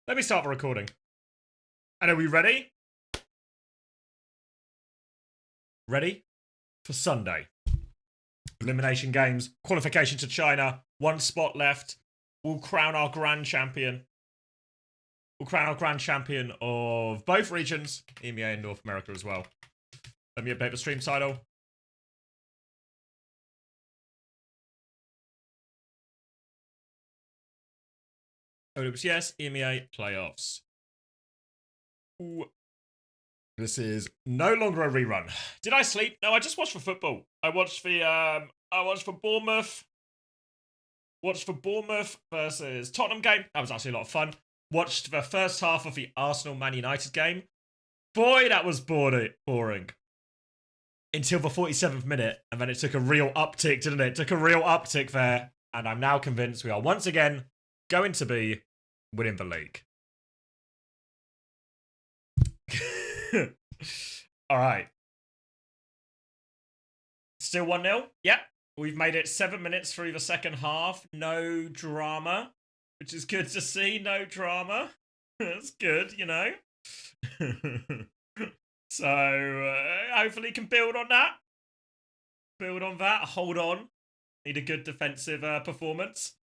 Let me start the recording. And are we ready? Ready for Sunday. Elimination games, qualification to China, 1 spot left. We'll crown our grand champion. We'll crown our grand champion of both regions, EMEA and North America as well. Let me update the stream title. OWCS, EMEA playoffs. Ooh. This is no longer a rerun. Did I sleep? No, I just watched for football. I watched for Bournemouth. Watched for Bournemouth versus Tottenham game. That was actually a lot of fun. Watched the first half of the Arsenal-Man United game. Boy, that was boring. Until the 47th minute, and then it took a real uptick, didn't it? It took a real uptick there, and I'm now convinced we are once again going to be winning the league. All right. Still 1-0. Yep. We've made it 7 minutes through the second half. No drama, which is good to see. No drama. That's good, you know. So hopefully can build on that. Build on that. Hold on. Need a good defensive performance.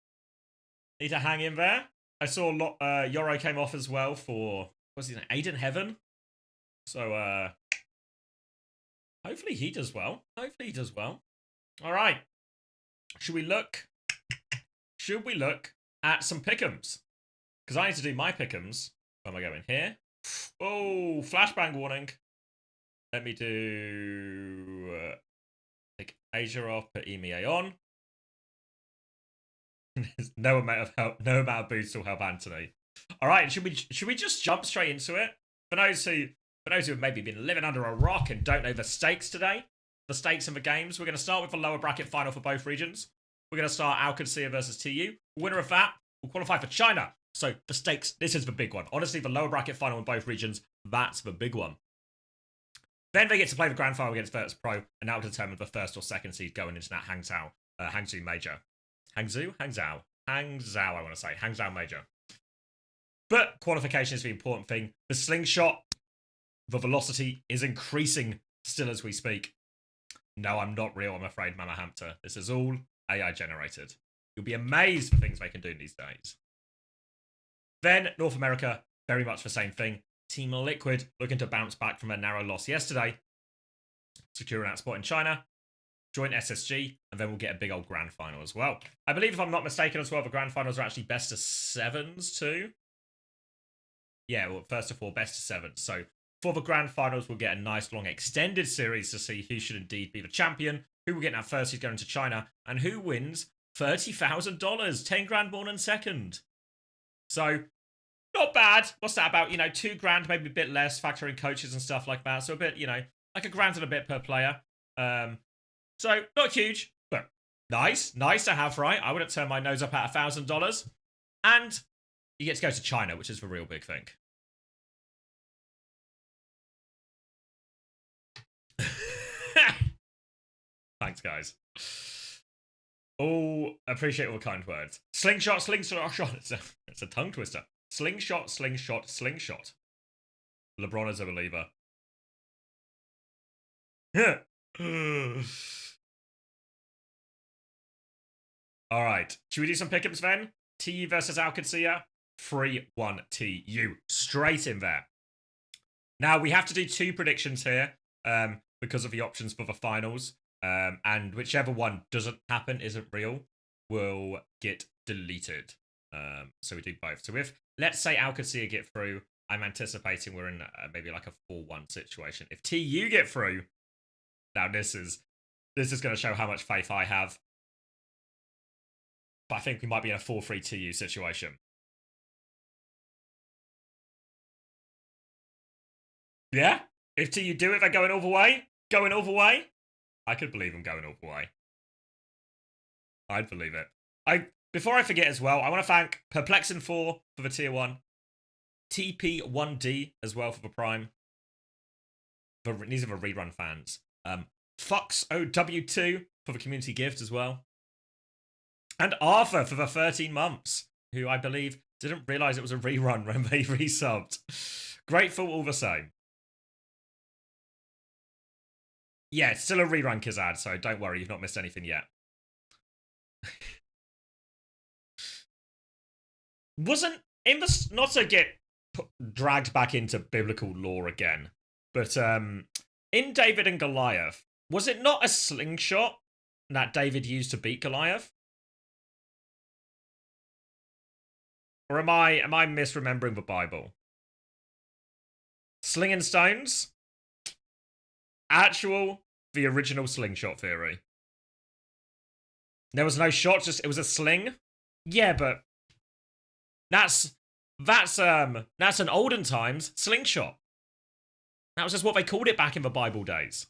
Need to hang in there. I saw Yoro came off as well for, what's his name? Aiden Heaven. So hopefully he does well. Hopefully he does well. All right. Should we look at some pick'ems? Because I need to do my pick'ems. Where am I going? Here. Oh, flashbang warning. Let me do take Asia off, put EMEA on. no amount of boosts will help Anthony. All right, should we just jump straight into it? For those who have maybe been living under a rock and don't know the stakes today, the stakes in the games, we're going to start with the lower bracket final for both regions. We're going to start OWCS versus TU. Winner of that will qualify for China. So the stakes, this is the big one. Honestly, the lower bracket final in both regions, that's the big one. Then they get to play the grand final against Virtus Pro, and that will determine the first or second seed going into that Hangzhou Major. Hangzhou, I want to say. Hangzhou Major. But qualification is the important thing. The slingshot, the velocity is increasing still as we speak. No, I'm not real, I'm afraid, Mama Hamter. This is all AI generated. You'll be amazed at things they can do these days. Then, North America, very much the same thing. Team Liquid looking to bounce back from a narrow loss yesterday. Securing that spot in China. Join SSG, and then we'll get a big old grand final as well. I believe, if I'm not mistaken as well, the grand finals are actually best of 7s too. Yeah, well, first of all, best of 7. So for the grand finals, we'll get a nice long extended series to see who should indeed be the champion, who will get that first seed going to China, and who wins $30,000, 10 grand more than second. So not bad. What's that about? 2 grand, maybe a bit less, factoring coaches and stuff like that. So a bit, like a grand and a bit per player. So not huge, but nice to have, right? I wouldn't turn my nose up at $1,000. And you get to go to China, which is the real big thing. Thanks, guys. Oh, appreciate all the kind words. Slingshot. It's a tongue twister. Slingshot. LeBron is a believer. All right. Should we do some pickups then? TU versus OWCS. 3-1 TU. Straight in there. Now, we have to do 2 predictions here because of the options for the finals. And whichever one doesn't happen, isn't real, will get deleted. So we do both. So if, let's say, OWCS get through, I'm anticipating we're in maybe like a 4-1 situation. If TU get through, now this is going to show how much faith I have. But I think we might be in a 4-3 TU situation. Yeah? If TU do it, they're going all the way? Going all the way? I could believe them going all the way. I'd believe it. Before I forget as well, I want to thank Perplexin4 for the tier 1. TP1D as well for the Prime. These are the rerun fans. Fox OW2 for the community gift as well. And Arthur for the 13 months, who I believe Didn't realize it was a rerun when they resubbed. Grateful all the same. Yeah, it's still a rerun, Kazad, so don't worry, you've not missed anything yet. Wasn't in the not to get dragged back into biblical lore again, but in David and Goliath, was it not a slingshot that David used to beat Goliath? Or am I misremembering the Bible? Sling and stones? The original slingshot theory. There was no shot, just it was a sling. Yeah, but that's an olden times slingshot. That was just what they called it back in the Bible days.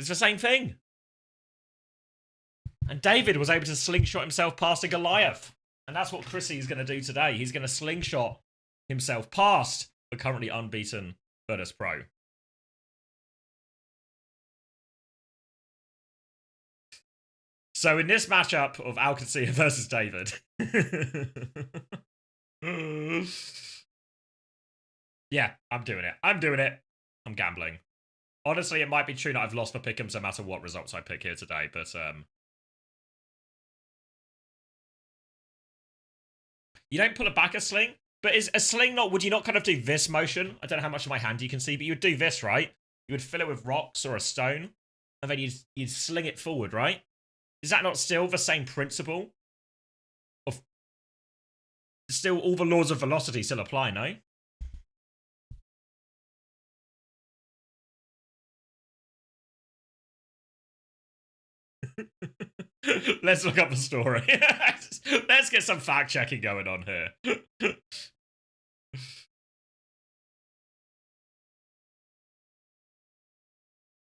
It's the same thing. And David was able to slingshot himself past a Goliath. And that's what Chrissy is going to do today. He's going to slingshot himself past the currently unbeaten Virtus Pro. So in this matchup of Alcacia versus David. Yeah, I'm doing it. I'm gambling. Honestly, it might be true that I've lost the pick'ems no matter what results I pick here today, but you don't pull it back a sling? But is a sling not, would you not kind of do this motion? I don't know how much of my hand you can see, but you would do this, right? You would fill it with rocks or a stone, and then you'd sling it forward, right? Is that not still the same principle? Of still, all the laws of velocity still apply, no? Let's look up the story. Let's get some fact checking going on here.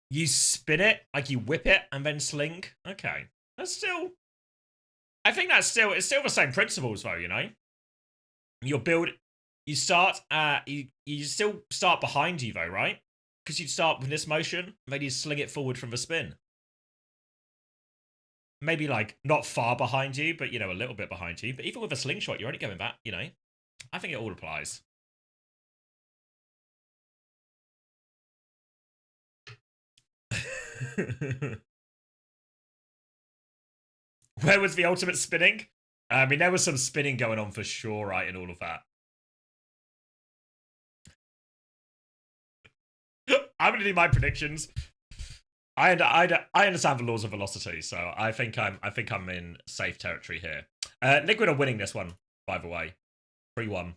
You spin it, like you whip it and then sling. Okay, that's still. I think it's still the same principles though. You know, you start. You still start behind you though, right? Because you'd start with this motion, and then you sling it forward from the spin. Maybe like not far behind you, but you know, a little bit behind you. But even with a slingshot, you're only going back. You know, I think it all applies. Where was the ultimate spinning? I mean, there was some spinning going on for sure, right, in all of that. I'm gonna do my predictions. I understand the laws of velocity, so I think I'm in safe territory here. Liquid are winning this one, by the way, 3-1.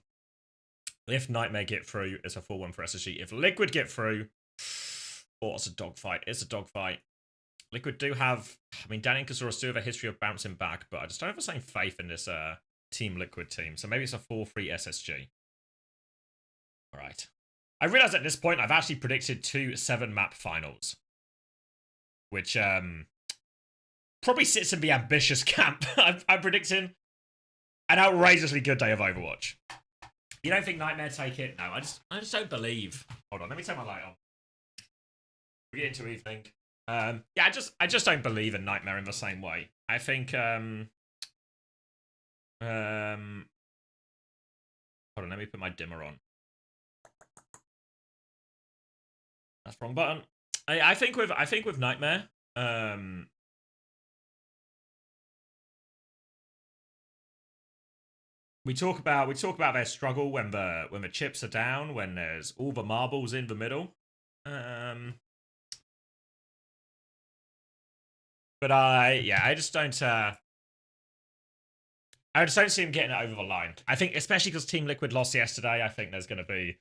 If Nightmare get through, it's a 4-1 for SSG. If Liquid get through, oh, it's a dogfight. It's a dogfight. Liquid do have, I mean, Danny and Kasaurus do have a history of bouncing back, but I just don't have the same faith in this Team Liquid team. So maybe it's a 4-3 SSG. All right. I realize at this point I've actually predicted 2 7-map finals, which probably sits in the ambitious camp. I'm predicting an outrageously good day of Overwatch. You don't think Nightmare take it? No, I just don't believe. Hold on, let me turn my light on. We get into evening. Yeah, I just don't believe in Nightmare in the same way. I think hold on, let me put my dimmer on. That's the wrong button. I think with Nightmare, we talk about their struggle when the chips are down, when there's all the marbles in the middle. But I just don't see him getting it over the line. I think, especially because Team Liquid lost yesterday, I think there's gonna be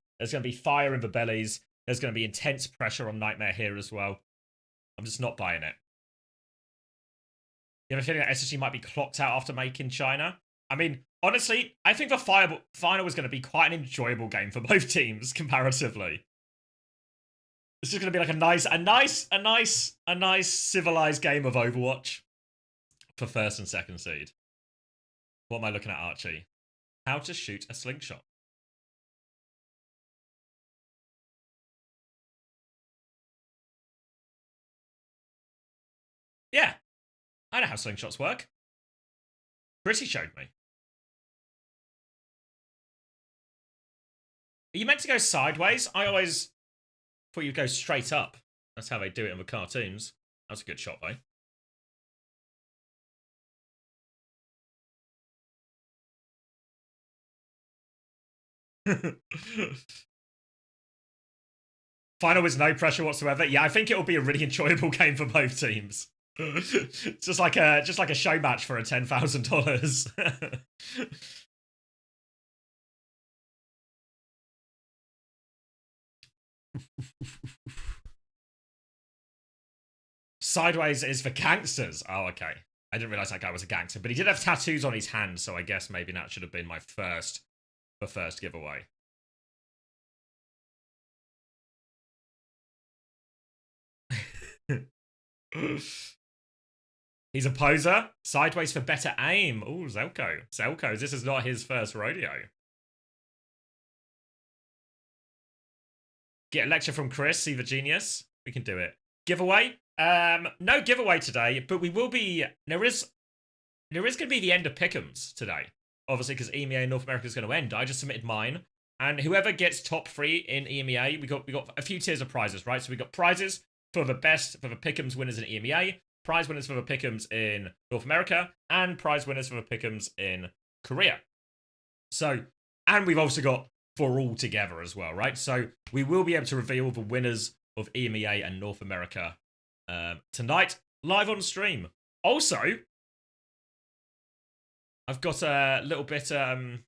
fire in the bellies. There's gonna be intense pressure on Nightmare here as well. I'm just not buying it. You have a feeling that SSG might be clocked out after making China? I mean, honestly, I think the final is going to be quite an enjoyable game for both teams comparatively. It's just going to be like a nice civilized game of Overwatch for first and second seed. What am I looking at, Archie? How to shoot a slingshot. Yeah, I know how slingshots work. Chrissy showed me. you meant to go sideways? I always thought you'd go straight up. That's how they do it in the cartoons. That's a good shot, though. Final with no pressure whatsoever. Yeah, I think it will be a really enjoyable game for both teams. just like a show match for a $10,000. Sideways is for gangsters. Oh, okay. I didn't realize that guy was a gangster, but he did have tattoos on his hands, so I guess maybe that should have been my first giveaway. He's a poser. Sideways for better aim. Ooh, Zelko. Zelko, this is not his first rodeo. Get a lecture from Chris, see the genius. We can do it. Giveaway? No giveaway today, but we will be. There is going to be the end of Pick'ems today. Obviously, because EMEA North America is going to end. I just submitted mine. And whoever gets top 3 in EMEA, we got a few tiers of prizes, right? So we got prizes for the Pick'ems winners in EMEA, prize winners for the Pick'ems in North America, and prize winners for the Pick'ems in Korea. So, and we've also got for all together as well, right? So we will be able to reveal the winners of EMEA and North America tonight, live on stream. Also, I've got a little bit. I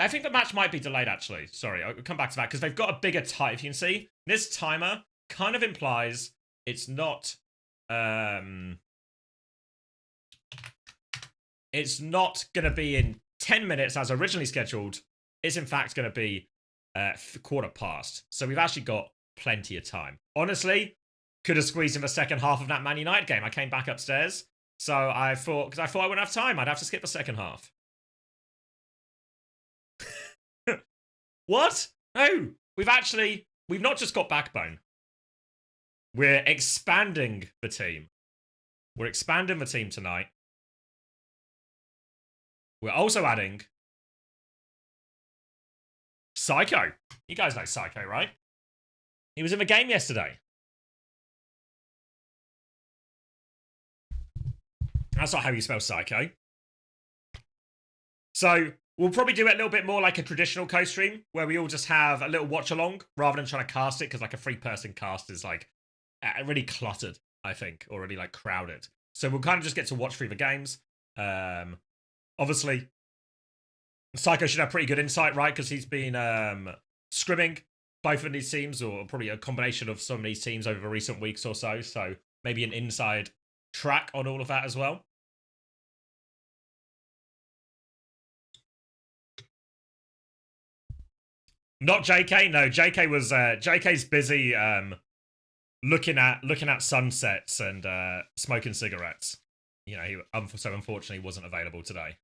think the match might be delayed, actually. Sorry, I'll come back to that, because they've got a bigger time. If you can see, this timer kind of implies it's not... it's not going to be in 10 minutes as originally scheduled. It's, in fact, going to be quarter past. So we've actually got plenty of time. Honestly, could have squeezed in the second half of that Man United game. I came back upstairs, so I thought, because I thought I wouldn't have time, I'd have to skip the second half. What? No, we've not just got backbone. We're expanding the team. We're expanding the team tonight. We're also adding Psycho. You guys know Psycho, right? He was in the game yesterday. That's not how you spell Psycho. So we'll probably do it a little bit more like a traditional co-stream, where we all just have a little watch-along, rather than trying to cast it, because like a 3-person cast is like really cluttered, I think, or really like crowded. So we'll kind of just get to watch through the games. Obviously, Psycho should have pretty good insight, right? Because he's been scrimming both of these teams, or probably a combination of some of these teams over the recent weeks or so. So maybe an inside track on all of that as well. Not JK. No, JK was JK's busy looking at sunsets and smoking cigarettes. You know, he so unfortunately wasn't available today.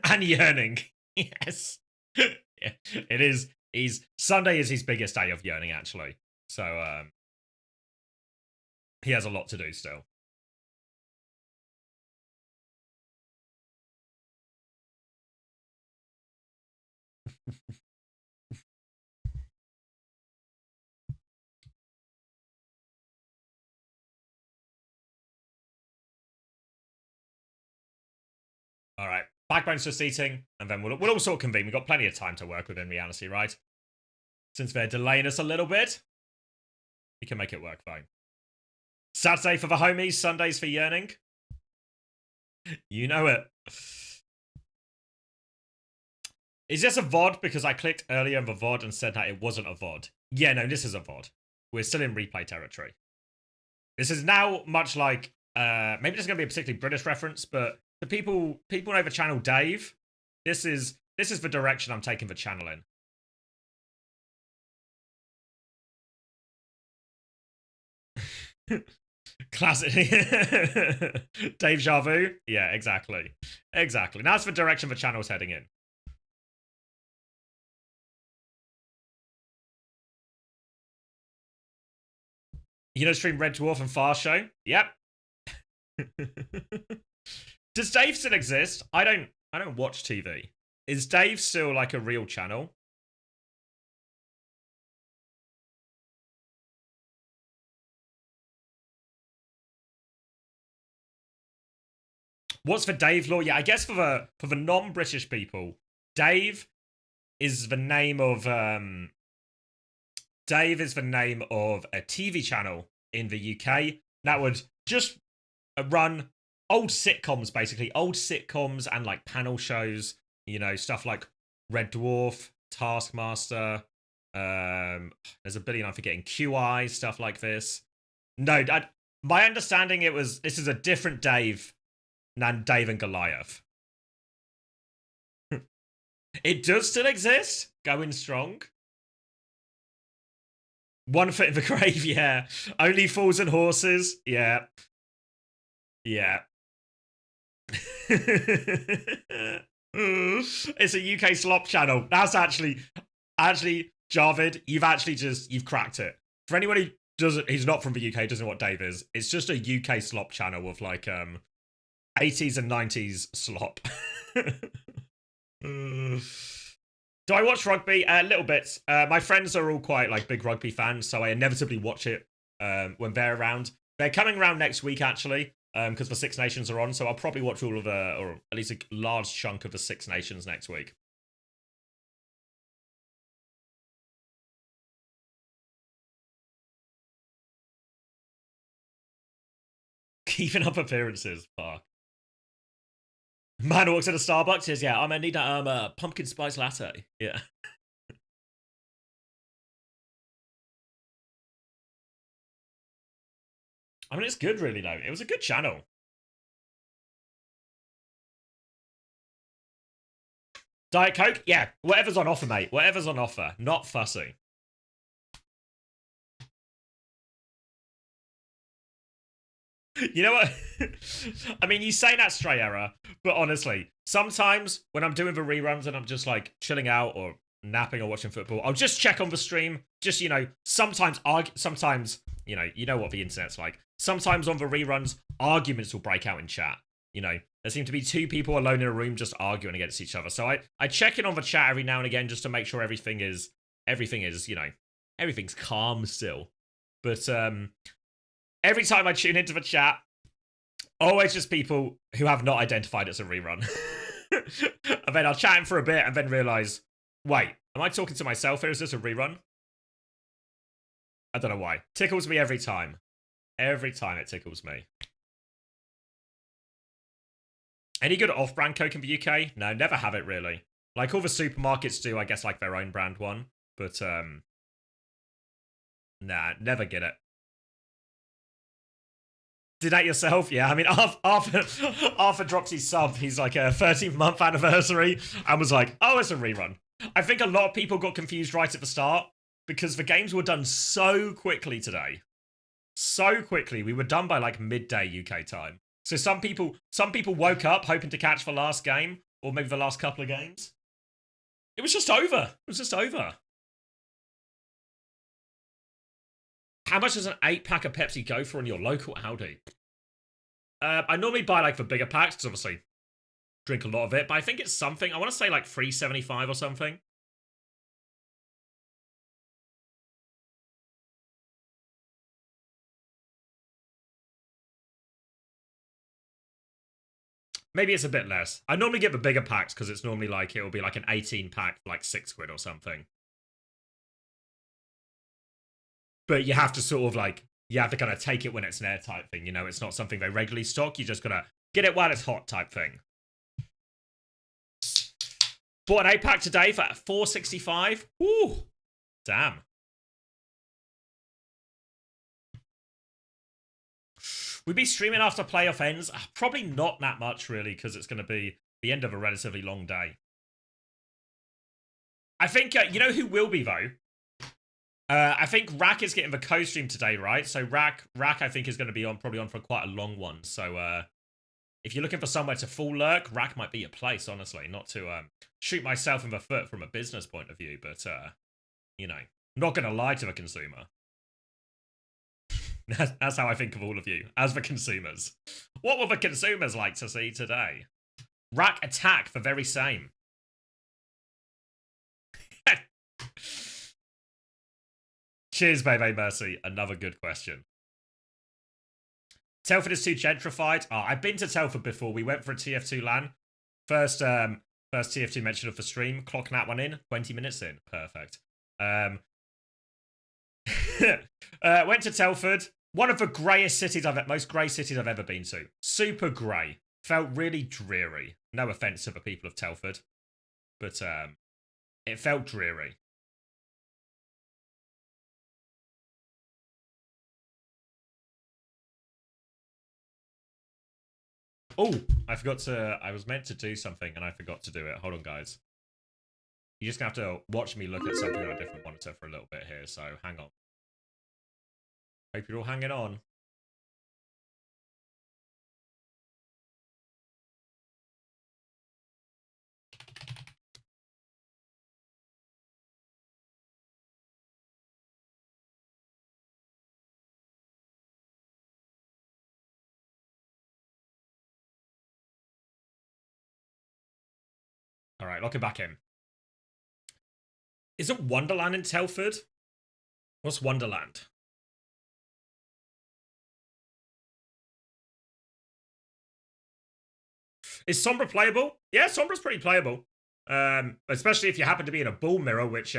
And yearning. Yes. Yeah, it is. Sunday is his biggest day of yearning, actually. So he has a lot to do still. All right. Backbone's just eating, and then we'll all sort of convene. We've got plenty of time to work with in reality, right? Since they're delaying us a little bit, we can make it work fine. Saturday for the homies, Sundays for yearning. You know it. Is this a VOD? Because I clicked earlier in the VOD and said that it wasn't a VOD. Yeah, no, this is a VOD. We're still in replay territory. This is now much like, maybe this is going to be a particularly British reference, but the people know the channel Dave. This is the direction I'm taking the channel in. Classic. Dave Javu. Yeah, exactly. Exactly. Now that's the direction the channel's heading in. You know, stream Red Dwarf and Far Show? Yep. Does Dave still exist? I don't watch TV. Is Dave still like a real channel? What's for Dave Law? Yeah, I guess for the non-British people, Dave is the name of Dave is the name of a TV channel in the UK that would just run old sitcoms, basically old sitcoms and like panel shows. You know, stuff like Red Dwarf, Taskmaster. There's a billion I'm forgetting. QI, stuff like this. No, my understanding this is a different Dave than Dave and Goliath. It does still exist. Going strong. One foot in the grave, yeah. Only fools and horses, yeah. Yeah. It's a UK slop channel. That's actually, Jarvid, you've cracked it. For anyone who he's not from the UK, doesn't know what Dave is. It's just a UK slop channel with like 80s and 90s slop. Do I watch rugby? Little bits. My friends are all quite like big rugby fans, so I inevitably watch it when they're around. They're coming around next week actually, because the Six Nations are on, so I'll probably watch all of or at least a large chunk of the Six Nations next week. Keeping up appearances, fuck. Man walks into Starbucks, says, "Yeah, I'm gonna need a pumpkin spice latte." Yeah. I mean, it's good, really, though. It was a good channel. Diet Coke? Yeah, whatever's on offer, mate. Whatever's on offer. Not fussy. You know what? I mean, you say that straight error, but honestly, sometimes when I'm doing the reruns and I'm just like chilling out or napping or watching football, I'll just check on the stream. Just, you know, sometimes, you know what the internet's like. Sometimes on the reruns, arguments will break out in chat. You know, there seem to be two people alone in a room just arguing against each other. So I check in on the chat every now and again just to make sure everything is, you know, everything's calm still. But every time I tune into the chat, always just people who have not identified it's a rerun. And then I'll chat in for a bit and then realize, wait, am I talking to myself or is this a rerun? I don't know why. Tickles me every time. Every time it tickles me. Any good off-brand Coke in the UK? No, never have it really. Like all the supermarkets do, I guess, like their own brand one. But, nah, never get it. Did that yourself? Yeah, I mean, Arthur drops his sub. He's like a 13th month anniversary and was like, oh, it's a rerun. I think a lot of people got confused right at the start because the games were done so quickly today. So quickly. We were done by like midday UK time. So some people woke up hoping to catch the last game or maybe the last couple of games. It was just over. It was just over. How much does an 8-pack of Pepsi go for in your local Aldi? I normally buy like the bigger packs because obviously drink a lot of it, but I think it's something, I want to say like $3.75 or something. Maybe it's a bit less. I normally get the bigger packs because it's normally like, it'll be like an 18-pack, like £6 or something. But you have to sort of like, you have to kind of take it when it's there type thing, you know? It's not something they regularly stock. You just gotta get it while it's hot type thing. Bought an 8-pack today for $4.65. Ooh, damn. We'd be streaming after playoff ends. Probably not that much, really, because it's going to be the end of a relatively long day. I think, you know who will be, though? I think Rack is getting the co-stream today, right? So Rack, I think, is going to be probably on for quite a long one. So if you're looking for somewhere to full lurk, Rack might be a place, honestly. Not to shoot myself in the foot from a business point of view, but, you know, not going to lie to the consumer. That's how I think of all of you, as the consumers. What will the consumers like to see today? Rack attack, the very same. Cheers, Bebe Mercy. Another good question. Telford is too gentrified. Oh, I've been to Telford before. We went for a TF2 LAN. First TF2 mention of the stream. Clocking that one in. 20 minutes in. Perfect. Went to Telford. One of the greyest cities most grey cities I've ever been to. Super grey. Felt really dreary. No offense to the people of Telford, but it felt dreary. Oh, I was meant to do something and I forgot to do it. Hold on, guys. You're just gonna have to watch me look at something on a different monitor for a little bit here, so hang on. Hope you're all hanging on. All right, lock it back in. Isn't Wonderland in Telford? What's Wonderland? Is Sombra playable? Yeah, Sombra's pretty playable. Especially if you happen to be in a ball mirror, which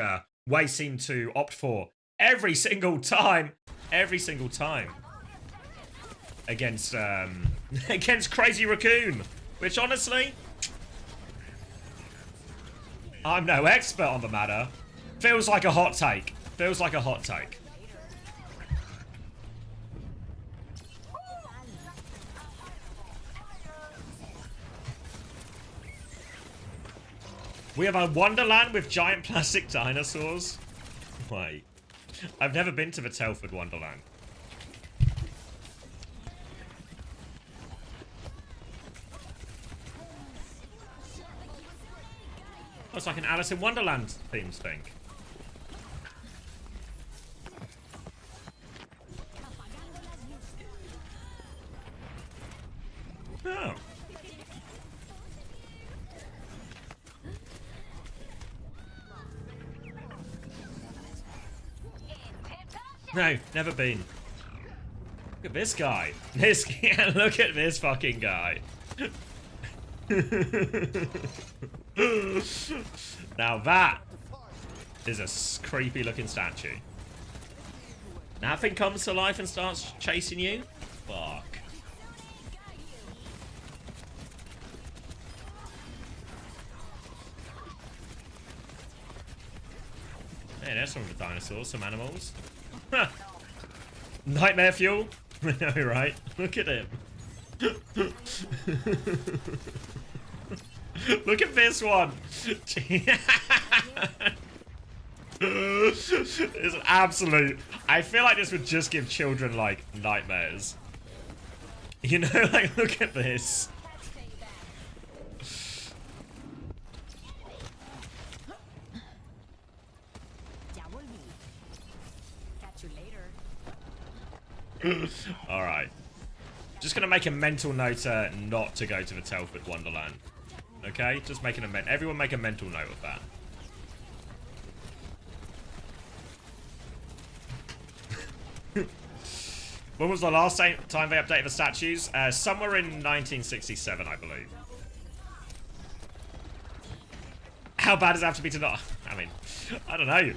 Way seem to opt for every single time. Every single time. Against against Crazy Raccoon. Which honestly, I'm no expert on the matter. Feels like a hot take. Feels like a hot take. We have a Wonderland with giant plastic dinosaurs. Wait. I've never been to the Telford Wonderland. Oh, it's like an Alice in Wonderland themed thing. Oh. No, never been. Look at this guy. Look at this fucking guy. Now that is a creepy looking statue. That thing comes to life and starts chasing you? Fuck. Hey, there's some of the dinosaurs, some animals. Nightmare fuel? I know, right? Look at him. Look at this one. It's absolute. I feel like this would just give children like nightmares. You know, like look at this. Alright. Just gonna make a mental note not to go to the Telford Wonderland. Okay? Just making a everyone make a mental note of that. When was the last time they updated the statues? Somewhere in 1967, I believe. How bad does it have to be to not... I mean, I don't know.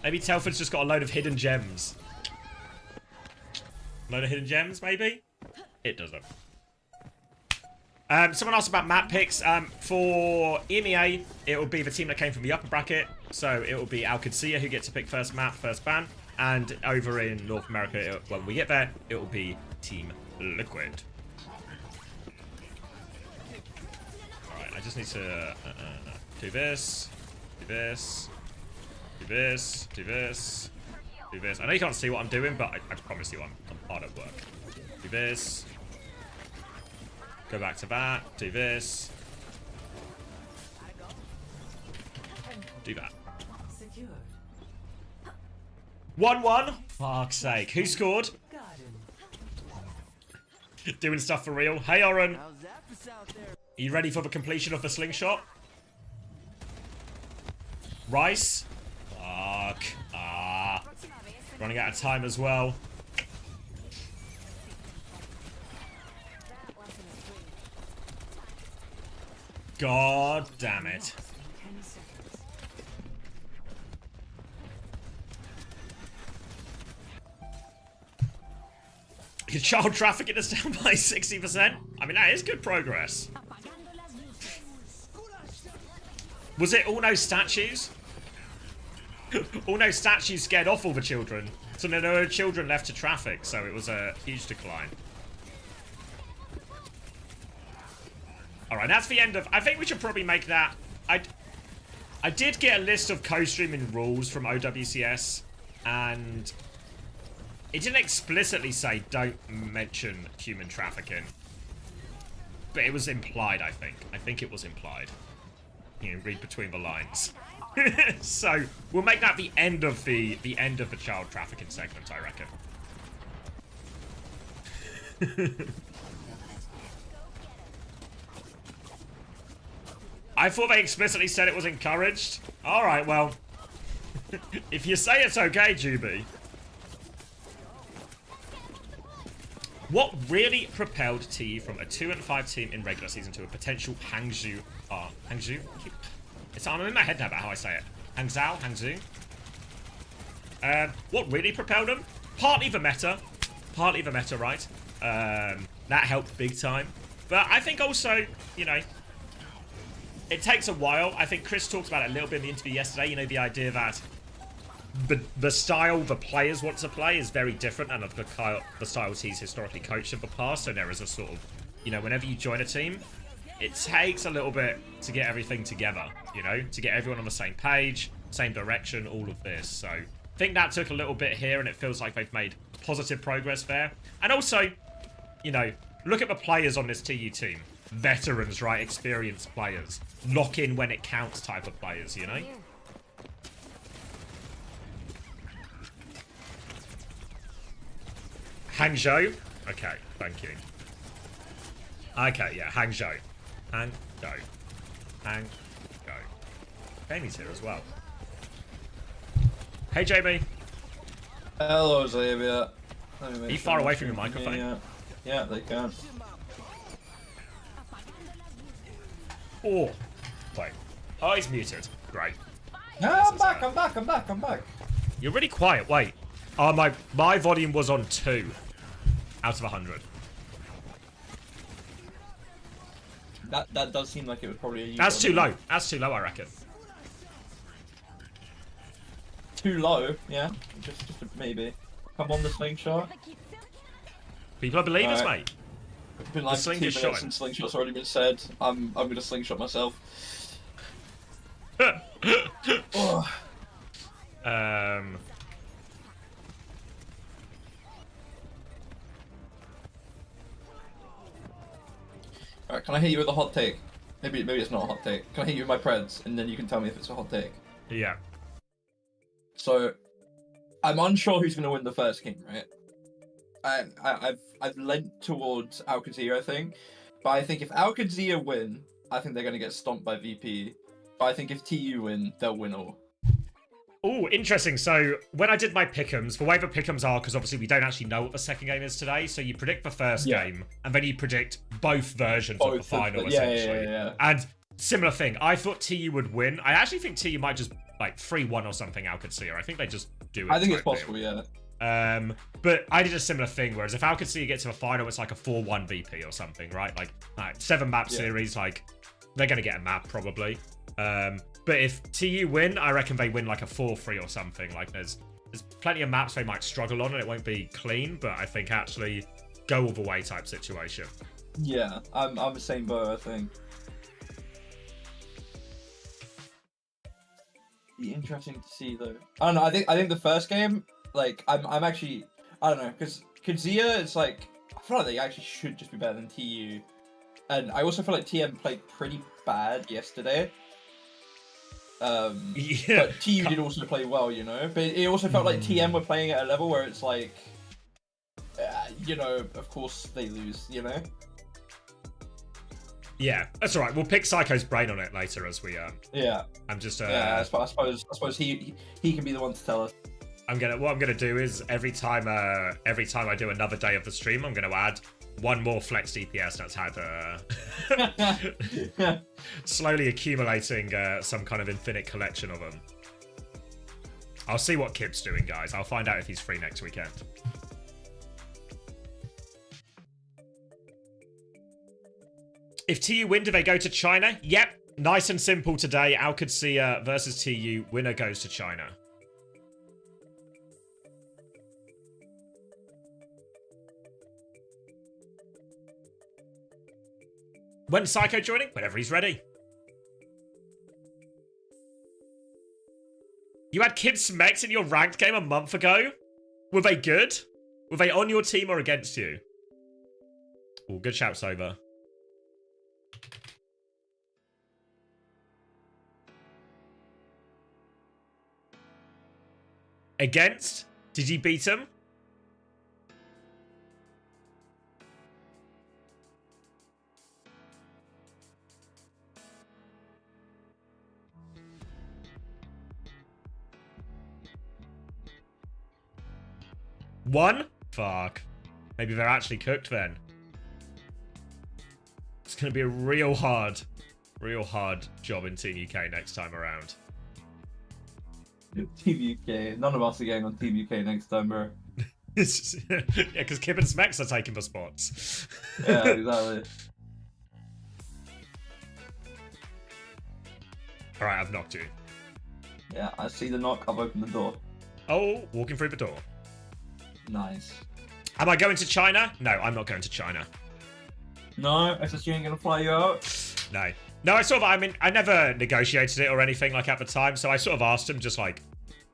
Maybe Telford's just got a load of hidden gems. Load of hidden gems, maybe? It doesn't. Someone asked about map picks. For EMEA, it will be the team that came from the upper bracket. So it will be OWCS who gets to pick first map, first ban. And over in North America, when we get there, it will be Team Liquid. Alright, I just need to do this, do this, do this, do this, do this. I know you can't see what I'm doing, but I promise you I'm hard at work. Do this. Go back to that. Do this. Do that. 1-1. Fuck's sake. Who scored? Doing stuff for real. Hey, Oren. Are you ready for the completion of the slingshot? Rice. Fuck. Running out of time as well. God damn it. Your child trafficking is down by 60%. I mean, that is good progress. Was it all no statues? All no statues scared off all the children. So there were no children left to traffic, so it was a huge decline. Alright, that's the end of... I think we should probably make that... I did get a list of co-streaming rules from OWCS, and it didn't explicitly say don't mention human trafficking. But it was implied, I think. I think it was implied. You know, read between the lines. So we'll make that the end of the child trafficking segment, I reckon. I thought they explicitly said it was encouraged. All right, well, if you say it's okay, Juby. What really propelled TE from a 2-5 team in regular season to a potential Hangzhou? Hangzhou? I'm in my head now about how I say it. Hangzhou? What really propelled them? Partly the meta, right? That helped big time. But I think also, you know, it takes a while. I think Chris talked about it a little bit in the interview yesterday. You know, the idea that the style the players want to play is very different, and the styles he's historically coached in the past. So there is a sort of, you know, whenever you join a team, it takes a little bit to get everything together, you know, to get everyone on the same page, same direction, all of this. So I think that took a little bit here, and it feels like they've made positive progress there. And also, you know, look at the players on this TU team. Veterans, right? Experienced players. Lock in when it counts type of players, you know? Hangzhou? Okay, thank you. Okay, yeah, Hangzhou. Hangzhou. Jamie's here as well. Hey, Jamie. Hello, Xavier. Are you far away from your microphone? Yeah, they can. Oh, wait. Oh, he's muted. Great. No, I'm back. You're really quiet. Wait. Oh, my volume was on 2 out of 100. That does seem like it was probably a you. That's too low. That's too low, I reckon. Too low, yeah. Just maybe. Come on, the slingshot. People are believers, mate. It's been like 2 minutes since slingshot's already been said. I'm gonna slingshot myself. Oh. Alright, can I hit you with a hot take? Maybe it's not a hot take. Can I hit you with my preds, and then you can tell me if it's a hot take? Yeah. So, I'm unsure who's gonna win the first game, right? I've lent towards Alcazia, I think. But I think if Alcazia win, I think they're gonna get stomped by VP. But I think if TU win, they'll win all. Oh, interesting. So when I did my pick'ems, the way the pick'ems are, because obviously we don't actually know what the second game is today, so you predict the first game, and then you predict both versions of the final, essentially. Yeah. And similar thing, I thought TU would win. I actually think TU might just, like, 3-1 or something Alcazia. I think they just do it. I think it's possible, yeah. But I did a similar thing, whereas if Alcazia gets to the final, it's like a 4-1 VP or something, right? Like 7 map series, like, they're going to get a map, probably. But if TU win, I reckon they win like a 4-3 or something. Like there's plenty of maps they might struggle on and it won't be clean, but I think actually go all the way type situation. Yeah, I'm the same boat, I think. Be interesting to see though. I don't know, I think the first game, like I'm actually, I don't know, because Kazia, it's like, I feel like they actually should just be better than TU. And I also feel like TM played pretty bad yesterday. But TU did also play well, you know. But it also felt like TM were playing at a level where it's like, you know, of course they lose. You know. Yeah, that's all right. We'll pick Psycho's brain on it later as we. Yeah. I'm just. Yeah, I suppose he can be the one to tell us. What I'm gonna do is every time I do another day of the stream, I'm gonna add one more flex DPS that's had slowly accumulating some kind of infinite collection of them. I'll see what Kip's doing, guys. I'll find out if he's free next weekend. If TU win, do they go to China? Yep. Nice and simple today. OWCS versus TU. Winner goes to China. When's Psycho joining? Whenever he's ready. You had Kid Smex in your ranked game a month ago? Were they good? Were they on your team or against you? Oh, good shouts over. Against? Did you beat him? One? Fuck. Maybe they're actually cooked then. It's going to be a real hard job in Team UK next time around. Team UK. None of us are getting on Team UK next time, bro. Yeah, because Kip and Smex are taking the spots. Yeah, exactly. Alright, I've knocked you. Yeah, I see the knock. I've opened the door. Oh, walking through the door. Nice. Am I going to China? No, I'm not going to China. No, SSG ain't gonna fly you out. No. No, I never negotiated it or anything like at the time, so I sort of asked him just like,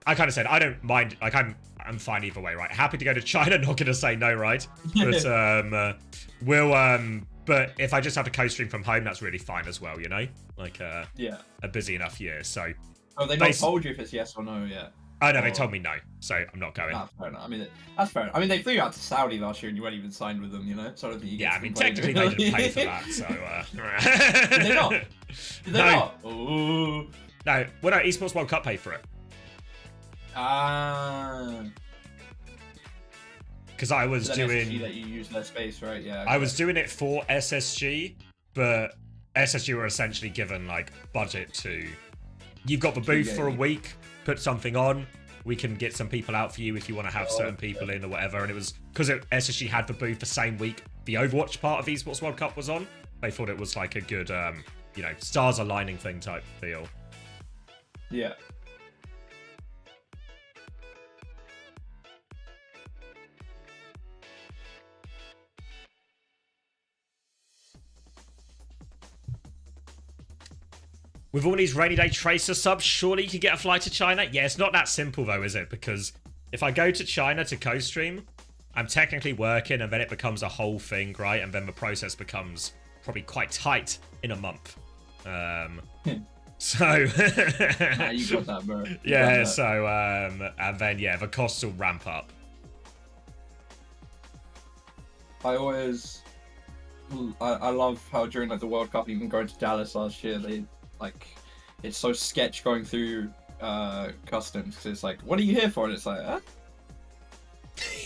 I kind of said, I don't mind, like I'm fine either way, right? Happy to go to China, not gonna say no, right? But, but if I just have to co-stream from home, that's really fine as well, you know? Like, yeah. A busy enough year, so. Oh, they not told you if it's yes or no yet? Oh, no, they told me no, so I'm not going. That's fair enough. I mean, that's fair enough. I mean, they flew you out to Saudi last year and you weren't even signed with them, you know? So I don't think you yeah, I mean, technically they didn't pay for that, so... Did they not? Did they not? Ooh. No, well, no, Esports World Cup paid for it. Because I was doing... SSG let you use their space, right? Yeah. Okay. I was doing it for SSG, but SSG were essentially given, like, budget to... You've got the booth for a week, put something on, we can get some people out for you if you want to have certain people in or whatever. And it was because SSG had the booth the same week the Overwatch part of Esports World Cup was on. They thought it was like a good, you know, stars aligning thing type deal. Yeah. With all these rainy day Tracer subs, surely you could get a flight to China? Yeah, it's not that simple though, is it? Because if I go to China to co-stream, I'm technically working and then it becomes a whole thing, right? And then the process becomes probably quite tight in a month. So... Nah, you got that, bro. Yeah, so, and then, yeah, the costs will ramp up. I love how during like the World Cup, even going to Dallas last year, they... like it's so sketch going through customs because it's like, what are you here for? And it's like, huh?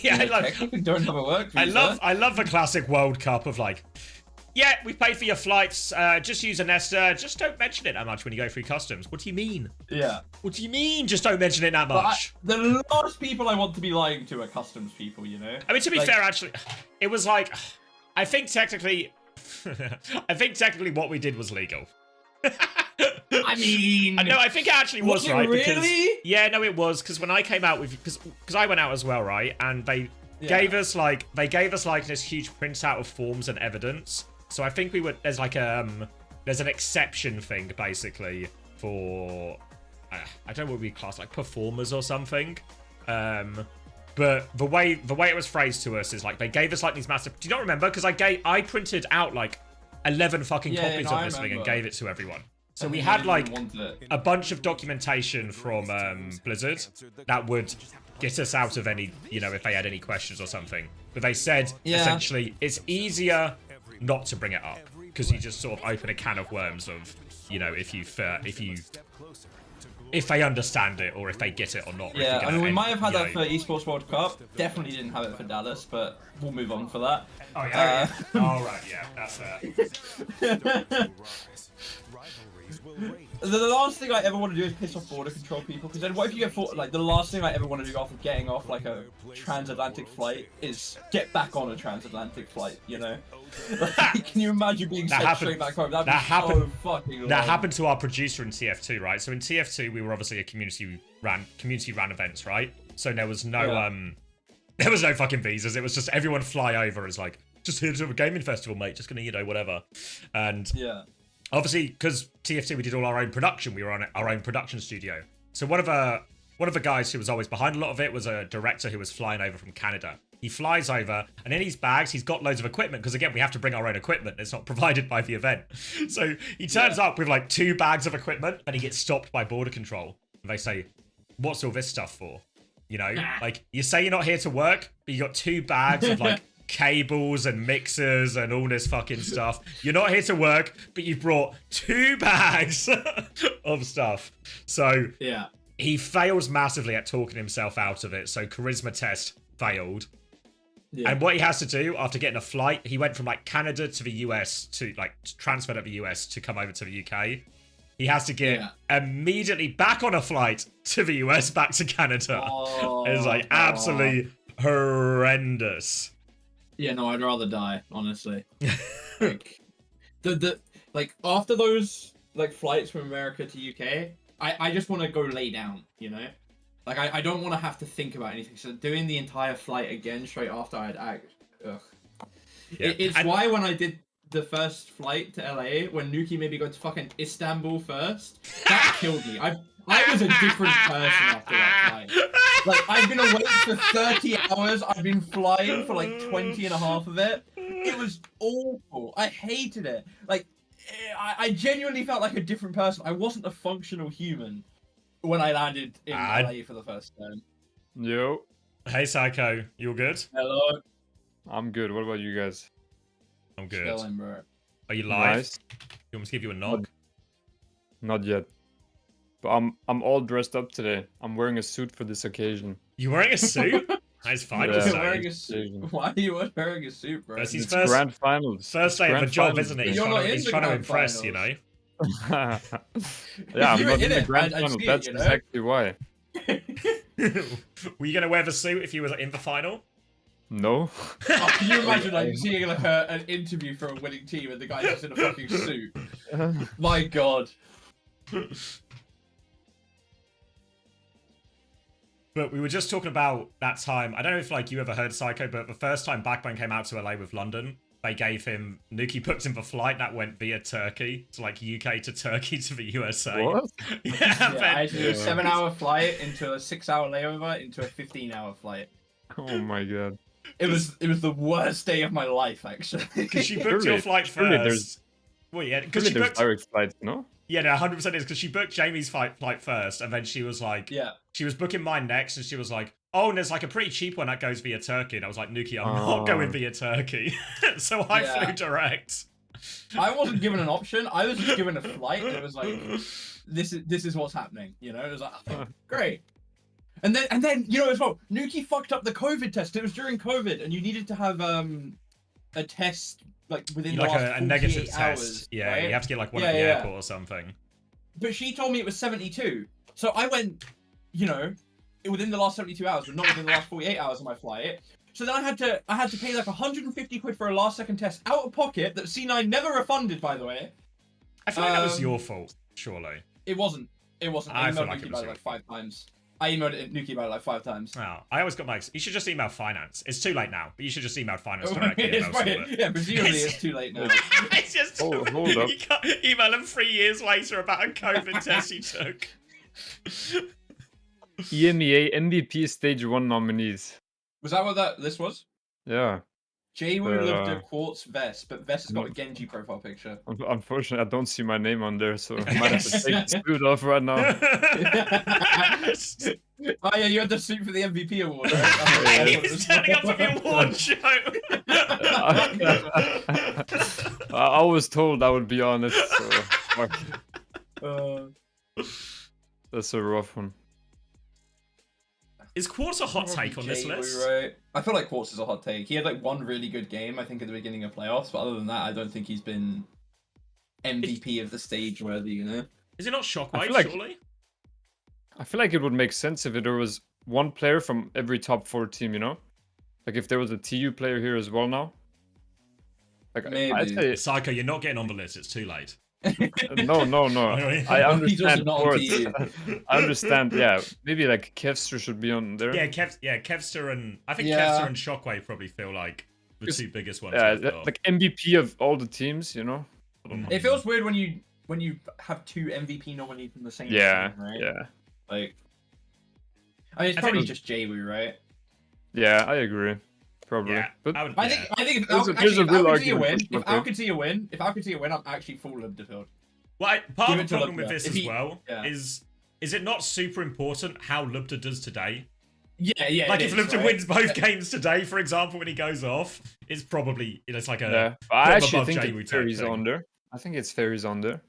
Yeah, I love, technically don't have a work visa. I love the classic World Cup of like, yeah, we paid for your flights, just use a Nesta, just don't mention it that much when you go through customs. What do you mean? Yeah. What do you mean just don't mention it that much? The last people I want to be lying to are customs people, you know? I mean, to be fair, actually, it was like, I think technically what we did was legal. I mean, no, I think it actually was right. Really? Because, yeah, no, it was because when I came out with because I went out as well, right? And they gave us like this huge printout of forms and evidence. So I think there's like there's an exception thing basically for I don't know what we class like performers or something. But the way it was phrased to us is like they gave us like these massive. Do you not remember? Because I printed out like 11 fucking copies of this thing and gave it to everyone. So And we then had they like didn't want it. a bunch of documentation from Blizzard that would get us out of any, if they had any questions or something. But they said essentially it's easier not to bring it up because you just sort of open a can of worms of, if they understand it or if they get it or not. Yeah, I mean, we might have had that for Esports World Cup. Definitely didn't have it for Dallas, but we'll move on for that. Oh, yeah. All right, yeah, that's fair. The last thing I ever want to do is piss off border control people, because then what if you get like the last thing I ever want to do after getting off like a transatlantic flight is get back on a transatlantic flight, Like, can you imagine being sent straight back home? That'd be so fucking long. That happened to our producer in TF2, right? So in TF2 we were obviously a community ran events, right? So there was no there was no fucking visas. It was just everyone fly over as like, just here to a gaming festival, mate. Just gonna, whatever. And obviously, because TF2, we did all our own production. We were on our own production studio. So one of the guys who was always behind a lot of it was a director who was flying over from Canada. He flies over, and in his bags, he's got loads of equipment, because again, we have to bring our own equipment. It's not provided by the event. So he turns up with like 2 bags of equipment, and he gets stopped by border control. And they say, what's all this stuff for? Like, you say you're not here to work, but you got 2 bags of like cables and mixers and all this fucking stuff. You're not here to work, but you brought 2 bags of stuff. So he fails massively at talking himself out of it. So charisma test failed. And what he has to do after getting a flight, he went from like Canada to the US to like transferred at the US to come over to the UK. He has to get immediately back on a flight to the US back to Canada. It's like absolutely horrendous. Yeah, no, I'd rather die, honestly. Like, like after those like flights from America to UK, I just want to go lay down, Like I don't want to have to think about anything. So doing the entire flight again straight after I'd ugh. It's why when I did the first flight to LA, when Nuki made me go to fucking Istanbul first, that killed me. I was a different person after that flight. Like, I've been awake for 30 hours. I've been flying for like 20 and a half of it. It was awful. I hated it. Like, I genuinely felt like a different person. I wasn't a functional human when I landed in LA for the first time. Yo. Hey, Psycho. You all good? Hello. I'm good. What about you guys? I'm good. Chilling, bro. Are you live? Nice. You want me to give you a knock? Not yet. But I'm all dressed up today. I'm wearing a suit for this occasion. You wearing a suit? That's fine to You're wearing say. a suit. Why are you wearing a suit, bro? That's his It's first grand finals. First day of a job, isn't it? He's You're not in he's the trying to grand impress, finals. Yeah, I'm you not were in the it, grand I'd final. see it, That's you know? exactly why. Were you gonna wear the suit if you was in the final? No. Oh, can you imagine like seeing like an interview for a winning team and the guy's just in a fucking suit? My god. But we were just talking about that time. I don't know if like you ever heard Psycho, but the first time Backbone came out to LA with London, they gave him Nuki booked him for flight that went via Turkey, so like UK to Turkey to the USA. What? Yeah, I had to do a 7-hour flight into a 6-hour layover into a 15-hour flight. Oh my god. It was the worst day of my life, actually. Because she booked your flight surely first. Well, yeah, because she there's booked. direct flights, no? Yeah, no, 100% is because she booked Jamie's flight first, and then she was like, she was booking mine next, and she was like, oh, and there's like a pretty cheap one that goes via Turkey, and I was like, Nuki, I'm not going via Turkey, so I flew direct. I wasn't given an option. I was just given a flight, and it was like, this is what's happening. You know, it was like, oh, great. And then you know as well, Nuki fucked up the COVID test. It was during COVID, and you needed to have a test like within like the last 48 a negative hours, test. Yeah, right? you have to get like one at the airport or something. But she told me it was 72. So I went, you know, within the last 72 hours, but not within the last 48 hours of my flight. So then I had to pay like 150 quid for a last second test out of pocket that C9 never refunded, by the way. I feel like that was your fault, surely. It wasn't. It wasn't. I I feel emailed like it Nuki was about it your like 5 times. I emailed Nuki about it like 5 times. Wow. I always got my... You should just email finance. It's too late now, but you should just email finance directly. It's probably, yeah, presumably it's too late now. It's just too Hold late. up. You can't email them 3 years later about a COVID test you took. EMEA MVP Stage 1 nominees. Was that what this was? Yeah. Jwoo lived a Uh, quartz vest, but vest has got a Genji profile picture. Unfortunately, I don't see my name on there, so I might have to take the suit off right now. Oh yeah, you had the suit for the MVP award, right? He's turning up for the award show. I was told I would be on it, so fuck. That's a rough one. Is Quartz a hot take on this Jwoo, list? right? I feel like Quartz is a hot take. He had like one really good game, I think, at the beginning of playoffs, but other than that, I don't think he's been MVP of the stage worthy, you know? Is it not Shockwave, like- surely? I feel like it would make sense if there was one player from every top 4 team, you know? Like if there was a TU player here as well now. Like Maybe. I'd say Psycho, you're not getting on the list. It's too late. no. Really? I He's also understand. not on Quartz. TU. I understand. Yeah, maybe like Kevster should be on there. Yeah, Kevster and I think Yeah. Kevster and Shockwave probably feel like the two biggest ones. Yeah, I've got. like MVP of all the teams, you know. I don't know. It feels weird when you have 2 MVP nominees from the same Yeah, team, right? yeah, Like, I mean, it's I probably think- just Jwoo, right? yeah. I agree. Probably. Yeah, But I would. I yeah. think if There's a actually, real if argument win, for if Shockwave. Alcatia win, I'm actually full Libderfield. Well, part Give of it the to problem Lubda. with this If as he- well yeah. is it not super important how Lubda does today? Yeah. Like it if is, Lubda right? wins both games today, for example, when he goes off, it's probably it's like a yeah, but I bottom actually above think Jwoo it's fair type he's thing. on there. I think it's fair he's on there.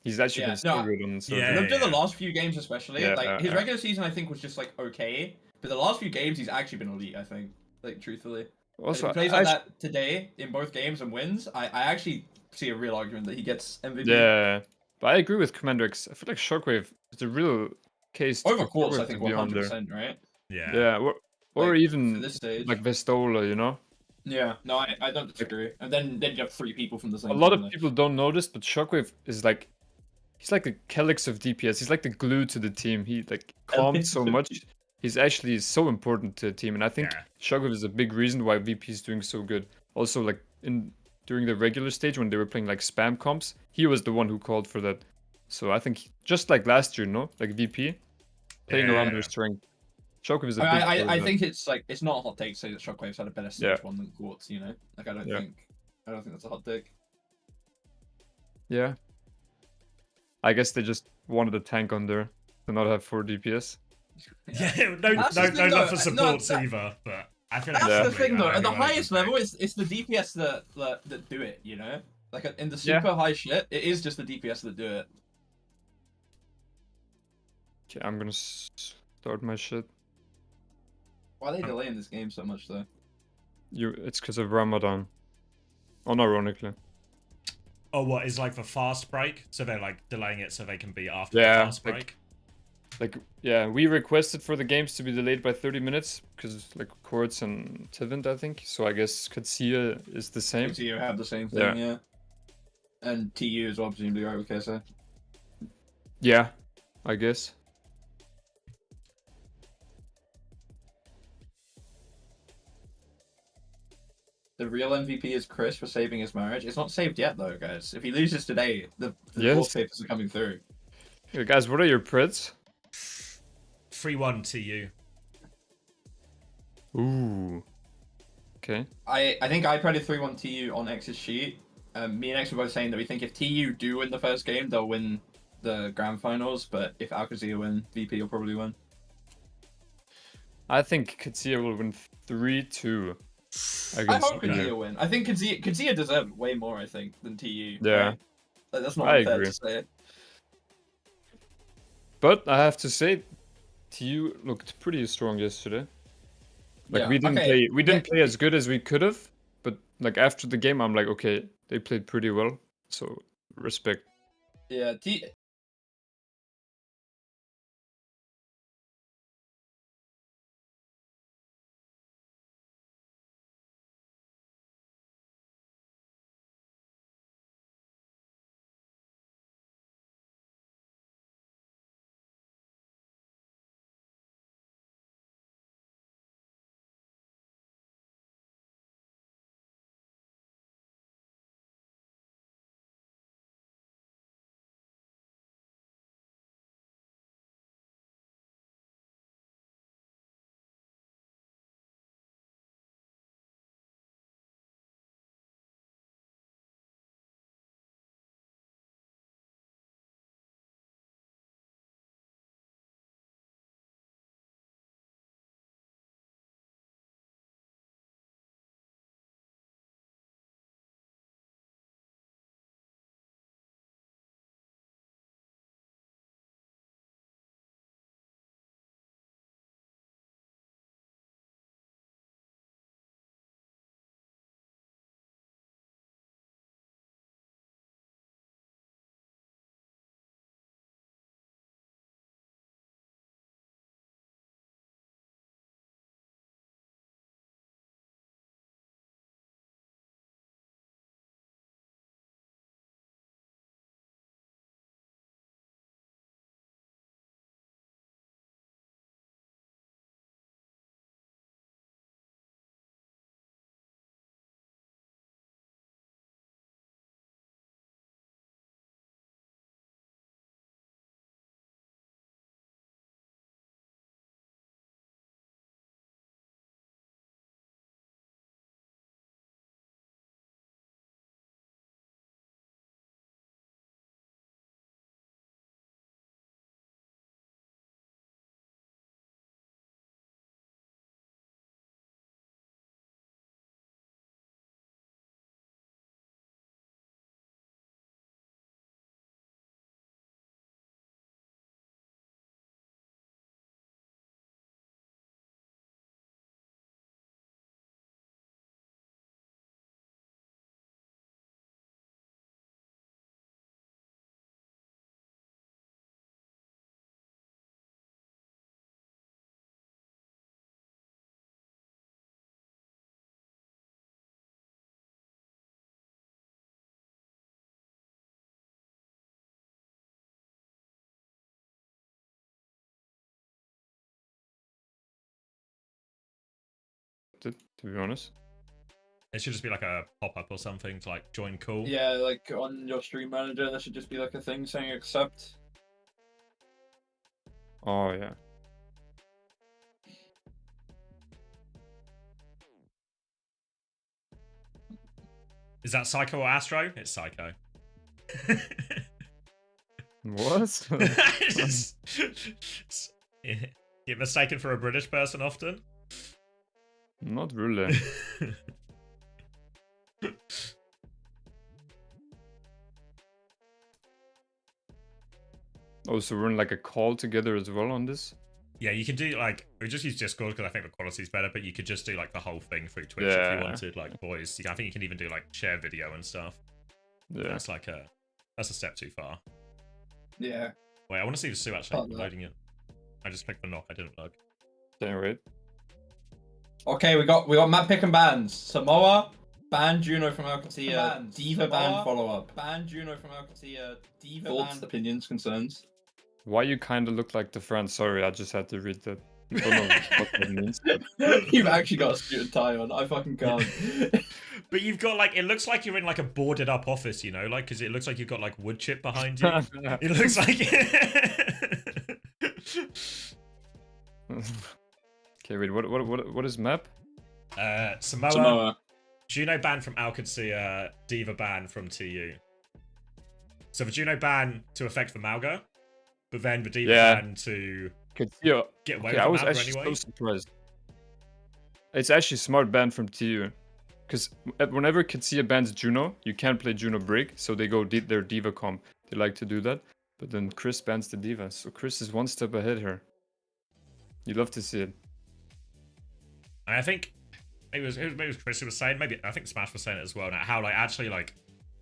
He's actually Yeah, been so no, good on Surgery. Yeah. Lubda the last few games especially, Yeah, like his yeah. regular season I think was just like okay, but the last few games he's actually been elite. I think, like truthfully. Also, If he plays I like that today in both games and wins, I actually see a real argument that he gets MVP. yeah, but I agree with Commander X. I feel like Shockwave is a real case Over for Quartz, I Shockwave think to be on there. 100%, right? Yeah. Yeah, or Like, even for this stage. like Vestola, you know. Yeah, no, I don't disagree. And then you have 3 people from the same A lot team, of people don't know this, but Shockwave is like he's like the calyx of DPS. He's like the glue to the team. He like calmed so much. He's actually so important to the team, and I think Yeah. Shockwave is a big reason why VP is doing so good. Also, like during the regular stage when they were playing like spam comps, he was the one who called for that. So I think just like last year, no, like VP playing around Yeah. their strength. Shockwave is a big. I part of that. think it's like it's not a hot take to say that Shockwave's had a better stage Yeah. 1 than Quartz, you know? Like I don't Yeah. think that's a hot take. Yeah. I guess they just wanted a tank on there to not have 4 DPS. Yeah, no That's the thing, love though. for No, supports that- either, but I feel like That's Yeah. the thing though. I At the think I highest agree. level, it's the DPS that do it, you know? Like in the Yeah. super high shit, it is just the DPS that do it. Okay, I'm gonna start my shit. Why are they delaying this game so much though? It's because of Ramadan. Unironically. Oh, what is like for fast break? So they're like delaying it so they can be after Yeah, the fast like- break. Like, yeah, we requested for the games to be delayed by 30 minutes because, like, Quartz and Tivent, I think. So I guess Katsia is the same. TU have the same thing, Yeah. yeah. And TU is well presumably right with KSA. Yeah, I guess. The real MVP is Chris for saving his marriage. It's not saved yet though, guys. If he loses today, the Yes. divorce papers are coming through. Hey, guys, what are your Preds? 3-1 to you. Ooh. Okay. I think I predicted 3-1 TU on X's sheet. Me and X were both saying that we think if TU do win the first game, they'll win the grand finals. But if Alcazar win, VP will probably win. I think Katsia will win 3-2. I Against hope TU. Kadzia win. I think Kadzia deserved way more, I think, than TU. Yeah. right? Like, that's not I unfair agree. to say. But I have to say, TU looked pretty strong yesterday. Like Yeah, we didn't okay. play as good as we could have, but like after the game, I'm like, okay, they played pretty well. So respect. Yeah, accept it, to be honest. It should just be like a pop-up or something to like join call. Yeah, like on your stream manager, there should just be like a thing saying accept. Oh yeah. Is that Psycho or Astro? It's Psycho. What? Get mistaken for a British person often? Not really. Oh, so we're in like a call together as well on this? Yeah, you can do like, we just use Discord because I think the quality's better, but you could just do like the whole thing through Twitch if Yeah. you wanted, like boys. I think you can even do like share video and stuff. Yeah. That's a step too far. Yeah. Wait, I want to see the Sue actually Oh, no. loading it. I just clicked the knock, I didn't look. Damn right. Okay, we got map pick and bans. Samoa, ban Juno from Alcatia, Diva ban follow up. Ban Juno from Alcatia, Diva ban. Opinions, concerns. Why you kind of look like the friend? Sorry, I just had to read that. I don't know what that means. You've actually got a suit and tie on. I fucking can't. But you've got like, it looks like you're in like a boarded up office, you know, like, because it looks like you've got like wood chip behind you. It looks like. Okay, wait. What is map? Samoa. Juno ban from Alcatia, Diva ban from TU. So the Juno ban to affect the Malga, but then the Diva ban to Yeah. get away Okay, with I was Malga actually anyway. so surprised. It's actually smart ban from TU. Because whenever Kitsia bans Juno, you can't play Juno Break, so they go their Diva comp. They like to do that. But then Chris bans the Diva, so Chris is one step ahead here. You love to see it. And I think maybe it was Chris who was saying, maybe I think Smash was saying it as well now, how like actually like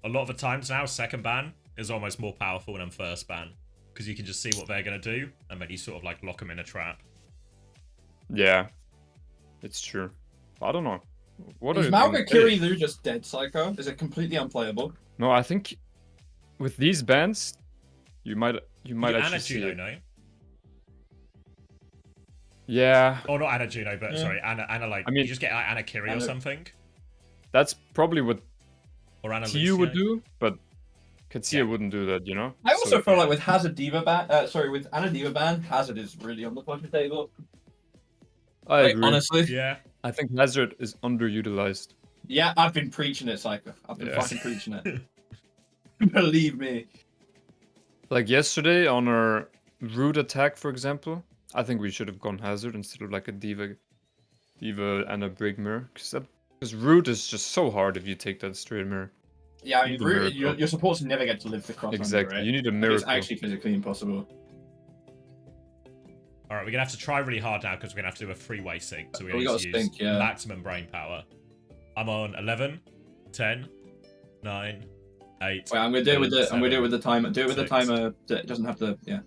a lot of the times now second ban is almost more powerful than first ban. Because you can just see what they're gonna do, and then you sort of like lock them in a trap. Yeah. It's true. I don't know. What Is are Malga Kiryu just dead, Psycho? Is it completely unplayable? No, I think with these bans, you might actually Anna see Juno, it. no? Yeah, Or not Anna Juno, but sorry, Anna like, I mean, you just get like, Anna Kiri or something? that's probably what Or Anna TU would Lucio? do, but Katsuya wouldn't do that, you know? I also So- feel like with Hazard Diva ban, with Anna Diva ban, Hazard is really on the fucking table. I Like, agree. honestly. Yeah. I think Hazard is underutilized. Yeah, I've been preaching it, Psycho. I've been Yeah. fucking preaching it. Believe me. Like yesterday on our root attack, for example, I think we should have gone Hazard instead of like a Diva and a Break Mirror. Because root is just so hard if you take that straight mirror. Yeah, I You mean, need a miracle. your supports never get to live the cross. Exactly. Right? You need a Like, miracle. it's actually physically impossible. Alright, we're gonna have to try really hard now because we're gonna have to do a three-way sync. So we're We gonna gotta use sync, yeah. maximum brain power. I'm on 11, 10, 9, 8. Wait, I'm gonna do it with the. I'm gonna do it with the timer. Do it with the 6. timer. It doesn't have to. Yeah.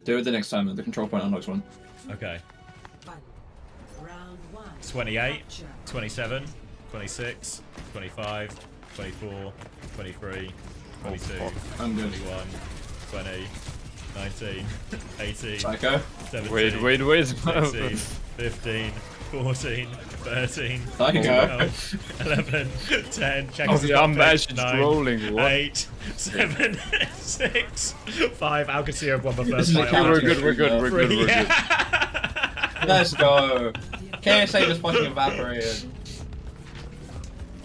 Do it with the next timer. The control point unlocks one. Okay. Round 1. 28, 27, 26, 25, 24, 23, 22, I'm good. 21, 20, 19, 18, Psycho. 17, Wait. 16, 15, 14, 13, Psycho. 12, 11, 10, check Oh, us yeah, I'm out, actually 9, scrolling. What? 8, 7, 6, 5. Alcatia have won the This first is fight. a We're counter. good. We're good. Yeah. Let's go. KSA just fucking evaporated.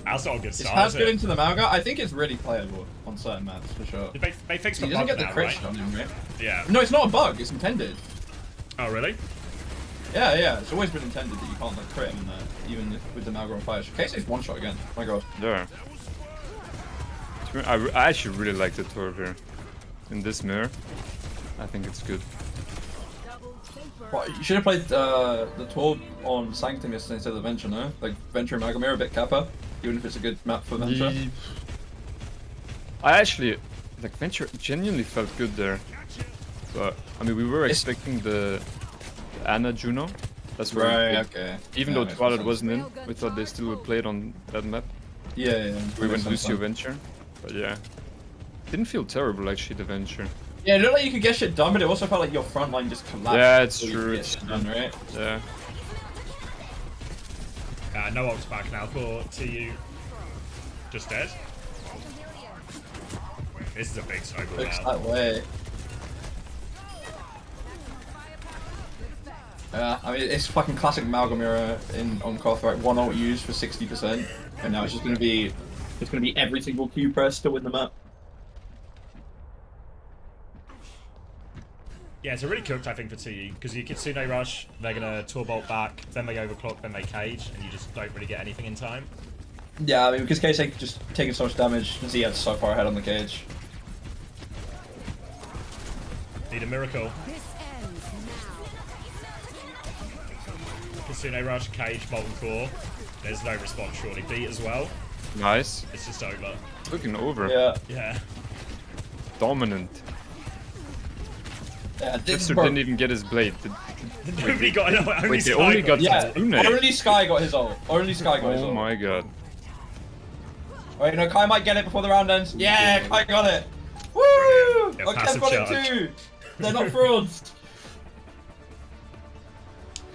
That's not a good Is start, Haz is good it? into the Malga? I think it's really playable on certain maps for sure. They fixed He the doesn't bug get the now, crit right? shot on him, right? Yeah. No, it's not a bug. It's intended. Oh, really? Yeah. It's always been intended that you can't like crit him in there, even with the Malga on fire. KSA's one shot again. Oh my god. Yeah. I actually really like the Torb here. In this mirror, I think it's good. Well, you should have played the tour on Sanctum yesterday instead of the Venture, no? Like Venture and Magamir a bit kappa, even if it's a good map for Venture. I actually, like, Venture genuinely felt good there. But, I mean, we were expecting the Anna Juno. That's where Right, we, okay. even Yeah, though makes Twilight sense. wasn't in, we thought they still would play it on that map. Yeah. We Makes went sense, Lucio man. Venture. But yeah. Didn't feel terrible, actually, the Venture. Yeah, it looked like you could get shit done, but it also felt like your front line just collapsed. Yeah, it's before you true, could get it's shit true. done, right? Yeah. No ults back now for TU. Just dead. This is a big snowball Fix now. that way. Yeah, I mean it's fucking classic Malgamira in on Koth, right? One ult used for 60%, and now it's just gonna be every single Q press to win the map. Yeah, it's already cooked, I think, for TU, because you Kitsune rush, they're gonna tour bolt back, then they overclock, then they cage, and you just don't really get anything in time. Yeah, I mean because K-Sake just taking so much damage, Ziyad's so far ahead on the cage. Need a miracle. Kitsune rush, cage, molten core. There's no response, surely. Beat as well. Nice. It's just over. Looking over. Yeah. Yeah. Dominant. Yeah, Jitsu bro, didn't even get his blade. Nobody got it. Only Wait, they Sky only got it. yeah, Kitsune. only Sky got his ult. Only Sky got his Oh ult. my god. Wait, no, Kai might get it before the round ends. Yeah, Kai got it. Woo! Yeah, Oh, Kev passive got charge. it too. They're not frauds.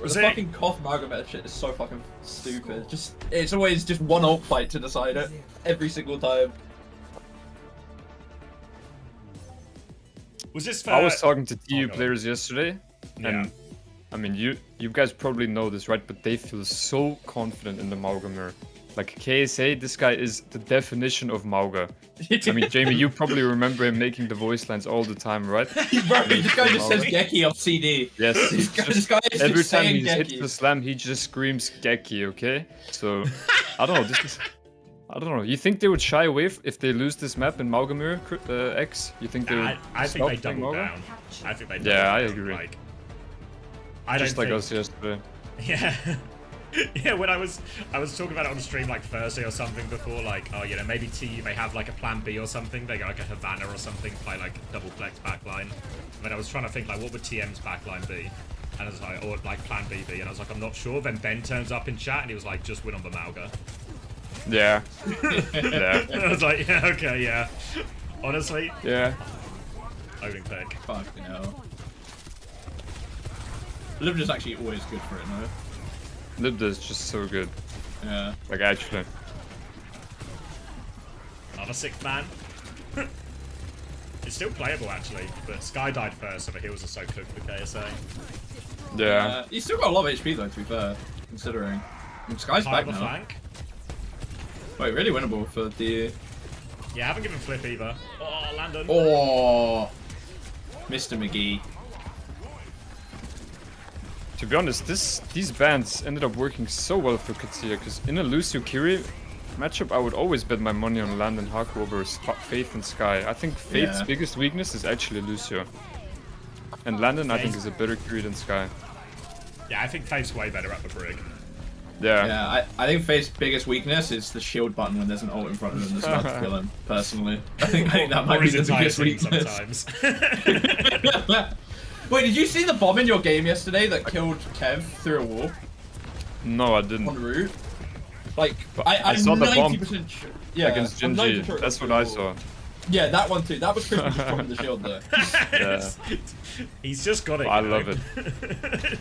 Was The it? fucking Koth Malgamir shit is so fucking stupid. It's always just one ult fight to decide it every single time. Was this for... I was talking to TU no. players yesterday, Yeah. and I mean, you guys probably know this, right? But they feel so confident in the Malgamir. Like KSA, this guy is the definition of Mauga. I mean, Jamie, you probably remember him making the voice lines all the time, right? Bro, this guy just says Geki on CD. Yes. This guy is Every just time saying he hits Geki. the slam, he just screams Geki, okay? So, I don't know, this is... I don't know, you think they would shy away if they lose this map in Malgamir X? You think they would I think stop they playing double Mauga? down. I think they double Yeah, I down, agree. Like, I Just don't like think... us yesterday. Yeah. Yeah, when I was talking about it on stream like Thursday or something before, like, oh, you know, maybe TU, they have like a plan B or something, they go like a Havana or something, play like double flex backline. And then I was trying to think like, what would TM's backline be? And I was like, or like plan B be, and I was like, I'm not sure. Then Ben turns up in chat and he was like, just win on the Malga. Yeah. Yeah. And I was like, yeah, okay, yeah. Honestly, Yeah. owning pick. Fuck, you know. Liv is actually always good for it, no? Libda is just so good. Yeah. Like, actually. Another 6th man. It's still playable actually, but Sky died first, so the heals are so cooked for KSA. Yeah. He's still got a lot of HP though, to be fair, considering. And Sky's High back on the now. flank. Wait, really winnable for the... Yeah, I haven't given flip either. Oh, Landon. Oh, Mr. McGee. To be honest, these bans ended up working so well for Katsuya, because in a Lucio Kiri matchup, I would always bet my money on Land and Haku over Faith and Sky. I think Faith's Yeah. biggest weakness is actually Lucio. And Landon, I think, is a better Kiri than Sky. Yeah, I think Faith's way better at the brig. Yeah. Yeah, I think Faith's biggest weakness is the shield button when there's an ult in front of him that's about to kill him, personally. I think that might Or be his the entire biggest team weakness. sometimes. Wait, did you see the bomb in your game yesterday that killed Kev through a wall No, I didn't. on route? Like, But I'm I saw the bomb 90% sure. Yeah, Against I'm 90% Genji. sure it That's was what I through a wall. saw. Yeah, that one too. That was Christmas just dropping the shield though. Yeah. He's just got it. I you know? love it.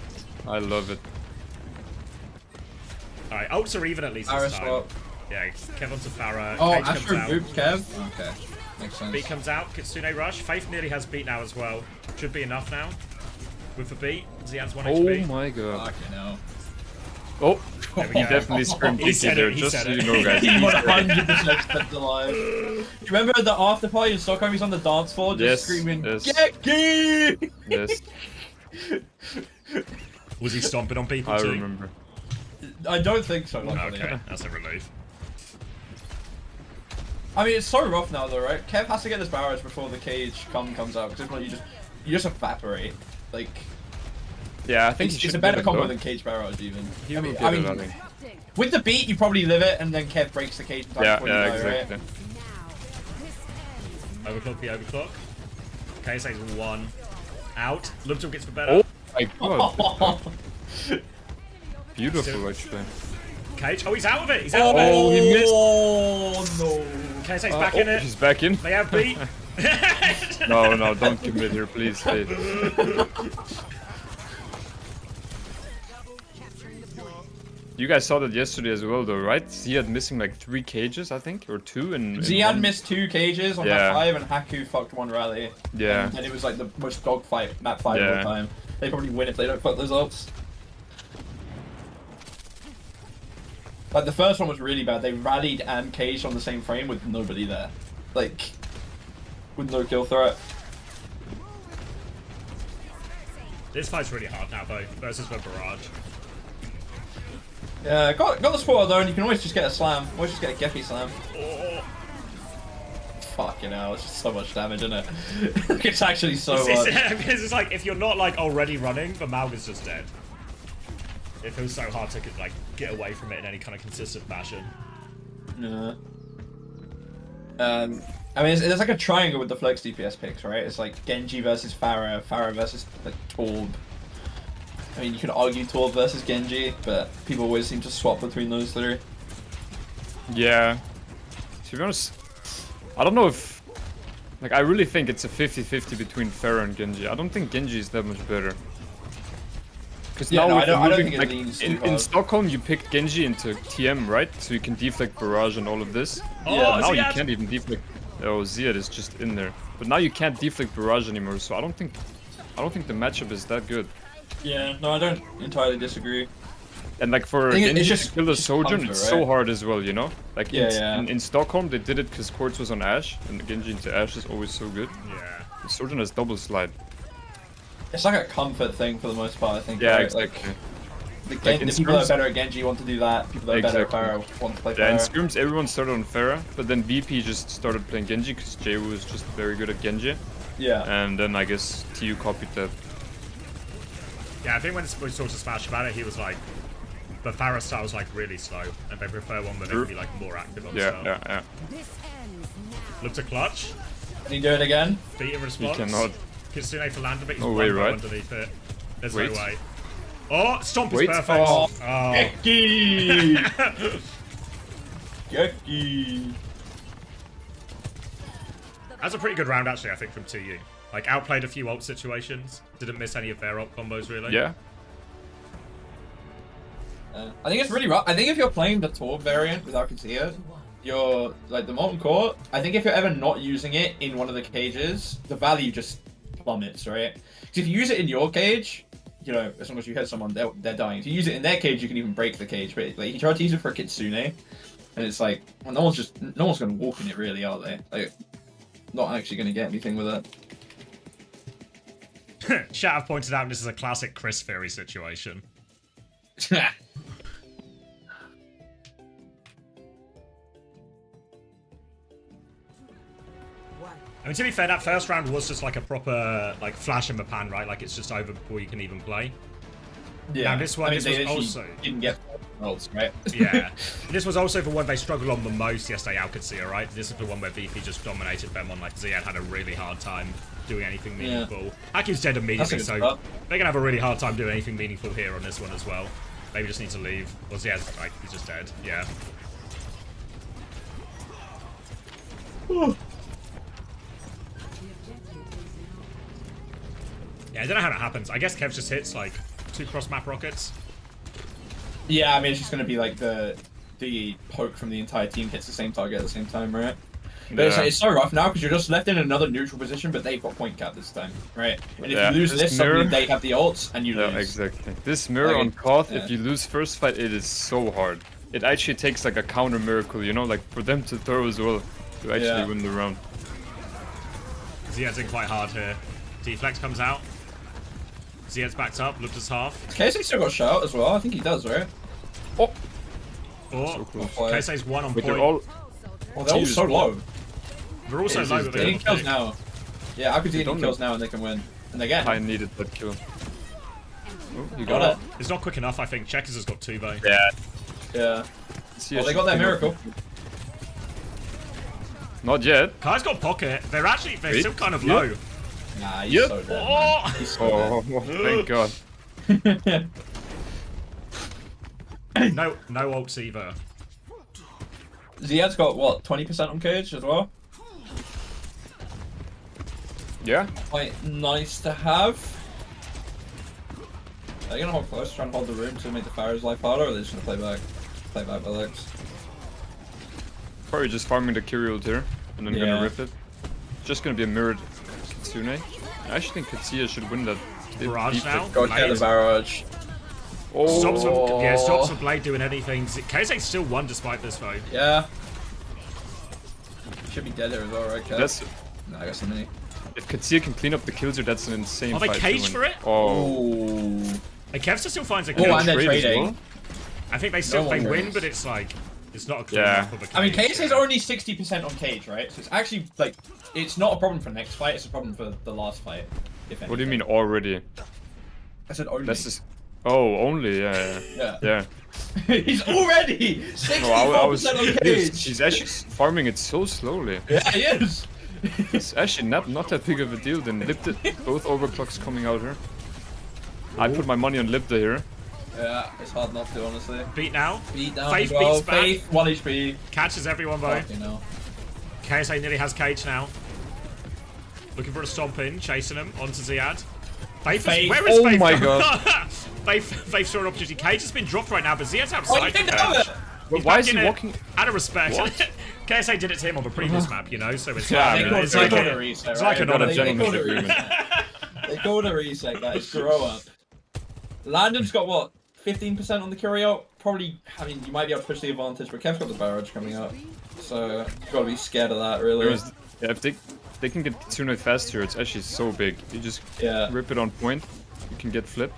I love it. Alright, ults are even at least Pharah this time. swap. Yeah, Kev onto Pharah. Oh, Cage comes Astro out. booped Kev? Okay. Makes sense. Beat comes out. Kitsune rush. Faith nearly has beat now as well. Should be enough now. With the beat. Ziad's 1 Oh HP. my god. Fucking hell. Oh, There we he go. definitely screamed He Kiki said there, it, he just said so it. you know, guys. He 100% kept alive. Do you remember the after party in Stockholm? He's on the dance floor just Yes, screaming, yes. Geki! Yes, Was he stomping on people I too? remember. I don't think so, luckily. Okay, that's a relief. I mean, it's so rough now, though, right? Kev has to get this barrage before the cage comes out, because if not, you just evaporate. Like, Yeah, I think it's he a should better get it, combo though. than cage barrage, even. He I will mean, get it, I think. with the beat, you probably live it, and then Kev breaks the cage in time Yeah, before you yeah, die, exactly. right? Overclock the overclock. KSA's 1 out. Lubtum gets the better. Oh my god, Oh, beautiful actually. Cage. Oh, he's out of it. He's out of Oh, it. he missed. Oh, no. KSA's back in Oh, it. he's back in. They have beat. No, no, don't commit here, please, Faith. You guys saw that yesterday as well, though, right? Ziad missing like 3 cages, I think, or 2 in Ziad one- missed 2 cages on Yeah. map 5, and Haku fucked 1 rally. Yeah. And it was like the most dogfight map 5 of Yeah. all time. They probably win if they don't fuck those ults. Like the first one was really bad. They rallied and caged on the same frame with nobody there. Like, with no kill threat. This fight's really hard now, though, versus the Barrage. Yeah, got the spoiler though, and you can always just get a slam. Always just get a Geppy slam. Oh. Fucking hell, it's just so much damage, isn't it? It's actually so much. It's like, if you're not, like, already running, the Malga's just dead. It feels so hard to, like, get away from it in any kind of consistent fashion. Yeah. I mean, there's like a triangle with the Flex DPS picks, right? It's like Genji versus Pharah, Pharah versus like Torb. I mean, you could argue Torb versus Genji, but people always seem to swap between those 3. Yeah. To be honest, I don't know if... Like, I really think it's a 50-50 between Pharah and Genji. I don't think Genji is that much better. Because Yeah, now no, with I the don't moving, think it like, leans too in hard. Stockholm, you picked Genji into TM, right? So you can deflect Barrage and all of this. Oh, Now you Ziad! can't even deflect... Oh, Ziad is just in there. But now you can't deflect Barrage anymore, so I don't think the matchup is that good. Yeah, no, I don't entirely disagree. And like for I think it's Genji just- to kill the just Sojourn, comfort, it's right? so hard as well, you know? Like Yeah, in Stockholm, they did it because Quartz was on Ashe, and Genji into Ashe is always so good. Yeah. The Sojourn has double slide. It's like a comfort thing for the most part, I think. Yeah, right? exactly. Like, Like, in the people that are scrims- better at Genji want to do that. People that are better at Exactly. Pharah want to play Yeah, in Pharah. scrims, everyone started on Pharah, but then VP just started playing Genji because Jaywu was just very good at Genji. Yeah. And then I guess TU copied that. Yeah, I think when we talked to Smash about it, he was like, the Pharah style was like really slow, and they prefer one where they can be like more active on Yeah, style. yeah. Look to clutch, Can he do it again? beat in response. cannot. Kitsune for land, but he's No one way, row right? underneath it. There's Wait. no way. Oh, stomp is Wait. perfect. Oh. Oh. Gecky! Gecky! That's a pretty good round, actually, I think, from 2U. Like, outplayed a few ult situations. Didn't miss any of their ult combos, really. Yeah. I think it's really rough. I think if you're playing the Torb variant without Katia, you're like the Molten Core. I think if you're ever not using it in one of the cages, the value just plummets, right? Because if you use it in your cage, you know, as long as you hit someone, they're dying. If you use it in their cage, you can even break the cage. But like, you try to use it for a Kitsune, and it's like, well, no one's gonna walk in it, really, are they? Like, not actually gonna get anything with it. Chat have pointed out this is a classic Chris Fury situation. I mean, to be fair, that first round was just like a proper, like, flash in the pan, right? Like, it's just over before you can even play. Yeah. Now, this one, I mean, this they was actually also... didn't get ults, right? Yeah. This was also the one they struggled on the most yesterday, Alcacia, right? This is the one where VP just dominated them on, like, Ziad had a really hard time doing anything meaningful. Haku's dead immediately, That's a so good start. they're gonna have a really hard time doing anything meaningful here on this one as well. Maybe just need to leave. Well, Ziad's, like, he's just dead. Yeah. Yeah, I don't know how that happens. I guess Kev just hits, like, 2 cross-map rockets. Yeah, I mean, it's just gonna be like the poke from the entire team hits the same target at the same time, right? But Yeah. it's so rough now because you're just left in another neutral position, but they've got point cap this time, right? And if Yeah, you lose this this, suddenly mirror- they have the ults and you Yeah, lose. exactly. This mirror Like, on Koth, yeah. if you lose first fight, it is so hard. It actually takes like a counter miracle, you know, like for them to throw as well to actually Yeah. win the round. Ziad's in quite hard here. Deflex comes out. Ziad's backed up, looked as half. Casey still got shout as well. I think he does, right? Oh, Oh, close. Kaise's 1 on But point. they're all Well, they're all Jesus. so low. They're also Aces low, but dead. they They don't need kills pick. now. Yeah, I could see don't any kills now and they can win. And again, I needed that kill. Oh, you got got it. it. It's not quick enough, I think. Checkers has got 2 though. Yeah. Yeah. See, Well, I they got should their think of- miracle. Not yet. Kai's got pocket. They're Wait. still kind of Yeah. low. Nah, he's Yep. so dead. Man. Oh! He's so Oh, thank God. dead. No ults either. Ziad's got what, 20% on cage as well? Yeah. Quite nice to have. Are they gonna hold close, try and hold the room to make the Pharaoh's life harder, or are they just gonna play back by legs? Probably just farming the Kyrie ult here, and then Yeah. gonna rip it. Just gonna be a mirrored Kitsune. I actually think Katsuya should win that. They Barrage beat now? it. Go get the barrage. Oh, Stops for Blade doing anything. Kaise's still won despite this though. Yeah. Should be dead here as well, right, Kev? That's Nah, I got some mini. if Katsuya can clean up the kills here, that's an insane Are they fight. to caged win. for it? Oh, Ooh. Like Kevster still finds a Oh, good and they're trade as trading. well? I think they still No they one win, wins. but it's like it's not a clean Yeah. enough of a cage. I mean, Case is yeah. only 60% on Cage, right? So it's actually, like, it's not a problem for next fight, it's a problem for the last fight. If What do you anything. mean already? I said only. That's just. Oh, only, yeah. Yeah. He's already 64% No, I was. on Cage! She's actually farming it so slowly. Yeah, he is! It's actually not that big of a deal. Then Lipta, both overclocks coming out here. I put my money on Lipta here. Yeah, it's hard not to, honestly. Beat now. Beat down Faith as well. beats back. Faith, 1 HP. Catches everyone though. Fucking hell. KSA nearly has cage now. Looking for a stomp in, chasing him onto Ziad. Faith, Faith. where is Oh Faith? my God. Faith saw an opportunity. Cage has been dropped right now, but Ziad's Oh, outside you the didn't know cage. it! But He's why back is he in it. walking? Out of respect. What? KSA did it to him on the previous map, you know, so it's Yeah, like, I mean, it's they like, called a, a reset, it's right? like an Got a honor They gentleman's called it agreement. They called a reset, guys. Grow up. Landon's got what? 15% on the Curio? Probably, I mean, you might be able to push the advantage, but Kev's got the barrage coming up. So, gotta be scared of that, really. Whereas, yeah, if they can get Kitsune fast here, it's actually so big. You just Yeah. rip it on point, you can get flip.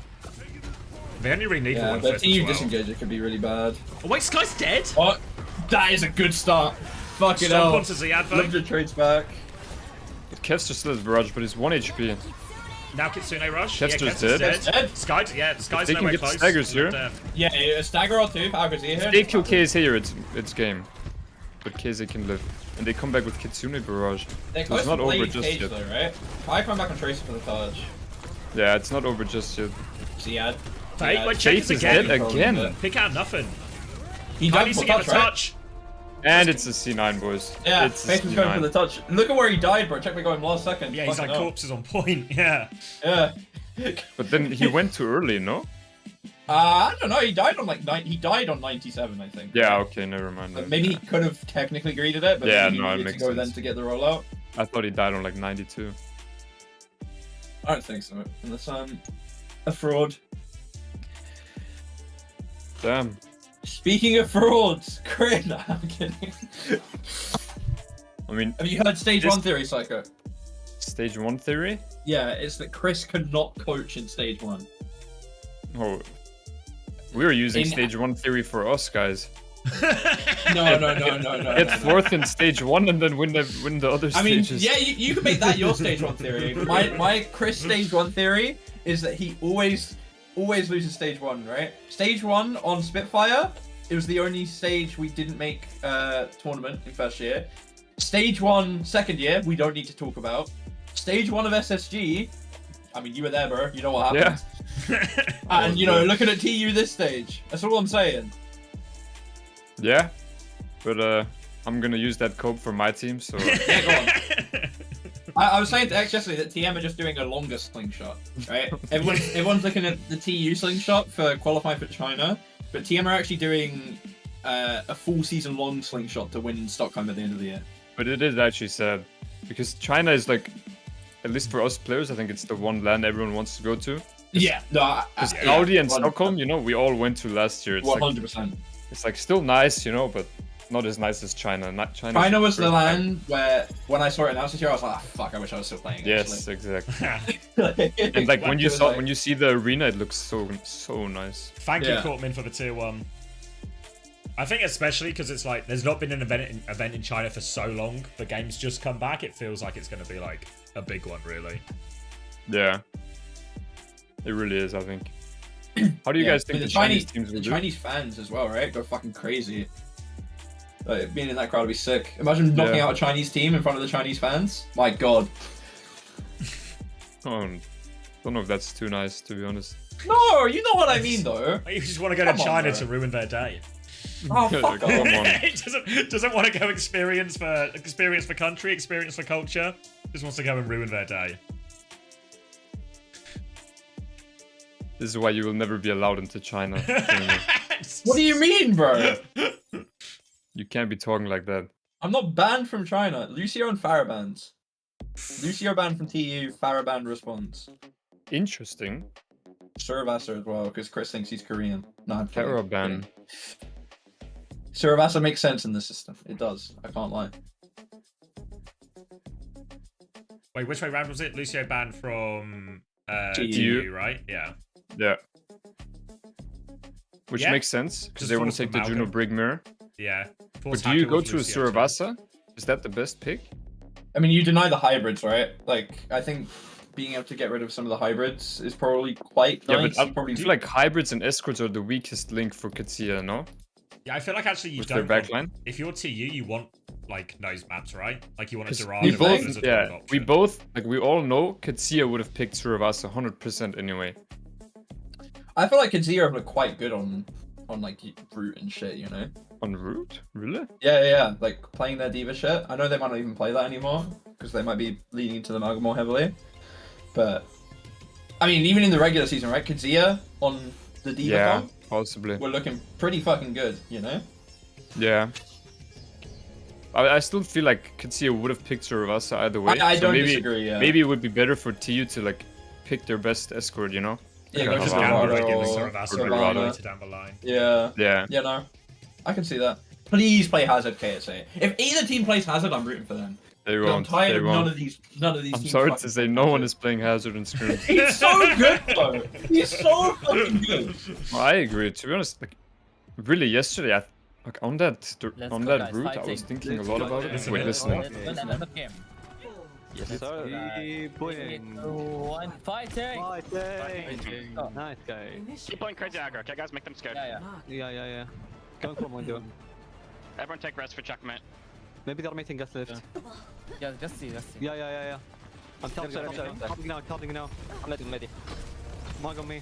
they only really need Yeah, one but flip TU as well. disengage, it could be really bad. Oh, wait, Sky's dead? What? That is a good start. Fucking Stomp hell. onto Ziad though. Lifted trades back. But Kev's just still has barrage, but he's 1 HP. Now Kitsune rush. Kev's Yeah, just Kev's dead. Dead. Sky's, yeah, Sky's they can nowhere get close. staggers here. Yeah, a stagger or two for Alcazar here. If they kill KSA here, it's game. But KSA can live. And they come back with Kitsune barrage. They're So close it's to not over Blade just Cage yet. though, right? I come back on Tracer for the charge. Yeah, it's not over just yet. Ziad. Fake, but check Faith this is dead again. again. Pick out nothing. He Guy died needs for to get a touch, right? touch. And it's a C9, boys. Yeah, it's a Faith was going for the C9. touch. Look at where he died, bro. Check me going last second. Yeah, he's like Fucking hell. corpses on point. Yeah. Yeah. But then he went too early, no? I don't know. He died on like he died on 97, I think. Yeah, okay, never mind. Like, maybe he could have technically greeted it, but Yeah, maybe no, he it needed makes to go sense. then to get the rollout. I thought he died on like 92. I don't think so. Unless a fraud. Damn. Speaking of frauds, Crin, I'm kidding. I mean, Have you heard stage This- 1 theory, Psycho? stage 1 theory? Yeah, it's that Chris could not coach in stage 1. Oh. We were using In- stage 1 theory for us, guys. No. Get fourth in stage 1 and then win the other I mean, stages. yeah, you can make that your stage 1 theory. My Chris stage 1 theory is that he always loses stage 1, right? Stage 1 on Spitfire, it was the only stage we didn't make tournament in first year. Stage 1 second year, we don't need to talk about. Stage 1 of SSG, I mean, you were there, bro. You know what happened. And, you know, looking at TU this stage, that's all I'm saying. Yeah. But I'm gonna use that cope for my team, so Yeah, go on. I was saying to X yesterday that TM are just doing a longer slingshot, right? Everyone's looking at the TU slingshot for qualifying for China, but TM are actually doing a full season long slingshot to win in Stockholm at the end of the year. but it is actually sad. Because China is like, at least for us players, I think it's the one land everyone wants to go to. Yeah, no, Because Saudi and Stockholm, you know, we all went to last year. It's like 100%. it's like still nice, you know, but not as nice as China. Not China. China was the land where when I saw it announced this year, I was like, oh, fuck, I wish I was still playing. Yes, exactly. Actually. And like when you It was saw like- when you see the arena, it looks so nice. Thank you, Yeah. Courtman, for the tier 1. I think especially because it's like there's not been an event in China for so long. The game's just come back. It feels like it's going to be like a big one, really. Yeah, it really is. I think. How do you Yeah, guys think but the Chinese teams the will do? Chinese fans as well, right? Go fucking crazy. Like, being in that crowd would be sick. Imagine knocking Yeah. out a Chinese team in front of the Chinese fans. My god. Oh, don't know if that's too nice, to be honest. No, you know what I mean though. You just want to go to Come on, China bro. to ruin their day. Oh fuck Come off. on. He doesn't want to go experience for country, experience for culture. Just wants to go and ruin their day. This is why you will never be allowed into China. Jamie. What do you mean, bro? You can't be talking like that. I'm not banned from China. Lucio and Farah bans. Lucio banned from TU, Farah banned response. Interesting. Surabasa as well, because Chris thinks he's Korean. No, I'm kidding. Caravan. Surabasa makes sense in this system. It does. I can't lie. Wait, which way round was it? Lucio banned from TU. TU, right? Yeah. Yeah. Which Yeah. makes sense, because Just they want falls to take from the Juno Malcolm. Brig mirror. Yeah. But Force do you Hacker go with to a Lucio too. Surabasa? Is that the best pick? I mean, you deny the hybrids, right? Like, I think being able to get rid of some of the hybrids is probably quite Yeah, nice. but You probably I feel like hybrids and escorts are the weakest link for Katsia, no? Yeah, I feel like actually you With their don't want, backline. if you're TU, you want like nose maps, right? Like you want a 'Cause Durand we as both, a third yeah, we option. both, like we all know Katsia would have picked Surabasa 100% anyway. I feel like Kadzira look quite good on like root and shit, you know? On route? Really? Yeah. Like playing their diva shit. I know they might not even play that anymore because they might be leaning into the Maga more heavily. But I mean, even in the regular season, right? Kadzia on the diva Yeah, comp possibly. were looking pretty fucking good, you know? Yeah. I still feel like Katsia would have picked Surabasa either way. I so don't maybe, disagree. Yeah. Maybe it would be better for TU to like pick their best escort, you know? Yeah, Yeah, go to Just Havana. gamble Dorado regular or Surabasa Savannah. later down the line. Yeah. Yeah. Yeah, no. I can see that. Please play Hazard KSA. If either team plays Hazard, I'm rooting for them. They I'm won't. tired They of none won't. of these I'm teams sorry fucking to say, playing no one Hazard. is playing Hazard and Scrims. He's so good though. He's so fucking good. Well, I agree. To be honest, like, really, yesterday, like on that Let's on go, that guys, route, I fighting. was thinking a lot about it. Listen, Wait, listening. Let's win another game. Yes, Let's sir. go. 3, 2, 1, fighting! Fighting. Oh. Nice guy. Keep playing crazy aggro, okay guys? Make them scared. Yeah. Yeah. Going for window. Everyone take rest for checkmate. Maybe they're mating gas lift. Yeah, just see. Yeah. I'm tapping now. I'm letting ready. Mug on me.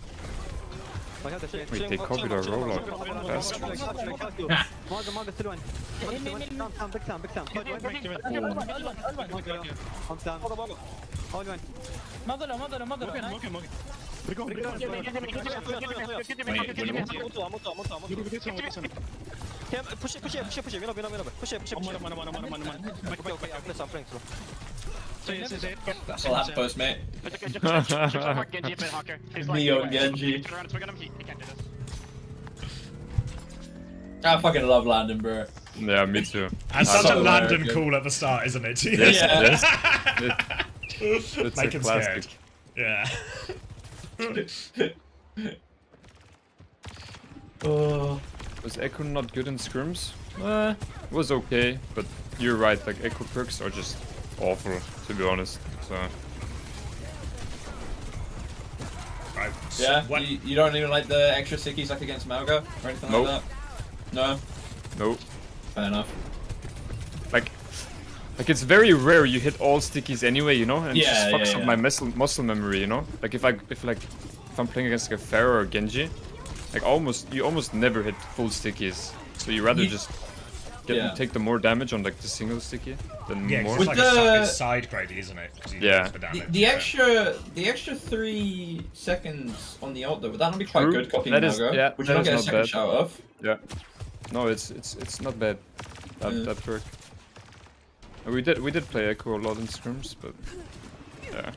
I have the shit. Wait, they copied our rollout. That's Mug still one. Big time. I'm down. Hold one. Magalo. Push it. Viene. Push it. I'm playing slow. That's all that post, mate. Genji a bit, Hawker. He's Neo like, Genji. turn around, swing at him. He can't do this. I fucking love Landon, bro. Yeah, me too. And such so a Landon American. call at the start, isn't it? Yes, Yeah. It's Make a him classic. scared. Yeah. Oh. Was Echo not good in scrims? It was okay, but you're right, like Echo perks are just awful, to be honest. So Right. Yeah, What? you don't even like the extra sickies like against Malga or anything Nope. like that? No? no, Fair enough. like it's very rare you hit all stickies anyway, you know, and it just Yeah, fucks yeah, up yeah. my muscle memory, you know. Like if I'm playing against like a Pharah or Genji, like you almost never hit full stickies. So you rather just take the more damage on like the single sticky than Yeah, 'cause more. it's With like the- a side grady, isn't it? 'Cause you Yeah. use the damage, The yeah. extra 3 seconds on the ult though, would that not be quite True. good copying That is- Malga? yeah, Would you that not is get a not second bad. shout off? Yeah. No, it's not bad. That Yeah. that perk. We did play Echo a lot in scrims, but yeah.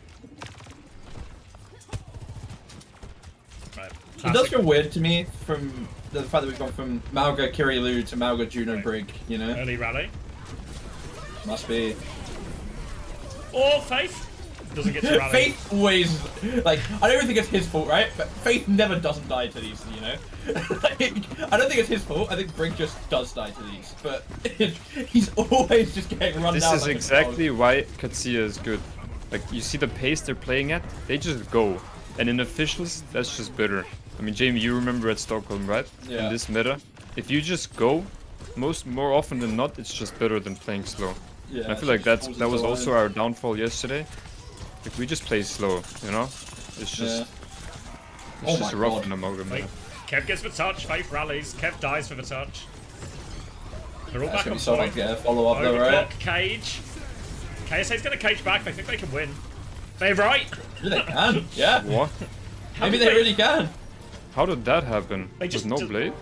Right. It does Classic. feel weird to me from the fact that we've gone from Malga Kirilu to Malga Juno Right. Brig, you know? Early rally. Must be. Or Faith. Doesn't get to rally. Faith always, like, I don't even think it's his fault, right? But Faith never doesn't die to these, you know? Like, I don't think it's his fault, I think Brig just does die to these. But he's always just getting run This down is like a exactly dog. why Katsia is good. Like you see the pace they're playing at, they just go. And in officials, that's just better. I mean, Jamie, you remember at Stockholm, right? Yeah. In this meta, if you just go, more often than not, it's just better than playing slow. Yeah, And I feel so like just that falls was into also line. our downfall yesterday. Like we just play slow, you know? It's just Yeah. it's Oh just my rough God. in Amalgam. Wait, Kev gets the touch. Faith rallies. Kev dies for the touch. They're all That's back gonna on be so hard point. to get a follow up though, right? Overclock cage. KSA's gonna cage back. They think they can win. They're right. Yeah, they can, yeah. What? Maybe they really can. How did that happen? They just With no blade?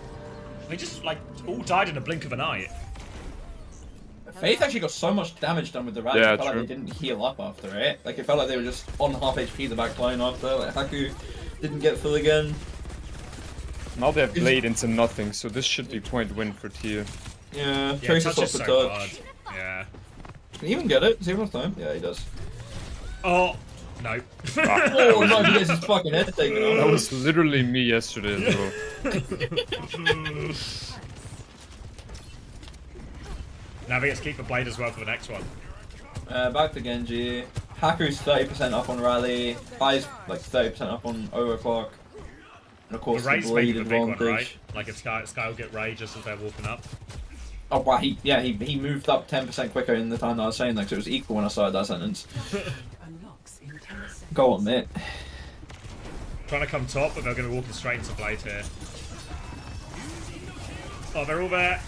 They just like all died in a blink of an eye. Faith actually got so much damage done with the rally. Yeah, It felt true. like they didn't heal up after it. Like it felt like they were just on half HP the back line after. Like Haku didn't get full again. Now they have blade into nothing, so this should be point win for TU. Yeah, Yeah, Tracer's touch off is the so touch. hard. Yeah. Can he even get it? Does he have enough time? Yeah, he does. Oh no. Oh no, he gets his fucking head taken off. That was literally me yesterday as well. Navigates keep the blade as well for the next one. Back to Genji. Haku's 30% up on rally. Kai's like 30% up on overclock. And of The course, the raid's blade maybe the big one, advantage. right? Like if Sky will get raid just as they're walking up. Oh wow, he moved up 10% quicker in the time that I was saying that, 'cause it was equal when I started that sentence. Unlocks in 10 seconds. Go on, mate. Trying to come top, but they're going to walk straight into blade here. Oh, they're all there.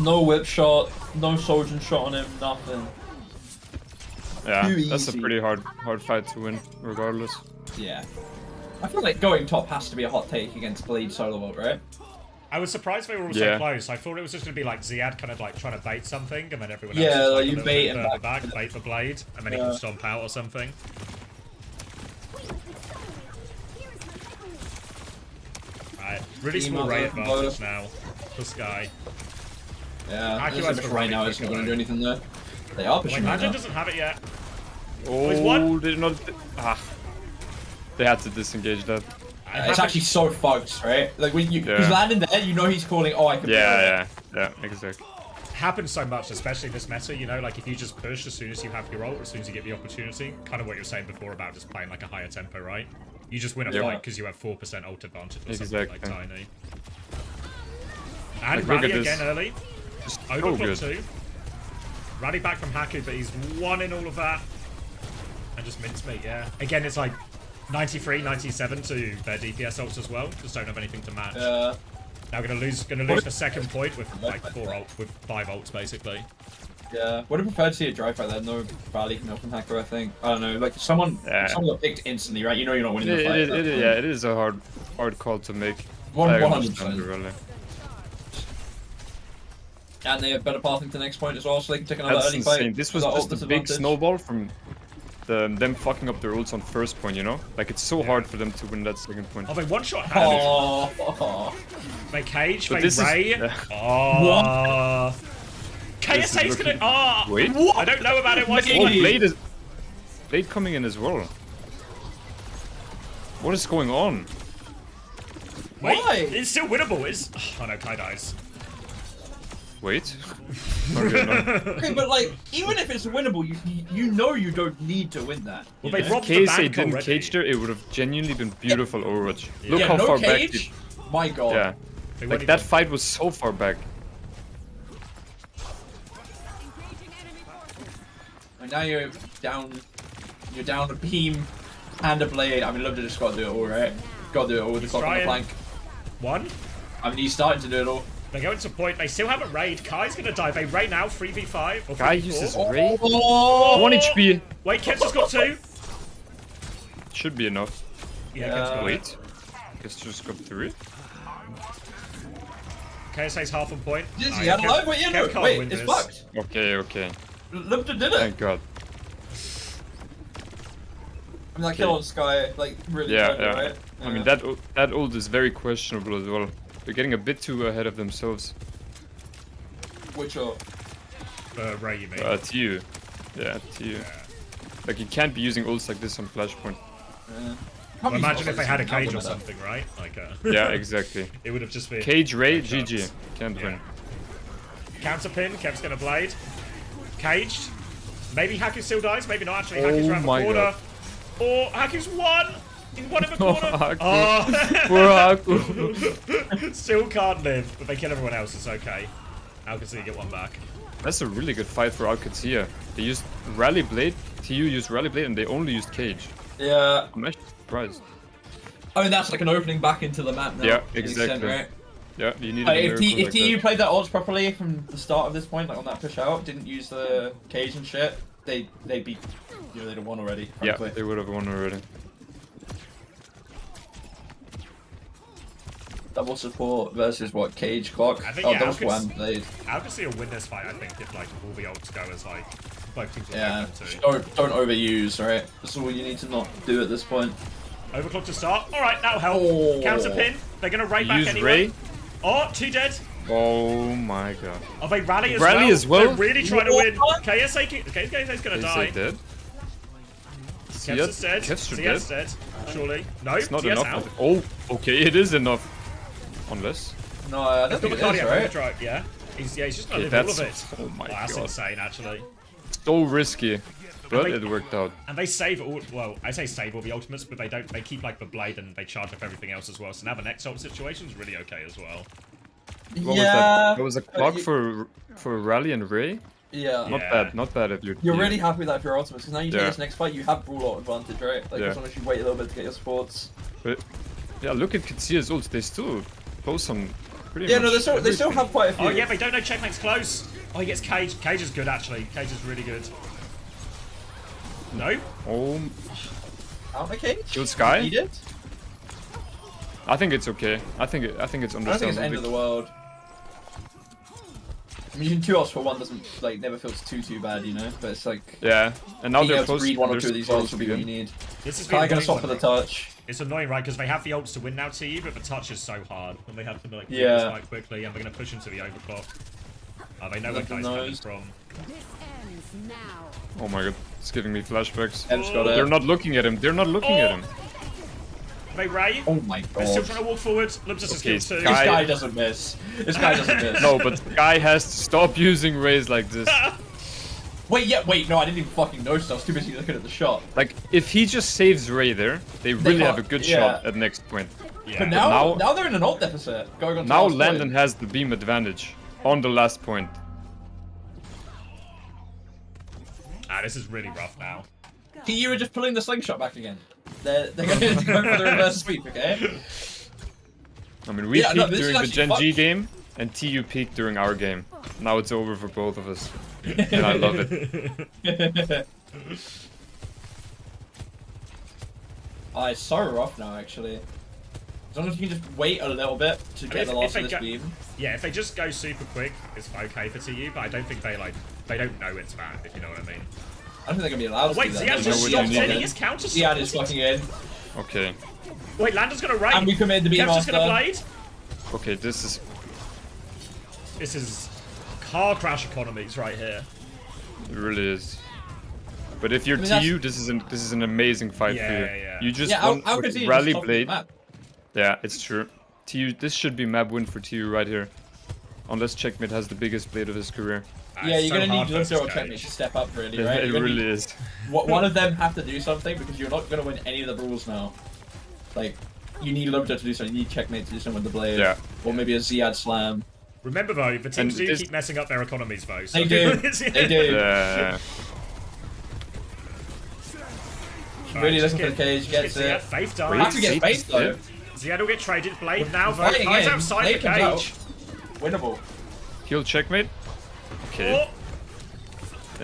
No whip shot, no soldier shot on him, nothing. Yeah, Too that's a easy. pretty hard fight to win, regardless. Yeah. I feel like going top has to be a hot take against Blade solo vault, right? I was surprised they were all Yeah. so close. I thought it was just going to be like Ziad kind of like trying to bait something, and then everyone Yeah, else just, like like, you a little bait bit him further back. bait the blade, and then he Yeah. can stomp out or something. Right, really Team small up rate there, advantage now. This guy. Yeah, Haku this has is the right right now, kick it's not going to away. do anything there. They are Wait, pushing right Magic now. doesn't have it yet. Oh, one. they did not. Ah, they had to disengage that. It's actually so fucked, right? Like when he's Yeah. landing there, you know he's calling, oh, I can Yeah, exactly. happens so much, especially in this meta, you know, like if you just push as soon as you have your ult, as soon as you get the opportunity, kind of what you were saying before about just playing like a higher tempo, right? You just win a Yeah. fight because you have 4% ult advantage or something like Exactly. tiny. And Like, look Rally at again this. early. Just so Overclock good. too. Rally back from Haku, but he's won in all of that. And just mincemeat, yeah. Again, it's like 93, 97 to their DPS ults as well. Just don't have anything to match. Now gonna lose the second point with like 5 ults basically. Yeah, would have preferred to see a drive fight there. No rally from Open Hacker, I think. I don't know, like someone got picked instantly, right? You know you're not winning the fight. It is a hard call to make. I 100%. understand it, really. And they have better pathing to the next point as well, so they can take another That's early insane. fight. This was without just a ult big disadvantage. snowball from them fucking up their ults on first point, you know? Like, it's so hard for them to win that second point. Oh, they one-shot Haku. Oh, They cage, But they this is- Ray. yeah. Oh. This is KSA's gonna. looking- Oh! Wait. What? I don't know about it. Why is Oh, he Blade coming in as well. What is going on? Wait, Why? it's still winnable. It's. Oh no, Kai dies. Wait. Okay, no. okay, but like, even if it's winnable, you know you don't need to win that. Well, you they know? robbed the KSA bank didn't already. cage there, it would have genuinely been beautiful Overwatch. Look Yeah, how no far cage? back. My god. Yeah. They Like, weren't that even- fight was so far back. And now you're down a beam and a blade. I mean, Love just got to do it all, right? Got to do it all with the clock on the trying. flank. One. I mean, he's starting to do it all. They go into point. They still haven't raid. Kai's gonna die. They raid now. 3v5 or 3v4. Guy uses Ray. Oh! 1 HP. Wait, Kemp's got 2. Should be enough. Yeah, Kemp's got it. Wait. Guess just got 3. KSA's half on point. Is Ah, he yeah, out of life? Wait, yeah, Kev no, can't wait, win it's this. fucked. Okay. Love did it. Thank God. I mean, that kill on Sky, like, really Yeah, tried it, yeah. right? I mean, that ult is very questionable as well. They're getting a bit too ahead of themselves. Which are... Ray, you mean? TU. Yeah, TU. Like, you can't be using ults like this on Flashpoint. Well, imagine if they had a cage or something, right? Like, Yeah, exactly. it would have just been. Cage Ray, no GG. chance. Can't Yeah. win. Counter pin. Kev's gonna blade. Caged. Maybe Haku still dies. Maybe not. Actually, Oh Haku's around the my corner. God. Or Haku's won. He's one in the Oh, corner. Haku. Oh. Poor Haku. Still can't live, but they kill everyone else. It's okay. Alcacia get one back. That's a really good fight for Alcacia. They used Rally Blade, TU used Rally Blade, and they only used Cage. Yeah. I'm actually surprised. I mean, that's like an opening back into the map now. Yeah, to an extent, exactly. right? Yeah, you need Like, a if miracle TU like played their odds properly from the start of this point, like on that push out, didn't use the cage and shit, they'd be, they'd have won already. that. Yeah, Frankly. they would have won already. double support versus what, Cage Clock? I think, Oh, yeah, double I could support and Blade. OWCS will win this fight, I think, if like all the ults go as like both teams will Yeah, them to. don't overuse, right? That's all you need to not do at this point. Overclock to start. Alright, that'll help. Oh. Counter pin. They're gonna raid back Use anyway. Ray. Oh, 2 dead. Oh my god. Oh, they rally as Rally well. as well? They're really trying to win. What? KSA's gonna die. Is dead? Kev's is dead. Kev's CS dead. dead. Surely. No, It's not CS enough. out. Oh, okay, it is enough. Unless. No, I don't Got think the it cardiac is, right? overdrive, yeah. He's just gonna Okay, live all of it. that's. Oh my That's god. insane, actually. So risky. But they- it worked out. And they save all. Well, I say save all the ultimates, but they don't. They keep like the blade and they charge up everything else as well. So now the next ult situation is really okay as well. What was that? There was a clock for Rally and Ray? Yeah. Not Yeah. bad, not bad if you're. You're really happy with that for your ultimates, because now you take Yeah. this next fight, you have brawl out advantage, right? Like, Yeah. as long as you wait a little bit to get your supports. But, yeah, look at Kitsuya's ults, they still close on pretty Yeah, much no, they still everything. have quite a few. Oh yeah, they don't know checkmate's close. Oh, he gets Cage. Cage is good actually. Cage is really good. No. Oh, Out my cage? kill Sky? Need it? I think it's okay. I think it's I don't think it's understandable. end of the world. I mean, using 2 ults for 1 doesn't, like, never feels too bad, you know? But it's like, Yeah, and now being they're able to close. read 1 or they're 2 of these close ults will be what you again. need. This is Kai gonna stop for the touch. It's annoying, right? Because they have the ults to win now to you, but the touch is so hard, and they have to like do Yeah. this quite quickly, and they're gonna push into the overclock. They know where Nothing Kai's coming knows. from. This ends now. Oh my god, it's giving me flashbacks. Ev's got it. They're not looking at him. They're not looking at him. They Ray. Oh my They're still god. trying to walk forward. Lubzus is Okay, killed too. This Sky- guy doesn't miss. This guy doesn't miss. No, but Guy has to stop using rays like this. Wait, no, I didn't even fucking notice. I was too busy looking at the shot. Like, if he just saves Ray there, they really have a can't- good yeah. shot at next point. Yeah. But now- now they're in an ult deficit. Going on to Now last Landon point. has the beam advantage on the last point. This is really rough now. You were just pulling the slingshot back again. They're going to go for the reverse sweep, okay? I mean, we Yeah, no, peaked this is during the actually Gen G fun. game, and TU peaked during our game. Now it's over for both of us. And I love it. Oh, it's so rough now, actually. As long as you can just wait a little bit to get if- the if last they of this go- beam. Yeah, if they just go super quick, it's okay for TU, but I don't think they don't know it's bad, if you know what I mean. I don't think they're going to be allowed to Wait, do that. Ziad They know just what know you stopped need. sending his counter Ziad is fucking in. Okay. Wait, Landon's gonna raid. And we committed the beam Kev's just gonna master. blade. Okay, this is This is car crash economies right here. it really is. But if you're I mean, TU, this is an amazing fight Yeah, for you. yeah. You just Yeah, want how with could he Rally just top the Blade. map? Yeah, it's true. TU, this should be map win for TU right here. Unless Checkmate has the biggest blade of his career. Yeah, It's you're so gonna hard need versus Luther or Cage. Checkmate to step up, really, right? It You're gonna really need- is. One of them have to do something because you're not gonna win any of the brawls now. Like, you need Luther to do something. You need Checkmate to do something with the blade. Yeah. Or maybe a Ziad slam. Remember though, the teams And do this- keep messing up their economies though. So They do. They do. Yeah. Really just looking for the cage. Gets Ziad. it. Faith Wait, Have to dies. get face though. Ziad will get traded. Blade now though. Fighting Kai's in. outside Blade the comes out. cage. Winnable. Kill Checkmate. Okay. Oh,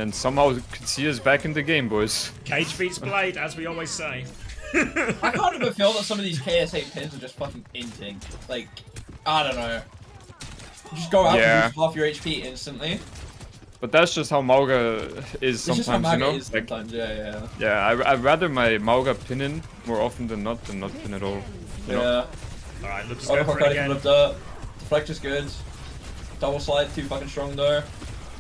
And somehow Kitsuya's back in the game, boys. Cage beats Blade, as we always say. I can't even feel that some of these KSA pins are just fucking inting. Like, I don't know. You just go out Yeah. and lose half your HP instantly. But that's just how Mauga is It's just how sometimes, you Maga know? is Like, sometimes, yeah. yeah, I'd rather my Mauga pin in more often than not pin at all. You know? Yeah. Alright, let's Oh, go for it fuck, I again. flipped up. Deflect is good. Double slide, too fucking strong though.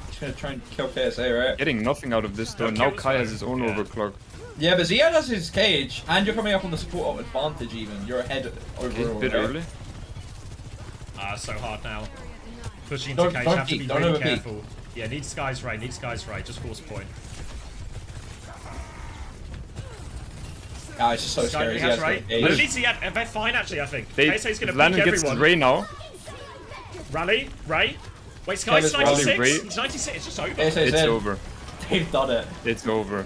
Just gonna try and kill KSA, right? Getting nothing out of this though. No Now kills, Kai though. has his own Yeah. overclock. Yeah, but Ziad has his cage, and you're coming up on the support advantage even. You're ahead Okay, overall, a bit right? early. So hard now. Pushing Don't- into Cage, don't have to peek, be don't really overpeak. careful. Yeah, need Sky's Ray, just force point. Ah, it's just so Sky scary. has Ziad's Ray. got But cage. at least they're fine actually, I think. They, KSA's gonna Landon peek gets his everyone. Ray now. Rally, Ray. Wait, Sky's Kevin's rally, 96. Ray. He's 96, it's just over. KSA's It's in. over. They've done it. It's over.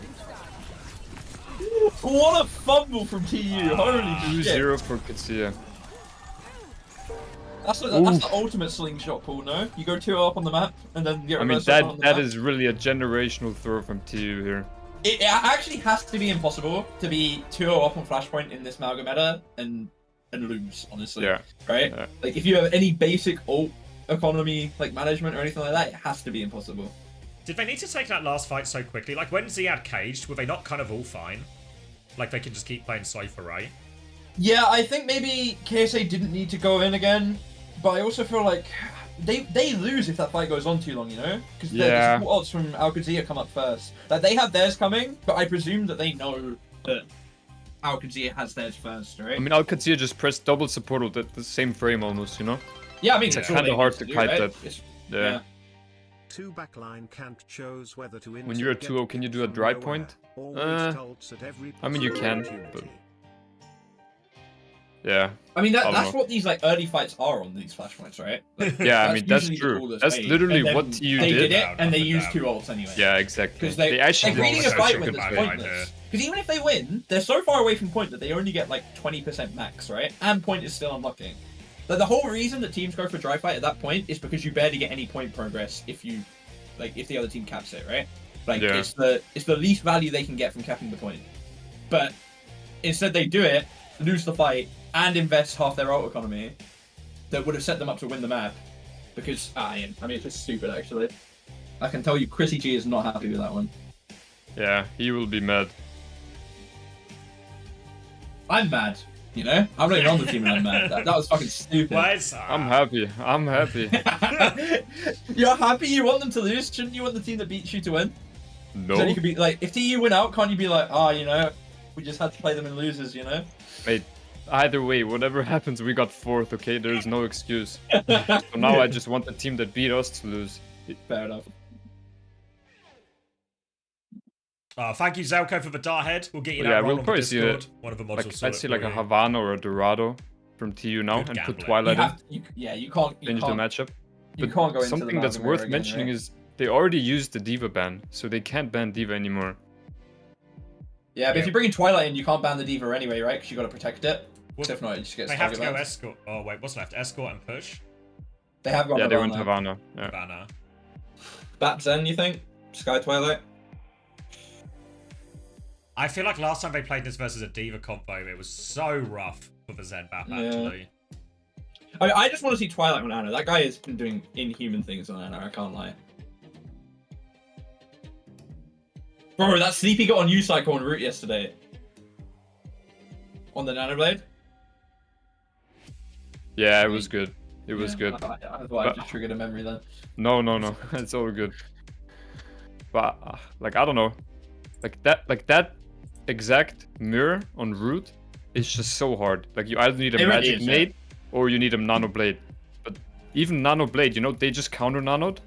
What a fumble from TU! Holy shit! 2-0 for Kitsuya. That's the ultimate slingshot pull, no? You go 2 up on the map, and then get I mean, reverse up on the that map. is really a generational throw from TU here. It actually has to be impossible to be 2-0 up on Flashpoint in this Malga meta and and lose, honestly. Yeah. Right? Yeah. Like, if you have any basic ult economy, like, management or anything like that, it has to be impossible. Did they need to take that last fight so quickly? Like, when Z had caged, were they not kind of all fine? Like, they can just keep playing Cypher, right? Yeah, I think maybe KSA didn't need to go in again, but I also feel like they lose if that fight goes on too long, you know? Because Yeah. the support ults from OWCS come up first. Like, they have theirs coming, but I presume that they know that OWCS has theirs first, right? I mean, Alcatia just pressed double support ult at the same frame almost, you know? Yeah, I mean, It's that's kinda all they hard need to do, kite right? that. It's- Yeah. Two backline can't chose whether to When you're at 2-0, can you do a dry point? I mean, you can, but... Yeah. I mean, I don't that's know. what these like early fights are on these flashpoints, right? Like, Yeah, I mean, that's usually the true. rule That's made, literally and then what TU they did. it, Down, and they up and used down. two ults anyway. Yeah, exactly. Because they actually they're reading a lost fight such a when good it's fight pointless. here. Because even if they win, they're so far away from point that they only get like 20% max, right? And point is still unlocking. Like, the whole reason that teams go for dry fight at that point is because you barely get any point progress if the other team caps it, right? Like, Yeah. it's the least value they can get from capping the point. But instead they do it, lose the fight, and invest half their ult economy that would have set them up to win the map. Because, I mean, it's just stupid, actually. I can tell you, Chrissy G is not happy with that one. Yeah, he will be mad. I'm mad, you know? I'm not even on the team and I'm mad. That was fucking stupid. Why is I'm happy. I'm happy. You're happy you want them to lose? Shouldn't you want the team that beats you to win? No. Then you could be like, if TU win out, can't you be like, you know, we just had to play them in losers, you know? Mate, either way, whatever happens, we got 4th, okay? There's no excuse. So now I just want the team that beat us to lose. Fair enough. Thank you, Zelko, for the dart head. We'll get you But that yeah, roll we'll on the probably see Discord. it. One of the mods will Like, sort I'd it say for like a you. Havana or a Dorado from TU now Good and put gambling. Twilight in. You can't. You Change the can't, matchup. you But can't go into something the that's Malcolm worth again, mentioning right? is they already used the Diva ban, so they can't ban Diva anymore. Yeah, but Yeah. if you bring in Twilight in, you can't ban the Diva anyway, right? Because you got to protect it. Well, If not, it just gets They have to target go banned. escort. Oh, wait, what's left? Escort and push? They have gone Yeah, they went Havana. Havana. Yeah. Banner. Bat Zen, you think? Sky Twilight? I feel like last time they played this versus a Diva combo, it was so rough for the Zen map, Yeah. actually. I just want to see Twilight on Anna. That guy has been doing inhuman things on Anna, I can't lie. Bro, that Sleepy got on U-Cycle en route yesterday. On the Nanoblade? Yeah, it was good. It was Yeah, good. I thought I But- just triggered a memory then. No, it's all good. But like I don't know, like that exact mirror on root is just so hard. Like you either need a It really magic is, yeah. nade or you need a nano blade. But even nano blade, you know, they just counter nanoed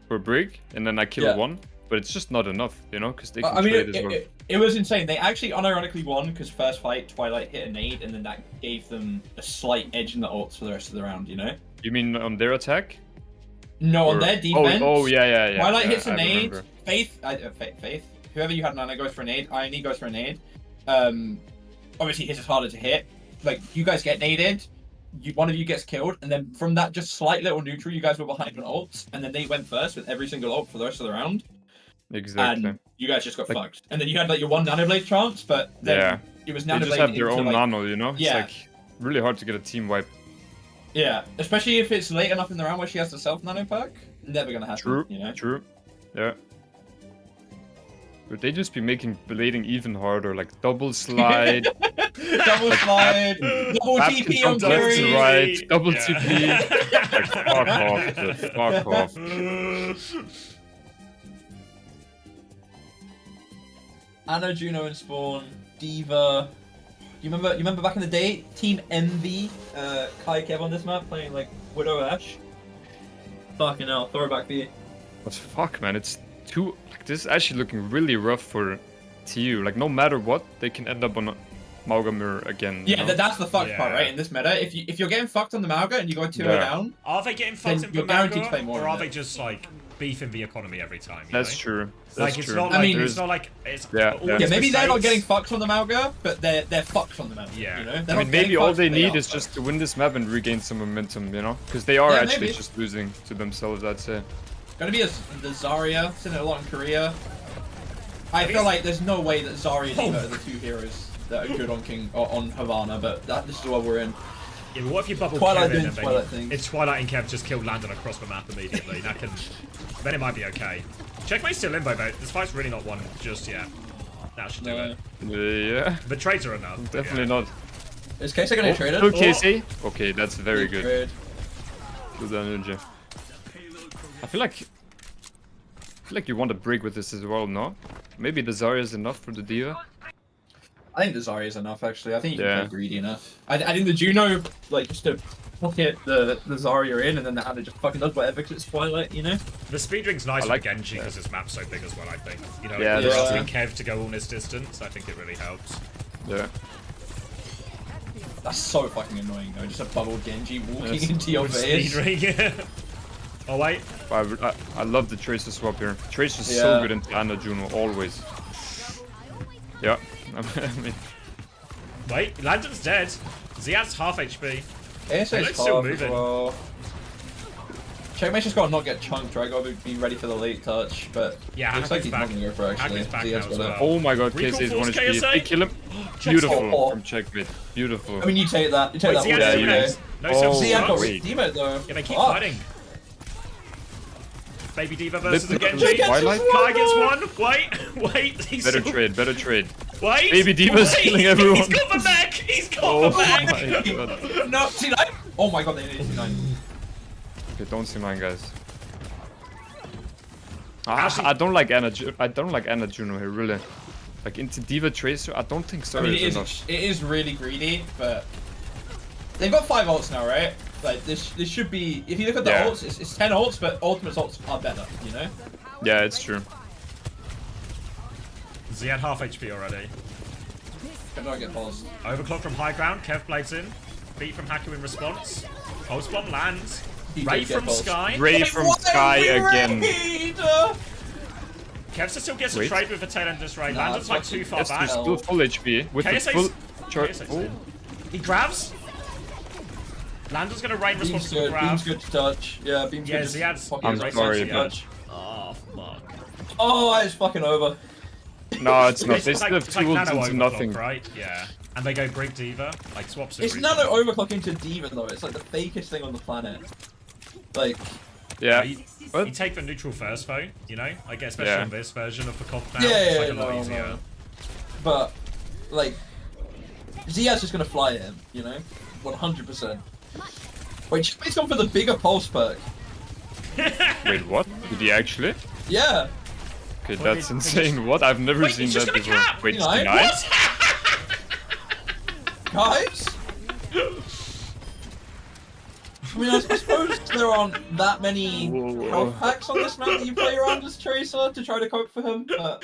for break and then I kill Yeah. one. But it's just not enough, you know, because they can I mean, trade as well. it was insane. They actually unironically won because first fight, Twilight hit a nade, and then that gave them a slight edge in the ults for the rest of the round, you know? You mean on their attack? No, on Or- their defense. Oh, yeah. Twilight yeah, hits a I nade. remember. Faith. Whoever you had Nana goes for a nade. Ione goes for a nade. Obviously, his is harder to hit. Like, you guys get naded. One of you gets killed, and then from that just slight little neutral, you guys were behind on ults, and then they went first with every single ult for the rest of the round. Exactly. And you guys just got Like- fucked. And then you had like your one Nanoblade chance, but then Yeah. it was They Nanoblade just have their into, own like, nano, you know? It's Yeah. like really hard to get a team wipe. Yeah, especially if it's late enough in the round where she has the self nano perk. Never gonna happen. True, You know. true. Yeah. Would they just be making blading even harder, like double slide, Double slide, double back TP to on jump left to Fury. right, double Yeah. TP. Like fuck off, dude, fuck off. Anna, Juno, and Spawn, Diva. You remember back in the day, Team Envy, Kai Kev on this map playing like Widow Ash. Fucking hell, throwback for you. But fuck, man, it's too like this is actually looking really rough for TU. Like no matter what, they can end up on a Mauga mirror again. you Yeah, know? that's the fucked part, Yeah. right? In this meta, if you're getting fucked on the Mauga and you go 2-0 Yeah. down, Are they getting fucked Then in you're the guaranteed to Manga, play more or of are it. they just like beefing the economy every time? You That's know? true. That's Like it's true. not I like mean- it's not like it's Yeah, all yeah. these yeah, maybe they're not mistakes. getting fucked on the Mauga, but they're fucked on the Mauga. Yeah. You know? They're I not mean, maybe getting all fucked, they but need are is fucked. just to win this map and regain some momentum, you know? Because they are Yeah, actually maybe. just losing to themselves, I'd say. Gonna be the Zarya, seen it a lot in Korea. I feel like there's no way that Zarya and Eva are the two heroes that are good on King or on Havana, but this is what we're in. Yeah, but what if you bubble Twilight Kev in doing and then Twilight things. it's Twilight and Kev just killed Landon across the map immediately? That can, then it might be okay. Checkmate's still limbo, but this fight's really not won just yet. That should do No. it. Yeah, The trades are enough. definitely yeah. not. Is Casey gonna get traded? Okay, see? Okay, that's very Big good. trade. Good energy. I feel like you want a break with this as well, no? Maybe the Zarya is enough for the Diva. I think the Zarya is enough, actually. I think you Yeah. can play greedy enough. I think the Juno, like, just to pocket the Zarya in, and then the Ana just fucking does whatever because it's Twilight, you know? The speed ring's nice I like- for Genji because this map's so big as well, I think. You know, Yeah, yeah, that's asking Kev to go all this distance, I think it really helps. Yeah. That's so fucking annoying, though. Just a bubbled Genji walking Yes. into your With speed face. ring. Oh, wait. I love the Tracer swap here. Tracer's so Yeah. good in Ana Juno, always. Yeah. I mean, Wait, Landon's dead. Ziad's half HP. ASA's They're still half as moving. well. Checkmate's just gotta not get chunked, right? Gotta be ready for the late touch, but Yeah, looks like Hackman's he's back. not gonna go for it, actually. Hackman's back Ziad's now as got it. well. oh my god, Recall KSA is force 1 HP. KSA? They kill him. Oh. Beautiful from Checkmate. Beautiful. I mean, you take that. You take Wait, that. Ziad's all still day. next. No Oh, self Ziad got wait. Demote, though. Yeah, they keep Fuck. fighting. Baby Diva versus the Let- Genji. Twilight? Kai gets one. Wait. He's Better still... trade, better trade. Wait. Baby Diva's wait. killing everyone. He's got the mech. He's got Oh the mech. my god. No, C9! Oh my god, they need C9. Okay, don't see mine, guys. Actually- I don't like Ana Juno here, really. Like into Diva Tracer, I don't think so. I mean, is it enough. is really greedy, but they've got 5 ults now, right? Like this should be. If you look at the Yeah. ults, it's 10 ults, but Ultimate's ults are better. You know? Yeah, it's true. Ziad half HP already. Can not get paused. Overclock from high ground. Kev blades in. Beat from Haku in response. Pulse bomb lands. He Ray did get from paused. Sky. Ray from Sky again. Kev still gets a Wait. trade with the tail end of this raid. Nah, Landon's like fuck too you. far Yes, back. he's still full HP with the KSA's full KSA's Oh. in. He grabs. Landon's gonna rain Beam's response to the good. grab. Beam's good to touch. Yeah, Beam's Yeah, good. to Ziad's- pocket I'm right sorry, side to but- touch. Oh fuck. Oh, it's fucking over. No, it's not. It's They like, still have it's 2 like ults nano into overclock, nothing. right? Yeah. And they go Brig Diva, like swaps it. It's nano overclocking to Diva though. It's like the fakest thing on the planet. Like, Yeah. You What? take the neutral first though, you know? I guess especially Yeah. on this version of the comp now, yeah, it's yeah, like a no, lot no, easier. no. But like, Zia's just gonna fly him. You know, 100%. Wait, Checkmate's gone for the bigger pulse perk. Wait, what? Did he actually? Yeah. Okay, What that's did- insane. What? I've never Wait, seen he's just that gonna before. cap! Wait, You know, C9? Guys? I mean, I suppose there aren't that many Whoa. health packs on this map that you play around as Tracer to try to cope for him, but...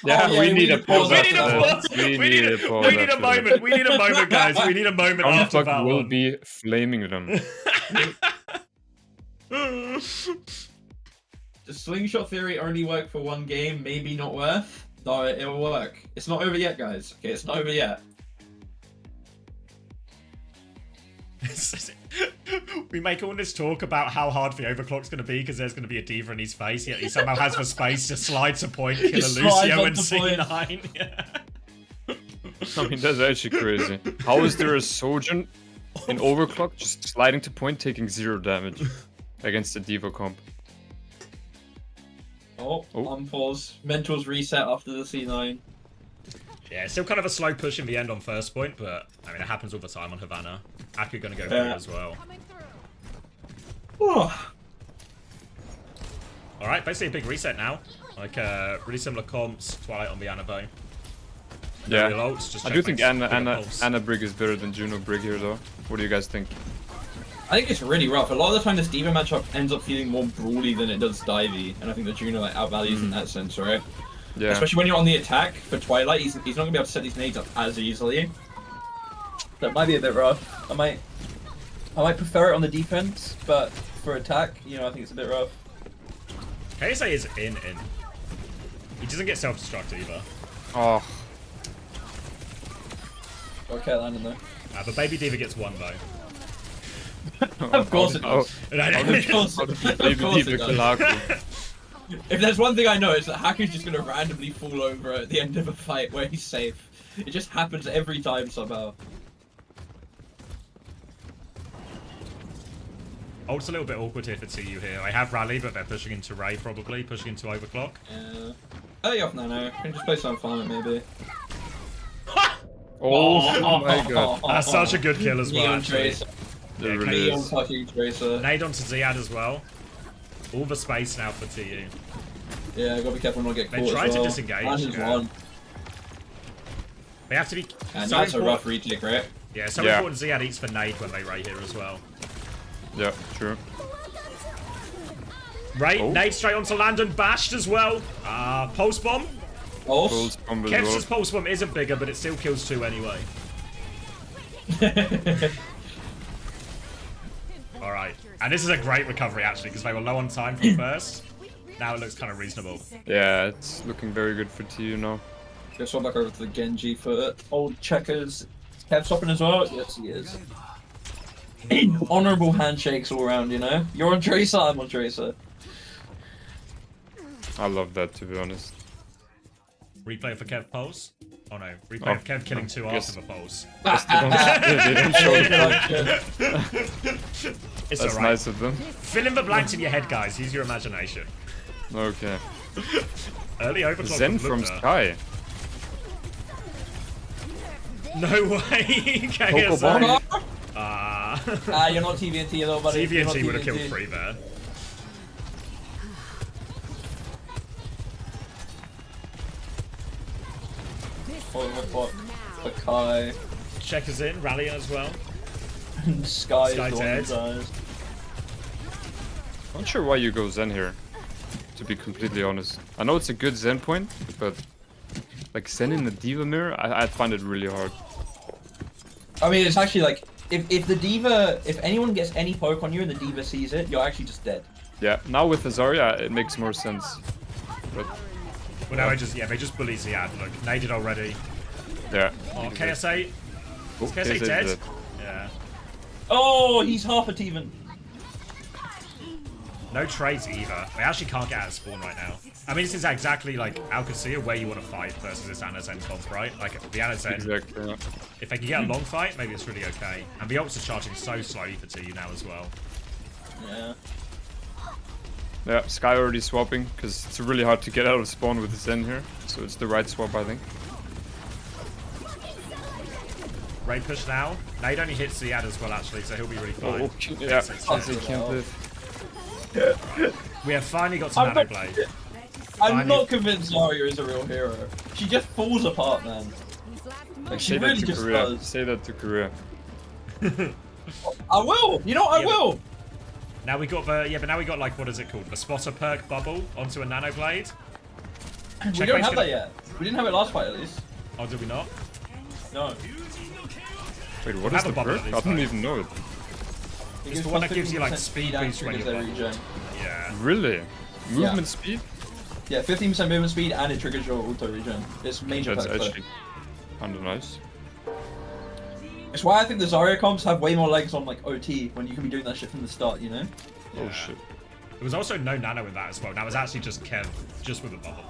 Yeah, Oh, yeah, we need a pause We after need a that. pause. We We need need a pause we need a after that. moment. We need a moment, guys. We need a moment after Unfuck that will one. be flaming them. Does slingshot theory only work for one game? Maybe not worth. No, it'll work. It's not over yet, guys. Okay, it's not over yet. We make all this talk about how hard the overclock's going to be because there's going to be a Diva in his face, yet he somehow has the space to slide to point, kill a slides Lucio and onto point. C9. Yeah. I mean, that's actually crazy. How is there a Sojourn in overclock just sliding to point taking 0 damage against a Diva comp? Oh, Oh. unpause. Mentals reset after the C9. Yeah, it's still kind of a slow push in the end on first point, but I mean, it happens all the time on Havana. Aku going to go for it as well. Oh. Alright, basically a big reset now. Like, really similar comps, Twilight on the Anabo. Yeah. Real ults, just I do think Checkmate's bigger Anna pulse. Brig is better than Juno Brig here, though. What do you guys think? I think it's really rough. A lot of the time, this Diva matchup ends up feeling more brawly than it does divey, and I think the Juno like outvalues in that sense, right? Yeah. Especially when you're on the attack for Twilight, he's not gonna be able to set these nades up as easily. That might be a bit rough. I might prefer it on the defense, but for attack, you know, I think it's a bit rough. KSA is in. He doesn't get self-destruct either. Oh, Okay, landing though. But Baby Diva gets one though. Of course it oh, does. And I- Of course, how did of Baby course Diva it kill does. Aku? If there's one thing I know, it's that Haku's just gonna randomly fall over at the end of a fight where he's safe. It just happens every time somehow. Oh, it's a little bit awkward here for TU here. I have Rally, but they're pushing into Ray probably, pushing into Overclock. Yeah. Oh, you off Nano. Can just play some farm maybe. Oh my god. That's such a good kill as well, Neon actually. Tracer. It really Neon is. fucking Tracer. Nade onto Ziad as well. All the space now for TU. Yeah, gotta be careful not to get They're caught as trying to well. disengage, And he's yeah. one. They have to be And so that's a rough important. retake, right? Yeah, so Yeah. important Ziad eats for Nade when they Ray here as well. Yeah, true. Ray, Oh. Nade straight onto Landon, bashed as well. Pulse bomb. Pulse. Pulse bomb as Kev's well. pulse bomb isn't bigger, but it still kills 2 anyway. Alright. And this is a great recovery actually, because they were low on time from first. Now it looks kind of reasonable. Yeah, it's looking very good for TU now. Go swap back over to the Genji for old checkers. Kev swapping as well? Yes, he is. Honourable handshakes all around, you know? You're on Tracer, I'm on Tracer. I love that, to be honest. Replay for Kev pulse. Oh no, replay Oh, of Kev killing 2 yes. after the pulse. They don't show the It's That's alright. nice of them. Fill in the blanks in your head, guys. Use your imagination. Okay. Early overclock. Zen from Luther. Sky. No way. Coco KSI. Bomb. You're not TVNT though, buddy. You're not TVNT would have killed TVNT. 3 there. Oh, what? Akai. Checkers in, Rally as well. Sky is Sky's the one who dead. dies. Not sure why you go Zen here, to be completely honest. I know it's a good Zen point, but like Zen in the Diva mirror, I find it really hard. I mean, it's actually like, if the Diva, if anyone gets any poke on you and the Diva sees it, you're actually just dead. Yeah, now with the Zarya, it makes more sense. But Well, now they just bully Ziad. Look, naded already. yeah. Oh, KSA. Oh, Is KSA KSA 's dead? Yeah. Oh, he's half a Teven. No trades either. They actually can't get out of spawn right now. I mean, this is exactly like Alcacia where you want to fight versus this Ana Zen comp, right? Like the Ana Zen, Exactly. Yeah. if they can get a long fight, maybe it's really okay. And the ults are charging so slowly for TU now as well. Yeah. Yeah, Sky already swapping, because it's really hard to get out of spawn with Zen here. So it's the right swap, I think. Ray push now. Nade only hits Ziad as well, actually, so he'll be really fine. Yeah, It's they dead. can't live. We have finally got some I'm Nano not- Blade. I'm Finally. not convinced Zarya is a real hero. She just falls apart, man. Like, she Say that really to just Korea. does. Say that to Korea. I will! You know what? I Yeah, will! Now we got the but now we got like what is it called? The spotter perk bubble onto a Nano Blade. We don't Checkmate's have gonna- that yet. We didn't have it last fight, at least. Oh, did we not? No. Wait, what Have is a the bubble perk? at I least, didn't though. even know it. It's the one that gives you like 15% speed and boost when triggers you're their regen. Yeah. Really? Movement speed? Yeah, 15% movement speed and it triggers your auto regen. It's major That's perk, though. actually kinda nice. It's why I think the Zarya comps have way more legs on like OT when you can be doing that shit from the start, you know? Oh Yeah. shit. There was also no Nano in that as well. Now it's actually just Kev, just with a bubble.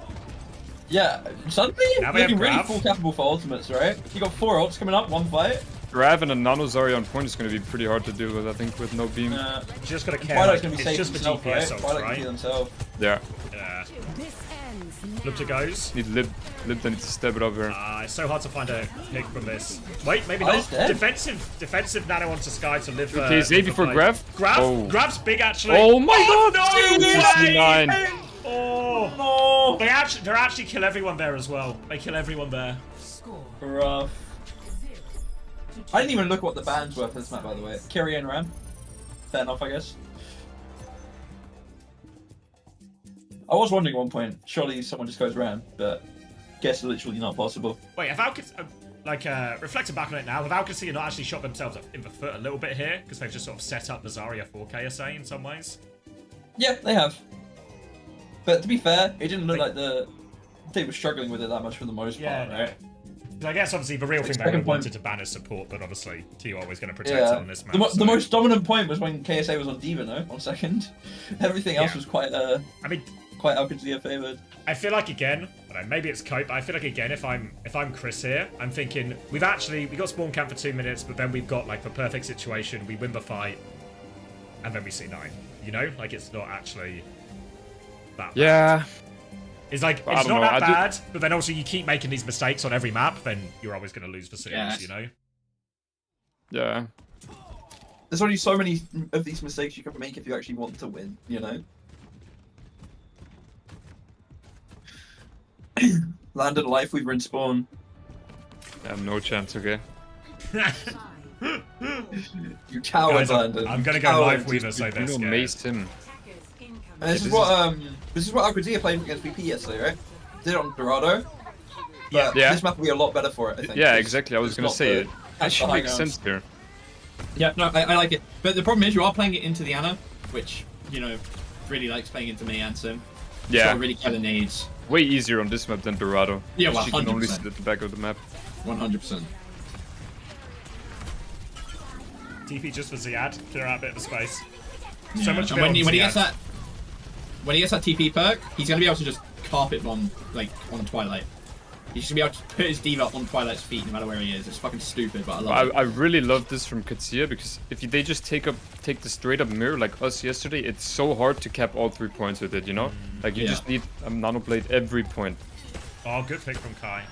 Yeah, suddenly Now we looking have really Grav. full capable for ultimates, right? You got 4 ults coming up, 1 fight. Grav and a Nano Zarya on point is gonna be pretty hard to deal with, I think, with no beam. You just gotta care. Twilight's Like, gonna be it's safe just the himself, DPS right? ults, Twilight can right? see themselves. Yeah. Yeah. This ends Lupta goes. Need lip they need to step it up here. It's so hard to find a pick from this. Wait, maybe Oh, not. he's dead. Defensive Nano onto Sky to live. Okay, Xavier live for the Grav? fight. Grav. Oh. Grav's big actually. Oh my god! No! CC9. Oh. Oh, They actually kill everyone there as well. They kill everyone there. rough. I didn't even look at what the bands were for this map, by the way. Kyrie and Ram. Fair enough, I guess. I was wondering at one point, surely someone just goes Ram, but guess literally not possible. Wait, have Alcacia, reflecting back on it now, have Alcacia not actually shot themselves in the foot a little bit here? Because they've just sort of set up the Zarya for KSA in some ways? Yeah, they have. But to be fair, it didn't look like they were struggling with it that much for the most part, right? 'Cause I guess obviously the real thing they second point- wanted to ban is support, but obviously TU always going to protect it Yeah. on this map. The so- most dominant point was when KSA was on Diva, no? On second. Everything else Yeah. was quite I mean, quite how Kadzia favored. I feel like again, I don't know, maybe it's cope, but I feel like again, if I'm Chris here, I'm thinking we got spawn camp for 2 minutes, but then we've got like the perfect situation, we win the fight, and then we C9. You know, like it's not actually that bad. Yeah. It's like I it's don't not know, that I bad, but then also you keep making these mistakes on every map, then you're always going to lose the series. Yeah. You know. Yeah. There's only so many of these mistakes you can make if you actually want to win, you know? Landed life, we were in spawn. Yeah, no chance, okay. You coward, Guys, Landon. I'm gonna go Coward. live Weaver, so they're You know, scared. mace him. And this is what Alcadzia played against VP yesterday, right? Did it on Dorado. But Yeah. this map will be a lot better for it, I think. Yeah, 'cause exactly. I was it's gonna not say the- it. the That should high make ground. sense here. Yeah, no, I like it. But the problem is you are playing it into the Ana, which, you know, really likes playing into me and Sim. Yeah. So really clever nades. Way easier on this map than Dorado. Yeah, well, She can only 100%. sit at the back of the map. 100%. TP just for Ziad, clear out a bit of the space. Yeah. So much And when he build, gets Ziad. that TP perk, he's gonna be able to just carpet bomb like on Twilight. He's gonna be able to put his diva on Twilight's feet no matter where he is. It's fucking stupid, but I love it. I really love this from Kadzia because if they just take the straight up mirror like us yesterday, it's so hard to cap all 3 points with it, you know? Like you Yeah. just need a nano blade every point. Oh, good pick from Kai.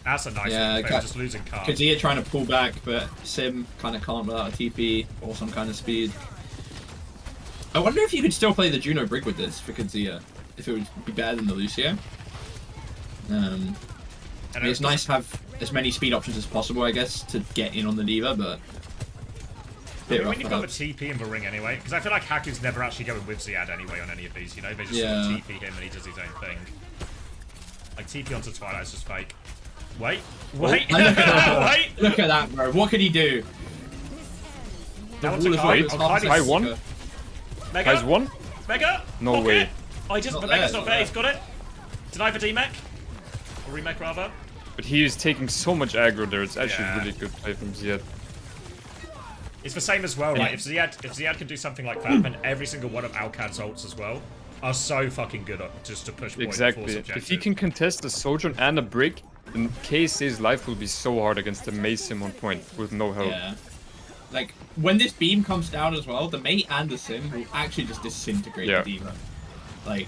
That's a nice Yeah, one. Kai- Just losing Kai. Kadzia trying to pull back, but Sim kind of can't without a TP or some kind of speed. I wonder if you could still play the Juno Brig with this for Kadzia. If it would be better than the Lucio. I mean, it's nice to have as many speed options as possible, I guess, to get in on the diva, but... I mean, when you've got the TP in the ring anyway, because I feel like Haku's never actually going with Ziad anyway on any of these, you know? They just sort of Yeah. TP him and he does his own thing. Like, TP onto Twilight's just fake. Wait. Wait. Oh, look at that. Wait. Look at that, bro. What could he do? That one's wall a is Kai. like- Oh, half Kai a Kai is- won? second. Mega? Kai's one? Mega? No Pocket. way. Oh, he just... Not But there, Mega's not not there. there. He's got it. Deny for D-Mech. Or remake, rather. But he is taking so much aggro there. It's actually Yeah. really good play from Ziad. It's the same as well, Yeah. right? If Ziad can do something like that, then every single one of Alcad's ults as well are so fucking good at just to push point and Exactly. force If he objective. can contest a Sojourn and a Brick, then KSA's life will be so hard against the Mace Sim on point with no help. Yeah. Like, when this beam comes down as well, the mate and the Sim will actually just disintegrate Yeah. the diva. Like,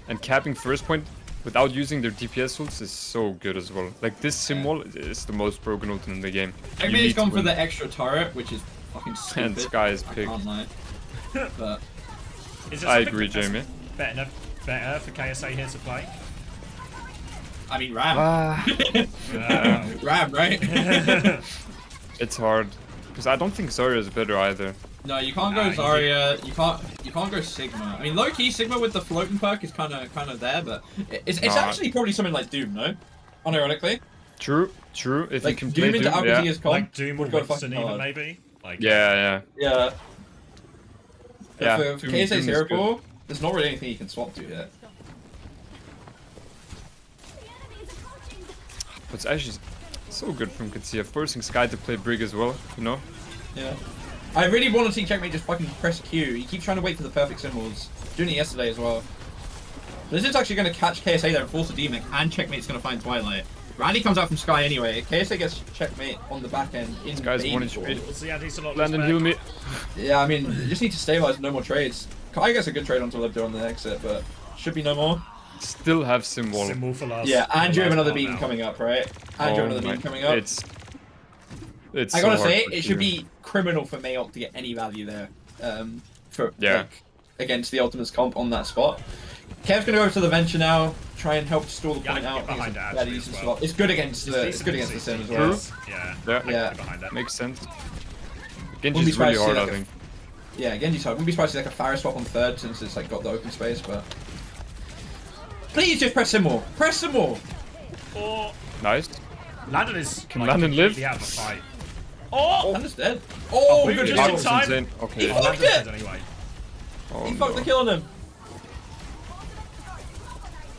And capping first point without using their DPS ults is so good as well. Like this Sim wall is the most broken ult in the game. I You mean, need he's to gone for win. the extra turret, which is fucking stupid. And Sky is I picked. can't lie. But, Is there I something agree, that's Jamie. Better for KSA here to play? I mean, Ram. Ram, right? It's hard. Because I don't think Zarya is better either. No, you can't go Nah, Zarya. You can't go Sigma. I mean, low key Sigma with the floating perk is kind of there, but it's Nah. actually probably something like Doom, no? Unironically. True, true. If Like, you can Doom play into Doom, yeah. Alcadzia's comp Like Doom or would go Winston fucking even, hard. maybe? Like, Yeah. Yeah. Yeah, For Doom- KSA's Doom is hero good. pool, there's not really anything you can swap to yet. But it's actually so good from Kadzia, forcing Sky to play Brig as well, you know? Yeah. I really want to see Checkmate just fucking press Q. He keeps trying to wait for the perfect symbols. Doing it yesterday as well. This is actually going to catch KSA there and force a D-Mech, and Checkmate's going to find Twilight. Randy comes out from Sky anyway. KSA gets Checkmate on the back end in Guy's baby one form. HP. Ziad needs a lot Landon, of heal me. Yeah, I mean, you just need to stabilize no more trades. Kai gets a good trade onto Libdo on the exit, but should be no more. Still have Sim wall. Symbol for last. Yeah, and you have last another part beam now. coming up, right? And you have another my- beam coming up. It's I gotta so hard say, for it should Q. be criminal for Mayok to get any value there. For Yeah. like, against the Ultimates comp on that spot. Kev's gonna go to the Venture now, try and help stall the Yeah, point I can out. get behind it It's a actually bad as easy well. slot. It's good against the It's Sim as decent. well. True. Yeah. Yeah. I can Yeah. get behind that. Makes sense. Wouldn't be Genji's really surprised to see hard, I like a- think. Yeah, Genji's hard. Wouldn't be surprised to see like a Pharah swap on third since it's like got the open space, but please just press some more. Press some more. Or Nice. Landon is Can like, Landon live? completely out of the fight. Oh! And it's dead. Oh, we good just kill. in Marcus time. insane. Okay. He Oh, fucked Landon's it! dead anyway. Oh, He fucked no. the kill on him.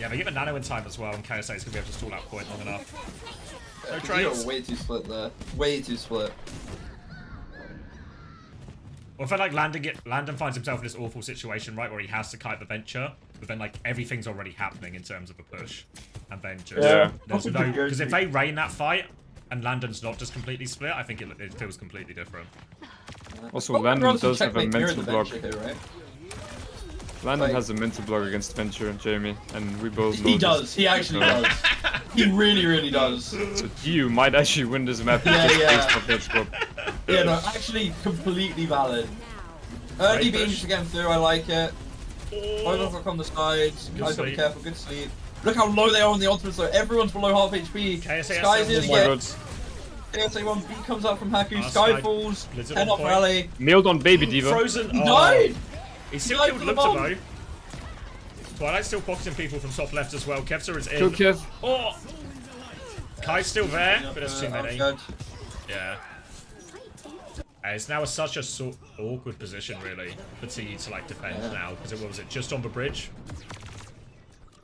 Yeah, they give a nano in time as well, and KSA is going to be able to stall that point long enough. No You trades. are way too split there. Way too split. Or if I like Landon finds himself in this awful situation, right, where he has to kite the Venture, but then like everything's already happening in terms of a push, and then just Yeah. there's That's a no good because if Jersey. they rain that fight and Landon's not just completely split, I think it feels completely different. Also, Well, Landon Bronze does have a checkmate here at mental the block. Venture here, right? Landon Like- has a mental block against Venture, Jamie, and we both know He this. does. He actually does. He really, really does. So you might actually win this map Yeah, just yeah. based off that swap. Yeah, no, actually completely valid. Early Great push. beams again through, I like it. Overclock on the sides. Good Guys gotta be sleep. careful, good sleep. Look how low they are on the ultimate, so everyone's below half HP. KSA Sky's in Oh my again. god. KSA 1 B comes up from Haku. Ah, Sky Sky falls. blizzard 10 on off point. rally. Nailed on Baby Diva. Frozen. He Oh. died! He still died killed for the Lupta bomb. though. Twilight's still pocketing people from top left as well. Kevzer is Kill in. Kev. Oh! Kai's still there, but it's too I'm many. good. Yeah. It's now such a awkward position, really, for TE to like defend now, because was it just on the bridge?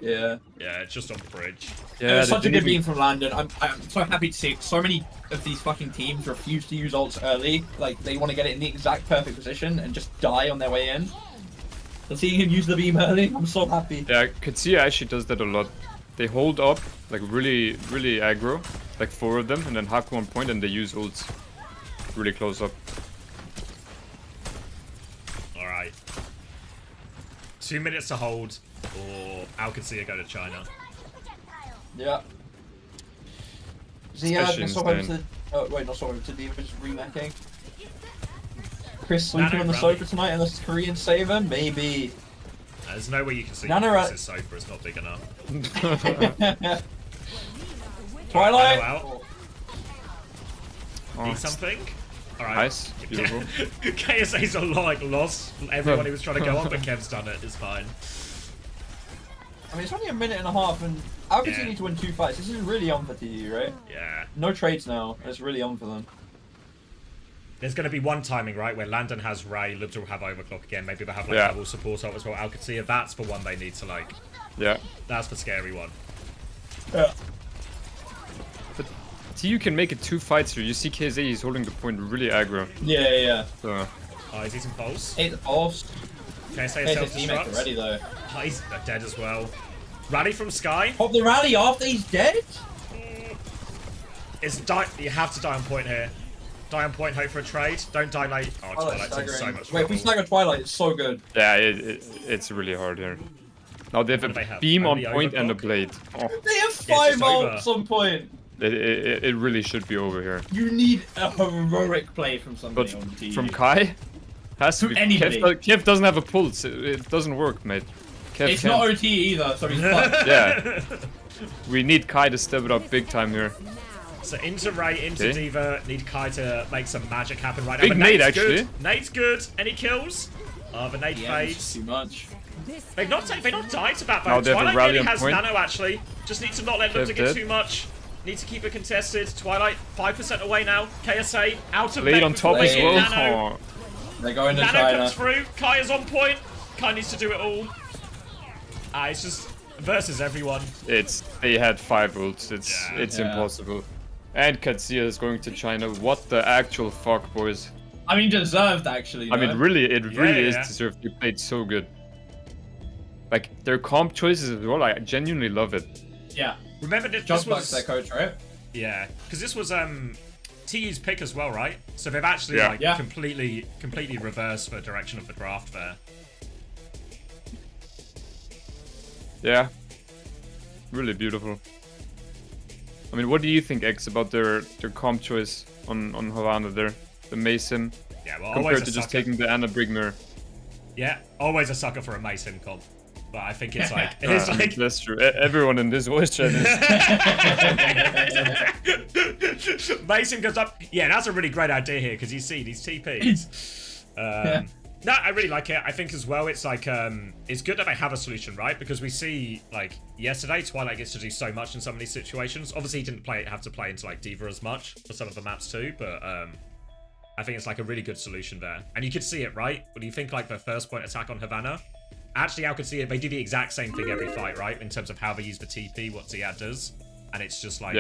Yeah. Yeah, it's just on the bridge. It was such a good beam from Landon. I'm so happy to see it. So many of these fucking teams refuse to use ults early. Like, they want to get it in the exact perfect position and just die on their way in. So seeing him use the beam early, I'm so happy. Yeah, Katsuya actually does that a lot. They hold up, like really aggro, like 4 of them, and then Haku on point, and they use ults really close up. Alright. 2 minutes to hold, or Alcacia go to China. Yeah. Zia, Especially can swap over insane. to... Oh, wait, not swap over to Diva, just remacking. Chris Nano sleeping on the rally. sofa tonight unless it's Korean saver? Maybe. There's no way you can see Nano because ra- this sofa is not big enough. Twilight! Nano out. Oh, Need something? Alright. nice, beautiful. KSA's a lot like lost everyone he was trying to go on, but Kev's done it, it's fine. I mean, it's only a minute and a half, and Alcacer Yeah. need to win 2 fights. This is really on for TU, right? Yeah. No trades now. It's really on for them. There's going to be one timing, right, where Landon has Ray, Lubta will have Overclock again, maybe they'll have like Yeah. double support up as well. Alcacia, that's the one they need to like, Yeah. that's the scary one. Yeah. TU can make it 2 fights here. You see KZ, he's holding the point really aggro. Yeah. So, Oh, he's using Pulse. 8 off. KSA Hey, self his teammate destruct. already, though. Oh, he's dead as well. Rally from Sky. Pop the rally after he's dead? It's you have to die on point here. Die on point, hope for a trade. Don't die late. Oh, Twilight's in so much Wait, if we trouble. snag a Twilight, it's so good. yeah, it's really hard here. Now they have What a do they have? beam on Only point and a Overclock? blade. Oh, They have it's 5 just over. ults on point. it really should be over here. You need a heroic play from somebody But on TU. from Kai, has to From be. anybody. Kev doesn't have a pulse. It doesn't work, mate. Kev It's can't. not OT either, so he's fucked. Yeah. We need Kai to step it up big time here. So into Ray, into Okay. Diva. Need Kai to make some magic happen right Big now. But nade, Nate's actually. Good. Nate's good. Any kills? The nade Yeah, it's fades. too much. They've not died to that Now though. they have a Twilight rally really on has point. nano actually. Just need to not let them Kev to get dead. too much. Need to keep it contested. Twilight 5% away now. KSA out of Blade mech on before top they as hit well. Nano. Oh. They're going to Nano China. comes through. Kai is on point. Kai needs to do it all. It's just versus everyone. They had 5 ults. It's Yeah. impossible. And Katsuya is going to China. What the actual fuck, boys? I mean, deserved actually. I mean, though. really, it really yeah. is deserved. They played so good. Like their comp choices as well. I genuinely love it. Yeah. Remember this Just was Buck's their coach, right? yeah, because this was TU's pick as well, right? So they've actually Yeah. like Yeah. completely reversed the direction of the draft there. Yeah. Really beautiful. I mean, what do you think, X, about their comp choice on Havana there? The Mason Yeah, well, compared always a to just sucker. taking the Anna Brigmer. Yeah, always a sucker for a Mason comp. But I think it's like it's like That's true. Everyone in this voice chat is. Mason goes up. Yeah, that's a really great idea here because you see these TPs. No, I really like it. I think as well, it's like it's good that they have a solution, right? Because we see like yesterday, Twilight gets to do so much in some of these situations. Obviously, he didn't have to play into like Diva as much for some of the maps too, but I think it's like a really good solution there. And you could see it, right? When you think like the first point attack on Havana, actually, I could see it. They do the exact same thing every fight, right? In terms of how they use the TP, what Ziad does, and it's just like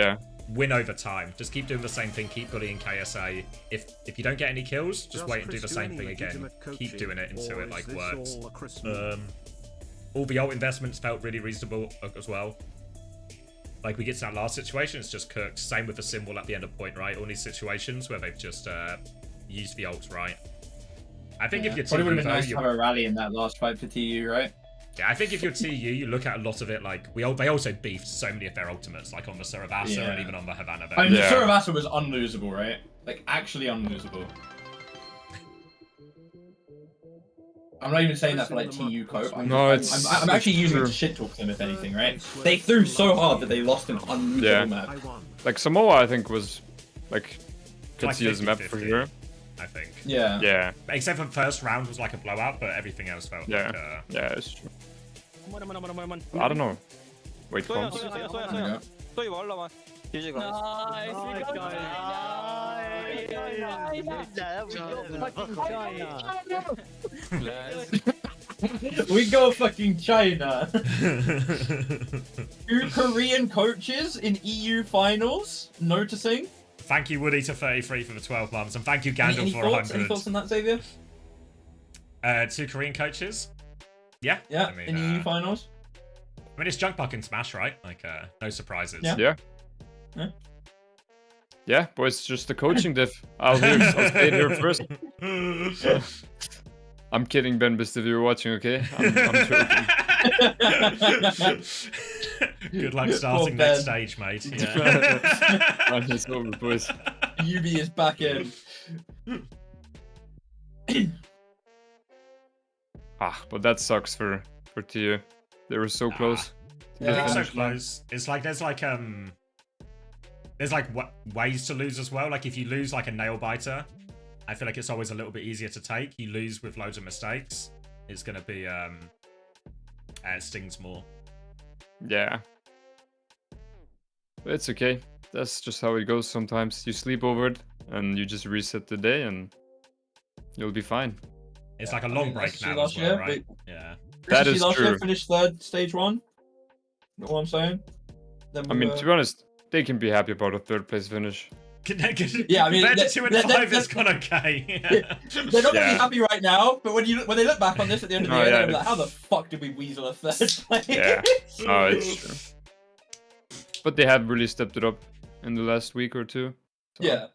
win over time. Just keep doing the same thing. Keep bullying KSA. If you don't get any kills, just wait and do the same thing again. Keep doing it until it like works. All the ult investments felt really reasonable as well. Like, we get to that last situation, it's just cooked. Same with the symbol at the end of point, right? All these situations where they've just used the ults right. I think if you're Probably would TU, have been though, nice to have a rally in that last fight for TU, right? yeah, I think if you're TU, you look at a lot of it like they also beefed so many of their ultimates, like on the Saravasa Yeah. and even on the Havana. I mean, Yeah. Saravasa was unlosable, right? Like, actually unlosable. I'm not even saying that for like TU cope. No, it's- I'm actually using it to true. shit talk them, if anything, right? They threw so hard that they lost an unlosable Yeah. map. I won. Like Samoa, I think was like Like Katsuya's map for 50-50. here. I think. Yeah. Yeah, Except for the first round was like a blowout, but everything else felt yeah, like yeah. It's true. Come on. I don't know. Wait, Soya, comms. soya. There you go. Soya, 올라와. GG guys. Nice. We go We go fucking China. 2 Korean coaches in EU finals. Noticing. Thank you, Woody, to 33 for the 12 months, and thank you, Any Gandalf, for thoughts? Any 100. thoughts on that, Xavier? 2 Korean coaches. Yeah. Yeah, I mean, in EU finals. I mean, it's Junk Puck and Smash, right? Like, no surprises. Yeah. Yeah. Yeah. Yeah, boys, just the coaching diff. I'll stay here first. I'm kidding, Ben, if you're watching, okay? I'm joking. Good luck starting Ben. next stage, mate. Yeah. It's over, boys. UB is back in. But that sucks for TU. They were so close. Yeah. I think so finish line. close. It's like there's ways to lose as well. Like if you lose like a nail biter, I feel like it's always a little bit easier to take. You lose with loads of mistakes, it's gonna be it stings more. Yeah. But it's okay. That's just how it goes sometimes. You sleep over it and you just reset the day and you'll be fine. It's like a long break now as well, right? Yeah. That is last year true. finished 3rd stage 1. You know what I'm saying? Then I we mean, were- to be honest, they can be happy about a 3rd place finish. Yeah, I mean, compared to let- 2 and let- 5, let- it's gone okay. they're not gonna Yeah. be happy right now, but when they look back on this at the end of the Oh, year, yeah, they're gonna be like, it's- how the fuck did we weasel a 3rd place? Yeah. Oh, it's true. But they have really stepped it up in the last week or two. So, Yeah.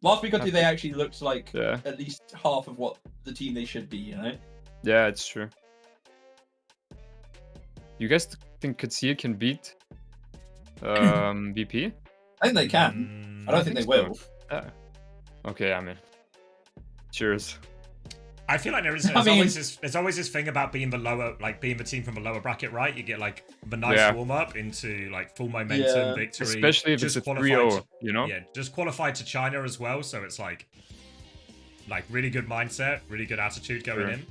Last week or two, they actually looked like Yeah. at least half of what the team they should be, you know? Yeah, it's true. You guys think Katsuya can beat VP? I think they can. I don't think they so. will. Yeah. Okay, I mean, cheers. I feel like there's always this thing about being the team from a lower bracket, right? You get like the nice Yeah. warm up into like full momentum Yeah. victory, Especially if just it's a qualified 3-0, to- you know? Yeah, just qualified to China as well, so it's like really good mindset, really good attitude going Sure. in.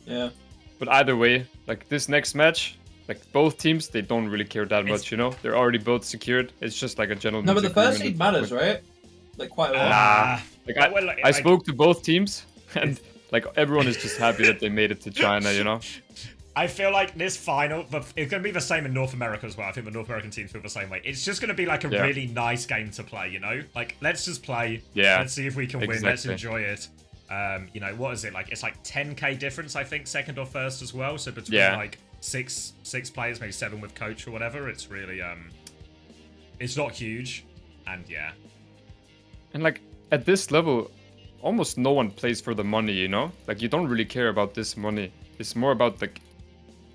Yeah. But either way, like this next match, like both teams, they don't really care that much, you know? They're already both secured. It's just like a gentleman's No, but the first agreement seed at matters, this point. right? Like quite a lot. Like Well, I spoke to both teams, and like everyone is just happy that they made it to China, you know? I feel like this final, but it's going to be the same in North America as well. I think the North American teams feel the same way. It's just going to be like a Yeah. really nice game to play, you know? Like, let's just play. Yeah, Let's see if we can win. Let's exactly. enjoy it. You know, what is it? Like, it's like 10k difference, I think, second or first as well. So between Yeah. like six players, maybe 7 with coach or whatever, it's really, it's not huge. And yeah. And like at this level, almost no one plays for the money, you know? Like you don't really care about this money. It's more about like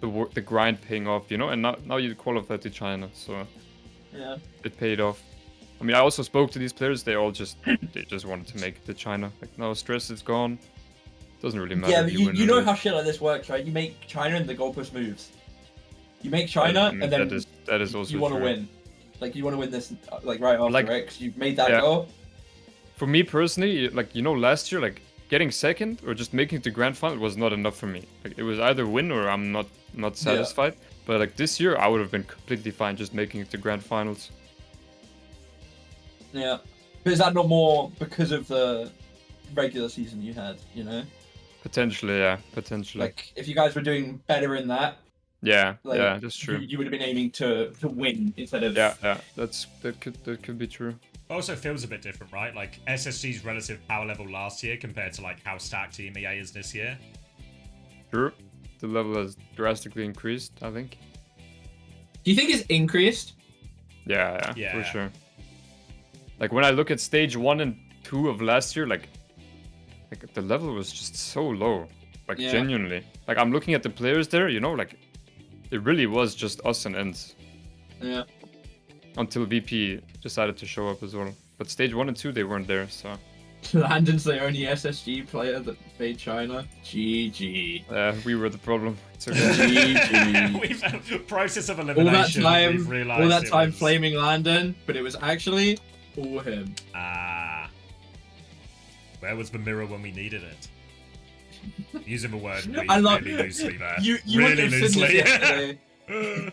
the grind paying off, you know? And now you qualified to China, so Yeah. it paid off. I mean, I also spoke to these players. They just wanted to make it to China. Like no stress is gone. Doesn't really matter. Yeah, if but win you or know lose. how shit like this works, right? You make China and the goalpost moves. You make China I mean, and then that is also you want to true. win. Like you want to win this like right after, Like- right? Because you've made that Yeah. goal. For me personally, like you know, last year, like getting second or just making it to grand final was not enough for me. Like it was either win or I'm not satisfied. But like this year, I would have been completely fine just making it to grand finals. Yeah. But is that not more because of the regular season you had, you know? Potentially, yeah, potentially. Like if you guys were doing better in that, yeah, like, yeah, that's true. you would have been aiming to win instead of Yeah, that could be true. Also feels a bit different, right? Like SSG's relative power level last year compared to like how stacked EMEA is this year. True. the level has drastically increased, I think. Do you think it's increased? Yeah, Yeah. for sure. Like when I look at stage 1 and 2 of last year, like the level was just so low. Like Yeah. genuinely. Like I'm looking at the players there, you know, like it really was just us and Ents. Yeah. Until VP decided to show up as well. But stage 1 and 2 they weren't there, so Landon's the only SSG player that made China. GG. we were the problem. It's okay. GG. We've process of All that elimination. time, we've realized all that it time was- flaming Landon, but it was actually all him. Ah. Where was the mirror when we needed it? Using the word I love- really loosely there. You really wouldn't have seen this loosely. yesterday.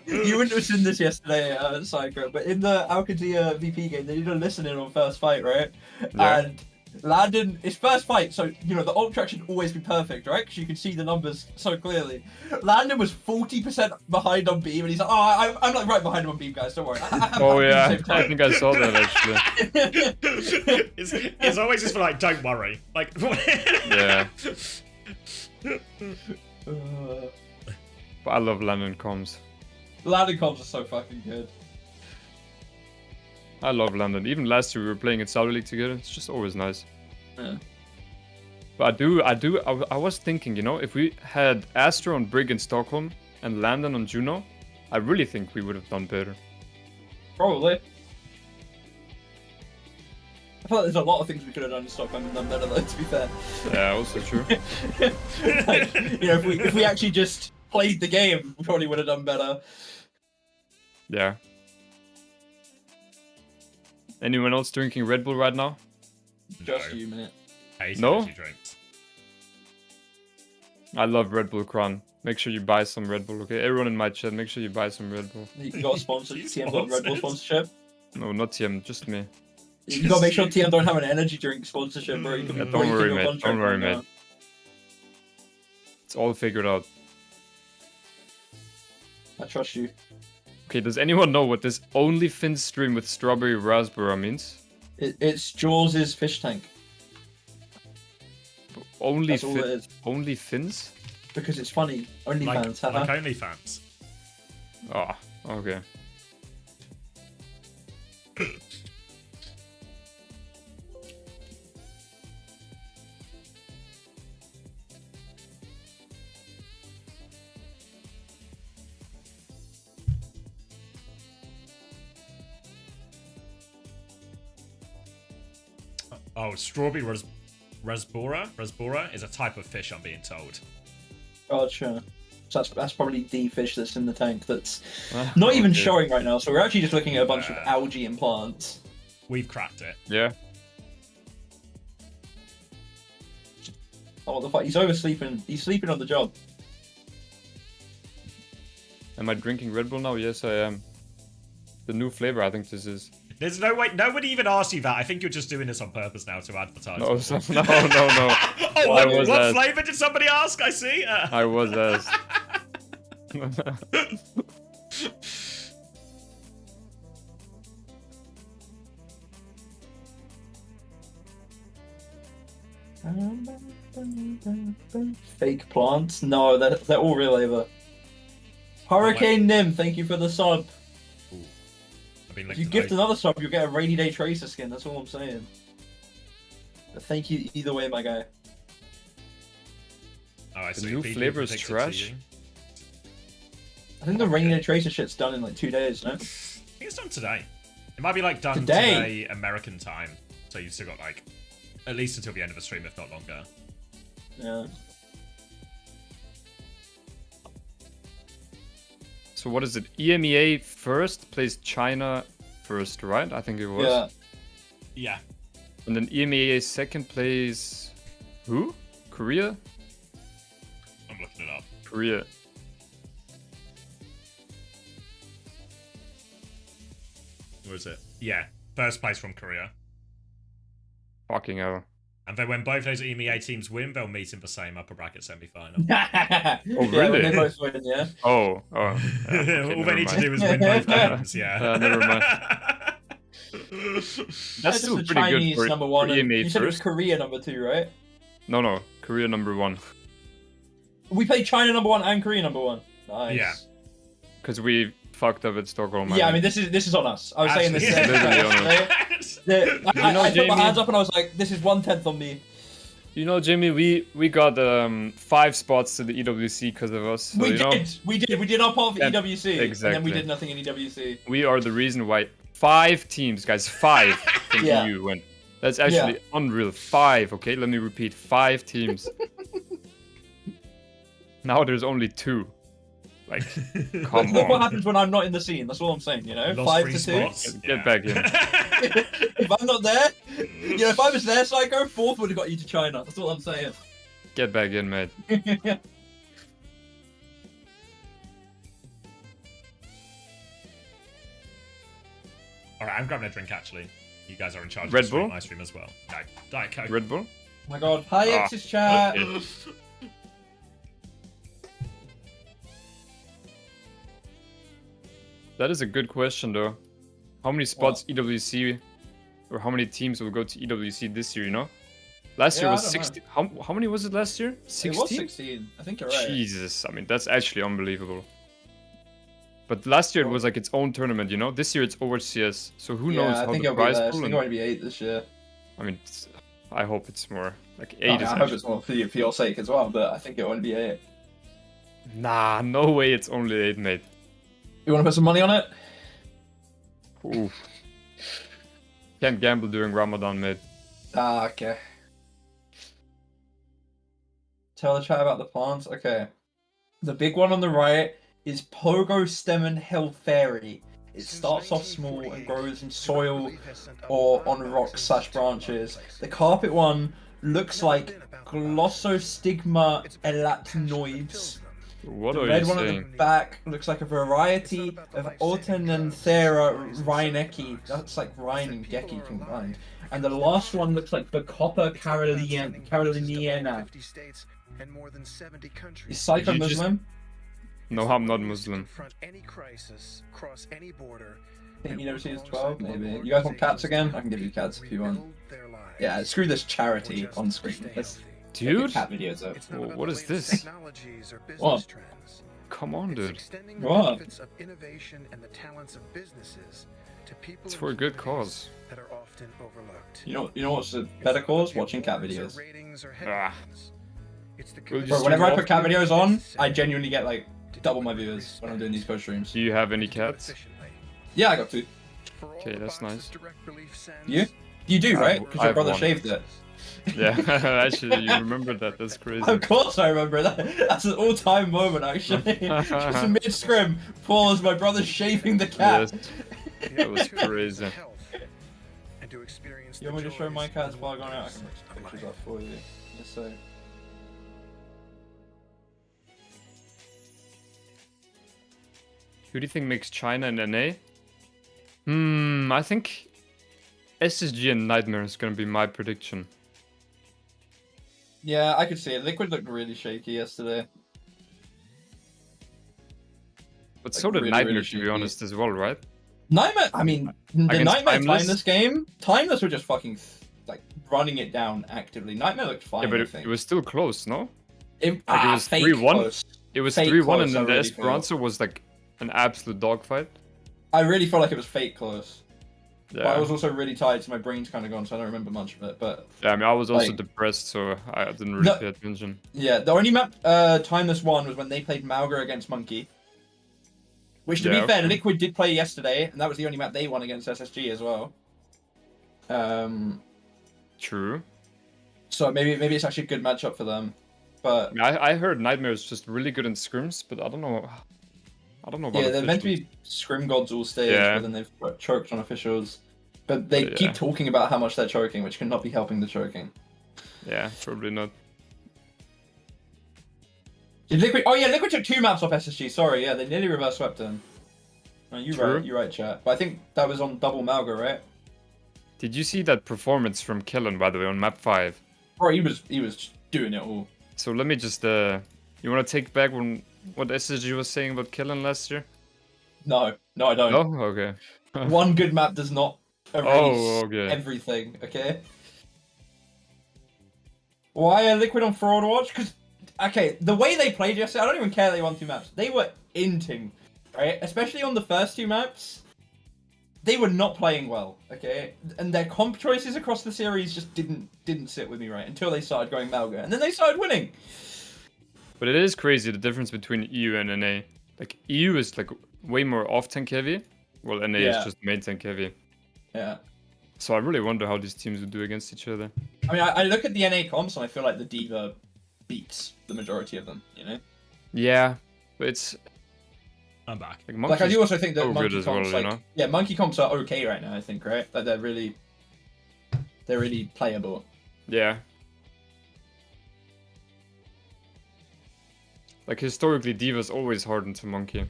You wouldn't have seen this yesterday, Psycho, but in the Alcadia VP game, they did a listening on first fight, right? Yeah. And Landon, his first fight, so, you know, the ult track should always be perfect, right? Because you can see the numbers so clearly. Landon was 40% behind on beam, and he's like, oh, I'm like right behind him on beam, guys, don't worry. Oh yeah, At the same I time. think I saw that actually. it's always just for like, don't worry. Like, Yeah. Uh, But I love Landon comms. Landon comms are so fucking good. I love London. Even last year we were playing in Saudi League together. It's just always nice. Yeah. But I was thinking, you know, if we had Astro on Brig in Stockholm and Landon on Juno, I really think we would have done better. Probably. I feel like there's a lot of things we could have done in Stockholm and done better, though, to be fair. Yeah, also true. Like, you know, if we actually just played the game, we probably would have done better. Yeah. Anyone else drinking Red Bull right now? Just you, mate. Hate No? energy drinks. I love Red Bull Kran. Make sure you buy some Red Bull, okay? Everyone in my chat, make sure you buy some Red Bull. You got a sponsor, You TM got a Red Bull sponsored? sponsorship. No, not TM, just me. You gotta make sure TM don't have an energy drink sponsorship, bro. You can Yeah, be don't breaking worry, your mate. contract Don't worry, right mate. It's all figured out. now. I trust you. Okay, does anyone know what this OnlyFins stream with strawberry raspberry means? It's Jaws' fish tank. Only That's all it is. OnlyFins? Because it's funny. Only Like, fans, like haha. OnlyFans. Ah, okay. Oh, strawberry rasbora is a type of fish, I'm being told. Gotcha. So that's probably the fish that's in the tank that's not even Okay. showing right now. So we're actually just looking at a bunch of Yeah. algae and plants. We've cracked it. Yeah. Oh, what the fuck? He's oversleeping. He's sleeping on the job. Am I drinking Red Bull now? Yes, I am. The new flavor, I think this is. There's no way. Nobody even asked you that. I think you're just doing this on purpose now to advertise. No, it. no. Oh, I what was what asked. flavor did somebody ask? I see. I was asked. Fake plants? No, they're all real, Ava. Hurricane Nim, thank you for the sub. I've been If linked you to gift those. another sub, you'll get a Rainy Day Tracer skin. That's all I'm saying. But thank you either way, my guy. Oh, I The see. new People flavor is predicted to trash? you. I think the Rainy Day Tracer shit's done in like 2 days, no? I think it's done today. It might be like done Today? today American time. So you've still got like at least until the end of the stream, if not longer. Yeah. So what is it? EMEA first plays China first, right? I think it was. Yeah. Yeah. And then EMEA second plays who? Korea? I'm looking it up. Korea. Where is it? Yeah. First place from Korea. Fucking hell. And then when both those EMEA teams win, they'll meet in the same upper bracket semi-final. Oh, Yeah, when really? they both win, yeah. Oh. Yeah, okay, All never they need to mind. do is win both games, yeah. Never mind. That's still the pretty Chinese good for, number one. for And EMEA you said it was first. Korea number 2, right? No, Korea number 1. We played China #1 and Korea #1. Nice. Yeah. Because we fucked up at Stockholm. Yeah, I mean this is on us. I was saying this. Actually, literally on yesterday. I put my Jamie- hands up and I was like, this is 1/10 on me. You know, Jimmy, we got 5 spots to the EWC because of us. So, we you know, did. We did our part for Yeah, EWC, and then exactly. we did nothing in EWC. we are the reason why 5 teams, guys, 5 from Yeah. EU went. That's actually unreal. 5, okay? Let me repeat, 5 teams. Now there's only 2. Like, come Look what on. happens when I'm not in the scene. That's all I'm saying. You know, Lost 5 3 to 2. spots. Get back in. If I'm not there, you know, if I was there, Psycho, 4th would have got you to China. That's all I'm saying. Get back in, mate. Alright, I'm grabbing a drink actually. You guys are in charge Red of the stream, Bull? my stream as well. No, Diet Coke. Red Bull? Oh my god. Hi, Ah, X's chat. okay. That is a good question, though. How many spots EWC, or how many teams will go to EWC this year, you know? Last year Yeah, was I don't know. 60. How many was it last year? 16? It was 16. I think you're right. Jesus, I mean, that's actually unbelievable. But last year it was like its own tournament, you know? This year it's OWCS, so who knows I how think the it'll be prize less. I pool think and- it'll only be 8 this year. I mean, I hope it's more. Like 8 I mean, is I hope actually... it's more for your sake as well, but I think it'll only be 8. Nah, no way it's only 8, mate. You want to put some money on it? Oof. Can't gamble during Ramadan, mate. Ah, okay. Tell the chat about the plants. Okay. The big one on the right is Pogo Stemon Hell Fairy. It starts off small and grows in soil or on rocks/branches. The carpet one looks like Glossostigma elatinoides. What The are red you one saying? at the back looks like a variety of Ortonanthera rhinecki. That's like Rhine and Geki combined. And the last one looks like Bacopa caroliniana. Is Psycho Did you just- Muslim? No, I'm not Muslim. I think you never see his 12, maybe. You guys want cats again? I can give you cats if you want. Yeah, screw this charity on screen. Let's get Dude? cat videos up. What is this? What? Come on, dude. What? It's for a good cause. You know what's a better cause? Watching cat videos. Ah. Will you Bro, stream whenever I often? put cat videos on, I genuinely get like double my viewers when I'm doing these co streams. Do you have any cats? Yeah, I got 2. Okay, that's nice. You? You do, right? I Because have your brother one. shaved it. Yeah, actually, you remember that. That's crazy. Of course I remember that. That's an all-time moment, actually. Just mid-scrim, pause, my brother's shaving the cat. Yes, that was crazy. You want me to show my cats while going out? I can make some pictures up for you. Yes, sir. Who do you think makes China and NA? I think SSG and Nightmare is gonna be my prediction. Yeah, I could see it. Liquid looked really shaky yesterday. But Like, so did really, Nightmare, really to be shaky. honest, as well, right? Nightmare, I mean, the Against Nightmare Timeless? Timeless game, Timeless were just fucking, like, running it down actively. Nightmare looked fine, Yeah, but I it think. was still close, no? It was fake 3-1? close. It was Fake 3-1, close, and then I the really feel. Esperanza was like an absolute dogfight. I really felt like it was fake close. But I Yeah. was also really tired, so my brain's kind of gone, so I don't remember much of it. But Yeah, I mean, I was also like- depressed, so I didn't really No- pay attention. yeah, the only map Timeless won was when they played Malga against Monkey. Which, to Yeah, be fair, okay. Liquid did play yesterday, and that was the only map they won against SSG as well. True. So maybe it's actually a good matchup for them. But I mean, I heard Nightmare is just really good in scrims, but I don't know. I don't know about yeah, they're meant to officials. be scrim gods all stage, Yeah. but then they've choked on officials. But they Yeah. keep talking about how much they're choking, which cannot be helping the choking. Yeah, probably not. Did Liquid? Oh yeah, Liquid took 2 maps off SSG. Sorry, yeah, they nearly reverse swept him. No, True. you're right, chat. But I think that was on double Malga, right? Did you see that performance from Kellen, by the way, on map 5? Bro, he was doing it all. So let me just, you want to take back what SSG was saying about Kellen last year? No, I don't. No? Okay. One good map does not erase Oh, okay. everything. Okay. Why are Liquid on Fraud Watch? Because okay, the way they played yesterday, I don't even care they won 2 maps. They were inting, right? Especially on the first 2 maps. They were not playing well, okay? And their comp choices across the series just didn't sit with me right until they started going Malga. And then they started winning. But it is crazy the difference between EU and NA. Like EU is like way more off tank heavy, while NA is Yeah. just main tank heavy. Yeah. So I really wonder how these teams would do against each other. I mean, I look at the NA comps and I feel like the D.Va beats the majority of them, you know? Yeah, but it's I'm back. like Like, I do also think that so good Monkey as comps, well, like, you know? yeah, Monkey comps are okay right now, I think, right? Like, they're really playable. Yeah. Like historically, D.Va's always hardened to Monkey.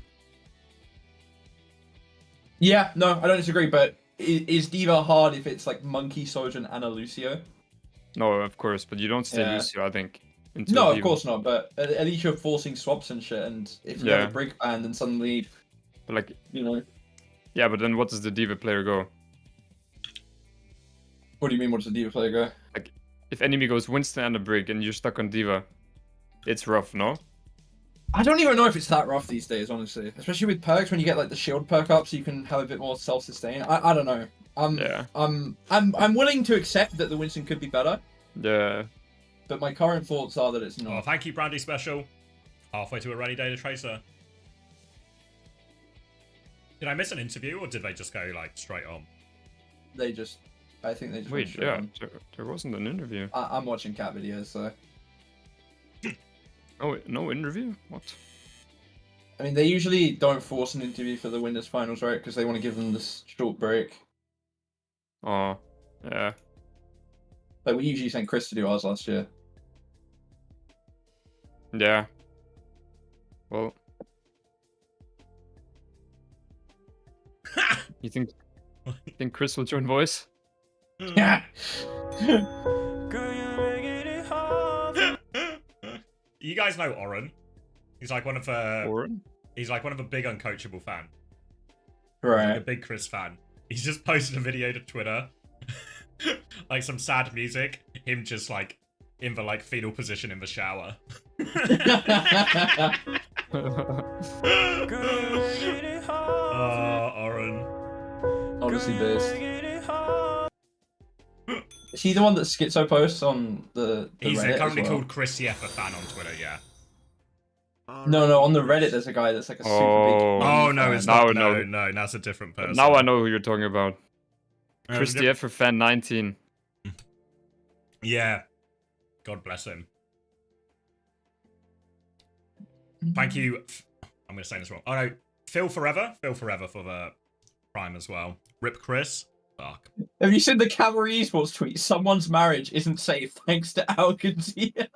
Yeah, no, I don't disagree, but is D.Va hard if it's like Monkey, Sojourn, and a Lucio? No, of course, but you don't stay Yeah. Lucio, I think. Into No, a of D.Va. course not, but at least you're forcing swaps and shit, and if you have Yeah. a brick band, then suddenly, But like, you know... yeah, but then what does the D.Va player go? What do you mean, what does the D.Va player go? Like, if enemy goes Winston and a Brig and you're stuck on D.Va, it's rough, no? I don't even know if it's that rough these days, honestly. Especially with perks, when you get like the shield perk up, so you can have a bit more self-sustain. I don't know. Yeah. I'm willing to accept that the Winston could be better, Yeah. but my current thoughts are that it's Oh, not. thank you, Brandy Special. Halfway to a rainy day to Tracer. Did I miss an interview, or did they just go like straight on? I think they just. went Wait, straight yeah, on. there wasn't an interview. I'm watching cat videos, so. Oh, no interview? What? I mean, they usually don't force an interview for the winners finals, right? Because they want to give them this short break. Oh, yeah. Like we usually sent Chris to do ours last year. Yeah. Well. You think Chris will join voice? Yeah. You guys know Oren? He's like one of Oren? he's like one of a big uncoachable fan. Right. Like a big Chris fan. He's just posted a video to Twitter. Like some sad music. Him just like in the like fetal position in the shower. Oh, Oren. Honestly, based. Is he the one that Schizo posts on the He's Reddit as currently well? called Chris Yeffa fan on Twitter, yeah. No, on the Reddit there's a guy that's like a super Oh. big. Oh no, it's Now not. I know. No, that's a different person. Now I know who you're talking about. No, Chris the for fan 19. Yeah. God bless him. Thank you. I'm going to say this wrong. Oh no, Phil Forever for the Prime as well. Rip Chris. Fuck. Have you seen the Cavalry Esports tweet? Someone's marriage isn't safe thanks to Alcancia.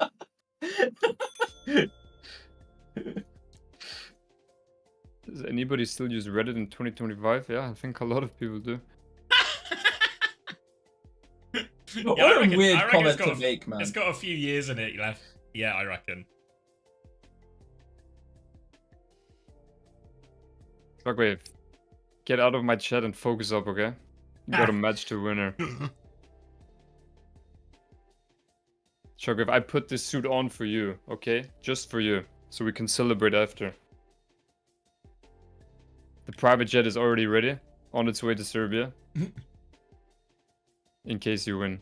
Does anybody still use Reddit in 2025? Yeah, I think a lot of people do. What Yeah, I a reckon- weird I reckon comment it's got to a- make, man. It's got a few years in it left. Yeah, I reckon. Shockwave, get out of my chat and focus up, okay? You got a match to winner. Shockwave, I put this suit on for you, okay? Just for you, so we can celebrate after. The private jet is already ready, on its way to Serbia. In case you win.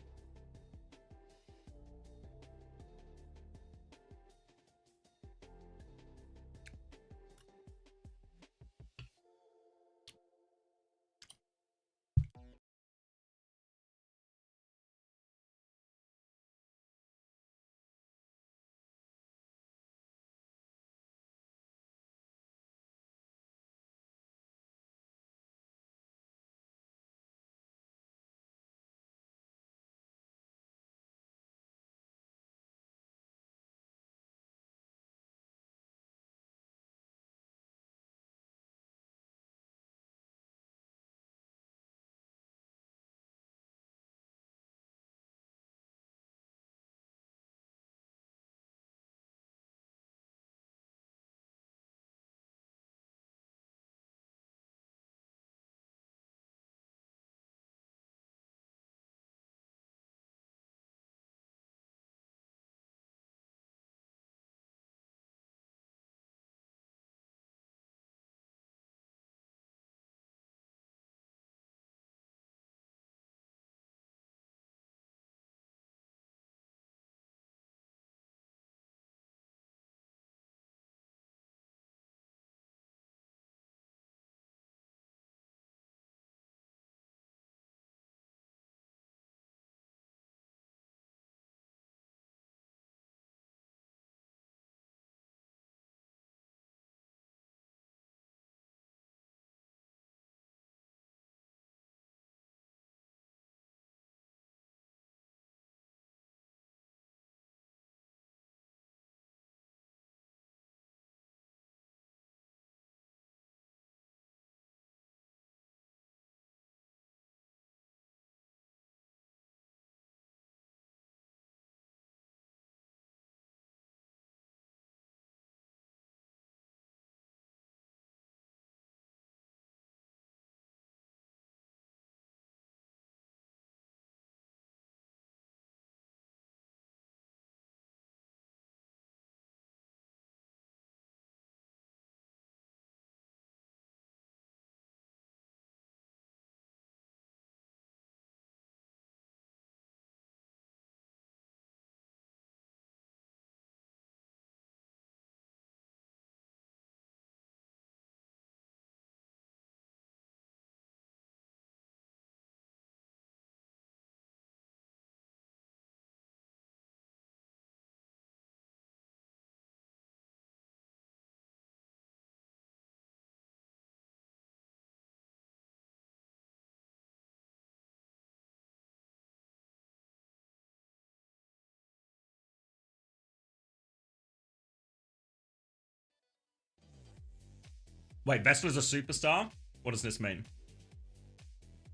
Wait, Vestler's a superstar? What does this mean?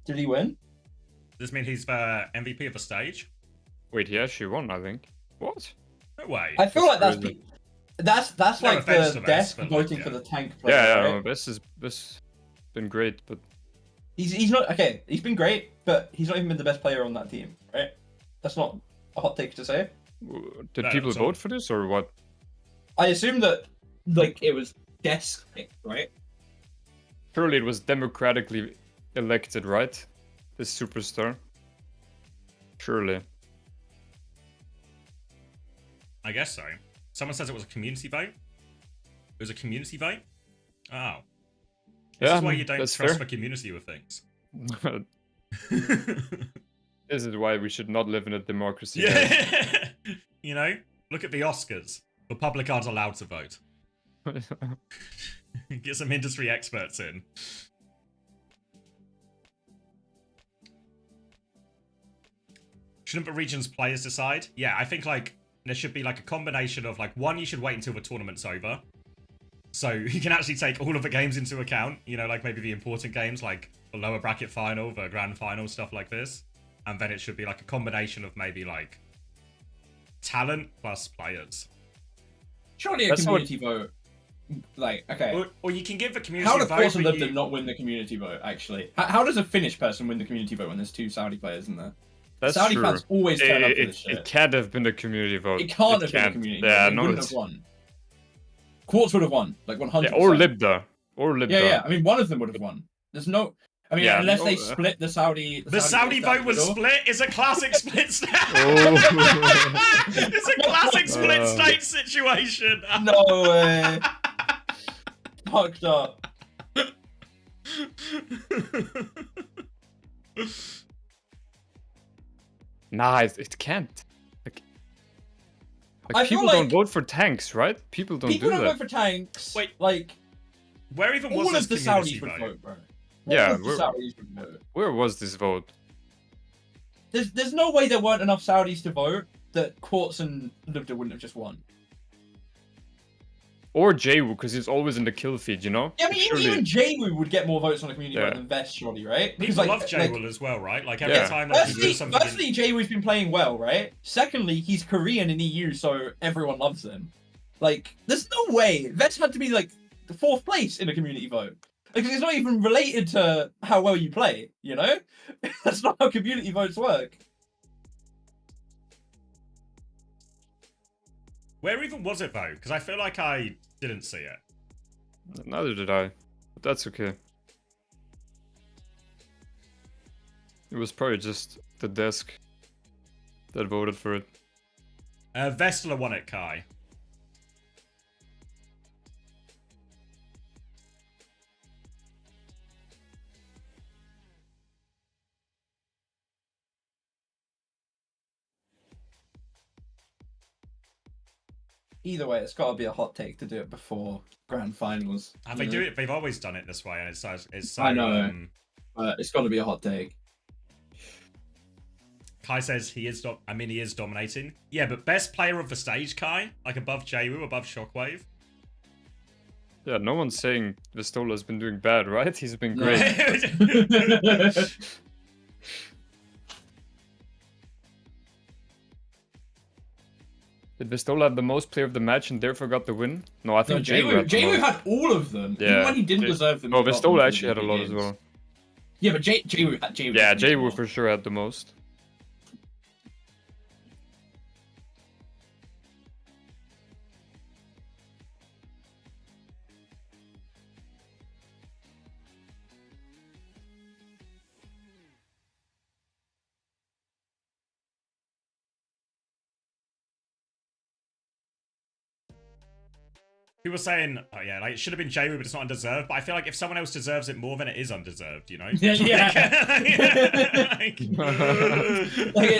Did he win? Does this mean he's the MVP of the stage? Wait, he actually won, I think. What? No way. I feel like That's that's crazy. that's No like offense the to desk Vest, but, voting yeah. for the tank player. Yeah, right? no, this been great, but He's not okay. He's been great, but he's not even been the best player on that team, right? That's not a hot take to say. did No, people it's vote all- for this or what? I assume that Like it was desk picked, right? Surely it was democratically elected, right? This superstar. Surely. I guess so. Someone says it was a community vote. It was a community vote? Oh. This Yeah, is why you don't that's trust fair. the community with things. This is why we should not live in a democracy. guys. Yeah. You know, look at the Oscars. The public aren't allowed to vote. Get some industry experts in. Shouldn't the region's players decide? Yeah, I think like there should be like a combination of like one, you should wait until the tournament's over. So you can actually take all of the games into account, you know, like maybe the important games like the lower bracket final, the grand final, stuff like this. And then it should be like a combination of maybe like talent plus players. Surely a That's what- community vote. Like, okay. Or you can give the community How a do vote. Force and but Lipton not win the community vote, actually? How does a Finnish person win the community vote when there's two Saudi players in there? That's Saudi true. fans always turn up for this shit. It can't have been a community vote. It can't have been a community vote. Yeah, They no, wouldn't it's... have won. Quartz would have won, like 100%. Yeah, or Libda. Or Libda. Yeah. I mean, one of them would have won. There's no... I mean, Yeah, unless they no, split the Saudi... The Saudi vote vote was middle. split. It's a classic split state. Oh. It's a classic split Uh. state situation. no way. Fucked up. Nah, it can't. Like I feel people don't like- vote for tanks, right? People don't People do don't that. vote for tanks. Wait, like Where even was all this of the community Saudis would vote? vote, bro. Yeah, All of the we're- Saudis would vote. Where was this vote? There's no way there weren't enough Saudis to vote that Quartz and Lubda wouldn't have just won. Or Jaewook, because he's always in the kill feed, you know? Yeah, I mean, Surely- even Jaewook would get more votes on a community Yeah. vote than Vest, surely, right? People love J-Will as well, right? Like every Yeah. time like, he Firstly, does something. firstly Jaewook's been playing well, right? Secondly, he's Korean in EU, so everyone loves him. Like, there's no way Vest had to be like the 4th place in a community vote. Because it's not even related to how well you play, you know? That's not how community votes work. Where even was it though? Because I feel like I didn't see it. Neither did I. But that's okay. It was probably just the desk that voted for it. Vestler won it, Kai. Either way, it's got to be a hot take to do it before grand finals. Have you they know? do it? They've always done it this way, and it's so. I know. It's got to be a hot take. Kai says he is. He is dominating. Yeah, but best player of the stage, Kai, like above Jaewu, above Shockwave. Yeah, no one's saying Vistola's been doing bad, right? He's been great. Did Vistola have the most player of the match and therefore got the win? No, I No, think Jaewook had the Jaewook most. had all of them. Yeah. Even when he didn't deserve them. No, he got them Vistola for actually had a the lot as games. well. Yeah, but Jaewook had Jaewook. Yeah, had Jaewook more. for sure had the most. People were saying, oh yeah, like it should have been Jaewu, but it's not undeserved. But I feel like if someone else deserves it more, then it is undeserved, you know? Yeah, Like, Like,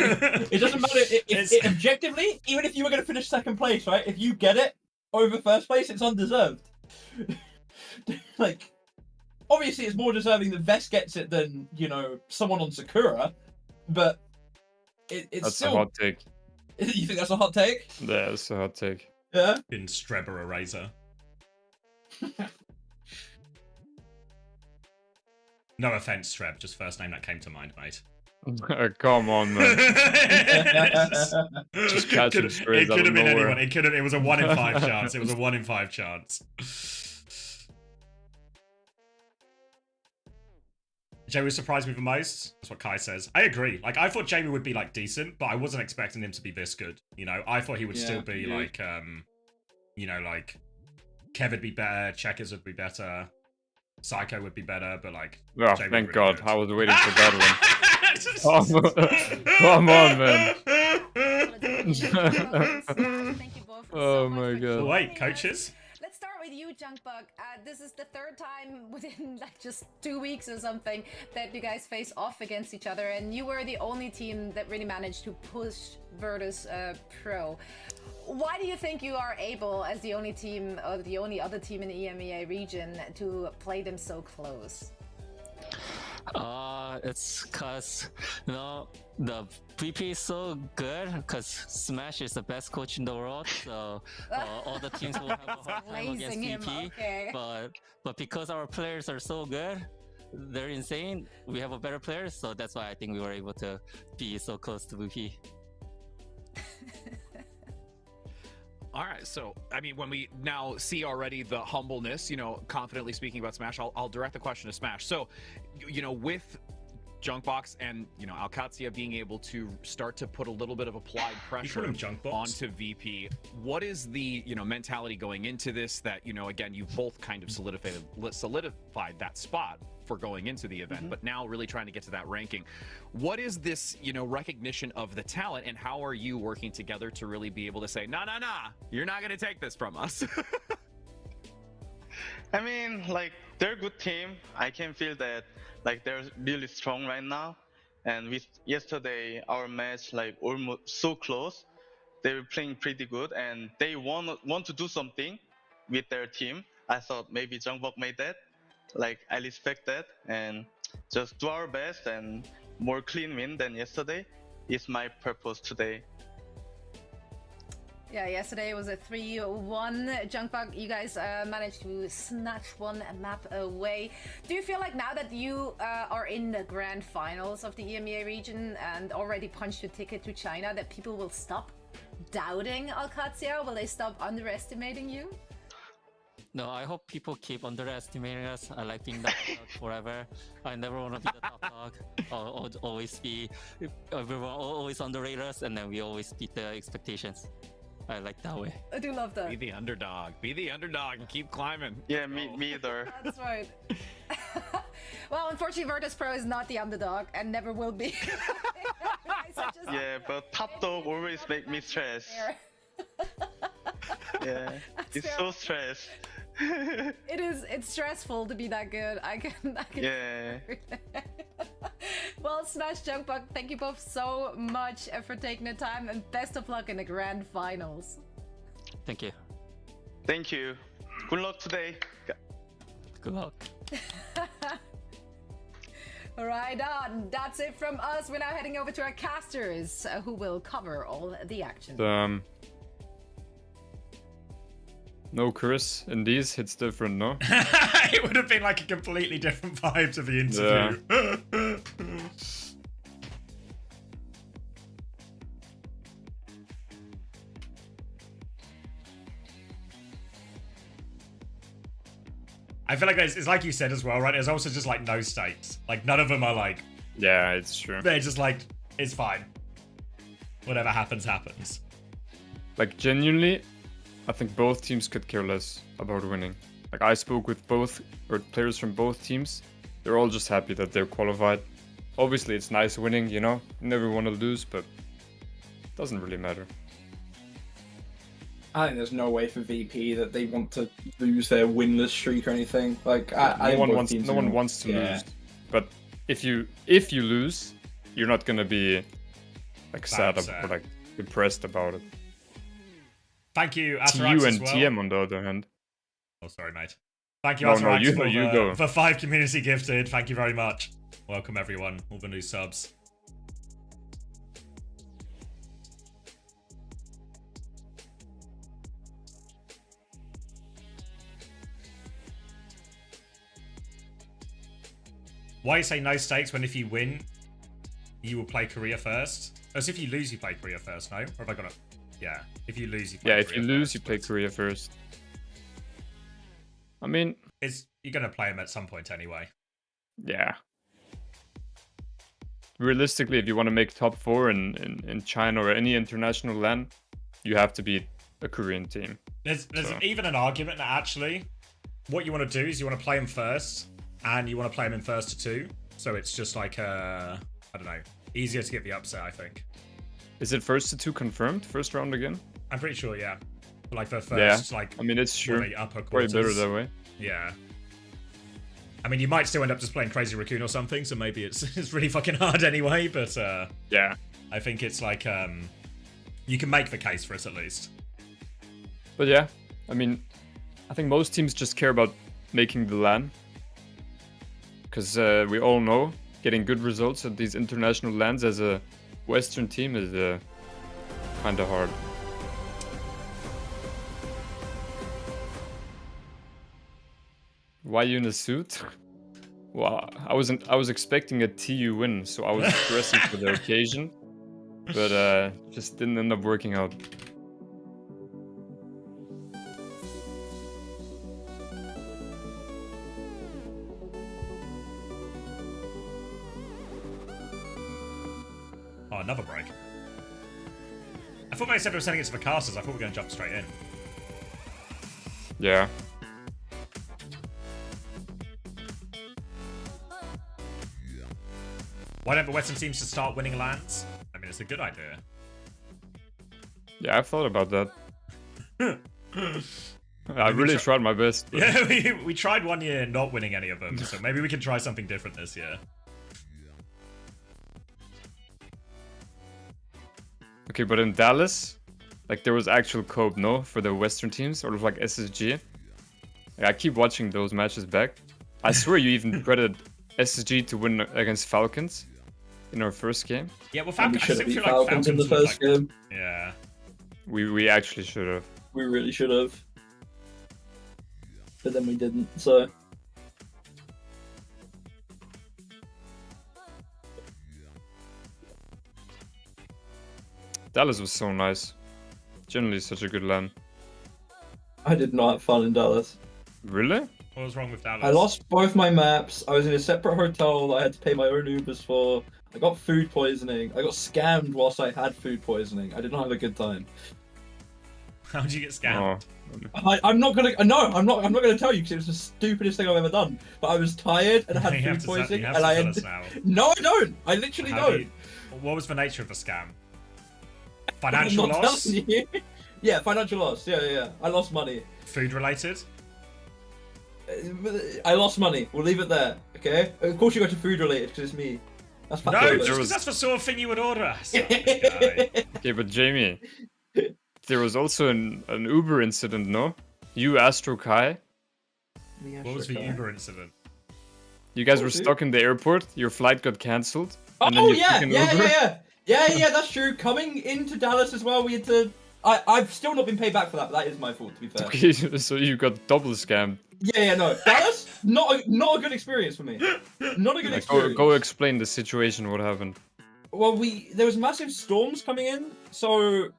it doesn't matter. It's- Objectively, even if you were going to finish 2nd place, right? If you get it over 1st place, it's undeserved. Like, obviously, it's more deserving that Vest gets it than, you know, someone on Sakura. But it's That's still. a hot take. You think that's a hot take? Yeah, that's a hot take. Yeah. in Strebber Eraser. No offense, Treb, just first name that came to mind, mate. Come on, man. Just catch him straight It out could of have been nowhere. anyone. It was a 1 in 5 chance. It was a 1 in 5 chance. Jamie was surprised me the most. That's what Kai says. I agree. Like, I thought Jamie would be like decent, but I wasn't expecting him to be this good. You know, I thought he would still be like, you know, like Kev would be better, Checkers would be better, Psycho would be better, but like, Oh, Jamie thank really God. good. I was waiting for that one. Come on, man. Thank you both Oh so much my for God. Wait, joining us. coaches? Let's start with you, Junkbug. This is the third time within like just 2 weeks or something that you guys face off against each other, and you were the only team that really managed to push Virtus Pro. Why do you think you are able, as the only team or the only other team in the EMEA region, to play them so close? It's cause the VP is so good because Smash is the best coach in the world, so all the teams will have a hard time against Blazing him, VP. okay. But because our players are so good, they're insane. We have a better players, so that's why I think we were able to be so close to VP. All right, so I mean, when we now see already the humbleness, you know, confidently speaking about Smash, I'll direct the question to Smash. So, you know, with Junkbox and, you know, Alcatia being able to start to put a little bit of applied pressure onto VP, what is the, you know, mentality going into this that, you know, again, you both kind of solidified that spot for going into the event, but now really trying to get to that ranking. What is this, you know, recognition of the talent, and how are you working together to really be able to say, nah, you're not going to take this from us? I mean, like, they're a good team. I can feel that, like, they're really strong right now. And with yesterday, our match, like, almost so close. They were playing pretty good, and they want to do something with their team. I thought maybe Jungkook made that. Like, I respect that, and just do our best and more clean win than yesterday is my purpose today. Yeah, yesterday was a 3-1. Junkbug, you guys managed to snatch one map away. Do you feel like now that you are in the grand finals of the EMEA region and already punched your ticket to China, that people will stop doubting Alcatia? Will they stop underestimating you? No, I hope people keep underestimating us. I like being the top dog forever. I never want to be the top dog. I'll always be, everyone always underrate us, and then we always beat the expectations. I like that way. I do love that. Be the underdog and keep climbing. Yeah, me either. That's right. Well, unfortunately, Virtus Pro is not the underdog and never will be. Yeah, but top dog always make me stress. Yeah, it's so stressed. It's stressful to be that good. I can Yeah. Well, Smash, Junkbug, thank you both so much for taking the time, and best of luck in the grand finals. Thank you. Thank you. Good luck today. Good luck. Right on. That's it from us. We're now heading over to our casters, who will cover all the action. No Chris in these hits different, no? It would have been like a completely different vibe to the interview. Yeah. I feel like it's like you said as well, right? There's also just like no stakes. Like none of them are like. Yeah, it's true. They're just like, it's fine. Whatever happens, happens. Like genuinely, I think both teams could care less about winning. Like I spoke with players from both teams. They're all just happy that they're qualified. Obviously, it's nice winning, you know. You never want to lose, but it doesn't really matter. I think there's no way for VP that they want to lose their winless streak or anything. Like no one wants to lose. But if you lose, you're not gonna be like sad or like depressed about it. Thank you, TU and TM on the other hand. Oh, sorry, mate. Thank you, Atarax, go. for 5 community gifted. Thank you very much. Welcome, everyone. All the new subs. Why you say no stakes when if you win, you will play Korea first? As if you lose, you play Korea first, no? Or have I got it? Yeah, if you lose, you play Yeah, Korea if you lose, first, you play but Korea first. I mean, you're going to play them at some point anyway. yeah. Realistically, if you want to make top 4 in China or any international LAN, you have to beat a Korean team. There's So. even an argument that actually, what you want to do is you want to play them first, and you want to play them in first to 2. So it's just like, I don't know, easier to get the upset, I think. Is it first to 2 confirmed? First round again? I'm pretty sure, yeah. Like the first, Yeah, like, I mean, it's true. the upper Way quarters. better that way. Yeah. I mean, you might still end up just playing Crazy Raccoon or something, so maybe it's really fucking hard anyway, but yeah. I think it's like, you can make the case for it at least. But yeah, I mean, I think most teams just care about making the LAN. Because we all know getting good results at these international LANs as a Western team is kind of hard. Why you in a suit? Well, I was expecting a TU win, so I was dressing for the occasion, but just didn't end up working out. Oh, another break. I thought they said they were sending it to the casters. I thought we were going to jump straight in. Yeah. Why don't the Western teams just start winning lands? I mean, it's a good idea. Yeah, I've thought about that. I really tried my best. But... Yeah, we tried one year not winning any of them, so maybe we can try something different this year. Okay, but in Dallas, like there was actual co-op, no, for the Western teams, sort of like SSG. Like, I keep watching those matches back. I swear you even credited SSG to win against Falcons in our first game. Yeah, well, And we Falcons, I should still have beat feel like Falcons in the Falcons first would, like, game. Yeah. We actually should have. We really should have. But then we didn't, so... Dallas was so nice. Generally such a good LAN. I did not have fun in Dallas. Really? What was wrong with Dallas? I lost both my maps. I was in a separate hotel that I had to pay my own Ubers for. I got food poisoning. I got scammed whilst I had food poisoning. I did not have a good time. How did you get scammed? Oh. I'm not gonna. No, I'm not gonna tell you because it was the stupidest thing I've ever done. But I was tired and I had You have food to poisoning, you have and to I tell ended. us now. No, I don't. I literally How do don't. you- What was the nature of the scam? I'm Financial not loss? telling you. Yeah, financial loss. Yeah. I lost money. Food related? I lost money. We'll leave it there. Okay. Of course you got to food related because it's me. That's No, factual. just there 'cause was- that's the sort of thing you would order. Son of a guy. Okay, but Jamie, there was also an Uber incident, no? You, Astro Kai, What was the Uber incident? you guys were dude. stuck in the airport, your flight got cancelled, and then Oh you yeah, took an yeah, Uber. yeah, that's true. Coming into Dallas as well, we had to. I've still not been paid back for that, but that is my fault, to be fair. Okay, so you got double scammed. Yeah, no, Dallas, not a good experience for me. Not a good Like, experience. go explain the situation, what happened. Well, there was massive storms coming in, so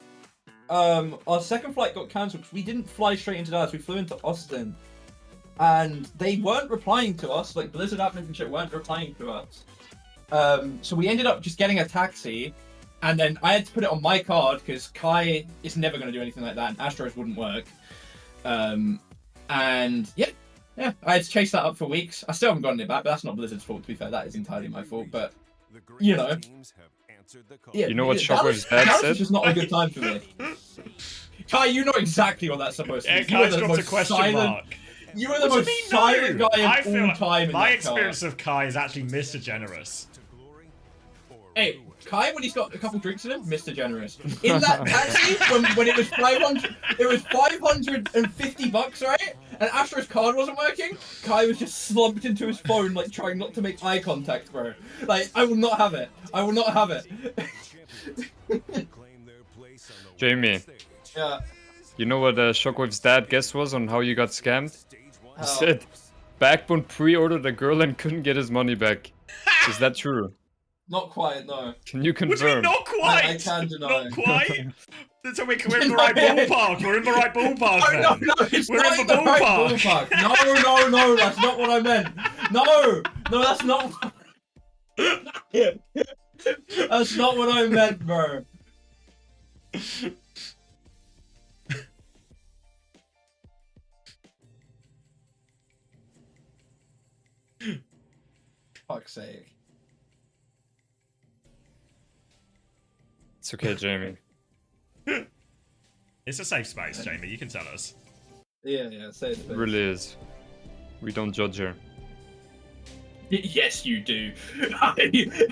our second flight got cancelled because we didn't fly straight into Dallas. We flew into Austin, and they weren't replying to us. Like Blizzard admins and shit weren't replying to us. So we ended up just getting a taxi, and then I had to put it on my card because Kai is never going to do anything like that, and Astros wouldn't work. And yeah, I had to chase that up for weeks. I still haven't gotten it back, but that's not Blizzard's fault. To be fair, that is entirely my fault. But you know, yeah, You know what Dallas- Shockwave's dad Dallas said? is just not a good time for me. Kai, you know exactly what that's supposed to Yeah, be. You are Kai's the dropped a most question silent. mark. You are the What do most you mean, silent no? guy I of feel all time in my that experience car. of Kai is actually Mr. Generous. Hey, Kai, when he's got a couple drinks in him, Mr. Generous. In that taxi, when it was 500, it was $550, right? And Astro's card wasn't working. Kai was just slumped into his phone, like trying not to make eye contact, bro. Like, I will not have it. I will not have it. Jamie, Yeah. you know what Shockwave's dad guess was on how you got scammed? He How? said, Backbone pre-ordered a girl and couldn't get his money back. Is that true? Not quite, no. Can you What do you mean confirm? not quite? I can deny. Not quite? So we're in the right ballpark. We're in the right ballpark then. No, it's We're not in the right ballpark. No, that's not what I meant. No, that's not. That's not what I meant, bro. Fuck's sake. It's okay, Jamie. It's a safe space, Jamie. You can tell us. Yeah, say it. It really is. We don't judge her. Yes, you do.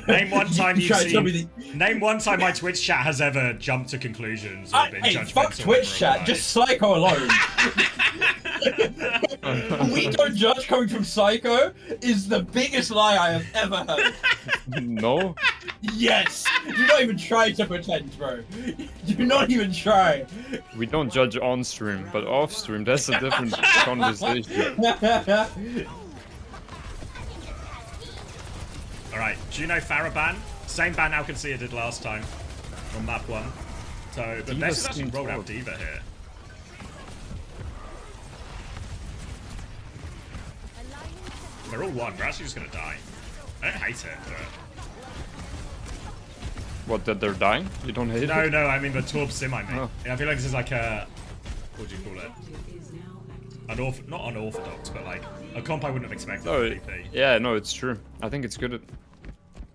Name one time you've Try to tell me seen. Name one time my Twitch chat has ever jumped to conclusions or been Hey, judgmental. fuck Twitch in chat. real Just Psycho alone. We don't judge coming from Psycho is the biggest lie I have ever heard. No? Yes! Do not even try to pretend, bro. Do not even try. We don't judge on stream, but off stream, that's a different conversation. Alright, Juno Farah same ban Alcancia did last time on map 1. So, but Diva's Best has actually seemed rolled out odd. Diva here. They're all one, we're actually just gonna die. I don't hate it, but... What, that they're dying? You don't hate it? No, I mean the Torb Sim, I mean. Oh. I feel like this is like a... What do you call it? Not unorthodox, but like a comp I wouldn't have expected No, from VP. yeah, no, it's true. I think it's good at...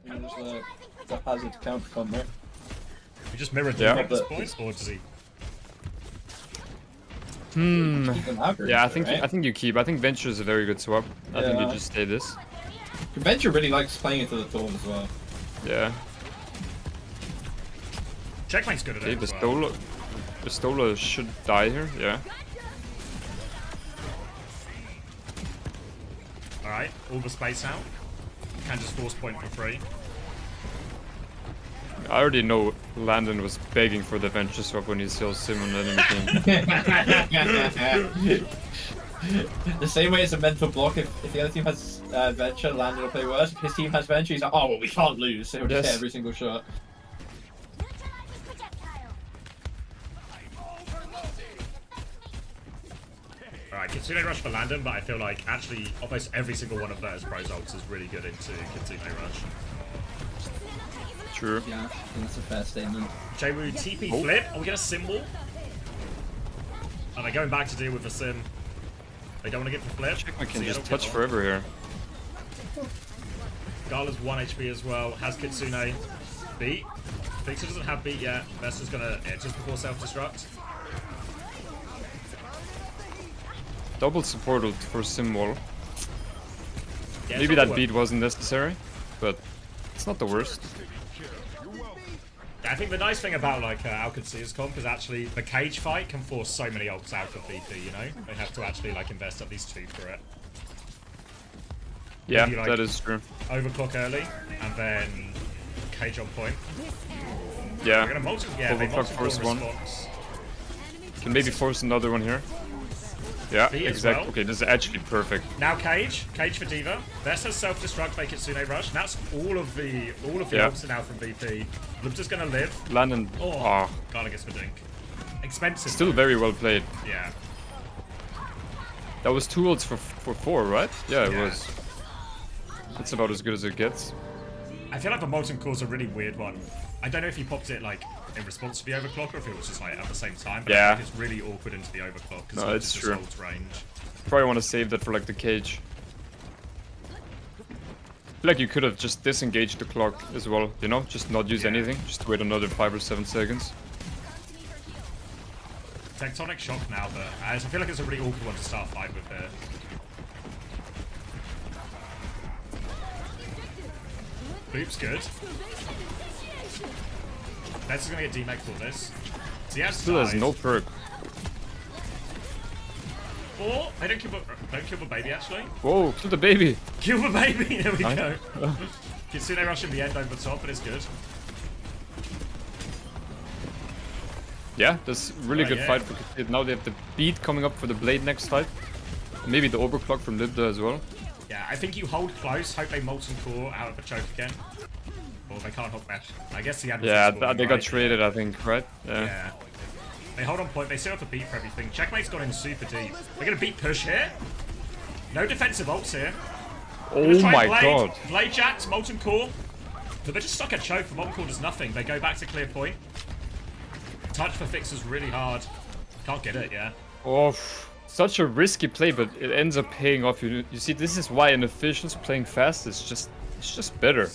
There's the hazard counter on there. We just mirrored Yeah. Diva at this point, or does he... Keep them average, Yeah, I right? think you keep. I think Venture is a very good swap. I think you Yeah. just stay this. Venture really likes playing into the Thorn as well. Yeah. Checkmate's good at Okay, it as well. Pistola should die here, yeah. Alright, all the space out. Can just force point for free. I already know Landon was begging for the Venture swap when he saw Sim on enemy team. The same way as a mental block, if the other team has Venture, Landon will play worse. If his team has Venture, he's like, oh, well, we can't lose, so he'll just Yes. hit every single shot. Alright, Kitsune Rush for Landon, but I feel like actually almost every single one of those pros ults is really good into Kitsune Rush. True. Yeah, I think that's a fair statement. Jaywu TP flip. Oh, we get a symbol. And they're going back to deal with the sim. They don't want to get the flip. I can so just don't touch get forever here. Gala's 1 HP as well. Has Kitsune beat. Fixer doesn't have beat yet. Vester's gonna just before self-destruct. Double supported for Sim wall. Yeah, Maybe it's not that the beat wasn't necessary, but it's not the worst. I think the nice thing about like Alcancia's comp is actually the cage fight can force so many ults out of VP, you know? They have to actually like invest at least 2 for it. Yeah, Maybe, like, that is true. Overclock early, and then cage on point. Yeah, We're gonna they overclock multi-core first one. response. Can maybe force another one here. Yeah, Beat as exactly. well. Okay, this is actually perfect. Now cage for Diva. Vest has self-destruct, make Kitsune Rush. And that's all of the Yeah. ults are now from VP. Lub's just gonna live. Landon, Oh, Gala gets the dink. Expensive. still very well played. Yeah. That was 2 ults for 4, right? Yeah, it Yeah. was. That's about as good as it gets. I feel like the Molten Core's a really weird one. I don't know if he popped it like in response to the overclock or if it was just like at the same time. But Yeah. I think it's really awkward into the overclock because No, it's just true. holds range. Probably want to save that for like the cage. I feel like you could have just disengaged the clock as well, you know? Just not use anything. Just wait another 5 or 7 seconds. Tectonic shock now, but I feel like it's a really awkward one to start a fight with here. Boop's good. That's gonna get demec for this. So he has Still has dive. no perk. Or they don't kill the baby actually. Whoa, kill the baby! Kill the baby. There we Nice. go. Kitsune rush in the end over the top, but it's good. Yeah, that's a really Oh, good yeah. fight for Kitsune. Now they have the beat coming up for the blade next fight. Maybe the overclock from Libda as well. Yeah, I think you hold close, hope they Molten Core out of the choke again. Or they can't hold back. I guess the Yeah, they got traded, I think, right? Yeah. They hold on point, they still have to beat for everything. Checkmate's got in super deep. They're gonna beat push here. No defensive ults here. Oh my god. Blade Jacks, Molten Core. But they're just stuck at choke. Molten Core does nothing. They go back to clear point. Touch for Fix is really hard. Can't get it, yeah. Oh, such a risky play, but it ends up paying off. You see, this is why an official's playing fast is just better.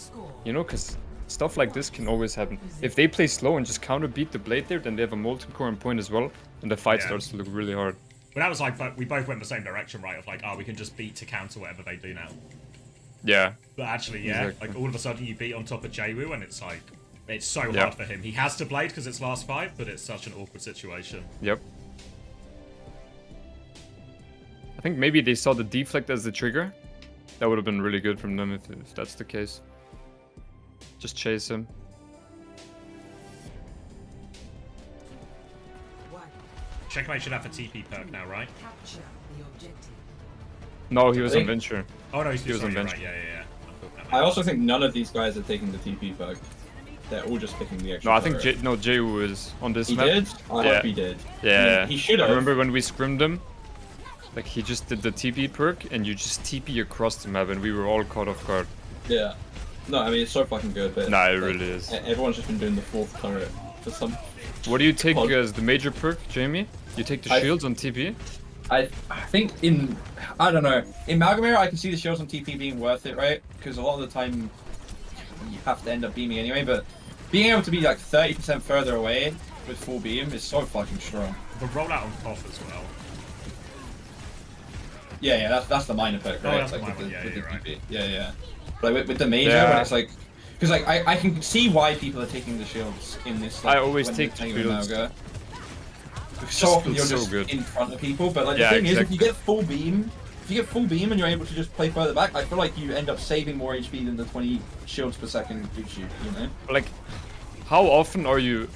You know, because stuff like this can always happen. If they play slow and just counter beat the blade there, then they have a Molten Core on point as well, and the fight starts to look really hard. But that was like, we both went the same direction, right? Of like, oh, we can just beat to counter whatever they do now. Yeah. But actually, yeah, exactly. like all of a sudden you beat on top of Jwoo, and it's like, it's so hard for him. He has to blade because it's last fight, but it's such an awkward situation. Yep. I think maybe they saw the deflect as the trigger. That would have been really good from them if that's the case. Just chase him. Checkmate should have a TP perk now, right? No, he was on Venture. Oh no, he was on Venture. Right. Yeah. I also think none of these guys are taking the TP perk. They're all just picking the extra. No, I think Jwoo is on this map. He did? I hope he did. Yeah. I mean, he should have. I remember when we scrimmed him. Like, he just did the TP perk, and you just TP across the map, and we were all caught off guard. Yeah. No, I mean, it's so fucking good, but... Nah, it really is. Everyone's just been doing the 4th turret for some... What do you take as the major perk, Jamie? You take the shields on TP? I think in... I don't know. In Malgamir, I can see the shields on TP being worth it, right? Because a lot of the time, you have to end up beaming anyway, but being able to be like 30% further away with full beam is so fucking strong. The rollout on Koth as well. Yeah, that's the minor perk, right? Oh, that's like the minor one, TP. Yeah. Like with the major, when it's like... Because like, I can see why people are taking the shields in this. Like, I always take the shields. So often you're just in front of people, but like the thing is, if you get full beam, and you're able to just play further back, I feel like you end up saving more HP than the 20 shields per second gives you, you know? Like, how often are you...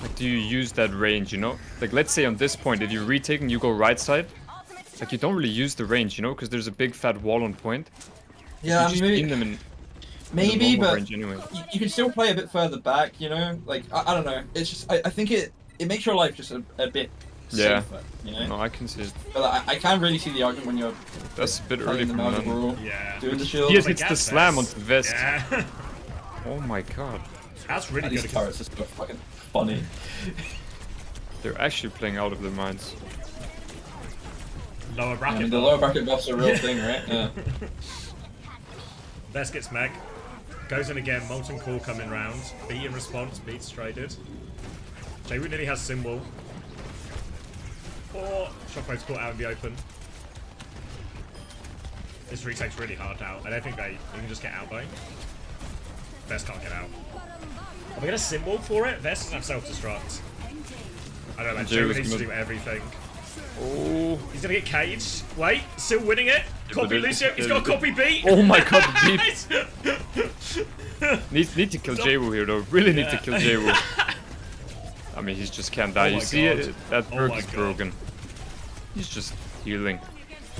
Like, do you use that range, you know? Like, let's say on this point, if you're retaking, you go right side. Like, you don't really use the range, you know? Because there's a big fat wall on point. Yeah, you just them in maybe, but range anyway. you can still play a bit further back, you know? Like, I don't know. It's just, I think it makes your life just a bit safer, you know? No, I can see it. But like, I can't really see the argument when you're... That's a bit early from them. Doing the shield. He hits the slam onto the vest. Yeah. Oh my god. That's really good. These turrets are so fucking funny. They're actually playing out of their minds. Lower bracket. I mean, the lower bracket buff's a real thing, right? Yeah. Vest gets Meg. Goes in again, Molten Core coming round. Beat in response, beats traded. Jwoo nearly has Symbol. Or Shockwave's caught out in the open. This retake's really hard out. I don't think you can just get out though. Vest can't get out. Are we gonna Symbol for it? Vest doesn't have self-destruct. I don't know, Jwoo needs to do everything. Oh, he's gonna get caged. Wait, still winning it. Copy Lucio. He's got a copy beat. Oh my god, the beat. need to kill Jwoo here though. Really need to kill Jwoo. I mean, he just can't die. You see it? That perk is broken. He's just healing.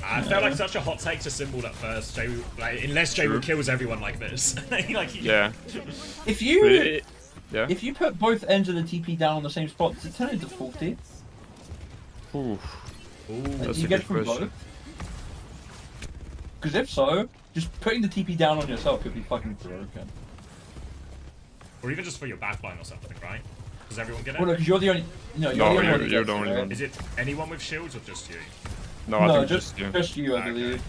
I felt like such a hot take to Symbol at first. Jwoo, like, unless Jwoo kills everyone like this. Yeah. If you put both ends of the TP down on the same spot, does it turn into 40? Ooh. Do you get it from both? Because if so, just putting the TP down on yourself could be fucking broken. Or even just for your backline or something, right? Does everyone get it? Well, because you're the only. No, you're the only one. Is it anyone with shields or just you? No, I think just you. I believe.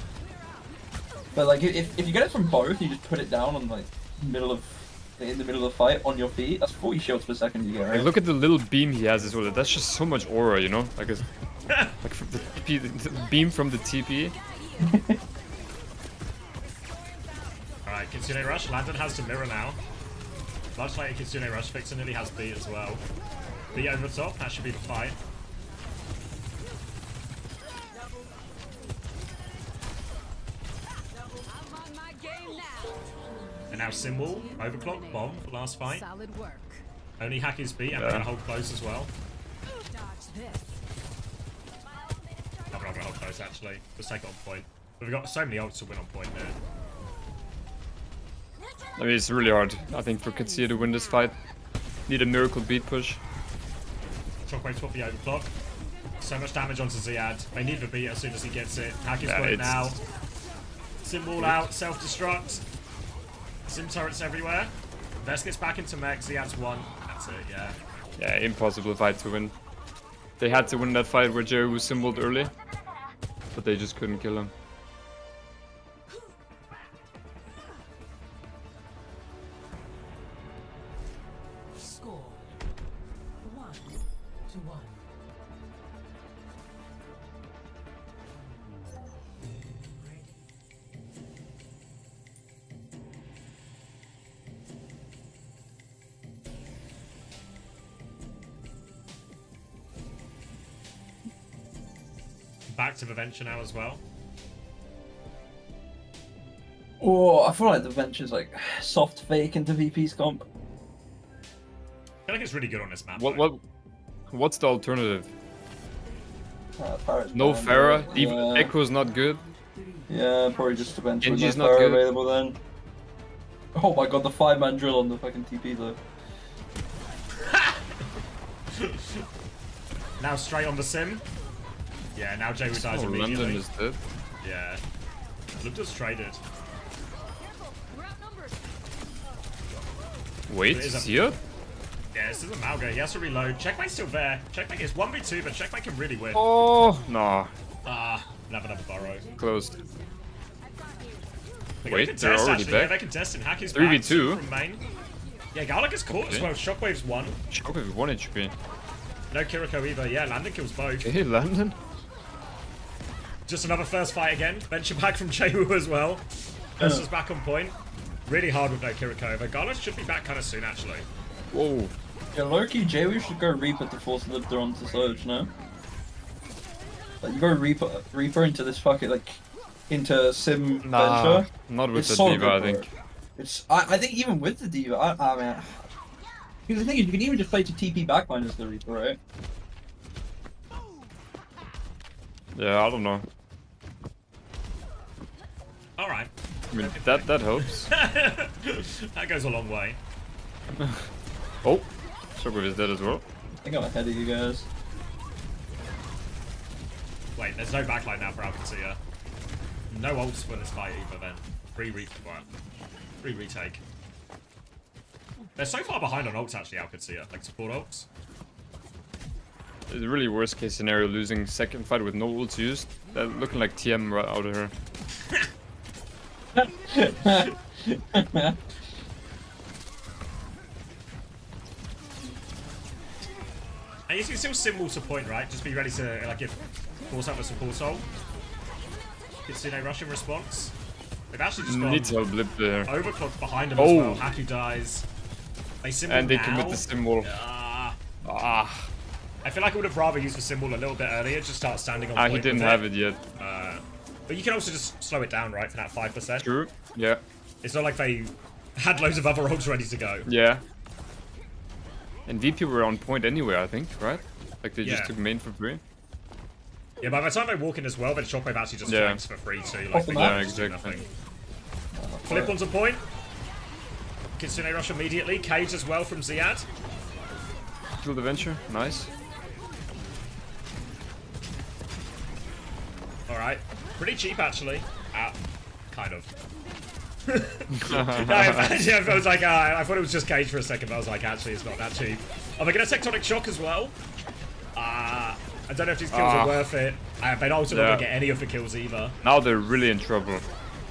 But like, if you get it from both, you just put it down on like in the middle of the fight on your feet. That's 40 shields per second you get, right? Like, look at the little beam he has as well. That's just so much aura, you know? Like, like from the beam from the TP. Alright, Kitsune Rush. Landon has to mirror now. Much like Kitsune Rush, Fixer nearly has beat as well. Beat over the top, that should be the fight. And now Symbol, Overclock, Bomb for last fight. Solid work. Only hack his beat, and we're gonna hold close as well. Dodge this. I'm not gonna hold close actually. Just take it on point. We've got so many ults to win on point there. I mean, it's really hard, I think, for Katsia to win this fight. Need a miracle beat push. Shockwave swap the overclock. So much damage onto Ziad. They need the beat as soon as he gets it. Haki's Yeah, got it it's- now. Sim wall out, self-destruct. Sim turrets everywhere. Vest gets back into mech, Ziad's won. That's it, yeah. Yeah, impossible fight to win. They had to win that fight where Jerry was symboled early, but they just couldn't kill him. Score 1-1. Back to the venture now as well. Oh, I feel like the venture's like soft fake into VP's comp. I feel like it's really good on this map. What's the alternative? Pharah's No banned, Pharah, right? even Yeah. Echo's not good. Yeah, probably just a venture with no Genji's not Pharah good. available then. Oh my god, the 5-man drill on the fucking TP though. Now straight on the sim. Yeah, now Jay dies Oh, immediately. London is dead. Yeah. Look just traded. Wait, It is a- see it? Yeah, this is a Malga. He has to reload. Checkmate's still there. Checkmate is 1v2, but Checkmate can really win. Oh, nah. Ah, we'll have another burrow. Closed. They Wait, can they're test, already actually. Yeah, back? they can test and Hack is 3v2? back from main. Yeah, Garlic is caught as Okay. well. Shockwave's 1. Shockwave 1 HP. No Kiriko either. Yeah, Landon kills both. Okay, London. Just another first fight again. Venture back from Jaewoo as well. Versus back on point. Really hard with no Kiriko over. Garlic should be back kind of soon, actually. Whoa. Yeah, low-key, Jaewoo should go Reaper to force Libder onto Surge, no? Like, you go Reaper into this fucking, like, into Sim Nah, Venture. not with It's the so Diva, good, I bro. think. I think even with the Diva, I mean... Because the thing is, you can even just play to TP backline as the Reaper, right? Yeah, I don't know. Alright. I mean, that helps. That goes a long way. Oh, Shockwave is dead as well. I think I'm ahead of you guys. Wait, there's no backline now for Alcatia. No ults for this fight either then. Free retake. They're so far behind on ults actually, Alcatia. Like support ults. It's a really worst case scenario losing second fight with no ults used. They're looking like TM right out of here. And you can still symbol to point, right? Just be ready to like force out the support ult. Kitsune rush in response. They've actually just Needs gone help blip there. overclocked behind him Oh. as well. Haku dies. They symbol And they now. commit the symbol. Ah. I feel like I would have rather used the symbol a little bit earlier. Just start standing on point He didn't with have it yet. But you can also just slow it down, right, for that 5%. True. Yeah. It's not like they had loads of other ults ready to go. Yeah. And VP were on point anyway, I think, right? Like they just Yeah. took main for free. Yeah, by the time they walk in as well, then Shockwave actually just Yeah. flanks for free too. Off Like, the they map. can Yeah, just do exactly. nothing. Flip onto point. Kitsune rush immediately. Cage as well from Ziad. Kill the Venture. Nice. Alright. Pretty cheap actually. Kind of. No, I was like, I thought it was just Cage for a second, but I was like, actually, it's not that cheap. Oh, they're gonna Tectonic Shock as well. I don't know if these kills are worth it. They're also not gonna get any of the kills either. Now they're really in trouble.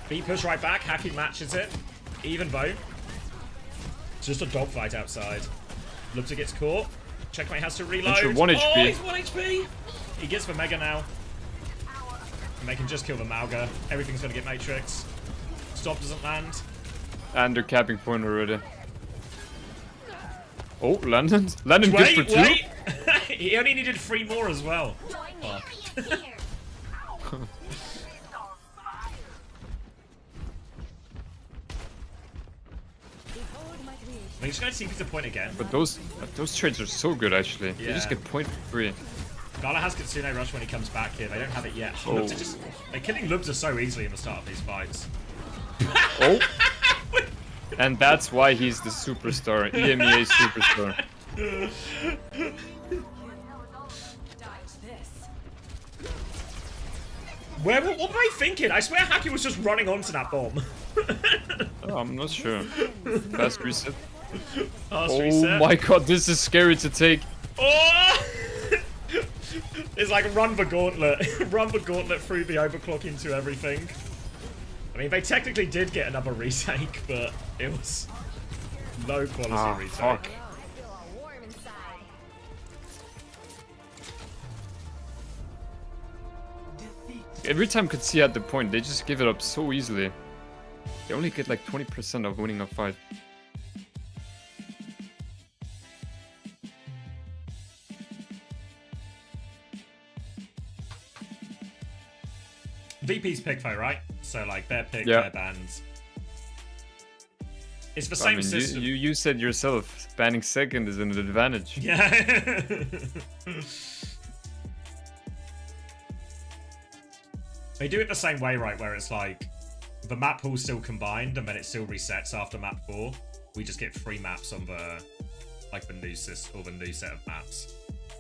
Beat push right back. Haku matches it. Even bow. It's just a dogfight outside. Lupta gets caught. Checkmate has to reload. Venture 1 HP. Oh, he's 1 HP. He gets the Mega now. And they can just kill the Malga. Everything's gonna get Matrix. Stop doesn't land. And they're capping point already. Oh, London. London good Wait, for 2. wait! He only needed 3 more as well. Fuck. We're just going to TP to point again. But those trades are so good actually. They just Yeah. get point for free. Gala has Kitsune Rush when he comes back here. They don't have it yet. Oh. Lubs are just... Like, killing Lubs are so easily in the start of these fights. Oh. And that's why he's the superstar. EMEA superstar. What were they thinking? I swear Haki was just running onto that bomb. Oh, I'm not sure. Fast reset. Fast Oh reset. my god, this is scary to take. Oh! It's like run the gauntlet. Run the gauntlet through the overclock into everything. I mean, they technically did get another retake, but it was low quality retake. Fuck. Every time Katsuya had the point, they just give it up so easily. They only get like 20% of winning a fight. VP's pick though, right? So like their pick, Yeah. their bans. It's the I same mean, system. you said yourself, banning second is an advantage. Yeah. They do it the same way, right? Where it's like the map pool's still combined and then it still resets after map 4. We just get 3 maps on the like the new system or the new set of maps.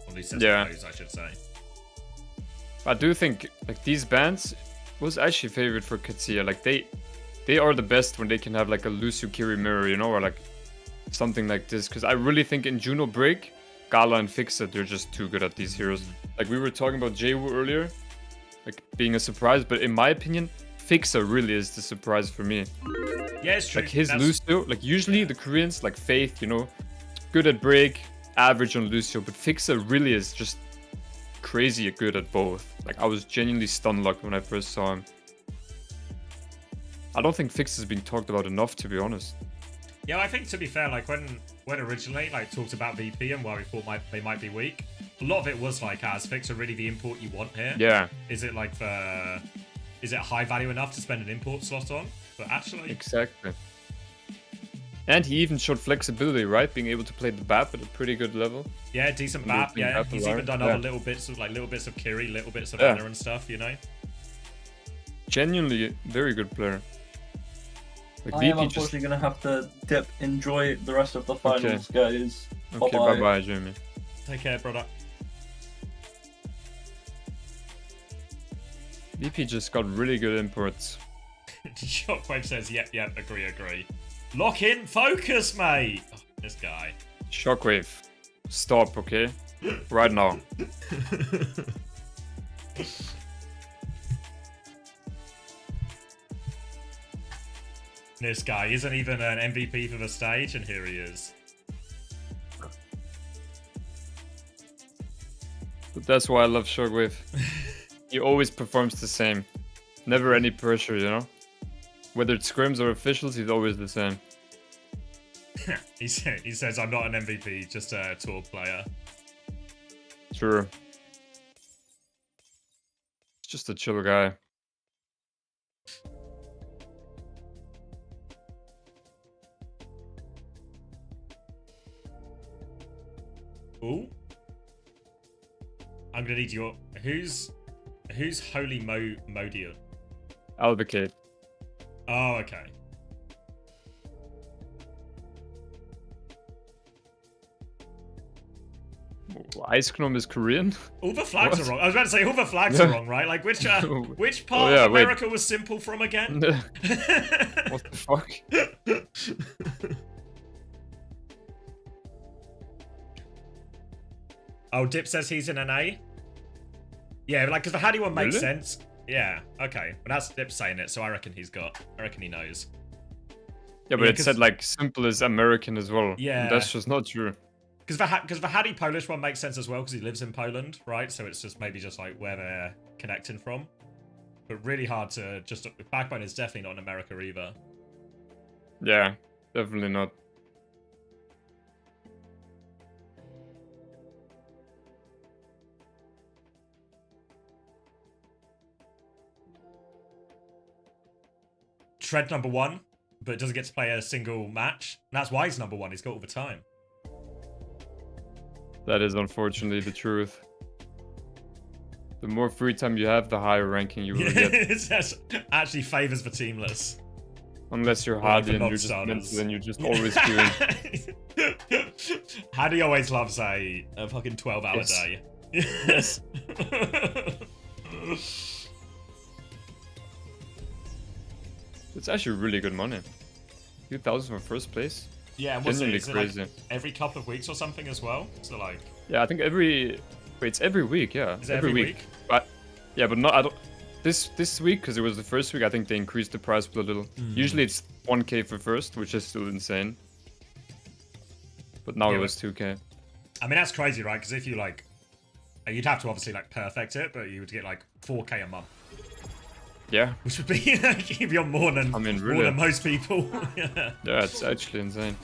Or new set of modes, I should say. I do think like these bans was actually favored for Katsuya. Like they are the best when they can have like a Lucio Kiri mirror, you know, or like something like this. Because I really think in Juno Break, Gala and Fixa, they're just too good at these heroes. Like we were talking about Jwoo earlier, like being a surprise, but in my opinion, Fixa really is the surprise for me. Yeah, it's true. Like his Lucio, like usually the Koreans, like Faith, you know, good at Break, average on Lucio, but Fixa really is just crazy good at both. Like I was genuinely stun-locked when I first saw him. I don't think Fixa's being talked about enough, to be honest. Yeah, I think to be fair, like when originally like talked about VP and why we thought they might be weak, a lot of it was like, is Fixa really the import you want here? Yeah. Is it like is it high value enough to spend an import slot on? But actually, Exactly. And he even showed flexibility, right? Being able to play the BAP at a pretty good level. yeah, decent When they map. bring Yeah, BAP he's along. even done Yeah. other little bits of Kiri, little bits of Yeah. Anna and stuff. You know. Genuinely a very good player. Like I am VP just... unfortunately going to have to dip. Enjoy the rest of the finals, guys. Okay, Bye-bye. bye-bye, Jamie. Take care, brother. VP just got really good imports. Shockwave says, yep, agree. Lock in, focus, mate. Oh, this guy. Shockwave. Stop, okay? Right now. This guy isn't even an MVP for the stage, and here he is. But that's why I love Shockwave. He always performs the same. Never any pressure, you know? Whether it's scrims or officials, he's always the same. He says, I'm not an MVP, just a tour player. Sure. It's just a chill guy. Ooh. I'm gonna need your... Who's Holy Modia? Albacate. Oh, okay. Ice Gnome is Korean? All the flags What? are wrong. I was about to say all the flags are wrong, right? Like which part yeah, of wait. America was Simple from again? What the fuck? Oh, Dip says he's in an A. Yeah, like because the Hattie one makes Really? sense. Yeah, okay, but that's Dip saying it, so I reckon he knows. Yeah, but Yeah, it 'cause- said like Simple is American as well. Yeah. And that's just not true. Because the Hattie Polish one makes sense as well because he lives in Poland, right? So it's just maybe just like where they're connecting from. But really hard to just... Backbone is definitely not in America either. Yeah, definitely not. Tread number 1, but doesn't get to play a single match. And that's why he's number 1. He's got all the time. That is unfortunately the truth. The more free time you have, the higher ranking you will get. It actually favors the teamless. Unless you're Like hardy the and you're just non-starters. mental and you're just always queuing. Hardy always loves a fucking 12-hour Yes. day. Yes. It's actually really good money. 2,000 for first place. Yeah, and what's it? Genuinely Is it like crazy. every couple of weeks or something as well? So like, Yeah, I think every. Wait, it's every week. Yeah, is it every week? But yeah, but not. I don't. This week, because it was the first week, I think they increased the price a little. Usually it's 1K for first, which is still insane. But now Yeah, it was 2K. I mean, that's crazy, right? Because if you like, you'd have to obviously like perfect it, but you would get like 4K a month, Yeah. which would be like, you'd be on more than I mean, more really. than most people. Yeah. Yeah, it's actually insane.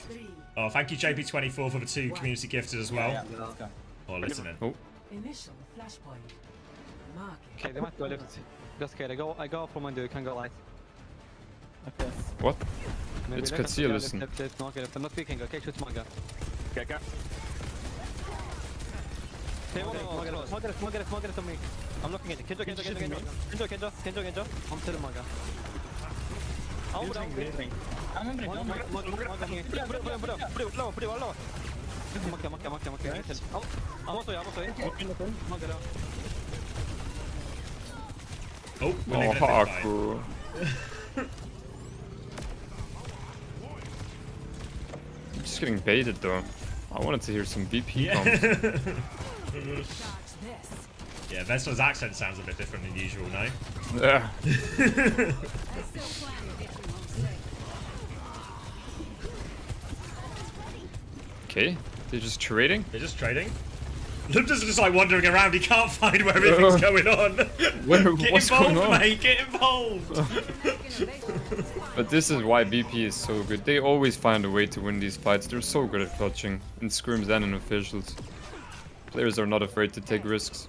Oh, thank you JP24 for the 2 community gifted as well. Yeah, let's go. Oh, listening. Oh, Initial flashpoint. Marking. Okay, they might go left. Just okay, I go from window, you can go light. Okay. what? Maybe It's left, Katsia, yeah, listen. left, no, okay, left. I'm not peeking, okay, shoot manga. Okay, okay. Hey, smuggle it on me. I'm looking at it. Kenjo. I'm still manga. Oh, Oh, Oh, winning the big fight. Haku. I'm just getting baited though. I wanted to hear some VP Yeah. comms. Charge this. Yeah, Vessel's accent sounds a bit different than usual, no? Yeah. I still plan if you won't slay. Okay, they're just trading. They're just trading. Lupta's just like wandering around, he can't find where everything's going on. Get What's involved, going on? mate, get involved! But this is why VP is so good. They always find a way to win these fights. They're so good at clutching in scrims and in officials. Players are not afraid to take risks.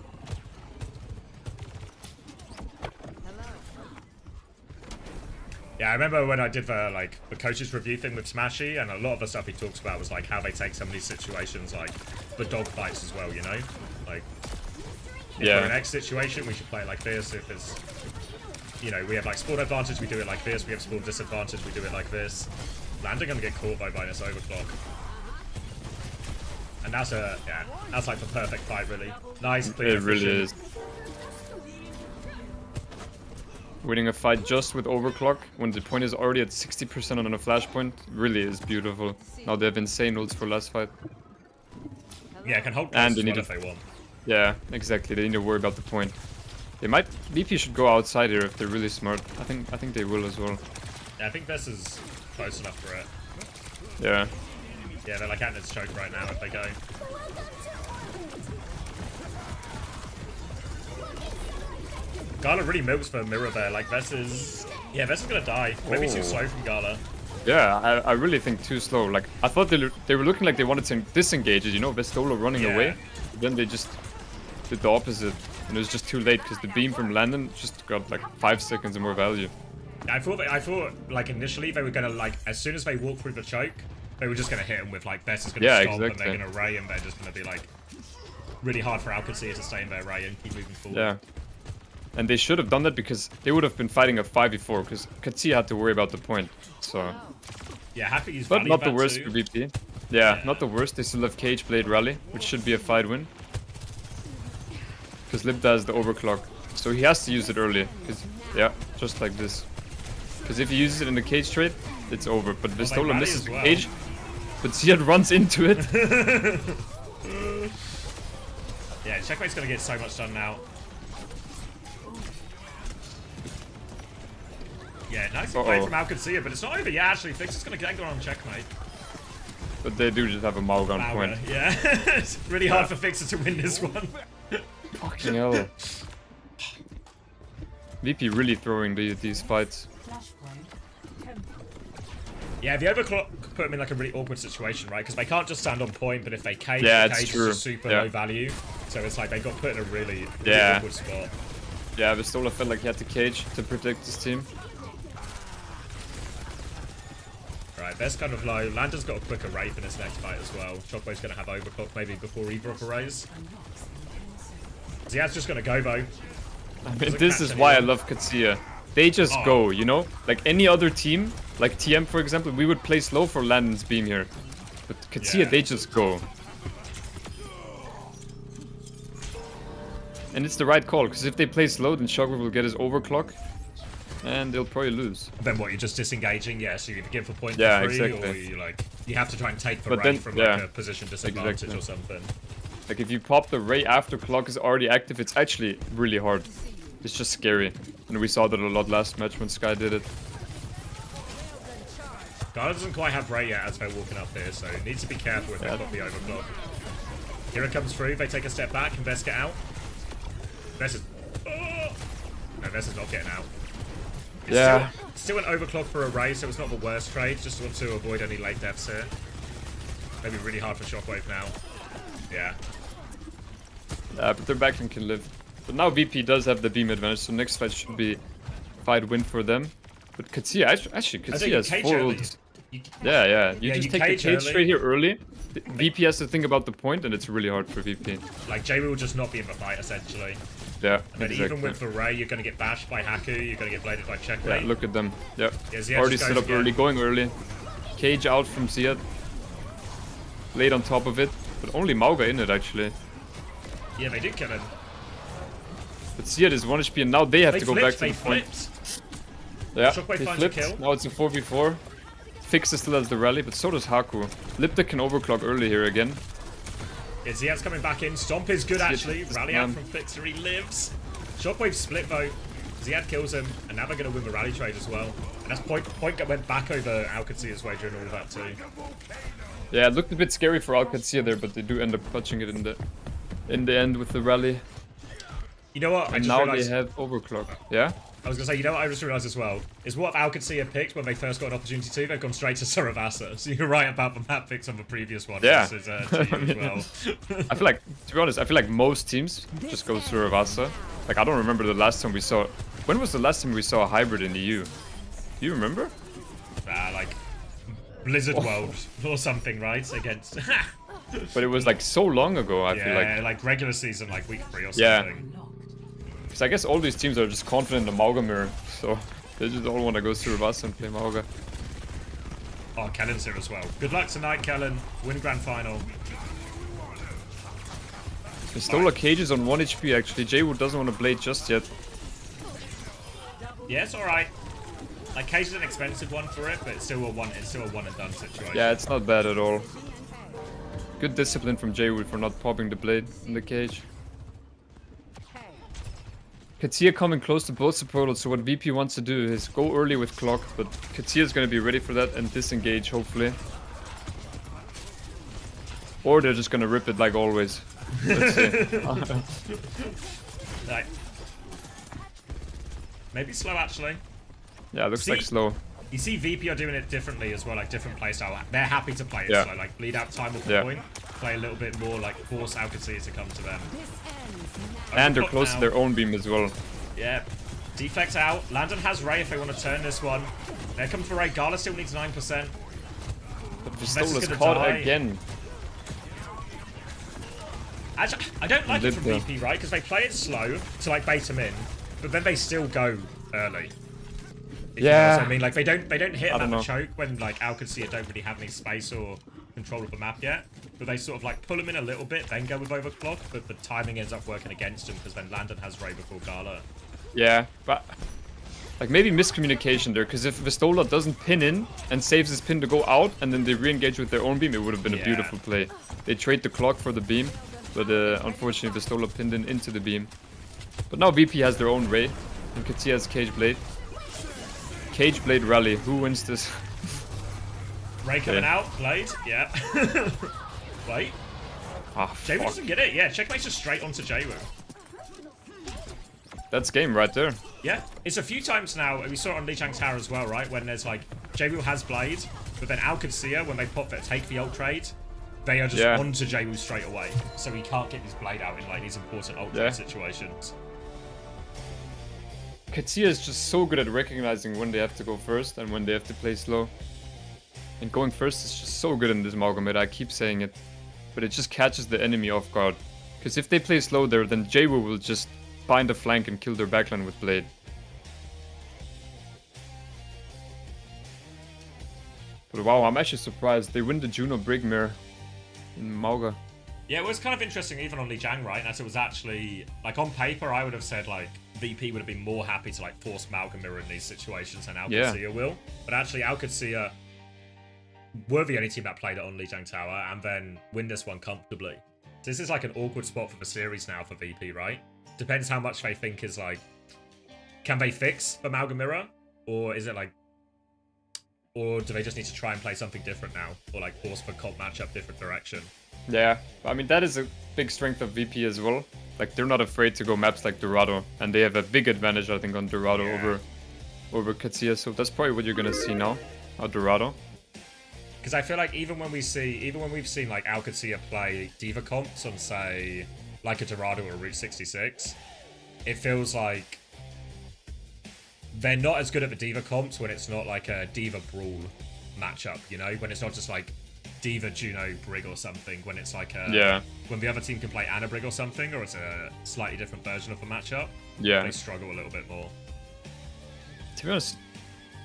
Yeah, I remember when I did the coaches review thing with Smashy, and a lot of the stuff he talks about was like how they take some of these situations, like the dog fights as well, you know? Like, if we're in an Yeah. X situation, we should play it like this. If it's, you know, we have like spawn advantage, we do it like this. We have spawn disadvantage, we do it like this. Landing gonna get caught by this overclock. And that's that's like the perfect fight, really. Nice, clean, It really efficient. is. Winning a fight just with overclock when the point is already at 60% on a flashpoint really is beautiful. Now they have insane ults for last fight. Yeah, can hold And close they as need well to- if they want. Yeah, exactly. They need to worry about the point. They might. VP should go outside here if they're really smart. I think they will as well. Yeah, I think this is close enough for it. Yeah. Yeah, they're like at its choke right now if they go. Gala really milks for mirror there. Like Vess is gonna die. Maybe too Oh. slow from Gala. Yeah, I really think too slow. Like, I thought they were looking like they wanted to disengage it, you know, Vestola running Yeah. away. Then they just did the opposite. And it was just too late because the beam from Landon just got like 5 seconds more value. I thought like initially they were gonna like as soon as they walk through the choke, they were just gonna hit him with like Vess is gonna Yeah, stop and exactly. they're gonna ray and they're just gonna be like really hard for Alcatia to stay in their ray and keep moving forward. Yeah. And they should have done that because they would have been fighting a 5v4 because Katsia had to worry about the point. So, Yeah, happy he's but not the that worst too. for VP. Yeah, not the worst. They still have Cage Blade Rally, which should be a fight win. Because Lip does the overclock. So he has to use it early. Cause, yeah, just like this. Because if he uses it in the cage trade, it's over. But Vestola rally misses as the well. cage. But Ziad runs into it. Yeah, Checkmate's gonna get so much done now. Yeah, nice play from Alcatia, but it's not over yet. Actually, Fix is gonna gank on Checkmate. But they do just have a Mauga on point. Yeah, it's really hard for Fixer to win this one. Fucking hell. VP really throwing these fights. Flashpoint. Tempo. Yeah, the overclock put them in like a really awkward situation, right? Because they can't just stand on point, but if they cage, Yeah, the it's cage true. is just super Yeah. low value. So it's like they got put in a really Yeah. awkward spot. Yeah, Vestola felt like he had to cage to protect his team. Right, Vess kind of low. Lander's got a quicker Wraith in his next fight as well. Chocobo's gonna have overclock maybe before either of the raise. Unlocks in 10 seconds. Ziad's just gonna go, Bo. I mean, this is why I love Katsuya. They just go, you know? Like any other team, like TM for example, we would play slow for Landon's beam here. But Katsuya, they just go. And it's the right call, because if they play slow, then Shockwave will get his overclock. And they'll probably lose. Then what, you're just disengaging? Yeah, so you either give for point Yeah, for free, exactly. or you have to try and take the But ray then- from yeah, like a position disadvantage exactly. or something. Like if you pop the ray after clock is already active, it's actually really hard. It's just scary. And we saw that a lot last match when Sky did it. Gala doesn't quite have ray yet as they're walking up here, so needs to be careful if they pop the overclock. Here it comes through, they take a step back, and Vess get out. Vess is... Oh! No, Vess is not getting out. It's still an overclock for a ray, so it's not the worst trade. Just want to avoid any late deaths here. Maybe really hard for Shockwave now. Yeah. But their backline can live. But now VP does have the beam advantage, so next fight should be fight win for them. But Katsuya, actually Katsuya has 4 ults. Yeah. You just take the cage early. straight here early. VP has to think about the point, and it's really hard for VP. Like, J will just not be in the fight, essentially. Yeah, And then even with the ray, you're going to get bashed by Haku, you're going to get bladed by Checkmate. Yeah, look at them. Yep. Yeah, Ziad Already just set goes up early, going early. Cage out from Ziad. Blade on top of it. But only Mauga in it, actually. Yeah, they did kill him. But Ziad is 1 HP, and now they have to go back to the point. Flipped. Yeah, Shockwave they finds a flipped. kill. Now it's a 4v4. Fixer still has the rally, but so does Haku. Lipta can overclock early here again. Yeah, Ziad's coming back in. Stomp is good, actually. Ziad- Rally out from Fixer, he lives. Shockwave split, though. Ziad kills him, and now they're going to win the rally trade as well. And that's point went back over Alcatea's way during all of that, too. Yeah, it looked a bit scary for Alcatea there, but they do end up clutching it in the end with the rally. You know what? I And just now realized... they have overclock. Yeah? I was going to say, you know what I just realized as well? Is what Alcatea picked when they first got an opportunity to, they've gone straight to Saravasa. So you're right about the map picks on the previous one. Yeah. Versus, TU as well. I feel like, to be honest, I feel like most teams just go Suravasa. Like, I don't remember the last time we saw... When was the last time we saw a hybrid in EU? Do you remember? Like Blizzard World or something, right? Against... But it was like so long ago, I feel like. Yeah, like regular season, like week 3 or Yeah. something. Because I guess all these teams are just confident in the Mauga mirror, so they just all want to go Suravasa and play Mauga. Oh, Kellen's here as well. Good luck tonight, Kellen. Win grand final. Pistola Cage is on 1 HP actually. Jaywood doesn't want to blade just yet. Yeah, it's alright. Like, Cage is an expensive one for it, but it's still a one and done situation. Yeah, it's not bad at all. Good discipline from Jaywood for not popping the blade in the cage. Katia coming close to both supportals, so what VP wants to do is go early with clock, but Katia is going to be ready for that and disengage, hopefully. Or they're just going to rip it like always. Let's see. Right. Maybe slow, actually. Yeah, looks like slow. You see VP are doing it differently as well, like different playstyle. They're happy to play it slow, like bleed out time off the point, play a little bit more, like force Alcatea to come to them. And they're close to their own beam as well. Yeah. Defect out. Landon has Ray if they want to turn this one. There comes for Ray. Gala still needs 9%. But Pistola's caught again. Actually, I don't like it from VP, right? Because they play it slow to like bait him in, but then they still go early. If you know what I mean, like they don't hit him at the choke when like Alcatea don't really have any space or control of the map yet. But they sort of like pull him in a little bit, then go with overclock. But the timing ends up working against him because then Landon has Ray before Gala. Yeah, but like maybe miscommunication there, because if Vistola doesn't pin in and saves his pin to go out, and then they re-engage with their own beam, it would have been a beautiful play. They trade the clock for the beam, but unfortunately Vistola pinned in into the beam. But now VP has their own Ray, and Katia has Cage Blade. Cage Blade rally. Who wins this? Ray coming out, Blade, yeah. Wait. Jaywu doesn't get it, yeah. Checkmate's just straight onto Jaywu. That's game right there. Yeah, it's a few times now, we saw it on Lee Chang's tower as well, right? When there's like, Jaywu has Blade, but then Alcatea, when they pop that take the ult trade, they are just onto Jaywu straight away. So he can't get his Blade out in like these important ult trade situations. Katia is just so good at recognizing when they have to go first and when they have to play slow. And going first is just so good in this Mauga meta, I keep saying it. But it just catches the enemy off guard. Because if they play slow there, then Jaywo will just find a flank and kill their backline with Blade. But wow, I'm actually surprised. They win the Juno Brig mirror in Mauga. Yeah, it was kind of interesting even on Lijiang, right? As it was actually, like on paper, I would have said like VP would have been more happy to like force Mauga mirror in these situations than Alcacia will. But actually Alcacia were the only team that played it on Lijiang Tower and then win this one comfortably. So this is like an awkward spot for the series now for VP, right? Depends how much they think is like, can they fix the Mauga mirror? Or is it like, or do they just need to try and play something different now? Or like force the comp matchup different direction? Yeah, I mean, that is a big strength of VP as well. Like, they're not afraid to go maps like Dorado, and they have a big advantage, I think, on Dorado over Katsuya. So that's probably what you're gonna see now, Dorado. Because I feel like even when we've seen like Alcacia play Diva comps on, say, like a Dorado or a Route 66, it feels like they're not as good at the Diva comps when it's not like a Diva Brawl matchup, you know? When it's not just like Diva Juno Brig or something, when it's like a when the other team can play Ana Brig or something, or it's a slightly different version of a matchup, they struggle a little bit more. To be honest,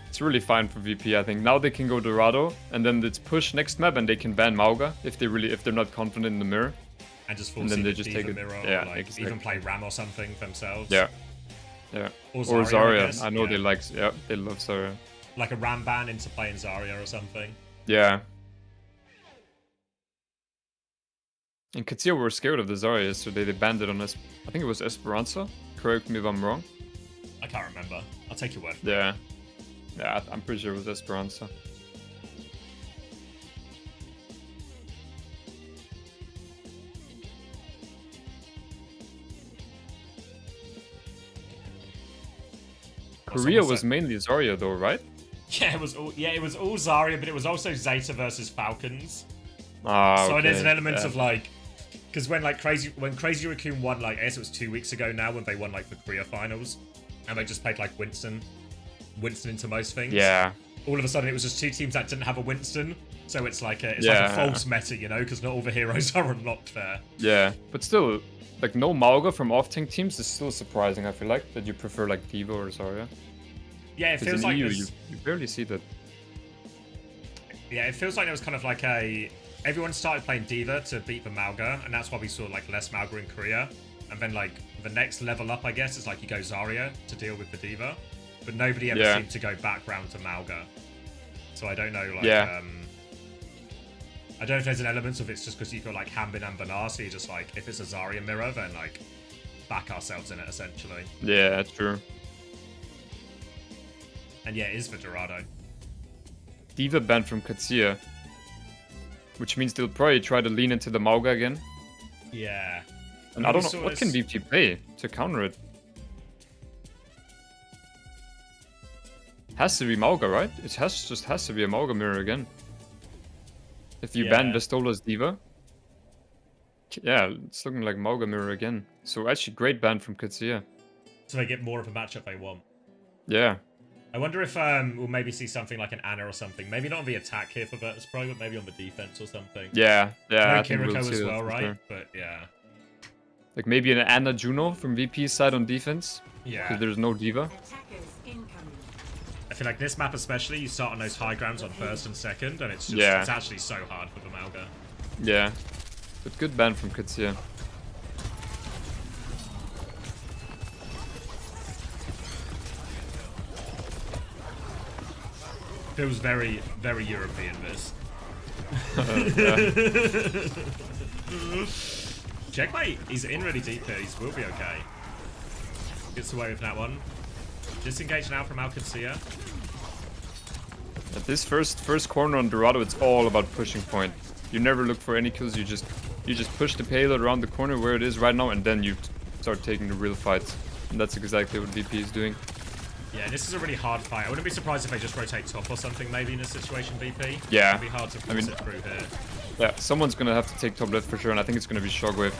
it's really fine for VP. I think now they can go Dorado, and then it's push next map, and they can ban Mauga if they're not confident in the mirror, and just then they just take it. Mirror, or like even play Ram or something themselves. Yeah. Or Zarya. I know they like. Yeah, they love Zarya. Like a Ram ban into playing Zarya or something. Yeah. And Katsuya were scared of the Zarya yesterday. They banned it on I think it was Esperanza. Correct me if I'm wrong. I can't remember. I'll take your word for it. Yeah. Yeah, I'm pretty sure it was Esperanza. Korea was mainly Zarya though, right? Yeah, it was all Zarya, but it was also Zeta versus Falcons. Ah, so there's an element of like, because when Crazy Raccoon won, like I guess it was 2 weeks ago now when they won like the Korea finals, and they just played like Winston into most things. Yeah. All of a sudden it was just two teams that didn't have a Winston, so it's like like a false meta, you know, because not all the heroes are unlocked there. Yeah, but still, like no Mauga from off-tank teams is still surprising. I feel like that you prefer like Diva or Zarya. Yeah, it feels like you barely see that. Yeah, it feels like there was kind of like everyone started playing Diva to beat the Mauga, and that's why we saw like less Mauga in Korea. And then like the next level up, I guess, is like you go Zarya to deal with the Diva, but nobody ever seemed to go back round to Mauga. So I don't know, like, I don't know if there's an element of it's just because you've got like Hanbin and Banar, so you're just like, if it's a Zarya mirror, then like back ourselves in it essentially. Yeah, true. And yeah, it is for Dorado. Diva banned from Katsuya, which means they'll probably try to lean into the Mauga again. Yeah. And I don't know, what can VP play to counter it? Has to be Mauga, right? It just has to be a Mauga mirror again. If you ban Vestola's Diva. Yeah, it's looking like Mauga mirror again. So actually great ban from Katsuya. So they get more of a matchup they want. Yeah. I wonder if we'll maybe see something like an Ana or something. Maybe not on the attack here for Virtus Pro, but maybe on the defense or something. Yeah, I think Kiriko we'll see as that well, for right? sure. But yeah. Like maybe an Ana Juno from VP's side on defense. Yeah. Because there's no Diva. I feel like this map especially, you start on those high grounds on first and second, and it's just it's actually so hard for the Mauga. Yeah. But good ban from Katsuya. Feels very, very European, this. Checkmate! He's in really deep here. He will be okay. Gets away with that one. Disengage now from Alcacia. At this first corner on Dorado, it's all about pushing point. You never look for any kills. You just push the payload around the corner where it is right now, and then you start taking the real fights. And that's exactly what VP is doing. Yeah, this is a really hard fight. I wouldn't be surprised if they just rotate top or something maybe in this situation, VP. Yeah. It'd be hard to force it through here. Yeah, someone's gonna have to take top left for sure, and I think it's gonna be Shockwave.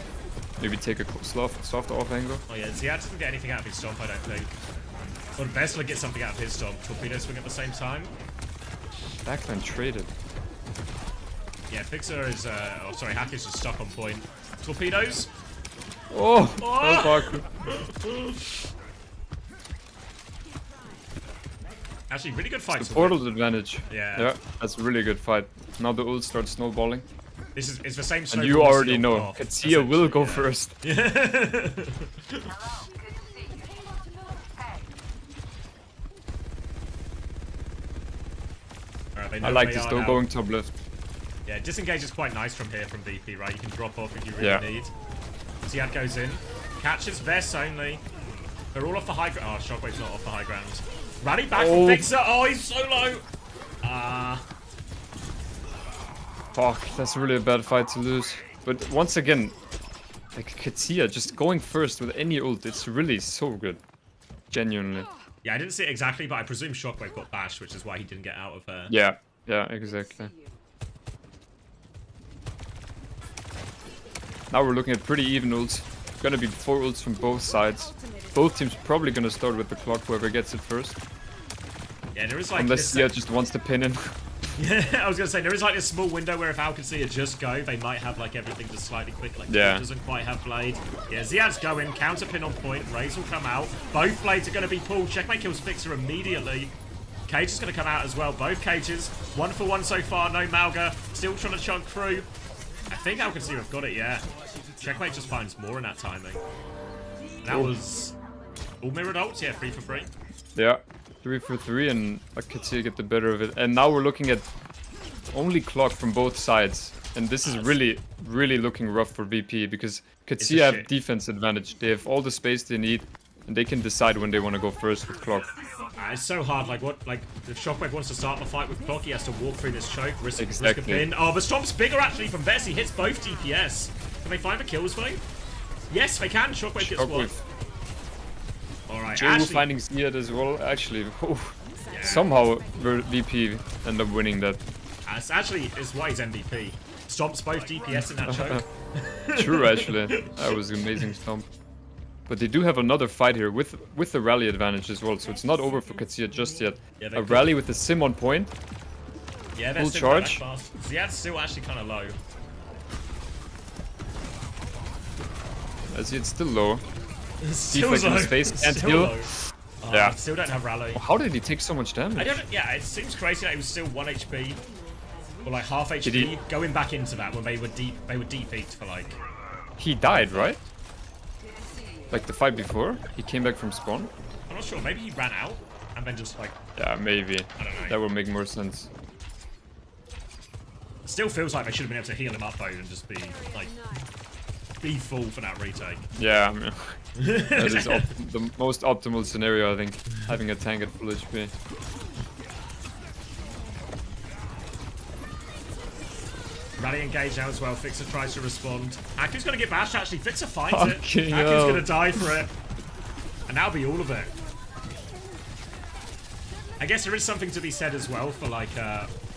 Maybe take a soft off angle. Oh yeah, Ziad doesn't get anything out of his stomp, I don't think. Or Vesla gets something out of his stomp. Torpedo swing at the same time. Backline traded. Yeah, Fixer is, Hack is just stuck on point. Torpedoes. Oh, Oh! Baku. Actually, really good fight. The portal advantage. Yeah. Yeah, that's a really good fight. Now the ult starts snowballing. This is it's the same. And snowball you as already the know, off, Katsia will go essentially, first. Yeah. Alright, they know I like they this are though, now. going top left. Yeah, disengage is quite nice from here from VP, right? You can drop off if you really Yeah. need. Ziad goes in. Catches Vest only. They're all off the high ground. Oh, Shockwave's not off the high ground. Rally back from Fixer. Oh, he's so low. Fuck, that's really a bad fight to lose. But once again, like Katsia just going first with any ult, it's really so good. Genuinely. Yeah, I didn't see it exactly, but I presume Shockwave got bashed, which is why he didn't get out of her. Yeah, yeah, exactly. Now we're looking at pretty even ults. Gonna be 4 ults from both sides. Both teams probably gonna start with the clock, whoever gets it first. Yeah, there is like Unless this, Sia just wants to pin in. Yeah, I was gonna say there is like a small window where if Alcacia just go, they might have like everything just slightly quick. Like Yeah. doesn't quite have blade. Yeah, Ziad's going, counter pin on point. Raze will come out. Both blades are gonna be pulled. Checkmate kills Fixer immediately. Cage is gonna come out as well. Both cages, 1 for 1 so far. No Malga, still trying to chunk through. I think Alcacia have got it. Yeah, Checkmate just finds more in that timing. That was all mirrored ults. Yeah, 3 for 3. Yeah, 3 for 3 and Katsia get the better of it. And now we're looking at only clock from both sides. And this is really, really looking rough for VP because Katsia have shit. defense advantage. They have all the space they need and they can decide when they want to go first with clock. It's so hard. Like what? Like if Shockwave wants to start the fight with clock, he has to walk through this choke, risk a Exactly. pin. Oh, the Stomp's bigger actually from Vess. He hits both DPS. Can they find the kills for him? Yes, they can. Shockwave gets one. Alright, Jay actually, finding Ziad as well. Actually, somehow VP end up winning that. it's actually is why he's MVP. Stomps both DPS in that choke. True, actually. That was an amazing stomp. But they do have another fight here with the rally advantage as well, so it's not over for Katsia just yet. Yeah, they A could- rally with the sim on point. Yeah, they're Full still not that charge. fast. Ziad's still actually kind of low. As it's still low. Still Defect in low. his face, can't Still heal. low. Yeah. Still don't have rally. How did he take so much damage? I don't. Yeah, it seems crazy that he was still 1 HP, or like half HP. he- Going back into that when they were deep, defeat for like. He died, right? Like the fight before? He came back from spawn? I'm not sure. Maybe he ran out and then just like. Yeah, maybe. I don't know. That would make more sense. It still feels like they should have been able to heal him up though and just be like. Be full for that retake. Yeah, I mean, that is the most optimal scenario, I think. Having a tank at full HP. Rally engaged now as well. Fixer tries to respond. Aku's gonna get bashed actually. Fixer finds it. Fucking Aku's hell. gonna die for it. And that'll be all of it. I guess there is something to be said as well for like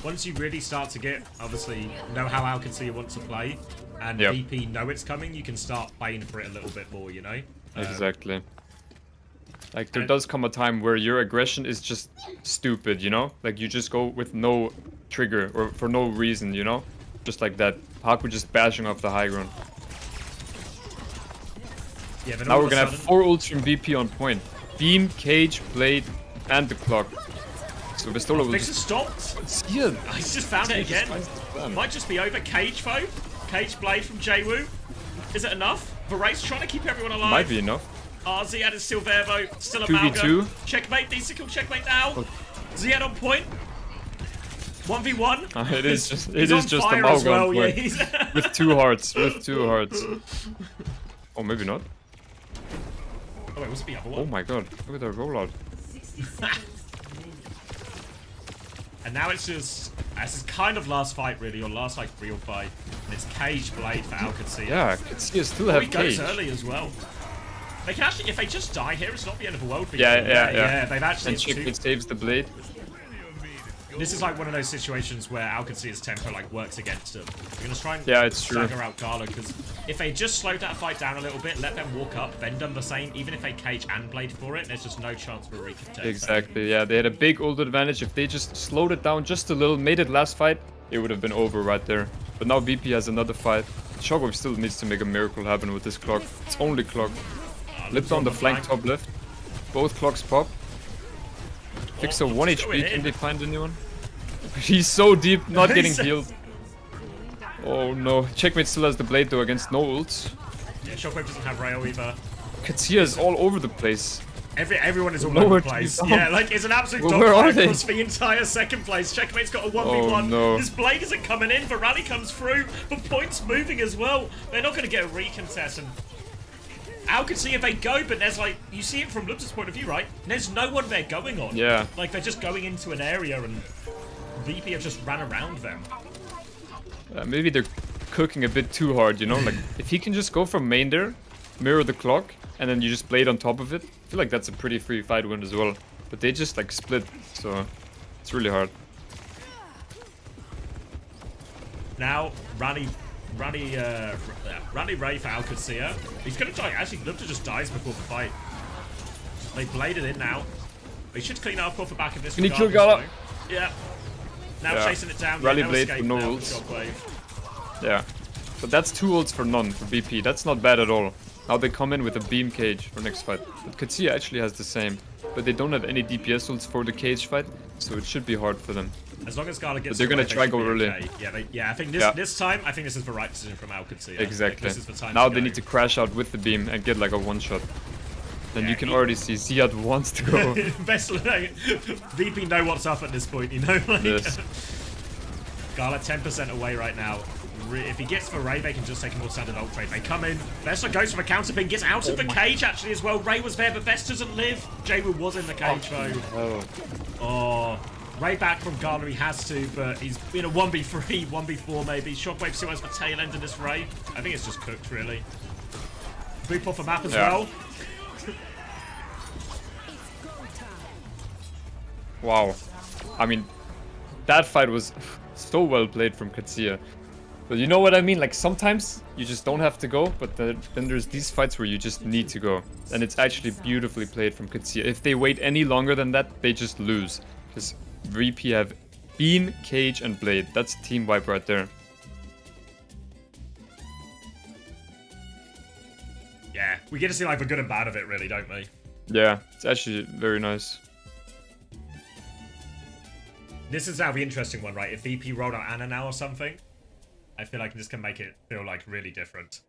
once you really start to get obviously know how Alcacia wants to play and Yep. VP know it's coming, you can start playing for it a little bit more, you know? Exactly. Like, there does come a time where your aggression is just stupid, you know? Like, you just go with no trigger or for no reason, you know? Just like that. Haku just bashing off the high ground. Yeah, but Now all we're of a gonna have sudden- 4 ults from VP on point. Beam, Cage, Blade, and the clock. So Vistola will Fixer just... stopped. Yeah. I just found it again. Might just be over. Cage foe. Cage blade from Jwoo. Is it enough? Varese trying to keep everyone alive. Might be enough. Ziad is still there though. Still a 2v2. Malga. Checkmate. Needs to kill checkmate now. Oh. Ziad on point. 1v1. It is just, He's it on is just a fire as Malga well, on yeah, point. he's- With 2 hearts. With 2 hearts. Oh, maybe not. Oh wait, what's the other Oh one? my god. Look at that rollout. And now it's just this is kind of last fight really, or last like real fight. And it's Cage blade for Alcacia. Yeah, Katsia still Oh, have he goes Cage. early as well. They can actually, if they just die here, it's not the end of the world for you. Yeah. They've actually. And Checkmate saves the blade. This is like one of those situations where Alcacia's tempo like works against them. You're gonna try and Yeah, it's true. stagger out Gala because if they just slowed that fight down a little bit, let them walk up, then done the same, even if they cage and blade for it, there's just no chance for a recontest. Exactly, yeah. They had a big ult advantage. If they just slowed it down just a little, made it last fight, it would have been over right there. But now VP has another fight. Shockwave still needs to make a miracle happen with this clock. It's only clock. Lift on the flank top left. Both clocks pop. Fixer 1 HP, can they find anyone? He's so deep, not getting healed. Oh no, Checkmate still has the blade though against no ults. Yeah, Shockwave doesn't have rail either. Katsia is all over the place. Everyone is all Nowhere over to the be place. found. Yeah, like it's an absolute Well, where are dogfight they? across the entire second place. Checkmate's got a 1v1. Oh, no. His blade isn't coming in, but Rally comes through. But Point's moving as well. They're not going to get a recontest. And Al can see if they go, but there's like, you see it from Lupus' point of view, right? There's no one they're going on. Yeah. Like they're just going into an area and VP have just ran around them. Maybe they're cooking a bit too hard, you know? Like, if he can just go from main there, mirror the clock, and then you just blade on top of it, I feel like that's a pretty free fight win as well. But they just like split, so it's really hard. Now, Randy Ray for Alcacia. He's gonna die. Actually, Lupta just dies before the fight. They bladed in now. They should clean up off the back of this. Can he kill Gala? Yeah. Now chasing it down. Rally no blade escape for no now with ults. Shockwave. Yeah. But that's 2 ults for none for BP. That's not bad at all. Now they come in with a beam cage for next fight. But Katsia actually has the same. But they don't have any DPS ults for the cage fight, so it should be hard for them. As long as Gala gets. But they're gonna away, try should go be early. okay. Yeah, I think this time, I think this is the right decision from Alcacia. Exactly. Like, this is the time Now to they go. need to crash out with the beam and get like a one-shot. Then Yeah, you can already see Ziad wants to go. Best like, VP know what's up at this point, you know? Like, Yes. Gala 10% away right now. If he gets for Ray, they can just take a more standard ult trade. They come in. Vesta goes for a counter ping, gets out of the cage actually as well. Ray was there, but Vesta doesn't live. Jaywoo was in the cage though. Oh. Ray back from Gala, he has to, but he's in a 1v3, 1v4 maybe. Shockwave still has the tail end of this Ray. I think it's just cooked really. Boop off a map as well. Wow. I mean, that fight was so well played from Katsia. But you know what I mean? Like, sometimes you just don't have to go, but then there's these fights where you just need to go. And it's actually beautifully played from Katsia. If they wait any longer than that, they just lose. Because VP have Beam, Cage, and Blade. That's a team wipe right there. Yeah, we get to see like the good and bad of it really, don't we? Yeah, it's actually very nice. This is now the interesting one, right? If VP rolled out Anna now or something, I feel like this can make it feel like really different.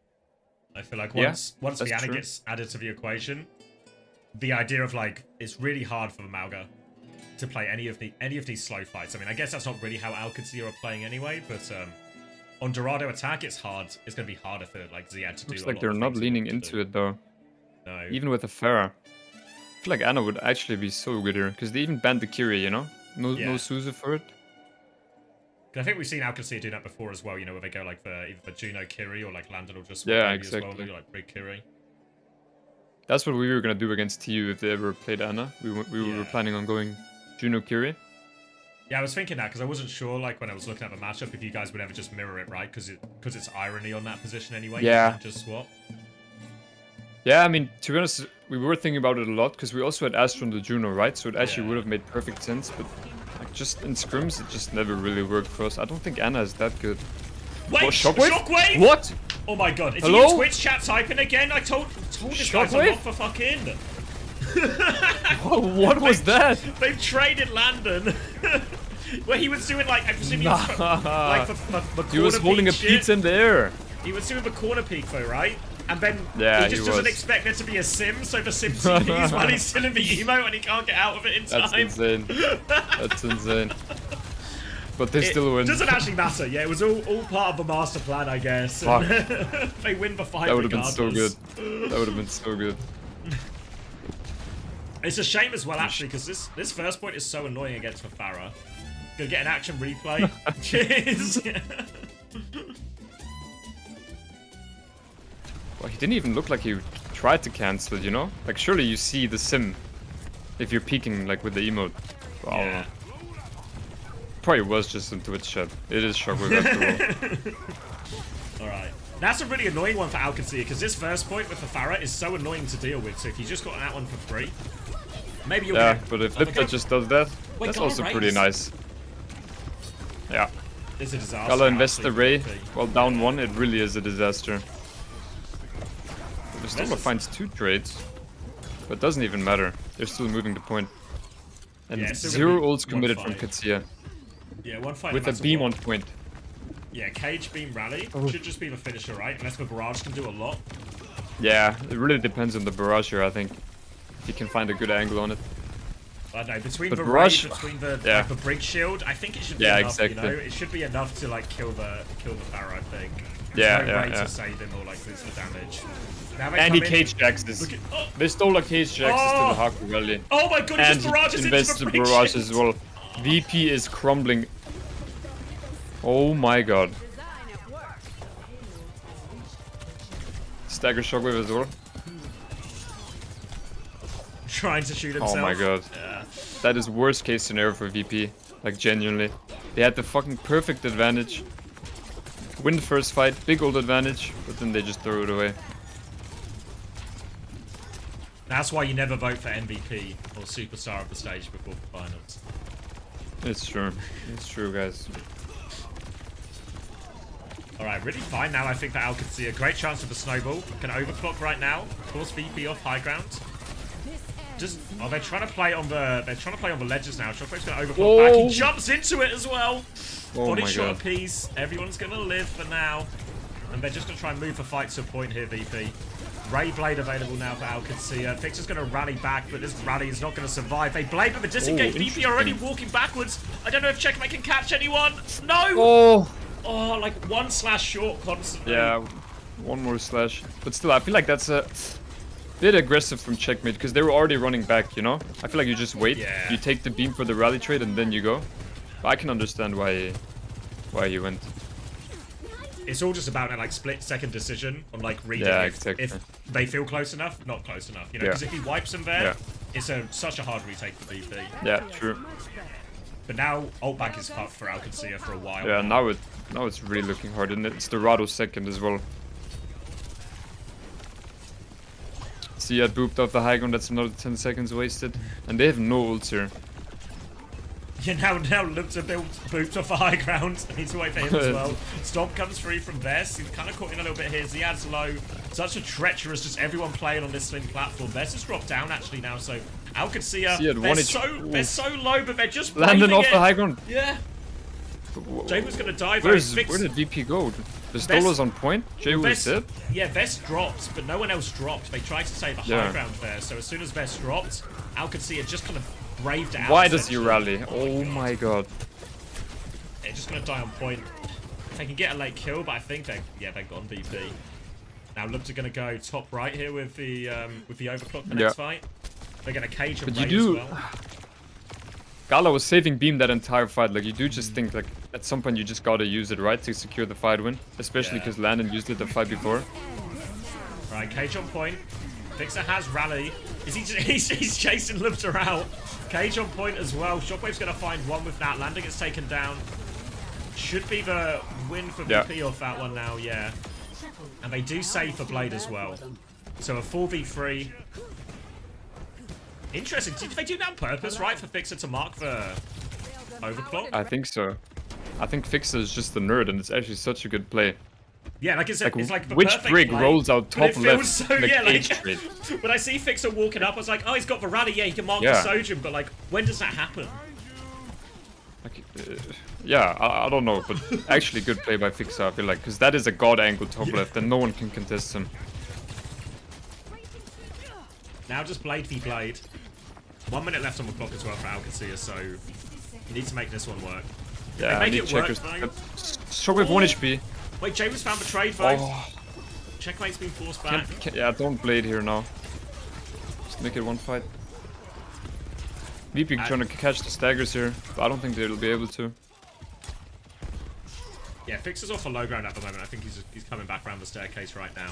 I feel like once the Anna gets added to the equation, the idea of like it's really hard for the Mauga to play any of these slow fights. I mean, I guess that's not really how Alcacia are playing anyway, but on Dorado attack, it's hard. It's going to be harder for like Ziad to do. Looks like they're not leaning into it though. No. Even with a Pharah. I feel like Anna would actually be so good here, because they even banned the Kyrie, you know? No Suzu for it. I think we've seen Alcacia do that before as well, you know, where they go like for either for Juno Kiri or like Landon or just exactly. as well, maybe like Brig Kiri. That's what we were gonna do against TU if they ever played Anna. We were planning on going Juno Kiri. Yeah, I was thinking that because I wasn't sure, like when I was looking at the matchup, if you guys would ever just mirror it, right? Because it's irony on that position anyway. Yeah. You can't just swap. Yeah, I mean, to be honest, we were thinking about it a lot because we also had Astro on the Juno, right? So it actually would have made perfect sense, but like just in scrims, it just never really worked for us. I don't think Anna is that good. Wait, what, Shockwave? Shockwave? What? Oh my god, is Hello? he in Twitch chat typing again? I told this guy's Shockwave? not for fucking. What was that? They've traded Landon. Where he was doing like, I presume he was like the He was holding a pizza in the air. He was doing the corner peek though, right? And then Yeah, he just doesn't expect there to be a sim, so the sim TPs while he's still in the emo and he can't get out of it in time. That's insane. That's insane. But they still win. Doesn't actually matter. Yeah, it was all part of the master plan, I guess. Fuck. They win the fight. That would have been so good. regardless. That would have been so good. It's a shame as well, actually, because this first point is so annoying against the Pharah. Gonna get an action replay. Cheers. Well, he didn't even look like he tried to cancel it, you know? Like, surely you see the sim if you're peeking, like, with the emote. Wow. Yeah. Probably was just in Twitch chat. It is Shockwave after all. Alright. That's a really annoying one for Alcacia, because this first point with the Pharah is so annoying to deal with, so if you just got that one for free, maybe you'll Yeah, get... but if Lipta just does that, Wait, that's Gala also raise? pretty nice. Yeah. It's a disaster. Gala invests the honestly, Ray VP. while down 1. It really is a disaster. Vistola finds 2 trades, but it doesn't even matter. They're still moving the point. And Yeah, it's still 0 gonna be ults committed from one fight. Katsia Yeah, one fight. with no a matter beam what. on point. Yeah, Cage Beam Rally Oh. should just be the finisher, right? Unless the Barrage can do a lot. Yeah, it really depends on the barrage here, I think. If you can find a good angle on it. I don't know, between But the Barrage- Ray, between the yeah. like, the Brig Shield, I think it should be Yeah, enough, exactly. you know? It should be enough to like kill the Pharaoh, I think. Yeah, There's no yeah, way yeah. to save him or like boost the damage. Now they And he come in- cage jacks this. Look at- oh, Vistola cage jacks this to the Haku Rally. oh my god, he And just barrages invests into the the Brig barrage Shield. as well. VP is crumbling. Oh my god. Stagger shockwave as well. Trying to shoot himself. Oh my god. Yeah. That is worst case scenario for VP. Like genuinely. They had the fucking perfect advantage. Win the first fight, big old advantage, but then they just throw it away. That's why you never vote for MVP or Superstar of the stage before the finals. It's true. It's true, guys. Alright, really fine now. I think that Al could see a great chance of a snowball. Can overclock right now. Force VP off high ground. Just they're trying to play on the ledges now. Shockwave's gonna overclock back. He jumps into it as well. Oh Body my shot god. apiece. Everyone's gonna live for now. And they're just gonna try and move the fight to a point here, VP. Ray Blade available now for Alcancia. Fixer's gonna rally back, but this rally is not gonna survive. They blade with the disengage. VP already walking backwards. I don't know if Checkmate can catch anyone. No! Oh, like 1 slash short constantly. Yeah, 1 more slash. But still, I feel like that's a bit aggressive from Checkmate, because they were already running back, you know? I feel like you just wait, Yeah. you take the beam for the rally trade, and then you go. But I can understand why he went. It's all just about a like split-second decision on like reading Yeah, if exactly. they feel close enough, not close enough. You know, Yeah. because if he wipes them there, Yeah. it's such a hard retake for VP. Yeah, true. But now ult back is fucked for Alcancia for a while. Yeah, now it's really looking hard, and it's the Rado second as well. See, I booped off the high ground, that's another 10 seconds wasted. And they have no ults here. Yeah, now look to build boots off the high ground. I need to wait for him as well. Stomp comes free from Vest. He's kind of caught in a little bit here. Ziad's low. Such a treacherous, just everyone playing on this slim platform. Vest has dropped down actually now, so Alcancia, Ziad, they're so low, but they're just Landing braving off it. the high ground. Yeah. Jay was gonna die. Where Fix. did VP go? Vistola's on point? Jay was Vest, dead? yeah, Vest dropped, but no one else dropped. They tried to save a high Yeah. ground there, so as soon as Vest dropped, Alcancia just kind of braved it out. Why does he essentially. rally? Oh my god. They're just gonna die on point. They can get a late kill, but I think they're gone VP. Now Lubs are gonna go top right here with the overclock the next fight. They're gonna cage and But you Ray do. as well. Gala was saving beam that entire fight. Like, you do just think, like, at some point you just gotta use it, right? To secure the fight win. Especially Yeah. because Landon used it the fight before. Right, cage on point. Fixer has rally. Is he? He's chasing Lubter out. Cage on point as well. Shockwave's gonna find one with that. Landing gets taken down. Should be the win for Yeah. VP off that one now. Yeah. And they do save for Blade as well. So a 4v3. Interesting. Did they do that on purpose, right? For Fixer to mark the overclock? I think so. I think Fixer is just a nerd, and it's actually such a good play. Yeah, like it's like the which perfect brig play, rolls out but top it feels left so, in the yeah, cage like, trade? when I see Fixer walking up, I was like, oh, he's got the rally. Yeah, he can mark Yeah. the Sojin, but like, when does that happen? Like, yeah, I don't know, but actually good play by Fixer, I feel like, because that is a god angle top left, and no one can contest him. Now just Blade v Blade. 1 minute left on the clock as well for Alcacia, so you need to make this one work. Yeah, They I make need it work, checkers. though. Shockwave 1 HP. Wait, James found betrayed, folks. Oh, Checkmate's been forced back. yeah, don't blade here now. Just make it one fight. VP trying to catch the staggers here, but I don't think they'll be able to. Yeah, Fixer's off a low ground at the moment. I think he's coming back around the staircase right now.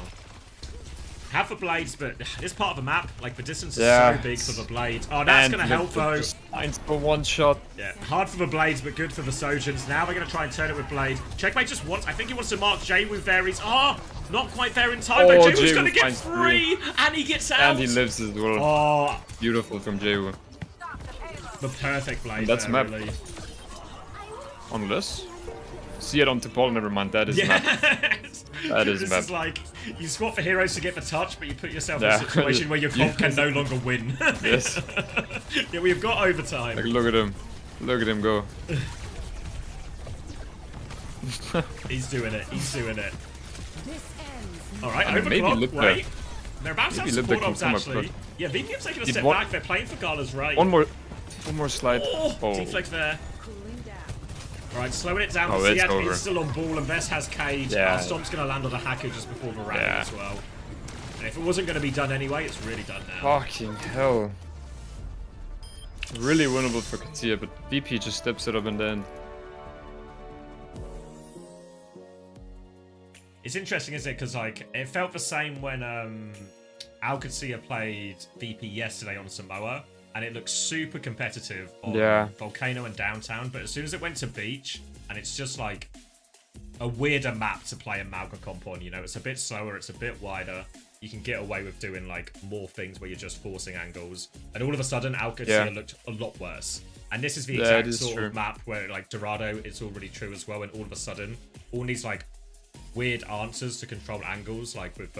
Have the blades, but this part of the map, like the distance is so big for the blade. Oh, that's going to help though. Finds for one shot. Yeah, hard for the blades, but good for the Sojins. Now they're going to try and turn it with blade. Checkmate just wants, I think he wants to mark Jaywu there. He's, not quite there in time, but Jaywu's going to get free, and he gets out. And he lives as well. Oh, beautiful from Jaywu. The perfect blade. And that's there, map. really. Unless See it on the ball, never mind, that is map. That is this map. is like, you squat for heroes to get the touch, but you put yourself in Yeah. a situation where your comp can no longer win. Yes. Yeah, we've got overtime. Like, look at him. Look at him go. He's doing it. He's doing it. This ends. Alright, I mean, maybe overclock. look Wait. They're about to have maybe look support the ops, confirm actually. upclock. Yeah, VPM's taking a Did step one- back. They're playing for Gala's right. One more slide. Oh, Oh. deflect there. Cooling down. Alright, slowing it down. Oh, it's Ziad over. is still on ball, and Vest has cage. Yeah. Stomp's going to land on the hacker just before the round Yeah. as well. And if it wasn't going to be done anyway, it's really done now. Fucking hell. Really winnable for Katia, but VP just steps it up in the end. It's interesting, isn't it? Because like it felt the same when Alcacia played VP yesterday on Samoa, and it looked super competitive on Volcano and Downtown. But as soon as it went to Beach, and it's just like a weirder map to play Amalgam comp on. You know, it's a bit slower, it's a bit wider. You can get away with doing like more things where you're just forcing angles, and all of a sudden Alcacia looked a lot worse. And this is the exact sort of map where like Dorado, it's already true as well, and all of a sudden all these like weird answers to control angles, like with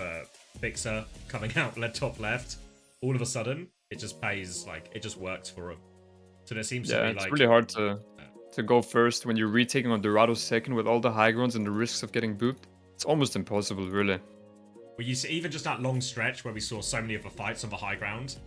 Fixer coming out top left, all of a sudden it just pays, like it just works for him. So there seems to be it's like really hard to go first when you're retaking on Dorado second with all the high grounds and the risks of getting booped. It's almost impossible, really. Well, you see, even just that long stretch where we saw so many of the fights on the high ground.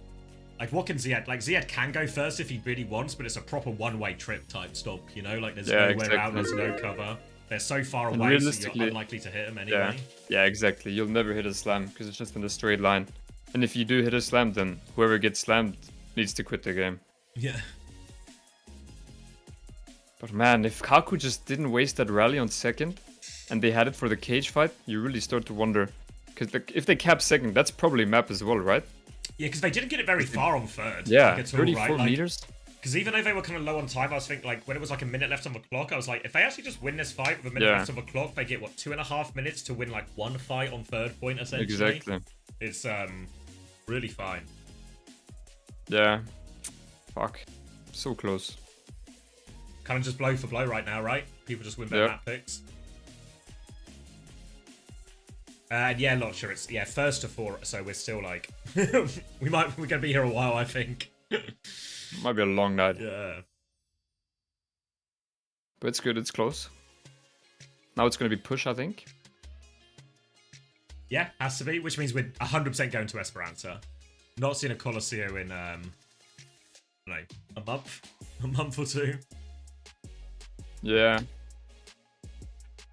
Like, what can Ziad... Like, Ziad can go first if he really wants, but it's a proper one-way trip type stop, you know? Like, there's no way out, there's no cover. They're so far And away, so realistically- you're unlikely to hit him anyway. Yeah, exactly. You'll never hit a slam because it's just in a straight line. And if you do hit a slam, then whoever gets slammed needs to quit the game. Yeah. But man, if Kaku just didn't waste that rally on second, and they had it for the cage fight, you really start to wonder. Because if they cap second, that's probably map as well, right? Yeah, because they didn't get it very far on third. Yeah, like, at all, 34 right? Like, meters. Because even though they were kind of low on time, I was thinking, like, when it was like a minute left on the clock, I was like, if they actually just win this fight with a minute left on the clock, they get, what, 2.5 minutes to win, like, one fight on third point, essentially? Exactly. It's, really fine. Yeah. Fuck. So close. Kind of just blow for blow right now, right? People just win their map picks. And yeah, not sure. It's first to 4, so we're still like we're gonna be here a while, I think. Might be a long night. Yeah. But it's good, it's close. Now it's gonna be push, I think. Yeah, has to be, which means we're 100% going to Esperanza. Not seeing a Colosseo in I don't know, a month or two. Yeah.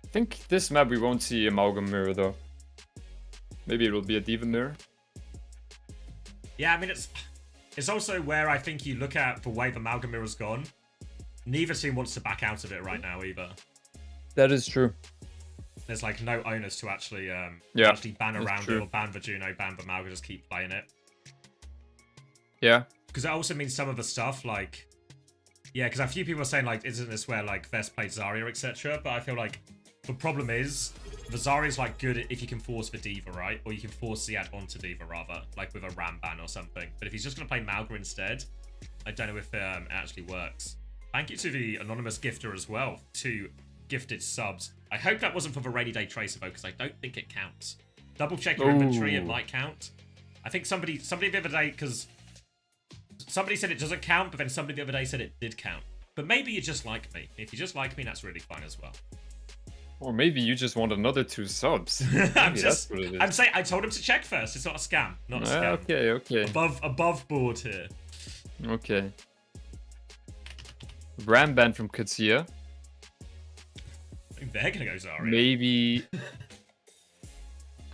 I think this map we won't see Amalgam Mirror though. Maybe it will be a Diva Mirror. Yeah, I mean it's also where I think you look at the way the Amalgam Mirror's gone. Neither team wants to back out of it right now either. That is true. There's like no owners to actually actually ban around it or ban the Juno, ban the Malga, just keep playing it. Yeah. Because it also means some of the stuff like because a few people are saying like isn't this where like Vest played Zarya, etc. But I feel like the problem is the Zarya's like good if you can force the Diva, right? Or you can force Ziad onto Diva rather, like with a Ram ban or something. But if he's just gonna play Malga instead, I don't know if it actually works. Thank you to the anonymous gifter as well, 2 gifted subs. I hope that wasn't for the rainy day tracer though, because I don't think it counts. Double check your inventory, it might count. I think somebody the other day, because somebody said it doesn't count, but then somebody the other day said it did count. But maybe you just like me. If you just like me, that's really fine as well. Or maybe you just want another 2 subs. That's what it is. I'm saying I told him to check first. It's not a scam. Not a scam. Okay. Above board here. Okay. Ram ban from Katsuya. I think they're gonna go Zarya. Maybe.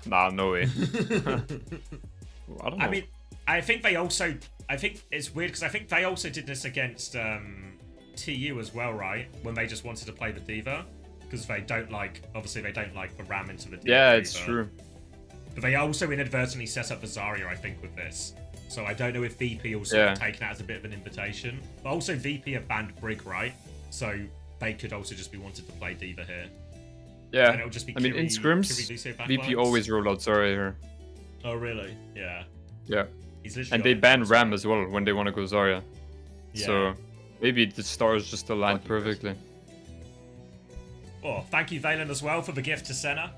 Nah, no way. I don't know. I mean, I think it's weird because I think they also did this against TU as well, right? When they just wanted to play the Diva. Because they don't like the Ram into the Diva. Yeah, it's true. But they also inadvertently set up the Zarya, I think, with this. So I don't know if VP also have taken that as a bit of an invitation. But also VP have banned Brig, right? So they could also just be wanted to play Diva here. Yeah, And it'll just be I mean, in scrims, VP always roll out Zarya here. Oh, really? Yeah. Yeah. He's literally And they got- ban Ram as well when they want to go Zarya. Yeah. So maybe the stars just aligned perfectly. Oh, thank you, Valen, as well, for the gift to Senna.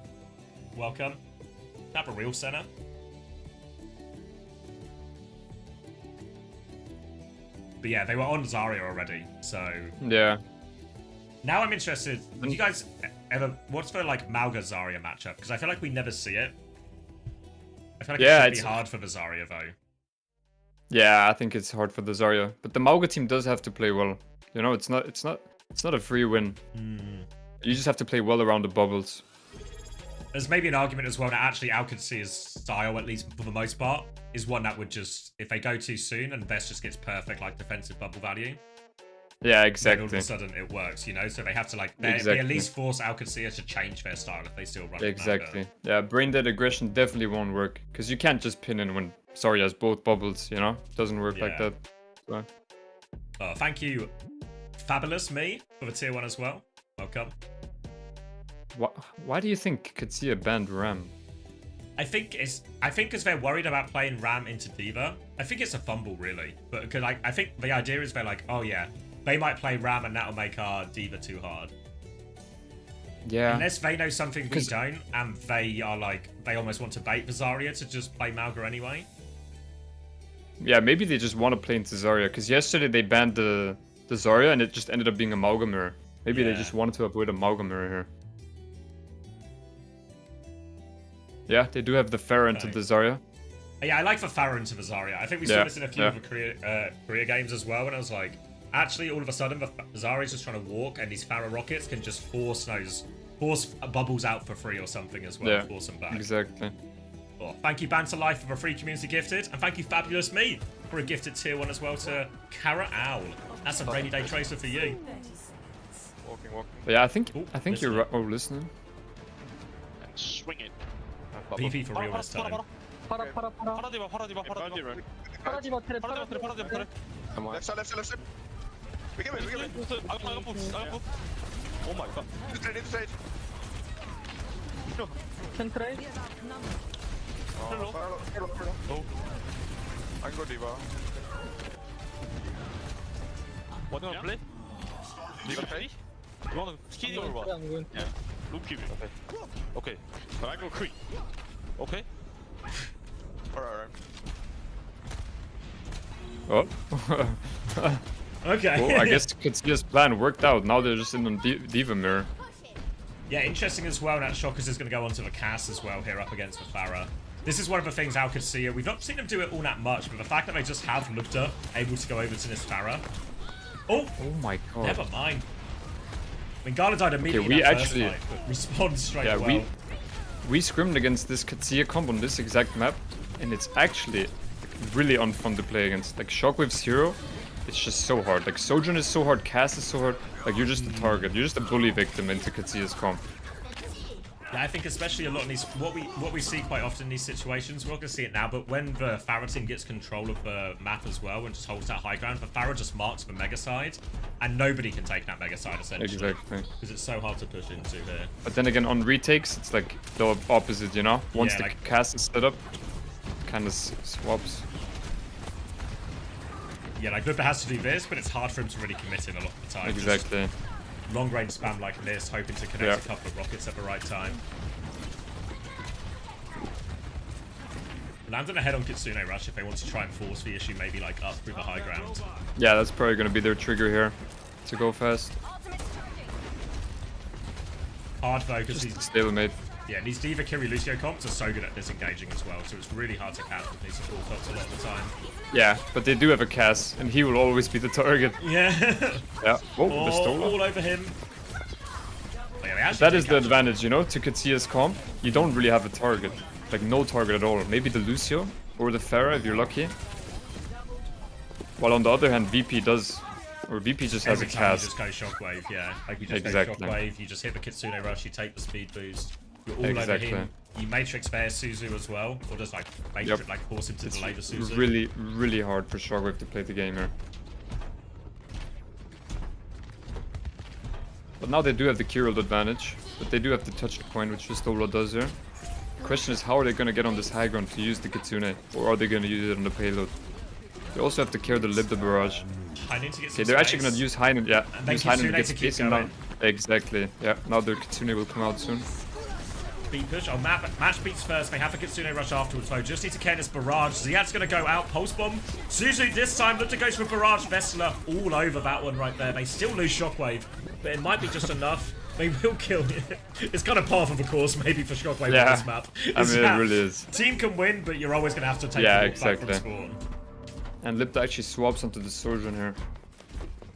Welcome. Have a real Senna. But yeah, they were on Zarya already, so... Yeah. Now I'm interested, would you guys ever... What's the, like, Mauga Zarya matchup? Because I feel like we never see it. I feel like it should be hard for the Zarya, though. Yeah, I think it's hard for the Zarya. But the Mauga team does have to play well. You know, it's not a free win. You just have to play well around the bubbles. There's maybe an argument as well that actually OWCS' style, at least for the most part, is one that would just, if they go too soon and Vest just gets perfect, like, defensive bubble value. Yeah, exactly. Then all of a sudden it works, you know? So they have to, like, they at least force OWCS to change their style if they still run it. Exactly. Yeah, brain dead aggression definitely won't work. Because you can't just pin in when Zarya has both bubbles, you know? It doesn't work like that. So. Oh, thank you, Fabulous Me, for the tier 1 as well. Welcome. Why do you think Katsuya banned Ram? I think because they're worried about playing Ram into D.Va. I think it's a fumble, really. But because I think the idea is they're like, oh yeah, they might play Ram and that'll make our D.Va too hard. Yeah. Unless they know something we don't, and they are like, they almost want to bait the Zarya to just play Mauga anyway. Yeah, maybe they just want to play into Zarya. Because yesterday they banned the Zarya and it just ended up being a Mauga mirror. Maybe they just wanted to avoid a Mauga mirror here. Yeah, they do have the Pharah into the Zarya. Yeah, I like the Pharah into the Zarya. I think we saw this in a few of the Korea games as well, and I was like, actually, all of a sudden, the Zarya's just trying to walk, and these Pharah rockets can just force bubbles out for free or something as well. Force them back. Exactly. Oh, thank you, Banter Life, for a free community gifted, and thank you, Fabulous Me, for a gifted tier 1 as well to Kara Owl. That's a rainy day tracer for you. Walking. But yeah, I think you're right. Oh, listening. And swing it. PP for real this time. Left side. We get it. Oh my god. Straight. No. Oh. I can go D.Va. What do you want to play? You gonna play? You want to skinny or what? Yeah. Look give it. Okay. But I go quick. Okay. Alright. Oh. Okay. Well, I guess Katsuya's plan worked out. Now they're just in on D.Va mirror. Yeah, interesting as well. That Shockers is going to go onto the Cass as well here up against the Pharah. This is one of the things OWCS. We've not seen them do it all that much, but the fact that they just have Lukta able to go over to this Pharah. Oh my god. Never mind. I mean, Gala died immediately in that first fight, but respawned straight away. We scrimmed against this Katsuya comp on this exact map, and it's actually like, really unfun to play against. Like Shockwave's hero, it's just so hard. Like Sojourn is so hard, Cass is so hard. Like you're just a target. You're just a bully victim into Katsuya's comp. Yeah, I think especially a lot in these, what we see quite often in these situations, we're not going to see it now, but when the Pharah team gets control of the map as well and just holds that high ground, the Pharah just marks the mega side, and nobody can take that mega side essentially. Exactly. Because it's so hard to push into here. But then again, on retakes, it's like the opposite, you know? Once the cast is set up, it kind of swaps. Yeah, like Bubba has to do this, but it's hard for him to really commit in a lot of the time. Exactly. Just long range spam like this, hoping to connect a couple of rockets at the right time. Landing ahead on Kitsune Rush if they want to try and force the issue maybe like up through the high ground. Yeah, that's probably going to be their trigger here to go fast. Hard though, because these stalemate. Yeah, these D.Va Kiri Lucio comps are so good at disengaging as well, so it's really hard to catch with these support comps a lot of the time. Yeah, but they do have a Cass, and he will always be the target. Yeah. Yeah. Oh, the Stola. All over him. Oh, yeah, that is the advantage, you know, to Katsuya's comp. You don't really have a target. Like, no target at all. Maybe the Lucio or the Pharah if you're lucky. While on the other hand, VP does... Or VP just has a Cass. You just go Shockwave, yeah. Like you just go Shockwave, you just hit the Kitsune Rush, you take the speed boost. You're all over him. You Matrix Bear Suzu as well, or just like Matrix, like force him to delay the Suzu. It's really, really hard for Shockwave to play the game here. But now they do have the Kirill advantage, but they do have the touch point, which Stola does here. The question is, how are they going to get on this high ground to use the Kitsune, or are they going to use it on the payload? They also have to carry the Lib the barrage. I need to get some okay, they're actually going to use Heinen, yeah. And use Heinen to get space down. Exactly. Yeah, now the Kitsune will come out soon. Beat push. Oh, match beats first. They have a Kitsune rush afterwards, though. Just need to care this barrage. Ziad's going to go out. Pulse bomb. Suzu this time. Look to go for a barrage. Vessler all over that one right there. They still lose Shockwave, but it might be just enough. They will kill it. It's kind of par for the course, maybe, for Shockwave on this map. I mean, it really is. Team can win, but you're always going to have to take the ball back from spawn. And Lipta actually swaps onto the Sojourn here.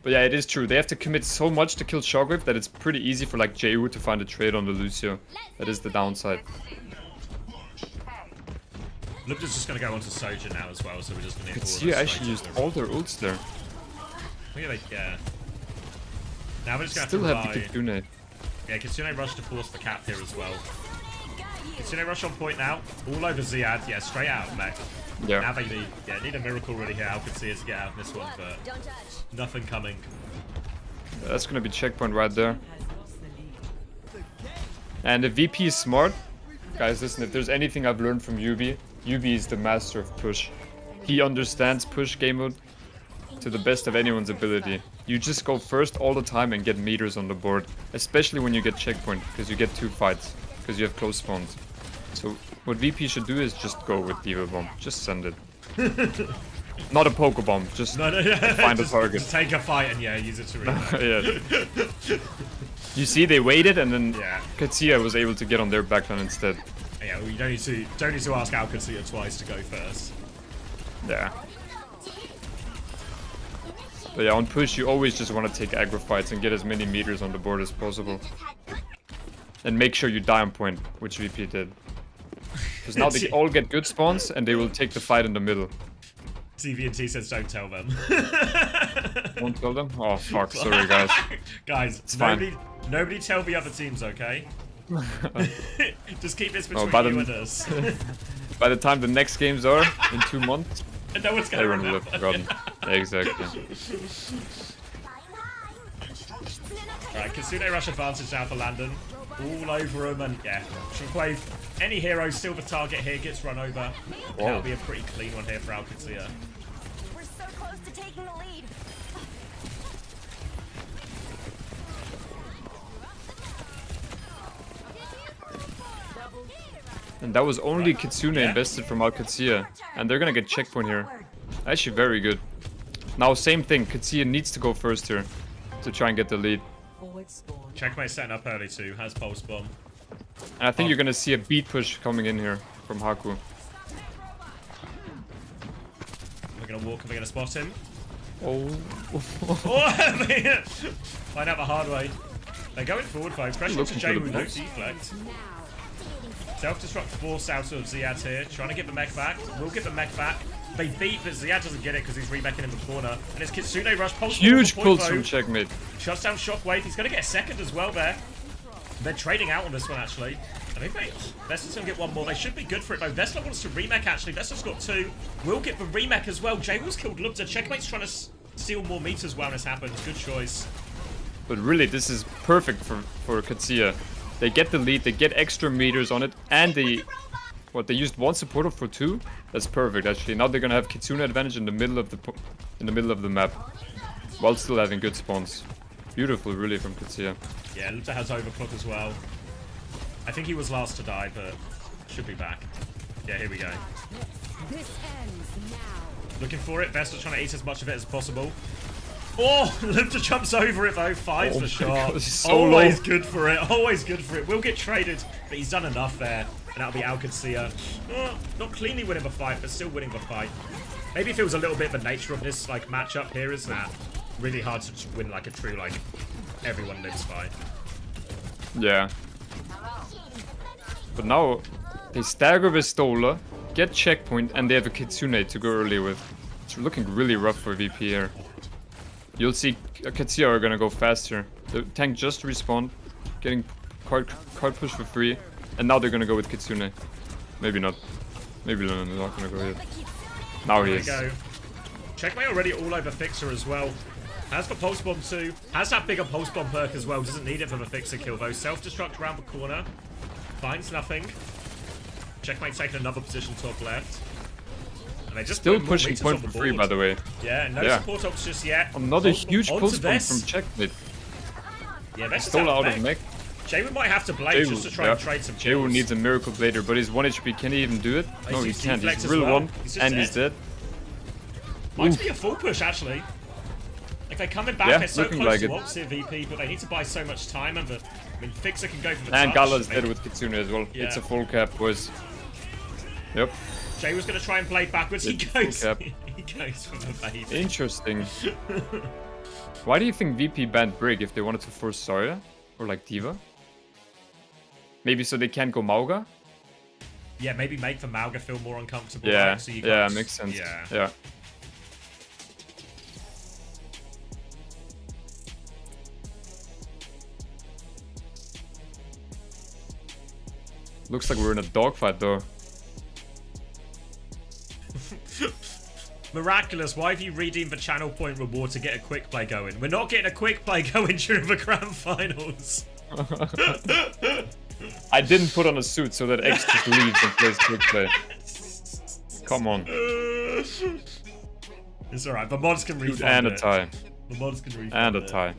But yeah, it is true. They have to commit so much to kill Shockwave that it's pretty easy for like JU to find a trade on the Lucio. That is the downside. Lipta's just going to go onto Sojourn now as well, so we're just going to Kitsune actually used all their ults there. Yeah. Now we're just going to Still have the rely... Kitsune. Yeah, Kitsune rush to force the cap here as well. Kitsune rush on point now. All over Ziad. Yeah, straight out, mech. Yeah. Now they need a miracle really here. I could see us get out of this one, but nothing coming. That's gonna be checkpoint right there. And the VP is smart. Guys, listen, if there's anything I've learned from Yubi is the master of push. He understands push game mode to the best of anyone's ability. You just go first all the time and get meters on the board, especially when you get checkpoint, because you get 2 fights, because you have close spawns. So what VP should do is just go with Diva Bomb. Just send it. Not a Poke Bomb, just find a target. Just take a fight and use it to read. Yeah. You see, they waited and then Katsuya was able to get on their backline instead. Yeah, well, you don't need to ask out Katsuya twice to go first. Yeah. But yeah, on push you always just want to take aggro fights and get as many meters on the board as possible. And make sure you die on point, which VP did. Because now they all get good spawns and they will take the fight in the middle. TVNT says don't tell them. Won't tell them? Oh fuck, sorry guys. Guys, it's nobody tell the other teams, okay? Just keep this between you and us. By the time the next games are, in 2 months, and no one's gonna everyone will have forgotten. Exactly. Alright, Kitsune rush advantage now for Landon. All over him, and Shockwave. Any hero still the target here gets run over. That'll be a pretty clean one here for Alcatsia. We're so close to taking the lead. And that was only Kitsune invested from Alcatsia. And they're gonna get checkpoint here. Actually very good. Now same thing, Katsuya needs to go first here to try and get the lead. Checkmate setting up early too, has pulse bomb. And I think you're gonna see a beat push coming in here from Haku. We're gonna walk, are we gonna spot him? Oh. Find out the hard way. They're going forward, folks. Pressure to Jay with no deflect. Self-destruct force out of Ziad here, trying to get the mech back. We'll get the mech back. They beat, but Ziad doesn't get it because he's remeching in the corner. And it's Kitsune rush. Pulse huge pulse from checkmate. Shuts down Shockwave. He's going to get a second as well there. They're trading out on this one, actually. I think Vesta's going to get one more. They should be good for it, though. Vesta wants to remech, actually. Vesta's got 2. We'll get the remech as well. J-Will's killed Lubza. Checkmate's trying to steal more meters while this happens. Good choice. But really, this is perfect for Katsuya. They get the lead, they get extra meters on it, and they used 1 supporter for 2. That's perfect, actually. Now they're gonna have Kitsune advantage in the middle of the map, while still having good spawns. Beautiful, really, from Katsuya. Yeah, Lupta has overclock as well. I think he was last to die, but should be back. Yeah, here we go. This ends now. Looking for it. Vesta trying to eat as much of it as possible. Oh, Lupta jumps over it though. 5's the shot. So always low. good for it. Always good for it. We'll get traded, but he's done enough there. And that'll be Alcatsia. Not cleanly winning the fight, but still winning the fight. Maybe if it was a little bit of the nature of this like matchup here is that really hard to win like a true like everyone lives fight. Yeah. But now they stagger with Stola, get checkpoint, and they have a Kitsune to go early with. It's looking really rough for VP here. You'll see Katsuya are gonna go faster. The tank just respawned, getting card push for free, and now they're gonna go with Kitsune. Maybe not. Maybe they're not gonna go yet. Now he is. There we go. Checkmate already all over Fixer as well. Has the pulse bomb too. Has that bigger pulse bomb perk as well. Doesn't need it for the Fixer kill though. Self-destruct around the corner. Finds nothing. Checkmate taking another position top left. And they just still pushing point for free, by the way. Yeah, no support ops just yet. Another huge pulse bomb from checkmate. Yeah, Vex is Stole out of mech. mech. Jaywood might have to blade just to try and trade some kills. Jaywood needs a miracle blader, but he's 1 HP. Can he even do it? Oh, No, he he's can't. deflect He's as real well. one, He's just and dead. he's dead. Might be a full push, actually. Like, they're coming back, Yeah, they're so looking close like to it. OWCS VP, but they need to buy so much time, and I mean, Fixer can go for the And touch. Gala's dead with Kitsune as well. Yeah. It's a full cap, boys. Yep. Jay was going to try and blade backwards. He It's full goes. cap. He goes for the baby. Interesting. Why do you think VP banned Brig if they wanted to force Zarya? Or like Diva? Maybe so they can't go Mauga? Yeah, maybe make the Mauga feel more uncomfortable. Yeah, right? So you yeah, can't- makes sense. Yeah. Yeah. Looks like we're in a dogfight though. Miraculous, why have you redeemed the channel point reward to get a quick play going? We're not getting a quick play going during the grand finals. I didn't put on a suit so that X just leaves and plays quick play. Come on. It's alright, the mods can refund And a it. tie. The mods can refund And a it. tie.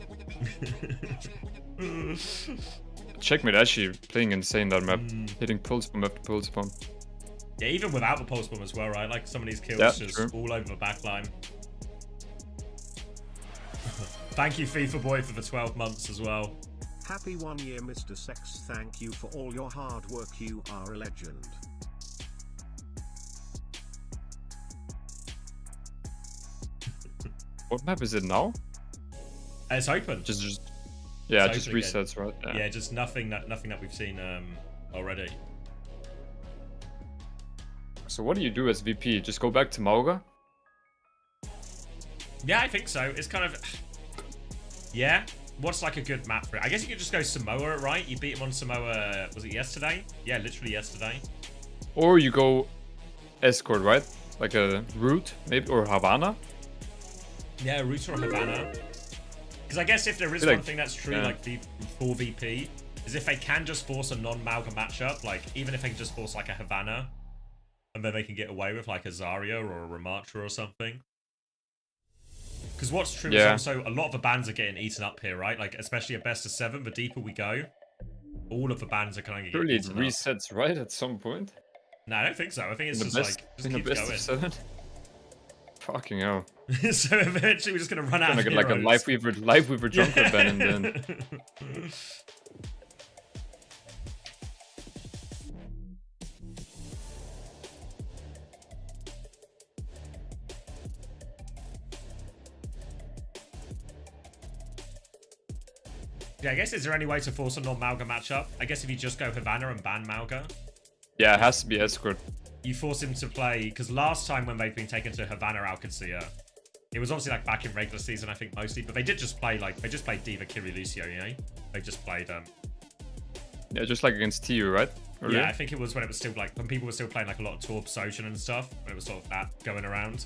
Checkmate actually playing insane that map. Hitting pulse bomb after pulse bomb. Yeah, even without the pulse bomb as well, right? Like some of these kills Yeah, just true. all over the backline. Thank you, FIFA Boy, for the 12 months as well. Happy 1 year, Mr. Sex. Thank you for all your hard work. You are a legend. What map is it now? It's open. Just yeah, It's just open again. resets, right? Yeah, just nothing that we've seen already. So what do you do as VP? Just go back to Mauga? Yeah, I think so. It's kind of... Yeah. What's like a good map for it? I guess you could just go Samoa, right? You beat him on Samoa, was it yesterday? Yeah, literally yesterday. Or you go escort, right? Like a route, maybe, or Havana? Yeah, Root or Havana. Because I guess if there is Like, one thing that's true, yeah. like for VP, is if they can just force a non-Malga matchup, like even if they can just force like a Havana, and then they can get away with like a Zarya or a Ramatra or something. Because what's true Yeah. is also a lot of the bans are getting eaten up here, right? Like especially at best of 7, the deeper we go, all of the bans are kind of getting Surely it eaten up. resets, right? At some point? No, I don't think so. I think it's In just the best, like just in the keeps best going. of 7? Fucking hell. So eventually we're just gonna run out Gonna of get like a heroes. Lifeweaver Junker ban and then... Yeah, I guess is there any way to force a non-Malga matchup? I guess if you just go Havana and ban Malga, Yeah, it has to be escort. you force him to play, because last time when they've been taken to Havana Alcancia, it was obviously like back in regular season, I think mostly, but they did just play like, they just played Diva, Kiri, Lucio, you know? They just played, Yeah, just like against TU, right? Earlier? yeah, I think it was when it was still like, when people were still playing like a lot of Torb Sotion and stuff, when it was sort of that going around.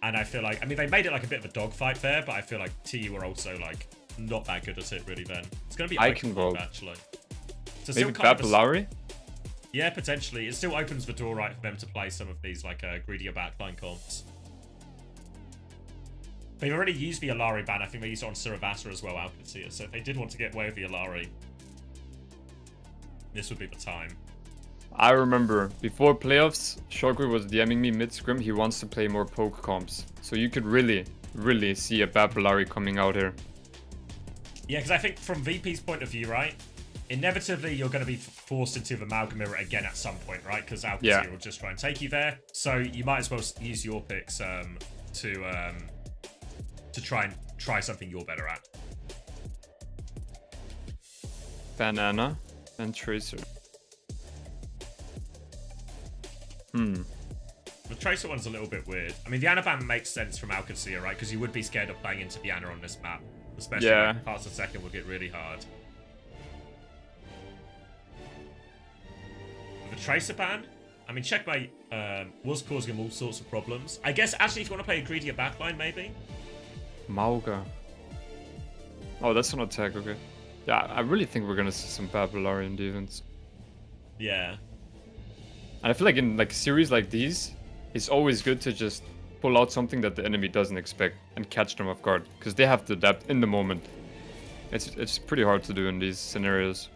And I feel like, I mean, they made it like a bit of a dogfight there, but I feel like TU were also like, not that good at it really then. It's going to be Eichenwald. actually. So Maybe kind of a- Papillari? Yeah, potentially. It still opens the door right for them to play some of these like greedier backline comps. They've already used the Alari ban. I think they used it on Siravasa as well, Alcancia. So if they did want to get away with the Alari, this would be the time. I remember, before playoffs, Shockwave was DMing me mid-scrim, he wants to play more poke comps. So you could really, really see a Papillari coming out here. Yeah, because I think from VP's point of view, right? Inevitably, you're going to be forced into the Malga Mirror again at some point, right? Because Alcacia Yeah. will just try and take you there. So you might as well use your picks to try something you're better at. Banana and Tracer. The Tracer one's a little bit weird. I mean, the Ana ban makes sense from Alcacia, right? Because you would be scared of playing into the Ana on this map. Especially Yeah. when parts of second will get really hard. The Tracer ban? I mean, Checkmate was causing him all sorts of problems. I guess, actually, if you want to play a greedier backline, maybe? Mauga. Oh, that's an attack, okay. Yeah, I really think we're gonna see some Papillari in defense. Yeah. And I feel like in like series like these, it's always good to just pull out something that the enemy doesn't expect and catch them off guard, because they have to adapt in the moment. It's pretty hard to do in these scenarios.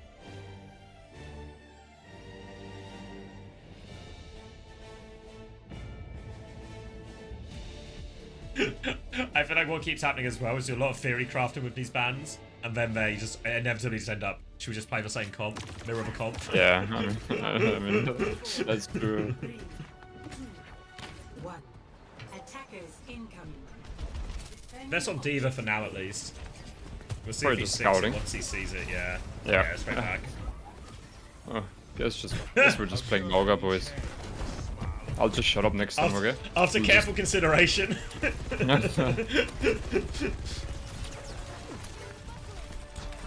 I feel like what keeps happening as well is do a lot of theory crafting with these bans, and then they just inevitably just end up, should we just play the same comp? Mirror of a comp? Yeah, I mean that's true. Attackers incoming. That's on Diva for now, at least. We'll see Probably if he just sticks scouting. once he sees it, yeah. Yeah. Straight back. Oh, guess we're just playing Mauga, boys. I'll just shut up next time, okay? After careful consideration.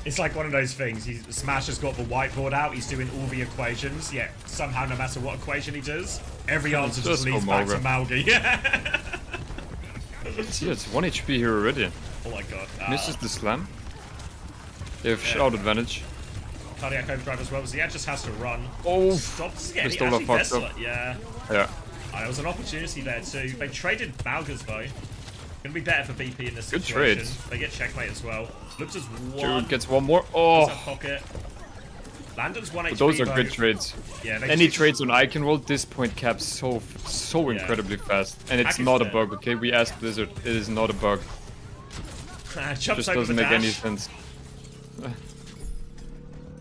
It's like one of those things. Smash has got the whiteboard out. He's doing all the equations. Yet somehow, no matter what equation he does, every answer just leads back to Mauga. Yeah. See, it's 1 HP here already. Oh my god. Misses the slam. They have shout advantage. Cardiac overdrive as well. Zia just has to run. Oh, stops again. Pistola fucked up. Yeah. Yeah. There was an opportunity there too. They traded Maugas though. Gonna be better for BP in this Good situation. trades. They get checkmate as well. Looks as one. Dude gets one more. Oh. Pocket. Landon's 1 HP. But those are though. good trades. Yeah, any trades on Iconroll, this point caps so incredibly fast. And it's not a bug, okay? We asked Blizzard. It is not a bug. Just doesn't make any sense.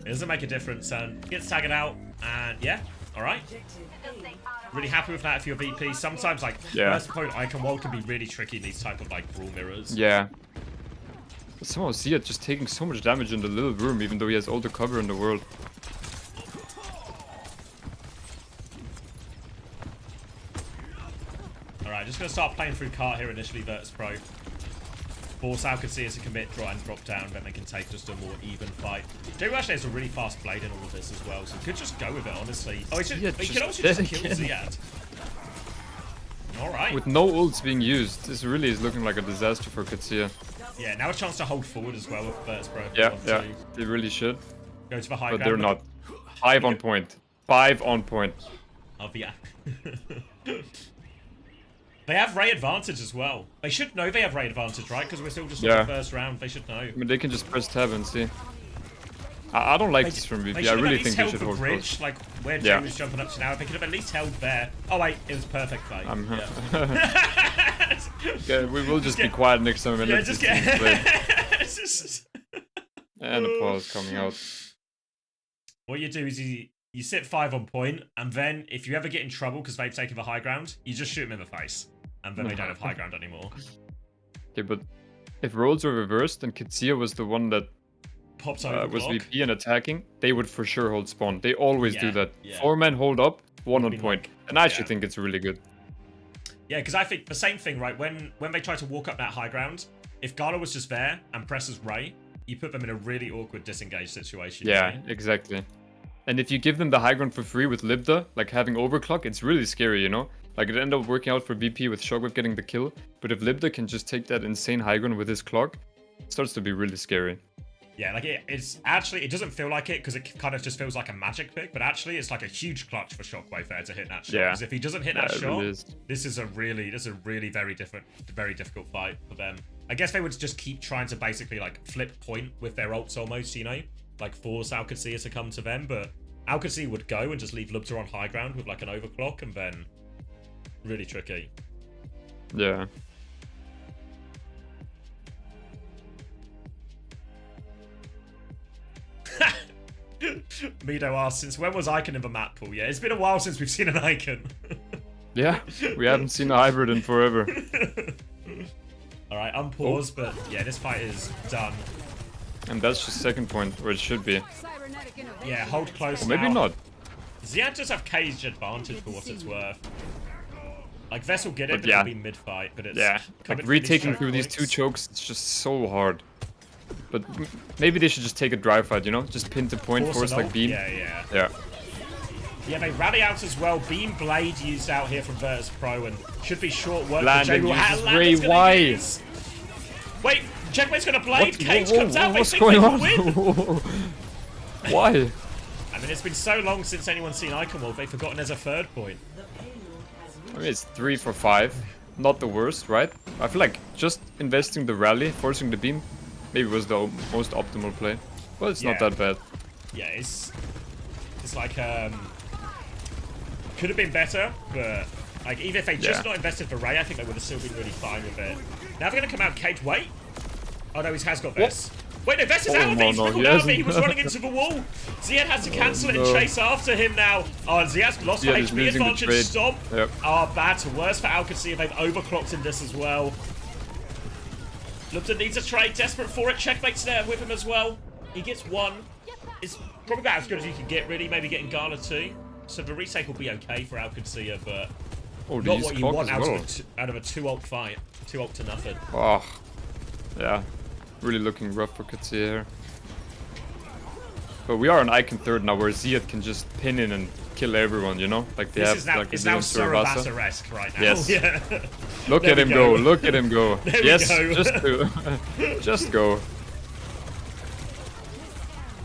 It doesn't make a difference. And gets tagged out. And yeah, alright. Really happy with that if you're VP. Sometimes like first point Iconroll can be really tricky in these type of like rule mirrors. Yeah. But somehow Zia just taking so much damage in the little room, even though he has all the cover in the world. Alright, just gonna start playing through cart here initially, Virtus Pro. Force OWCS to commit, draw and drop down, then they can take just a more even fight. Joe actually has a really fast blade in all of this as well, so he could just go with it, honestly. Oh, he could also just kill Ziad. Alright. With no ults being used, this really is looking like a disaster for Katsuya. Yeah, now a chance to hold forward as well with Virtus Pro. Yeah, they really should. Go to the high but ground. They're not. 5 on point. 5 on point. Oh, yeah. They have Ray advantage as well. They should know they have Ray advantage, right? Because we're still just on the first round. They should know. I mean, they can just press tab and see. I don't like this from VP. I really think they should hold bridge, close. like where Jay was jumping up to now. They could have at least held there. Oh wait, it was perfect play. Yeah, we will just be quiet next time and let this team play. And a pause coming out. What you do is you sit 5 on point, and then if you ever get in trouble because they've taken the high ground, you just shoot them in the face, and then they don't have high ground anymore. Okay, but if roles were reversed and Katsuya was the one that pops over was VP and attacking, they would for sure hold spawn. They always do that. Yeah. 4-man hold up, 1 on point. And I actually think it's really good. Yeah, because I think the same thing, right? When they try to walk up that high ground, if Gala was just there and presses Ray, you put them in a really awkward disengaged situation. Yeah, exactly. And if you give them the high ground for free with Libda, like having overclock, it's really scary, you know? Like it ended up working out for VP with Shockwave getting the kill, but if Libda can just take that insane high ground with his clock, it starts to be really scary. Yeah, like it's actually, it doesn't feel like it because it kind of just feels like a magic pick, but actually it's like a huge clutch for Shockwave there to hit that shot. Yeah. Because if he doesn't hit that shot, really this is a really very difficult fight for them. I guess they would just keep trying to basically like flip point with their ults almost, you know? Like force OWCS to come to them, but OWCS would go and just leave Lubter on high ground with like an overclock, and then really tricky. Yeah. Mido asks, since when was Icon in the map pool? Yeah, it's been a while since we've seen an Icon. Yeah, we haven't seen a hybrid in forever. Alright, unpause, but yeah, this fight is done. And that's just second point, where it should be. Yeah, hold close. Or maybe not. Ziad just have caged advantage for what it's worth. Like, Vessel get it, but yeah. it'll be mid-fight, but it's... Like retaking through these 2 chokes, it's just so hard. But maybe they should just take a dry fight, you know? Just pin to point, force like beam. Yeah. Yeah, they rally out as well. Beam Blade used out here from Virtus Pro, and should be short work. Landon uses Ray, why? Wait, Checkmate's gonna Blade, Cage whoa, comes out, what's they going on? win. Why? I mean, it's been so long since anyone's seen Iconwolf, they've forgotten there's a third point. I mean, it's 3 for 5. Not the worst, right? I feel like just investing the rally, forcing the beam, maybe was the most optimal play. Well, it's not Yeah. that bad. Yeah, it's like could have been better, but like even if they just not invested for Ray, I think they would have still been really fine with it. Now they're gonna come out Cage. Wait. Oh no, he has got Vest. Wait, no, Vest is out of it. He's wriggled out of it. He was running into the wall. Ziad has to cancel it and chase after him now. Oh, and Ziad's lost the HP advantage. Stomp. Yep. Oh, bad to worse for Alcacia. They've overclocked in this as well. Lupton needs a trade. Desperate for it. Checkmate's there with him as well. He gets one. It's probably about as good as you can get, really. Maybe getting Gala too. So the retake will be okay for Alcacia, but not what you want out of a 2-ult fight. 2-ult to nothing. Oh, yeah. Really looking rough for Katsia here. But we are on Icon 3rd now, where Ziad can just pin in and kill everyone, you know? Like they This have is now Surabasa-esque right now. Yes. Yeah. Look at him go. Look at him go. There yes, we go. just go.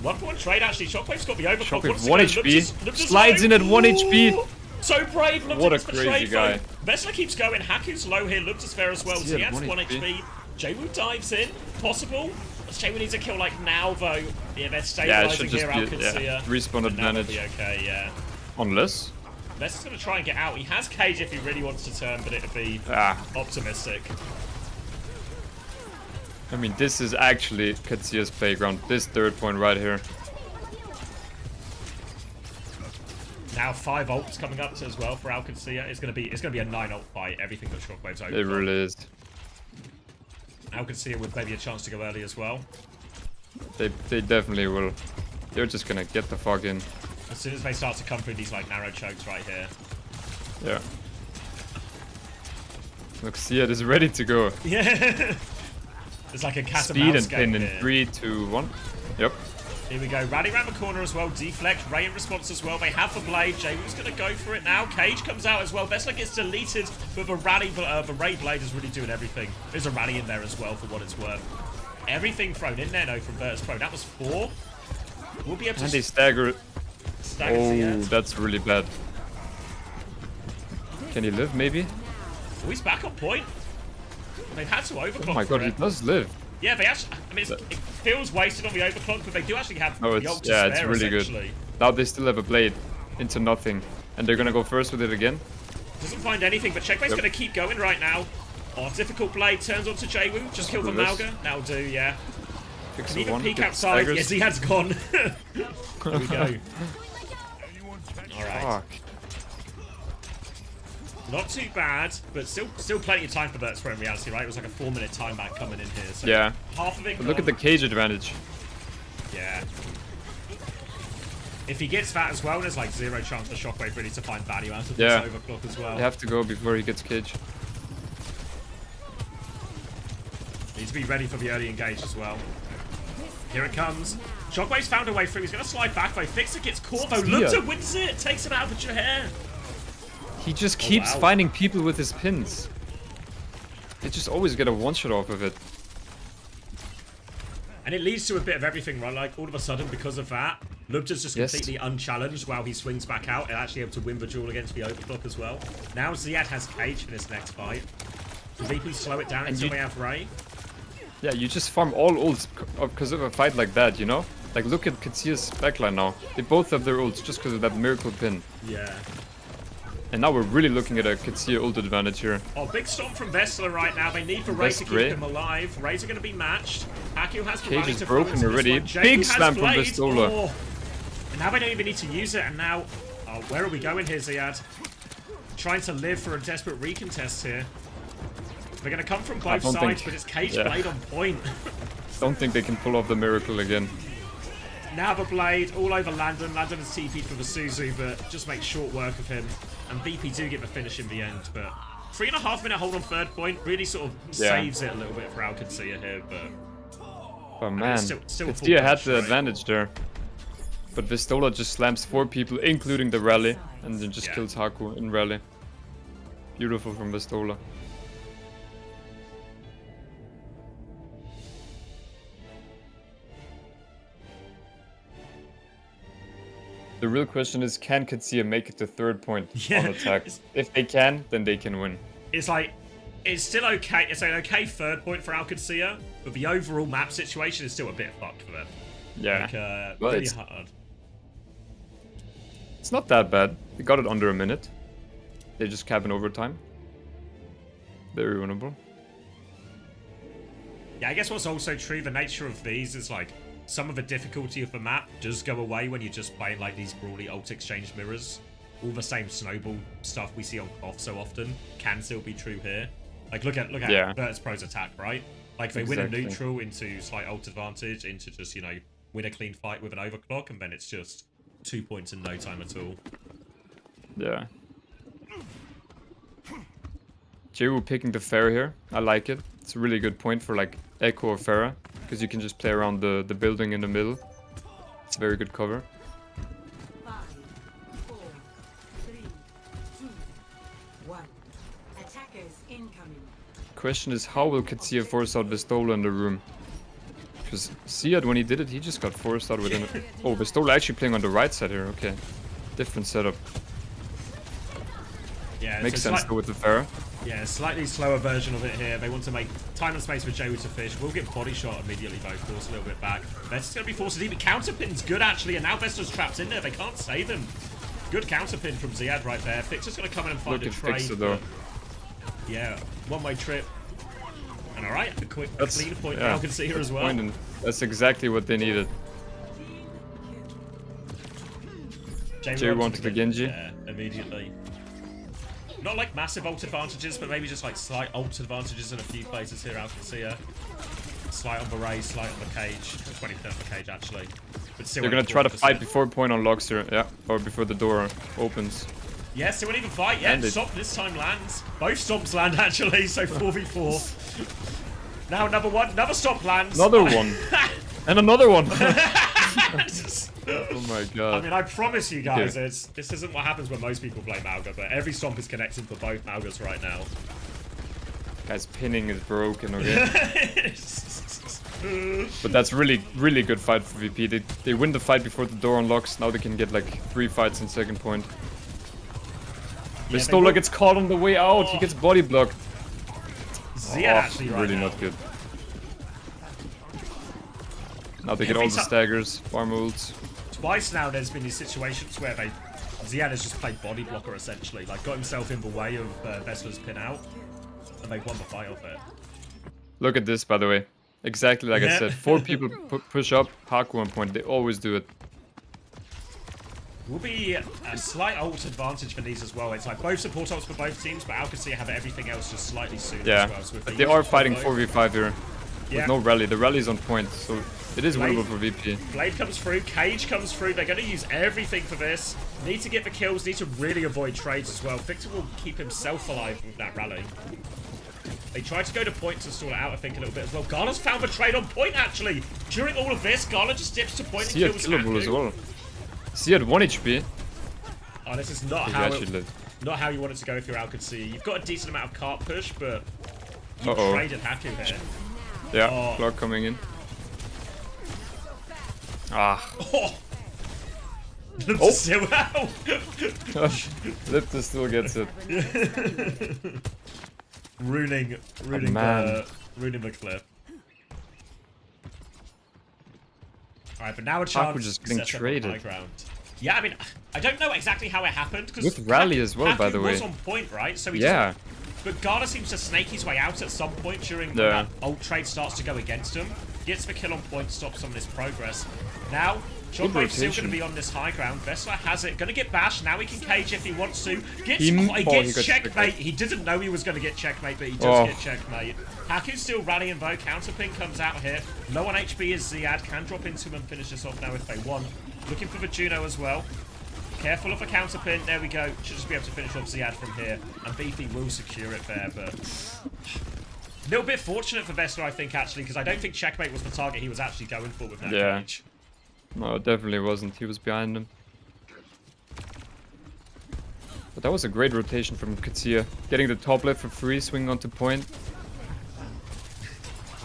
1-for-1 trade actually. Shockwave's got the overclock. Shockwave 1 HP. Slides in at 1 HP. So brave. What a crazy guy. Vessler keeps going. Haku's low here. Lupta's fair as well. Ziad's 1 HP. Jaywu dives in. Possible. Jaywu needs a kill like now though. Yeah, they're stabilizing here. Alcacia. Respawn advantage. Be okay, yeah. Unless. Vessler's gonna try and get out. He has Cage if he really wants to turn, but it'd be optimistic. I mean, this is actually Katsia's playground. This 3rd point right here. Now 5 ults coming up as well for Alcacia. It's gonna be a 9-ult fight. Everything that Shockwave's over. It really is. Alcacia with maybe a chance to go early as well. They definitely will. They're just gonna get the fuck in. As soon as they start to come through these like narrow chokes right here. Yeah. Look, Ziad is ready to go. Yeah. It's like a cat and Speed mouse and game pin in here. 3, 2, 1. Yep. Here we go. Rally around the corner as well. Deflect. Ray in response as well. They have the blade. Jaywoo's going to go for it now. Cage comes out as well. Vessler gets deleted, but the Ray blade is really doing everything. There's a rally in there as well for what it's worth. Everything thrown in there, though, from Virtus Pro. That was 4. We'll be able to... And they stagger it. Oh, Ziad. that's really bad. Can he live, maybe? Oh, he's back on point. They've had to overclock. Oh my god, he does live. Yeah, they actually... I mean, it feels wasted on the overclock, but they do actually have No, the ult it's, to yeah, spare, it's really good. Now they still have a blade into nothing. And they're gonna go first with it again. Doesn't find anything, but Checkmate's going to keep going right now. Oh, difficult blade turns onto Jaywu. Just kill the Malga. That'll do, yeah. Can even peek outside. Yes, he has gone. There we go. Alright. Fuck. Not too bad, but still plenty of time for Virtus Pro in reality, right? It was like a 4-minute timeback coming in here. So Yeah. half of it But look at the Cage advantage. Yeah. If he gets that as well, there's like 0 chance for Shockwave really to find value out of this overclock as well. They have to go before he gets Cage. Needs to be ready for the early engage as well. Here it comes. Shockwave's found a way through. He's going to slide back though. Fixer gets caught though. Lupta wins it. Takes him out of your hair. He just keeps finding people with his pins. They just always get a one-shot off of it. And it leads to a bit of everything, right? Like, all of a sudden, because of that, Lupta's just completely unchallenged while he swings back out and actually able to win the duel against the overclock as well. Now Ziad has Cage for this next fight. The VP slow it down until they have Ray. Yeah, you just farm all ults because of a fight like that, you know? Like, look at Katsia's backline now. They both have their ults just because of that miracle pin. Yeah. And now we're really looking at a Katsia ult advantage here. Oh, big storm from Vessler right now. They need for Ray to keep him alive. Rays are going to be matched. Haku has the Cage rally is to broken throw into already. this one. Big Jaywu slam has from blade. Vistola. Oh. And now they don't even need to use it. And now, oh, where are we going here, Ziad? Trying to live for a desperate recontest here. They're going to come from both sides, but it's Cage blade on point. Don't think they can pull off the miracle again. Now the blade all over Landon. Landon has TP'd for the Suzu, but just makes short work of him. And VP do get the finish in the end, but 3.5 minute hold on 3rd point really sort of saves it a little bit for Alcacia here, but... Oh man, Katsia had the advantage there. But Vistola just slams 4 people, including the rally, and then just kills Haku in rally. Beautiful from Vistola. The real question is, can Katsia make it to 3rd point on attack? If they can, then they can win. It's like, It's still okay. It's an okay third point for Alcancia, but the overall map situation is still a bit fucked for them. Yeah. Like, Well, really it's- hard. It's not that bad. They got it under a minute. They just cap in overtime. Very winnable. Yeah, I guess what's also true, the nature of these is like some of the difficulty of the map does go away when you're just playing like these brawly ult exchange mirrors. All the same snowball stuff we see on off so often can still be true here. Like look at Yeah. Virtus Pro's attack, right? Like they win a Exactly. neutral into slight ult advantage, into just, you know, win a clean fight with an overclock, and then it's just 2 points in no time at all. Yeah. Jiru picking the Pharah here. I like it. It's a really good point for like Echo or Pharah, because you can just play around the building in the middle. It's a very good cover. 5, 4, 3, 2, 1. Attackers incoming. Question is, how will Katsia force out Vistola in the room? Because Ziad, when he did it, he just got forced out within it. Oh, Vistola actually playing on the right side here. Okay. Different setup. Yeah, Makes so sense though with the Pharah. Yeah, a slightly slower version of it here. They want to make time and space for Joey to fish. We'll get body shot immediately, though, force a little bit back. Vesta's going to be forced to deep. Counterpin's good, actually, and now Vesta's trapped in there. They can't save him. Good counterpin from Ziad right there. Fixer's going to come in and find Look a at trade. Fixer though. Yeah, one-way trip. And alright, a quick clean point yeah, now can see here that's as well. point, and that's exactly what they needed. J1 wants to the Genji. Yeah, immediately. Not like massive ult advantages, but maybe just like slight ult advantages in a few places here. Alcancia. Slight on the raise, slight on the cage. 20% of the cage, actually. But still They're gonna only try to 40%. fight before point unlocks here. Yeah, or before the door opens. Yeah, still won't even fight. Yeah, And they- Stomp this time lands. Both Stomps land, actually, so 4v4. Now another one. Another Stomp lands. Another one. And another one. Oh my god. I mean, I promise you guys, Okay. this isn't what happens when most people play Mauga, but every Stomp is connecting for both Maugas right now. Guy's pinning is broken, okay? But that's really, really good fight for VP. They win the fight before the door unlocks. Now they can get like 3 fights in second point. Yeah, Vistola gets caught on the way out. He gets body blocked. Ziad actually right really now. not good. Now they Yeah, get all the face up. staggers, farm ults. Twice now there's been these situations where Ziad has just played body blocker essentially, like got himself in the way of Vesta's pin out, and they won the fight off it. Look at this, by the way. Exactly like I Yeah. said. 4 people push up, Haku on point. They always do it. Will be a slight ult advantage for these as well. It's like both support ults for both teams, but Alcacia have everything else just slightly sooner Yeah, as well. So if but they they are use fighting combo- 4v5 here. Yeah. With no rally. The rally's on point, so it is Blade- winnable for VP. Blade comes through, Cage comes through. They're going to use everything for this. Need to get the kills, need to really avoid trades as well. Victor will keep himself alive with that rally. They tried to go to point to stall it out, I think, a little bit as well. Gala's found the trade on point, actually. During all of this, Gala just dips to point and Ziad kills killable Haku. as well. Ziad 1 HP. Oh, this is not He how actually lived. not how you want it to go if you're Alcacia. You've got a decent amount of cart push, but you Uh-oh. traded Haku here. Yeah, Oh. clock coming in. Ah. Oh! Oh. Still out! Lipta still gets it. ruining man. ruining the clip. Alright, but now a chance just to getting set up on traded. high ground. Yeah, I mean, I don't know exactly how it happened because With rally as well, by the way. was on point, right? So he Yeah. just, but Gala seems to snake his way out at some point during when Yeah. that ult trade starts to go against him. Gets the kill on point, stops some of this progress. Now, John Good Blade's still going to rotation. be on this high ground. Vessler has it. Going to get bashed. Now he can cage if he wants to. Gets, He he gets got checkmate. He didn't know he was going to get checkmate, but he does Oh. get checkmate. Haku's still rallying though. Counterpin comes out here. Low on HP is Ziad. Can drop into him and finish this off now if they want. Looking for the Juno as well. Careful of a counterpin. There we go. Should just be able to finish off Ziad from here. And BP will secure it there, but... A little bit fortunate for Vesta, I think, actually, because I don't think checkmate was the target he was actually going for with that Yeah. cage. No, it definitely wasn't. He was behind him. But that was a great rotation from Katsia. Getting the top left for free, swinging onto point.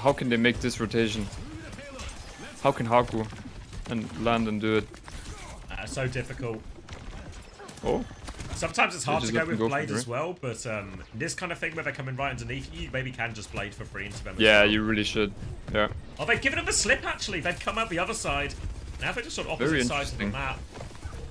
How can they make this rotation? How can Haku and land and do it? So difficult. Oh, Sometimes it's hard to just go let them with go for Blade free. as well, but this kind of thing where they're coming right underneath you, you maybe can just Blade for free into them as Yeah, well. you really should. Yeah. Oh, they've given him a slip actually. They've come out the other side. Now they're just on opposite Very sides of the interesting. map.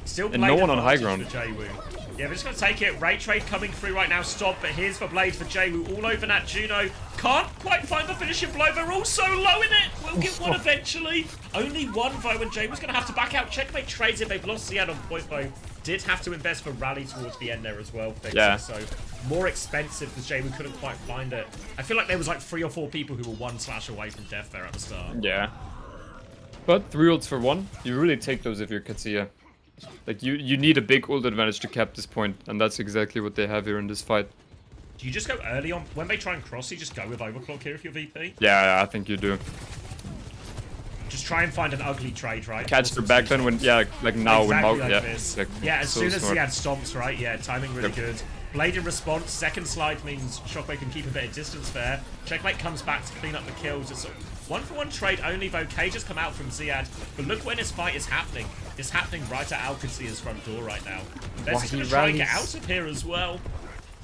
Still And Blade no one on high advantage ground. for Jwoo. Yeah, we're just going to take it. Ray Trade coming through right now. Stop, but here's the Blade for Jwoo. All over Nat Juno. Can't quite find the finishing blow. They're all so low in it. We'll get one eventually. Only one though, and Jwoo's going to have to back out. Checkmate trades if they've lost the ad on point though. Did have to invest for rally towards the end there as well. Fixer. Yeah. So more expensive because Jwoo couldn't quite find it. I feel like there was like 3 or 4 people who were 1 slash away from death there at the start. Yeah. But 3 ults for 1, you really take those if you're Katsuya. Like, you need a big ult advantage to cap this point, and that's exactly what they have here in this fight. Do you just go early on? When they try and cross, you just go with Overclock here if you're VP? Yeah, I think you do. Just try and find an ugly trade, right? Catch the back then when, yeah, like now exactly when Maug, like yeah. this. Like, Yeah, as so soon as smart. he had stomps, right? Yeah, timing really Yep. good. Blade in response, second slide means Shockwave can keep a bit of distance there. Checkmate comes back to clean up the kills. It's a 1-for-1 trade only though. Cage has come out from Ziad, but look when this fight is happening. It's happening right at Alcacea's front door right now. Versus going to try and get out of here as well.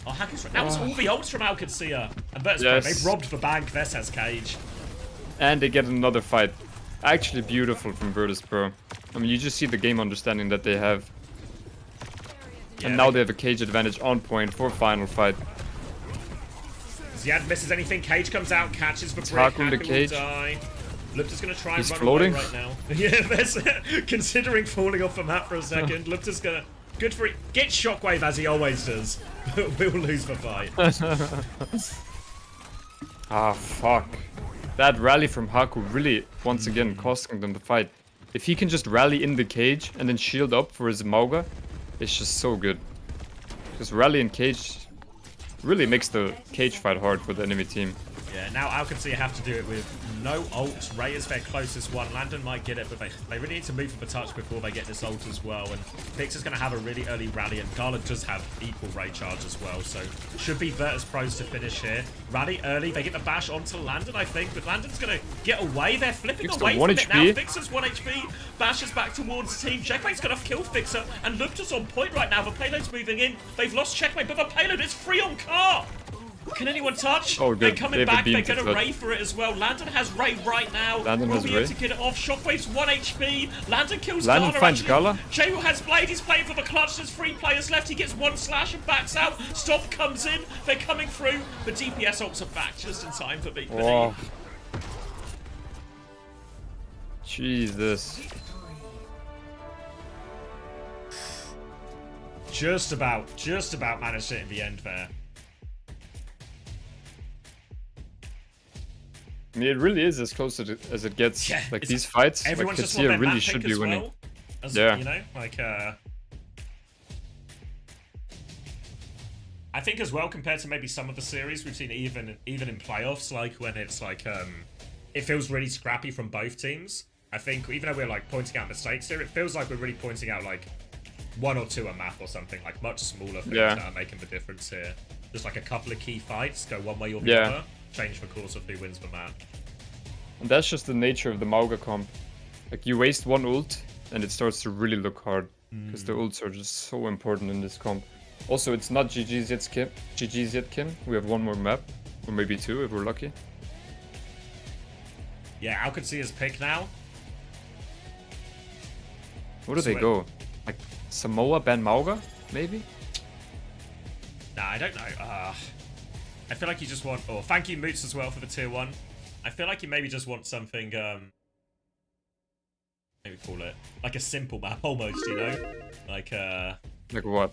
Oh, Hackers, that was all the ults from Alcacea. And Virtus Pro, Yes. they've robbed the bank. This has Cage. And they get another fight. Actually beautiful from Virtus Pro. I mean, you just see the game understanding that they have. And now they have a Cage advantage on point for final fight. Ziad misses anything. Cage comes out, catches the brick. Haku in the Haku will cage. die. Lupta's gonna try and He's run floating. away right now. Yeah, there's considering falling off the map for a second. Lupta's gonna good for it. Get Shockwave as he always does. We'll lose the fight. Ah, fuck. That rally from Haku really, once again, costing them the fight. If he can just rally in the cage and then shield up for his Mauga, it's just so good. Because rally in cage really makes the cage fight hard for the enemy team. Yeah, now Alcacea have to do it with no ult. Ray is their closest one. Landon might get it, but they really need to move for the touch before they get this ult as well. And Vix is going to have a really early rally, and Gala does have equal Ray charge as well. So should be Virtus Pros to finish here. Rally early. They get the bash onto Landon, I think, but Landon's going to get away. They're flipping Fixer away 1 from it now. HP. Fixer's 1 HP. Bashes back towards the team. Checkmate's going to kill Fixer, and Lupta's on point right now. The payload's moving in. They've lost Checkmate, but the payload is free on car. Can anyone touch? Oh, good. They're They coming have a back. beam They're to going to flood. Ray for it as well. Landon has Ray right now. Landon Will has be able Ray. to get it off. Shockwave's 1 HP. Landon kills Landon Gala. finds actually. Gala. Jwoo has Blade. He's playing for the clutch. There's 3 players left. He gets 1 slash and backs out. Stomp comes in. They're coming through. The DPS ults are back just in time for Big Oh. Jesus. Just about managed it in the end there. I mean, it really is as close as it gets. Yeah, like it's- these fights, like Everyone's just won Katsuya their really map should pick be as winning. well. As, Yeah. You know, like, I think as well, compared to maybe some of the series we've seen even in playoffs, like when it's like it feels really scrappy from both teams. I think even though we're like pointing out mistakes here, it feels like we're really pointing out like 1 or 2 a map or something, like much smaller things Yeah. that are making the difference here. Just like a couple of key fights go one way or the Yeah. other, change the course of who wins the map. And that's just the nature of the Mauga comp. Like, you waste 1 ult, and it starts to really look hard. Because the ults are just so important in this comp. Also, it's not GG's yet, Kim. We have 1 more map. Or maybe 2 if we're lucky. Yeah, Alcacea's pick now. Where do So they go? Like, Samoa ban Mauga? Maybe? Nah, I don't know. I feel like you just want... Oh, thank you, Moots, as well, for the tier 1. I feel like you maybe just want something, maybe call it, like a simple map, almost, you know? Like what?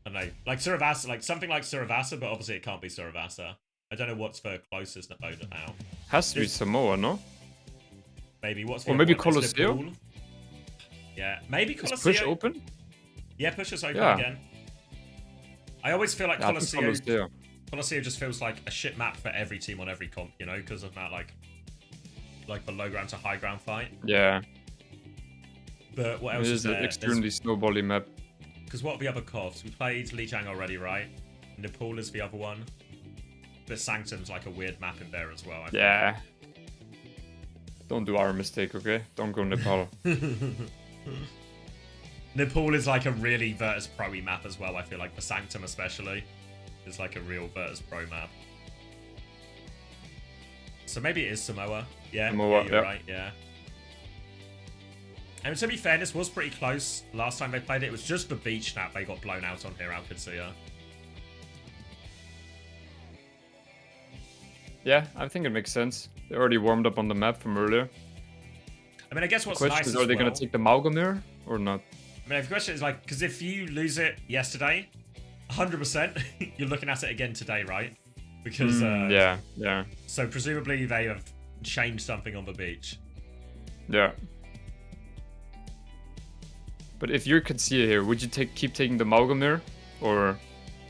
I don't know. Like Suravasa, like something like Suravasa, but obviously it can't be Suravasa. I don't know what's the closest opponent now. Has to be There's- Samoa, no? Maybe, what's the Or other maybe one? Is it Colosseo? Nepal? Yeah, maybe Is Colosseo. push open? Yeah, push is open Yeah. again. I always feel like Yeah, I think Colosseo... Colosseo. Colosseo just feels like a shit map for every team on every comp, you know, because of that, like the low ground to high ground fight. Yeah. But what It else is is there? an extremely snowbally map. Because what are the other covs? We played Lijiang already, right? Nepal is the other one. But Sanctum's like a weird map in there as well. I think. Yeah. Don't do our mistake, okay? Don't go Nepal. Nepal is like a really Virtus Pro-y map as well, I feel like, for Sanctum especially. It's like a real Virtus Pro map. So maybe it is Samoa. Yeah, Samoa, you're right, yeah. And to be fair, this was pretty close last time they played it. It was just the beach snap they got blown out on here, OWCS. Yeah, I think it makes sense. They already warmed up on the map from earlier. I mean, I guess what's The question nice is, as are they well, gonna take the Malgamir or not? I mean, the question is like, because if you lose it yesterday, 100%, you're looking at it again today, right? Because yeah. So presumably they have changed something on the beach. Yeah. But if you're Katsia here, would you keep taking the Malgamir or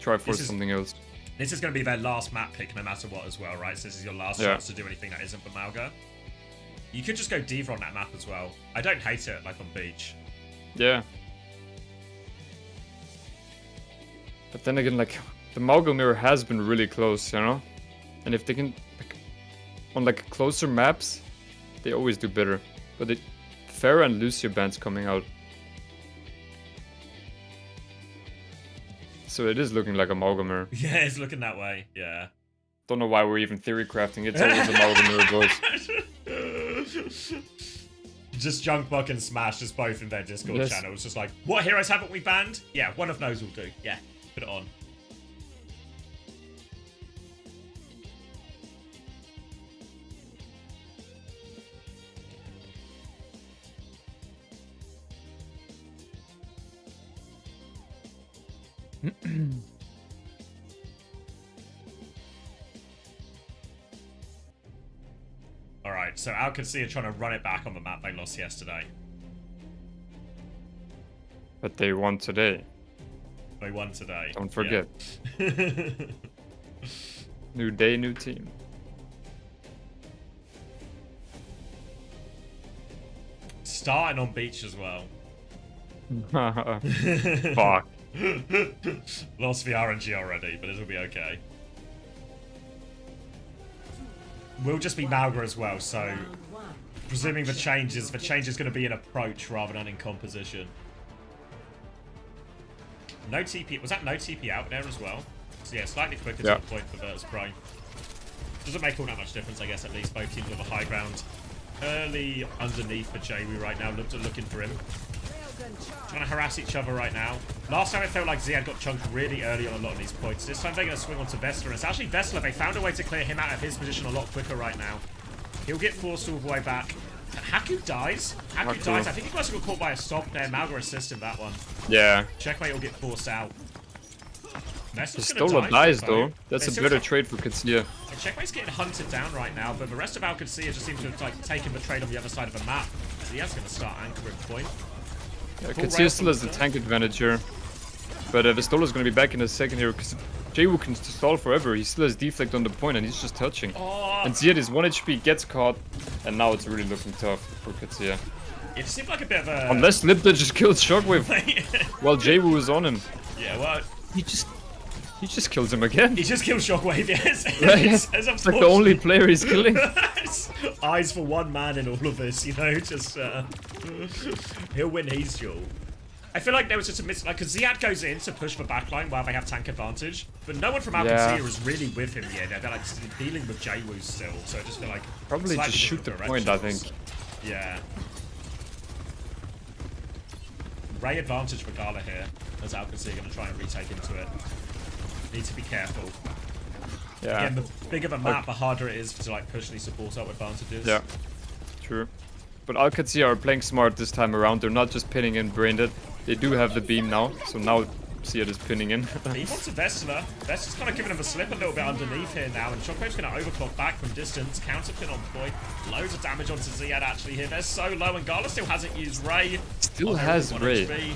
try for something else? This is going to be their last map pick no matter what as well, right? So this is your last chance to do anything that isn't for Malga. You could just go Diva on that map as well. I don't hate it, like on beach. Yeah. But then again, like, the Malgamir has been really close, you know? And if they can, like, on like closer maps, they always do better. But the Pharah and Lucia bands coming out. So it is looking like a Malgamir. Yeah, it's looking that way, yeah. Don't know why we're even theory crafting it. It's always a Malgamir boys. Just Junkbuck and Smash, just both in their Discord channel. It's just like, what heroes haven't we banned? Yeah, one of those will do. Yeah, put it on. Alright, so OWCS are trying to run it back on the map they lost yesterday. But they won today. They won today. Don't forget. Yeah. New day, new team. Starting on beach as well. Fuck. Lost the RNG already, but it'll be okay. We'll just be Malga as well, so presuming the change is going to be in approach rather than in composition. No TP, was that no TP out there as well? So yeah, slightly quicker to the point for Virtus Pro. Doesn't make all that much difference, I guess, at least both teams have a high ground. Early underneath for JW right now, looking for him. Trying to harass each other right now. Last time it felt like Ziad got chunked really early on a lot of these points. This time they're going to swing onto Vessler. And it's actually Vessler. They found a way to clear him out of his position a lot quicker right now. He'll get forced all the way back. Haku dies. Haku dies. I think he must have got caught by a stop there. Malga assisted that one. Yeah. Checkmate will get forced out. Pistola dies though. That's a better trade for Katsia. Checkmate's getting hunted down right now, but the rest of OWCS just seems to have like taken the trade on the other side of the map. So he is going to start anchoring point. Yeah, Katsia still has the tank advantage here. But Vistola's going to be back in a second here because Jaywu can stall forever. He still has deflect on the point and he's just touching. And Ziad is 1 HP, gets caught, and now it's really looking tough for Katsia. It seemed like a bit of a... Unless Lipda just killed Shockwave while Jaywu is on him. Yeah, well... He just kills him again. He just kills Shockwave, yes. It's like the only player he's killing. Eyes for one man in all of this, you know, just... he'll win his duel. I feel like there was just a miss, like, because Ziad goes in to push the backline while they have tank advantage, but no one from OWCS is really with him yet. They're like dealing with Jaywu still, so I just feel like probably just shoot the point, I think. Yeah. Ray advantage for Gala here, as OWCS are going to try and retake into it. Need to be careful. Yeah. Again, the bigger the map, the harder it is to like push these support up advantages. Yeah. True. But OWCS are playing smart this time around. They're not just pinning in Braindead. They do have the beam now, so now Ziad is pinning in. He wants a Vessler. Vessler's kind of giving him a slip a little bit underneath here now, and Shockwave's going to overclock back from distance. Counter pin on point. Loads of damage onto Ziad actually here. They're so low, and Gala still hasn't used Ray. Still has Ray. HP.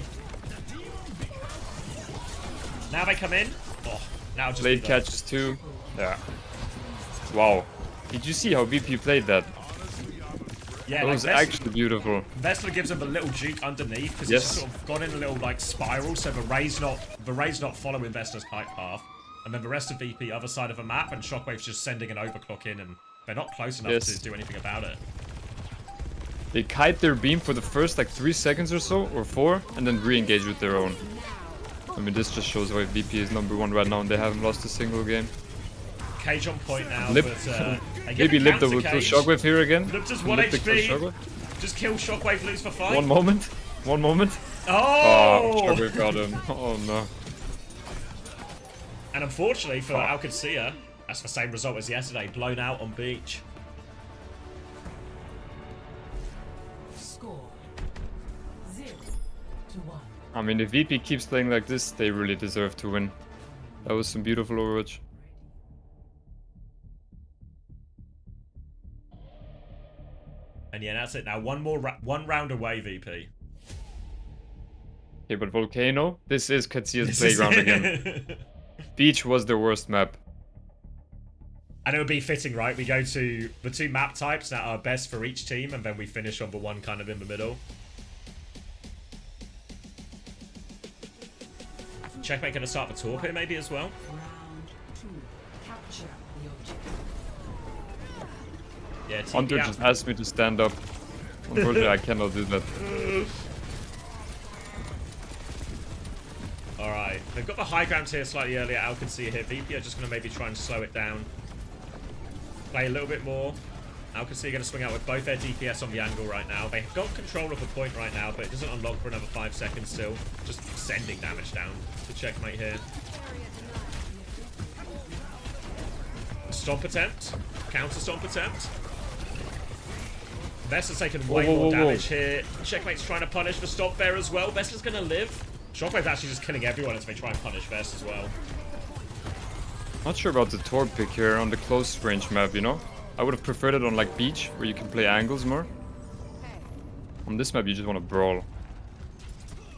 Now they come in. Oh, now just Blade catches too. Yeah. Wow. Did you see how VP played that? Yeah, that like was actually beautiful. Vessler gives him a little juke underneath because he's sort of gone in a little like spiral, so the Ray's not following Vessler's kite path, and then the rest of VP other side of the map, and Shockwave's just sending an overclock in, and they're not close enough to do anything about it. They kite their beam for the first like 3 seconds or so, or 4, and then re-engage with their own. I mean, this just shows why VP is #1 right now, and they haven't lost a single game. Cage on point now, Lip. but Maybe Lipta will kill Shockwave here again. Lipta's Will 1 Lipta kill HP. Shockwave? Just kill Shockwave, lose for 5. One moment. One moment. Oh! Shockwave got him. Oh no. And unfortunately for OWCS, that's the same result as yesterday, blown out on beach. Score 0-1. I mean, if VP keeps playing like this, they really deserve to win. That was some beautiful Overwatch. And yeah, that's it now. One round away, VP. Okay, but Volcano, this is Katsia's playground again. Beach was the worst map. And it would be fitting, right? We go to the 2 map types that are best for each team, and then we finish on the one kind of in the middle. Checkmate gonna start the talk here maybe as well. Round 2. Capture the objective. Yeah, TP Hunter out. just asked me to stand up. Unfortunately, I cannot do that. Alright, they've got the high ground here slightly earlier. Al can see here. VP are just going to maybe try and slow it down. Play a little bit more. Al can see going to swing out with both their DPS on the angle right now. They've got control of the point right now, but it doesn't unlock for another 5 seconds still. Just sending damage down to Checkmate here. Stomp attempt. Counter stomp attempt. Vesta's taken way more damage here. Checkmate's trying to punish the stop there as well. Vesta's going to live. Shockwave's actually just killing everyone as they try and punish Vest as well. Not sure about the Torb pick here on the close range map, you know? I would have preferred it on like Beach, where you can play angles more. On this map, you just want to brawl.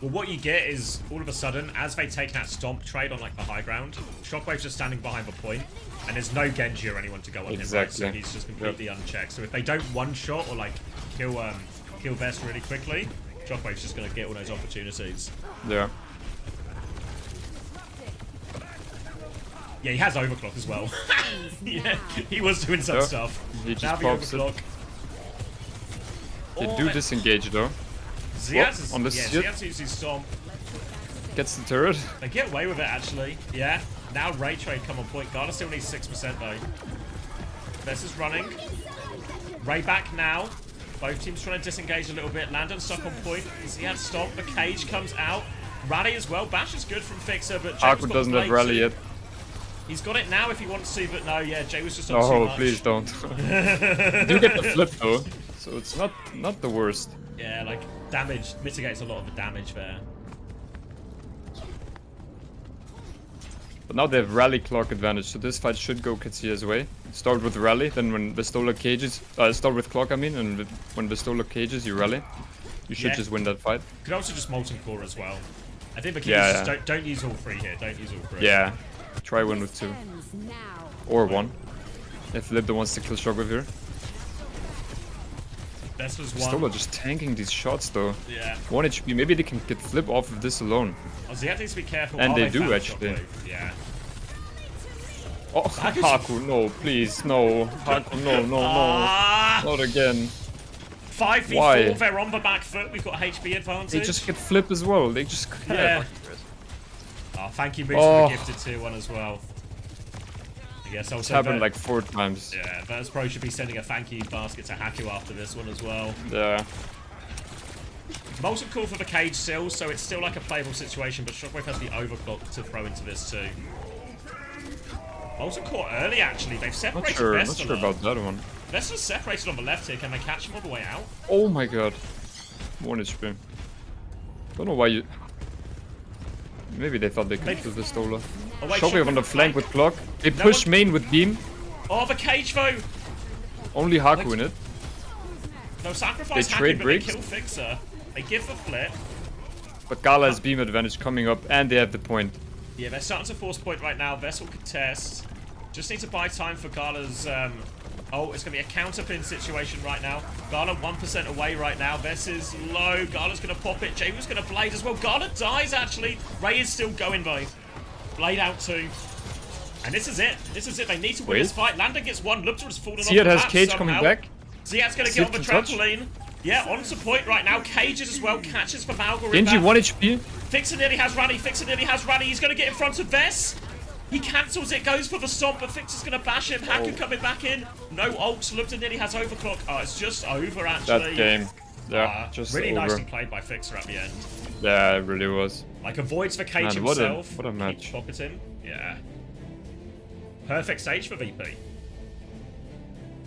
Well, what you get is, all of a sudden, as they take that stomp trade on like the high ground, Shockwave's just standing behind the point, and there's no Genji or anyone to go on him, right? So he's just completely unchecked. So if they don't one-shot or like kill Vest really quickly, Shockwave's just going to get all those opportunities. Yeah. Yeah, he has overclock as well. Yeah, he was doing some stuff. He just now the pops overclock. They do disengage though. Ziaz on the Ziaz uses stomp. Gets the turret. They get away with it actually. Yeah. Now Ray Trade come on point. Garda still needs 6% though. Vest is running. Ray back now. Both teams trying to disengage a little bit. Landon stuck on point. Ziaz stomp. The cage comes out. Rally as well. Bash is good from Fixer, but Aku doesn't have rally yet. He's got it now if he wants to, but no, yeah, Jay was just on too Oh, much. please don't. You do get the flip though, so it's not the worst. Yeah, like, damage mitigates a lot of the damage there. But now they have rally clock advantage, so this fight should go Katsia's way. Start with rally, then when Vistola cages, start with clock I mean, and when Vistola cages, you rally. You should just win that fight. Could also just Molten Core as well. I think the key is just don't use all 3 here, don't use all 3. Yeah. Try win with 2. Or 1. If Libda wants to kill Shockwave here. This was 1. Vistola just tanking these shots though. Yeah. 1 HP, maybe they can get flip off of this alone. Oh, so you have to be careful. And Oh, they do found actually. Shockwave. Yeah. Oh, Haku, no, please, no. Haku, no. Not again. 5v4, Why? they're on the back foot, we've got HP advantage. They just get flip as well, they just... Yeah. Oh, thank you, Moose, for the gifted tier 1 as well. I guess also... It's happened like 4 times. Yeah, Verse Pro should be sending a thank you basket to Haku after this one as well. Yeah. Molten Core for the cage still, so it's still like a playable situation, but Shockwave has the overclock to throw into this too. Molten Core early actually, they've separated Not Vest sure about that one. Vest is separated on the left here, can they catch him all the way out? Oh my god. 1 HP. Don't know why you... Maybe they thought they could kill Vistola. Oh, wait, Shockwave on the flank with clock. They No push one- main with beam. Oh, the cage though! Only Haku in it. No, sacrifice They Haku, trade but breaks. they kill Fixer. They give the flip. But Gala has beam advantage coming up and they have the point. Yeah, they're starting to force point right now. Vessel contest. Just need to buy time for Gala's... Oh, it's going to be a counter-pin situation right now. Gala 1% away right now. Vess is low. Gala's going to pop it. Jay was going to blade as well. Gala dies, actually. Ray is still going, though. Blade out too. And this is it. This is it. They need to win this fight. Landon gets 1. Lupta has fallen off the Ziad has map cage somehow. coming back. Ziad's going to get on the Ziad to touch. trampoline. Yeah, on to point right now. Cages as well. Catches for Malgor. Genji 1 HP. Fixer nearly has Rani. Fixer nearly has Rani. He's going to get in front of Vess. He cancels it, goes for the stomp, but Fixer's going to bash him. Haku coming back in. No ults. Lupton nearly has overclock. Oh, it's just over, actually. That game. Yeah, just really over. nicely played by Fixer at the end. Yeah, it really was. Like, avoids for Cage Man, himself. what a match. Keeps pocketing. Yeah. Perfect stage for VP.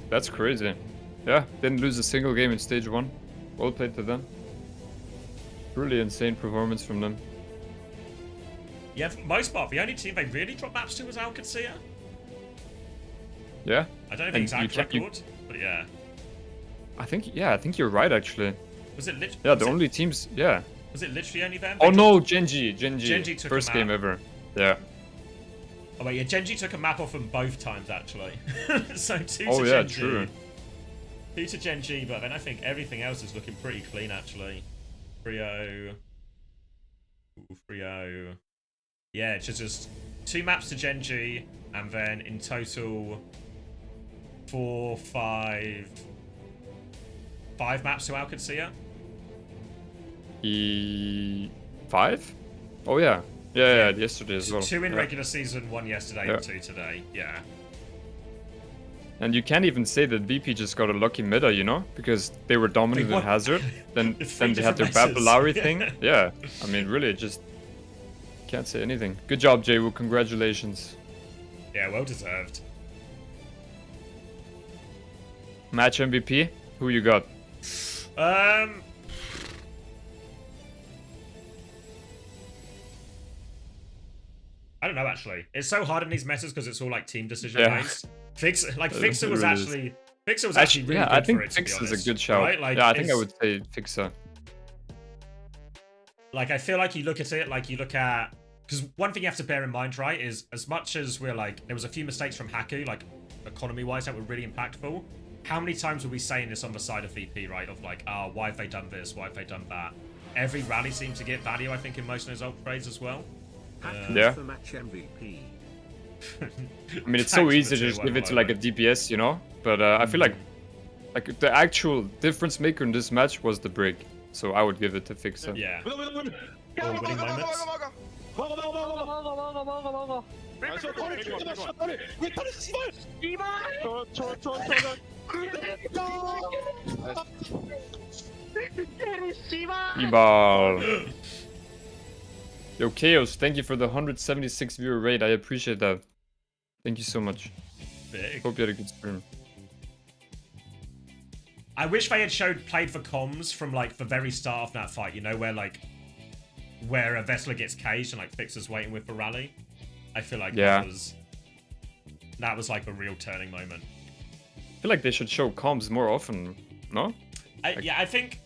That's crazy. Yeah, didn't lose a single game in stage 1. Well played to them. Really insane performance from them. Yeah, for the most part, the only team they really dropped maps to was OWCS. Yeah. I don't know the exact record, but yeah. I think you're right, actually. Was it literally? Yeah, the only teams, yeah. Was it literally only them? Oh no, Genji took first a game map. ever. Yeah. Oh wait, yeah, Genji took a map off them both times, actually. So 2 Oh to yeah, Genji. true. 2 to Genji, but then I think everything else is looking pretty clean, actually. 3-0. Ooh, 3-0. Yeah, it's just 2 maps to Genji, and then in total 5 maps to OWCS. 5? Oh yeah. Yeah, yesterday as well. 2 in Yeah. regular season, 1 yesterday, and 2 today. Yeah. And you can't even say that VP just got a lucky meta, you know? Because they were dominant in Hazard, then they had their Babylari thing. Yeah, I mean, really, just can't say anything. Good job, Jaywu. Congratulations. Yeah, well deserved. Match MVP? Who you got? I don't know, actually. It's so hard in these metas because it's all like team decision based. Fixer was actually really yeah, good I think for it, to be Fixer's honest, a good shout. right? Like, yeah, I think I would say Fixer. Like, I feel like you look at it, like you look at... Because one thing you have to bear in mind, right, is as much as we're like... There was a few mistakes from Haku, like, economy-wise, that were really impactful. How many times were we saying this on the side of VP, right? Of like, oh, why have they done this? Why have they done that? Every rally seems to get value, I think, in most of those ult trades as well. Yeah. The match MVP. I mean, it's so easy to just give it to like a DPS, you know? But I feel like the actual difference maker in this match was the break. So I would give it to Fixer. Yeah. All winning moments. Ebal. Yo, Chaos, thank you for the 176 viewer raid. I appreciate that. Thank you so much. Big. Hope you had a good stream. I wish they had played for comms from like the very start of that fight, you know, where a Vessler gets caged and like Fixer's waiting with the rally. I feel like that was like a real turning moment. I feel like they should show comms more often, no? Yeah, I think...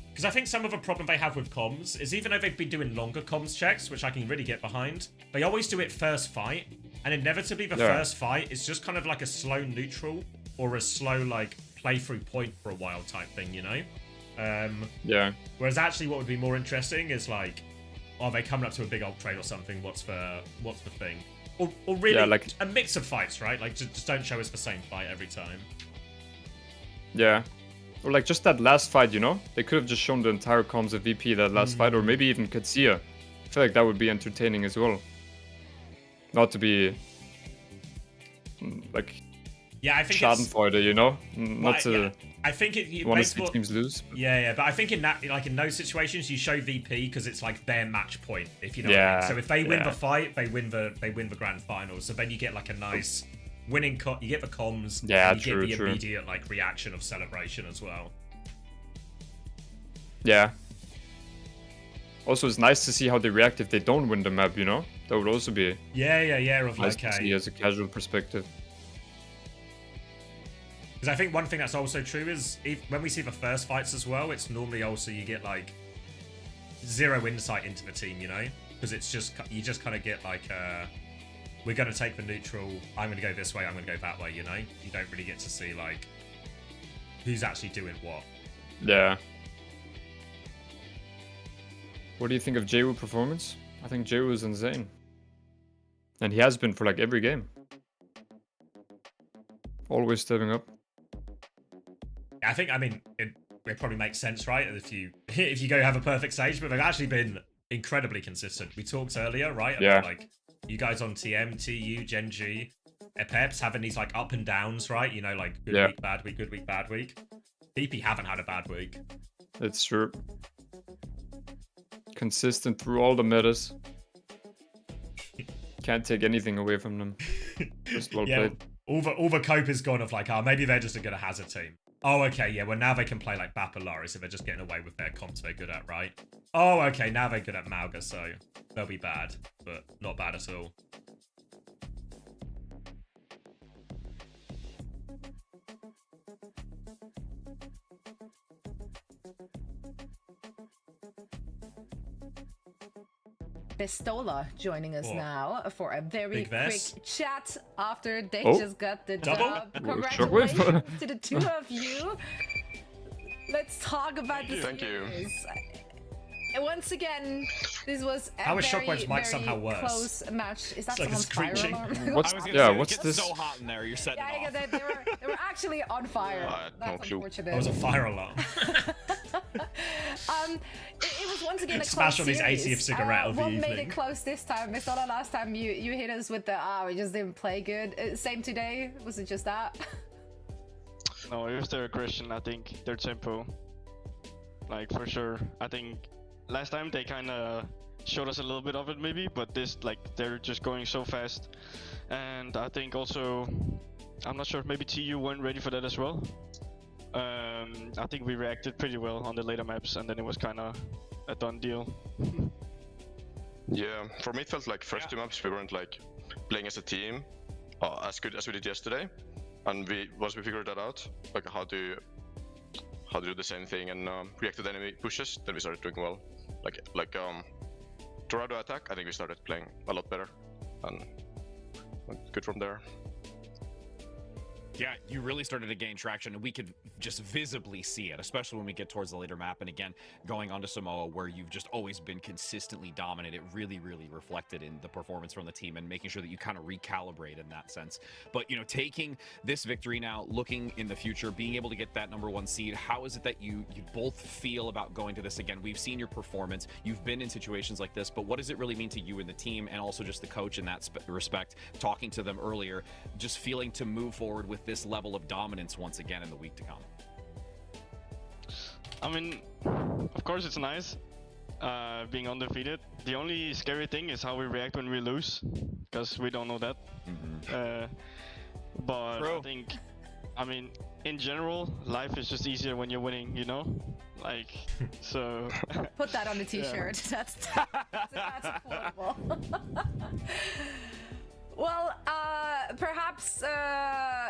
Because I think some of the problem they have with comms is even though they've been doing longer comms checks, which I can really get behind, they always do it first fight, and inevitably the first fight is just kind of like a slow neutral or a slow like playthrough point for a while type thing, you know? Yeah. Whereas actually what would be more interesting is like, are they coming up to a big ult trade or something? What's the thing? Or really like a mix of fights, right? Like just don't show us the same fight every time. Yeah. Or like just that last fight, you know? They could have just shown the entire comms of VP that last fight, or maybe even Katsuya. I feel like that would be entertaining as well. Not to be like I think Schadenfreude, you know? Not to I think it want to makes see teams lose. Yeah, but I think in that, like in those situations, you show VP because it's like their match point, if you know what I Yeah, mean. So if they win the fight, they win the grand final. So then you get like a nice winning. You get the comms. Yeah, and you true, get the true. immediate like reaction of celebration as well. Yeah. Also, it's nice to see how they react if they don't win the map, you know? That would also be Yeah. Of nice like to see as a casual perspective. Because I think one thing that's also true is when we see the first fights as well, it's normally also you get like zero insight into the team, you know? Because it's just you just kind of get like we're going to take the neutral, I'm going to go this way, I'm going to go that way, you know? You don't really get to see like who's actually doing what. Yeah. What do you think of Jaywu performance? I think Jaywu is insane. And he has been for like every game. Always stepping up. I think, I mean, it probably makes sense, right? If you go have a perfect stage, but they've actually been incredibly consistent. We talked earlier, right? About, like, you guys on TM, TU, Gen G, Epeps having these like up and downs, right? You know, like good week, bad week, good week, bad week. VP haven't had a bad week. It's true. Consistent through all the metas. Can't take anything away from them. Just well played. All the cope is gone of like, oh, maybe they're just a good hazard team. Oh, okay, yeah, well now they can play like Bapalari, so they're just getting away with their comps they're good at, right? Oh, okay, now they're good at Malga, so they'll be bad, but not bad at all. Bestola joining us now for a very quick chat after they just got the dub. Congratulations to the two of you. Let's talk about this. Thank you. Once again, this was a How is very, Shockwave's mic very somehow worse? close match. Is that like someone's fire alarm? What's this? So hot in there, you're setting it off. They were actually on fire. That's unfortunate. That was a fire alarm. It was once again a close Smash on his series. 80th cigarette of the What evening. made it close this time? Mistola, last time you hit us with the we just didn't play good. Same today? Was it just that? No, it was their aggression. I think their tempo, like for sure. I think last time they kind of showed us a little bit of it maybe, but this like they're just going so fast, and I think also I'm not sure if maybe TU weren't ready for that as well. I think we reacted pretty well on the later maps, and then it was kind of a done deal. Yeah, for me it felt like first two maps we weren't like playing as a team as good as we did yesterday, and once we figured that out, like how to do the same thing and react to the enemy pushes, then we started doing well. Like Dorado attack, I think we started playing a lot better, and went good from there. Yeah, you really started to gain traction, and we could just visibly see it, especially when we get towards the later map. And again, going on to Samoa, where you've just always been consistently dominant, it really, really reflected in the performance from the team and making sure that you kind of recalibrate in that sense. But, you know, taking this victory now, looking in the future, being able to get that #1 seed, how is it that you both feel about going to this again? We've seen your performance. You've been in situations like this, but what does it really mean to you and the team, and also just the coach in that respect, talking to them earlier, just feeling to move forward with this level of dominance once again in the week to come? I mean, of course it's nice being undefeated. The only scary thing is how we react when we lose, because we don't know that. But True. I think, I mean, in general, life is just easier when you're winning, you know? Like, so... Put that on the t-shirt. That's affordable. Well, perhaps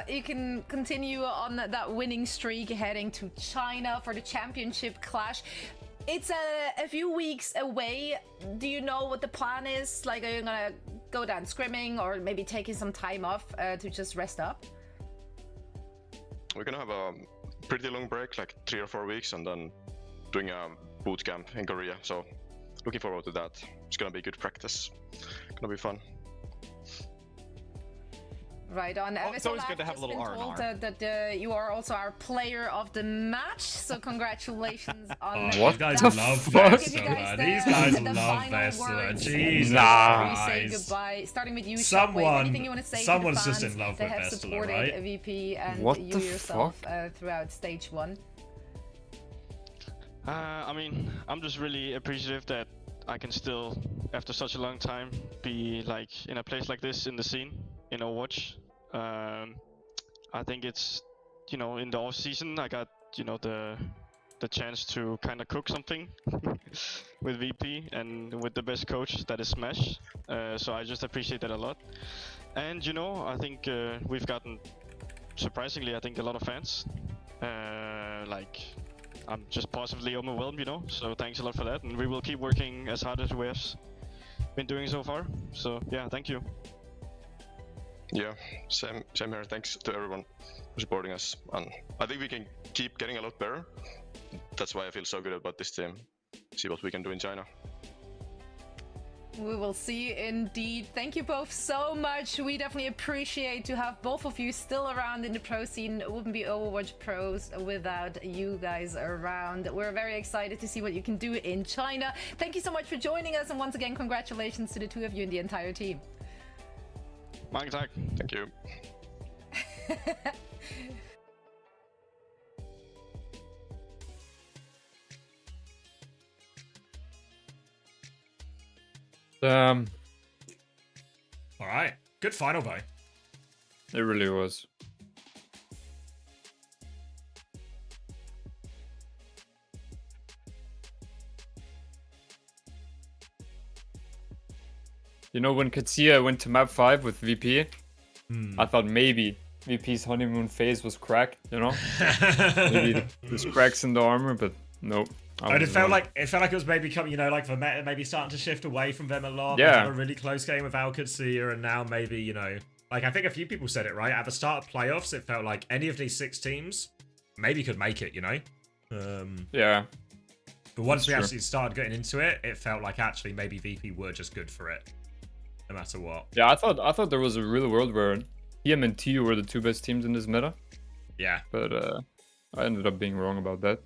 you can continue on that winning streak heading to China for the championship clash. It's a few weeks away. Do you know what the plan is? Like, are you gonna go down scrimming or maybe taking some time off to just rest up? We're gonna have a pretty long break, like 3 or 4 weeks, and then doing a boot camp in Korea. So looking forward to that. It's gonna be good practice. Gonna be fun. Right on. Well, it's always good to have a little R&R. That you are also our player of the match, so congratulations on what? that. These guys love Vestola. These guys love Vestola. Jesus Say goodbye. Starting with you, Shockwave. Anything you want to say someone's to the fans just in love that with have Vestola, supported right? VP and What you the yourself fuck? Throughout stage 1? I mean, I'm just really appreciative that I can still, after such a long time, be like in a place like this in the scene, in Overwatch. I think it's, you know, in the off season I got, you know, the chance to kind of cook something with VP and with the best coach, that is Smash. So I just appreciate that a lot. And you know, I think we've gotten, surprisingly, I think a lot of fans. Like, I'm just positively overwhelmed, you know. So thanks a lot for that, and we will keep working as hard as we have been doing so far. So yeah, thank you. Yeah, same here. Thanks to everyone for supporting us, and I think we can keep getting a lot better. That's why I feel so good about this team. See what we can do in China. We will see indeed. Thank you both so much. We definitely appreciate to have both of you still around in the pro scene. It wouldn't be Overwatch Pros without you guys around. We're very excited to see what you can do in China. Thank you so much for joining us, and once again, congratulations to the two of you and the entire team. Thank you. All right. Good final, though. It really was. You know, when Katsuya went to map 5 with VP, I thought maybe VP's honeymoon phase was cracked, you know? Maybe there's cracks in the armor, but nope. And it felt like it was maybe coming, you know, like the meta maybe starting to shift away from them a lot. Yeah. They had a really close game with Katsuya, and now maybe, you know, like I think a few people said it right at the start of playoffs. It felt like any of these 6 teams maybe could make it, you know. Yeah. But once we actually started getting into it, it felt like actually maybe VP were just good for it, no matter what. Yeah, I thought there was a real world where EM and TU were the 2 best teams in this meta. Yeah. But I ended up being wrong about that,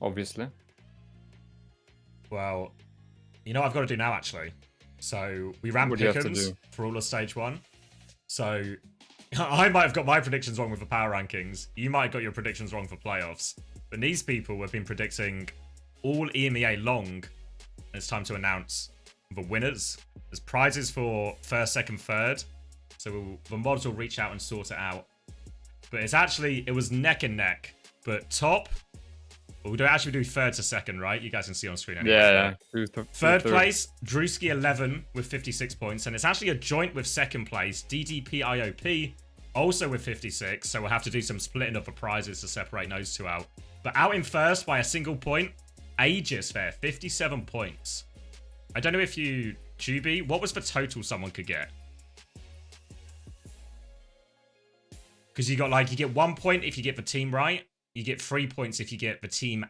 obviously. Well, you know what I've got to do now, actually. So we ran pick'ems for all of stage 1. So I might have got my predictions wrong with the power rankings. You might have got your predictions wrong for playoffs. But these people have been predicting all EMEA long. And it's time to announce the winners. There's prizes for first, second, third. So the mods will reach out and sort it out. But it was neck and neck. But top, we don't actually do third to second, right? You guys can see on screen anyway. Yeah. Third place, Drewski 11 with 56 points. And it's actually a joint with second place, DDPIOP, also with 56. So we'll have to do some splitting of the prizes to separate those 2 out. But out in first by a single point, Aegis there, 57 points. I don't know if you, Juby, what was the total someone could get? Because you get 1 point if you get the team right. You get 3 points if you get the team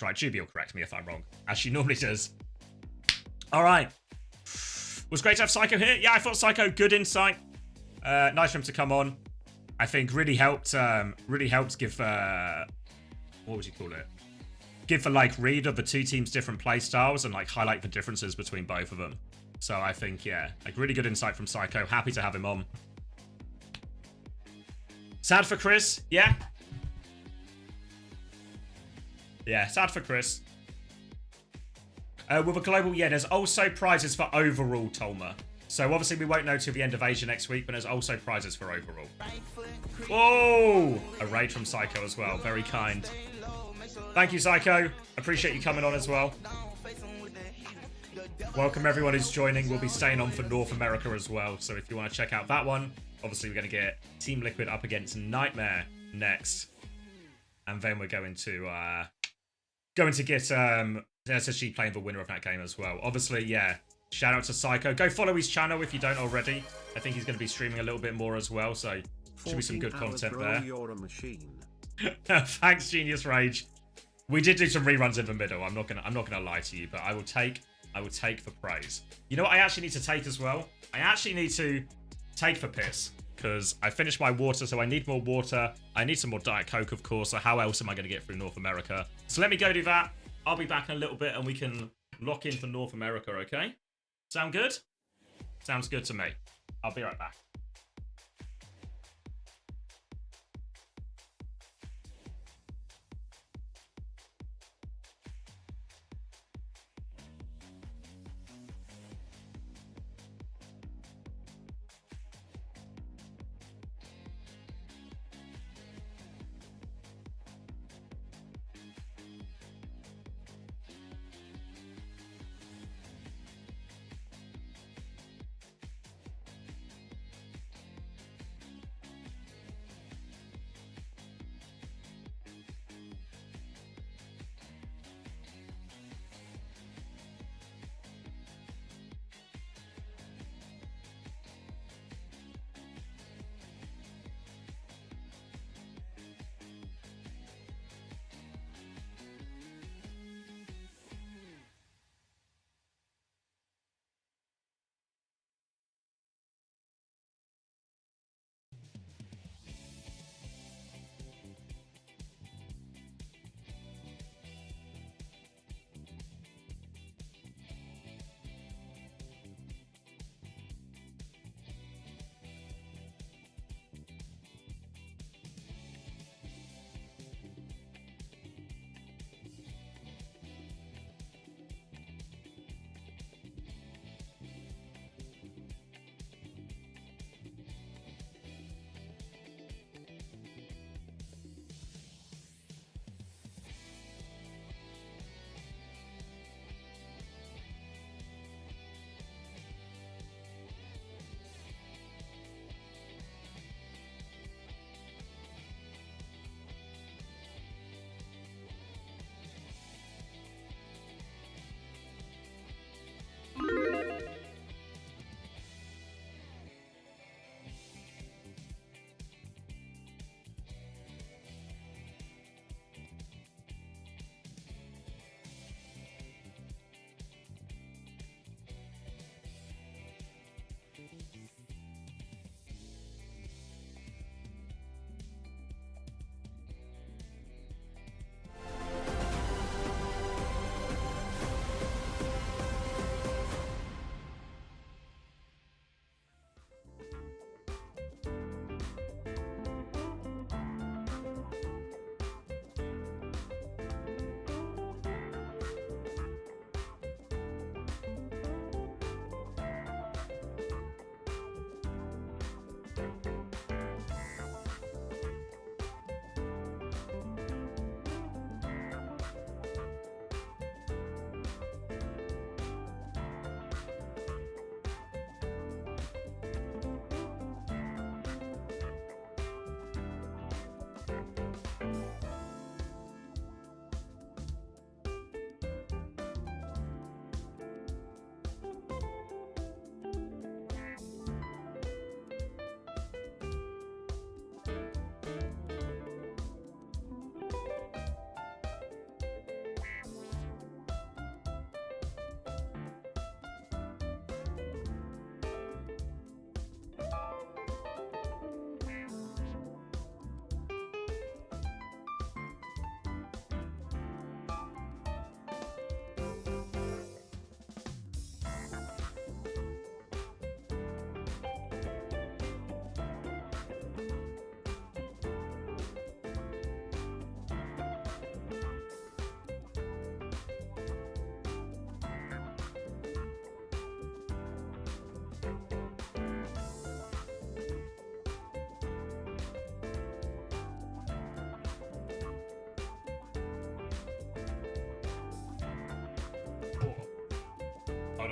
Right, Juby will correct me if I'm wrong, as she normally does. All right. Was great to have Psycho here. Yeah, I thought Psycho, good insight. Nice for him to come on. I think really helped give, what would you call it? Give a like read of the two teams' different play styles and like highlight the differences between both of them. So I think, yeah, like really good insight from Psycho. Happy to have him on. Sad for Chris, yeah. Yeah, sad for Chris. With a global, yeah, there's also prizes for overall, Tolma. So obviously we won't know till the end of Asia next week, but there's also prizes for overall. Whoa! A raid from Psycho as well. Very kind. Thank you, Psycho. Appreciate you coming on as well. Welcome everyone who's joining. We'll be staying on for North America as well. So if you want to check out that one, obviously we're going to get Team Liquid up against Nightmare next. And then we're going to get SSG playing the winner of that game as well. Obviously, yeah. Shout out to Psycho. Go follow his channel if you don't already. I think he's going to be streaming a little bit more as well, so should be some good content there. You're a machine. Thanks, Genius Rage. We did do some reruns in the middle. I'm not gonna lie to you, but I will take the praise. You know what I actually need to take as well? I actually need to take the piss because I finished my water, so I need more water. I need some more Diet Coke, of course. So how else am I going to get through North America? So let me go do that. I'll be back in a little bit, and we can lock in for North America. Okay? Sound good? Sounds good to me. I'll be right back.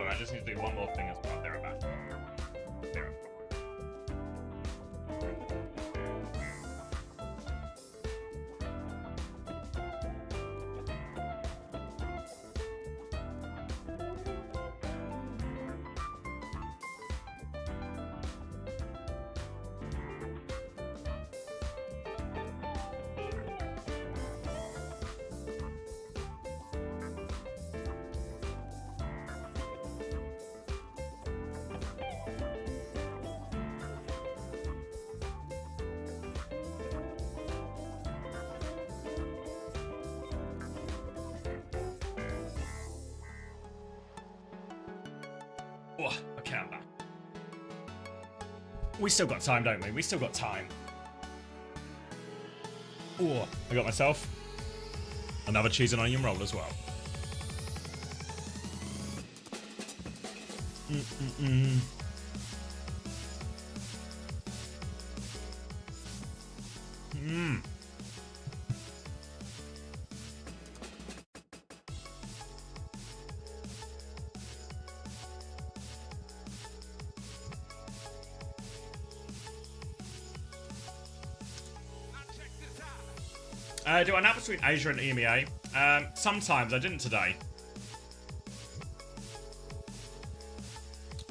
I just need to do one more thing as well. There about. There. Oh, okay, I'm back. We still got time, don't we? We still got time. Oh, I got myself another cheese and onion roll as well. Do I nap between Asia and EMEA? Sometimes. I didn't today.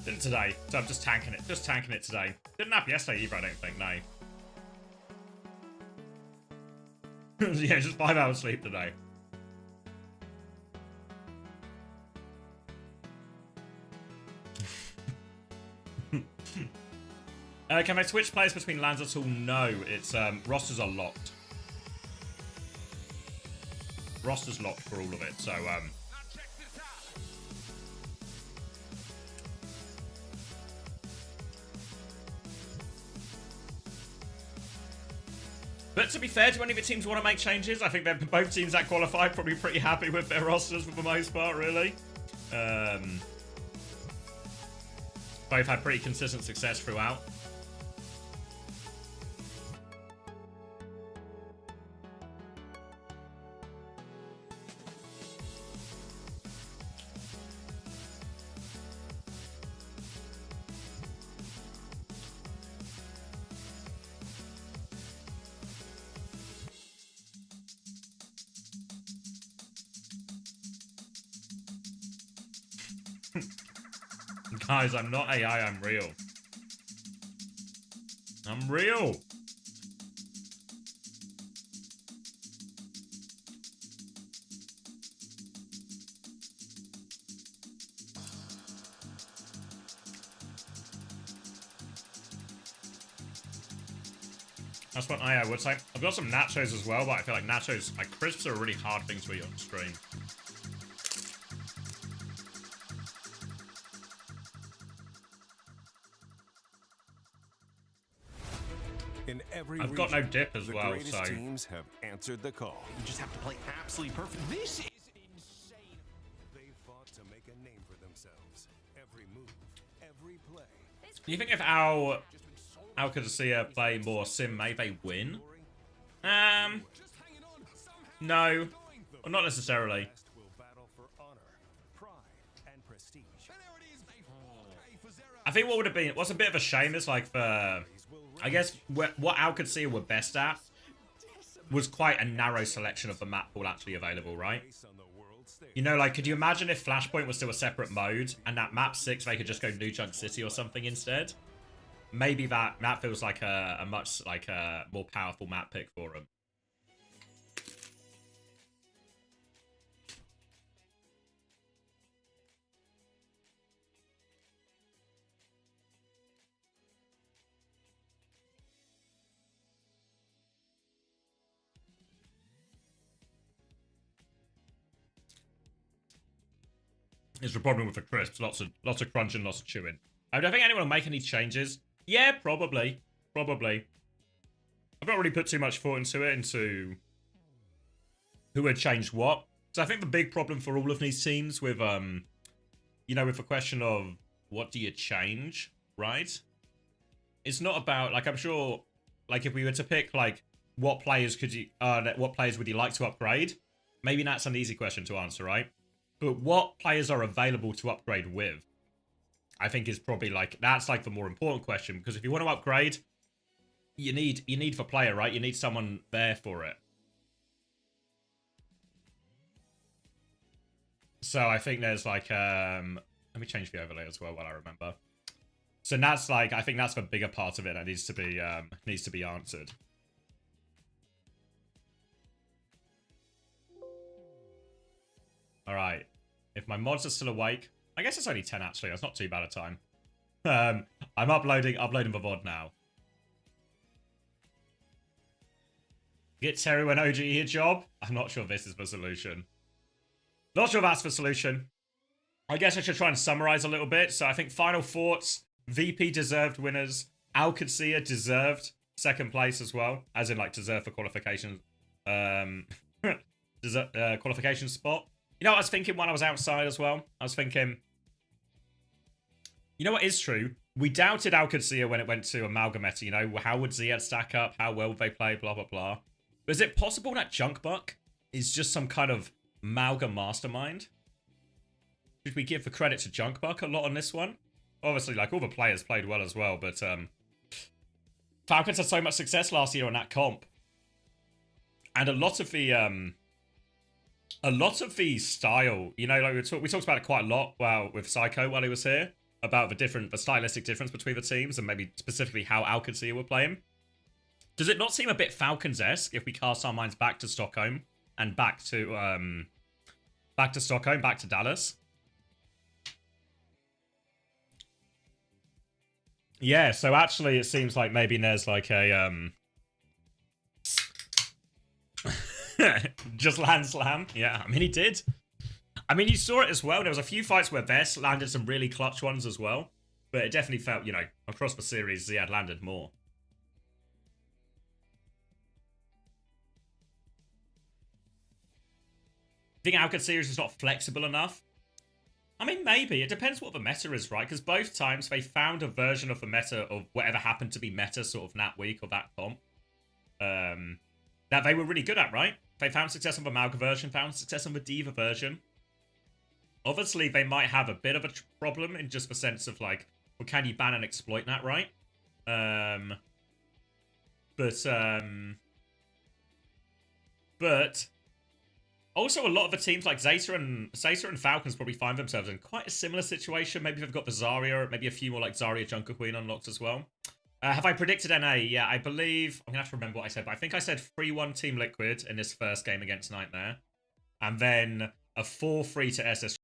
Didn't today. So I'm just tanking it. Just tanking it today. Didn't nap yesterday either, I don't think. No. Yeah, just 5 hours sleep today. Can I switch players between lands at all? No. It's rosters are locked. Roster's locked for all of it, so but to be fair, do any of the teams want to make changes? I think that both teams that qualify probably pretty happy with their rosters for the most part, really. Both had pretty consistent success throughout. Guys, I'm not AI, I'm real. I'm real. That's what I would say. I've got some nachos as well, but I feel like nachos, like crisps are a really hard thing to eat on stream. In every I've got no dip as well, the so teams have answered the call. You just have to play absolutely perfect. This is insane. They fought to make a name for themselves. Every move, every play. do you think if Al could see her play more sim, may they win? No, well, not necessarily. I think what would have been, what's a bit of a shame is like for, I guess what Al could see were best at was quite a narrow selection of the map pool actually available, right? You know, like, could you imagine if Flashpoint was still a separate mode and that map 6 they could just go New Junk City or something instead? Maybe that feels like a much like a more powerful map pick for them. Is the problem with the crisps. Lots of crunching, lots of chewing. I don't think anyone will make any changes. Yeah, probably. Probably. I've not really put too much thought into it, into who had changed what. So I think the big problem for all of these teams with, you know, with the question of what do you change, right? It's not about, like, I'm sure, like, if we were to pick, like, what players would you like to upgrade? Maybe that's an easy question to answer, right? But what players are available to upgrade with, I think is probably like, that's like the more important question. Because if you want to upgrade, you need for player, right? You need someone there for it. So I think there's like, let me change the overlay as well while I remember. So that's like, I think that's the bigger part of it that needs to be answered. All right. If my mods are still awake, I guess it's only 10 actually. That's not too bad a time. I'm uploading the VOD now. Get Terry and OGE a job? I'm not sure this is the solution. Not sure that's the solution. I guess I should try and summarize a little bit. So I think final thoughts, VP deserved winners. OWCS deserved second place as well. As in like deserved for qualification. Qualification spot. You know what I was thinking when I was outside as well? I was thinking, you know what is true? We doubted OWCS when it went to Amalgameta, you know? How would Zed stack up? How well would they play? Blah, blah, blah. But is it possible that Junkbuck is just some kind of Malga mastermind? Should we give the credit to Junkbuck a lot on this one? Obviously, like, all the players played well as well, but Falcons had so much success last year on that comp. And a lot of the style, you know, like we talked about it quite a lot with Psycho while he was here, about the stylistic difference between the teams and maybe specifically how OWCS were playing. Does it not seem a bit Falcons-esque if we cast our minds back to Stockholm and back to Dallas? Yeah, so actually it seems like maybe there's like a just land slam. Yeah, I mean he did. I mean you saw it as well. There was a few fights where Vess landed some really clutch ones as well. But it definitely felt, you know, across the series Ziyad landed more. Think OWCS is not flexible enough? I mean, maybe. It depends what the meta is, right? Because both times they found a version of the meta of whatever happened to be meta sort of that week or that comp. That they were really good at, right? They found success on the Malga version, found success on the Diva version. Obviously, they might have a bit of a problem in just the sense of, like, well, can you ban and exploit that, right? But also, a lot of the teams like Zeta and Falcons probably find themselves in quite a similar situation. Maybe they've got the Zarya, maybe a few more like Zarya Junker Queen unlocked as well. Have I predicted NA? Yeah, I believe... I'm going to have to remember what I said, but I think I said 3-1 Team Liquid in this first game against Nightmare. And then a 4-3 to SS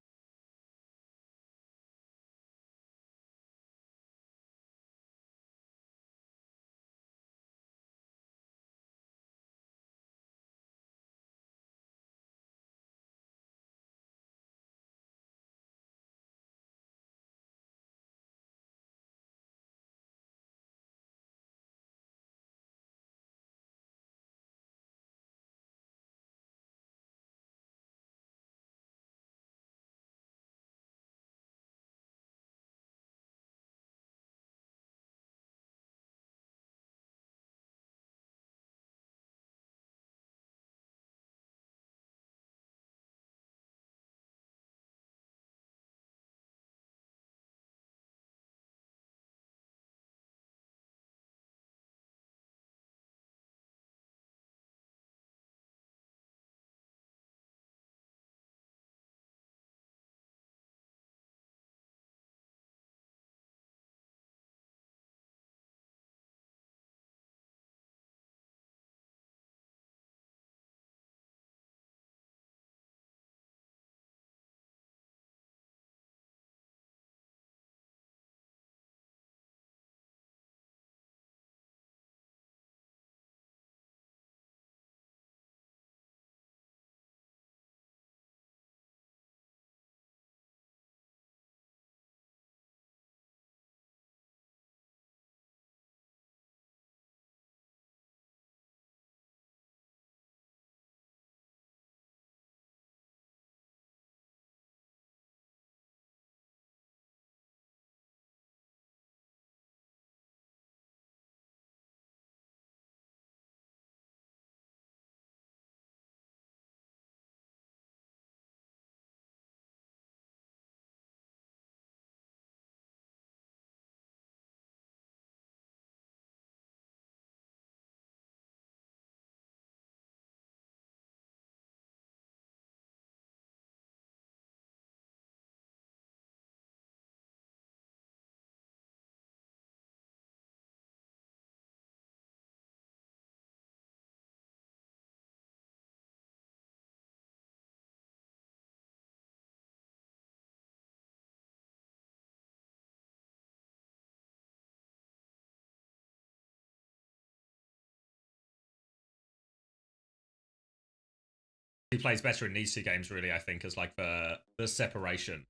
Who plays better in these two games, really, I think, is like the separation.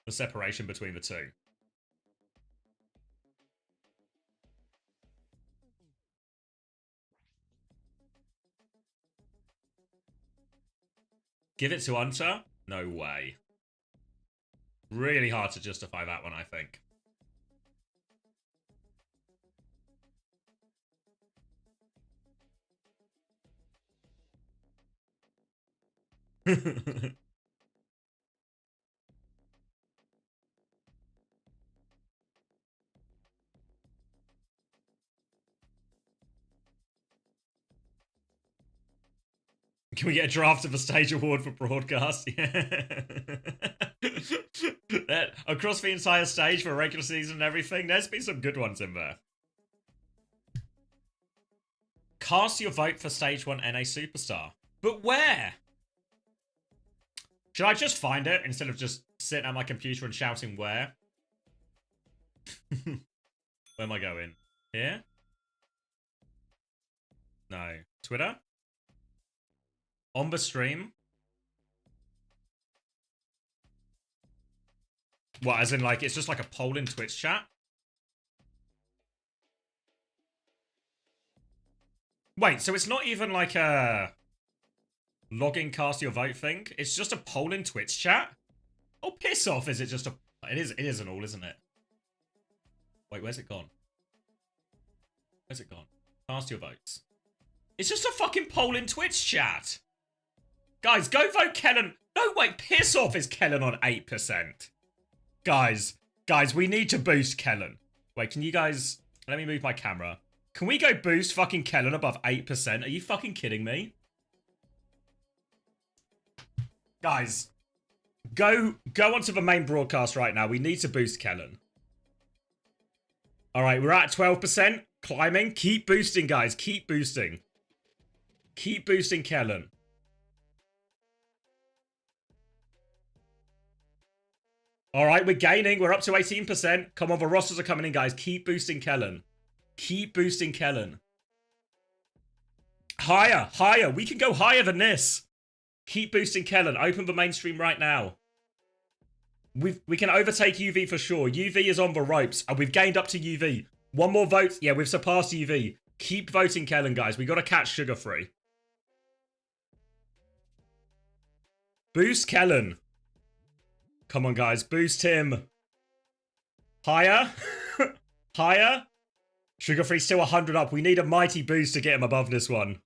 The separation between the two. Give it to Hunter? No way. Really hard to justify that one, I think. Can we get a draft of a stage award for broadcast? Yeah. Across the entire stage for regular season and everything, there's been some good ones in there. Cast your vote for stage 1 NA Superstar. But where? Should I just find it instead of just sitting at my computer and shouting where? Where am I going? Here? No. Twitter? On the stream? What, as in like, it's just like a poll in Twitch chat? Wait, so it's not even like a login cast your vote thing? It's just a poll in Twitch chat? Oh, piss off, is it just a... It isn't all, isn't it? Wait, where's it gone? Where's it gone? Cast your votes. It's just a fucking poll in Twitch chat! Guys, go vote Kellen. No, wait, piss off is Kellen on 8%. Guys, we need to boost Kellen. Wait, can you guys... Let me move my camera. Can we go boost fucking Kellen above 8%? Are you fucking kidding me? Guys, go onto the main broadcast right now. We need to boost Kellen. Alright, we're at 12%. Climbing. Keep boosting, guys. Keep boosting. Keep boosting Kellen. Alright, we're gaining. We're up to 18%. Come on, the rosters are coming in, guys. Keep boosting Kellen. Keep boosting Kellen. Higher, higher. We can go higher than this. Keep boosting Kellen. Open the mainstream right now. We can overtake UV for sure. UV is on the ropes. And we've gained up to UV. One more vote. Yeah, we've surpassed UV. Keep voting Kellen, guys. We got to catch Sugar Free. Boost Kellen. Come on, guys. Boost him. Higher. Higher. Sugar Free still 100 up. We need a mighty boost to get him above this one.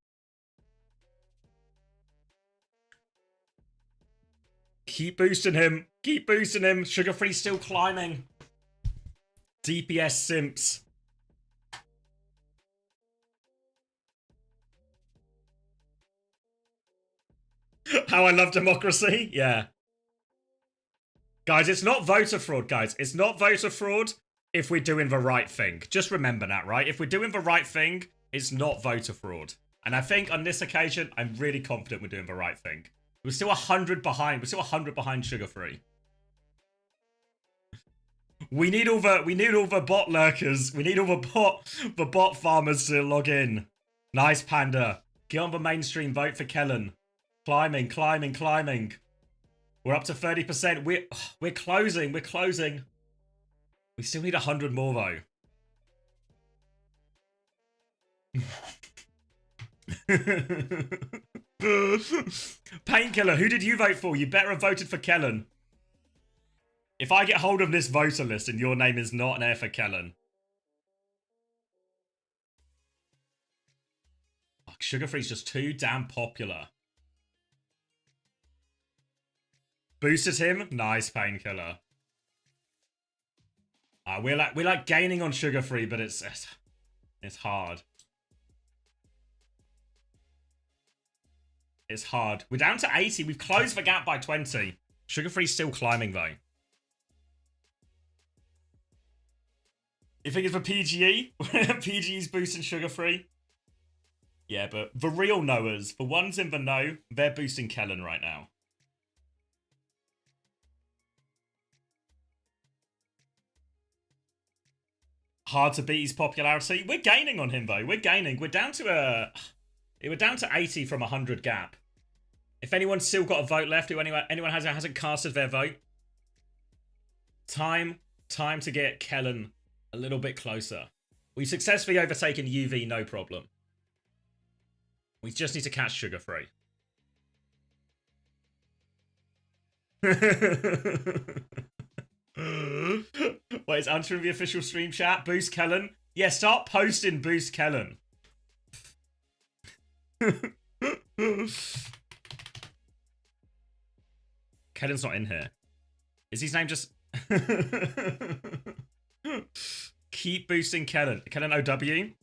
Keep boosting him. Keep boosting him. Sugar Free still climbing. DPS simps. How I love democracy. Yeah. Guys, it's not voter fraud, guys. It's not voter fraud if we're doing the right thing. Just remember that, right? If we're doing the right thing, it's not voter fraud. And I think on this occasion, I'm really confident we're doing the right thing. We're still 100 behind. We're still 100 behind Sugar Free. We need all the bot lurkers. We need all the bot farmers to log in. Nice, Panda. Get on the mainstream. Vote for Kellen. Climbing, climbing, climbing. We're up to 30%. We're closing. We're closing. We still need 100 more, though. Painkiller, who did you vote for? You better have voted for Kellen. If I get hold of this voter list and your name is not there for Kellen. Fuck, Sugar Free's just too damn popular. Boosted him. Nice, Painkiller. We're like gaining on Sugar Free, but it's hard. It's hard. We're down to 80. We've closed the gap by 20. Sugar Free's still climbing, though. You think it's for PGE? PGE's boosting Sugar Free? Yeah, but the real knowers, the ones in the know, they're boosting Kellen right now. Hard to beat his popularity. We're gaining on him, though. We're gaining. We're down to 80 from 100 gap. If anyone's still got a vote left, who anyone hasn't casted their vote, time to get Kellen a little bit closer. We've successfully overtaken UV, no problem. We just need to catch Sugar Free. Wait, is answering the official stream chat? Boost Kellen? Yeah, start posting Boost Kellen. Kellen's not in here. Is his name just... Keep boosting Kellen. Kellen OW? There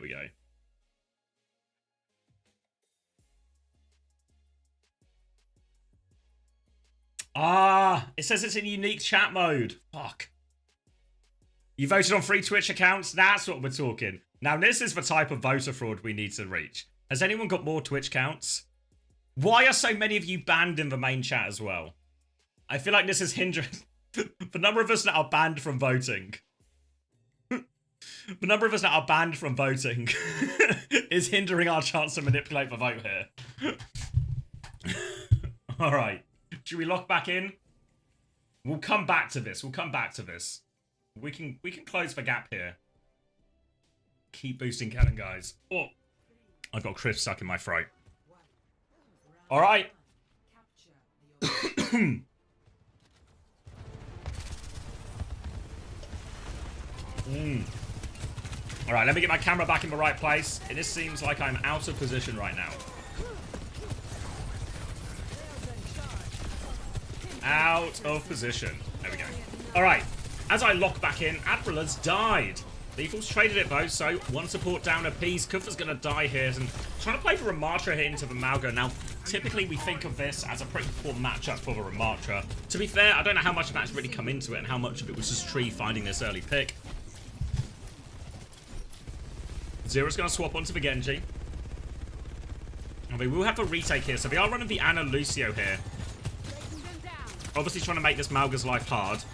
we go. Ah, it says it's in unique chat mode. Fuck. You voted on 3 Twitch accounts? That's what we're talking. Now, this is the type of voter fraud we need to reach. Has anyone got more Twitch accounts? Why are so many of you banned in the main chat as well? I feel like this is hindering... the number of us that are banned from voting. The number of us that are banned from voting is hindering our chance to manipulate the vote here. Alright. Should we lock back in? We'll come back to this. We can close the gap here. Keep boosting Kellen, guys. Oh, I've got crisp stuck in my throat. All right. All right, let me get my camera back in the right place. This seems like I'm out of position right now. Out of position. There we go. All right. As I lock back in, Admiral has died. Lethal's traded it though, so one support down a piece. Kuffer's going to die here. And trying to play for Ramatra here into the Malga. Now, typically we think of this as a pretty poor matchup for the Ramatra. To be fair, I don't know how much of that's really come into it and how much of it was just Tree finding this early pick. Zero's going to swap onto the Genji. And we will have a retake here. So they are running the Ana Lucio here. Obviously trying to make this Malga's life hard.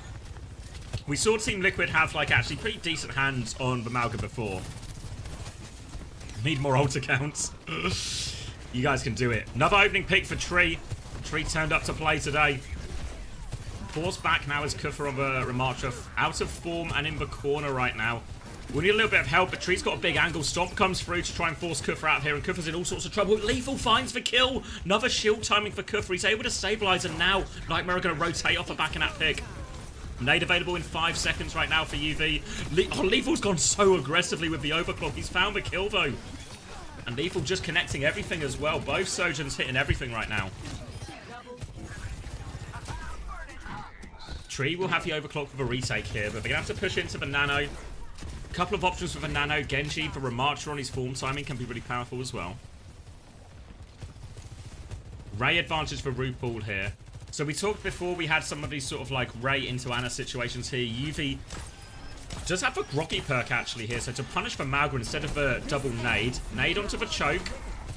We saw Team Liquid have, like, actually pretty decent hands on the Malga before. Need more ult accounts. You guys can do it. Another opening pick for Tree. Tree turned up to play today. Force back now as Kuffer on the Ramatra. Out of form and in the corner right now. We need a little bit of help, but Tree's got a big angle. Stomp comes through to try and force Kuffer out of here, and Kuffer's in all sorts of trouble. Lethal finds the kill. Another shield timing for Kuffer. He's able to stabilize, and now Nightmare are going to rotate off the back in that pick. Nade available in 5 seconds right now for UV. Lethal's gone so aggressively with the overclock. He's found the kill, though. And Lethal just connecting everything as well. Both Sojans hitting everything right now. Tree will have the overclock with a retake here, but they're going to have to push into the Nano. Couple of options for the Nano. Genji for Ramatra on his form timing can be really powerful as well. Ray advantage for RuPaul here. So we talked before, we had some of these sort of like Ray into Ana situations here. UV does have a groggy perk actually here. So to punish for Malga instead of a double nade. Nade onto the choke.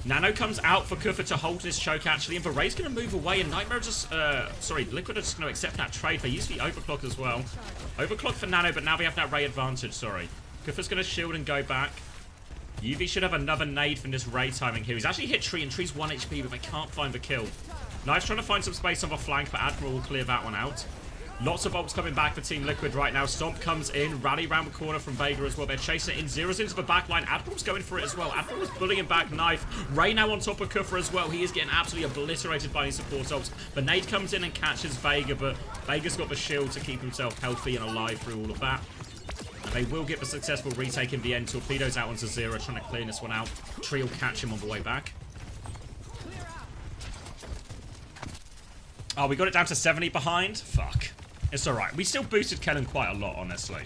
Nano comes out for Kuffer to hold this choke actually. And the Ray's going to move away. And Nightmare just, Liquid are just going to accept that trade. They use the overclock as well. Overclock for Nano, but now we have that Ray advantage, sorry. Kuffer's going to shield and go back. UV should have another nade from this Ray timing here. He's actually hit Tree, and Tree's 1 HP, but they can't find the kill. Knife's trying to find some space on the flank, but Admiral will clear that one out. Lots of ults coming back for Team Liquid right now. Stomp comes in, rally around the corner from Vega as well. They're chasing it in. Zero's into the back line. Admiral's going for it as well. Admiral's bullying back Knife. Ray now on top of Kuffer as well. He is getting absolutely obliterated by his support ults. The nade comes in and catches Vega, but Vega's got the shield to keep himself healthy and alive through all of that. And they will get the successful retake in the end. Torpedoes out onto Zero, trying to clean this one out. Tree will catch him on the way back. Oh, we got it down to 70 behind? Fuck. It's alright. We still boosted Kellen quite a lot, honestly.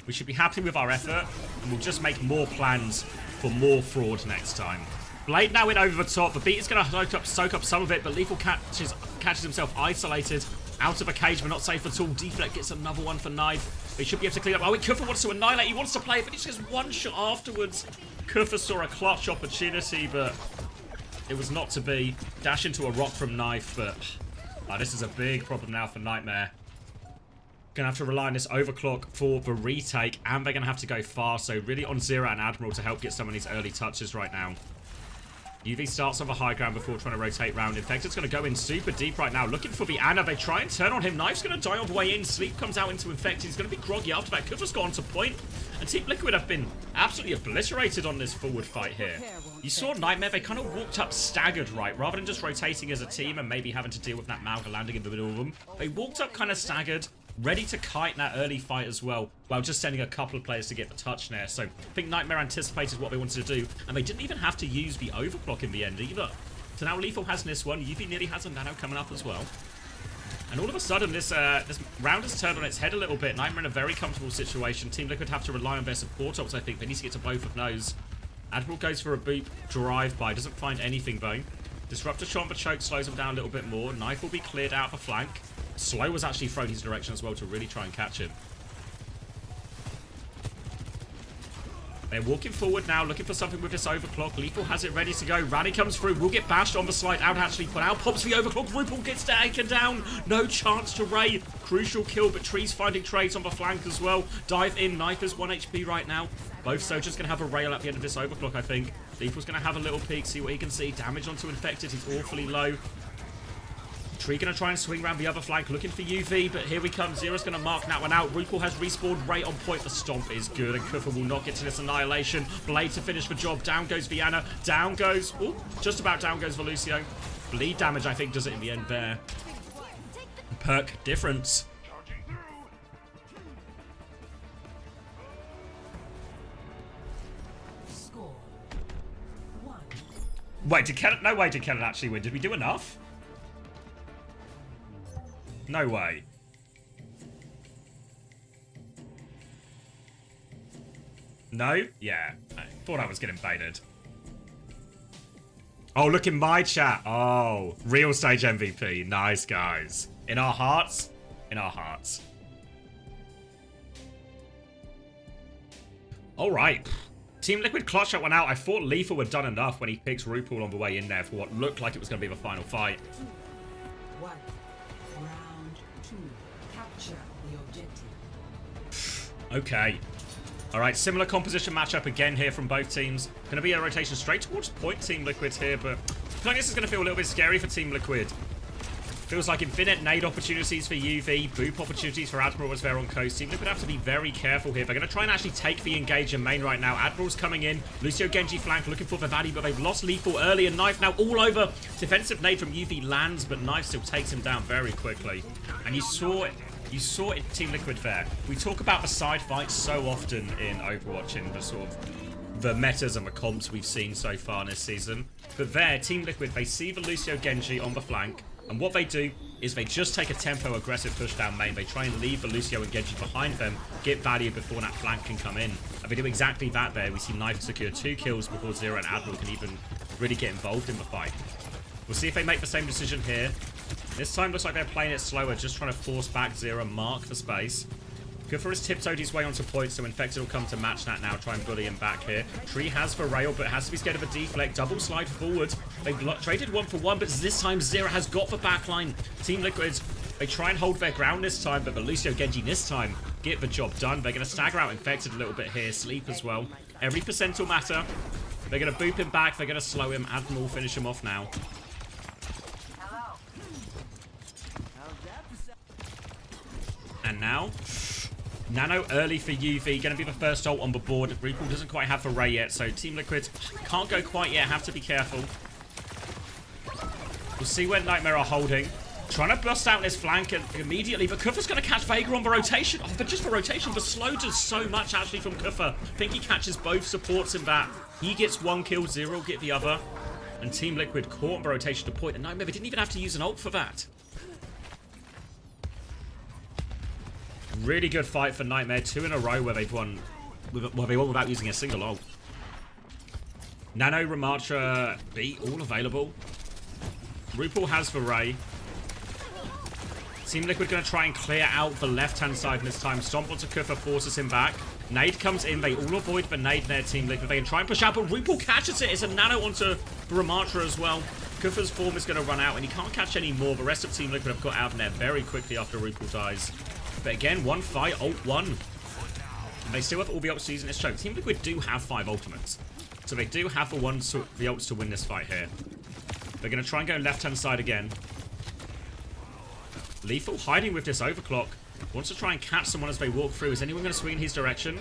We should be happy with our effort, and we'll just make more plans for more fraud next time. Blade now in over the top. The beat is going to soak up some of it, but Lethal catches himself isolated out of a cage, but not safe at all. Deflect gets another one for Knife. They should be able to clean up. Oh, Kuffer wants to annihilate. He wants to play it, but he just gets one shot afterwards. Kuffer saw a clutch opportunity, but it was not to be. Dash into a rock from Knife, but this is a big problem now for Nightmare. Gonna have to rely on this overclock for the retake, and they're gonna have to go fast. So really on Zero and Admiral to help get some of these early touches right now. UV starts on the high ground before trying to rotate round. Infected's going to go in super deep right now, looking for the Ana. They try and turn on him. Knife's going to die on the way in. Sleep comes out into Infected. He's going to be groggy after that. Kufa's gone to point. And Team Liquid have been absolutely obliterated on this forward fight here. You saw Nightmare, they kind of walked up staggered, right? Rather than just rotating as a team and maybe having to deal with that Mauga landing in the middle of them. They walked up kind of staggered, ready to kite in that early fight as well, while just sending a couple of players to get the touch there. So I think Nightmare anticipated what they wanted to do, and they didn't even have to use the overclock in the end either. So now Lethal has this one, UV nearly has a nano coming up as well. And all of a sudden, this round has turned on its head a little bit. Nightmare in a very comfortable situation. Team Liquid have to rely on their support ops, I think. They need to get to both of those. Admiral goes for a boop drive-by, doesn't find anything though. Disruptor shot, but choke slows him down a little bit more. Knife will be cleared out the flank. Slow was actually thrown his direction as well to really try and catch him. They're walking forward now, looking for something with this overclock. Lethal has it ready to go. Rani comes through, will get bashed on the slide. Out actually put out, pops the overclock. Rupal gets taken down. No chance to Ray. Crucial kill, but Tree's finding trades on the flank as well. Dive in, Knife is 1 HP right now. Both soldiers going to have a rail at the end of this overclock, I think. Lethal's going to have a little peek, see what he can see. Damage onto Infected, he's awfully low. Tree going to try and swing around the other flank, looking for UV, but here we come. Zero's going to mark that one out. Rupal has respawned right on point. The stomp is good, and Kufa will not get to this annihilation. Blade to finish the job. Down goes Viana. Down goes... Oh, just about down goes Velucio. Bleed damage, I think, does it in the end there. Perk difference. Wait, did Kennen... No way did Kennen actually win. Did we do enough? No way. No? Yeah. I thought I was getting baited. Oh, look in my chat. Oh, real stage MVP. Nice, guys. In our hearts. In our hearts. All right. Team Liquid clutched that one out. I thought Lethal had done enough when he picks Rupal on the way in there for what looked like it was going to be the final fight. Okay. Alright, similar composition matchup again here from both teams. Going to be a rotation straight towards point Team Liquid here, but I feel like this is going to feel a little bit scary for Team Liquid. Feels like infinite nade opportunities for UV, boop opportunities for Admiral as they're on coast. Team Liquid have to be very careful here. They're going to try and actually take the engage in main right now. Admiral's coming in. Lucio Genji flank looking for Vivadi, but they've lost Lethal early, and Knife now all over. Defensive nade from UV lands, but Knife still takes him down very quickly. And you saw it. You saw it in Team Liquid there. We talk about the side fights so often in Overwatch, in the sort of the metas and the comps we've seen so far this season. But there, Team Liquid, they see the Lucio Genji on the flank, and what they do is they just take a tempo aggressive push down main. They try and leave the Lucio and Genji behind them, get value before that flank can come in. And they do exactly that there. We see Knife secure 2 kills before Zero and Admiral can even really get involved in the fight. We'll see if they make the same decision here. This time looks like they're playing it slower, just trying to force back Zero, mark the space. Kufa has tiptoed his way onto point, so Infected will come to match that now, try and bully him back here. Tree has for rail, but has to be scared of a deflect. Double slide forward. They've traded 1 for 1, but this time Zero has got the backline. Team Liquid, they try and hold their ground this time, but the Lucio Genji this time get the job done. They're going to stagger out Infected a little bit here, Sleep as well. Every percent will matter. They're going to boop him back, they're going to slow him. Admiral will finish him off now. And now, Nano early for UV, going to be the first ult on the board. Rupal doesn't quite have a Ray yet, so Team Liquid can't go quite yet, have to be careful. We'll see where Nightmare are holding. Trying to bust out this flank immediately, but Kufa's going to catch Vega on the rotation. Oh, but just the rotation, the slow does so much actually from Kufa. I think he catches both supports in that. He gets 1 kill, Zero will get the other. And Team Liquid caught on the rotation to point, and Nightmare, they didn't even have to use an ult for that. Really good fight for Nightmare. 2 in a row where they've won. Well, they won without using a single ult. Nano, Ramatra, B, all available. Rupal has the Ray. Team Liquid going to try and clear out the left-hand side this time. Stomp onto Kufa, forces him back. Nade comes in. They all avoid the nade there, Team Liquid. They can try and push out, but Rupal catches it. It's a Nano onto Ramatra as well. Kufa's form is going to run out, and he can't catch any more. The rest of Team Liquid have got out of there very quickly after Rupal dies. But again, 1 fight, ult 1. And they still have all the ults in this choke. Team Liquid do have 5 ultimates. So they do have the ults to win this fight here. They're going to try and go left-hand side again. Lethal hiding with this overclock. Wants to try and catch someone as they walk through. Is anyone going to swing in his direction?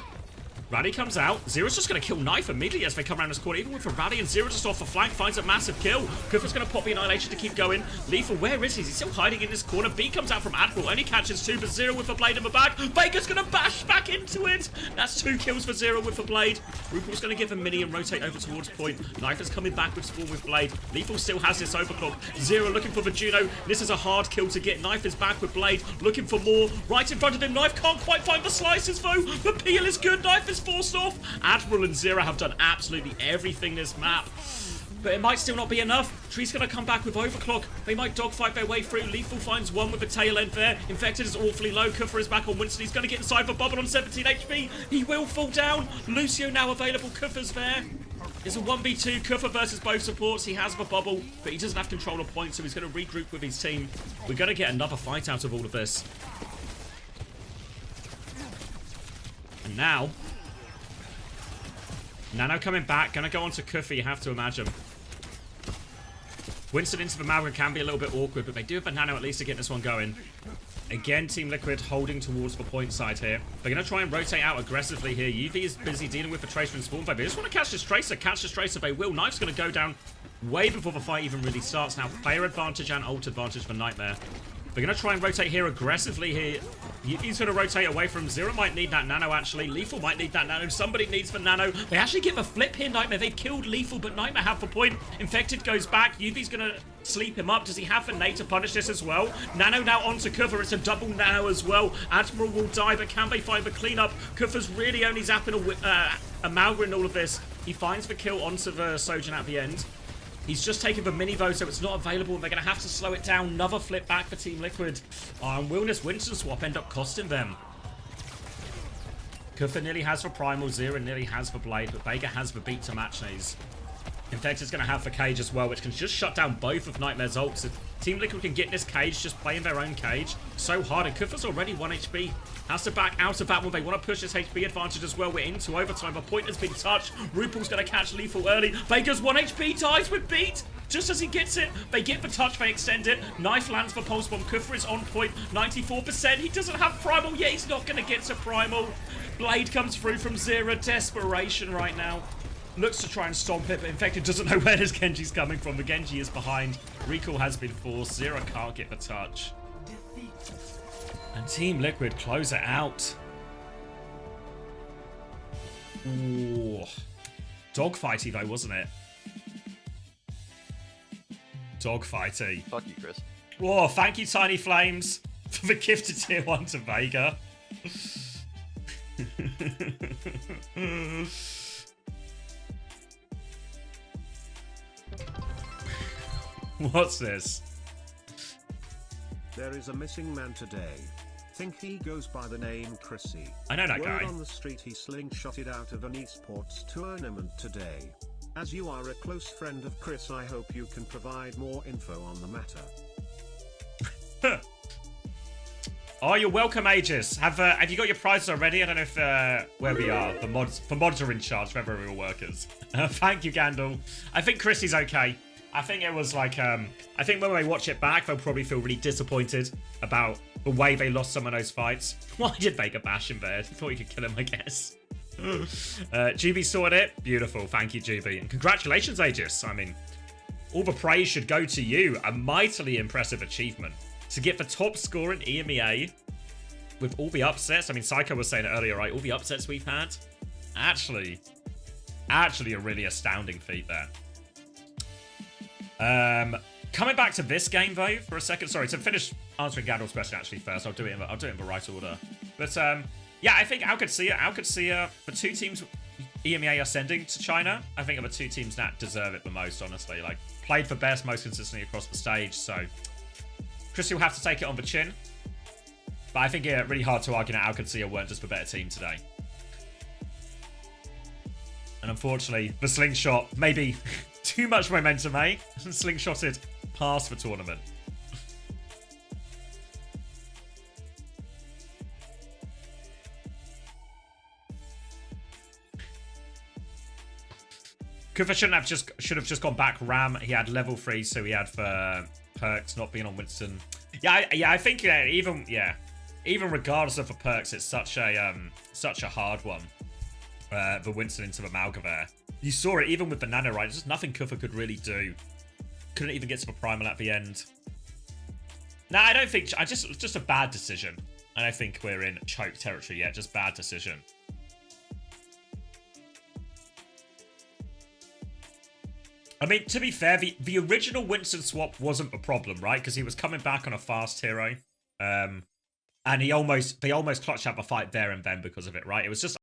Rally comes out. Zero's just going to kill Knife immediately as they come around this corner. Even with a Rally and Zero just off the flank, finds a massive kill. Kuffer's going to pop the Annihilation to keep going. Lethal, where is he? He's still hiding in this corner. B comes out from Admiral, only catches 2, but Zero with a blade in the back. Baker's going to bash back into it. That's 2 kills for Zero with the blade. Rupal's going to give a mini and rotate over towards point. Knife is coming back with Spawn with blade. Lethal still has this overclock. Zero looking for the Juno. This is a hard kill to get. Knife is back with blade, looking for more. Right in front of him. Knife can't quite find the slices though. The peel is good. Knife is forced off. Admiral and Zero have done absolutely everything this map. But it might still not be enough. Tree's going to come back with overclock. They might dogfight their way through. Lethal finds one with a tail end there. Infected is awfully low. Kuffer is back on Winston. He's going to get inside the bubble on 17 HP. He will fall down. Lucio now available. Kuffer's there. It's a 1v2. Kuffer versus both supports. He has the bubble, but he doesn't have control of points, so he's going to regroup with his team. We're going to get another fight out of all of this. And now... Nano coming back. Gonna go on to Kuffy, you have to imagine. Winston into the Malga can be a little bit awkward, but they do have a Nano at least to get this one going. Again, Team Liquid holding towards the point side here. They're going to try and rotate out aggressively here. UV is busy dealing with the Tracer and Spawn Fight. They just want to catch this Tracer. Catch this Tracer, they will. Knife's going to go down way before the fight even really starts. Now, player advantage and ult advantage for Nightmare. They're going to try and rotate here aggressively here. He's going to rotate away from Zero. Might need that Nano, actually. Lethal might need that Nano. Somebody needs the Nano. They actually get the flip here, Nightmare. They've killed Lethal, but Nightmare have the point. Infected goes back. Yuvi's going to sleep him up. Does he have the nade to punish this as well? Nano now onto Kuffer. It's a double Nano as well. Admiral will die, but can they find the cleanup? Kuffer's really only zapping a Malga in all of this. He finds the kill onto the Sojourn at the end. He's just taken the mini vote, so it's not available. They're going to have to slow it down. Another flip back for Team Liquid. And will this Winston swap end up costing them? Kuffer nearly has for Primal, Zero nearly has for Blade, but Vega has the beat to match these. Infected's going to have for Cage as well, which can just shut down both of Nightmare's ults. If Team Liquid can get this Cage, just playing their own Cage, so hard. And Kuffer's already 1 HP. Has to back out of that one. They want to push this HP advantage as well. We're into overtime. The point has been touched. Rupal's going to catch Lethal early. Vega's 1 HP, dies with beat. Just as he gets it, they get the touch, they extend it. Knife lands for Pulse Bomb. Kuffer is on point, 94%. He doesn't have Primal yet. He's not going to get to Primal. Blade comes through from Zero. Desperation right now. Looks to try and stomp it, but Infected doesn't know where this Genji's coming from. The Genji is behind. Recall has been forced. Zero can't get the touch. And Team Liquid close it out. Ooh. Dogfighty though, wasn't it? Dogfighty. Fuck you, Chris. Whoa, thank you, Tiny Flames, for the gifted tier 1 to Vega. What's this? There is a missing man today. Think he goes by the name Chrissy. I know that Word guy. on the street he slingshotted out of an esports tournament today. As you are a close friend of Chris, I hope you can provide more info on the matter. Oh, you're welcome, Aegis. Have you got your prizes already? I don't know if where we are. The mods are in charge. Whether we're all workers. Thank you, Gandalf. I think Chrissy's okay. I think it was like I think when they watch it back, they'll probably feel really disappointed about the way they lost some of those fights. Why did Vega bash in bed? Thought you could kill him, I guess. GB sorted it. Beautiful. Thank you, GB. And congratulations, Aegis. I mean, all the praise should go to you. A mightily impressive achievement. To get the top score in EMEA with all the upsets. I mean, Psycho was saying it earlier, right? All the upsets we've had. Actually a really astounding feat there. Coming back to this game, though, for a second. Sorry, to finish answering Gandalf's question, actually, first. I'll do it in the right order. But, yeah, I think Alcacia, the 2 teams EMEA are sending to China, I think are the 2 teams that deserve it the most, honestly. Like, played for best most consistently across the stage, so Chris will have to take it on the chin. But I think it's really hard to argue that Alcacia weren't just the better team today. And unfortunately, the slingshot, maybe too much momentum, eh? Slingshotted past the tournament. Kufa should have just gone back Ram. He had level 3, so he had for perks not being on Winston. Yeah, I think even regardless of the perks, it's such a hard one. The Winston into the Malgaver. You saw it even with Banana, right? There's just nothing Kufa could really do. Couldn't even get to the primal at the end. Nah, I don't think... just a bad decision. I don't think we're in choke territory yet. Just bad decision. I mean, to be fair, the original Winston swap wasn't a problem, right? Because he was coming back on a fast hero. And they almost clutched out the fight there and then because of it, right? It was just...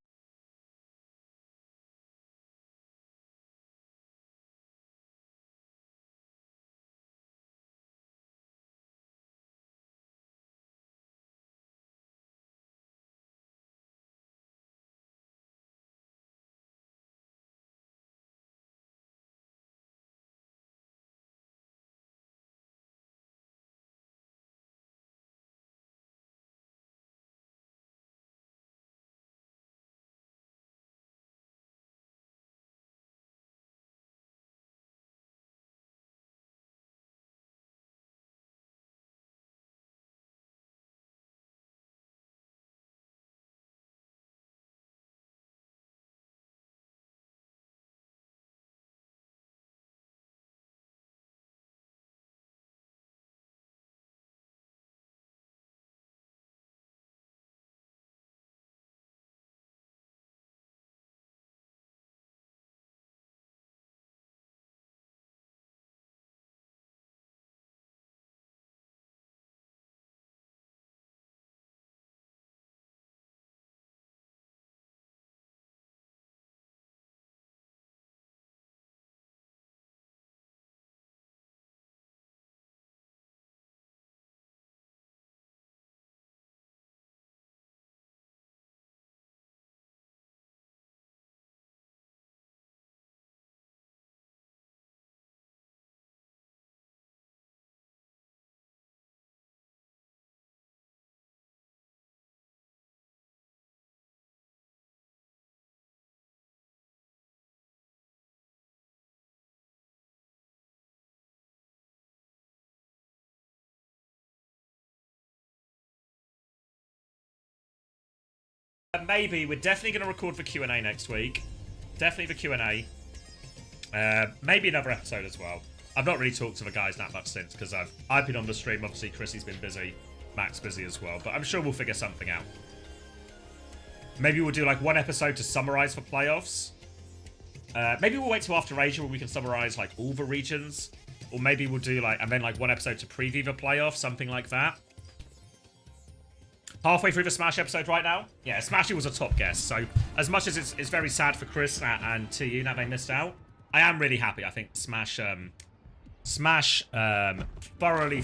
Maybe we're definitely going to record for Q&A next week. Definitely the Q&A. Maybe another episode as well. I've not really talked to the guys that much since because I've been on the stream. Obviously, Chrissy's been busy. Matt's busy as well. But I'm sure we'll figure something out. Maybe we'll do like one episode to summarize for playoffs. Maybe we'll wait till after Asia where we can summarize like all the regions. Or maybe we'll do like, and then like one episode to preview the playoffs, something like that. Halfway through the Smash episode right now. Yeah, Smashy was a top guest. So as much as it's very sad for Chris and TU that they missed out, I am really happy. I think Smash thoroughly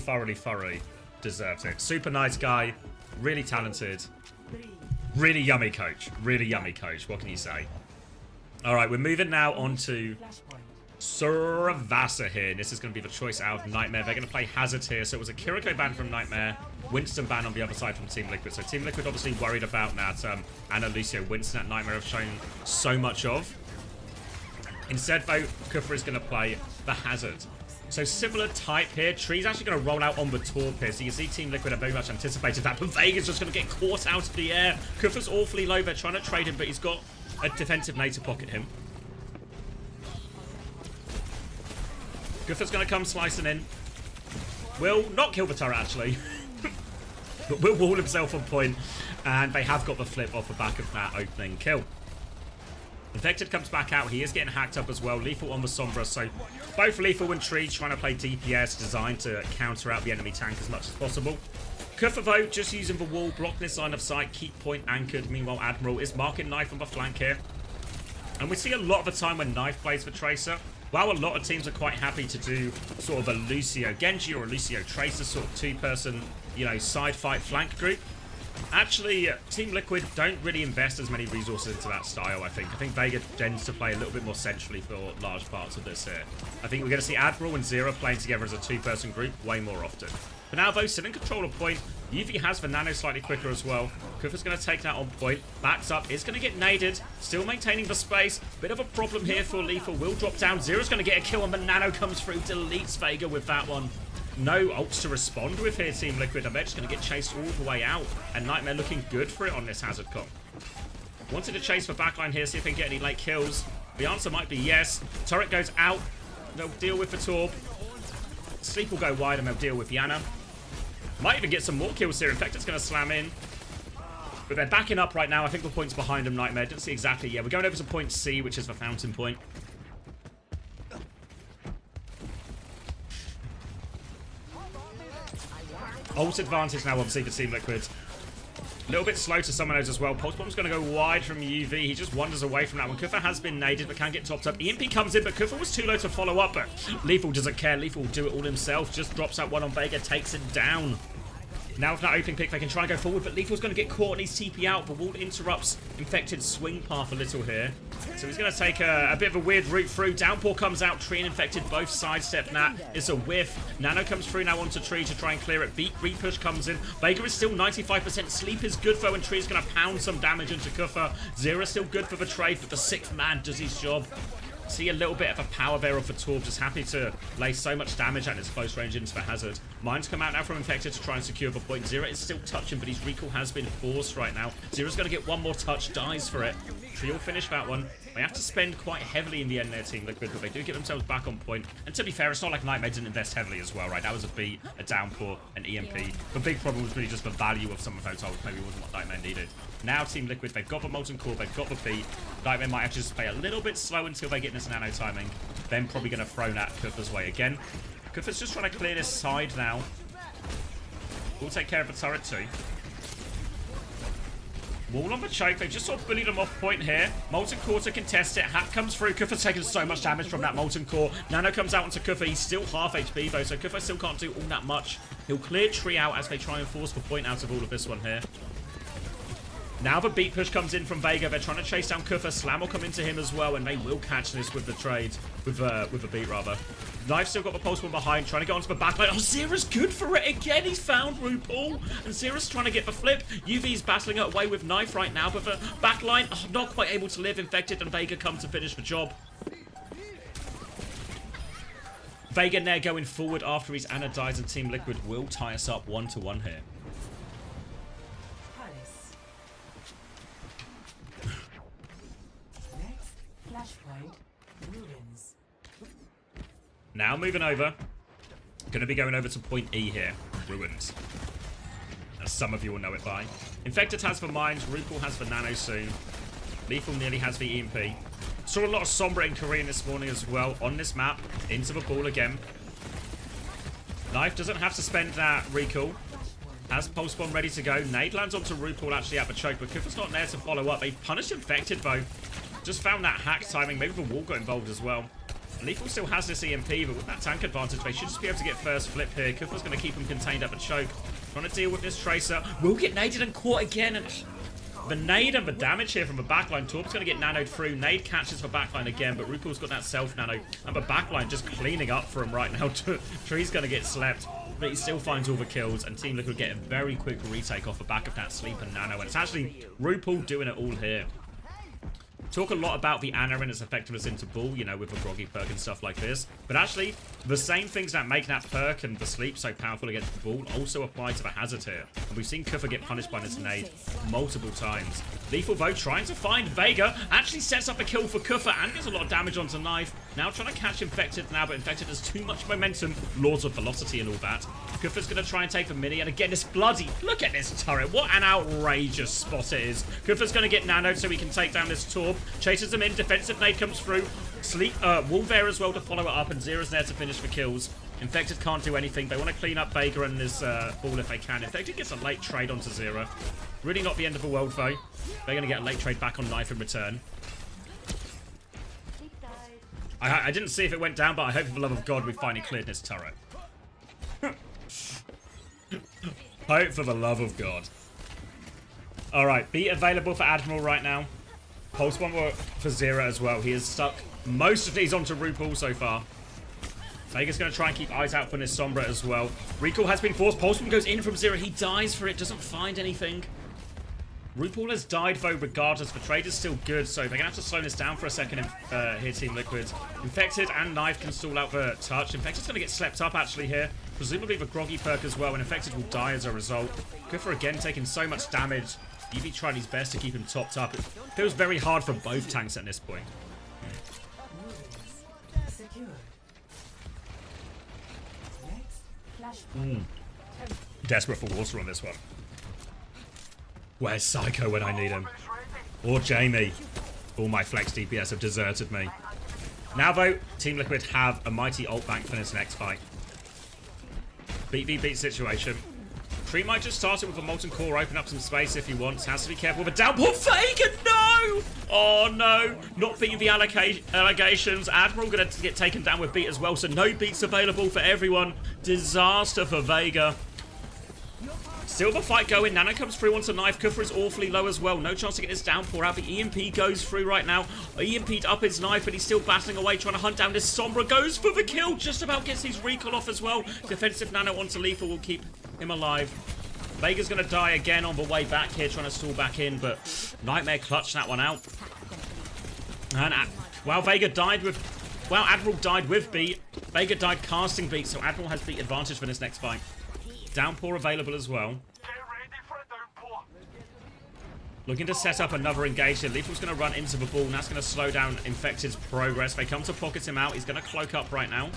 deserves it. Super nice guy, really talented, really yummy coach. Really yummy coach. What can you say? All right, we're moving now on to Survasa here. This is going to be the choice out of Nightmare. They're going to play Hazard here. So it was a Kiriko ban from Nightmare, Winston ban on the other side from Team Liquid. So Team Liquid obviously worried about that. Anna, Lucio, Winston at Nightmare have shown so much of. Instead, though, Kufa is going to play the Hazard. So similar type here. Tree's actually going to roll out on the Torp here. So you can see Team Liquid have very much anticipated that. But Vega's just going to get caught out of the air. Kufa's awfully low. They're trying to trade him, but he's got a defensive nade to pocket him. Kufa's going to come slicing in. Will not kill the turret, actually. But will wall himself on point. And they have got the flip off the back of that opening kill. Infected comes back out. He is getting hacked up as well. Lethal on the Sombra. So both Lethal and Tree trying to play DPS designed to counter out the enemy tank as much as possible. Kufa, though, just using the wall, blocking his line of sight, keep point anchored. Meanwhile, Admiral is marking Knife on the flank here. And we see a lot of the time when Knife plays for Tracer. While a lot of teams are quite happy to do sort of a Lucio Genji or a Lucio Tracer sort of two-person, you know, side fight flank group, actually, Team Liquid don't really invest as many resources into that style, I think. I think Vega tends to play a little bit more centrally for large parts of this here. I think we're going to see Admiral and Zero playing together as a two-person group way more often. But now, though, still in control of point. UV has the nano slightly quicker as well. Kufa's going to take that on point. Backs up. Is going to get naded. Still maintaining the space. Bit of a problem here for Lethal. Will drop down. Zero's going to get a kill, and the nano comes through. Deletes Vega with that one. No ults to respond with here, Team Liquid. I bet it's going to get chased all the way out. And Nightmare looking good for it on this Hazard comp. Wanted to chase for backline here, see if they can get any late kills. The answer might be yes. Turret goes out. They'll deal with the Torb. Sleep will go wide and they'll deal with Yana. Might even get some more kills here. Infected's going to slam in. But they're backing up right now. I think the point's behind them, Nightmare. Didn't see exactly. Yeah, we're going over to point C, which is the fountain point. Ult advantage now, obviously, for Team Liquid. A little bit slow to summon those as well. Pulse Bomb's going to go wide from UV. He just wanders away from that one. Kufa has been naded, but can get topped up. EMP comes in, but Kufa was too low to follow up. But Lethal doesn't care. Lethal will do it all himself. Just drops that one on Vega, takes it down. Now with that opening pick, they can try and go forward, but Lethal's going to get caught and he's TP out. But Ward interrupts Infected's swing path a little here. So he's going to take a bit of a weird route through. Downpour comes out. Tree and Infected both sidestep Nat. It's a whiff. Nano comes through now onto Tree to try and clear it. Beat Repush comes in. Vega is still 95%. Sleep is good though, and Tree is going to pound some damage into Kufa. Zero still good for the trade, but the sixth man does his job. See a little bit of a power barrel for Torb, just happy to lay so much damage at his close range into the Hazard. Mines come out now from Infected to try and secure the point. Zero is still touching, but his recall has been forced right now. Zero's going to get one more touch, dies for it. Tree will finish that one. They have to spend quite heavily in the end there, Team Liquid, but they do get themselves back on point. And to be fair, it's not like Nightmare didn't invest heavily as well, right? That was a beat, a downpour, an EMP. The big problem was really just the value of some of those ults. Maybe wasn't what Nightmare needed. Now Team Liquid, they've got the Molten Core, they've got the beat. Nightmare might have to just play a little bit slow until they get this nano timing. Then probably going to throw Nat Kufa's way again. Kufa's just trying to clear this side now. We'll take care of the turret too. Wall on the choke. They've just sort of bullied them off point here. Molten Core to contest it. Hat comes through. Kufa's taking so much damage from that Molten Core. Nano comes out onto Kufa. He's still half HP though, so Kufa still can't do all that much. He'll clear Tree out as they try and force the point out of all of this one here. Now the beat push comes in from Vega. They're trying to chase down Kufa. Slam will come into him as well, and they will catch this with the trade. With the beat, rather. Knife still got the pulse one behind, trying to get onto the backline. Oh, Zera's good for it again. He's found RuPaul. And Zera's trying to get the flip. UV's battling it away with Knife right now, but the backline, not quite able to live. Infected and Vega come to finish the job. Vega Nair going forward after his Ana dies, and Team Liquid will tie us up 1-1 here. Now moving over. Going to be going over to point E here. Ruins. As some of you will know it by. Infected has the mines. RuPaul has the nano soon. Lethal nearly has the EMP. Saw a lot of Sombra in Korean this morning as well. On this map. Into the ball again. Knife doesn't have to spend that recall. Has Pulse Bomb ready to go. Nade lands onto RuPaul actually at the choke, but Kufa's not there to follow up. They punished Infected though. Just found that hack timing. Maybe the wall got involved as well. Lethal still has this EMP, but with that tank advantage, they should just be able to get first flip here. Kufa's going to keep him contained at the choke. Trying to deal with this Tracer. Will get naded and caught again. And the nade and the damage here from the backline. Torb's going to get nanoed through. Nade catches the backline again, but RuPaul's got that self-nano. And the backline just cleaning up for him right now. Tree's going to get slept, but he still finds all the kills. And Team Liquid get a very quick retake off the back of that sleep and nano. And it's actually RuPaul doing it all here. Talk a lot about the Ana and its effectiveness into Bull, you know, with the groggy perk and stuff like this. But actually, the same things that make that perk and the sleep so powerful against the Bull also apply to the Hazard here. And we've seen Kufa get punished by this nade multiple times. Lethal, though, trying to find Vega. Actually sets up a kill for Kufa and gets a lot of damage onto Knife. Now trying to catch Infected now, but Infected has too much momentum. Lords of Velocity and all that. Kufa's going to try and take the mini. And again, this bloody... Look at this turret. What an outrageous spot it is. Kufa's going to get nanoed so he can take down this Torb. Chases him in. Defensive nade comes through. Sleep, Wall there as well to follow it up. And Zera's there to finish the kills. Infected can't do anything. They want to clean up Vega and this ball if they can. Infected gets a late trade onto Zera. Really not the end of the world, though. They're going to get a late trade back on Knife in return. I didn't see if it went down, but I hope for the love of God we finally cleared this turret. Hope for the love of God. Alright, beat available for Admiral right now. Pulse Bomb for Zera as well. He has stuck most of these onto RuPaul so far. Vega's going to try and keep eyes out for this Sombra as well. Recall has been forced. Pulseman goes in from 0. He dies for it. Doesn't find anything. RuPaul has died, though, regardless. The trade is still good, so they're going to have to slow this down for a second here, Team Liquid. Infected and Knife can stall out the touch. Infected's going to get slept up, actually, here. Presumably the Groggy perk as well, and Infected will die as a result. Kufra, again, taking so much damage. Eevee tried his best to keep him topped up. It feels very hard for both tanks at this point. Desperate for water on this one. Where's Psycho when I need him? Or Jamie? All my flex DPS have deserted me. Now though, Team Liquid have a mighty ult bank for this next fight. Beat v beat situation. Tree might just start it with a Molten Core, open up some space if he wants. Has to be careful with a downpour. Vega, no! Oh no! Not beating the allegations. Admiral gonna get taken down with beat as well, so no beats available for everyone. Disaster for Vega. Still the fight going. Nano comes through onto Knife. Kufra is awfully low as well. No chance to get this downpour out. The EMP goes through right now. EMP'd up his Knife, but he's still battling away, trying to hunt down this Sombra. Goes for the kill. Just about gets his recall off as well. Defensive Nano onto Lethal will keep him alive. Vega's going to die again on the way back here, trying to stall back in, but Nightmare clutched that one out. And while Vega died with... Well, Admiral died with beat. Vega died casting beat, so Admiral has beat advantage for this next fight. Downpour available as well. Looking to set up another engagement. Lethal's going to run into the ball, and that's going to slow down Infected's progress. They come to pocket him out. He's going to cloak up right now.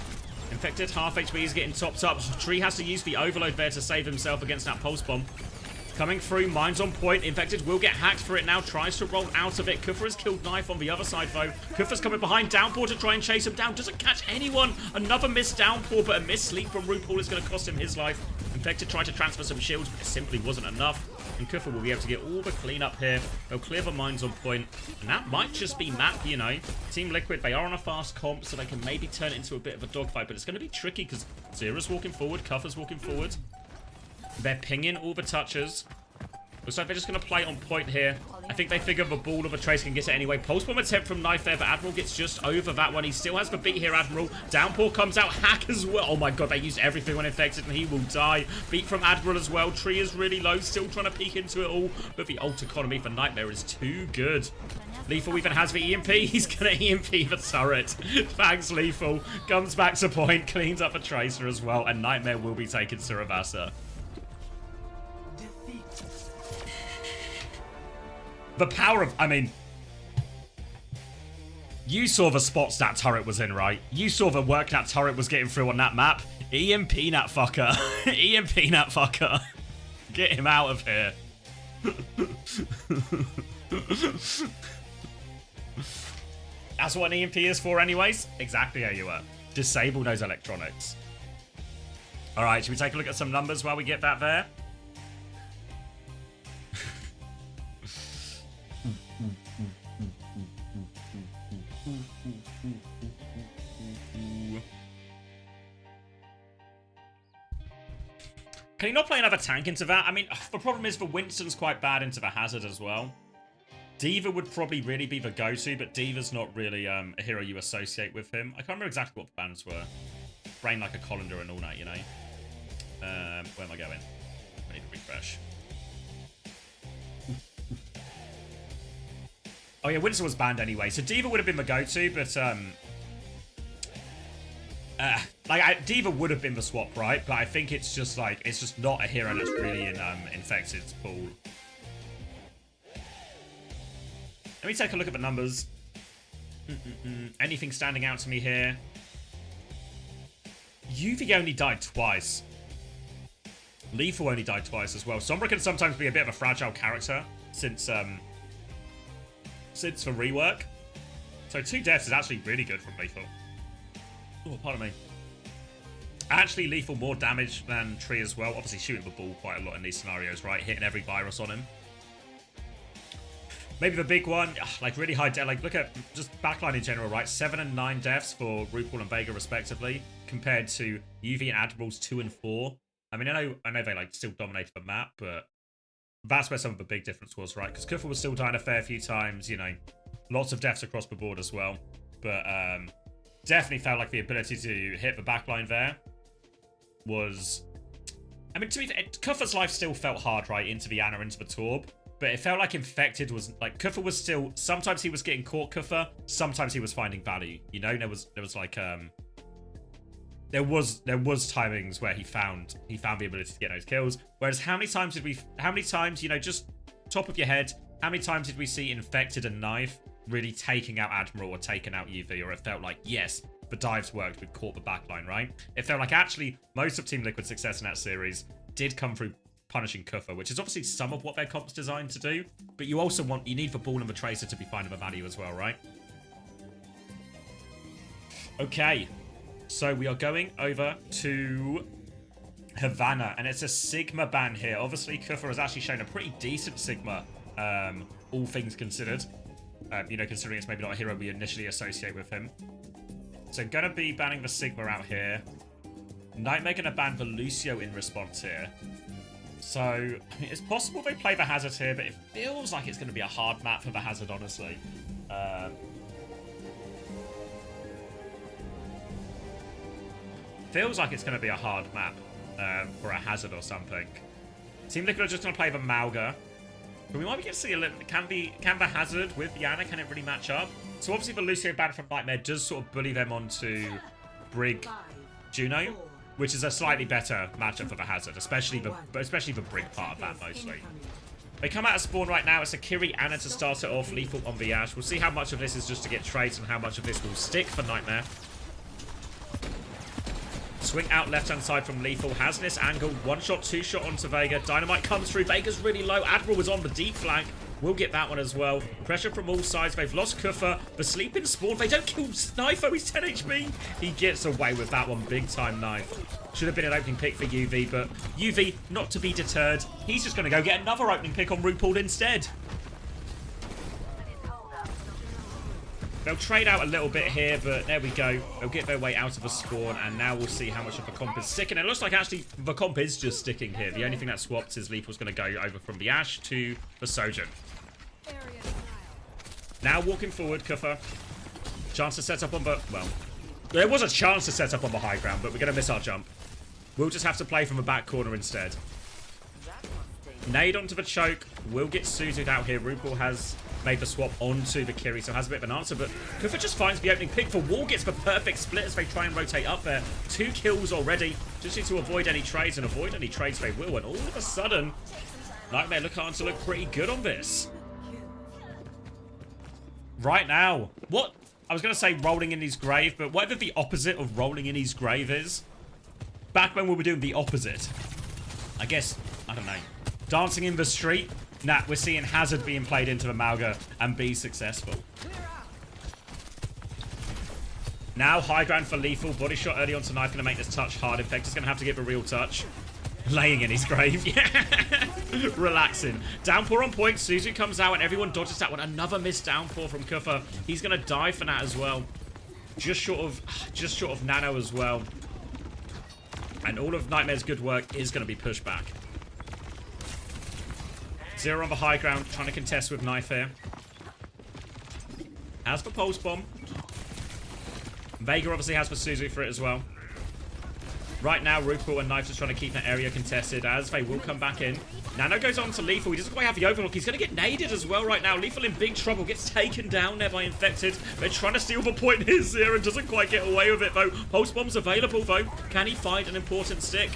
Infected, half HP is getting topped up. Tree has to use the overload there to save himself against that pulse bomb. Coming through, Mind's on point. Infected will get hacked for it now. Tries to roll out of it. Kufra has killed Knife on the other side, though. Kufra's coming behind. Downpour to try and chase him down. Doesn't catch anyone. Another missed Downpour, but a missed sleep from RuPaul is going to cost him his life. Infected tried to transfer some shields, but it simply wasn't enough. And Kufra will be able to get all the cleanup here. They'll clear the Minds on point. And that might just be map, you know. Team Liquid, they are on a fast comp, so they can maybe turn it into a bit of a dogfight. But it's going to be tricky because Zera's walking forward. Kufra's walking forward. They're pinging all the touches. Looks like they're just going to play on point here. I think they figure the ball of a Trace can get it anyway. Pulse bomb attempt from Knife there, but Admiral gets just over that one. He still has the beat here, Admiral. Downpour comes out. Hack as well. Oh my god, they used everything when Infected, and he will die. Beat from Admiral as well. Tree is really low, still trying to peek into it all. But the ult economy for Nightmare is too good. Lethal even has the EMP. He's going to EMP the turret. Thanks, Lethal. Comes back to point, cleans up a Tracer as well, and Nightmare will be taken to Ravassa. The power of, I mean, you saw the spots that turret was in, right? You saw the work that turret was getting through on that map. EMP that fucker. EMP that fucker. Get him out of here. That's what an EMP is for anyways. Exactly how you were. Disable those electronics. All right, should we take a look at some numbers while we get that there? Can you not play another tank into that? I mean, the problem is the Winston's quite bad into the Hazard as well. D.Va would probably really be the go-to, but D.Va's not really a hero you associate with him. I can't remember exactly what the bans were. Brain like a colander and all that, you know. Where am I going? I need to refresh. Oh yeah, Winston was banned anyway, so D.Va would have been the go-to, but D.Va would have been the swap, right? But I think it's just like, it's just not a hero that's really in Infected's pool. Let me take a look at the numbers. Anything standing out to me here? Yuvi only died twice. Lethal only died twice as well. Sombra can sometimes be a bit of a fragile character since the rework. So 2 deaths is actually really good from Lethal. Oh, pardon me. Actually, Lethal more damage than Tree as well. Obviously shooting the ball quite a lot in these scenarios, right? Hitting every virus on him. Maybe the big one, like really high death. Like look at just backline in general, right? 7 and 9 deaths for RuPaul and Vega respectively, compared to UV and Admiral's 2 and 4. I mean, I know they like still dominated the map, but that's where some of the big difference was, right? Because Kufra was still dying a fair few times, you know, lots of deaths across the board as well. But definitely felt like the ability to hit the backline there was... I mean, to me, Kuffer's life still felt hard, right, into the Ana, into the Torb. But it felt like Infected was... Like, Kuffer was still... Sometimes he was getting caught, Kuffer. Sometimes he was finding value. You know, there was like... There was timings where he found the ability to get those kills. Whereas how many times, you know, just top of your head, how many times did we see Infected and Knife really taking out Admiral or taking out UV? Or it felt like, yes, the dives worked, we caught the backline, right? It felt like actually most of Team Liquid's success in that series did come through punishing Kuffer, which is obviously some of what their comp's designed to do. But you also you need the Ball and the Tracer to be finding the value as well, right? Okay. So we are going over to Havana, and it's a Sigma ban here. Obviously, Kuffer has actually shown a pretty decent Sigma, all things considered. You know, considering it's maybe not a hero we initially associate with him. So going to be banning the Sigma out here. Nightmare going to ban the Lucio in response here. So, I mean, it's possible they play the Hazard here, but it feels like it's going to be a hard map for the Hazard, honestly. Feels like it's going to be a hard map for a Hazard or something. Team Liquid are just going to play the Mauga. But we might be getting to see a little... Can the Hazard with the Ana, can it really match up? So obviously the Lucio ban from Nightmare does sort of bully them onto Brig Juno, which is a slightly better matchup for the Hazard, especially the Brig part of that mostly. They come out of spawn right now. It's a Kiri Ana to start it off, lethal on the Ash. We'll see how much of this is just to get trades and how much of this will stick for Nightmare. Swing out left-hand side from Lethal. Has this angle. One shot, two shot onto Vega. Dynamite comes through. Vega's really low. Admiral was on the deep flank. We'll get that one as well. Pressure from all sides. They've lost Kuffer. The sleeping spawn. They don't kill Knife. Oh, he's 10 HP. He gets away with that one. Big time Knife. Should have been an opening pick for UV, but UV, not to be deterred. He's just going to go get another opening pick on RuPaul instead. They'll trade out a little bit here, but there we go. They'll get their way out of a spawn, and now we'll see how much of the comp is sticking. It looks like actually the comp is just sticking here. The only thing that swapped is Lethal's going to go over from the Ash to the Sojourn. Now walking forward, Kuffer. Chance to set up on the... Well, there was a chance to set up on the high ground, but we're going to miss our jump. We'll just have to play from the back corner instead. Nade onto the choke. We'll get Suzu'd out here. RuPaul has made the swap onto the Kiri, so has a bit of an answer, but Kuffer just finds the opening pick for Wall, gets the perfect split as they try and rotate up there. 2 kills already. Just need to avoid any trades, and avoid any trades they will, and all of a sudden, Nightmare look to look pretty good on this. Right now, what? I was going to say rolling in his grave, but whatever the opposite of rolling in his grave is, back when we were doing the opposite, I guess, I don't know, dancing in the street. Nah, we're seeing Hazard being played into the Mauga and be successful. Now high ground for Lethal. Body shot early onto Knife, going to make this touch hard. Infector's going to have to give a real touch. Laying in his grave. Yeah. Relaxing. Downpour on point. Suzu comes out and everyone dodges that one. Another missed downpour from Kuffer. He's going to die for that as well. Just short of Nano as well. And all of Nightmare's good work is going to be pushed back. Zero on the high ground, trying to contest with Knife here. Has the pulse bomb. Vega obviously has the Suzu for it as well. Right now, RuPaul and Knife just trying to keep that area contested as they will come back in. Nano goes on to Lethal. He doesn't quite have the overlook. He's going to get naded as well right now. Lethal in big trouble. Gets taken down there by Infected. They're trying to steal the point here. Zero doesn't quite get away with it though. Pulse bomb's available though. Can he find an important stick?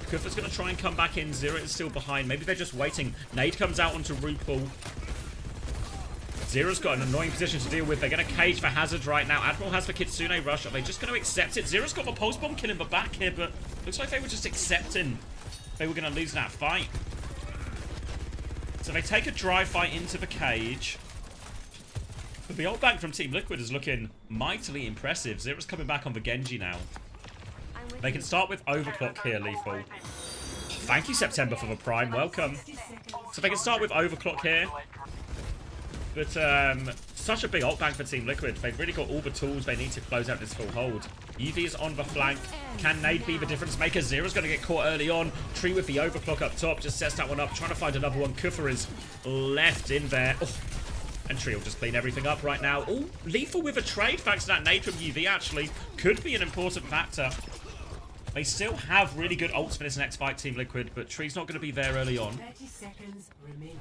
Kuffer's going to try and come back in. Zero is still behind. Maybe they're just waiting. Nade comes out onto RuPaul. Zero's got an annoying position to deal with. They're going to cage for Hazard right now. Admiral has the Kitsune rush. Are they just going to accept it? Zero's got the pulse bomb killing the back here, but looks like they were just accepting they were going to lose that fight. So they take a dry fight into the cage. But the ult bank from Team Liquid is looking mightily impressive. Zero's coming back on the Genji now. They can start with Overclock here, Lethal. Thank you, September, for the Prime. Welcome. So they can start with Overclock here. But such a big ult bank for Team Liquid. They've really got all the tools they need to close out this full hold. UV is on the flank. Can Nade be the difference maker? Zero's going to get caught early on. Tree with the Overclock up top. Just sets that one up. Trying to find another one. Kuffer is left in there. Oh. And Tree will just clean everything up right now. Oh, lethal with a trade thanks to that nade from UV actually. Could be an important factor. They still have really good ults for this next fight, Team Liquid, but Tree's not going to be there early on. 30 seconds remaining.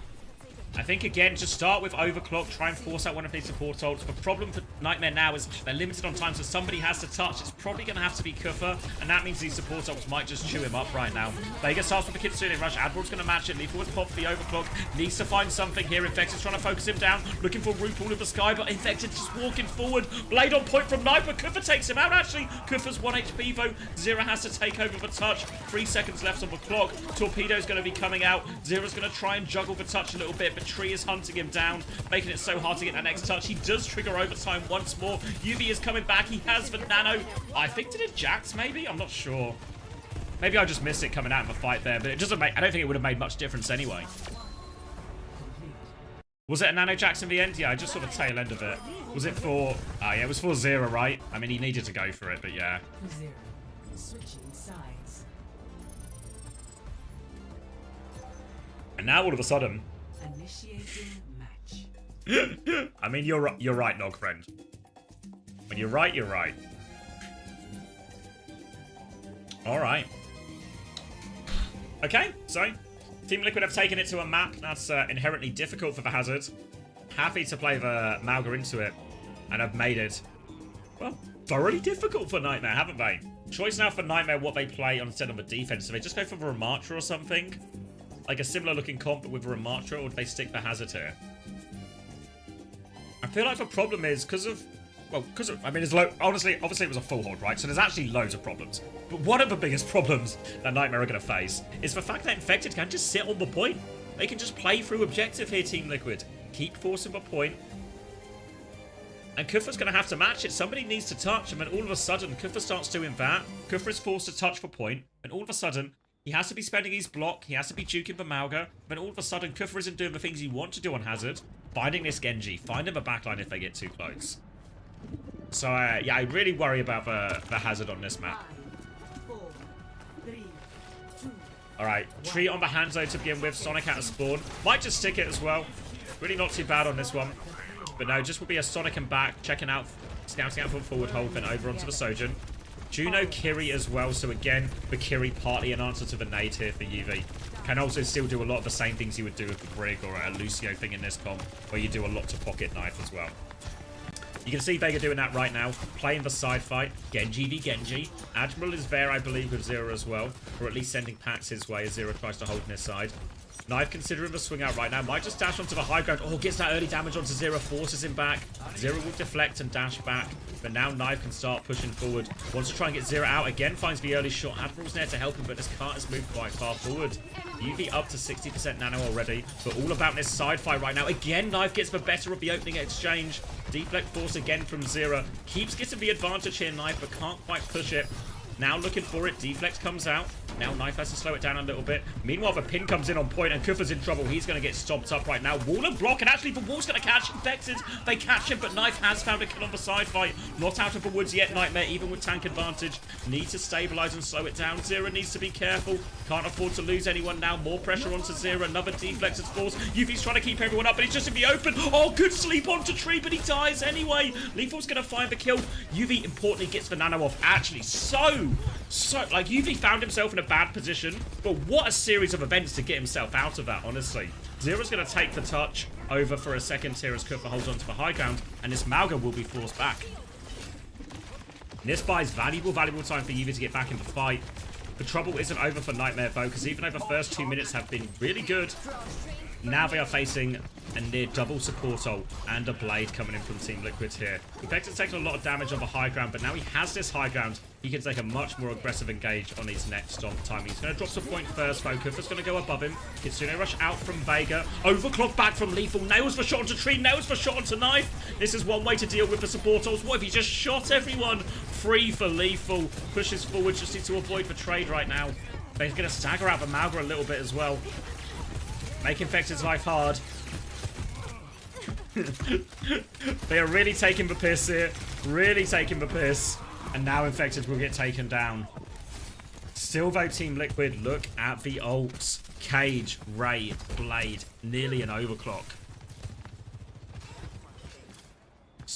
I think, again, just start with Overclock, try and force out one of these support ults. The problem for Nightmare now is they're limited on time, so somebody has to touch. It's probably going to have to be Kufa, and that means these support ults might just chew him up right now. Vega starts with the Kitsune Rush. Admiral's going to match it. Lethal with pop for the Overclock. Needs to find something here. Infected's trying to focus him down, looking for RuPaul in the sky, but Infected's just walking forward. Blade on point from Knife, but Kufa takes him out, actually. Kufa's 1 HP, though. Zero has to take over the touch. 3 seconds left on the clock. Torpedo's going to be coming out. Zero's going to try and juggle the touch a little bit, but Tree is hunting him down, making it so hard to get that next touch. He does trigger overtime once more. UV is coming back. He has the nano. I think did it Jax maybe? I'm not sure. Maybe I just missed it coming out of the fight there, but it doesn't make, I don't think it would have made much difference anyway. Was it a nano Jax in the end? Yeah, I just saw the tail end of it. Was it for, yeah, it was for Zero, right? I mean, he needed to go for it, but yeah. Zero. Switching sides. And now all of a sudden, Initiating match. I mean, you're right, Nog friend. When you're right, you're right. All right. Okay, so Team Liquid have taken it to a map that's inherently difficult for the Hazard. Happy to play the Mauga into it, and have made it, well, thoroughly difficult for Nightmare, haven't they? Choice now for Nightmare what they play instead of the defense. So they just go for the Ramatra or something? Like a similar looking comp but with a Ramatra, or do they stick the Hazard here? I feel like the problem is because of, I mean, it's obviously it was a full hold, right? So there's actually loads of problems. But one of the biggest problems that Nightmare are going to face is the fact that Infected can just sit on the point. They can just play through objective here, Team Liquid. Keep forcing the point. And Kufa's going to have to match it. Somebody needs to touch, and then all of a sudden, Kufa starts doing that. Kufa is forced to touch for point, and all of a sudden, he has to be spending his block. He has to be juking the Mauga. Then all of a sudden, Kufa isn't doing the things you want to do on Hazard. Finding this Genji. Finding the backline if they get too close. So, yeah, I really worry about the Hazard on this map. 5, 4, 3, 2. Alright, Tree on the Hanzo to begin with. Sonic out of spawn. Might just stick it as well. Really not too bad on this one. But no, just will be a Sonic and back. Checking out, scouting out for forward hold. Then over onto the Sojourn. Juno Kiri as well, so again, the Kiri partly an answer to the nade here for UV. Can also still do a lot of the same things you would do with the Brig or a Lucio thing in this comp, where you do a lot to pocket knife as well. You can see Vega doing that right now, playing the side fight. Genji v Genji. Admiral is there, I believe, with Zero as well, or at least sending packs his way as Zero tries to hold in his side. Knife considering the swing out right now. Might just dash onto the high ground. Oh, gets that early damage onto Zero. Forces him back. Zero will deflect and dash back. But now Knife can start pushing forward. Wants to try and get Zero out. Again, finds the early shot. Admiral's there to help him, but this cart has moved quite far forward. UV up to 60% nano already. But all about this side fight right now. Again, Knife gets the better of the opening exchange. Deflect force again from Zero. Keeps getting the advantage here, Knife, but can't quite push it. Now looking for it. Deflex comes out. Now Knife has to slow it down a little bit. Meanwhile, the pin comes in on point, and Kufa's in trouble. He's going to get stopped up right now. Wall and block, and actually the Wall's going to catch Infected. They catch him, but Knife has found a kill on the side fight. Not out of the woods yet, Nightmare, even with tank advantage. Need to stabilize and slow it down. Zero needs to be careful. Can't afford to lose anyone now. More pressure onto Zero. Another deflex is forced. Yuvi's trying to keep everyone up, but he's just in the open. Oh, good sleep onto Tree, but he dies anyway. Lethal's going to find the kill. Yuvi, importantly, gets the nano off. Actually, like, Yuvi found himself in a bad position, but what a series of events to get himself out of that, honestly. Zero's going to take the touch over for a second here as Kufa holds onto the high ground, and this Mauga will be forced back. And this buys valuable time for Yuvi to get back in the fight. The trouble isn't over for Nightmare, though, because even though the first 2 minutes have been really good, now they are facing a near double support ult and a blade coming in from Team Liquid here. Infected's taking a lot of damage on the high ground, but now he has this high ground. He can take a much more aggressive engage on his next stomp time. He's going to drop some point first, though. Kufa's going to go above him. Kitsune rush out from Vega. Overclock back from Lethal. Nails the shot onto Tree. Nails the shot onto Knife. This is one way to deal with the support ults. What if he just shot everyone? Free for Lethal. Pushes forward. Just need to avoid the trade right now. They're going to stagger out the Mauga a little bit as well. Make Infected's life hard. They are really taking the piss here. Really taking the piss. And now Infected will get taken down. Still though, Team Liquid, look at the ults. Cage, Ray, Blade, nearly an overclock.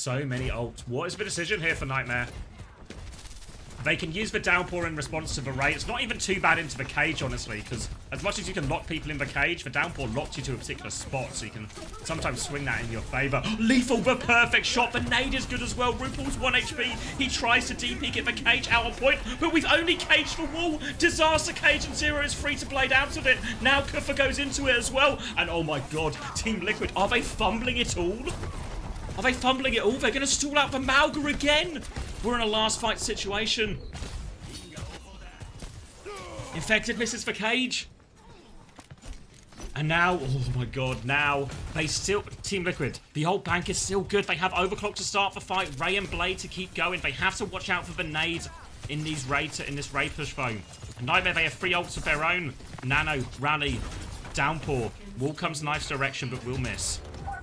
so many ults. What is the decision here for Nightmare? They can use the downpour in response to the ray. It's not even too bad into the cage, honestly, because as much as you can lock people in the cage, the downpour locks you to a particular spot, so you can sometimes swing that in your favor. Lethal, the perfect shot. The nade is good as well. RuPaul's 1 HP. He tries to DP, get the cage out on point, but we've only caged the wall. Disaster cage, and Zero is free to blade out of it. Now Kufa goes into it as well. And oh my god, Team Liquid, are they fumbling it all? Are they fumbling it all? They're going to stall out the Mauga again. We're in a last fight situation. Infected misses for cage. And now, oh my god, now they still, Team Liquid, the old bank is still good. They have Overclock to start the fight, Ray and Blade to keep going. They have to watch out for the nades in this Ray push though. And Nightmare, they have 3 ults of their own. Nano, Rally, Downpour. Wall comes Knife's direction, but will miss.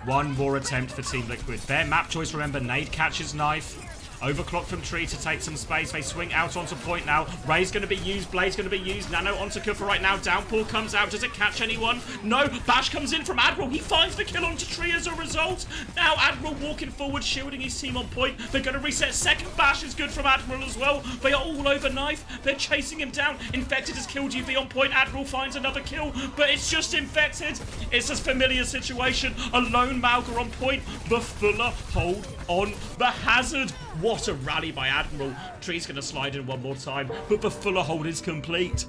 One more attempt for Team Liquid. Their map choice, remember, nade catches Knife. Overclock from Tree to take some space. They swing out onto point now. Ray's going to be used. Blade's going to be used. Nano onto Kufa right now. Downpour comes out. Does it catch anyone? No. Bash comes in from Admiral. He finds the kill onto Tree as a result. Now Admiral walking forward, shielding his team on point. They're going to reset. Second Bash is good from Admiral as well. They are all over Knife. They're chasing him down. Infected has killed UV on point. Admiral finds another kill, but it's just Infected. It's a familiar situation. A lone Mauga on point. The Fuller hold on the Hazard. What a rally by Admiral. Tree's going to slide in one more time, but the Fuller hold is complete.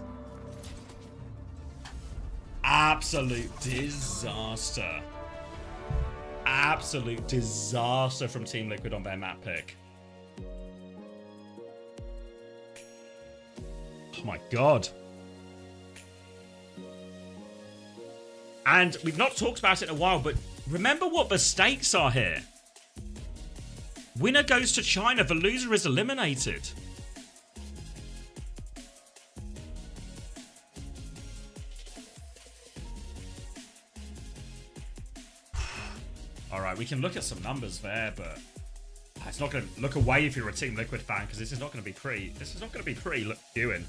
Absolute disaster. Absolute disaster from Team Liquid on their map pick. Oh my god. And we've not talked about it in a while, but remember what the stakes are here. Winner goes to China. The loser is eliminated. All right, we can look at some numbers there, but it's not going to look away if you're a Team Liquid fan, because this is not going to be pretty. This is not going to be pretty viewing.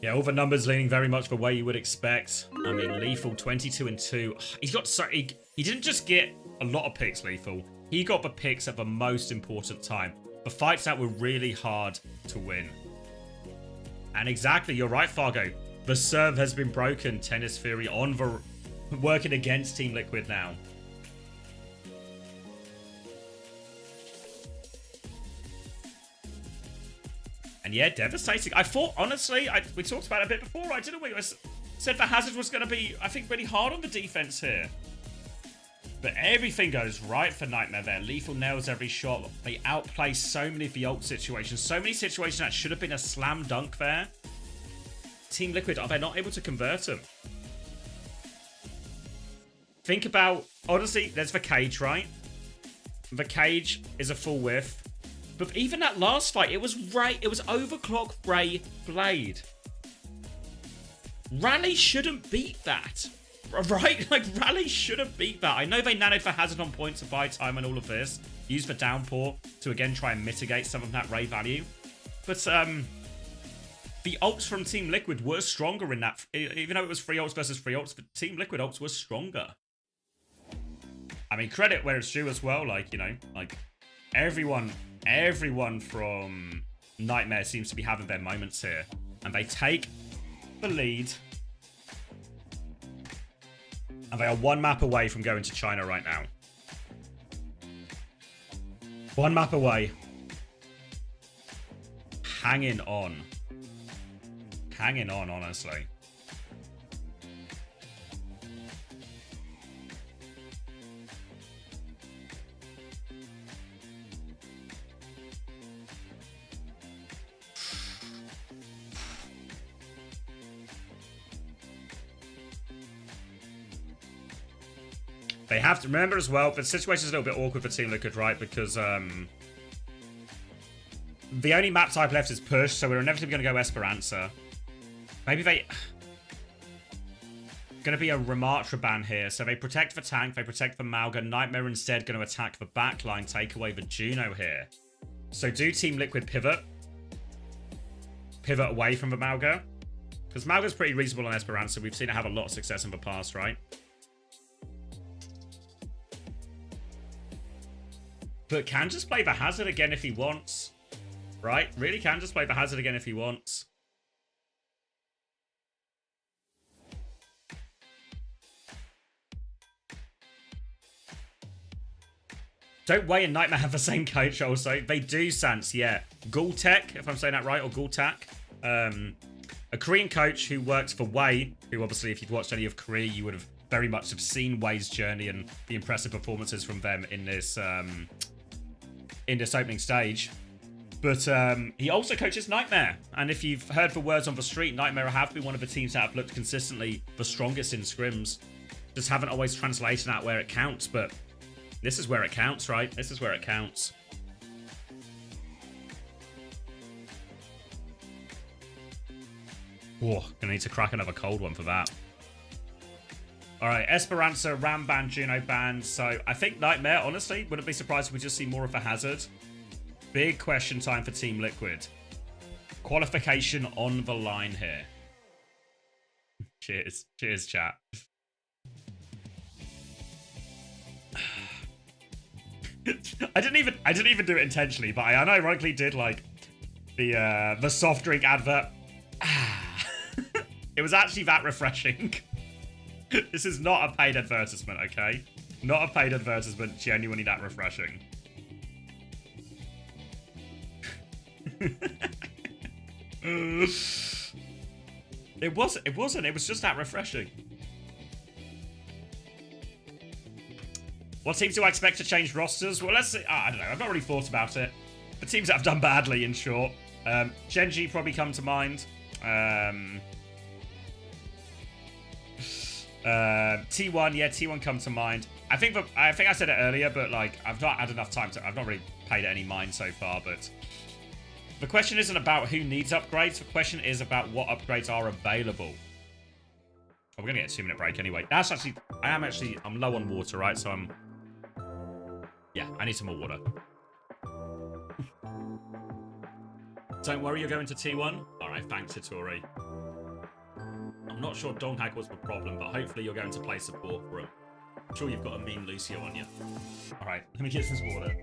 Yeah, all the numbers leaning very much the way you would expect. I mean, Lethal 22-2. He's got so he didn't just get a lot of picks, Lethal. He got the picks at the most important time. The fights that were really hard to win. And exactly, you're right, Fargo. The serve has been broken. Tennis Fury on the working against Team Liquid now. And yeah, devastating. I thought, honestly, we talked about it a bit before, right? Didn't we? I said the Hazard was going to be, I think, really hard on the defense here. But everything goes right for Nightmare there. Lethal nails every shot. They outplay so many of the ult situations. So many situations that should have been a slam dunk there. Team Liquid, are they not able to convert them? Think about, honestly, there's the cage, right? The cage is a full whiff. But even that last fight, it was Ray, it was Overclock, Ray, Blade. Rally shouldn't beat that. Right? Like, Rally should have beat that. I know they nanoed for Hazard on point to buy time and all of this. Use the downpour to, again, try and mitigate some of that Ray value. But, the ults from Team Liquid were stronger in that. Even though it was free ults versus free ults, the Team Liquid ults were stronger. I mean, credit where it's due as well. Like, you know, like, everyone from Nightmare seems to be having their moments here. And they take the lead. And they are one map away from going to China right now. One map away. Hanging on. Hanging on, honestly. They have to remember as well, the situation's a little bit awkward for Team Liquid, right? Because the only map type left is push, so we're inevitably going to go Esperanza. Maybe they... Going to be a Ramatra ban here. So they protect the tank, they protect the Mauga. Nightmare instead going to attack the backline, take away the Juno here. So do Team Liquid pivot? Pivot away from the Mauga? Because Mauga's pretty reasonable on Esperanza. We've seen it have a lot of success in the past, right? But can just play the Hazard again if he wants. Right? Really can just play the Hazard again if he wants. Don't Wei and Nightmare have the same coach also? They do, Sans, yeah. Gultek, if I'm saying that right, or Gultak. A Korean coach who works for Wei, who obviously, if you've watched any of Korea, you would have very much have seen Wei's journey and the impressive performances from them in this opening stage. But he also coaches Nightmare. And if you've heard the words on the street, Nightmare have been one of the teams that have looked consistently the strongest in scrims. Just haven't always translated that where it counts, but this is where it counts, right? This is where it counts. Whoa, gonna need to crack another cold one for that. Alright, Esperanza, Ramban, Juno banned. So I think Nightmare, honestly, wouldn't be surprised if we just see more of a Hazard. Big question time for Team Liquid. Qualification on the line here. Cheers. Cheers, chat. I didn't even do it intentionally, but I unironically did like the soft drink advert. It was actually that refreshing. This is not a paid advertisement, okay? Not a paid advertisement, genuinely that refreshing. It wasn't, it was just that refreshing. What teams do I expect to change rosters? Well, let's see. I don't know. I've not really thought about it. The teams that have done badly, in short. Genji probably come to mind. T1, yeah, T1 come to mind. I think I said it earlier, but like I've not had enough time to. I've not really paid it any mind so far. But the question isn't about who needs upgrades. The question is about what upgrades are available. Oh, we're gonna get a 2-minute break anyway. That's actually. I'm low on water, right? So I'm. Yeah, I need some more water. Don't worry, you're going to T1. All right, thanks, Hitori. I'm not sure Donghag was the problem, but hopefully you're going to play support for him. I'm sure you've got a mean Lucio on you. All right, let me get this water.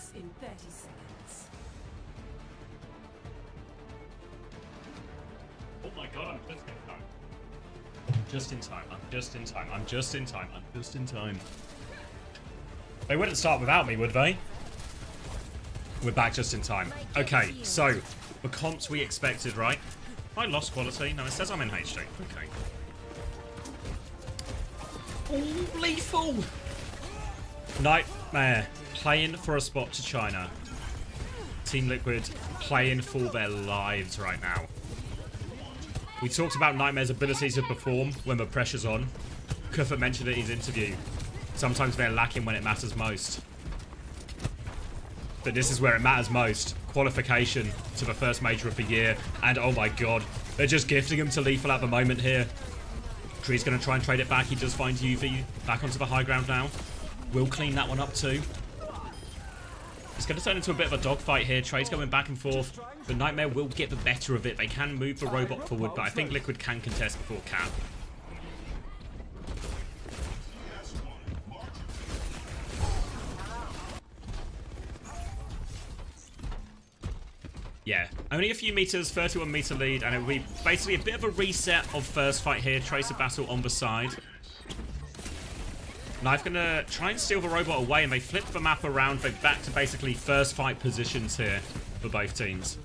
Eclipse in 30 seconds. Oh my god, I'm just in time. I'm just in time. I'm just in time. I'm just in time. They wouldn't start without me, would they? We're back just in time. Okay, so the comps we expected, right? I lost quality. No, it says I'm in HD. Okay. Oh, lethal! Nightmare playing for a spot to China. Team Liquid playing for their lives right now. We talked about Nightmare's ability to perform when the pressure's on. Kuffer mentioned it in his interview. Sometimes they're lacking when it matters most. But this is where it matters most. Qualification to the first major of the year. And oh my god, they're just gifting him to lethal at the moment here. Tree's going to try and trade it back. He does find UV back onto the high ground now. Will clean that one up too. It's going to turn into a bit of a dogfight here. Tree's going back and forth. But Nightmare will get the better of it. They can move the robot forward, but I think Liquid can contest before Cap. Yeah, only a few meters, 31 meter lead, and it will be basically a bit of a reset of first fight here. Tracer battle on the side. Knife gonna try and steal the robot away, and they flip the map around. They're back to basically first fight positions here for both teams.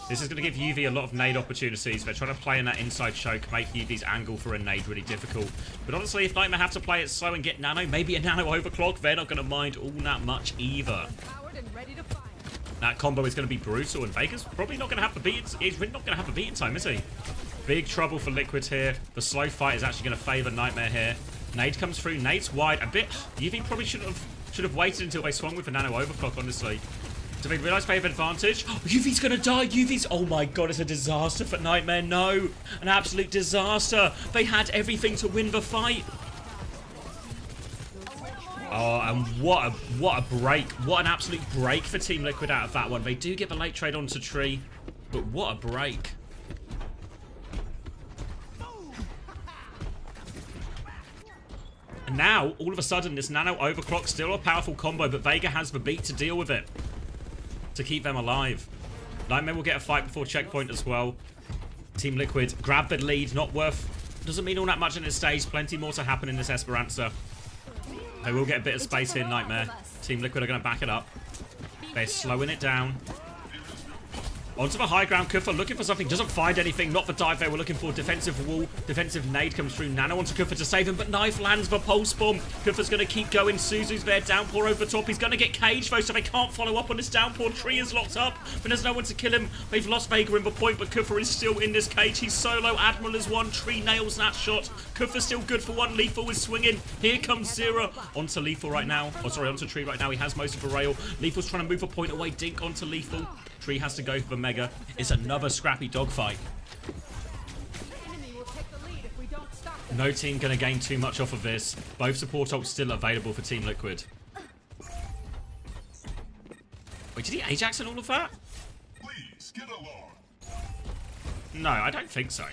This is gonna give UV a lot of nade opportunities. They're trying to play in that inside choke, make UV's angle for a nade really difficult. But honestly, if Nightmare have to play it slow and get nano, maybe a nano overclock, they're not gonna mind all that much either. That combo is going to be brutal, and Vega's probably not going to have the beat. He's really not going to have the beating time, is he? Big trouble for Liquid here. The slow fight is actually going to favour Nightmare here. Nade comes through. Nade's wide a bit. UV probably should have waited until they swung with the nano overclock, honestly. Do they realise they have advantage? Oh, UV's going to die. UV's... Oh my god, it's a disaster for Nightmare. No. An absolute disaster. They had everything to win the fight. Oh, and what a break. What an absolute break for Team Liquid out of that one. They do get the late trade onto Tree, but what a break. And now, all of a sudden, this nano overclock, still a powerful combo, but Vega has the beat to deal with it. To keep them alive. Nightmare will get a fight before checkpoint as well. Team Liquid grab the lead, not worth... Doesn't mean all that much in this stage. Plenty more to happen in this Esperanza. They will get a bit of space here, Nightmare. Team Liquid are going to back it up. They're slowing it down. Onto the high ground, Kuffer looking for something, doesn't find anything, not the dive they were looking for. Defensive wall, defensive nade comes through. Nano onto Kuffer to save him, but Knife lands the pulse bomb. Kuffer's going to keep going. Suzu's there, downpour over the top. He's going to get caged though, so they can't follow up on this downpour. Tree is locked up, but there's no one to kill him. They've lost Vega in the point, but Kuffer is still in this cage. He's solo. Admiral is one. Tree nails that shot. Kuffer's still good for one. Lethal is swinging. Here comes Zero onto Lethal right now. Oh, sorry, onto Tree right now. He has most of the rail. Lethal's trying to move a point away. Dink onto Lethal. Tree has to go for the Mega. It's another scrappy dogfight. No team going to gain too much off of this. Both support ults still available for Team Liquid. Wait, did he Ajax and all of that? Please get along. No, I don't think so.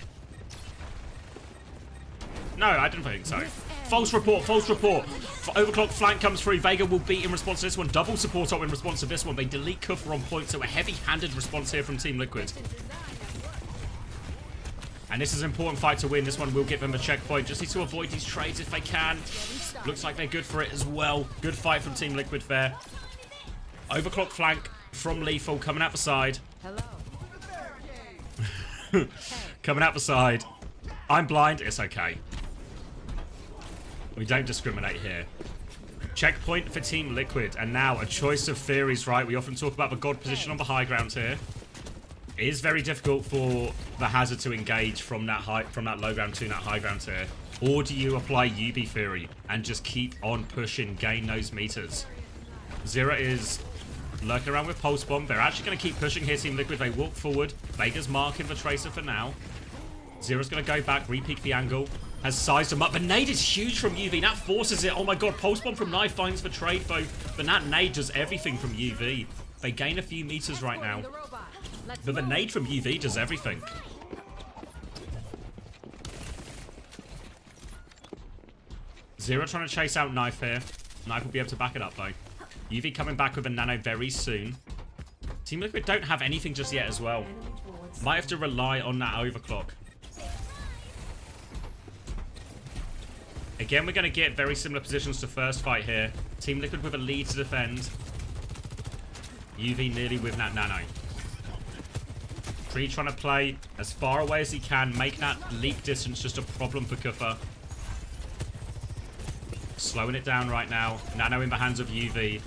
No, I don't think so. False report, false report. Overclock flank comes through. Vega will beat in response to this one. Double support ult in response to this one. They delete Kuffer on point, so a heavy-handed response here from Team Liquid. And this is an important fight to win. This one will give them a checkpoint. Just need to avoid these trades if they can. Looks like they're good for it as well. Good fight from Team Liquid there. Overclock flank from Lethal coming out the side. Coming out the side. I'm blind. It's okay. We don't discriminate here. Checkpoint for Team Liquid. And now a choice of theories, right? We often talk about the god position on the high ground here. It is very difficult for the Hazard to engage from that low ground to that high ground here. Or do you apply UB theory and just keep on pushing, gain those meters? Zero is lurking around with Pulse Bomb. They're actually going to keep pushing here, Team Liquid. They walk forward. Vega's marking the Tracer for now. Zero's going to go back, re-peek the angle. Has sized him up. The nade is huge from UV. That forces it. Oh my god, Pulse Bomb from Knife finds the trade though. But that nade does everything from UV. They gain a few meters right now. But the nade from UV does everything. Zero trying to chase out Knife here. Knife will be able to back it up though. UV coming back with a nano very soon. Team Liquid don't have anything just yet as well. Might have to rely on that overclock. Again, we're going to get very similar positions to first fight here. Team Liquid with a lead to defend. UV nearly with that nano. Tree trying to play as far away as he can, make that leap distance just a problem for Kufa. Slowing it down right now. Nano in the hands of UV.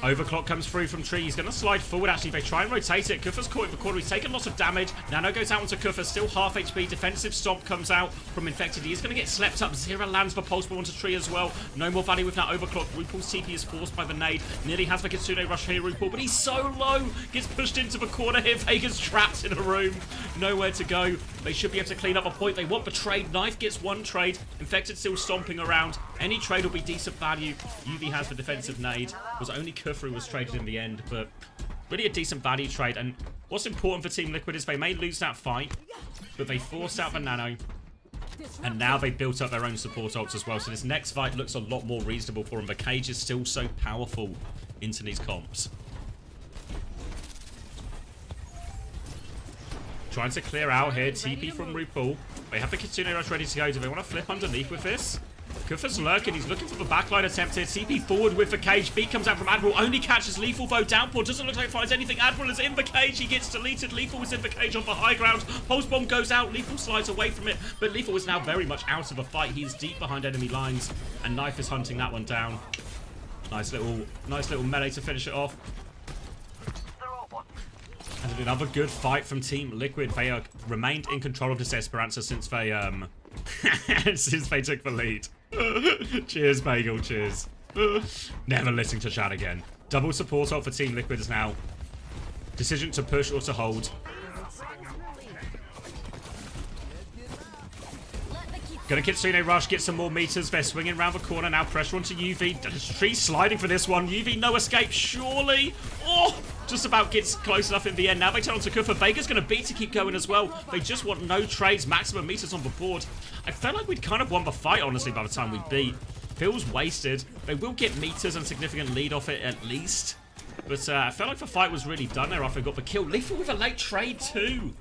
Overclock comes through from Tree. He's going to slide forward, actually. They try and rotate it. Kufa's caught in the corner. He's taken lots of damage. Nano goes out onto Kufa. Still half HP. Defensive stomp comes out from Infected. He's going to get slept up. Zero lands the pulse ball onto Tree as well. No more value with that overclock. RuPaul's TP is forced by the nade. Nearly has the Kitsune rush here, RuPaul, but he's so low. Gets pushed into the corner here. Vega's trapped in a room. Nowhere to go. They should be able to clean up a point. They want the trade. Knife gets one trade. Infected still stomping around. Any trade will be decent value. UV has the defensive nade. It was only Kufa who was traded in the end, but really a decent value trade. And what's important for Team Liquid is they may lose that fight, but they forced out the nano, and now they built up their own support ults as well. So this next fight looks a lot more reasonable for them. The cage is still so powerful into these comps. Trying to clear out here. TP from RuPaul. They have the Kitsune rush ready to go. Do they want to flip underneath with this? Kufa's lurking. He's looking for the backline attempt here. TP forward with the cage. Beat comes out from Admiral. Only catches Lethal though. Downpour doesn't look like he finds anything. Admiral is in the cage. He gets deleted. Lethal is in the cage on the high ground. Pulse bomb goes out. Lethal slides away from it. But Lethal is now very much out of the fight. He's deep behind enemy lines. And Knife is hunting that one down. Nice little melee to finish it off. And another good fight from Team Liquid. They remained in control of this Esperanza since they took the lead. Cheers, Bagel, cheers. Never listening to chat again. Double support ult for Team Liquid is now. Decision to push or to hold. Gonna Kitsune rush, get some more meters. They're swinging around the corner now. Pressure onto UV. Tree sliding for this one. UV, no escape, surely. Oh, just about gets close enough in the end. Now they turn on to Kufa. Vega's gonna beat to keep going as well. They just want no trades, maximum meters on the board. I felt like we'd kind of won the fight, honestly, by the time we beat. Feels wasted. They will get meters and significant lead off it at least. But I felt like the fight was really done there after they got the kill. Lethal with a late trade too.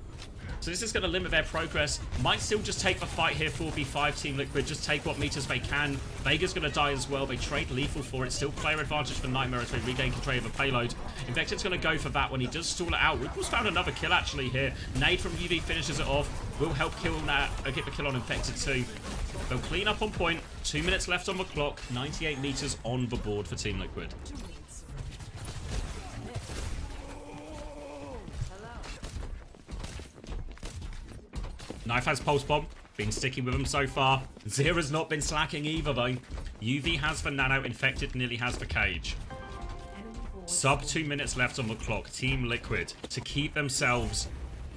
So this is going to limit their progress. Might still just take the fight here, 4v5 Team Liquid. Just take what meters they can. Vega's going to die as well. They trade Lethal for it. Still player advantage for Nightmare as they regain control of the payload. Infected's going to go for that when he does stall it out. RuPaul's found another kill actually here. Nade from UV finishes it off. Will help kill that. Get the kill on Infected too. They'll clean up on point. 2 minutes left on the clock. 98 meters on the board for Team Liquid. Knife has Pulse Bomb. Been sticking with him so far. Zera's not been slacking either though. UV has the nano. Infected nearly has the cage. Sub 2 minutes left on the clock. Team Liquid to keep themselves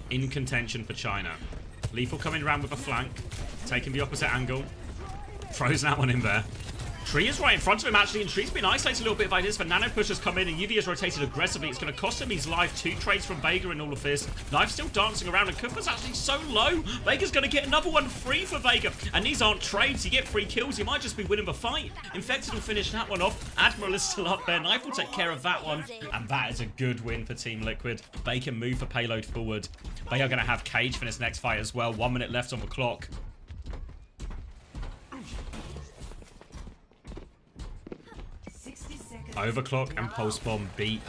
in contention for China. Lethal coming around with a flank. Taking the opposite angle. Throws that one in there. Tree is right in front of him actually, and Tree's been isolated a little bit by this. The nano push has come in and UV has rotated aggressively. It's going to cost him his life. 2 trades from Vega in all of this. Knife still dancing around, and Kufa's actually so low. Vega's going to get another one free for Vega. And these aren't trades. You get free kills. You might just be winning the fight. Infected will finish that one off. Admiral is still up there. Knife will take care of that one. And that is a good win for Team Liquid. They can move the payload forward. They are going to have cage for this next fight as well. 1 minute left on the clock. Overclock and Pulse Bomb beat.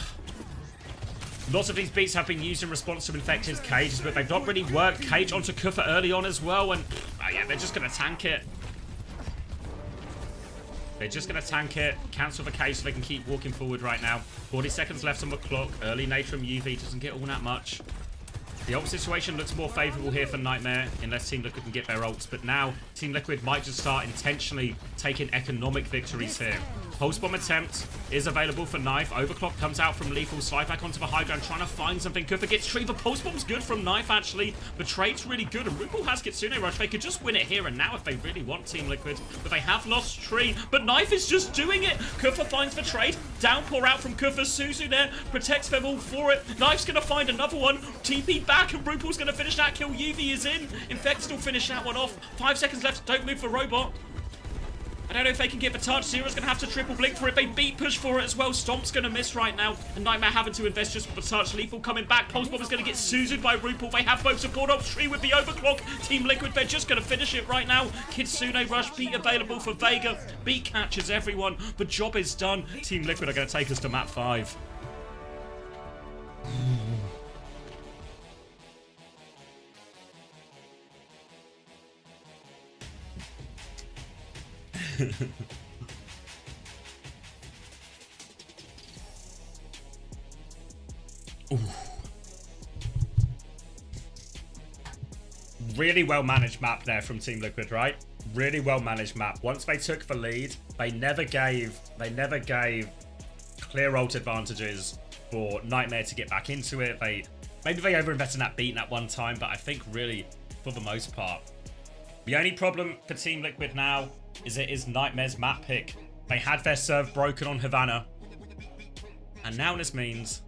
Lots of these beats have been used in response to Infected's cages, but they've not really worked. Cage onto Kufa early on as well, and yeah, they're just going to tank it. They're just going to tank it, cancel the cage so they can keep walking forward right now. 40 seconds left on the clock. Early nade from UV doesn't get all that much. The ult situation looks more favourable here for Nightmare, unless Team Liquid can get their ults. But now, Team Liquid might just start intentionally taking economic victories here. Pulse Bomb attempt is available for Knife. Overclock comes out from Lethal. Slide back onto the high ground, trying to find something. Kufa gets Tree. The Pulse Bomb's good from Knife, actually. The trade's really good, and RuPaul has Kitsune Rush. They could just win it here and now if they really want, Team Liquid. But they have lost Tree. But Knife is just doing it. Kufa finds the trade. Downpour out from Kufa. Suzu there protects them all for it. Knife's going to find another one. TP back, and RuPaul's going to finish that kill. UV is in. Infected will finish that one off. 5 seconds left. Don't move for Robot. I don't know if they can get the touch. Zero's going to have to triple blink for it. They beat push for it as well. Stomp's going to miss right now. And Nightmare having to invest just for the touch. Lethal coming back. Pulse Bomb is going to get Suzu'd by Rupal. They have both support ops. Tree with the overclock. Team Liquid, they're just going to finish it right now. Kitsune Rush, beat available for Vega. Beat catches everyone. The job is done. Team Liquid are going to take us to map 5. Really well managed map there from Team Liquid, right? Really well managed map. Once they took the lead, they never gave clear ult advantages for Nightmare to get back into it. Maybe they overinvested in that beat at one time, but I think really, for the most part, the only problem for Team Liquid now is it is Nightmare's map pick. They had their serve broken on Havana, and now this means,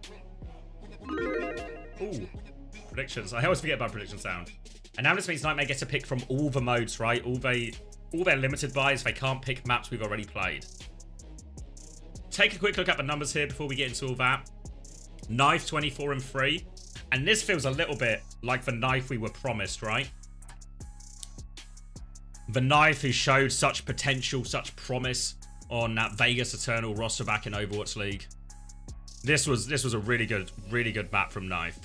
ooh, predictions. I always forget about prediction sound. And now this means Nightmare gets to pick from all the modes, right? All their limited buys, they can't pick maps we've already played. Take a quick look at the numbers here before we get into all that. Knife 24 and 3. And this feels a little bit like the Knife we were promised, right? The Knife who showed such potential, such promise on that Vegas Eternal roster back in Overwatch League. This was a really good map from Knife.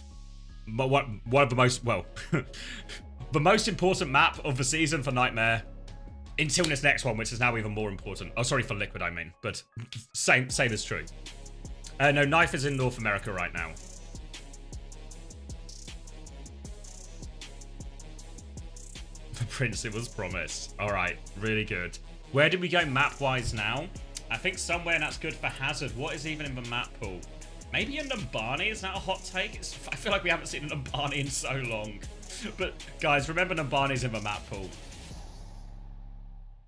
But one of the most, well, the most important map of the season for Nightmare until this next one, which is now even more important. Oh, sorry, for Liquid, I mean, but same is true. No, Knife is in North America right now. The Prince, it was promised. All right, really good. Where did we go map-wise now? I think somewhere that's good for Hazard. What is even in the map pool? Maybe a Numbani? Is that a hot take? I feel like we haven't seen a Numbani in so long. But, guys, remember Numbani's in the map pool.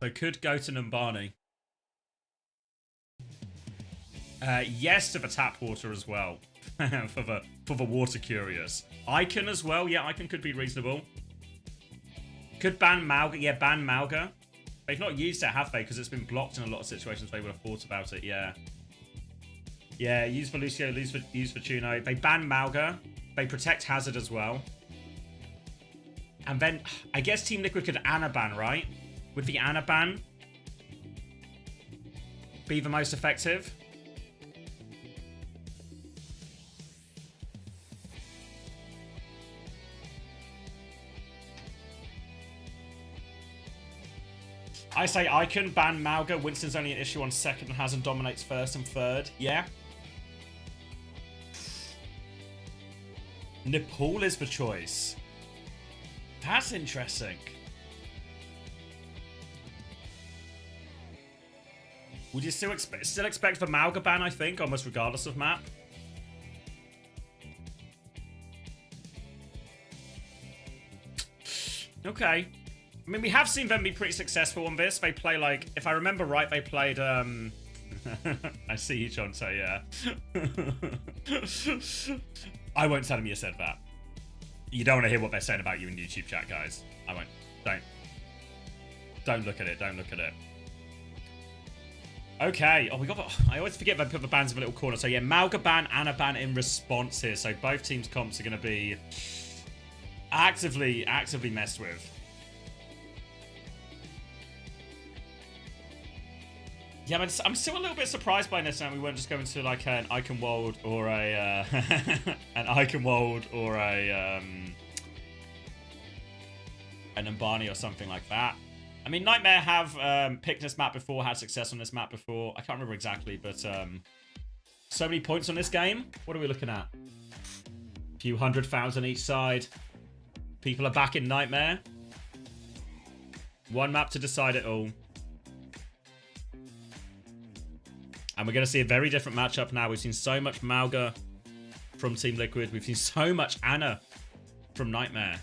So, could go to Numbani. Yes to the tap water as well. for the water curious. Icon as well. Yeah, Icon could be reasonable. Could ban Mauga. Yeah, ban Mauga. They've not used it, have they? Because it's been blocked in a lot of situations. They would have thought about it, yeah. Yeah, use for Lucio, use for Tuno. They ban Mauga. They protect Hazard as well. And then, I guess Team Liquid could Ana ban, right? Would the Ana ban be the most effective? I say Icon, ban Mauga. Winston's only an issue on second and Hazard dominates first and third. Yeah. Nepal is the choice. That's interesting. Would you still expect the Mauga ban, I think, almost regardless of map? Okay. I mean, we have seen them be pretty successful on this. They play, like, if I remember right, they played, I see you, Chonto, yeah. I won't tell them you said that. You don't want to hear what they're saying about you in YouTube chat, guys. I won't. Don't look at it. Don't look at it. Okay. Oh, we got. I always forget they put the bans in a little corner. So yeah, Mauga ban, Ana ban in response here. So both teams' comps are going to be actively messed with. Yeah, but I'm still a little bit surprised by this. And we weren't just going to like an Icon World or a an Icon World or an Umbani or something like that. I mean, Nightmare have picked this map before, had success on this map before. I can't remember exactly, but so many points on this game. What are we looking at? A few 100,000 each side. People are back in Nightmare. One map to decide it all. And we're going to see a very different matchup now. We've seen so much Mauga from Team Liquid. We've seen so much Ana from Nightmare.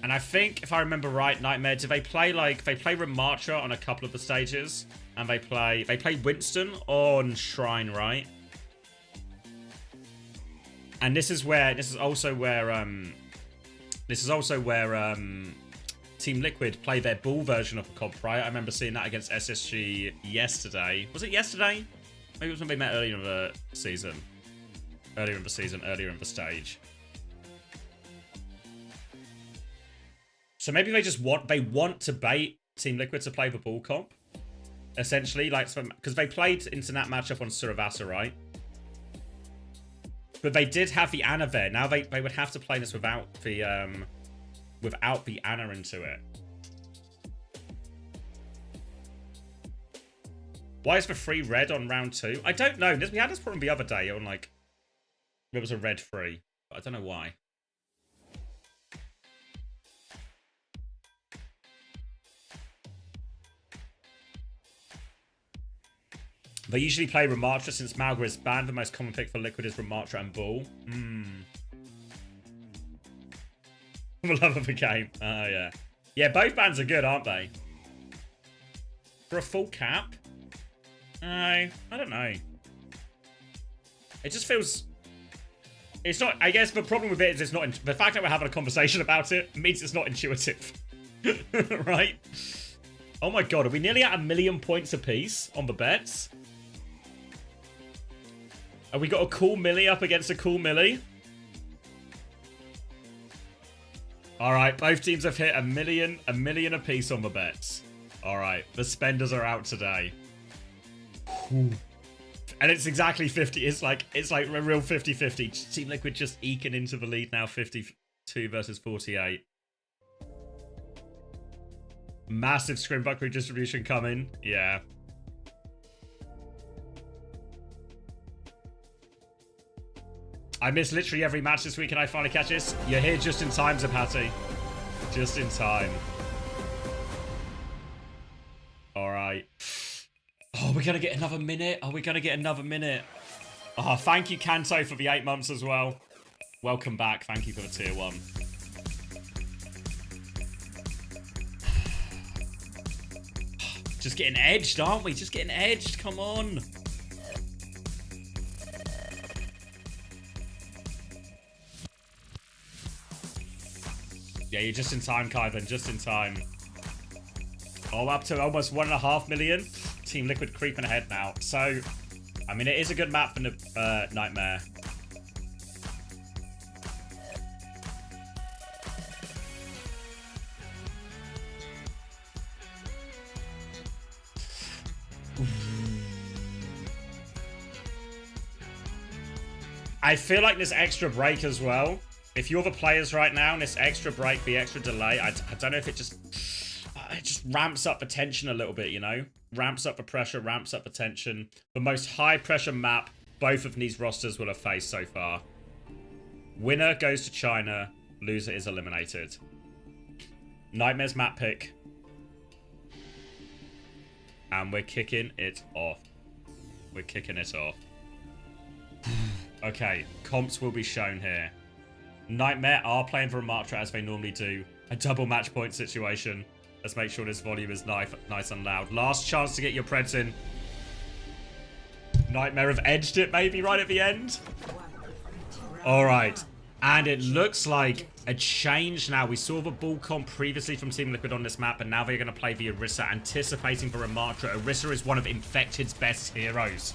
And I think, if I remember right, Nightmare, do they play Remacha on a couple of the stages? And they play Winston on Shrine, right? And this is also where This is also where Team Liquid play their ball version of a comp, right? I remember seeing that against SSG yesterday. Was it yesterday? Maybe it was when they met earlier in the season. Earlier in the stage. So maybe they just want to bait Team Liquid to play the ball comp. Essentially, like, because they played into that matchup on Suravasa, right? But they did have the Ana there. Now they would have to play this without the Ana into it. Why is the 3 red on round 2? I don't know. We had this problem the other day on, like, there was a red 3. But I don't know why. They usually play Ramattra since Malga is banned. The most common pick for Liquid is Ramattra and Bull. The love of the game. Oh, yeah. Yeah, both bans are good, aren't they? For a full cap? I don't know. It just feels... It's not... I guess the problem with it is it's not... The fact that we're having a conversation about it means it's not intuitive. Right? Oh my god, are we nearly at 1 million points apiece on the bets? Have we got a cool Millie up against a cool Millie? Alright, both teams have hit 1 million apiece on the bets. Alright, the spenders are out today. Whew. And it's exactly 50. It's like a real 50-50. Team Liquid just eking into the lead now, 52 versus 48. Massive Scrimbuck redistribution coming. Yeah. I missed literally every match this week and I finally catch this. You're here just in time, Zapati. Just in time. Alright. Oh, we're going to get another minute. Oh, we're going to get another minute. Oh, thank you, Kanto, for the 8 months as well. Welcome back. Thank you for the tier 1. Just getting edged, aren't we? Just getting edged. Come on. Yeah, you're just in time, Kyvan. Just in time. Oh, up to almost 1.5 million. Team Liquid creeping ahead now. So, I mean, it is a good map for the Nightmare. I feel like this extra break as well. If you're the players right now, and this extra break, the extra delay, I don't know if it just ramps up the tension a little bit, you know? Ramps up the pressure, ramps up the tension. The most high pressure map both of these rosters will have faced so far. Winner goes to China, loser is eliminated. Nightmare's map pick. And we're kicking it off. We're kicking it off. Okay, comps will be shown here. Nightmare are playing for Ramattra as they normally do. A double match point situation. Let's make sure this volume is nice and loud. Last chance to get your Preds in. Nightmare have edged it maybe right at the end. Alright. And it looks like a change now. We saw the ball comp previously from Team Liquid on this map, and now they're going to play the Orisa, anticipating for Ramattra. Orisa is one of Infected's best heroes.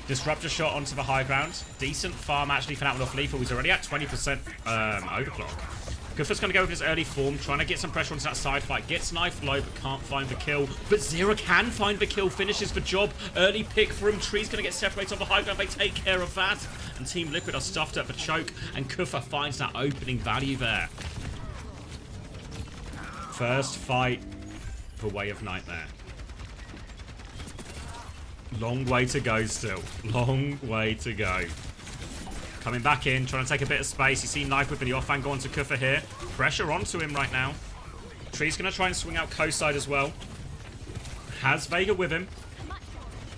Disruptor shot onto the high ground. Decent farm actually for that one off Lethal. He's already at 20% overclock. Kufa's going to go with his early form, trying to get some pressure onto that side fight. Gets knife low, but can't find the kill. But Zera can find the kill, finishes the job. Early pick for him. Tree's going to get separated on the high ground. They take care of that. And Team Liquid are stuffed at the choke, and Kufa finds that opening value there. First fight for Way of Nightmare. Long way to go still. Long way to go. Coming back in, trying to take a bit of space. You see Knife whipping the offhand go onto Kufa here. Pressure onto him right now. Tree's going to try and swing out coast side as well. Has Vega with him.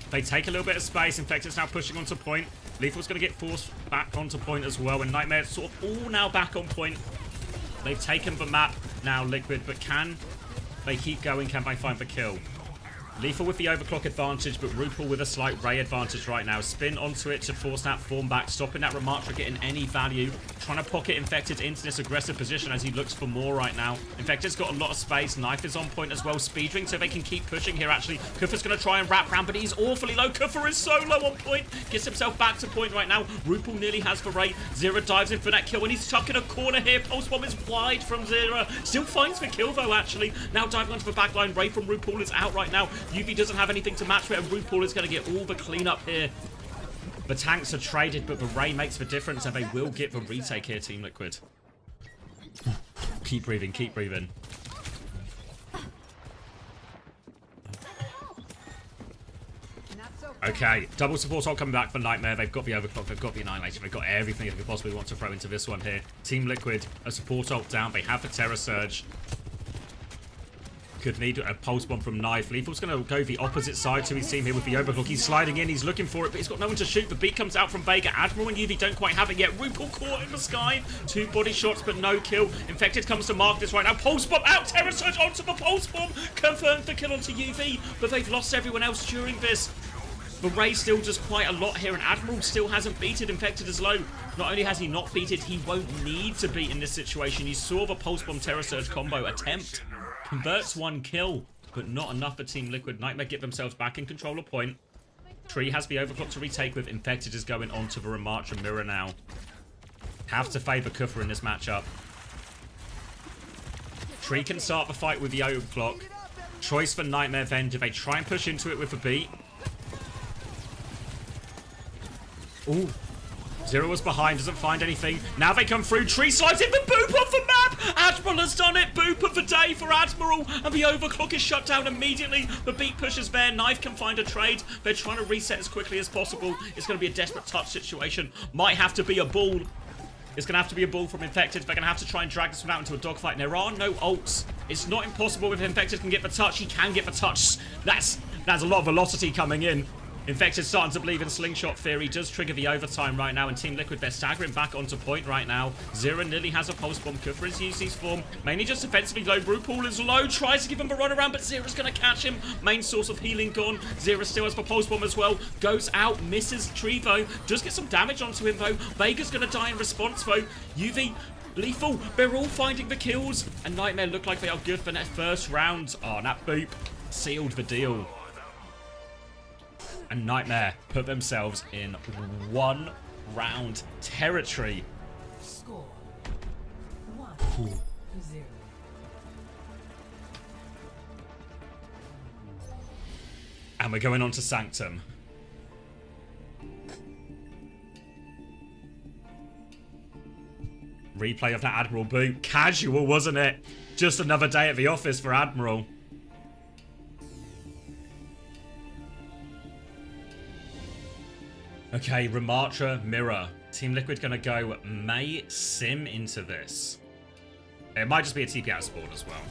They take a little bit of space. Infected's now pushing onto point. Lethal's going to get forced back onto point as well. And Nightmare sort of all now back on point. They've taken the map now, Liquid, but can they keep going? Can they find the kill? Lethal with the overclock advantage, but RuPaul with a slight Ray advantage right now. Spin onto it to force that form back, stopping that Ramattra getting any value. Trying to pocket Infected into this aggressive position as he looks for more right now. Infected's got a lot of space. Knife is on point as well. Speedring so they can keep pushing here actually. Kufa's going to try and wrap around, but he's awfully low. Kufa is so low on point. Gets himself back to point right now. RuPaul nearly has the Ray. Zera dives in for that kill, and he's stuck in a corner here. Pulse Bomb is wide from Zera. Still finds the kill though actually. Now diving onto the backline. Ray from RuPaul is out right now. UV doesn't have anything to match with, and RuPaul is going to get all the cleanup here. The tanks are traded, but the Ray makes the difference, and they will get the retake here, Team Liquid. Keep breathing, keep breathing. Okay, double support all coming back for Nightmare. They've got the overclock, they've got the annihilation, they've got everything they could possibly want to throw into this one here. Team Liquid, a support ult down, they have the Terror Surge. Could need a pulse bomb from Knife. Lethal's going to go the opposite side to his team here with the overclock. He's sliding in, he's looking for it, but he's got no one to shoot. The beat comes out from Vega. Admiral and UV don't quite have it yet. RuPaul caught in the sky. 2 body shots, but no kill. Infected comes to mark this right now. Pulse bomb out. Terror Surge onto the pulse bomb. Confirmed the kill onto UV, but they've lost everyone else during this. The Ray still does quite a lot here, and Admiral still hasn't beaten Infected as low. Not only has he not beaten, he won't need to beat in this situation. You saw the Pulse Bomb Terror Surge combo attempt. Converts 1 kill, but not enough for Team Liquid. Nightmare get themselves back in control of point. Tree has the overclock to retake with. Infected is going on to the Ramattra mirror now. Have to favour Kufa in this matchup. Tree can start the fight with the overclock. Choice for Nightmare then. Do they try and push into it with the beat? Ooh. Zero was behind, doesn't find anything. Now they come through. Tree slides in, but Boop off the map! Admiral has done it! Boop of the day for Admiral! And the overclock is shut down immediately. The beat pushes there. Knife can find a trade. They're trying to reset as quickly as possible. It's going to be a desperate touch situation. Might have to be a ball. It's going to have to be a ball from Infected. They're going to have to try and drag this one out into a dogfight. And there are no ults. It's not impossible if Infected can get the touch. He can get the touch. That's a lot of velocity coming in. Infected starting to believe in Slingshot Theory. Does trigger the overtime right now. And Team Liquid, they're staggering back onto point right now. Zera nearly has a pulse bomb. Kufa is using his form. Mainly just defensively low. RuPaul is low. Tries to give him a run around, but Zera's going to catch him. Main source of healing gone. Zera still has the pulse bomb as well. Goes out. Misses Tree though. Does get some damage onto him though. Vega's going to die in response though. UV... Lethal. They're all finding the kills. And Nightmare look like they are good for that first round. Oh, that Boop sealed the deal. And Nightmare put themselves in 1 round territory. Score 1-0. And we're going on to Sanctum. Replay of that Admiral boot. Casual, wasn't it? Just another day at the office for Admiral. Okay, Ramattra, Mirror. Team Liquid gonna go May Sim into this. It might just be a TP out spawn as well.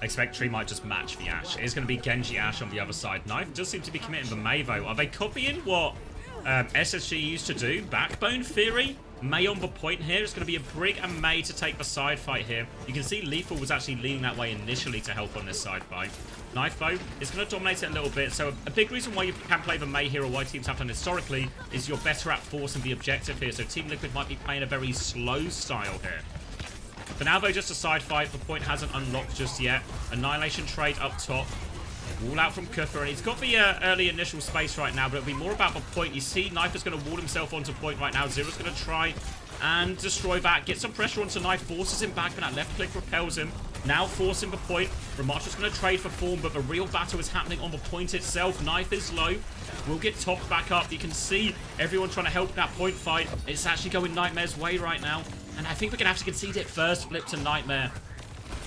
I expect Tree might just match the Ashe. It's gonna be Genji Ashe on the other side. Knife does seem to be committing the May though. Are they copying what SSG used to do? Backbone Theory? May on the point here. It's going to be a Brig and May to take the side fight here. You can see Lethal was actually leaning that way initially to help on this side fight. Knife though is going to dominate it a little bit. So a big reason why you can play the May here, or why teams have done historically, is you're better at forcing the objective here. So Team Liquid might be playing a very slow style here. For now though, just a side fight. The point hasn't unlocked just yet. Annihilation trade up top. Wall out from Kufa, and he's got the early initial space right now, but it'll be more about the point. You see Knife is going to wall himself onto point right now. Zera's going to try and destroy that. Get some pressure onto Knife, forces him back, but that left click repels him. Now forcing the point. Ramatra's going to trade for form, but the real battle is happening on the point itself. Knife is low. Will get topped back up. You can see everyone trying to help that point fight. It's actually going Nightmare's way right now, and I think we're going to have to concede it first. Flip to Nightmare.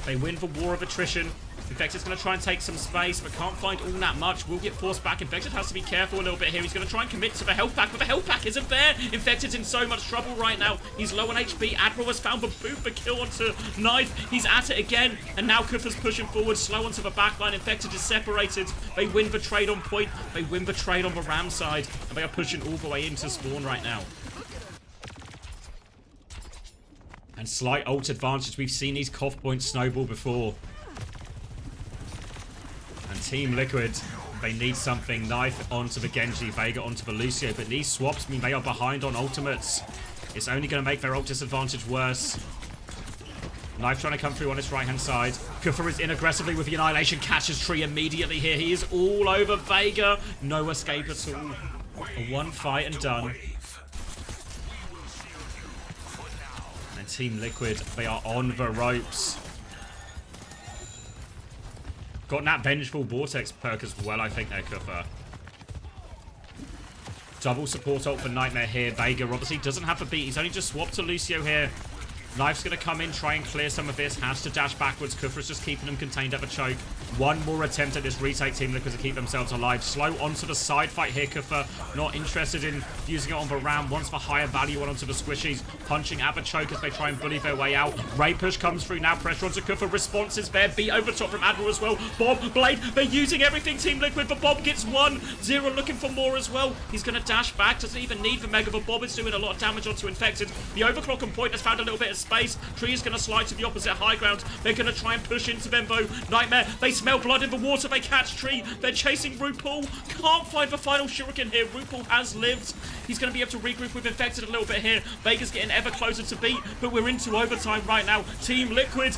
They win the war of attrition. Infected's going to try and take some space, but can't find all that much. Will get forced back. Infected has to be careful a little bit here. He's going to try and commit to the health pack, but the health pack isn't there. Infected's in so much trouble right now. He's low on HP. Admiral has found the boot, the kill onto Knife. He's at it again, and now Kufa's pushing forward, slow onto the backline. Infected is separated. They win the trade on point. They win the trade on the Ram side, and they are pushing all the way into spawn right now. And slight ult advantage. We've seen these cough points snowball before. And Team Liquid, they need something. Knife onto the Genji, Vega onto the Lucio, but these swaps mean they are behind on ultimates. It's only going to make their ult disadvantage worse. Knife trying to come through on his right-hand side. Kufa is in aggressively with the Annihilation. Catches Tree immediately here. He is all over Vega. No escape at all. A one fight and done. And Team Liquid, they are on the ropes. Got that Vengeful Vortex perk as well, I think, there, Kufa. Double support ult for Nightmare here. Vega obviously doesn't have the beat. He's only just swapped to Lucio here. Knife's going to come in, try and clear some of this. Has to dash backwards. Kufa's just keeping them contained at the choke. One more attempt at this retake. Team Liquid to keep themselves alive. Slow onto the side fight here. Kufa not interested in using it on the ram. Wants the higher value one onto the squishies. Punching at the choke as they try and bully their way out. Ray push comes through now. Pressure onto Kufa. Response is there. Beat over top from Admiral as well. Bob, Blade, they're using everything. Team Liquid, but Bob gets one. Zero looking for more as well. He's going to dash back. Doesn't even need the Mega, but Bob is doing a lot of damage onto Infected. The overclock on point has found a little bit of space. Tree is going to slide to the opposite high ground. They're going to try and push into them though. Nightmare, they smell blood in the water. They catch Tree. They're chasing RuPaul. Can't find the final shuriken here. RuPaul has lived. He's going to be able to regroup with Infected a little bit here. Vega's getting ever closer to beat, but we're into overtime right now. Team Liquid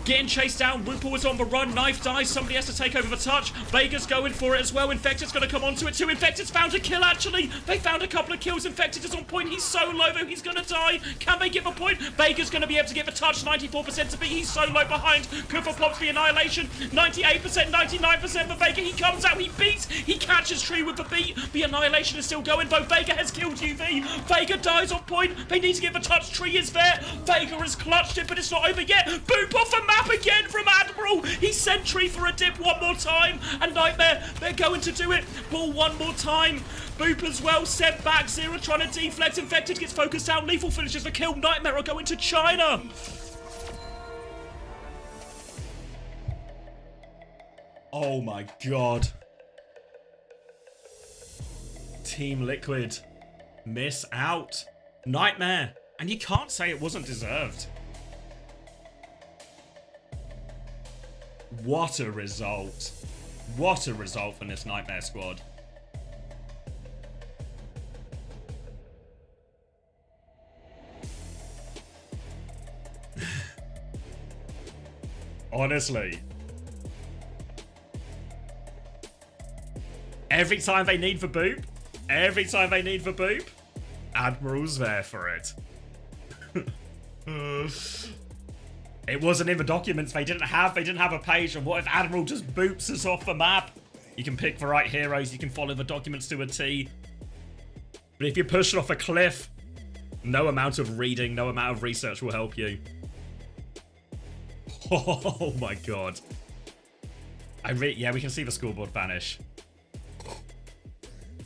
getting chased down. RuPaul is on the run. Knife dies. Somebody has to take over the touch. Vega's going for it as well. Infected's going to come onto it too. Infected's found a kill, actually. They found a couple of kills. Infected is on point. He's so low, though. He's going to die. Can they give a point? Vega's going to be able to get the touch. 94% to beat. He's so low behind. Kufa pops the Annihilation. 98%, 99% for Vega. He comes out. He beats. He catches Tree with the beat. The Annihilation is still going, though. Vega has killed UV. Vega dies on point. They need to get the touch. Tree is there. Vega has clutched it, but it's not over yet. Boop off the map again from Admiral. He sent Tree for a dip one more time. And Nightmare, they're going to do it. Ball one more time. Boop as well, sent back. Zero trying to deflect. Infected gets focused out. Lethal finishes the kill. Nightmare are going to China. Oh my god. Team Liquid miss out. Nightmare. And you can't say it wasn't deserved. What a result. What a result from this Nightmare squad. Honestly. Every time they need the boop, Admiral's there for it. It wasn't in the documents. They didn't have a page. And what if Admiral just boops us off the map? You can pick the right heroes. You can follow the documents to a T. But if you're pushed off a cliff, no amount of reading, no amount of research will help you. Oh my god. Yeah, we can see the scoreboard vanish.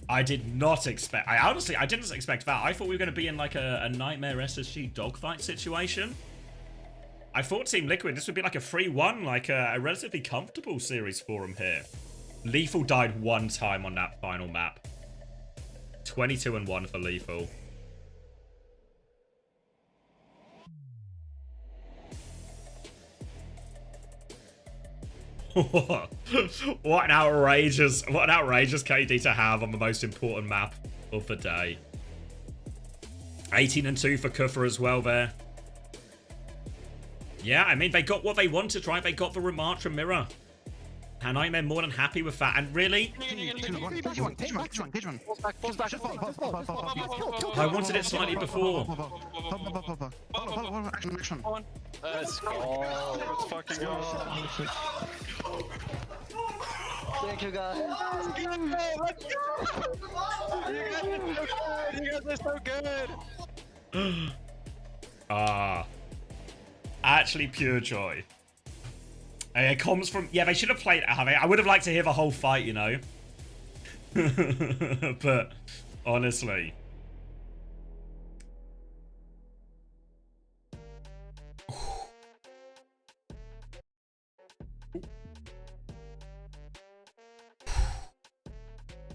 I did not expect... I didn't expect that. I thought we were going to be in like a Nightmare SSG dogfight situation. I thought Team Liquid, this would be like a 3-1, like a relatively comfortable series for them here. Lethal died one time on that final map. 22-1 for Lethal. What an outrageous KD to have on the most important map of the day. 18-2 for Kufa as well there. Yeah, I mean, they got what they wanted, right? They got the Ramatra mirror. And I'm more than happy with that. And really, I wanted it slightly before. Action. Let's go. Let's fucking go. Thank you, guys. Let's go. You guys are so good. Actually, pure joy. It comes from... Yeah, they should have played... I would have liked to hear the whole fight, you know. But, honestly.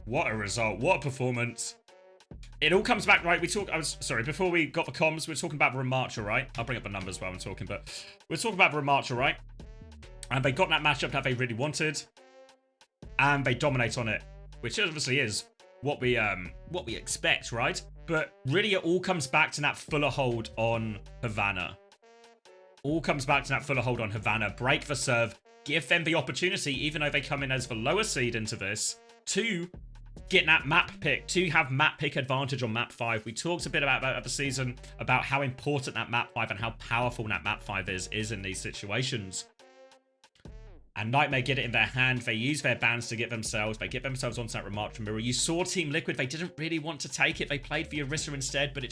What a result. What a performance. It all comes back, right? Sorry, before we got the comms, we're talking about Ramatra, right? I'll bring up the numbers while I'm talking, but we're talking about Ramatra, right? And they got that matchup that they really wanted. and they dominate on it, which obviously is what we expect, right? But really, it all comes back to that fuller hold on Havana. All comes back to that fuller hold on Havana. Break the serve, give them the opportunity, even though they come in as the lower seed into this, to get that map pick, to have map pick advantage on map 5. We talked a bit about that at the season, about how important that map 5 and how powerful that map 5 is in these situations. And Nightmare get it in their hand. They use their bans to get themselves. They get themselves onto that remark mirror. You saw Team Liquid. They didn't really want to take it. They played the Orisa instead, but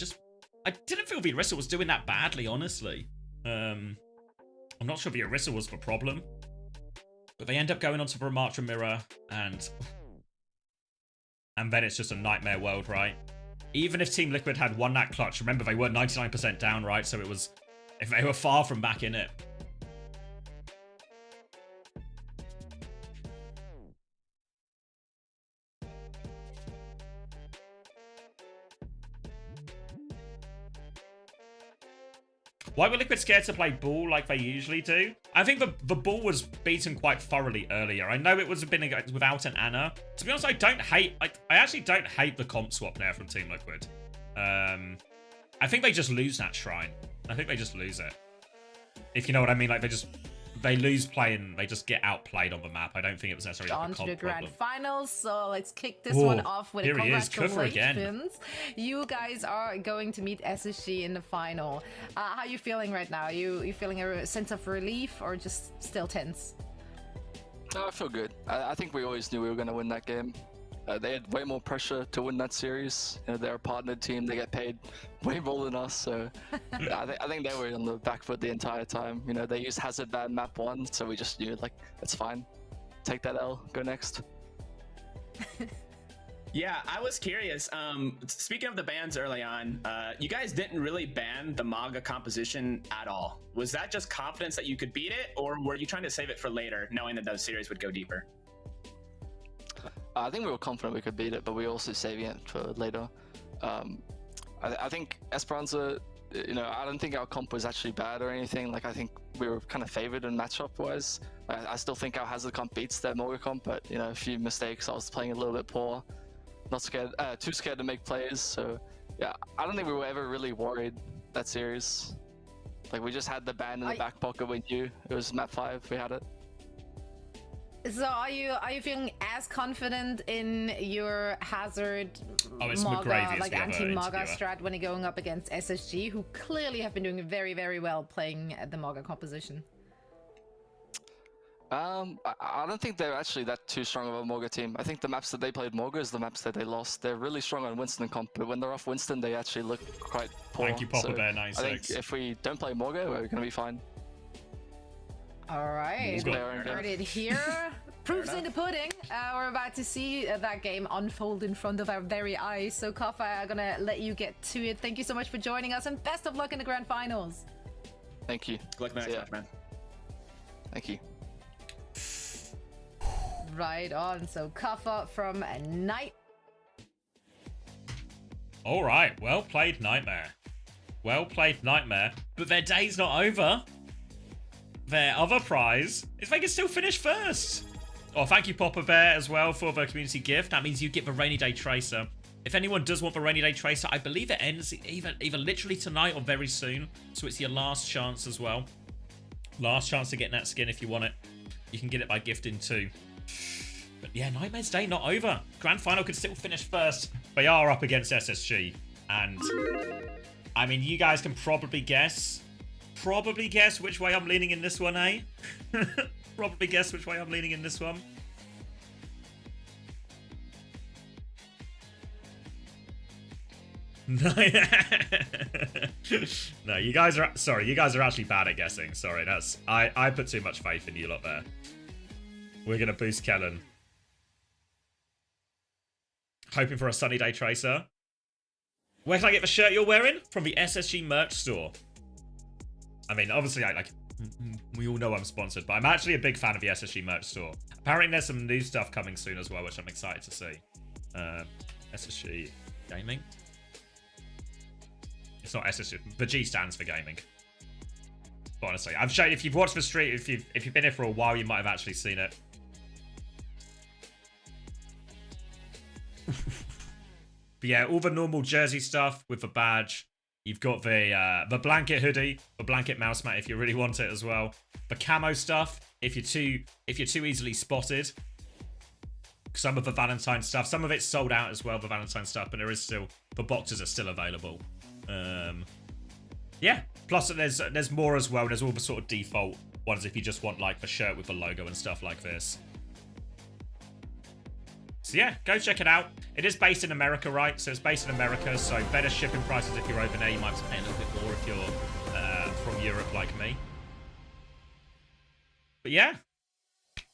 I didn't feel the Orisa was doing that badly, honestly. I'm not sure the Orisa was the problem. But they end up going onto the remark mirror, and then it's just a Nightmare world, right? Even if Team Liquid had won that clutch, remember they were 99% down, right? So if they were far from back in it. Why were Liquid scared to play ball like they usually do? I think the ball was beaten quite thoroughly earlier. I know it was been without an Ana. To be honest, I actually don't hate the comp swap now from Team Liquid. I think they just lose that shrine. I think they just lose it. If you know what I mean, like they lose playing, they just get outplayed on the map. I don't think it was necessarily On like a to the comp grand problem. finals, so let's kick this one off with here he is, Kufra again. congratulations. You guys are going to meet SSG in the final. How are you feeling right now? You feeling a sense of relief or just still tense? No, I feel good. I think we always knew we were going to win that game. They had way more pressure to win that series. You know, they're a partnered team. They get paid way more than us. So I think they were on the back foot the entire time. You know, they used Hazard ban map 1, so we just knew, like, it's fine. Take that L. Go next. Yeah, I was curious. Speaking of the bans early on, you guys didn't really ban the Maga composition at all. Was that just confidence that you could beat it, or were you trying to save it for later, knowing that those series would go deeper? I think we were confident we could beat it, but we were also saving it for later. I think Esperanza, you know, I don't think our comp was actually bad or anything. Like, I think we were kind of favored in matchup-wise. I still think our Hazard comp beats their Morga comp, but, you know, a few mistakes. I was playing a little bit poor. Not scared, too scared to make plays. So, yeah, I don't think we were ever really worried that series. Like, we just had the ban in the back pocket. We knew it was map 5. We had it. So are you feeling as confident in your Hazard Maga, like anti-Maga strat when you're going up against SSG, who clearly have been doing very, very well playing the Maga composition? I don't think they're actually that too strong of a Morga team. I think the maps that they played Morga is the maps that they lost. They're really strong on Winston comp, but when they're off Winston, they actually look quite poor. Thank you, Papa Bear 96. I think if we don't play Morga, we're going to be fine. All right, heard it here. Proof's in the pudding. We're about to see that game unfold in front of our very eyes. So, Kaffa, I'm gonna let you get to it. Thank you so much for joining us, and best of luck in the grand finals. Thank you. Good luck in the next match, man. Thank you. Right on. So, Kaffa from Night. All right, well played, Nightmare. Well played, Nightmare. But their day's not over. Their other prize is they can still finish first. Oh, thank you, Papa Bear, as well, for the community gift. That means you get the Rainy Day Tracer. If anyone does want the Rainy Day Tracer, I believe it ends either literally tonight or very soon. So it's your last chance as well. Last chance to get that skin if you want it. You can get it by gifting too. But yeah, Nightmare's day not over. Grand Final could still finish first. They are up against SSG. And, I mean, you guys can probably guess which way I'm leaning in this one, eh? Probably guess which way I'm leaning in this one. No, you guys are actually bad at guessing. Sorry, I put too much faith in you lot there. We're gonna boost Kellen. Hoping for a sunny day tracer. Where can I get the shirt you're wearing? From the SSG merch store. I mean, obviously, we all know I'm sponsored, but I'm actually a big fan of the SSG merch store. Apparently, there's some new stuff coming soon as well, which I'm excited to see. SSG Gaming? It's not SSG. The G stands for gaming. But honestly, I'm sure if you've watched the stream, if you've been here for a while, you might have actually seen it. But yeah, all the normal jersey stuff with the badge. You've got the blanket hoodie, the blanket mouse mat if you really want it as well. The camo stuff if you're too easily spotted. Some of the Valentine stuff, some of it's sold out as well, the Valentine stuff, but the boxes are still available. Yeah, plus there's more as well. There's all the sort of default ones if you just want like the shirt with the logo and stuff like this. So yeah, go check it out. It is based in America, right? So it's based in America, so better shipping prices if you're over there. You might have to pay a little bit more if you're from Europe like me. But yeah,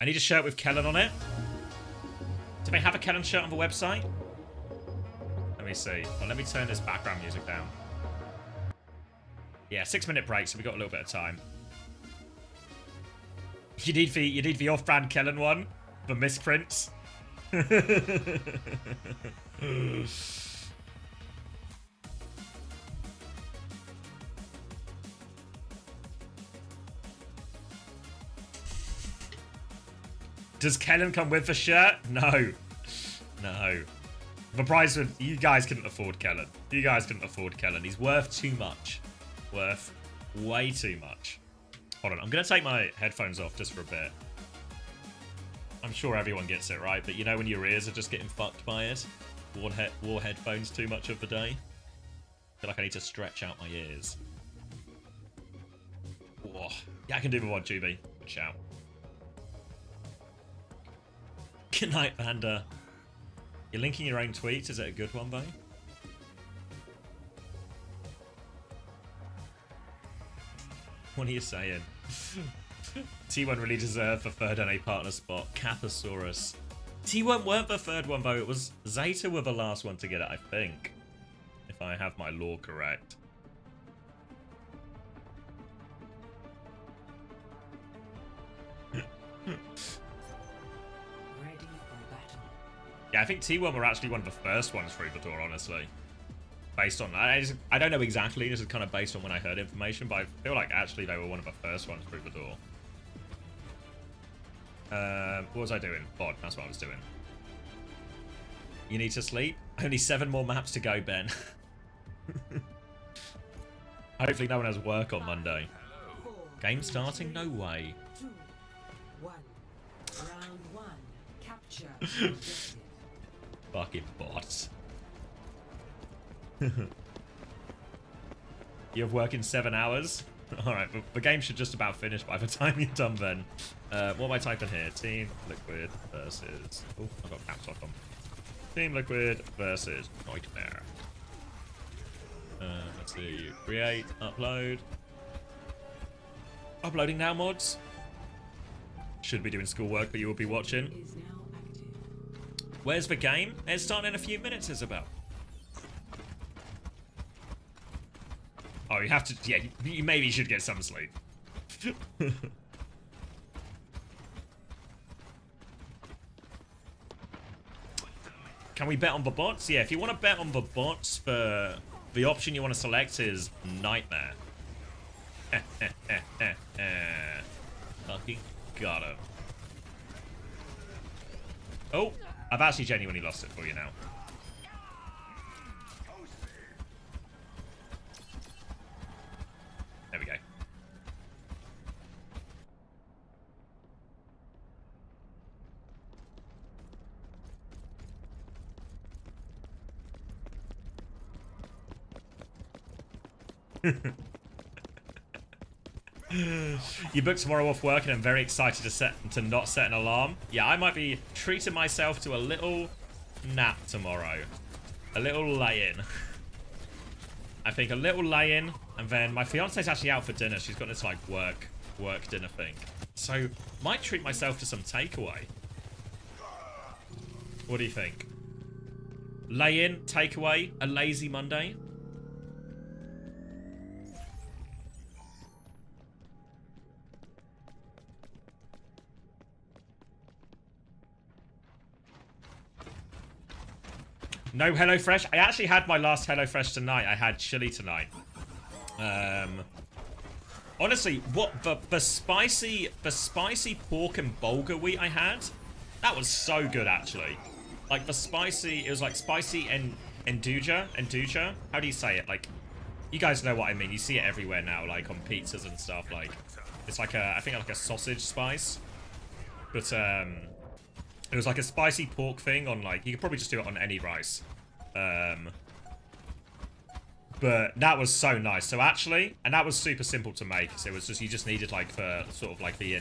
I need a shirt with Kellen on it. Do they have a Kellen shirt on the website? Let me see. Well, let me turn this background music down. Yeah, 6-minute break, so we got a little bit of time. You need the off-brand Kellen one, the misprints. Does Kellen come with the shirt? No. No. The price would... You guys couldn't afford Kellen. You guys couldn't afford Kellen. He's worth too much. Worth way too much. Hold on. I'm going to take my headphones off just for a bit. I'm sure everyone gets it, right? But you know when your ears are just getting fucked by it? Wore headphones too much of the day? I feel like I need to stretch out my ears. Whoa. Yeah, I can do the one, Juby. Good shout. Good night, Panda. You're linking your own tweets. Is it a good one, though? What are you saying? T1 really deserved the third NA partner spot. Cappasaurus. T1 weren't the third one, though. It was Zeta were the last one to get it, I think. If I have my lore correct. Yeah, I think T1 were actually one of the first ones through the door, honestly. Based on that. I don't know exactly. This is kind of based on when I heard information, but I feel like actually they were one of the first ones through the door. What was I doing? Bod, that's what I was doing. You need to sleep? Only 7 more maps to go, Ben. Hopefully no one has work on Monday. Game starting? No way. 2, 1. Round 1. Capture. Fucking bots. You have work in 7 hours? Alright, the game should just about finish by the time you're done then. What am I typing here? Team Liquid versus... Oh, I've got caps lock on. Team Liquid versus Nightmare. Let's see. Create, upload. Uploading now, mods. Should be doing schoolwork, but you will be watching. Where's the game? It's starting in a few minutes, Isabel. Oh, you have to... Yeah, you maybe should get some sleep. Can we bet on the bots? Yeah, if you want to bet on the bots, the option you want to select is Nightmare. Fucking got him. Oh, I've actually genuinely lost it for you now. There we go. You booked tomorrow off work and I'm very excited to not set an alarm. Yeah, I might be treating myself to a little nap tomorrow. A little lay-in. I think a little lay-in, and then my fiance's actually out for dinner. She's got this like work dinner thing. So might treat myself to some takeaway. What do you think? Lay-in, takeaway, a lazy Monday? No HelloFresh. I actually had my last HelloFresh tonight. I had chili tonight. Honestly, what the spicy pork and bulgur wheat I had, that was so good actually. like the spicy, it was like spicy and Enduja. How do you say it? Like, you guys know what I mean. You see it everywhere now, like on pizzas and stuff. Like, it's like a, I think like a sausage spice. But it was like a spicy pork thing on like, you could probably just do it on any rice. But that was so nice. So actually, and that was super simple to make. So it was just, you just needed like the sort of like the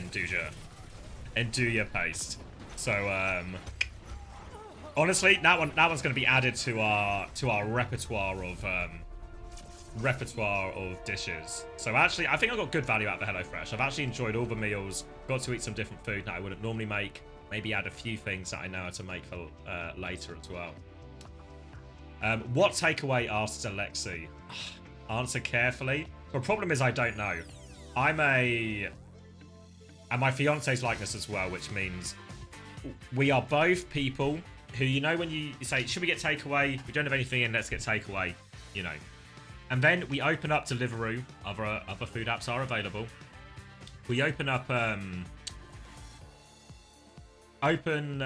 Enduja paste. So honestly, that one's going to be added to our repertoire of dishes. So actually, I think I got good value out of the HelloFresh. I've actually enjoyed all the meals. Got to eat some different food that I wouldn't normally make. Maybe add a few things that I know how to make for later as well. What takeaway, asks Alexi? Answer carefully. The problem is I don't know. And my fiance's like this as well, which means we are both people who, you know, when you say, should we get takeaway? We don't have anything in, let's get takeaway, you know. And then we open up Deliveroo. Other food apps are available. We open up open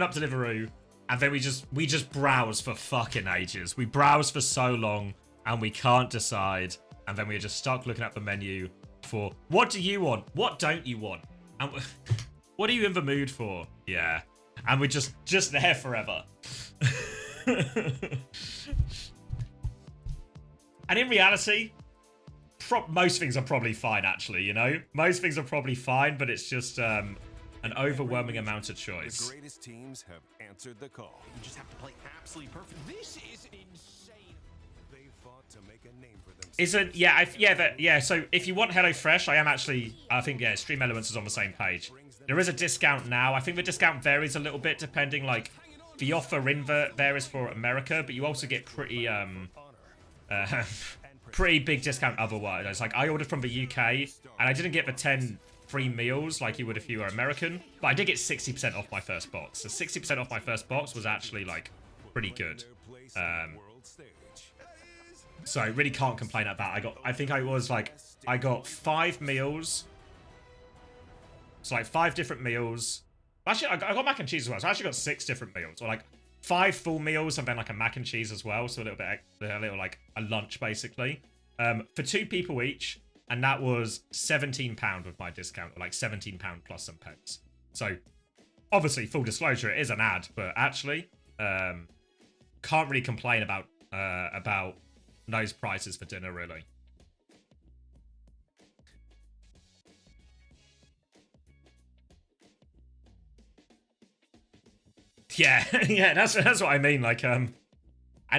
up Deliveroo, and then we just browse for fucking ages. We browse for so long, and we can't decide. And then we're just stuck looking at the menu for, what do you want? What don't you want? And what are you in the mood for? Yeah. And we're just there forever. And in reality, most things are probably fine, actually, you know? Most things are probably fine, but it's just an overwhelming amount of choice. The greatest teams have answered the call. You just have to play absolutely perfect. This is insane. They fought to make a name for themselves. Isn't, yeah, so if you want HelloFresh, I think, yeah, Stream Elements is on the same page. There is a discount now. I think the discount varies a little bit depending, like, the offer in there is for America, but you also get pretty, pretty big discount otherwise. It's like, I ordered from the UK, and I didn't get the 10 free meals like you would if you were American, but I did get 60% off my first box. So 60% off my first box was actually, like, pretty good. So I really can't complain at that. I got 5 meals. So like 5 different meals. Actually, I got mac and cheese as well. So I actually got 6 different meals, or like 5 full meals and then like a mac and cheese as well. So a little like a lunch basically, for 2 people each, and that was £17 with my discount, or like £17 plus some pence. So obviously, full disclosure, it is an ad, but actually, can't really complain about those prices for dinner really. Yeah, yeah, that's what I mean. Like, and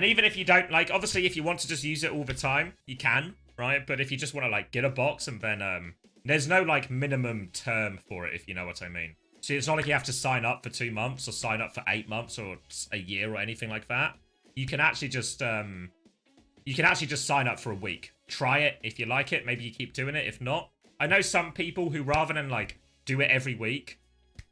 even if you don't, like, obviously, if you want to just use it all the time, you can, right? But if you just want to, like, get a box and then, there's no, like, minimum term for it, if you know what I mean. So it's not like you have to sign up for 2 months or sign up for 8 months or a year or anything like that. You can actually just, sign up for a week. Try it. If you like it, maybe you keep doing it. If not, I know some people who, rather than, like, do it every week,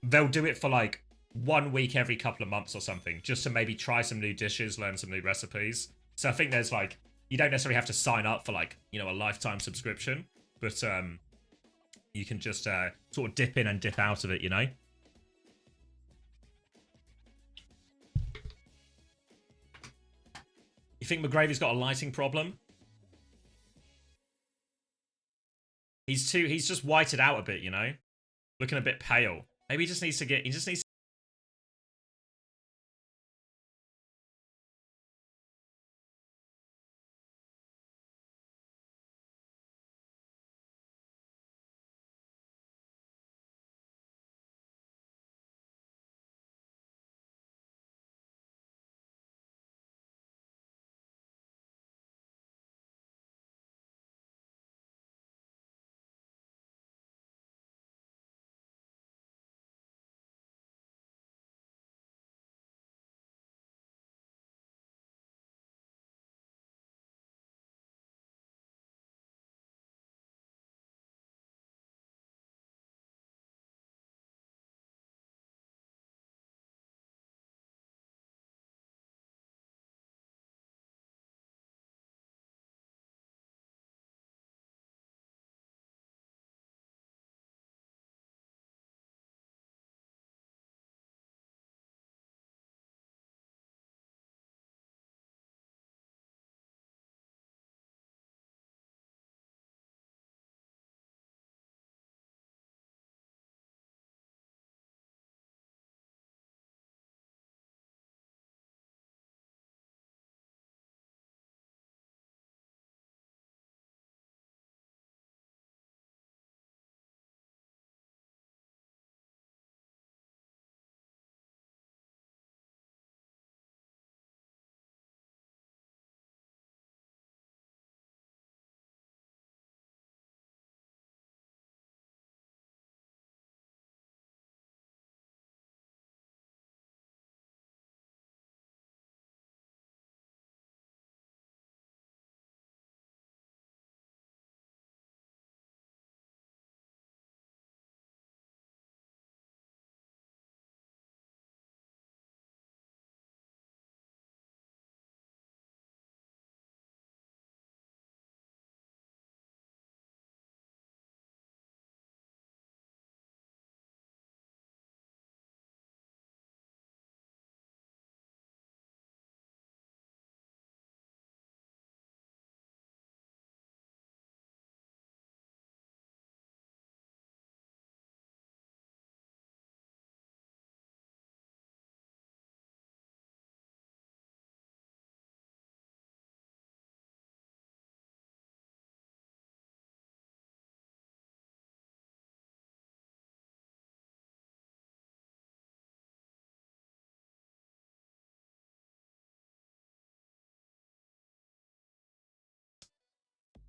they'll do it for, like, 1 week every couple of months or something, just to maybe try some new dishes, learn some new recipes. So I think there's like, you don't necessarily have to sign up for like, you know, a lifetime subscription, but you can just sort of dip in and dip out of it, you know? You think McGravy's got a lighting problem? He's just whited out a bit, you know? Looking a bit pale. Maybe he just needs to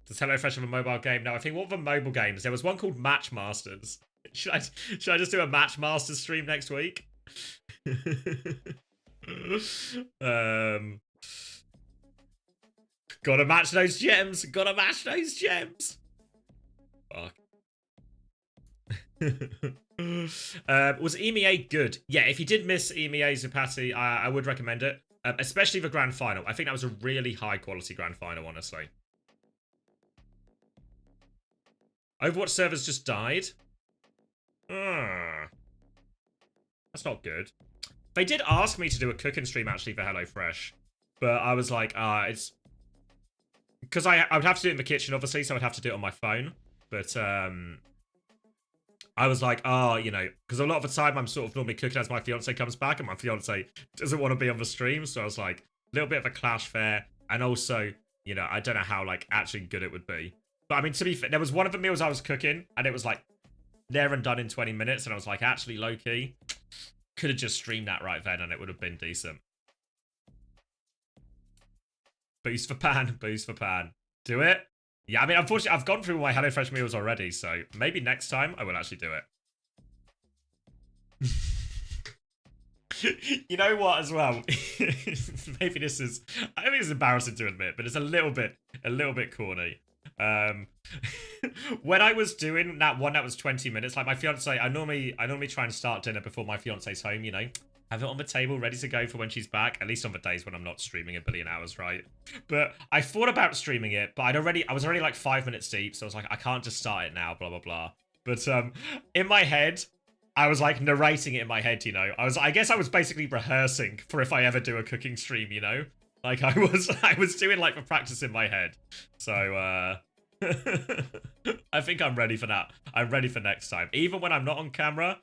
Does HelloFresh have a mobile game? No, I think what were the mobile games? There was one called Match Masters. Should I just do a Match Masters stream next week? Gotta match those gems. Gotta match those gems. Fuck. Was EMEA good? Yeah, if you did miss EMEA Zupati, I would recommend it. Especially the grand final. I think that was a really high quality grand final, honestly. Overwatch servers just died. That's not good. They did ask me to do a cooking stream actually for HelloFresh, but I was like, it's because I would have to do it in the kitchen, obviously, so I'd have to do it on my phone. But I was like, you know, because a lot of the time I'm sort of normally cooking as my fiance comes back, and my fiance doesn't want to be on the stream, so I was like, a little bit of a clash there, and also, you know, I don't know how like actually good it would be. But I mean, to be fair, there was one of the meals I was cooking, and it was like there and done in 20 minutes, and I was like, actually, low key, could have just streamed that right then, and it would have been decent. Boost for pan, boost for pan. Do it. Yeah, I mean, unfortunately, I've gone through my HelloFresh meals already, so maybe next time I will actually do it. You know what, as well? Maybe this is, I think it's embarrassing to admit, but it's a little bit corny. When I was doing that one that was 20 minutes, like my fiance, I normally try and start dinner before my fiance's home, you know, have it on the table ready to go for when she's back, at least on the days when I'm not streaming a billion hours, right? But I thought about streaming it, but I was already like 5 minutes deep, so I was like, I can't just start it now, blah blah blah. But in my head, I was like narrating it in my head, you know. I guess I was basically rehearsing for if I ever do a cooking stream, you know. Like I was doing like the practice in my head. So I think I'm ready for that. I'm ready for next time. Even when I'm not on camera,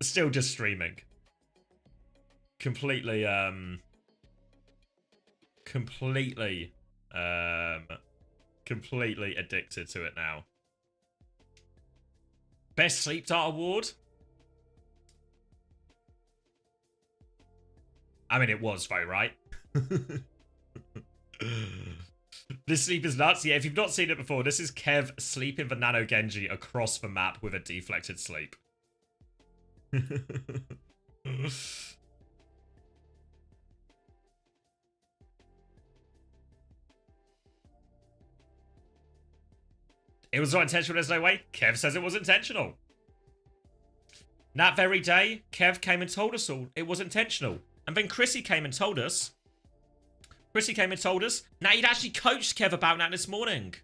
still just streaming. Completely addicted to it now. Best Sleep Dart Award? I mean, it was though, right? This sleep is nuts. Yeah, if you've not seen it before, this is Kev sleeping the Nano Genji across the map with a deflected sleep. It was not intentional, there's no way. Kev says it was intentional. That very day, Kev came and told us all it was intentional. And then Chrissy came and told us. Now he'd actually coached Kev about that this morning.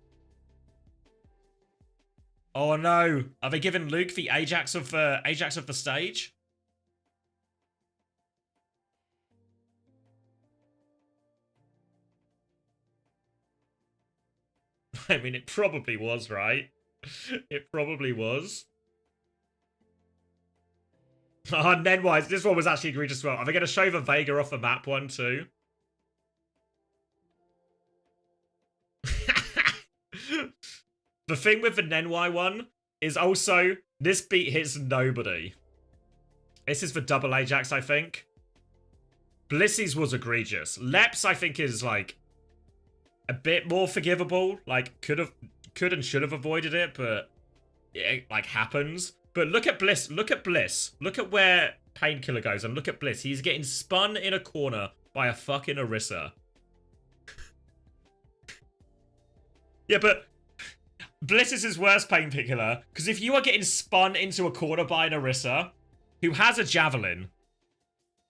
Oh no. Are they giving Luke the Ajax of the stage? I mean, it probably was, right? It probably was. Nen-wise, this one was actually egregious as well. Are they going to show the Vega off the map one too? The thing with the Nenwai one is also, this beat hits nobody. This is for double Ajax, I think. Blissy's was egregious. Leps, I think, is like a bit more forgivable. Like, could and should have avoided it, but it like happens. But look at Bliss. Look at Bliss. Look at where Painkiller goes, and look at Bliss. He's getting spun in a corner by a fucking Orisa. Yeah, but Bliss is his worst Painkiller, because if you are getting spun into a corner by an Orisa who has a javelin,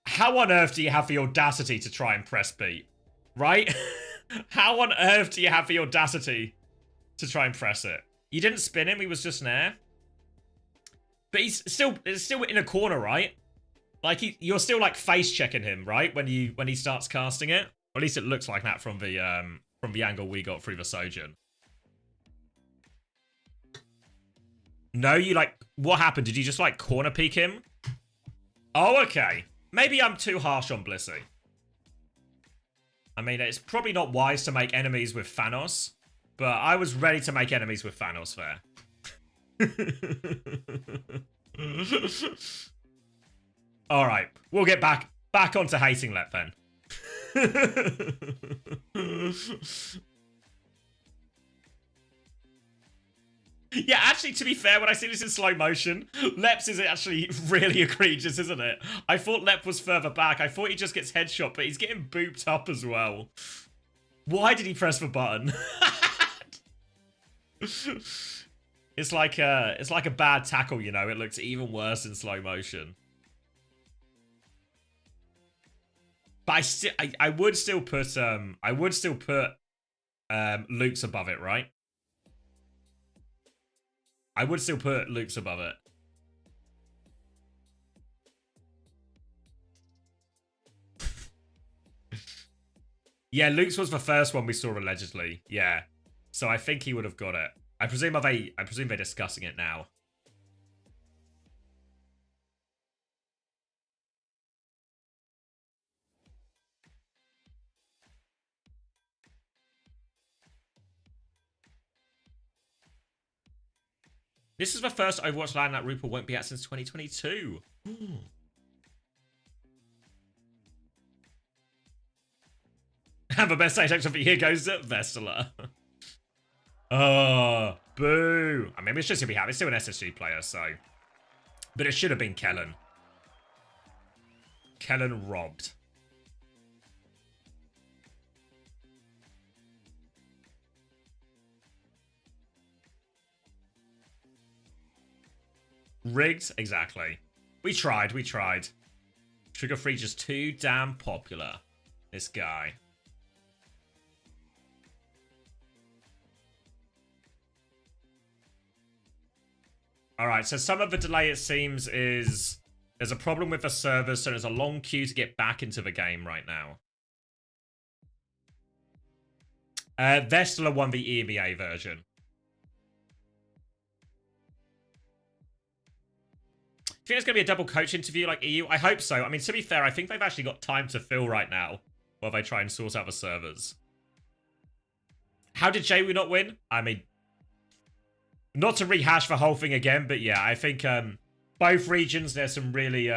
how on earth do you have the audacity to try and press beat? Right? How on earth do you have the audacity to try and press it? You didn't spin him, he was just in air. But it's still in a corner, right? Like you're still like face checking him, right? When he starts casting it. Or at least it looks like that from the angle we got through the Sojourn. No, you like, what happened? Did you just like corner peek him? Oh, okay. Maybe I'm too harsh on Blissey. I mean, it's probably not wise to make enemies with Thanos, but I was ready to make enemies with Thanos there. All right, we'll get back onto hating Lep then. Yeah, actually, to be fair, when I see this in slow motion, Lep's is actually really egregious, isn't it? I thought Lep was further back. I thought he just gets headshot, but he's getting booped up as well. Why did he press the button? It's like a bad tackle, you know. It looks even worse in slow motion. But I would still put Luke's above it, right? I would still put Luke's above it. Yeah, Luke's was the first one we saw allegedly. Yeah. So I think he would have got it. I presume they're discussing it now. This is the first Overwatch LAN that Rupert won't be at since 2022. And the best stage action for here goes to Vestala. Oh, boo. I mean, it's just who we have. It's still an SSG player, so. But it should have been Kellen. Kellen robbed. Rigged? Exactly. We tried. Trigger Free just too damn popular. This guy. Alright, so some of the delay, it seems, is there's a problem with the servers, so there's a long queue to get back into the game right now. Vestala won the EMEA version. Do you think it's going to be a double coach interview like EU? I hope so. I mean, to be fair, I think they've actually got time to fill right now while they try and sort out the servers. How did JW not win? I mean, not to rehash the whole thing again, but yeah, I think both regions, there's some really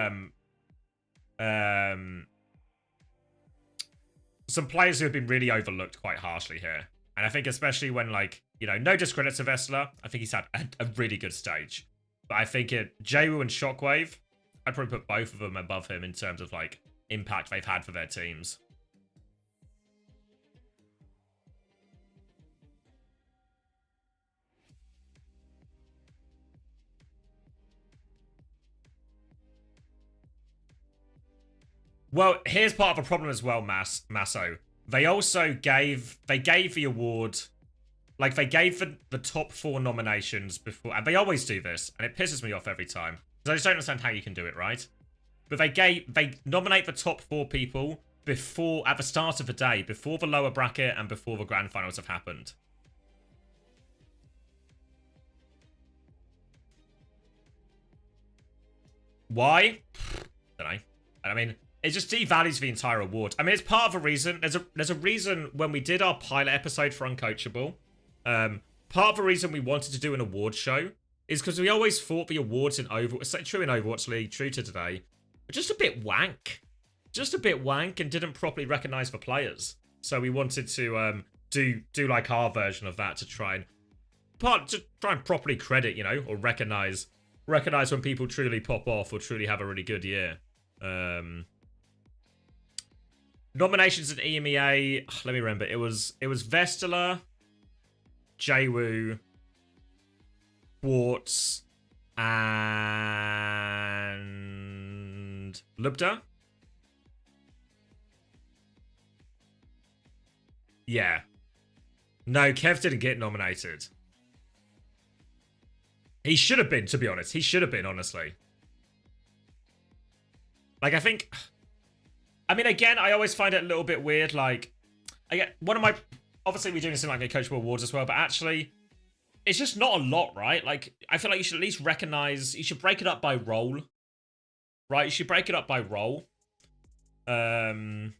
some players who have been really overlooked quite harshly here. And I think especially when, like, you know, no discredit to Vestala, I think he's had a really good stage. But I think JW and Shockwave, I'd probably put both of them above him in terms of, like, impact they've had for their teams. Well, here's part of the problem as well, Masso. They also gave the award, like, they gave the top 4 nominations before, and they always do this, and it pisses me off every time, because I just don't understand how you can do it, right? But they nominate the top 4 people before, at the start of the day, before the lower bracket and before the grand finals have happened. Why? Don't know. I mean, it just devalues the entire award. I mean, it's part of a reason. There's a reason when we did our pilot episode for Uncoachable. Part of the reason we wanted to do an award show is because we always thought the awards in Overwatch, it's true in Overwatch League, true to today, were just a bit wank. Just a bit wank and didn't properly recognize the players. So we wanted to do like our version of that to try and properly credit, you know, or recognize when people truly pop off or truly have a really good year. Nominations at EMEA, let me remember. It was Vestala, JWoo, Quartz, and Lubda. Yeah. No, Kev didn't get nominated. He should have been, to be honest. He should have been, honestly. Like, I think... I mean, again, I always find it a little bit weird, like... one of my... Obviously, we're doing this in, like, the Coachable Awards as well, but actually... It's just not a lot, right? Like, I feel like you should at least recognize... You should break it up by role. Right? You should break it up by role. Because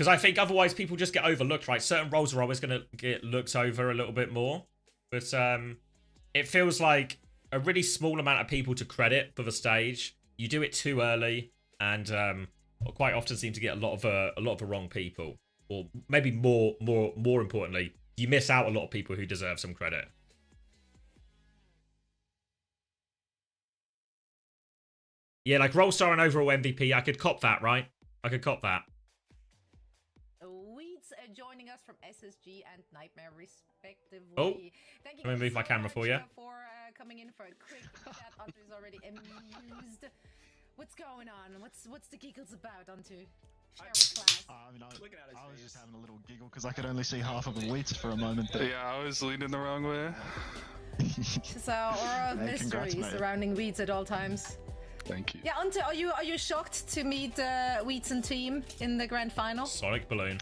I think otherwise people just get overlooked, right? Certain roles are always going to get looked over a little bit more. But it feels like a really small amount of people to credit for the stage. You do it too early, and quite often seem to get a lot of the wrong people, or maybe more importantly, you miss out a lot of people who deserve some credit. Yeah, like Rollstar and overall MVP, I could cop that, right? I could cop that. Weeds joining us from SSG and Nightmare, respectively. Oh, Thank you let me guys move my so camera much, for you. For coming in for a quick chat. Hunter is already amused. What's going on? What's the giggles about, Hunter? Share with class. I mean, I was just having a little giggle because I could only see half of the wheats for a moment there. Yeah, I was leaning the wrong way. So, aura of Hey, mystery congrats, mate. surrounding Weeds at all times. Thank you. Yeah, Hunter, are you shocked to meet Weeds and team in the grand final? Sonic Balloon.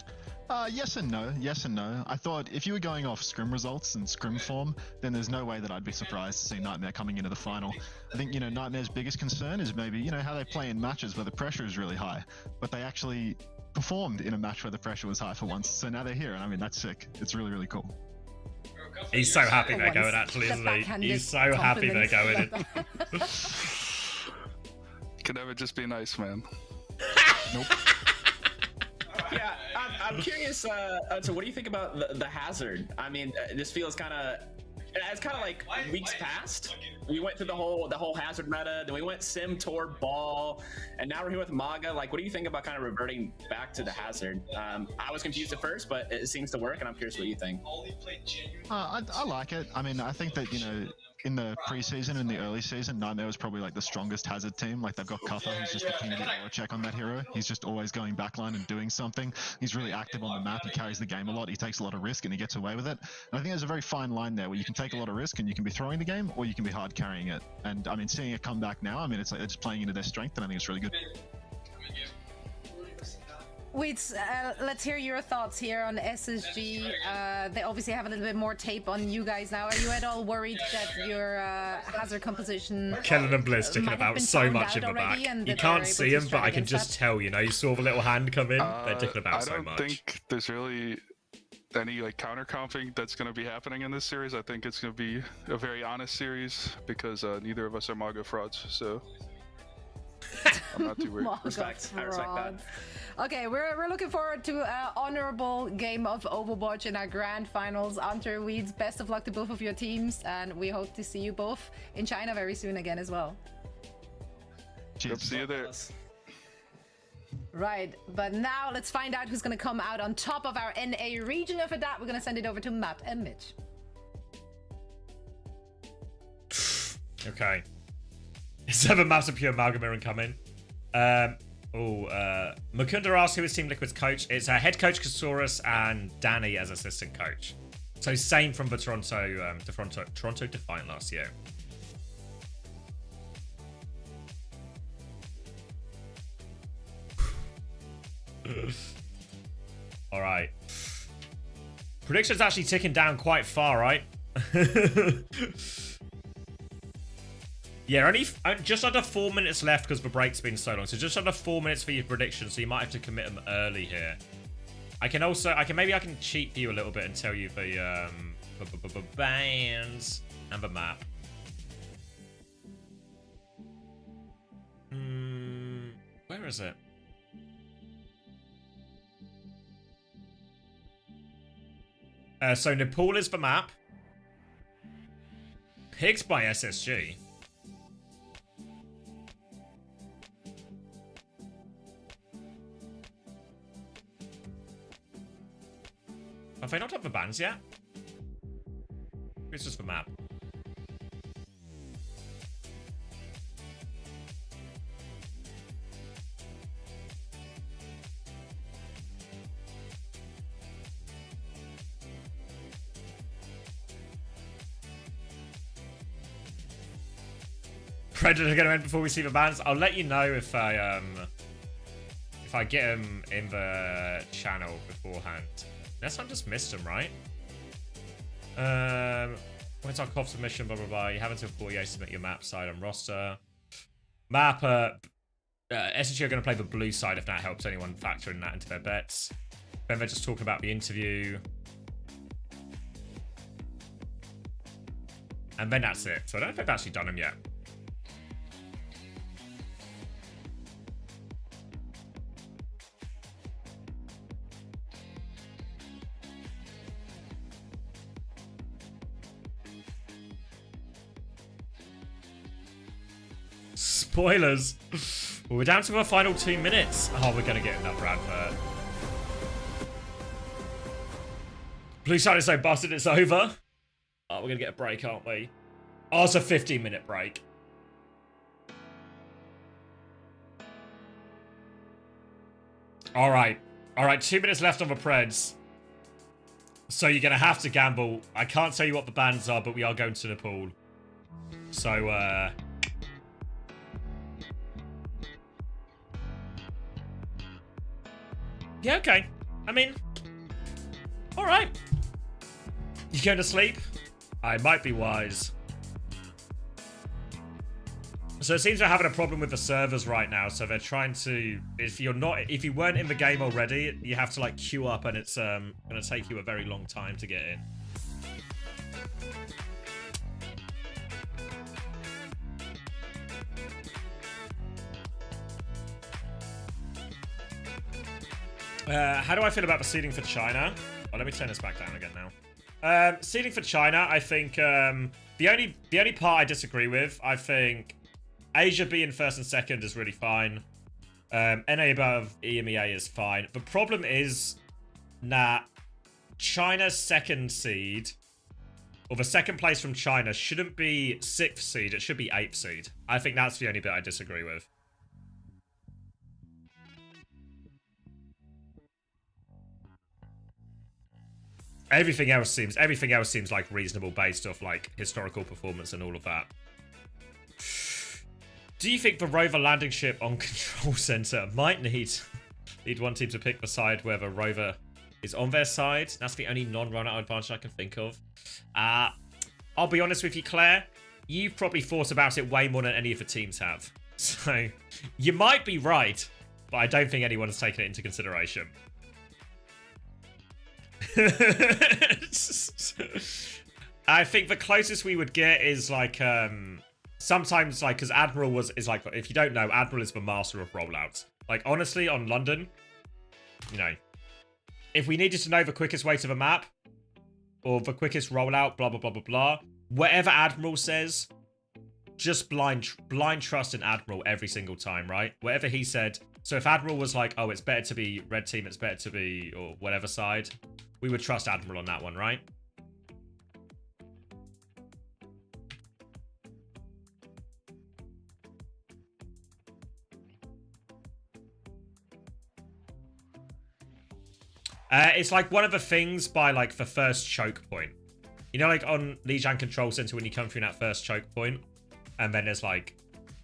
Yes and no. Yes and no. I thought if you were going off scrim results and scrim form, then there's no way that I'd be surprised to see Nightmare coming into the final. I think, Nightmare's biggest concern is maybe, how they play in matches where the pressure is really high, but they actually performed in a match where the pressure was high for once. So now they're here, and I mean, that's sick. It's really, really cool. He's so happy they're going, actually, isn't he? He's so happy they're going. Can never just be nice, man. Nope. Yeah, I'm curious. So what do you think about the hazard? I mean, this feels kind of. It's kind of like weeks past. We went through the whole hazard meta, then we went sim toward ball, and now we're here with Maga. Like, what do you think about kind of reverting back to the hazard? I was confused at first, but it seems to work, and I'm curious what you think. I like it. I mean, I think that, in the preseason and the early season, Nightmare was probably like the strongest hazard team. Like they've got Cuffer, who's just the king of the aura check on that hero. He's just always going backline and doing something. He's really active on the map. He carries the game a lot. He takes a lot of risk and he gets away with it. And I think there's a very fine line there where you can take a lot of risk and you can be throwing the game, or you can be hard carrying it. And I mean, seeing it come back now, I mean, it's like it's playing into their strength, and I think it's really good. Weeds, let's hear your thoughts here on SSG. They obviously have a little bit more tape on you guys now. Are you at all worried that your hazard composition Kellen and Blizz sticking about so much in the back. You can't see him, but I can just tell, you saw the little hand come in. They're ticking about so much. I don't think there's really any counter comping that's going to be happening in this series. I think it's going to be a very honest series because neither of us are MAGA frauds, so I'm not too worried. I respect that. Okay, we're looking forward to an honorable game of Overwatch in our grand finals. Hunter, Weeds, best of luck to both of your teams, and we hope to see you both in China very soon again as well. Cheers. See you there. Right, but now let's find out who's going to come out on top of our NA region. And for that, we're going to send it over to Matt and Mitch. Okay. 7 maps of pure Amalgamir incoming. Mukunda asks who is Team Liquid's coach. It's head coach Kasaurus and Danny as assistant coach. So same from the Toronto Defiant last year. All right. Prediction's actually ticking down quite far, right? Yeah, only just under 4 minutes left because the break's been so long. So just under 4 minutes for your prediction. So you might have to commit them early here. I can cheat you a little bit and tell you the bands and the map. Where is it? So Nepal is the map. Pigs by SSG. Have they not have the bands yet? It's just the map. Predator gonna end before we see the bands. I'll let you know if I get them in the channel beforehand. Unless I just missed them, right? When's our COF submission? Blah blah blah. You have until 48 to submit your map side on roster. Map. SSG are going to play the blue side if that helps anyone factoring that into their bets. Then they're just talking about the interview. And then that's it. So I don't know if they've actually done them yet. Spoilers. Well, we're down to our final 2 minutes. Oh, we're going to get another advert. Blue side is so busted it's over. Oh, we're going to get a break, aren't we? Oh, it's a 15-minute break. All right. All right, 2 minutes left on the Preds. So you're going to have to gamble. I can't tell you what the bans are, but we are going to the pool. So, yeah, okay. I mean, all right. You going to sleep? I might be wise. So it seems we're having a problem with the servers right now. So they're trying to, if you weren't in the game already, you have to like queue up, and it's going to take you a very long time to get in. How do I feel about the seeding for China? Oh, let me turn this back down again now. Seeding for China, I think the only part I disagree with, I think Asia being first and second is really fine. NA above EMEA is fine. The problem is that China's second seed, or the second place from China, shouldn't be 6th seed. It should be 8th seed. I think that's the only bit I disagree with. Everything else seems like reasonable based off like historical performance and all of that. Do you think the rover landing ship on control center might need one team to pick the side where the rover is on their side? That's the only non-run-out advantage I can think of. I'll be honest with you, Claire. You've probably thought about it way more than any of the teams have. So you might be right, but I don't think anyone has taken it into consideration. I think the closest we would get is like sometimes like, because Admiral is like, if you don't know, Admiral is the master of rollouts. Like honestly, on London, you know, if we needed to know the quickest way to the map or the quickest rollout, blah blah blah blah blah, whatever Admiral says, just blind trust in Admiral every single time, right? Whatever he said. So if Admiral was like, oh, it's better to be red team, it's better to be, or whatever side, we would trust Admiral on that one, right? It's like one of the things by like the first choke point. You know, like on Lijiang Control Center when you come through that first choke point, and then there's like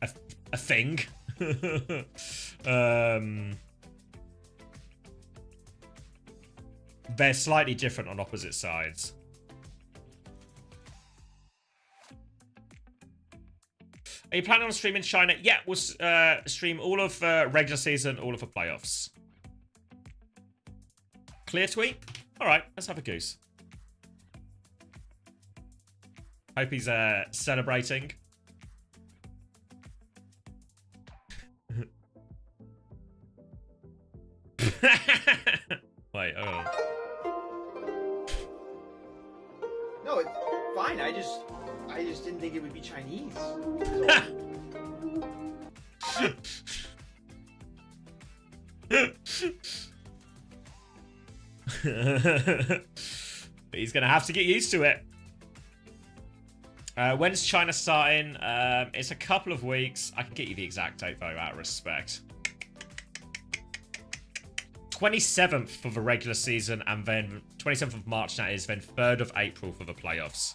a thing. They're slightly different on opposite sides. Are you planning on streaming China? Yeah, we'll stream all of regular season, all of the playoffs. Clear tweet? Alright, let's have a goose. Hope he's celebrating. Wait, oh. No, it's fine. I just didn't think it would be Chinese. He's gonna have to get used to it. When's China starting? It's a couple of weeks. I can get you the exact date though, out of respect. 27th for the regular season, and then 27th of March that is, then 3rd of April for the playoffs.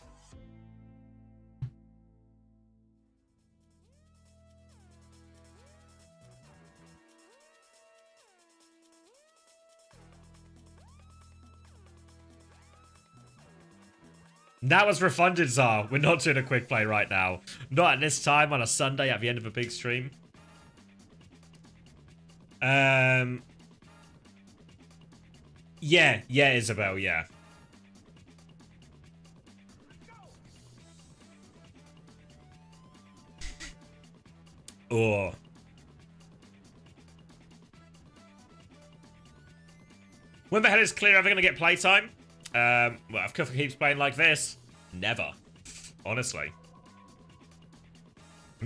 That was refunded, Zar. We're not doing a quick play right now. Not at this time on a Sunday at the end of a big stream. Yeah, Isabel, yeah. Oh. When the hell is clear ever going to get playtime? Well, if Kuffer keeps playing like this, never. Honestly.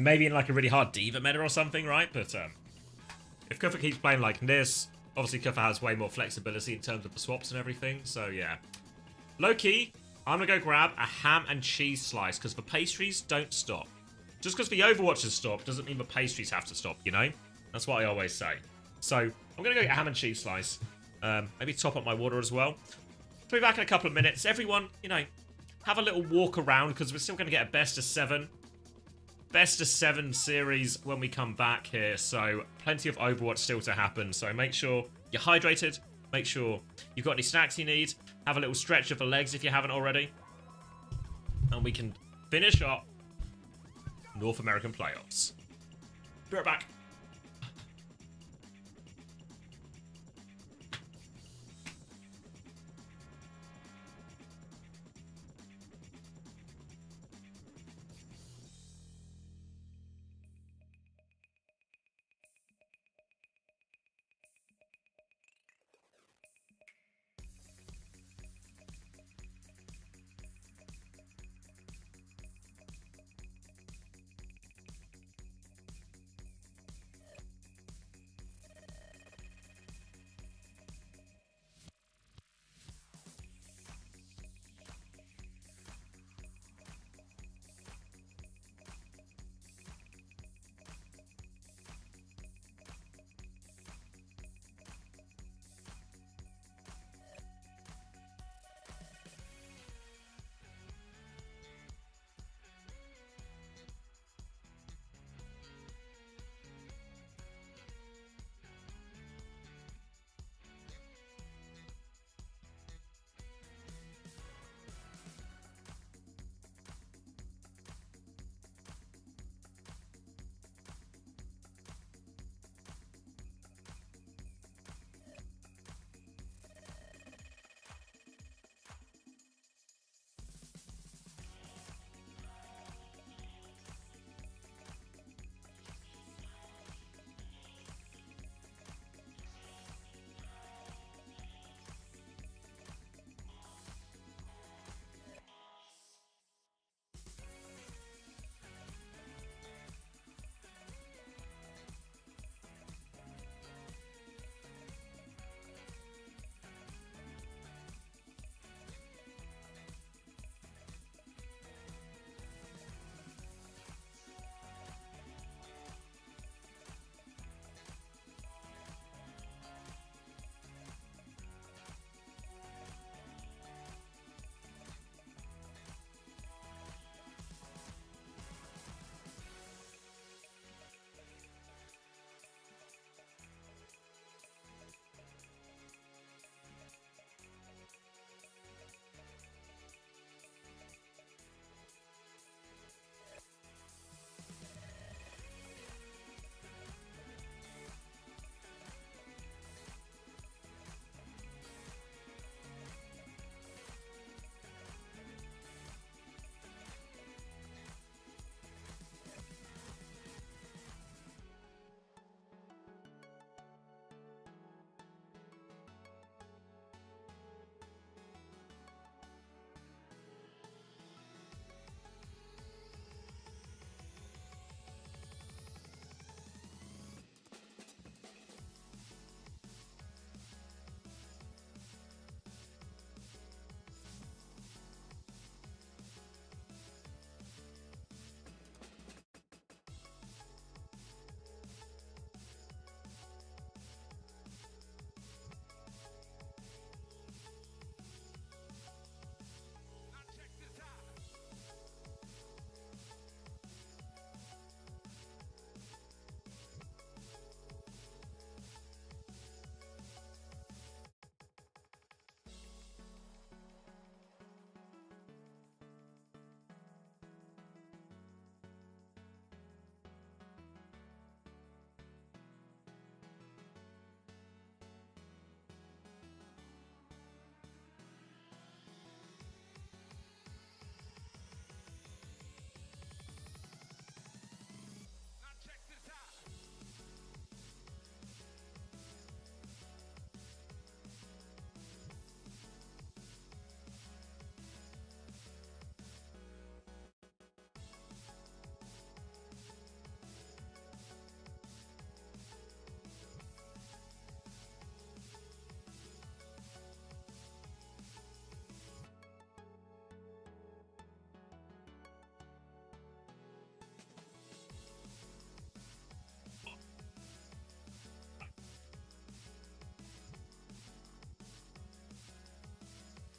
Maybe in like a really hard diva meta or something, right? But if Kufa keeps playing like this, obviously Kufa has way more flexibility in terms of the swaps and everything. So yeah. Low key, I'm going to go grab a ham and cheese slice because the pastries don't stop. Just because the Overwatches stop doesn't mean the pastries have to stop, you know? That's what I always say. So I'm going to go get a ham and cheese slice. Maybe top up my water as well. I'll be back in a couple of minutes. Everyone, you know, have a little walk around because we're still going to get a best of 7. Best of 7 series when we come back here. So plenty of Overwatch still to happen. So make sure you're hydrated. Make sure you've got any snacks you need. Have a little stretch of the legs if you haven't already. And we can finish up North American playoffs. Be right back.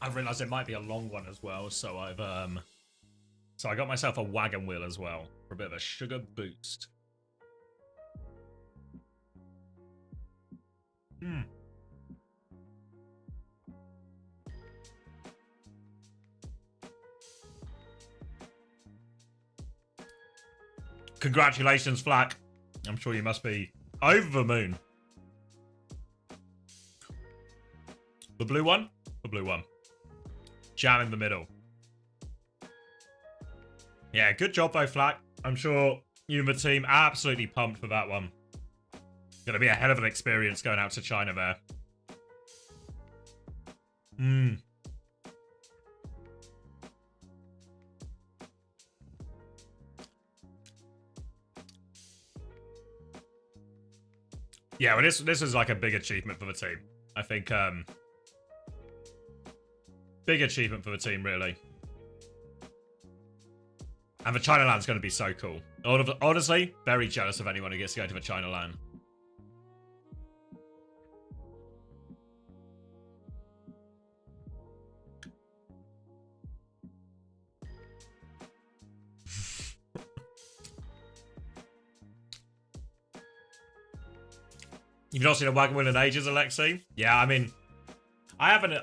I've realised it might be a long one as well, so I got myself a wagon wheel as well for a bit of a sugar boost. Hmm. Congratulations, Flack. I'm sure you must be over the moon. The blue one? The blue one. Jam in the middle. Yeah, good job though, Flack. I'm sure you and the team are absolutely pumped for that one. Gonna be a hell of an experience going out to China there. Hmm. Yeah, well, this is like a big achievement for the team. I think, big achievement for the team, really. And the China LAN's going to be so cool. Honestly, very jealous of anyone who gets to go to the China LAN. You've not seen a wagon wheel in ages, Alexei? Yeah, I mean, I haven't.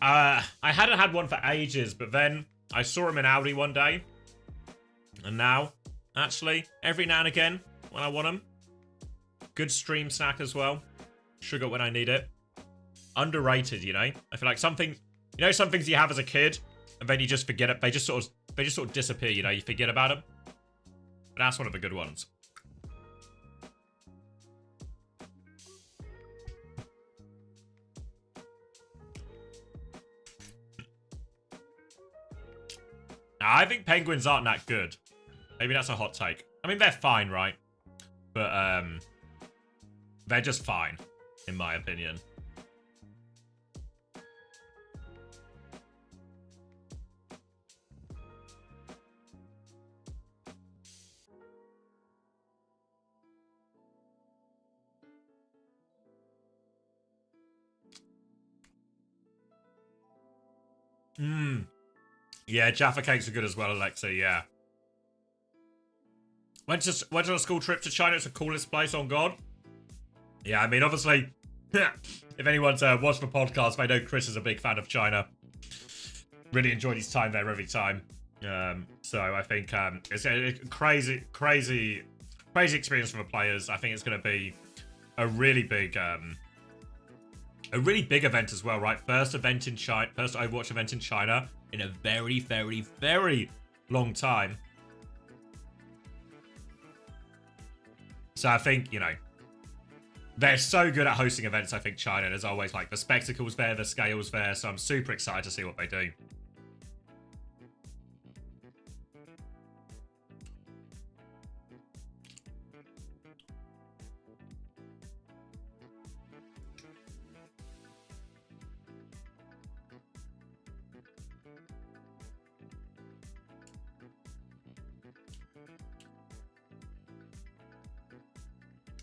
I hadn't had one for ages, but then I saw him in Audi one day, and now, actually, every now and again when I want them, good stream snack as well. Sugar when I need it. Underrated, you know. I feel like something, you know, some things you have as a kid, and then you just forget it. They just sort of disappear. You know, you forget about them. But that's one of the good ones. I think penguins aren't that good. Maybe that's a hot take. I mean, they're fine, right? But, they're just fine, in my opinion. Mmm. Yeah, Jaffa cakes are good as well, Alexei, yeah. Went on a school trip to China. It's the coolest place on God. Yeah, I mean, obviously, if anyone's watched the podcast, they know Chris is a big fan of China. Really enjoyed his time there every time. So I think it's a crazy experience for the players. I think it's going to be a really big event as well, right? First Overwatch event in China in a very, very, very long time. So I think, you know, they're so good at hosting events, I think, China. There's always, like, the spectacles there, the scales there, so I'm super excited to see what they do.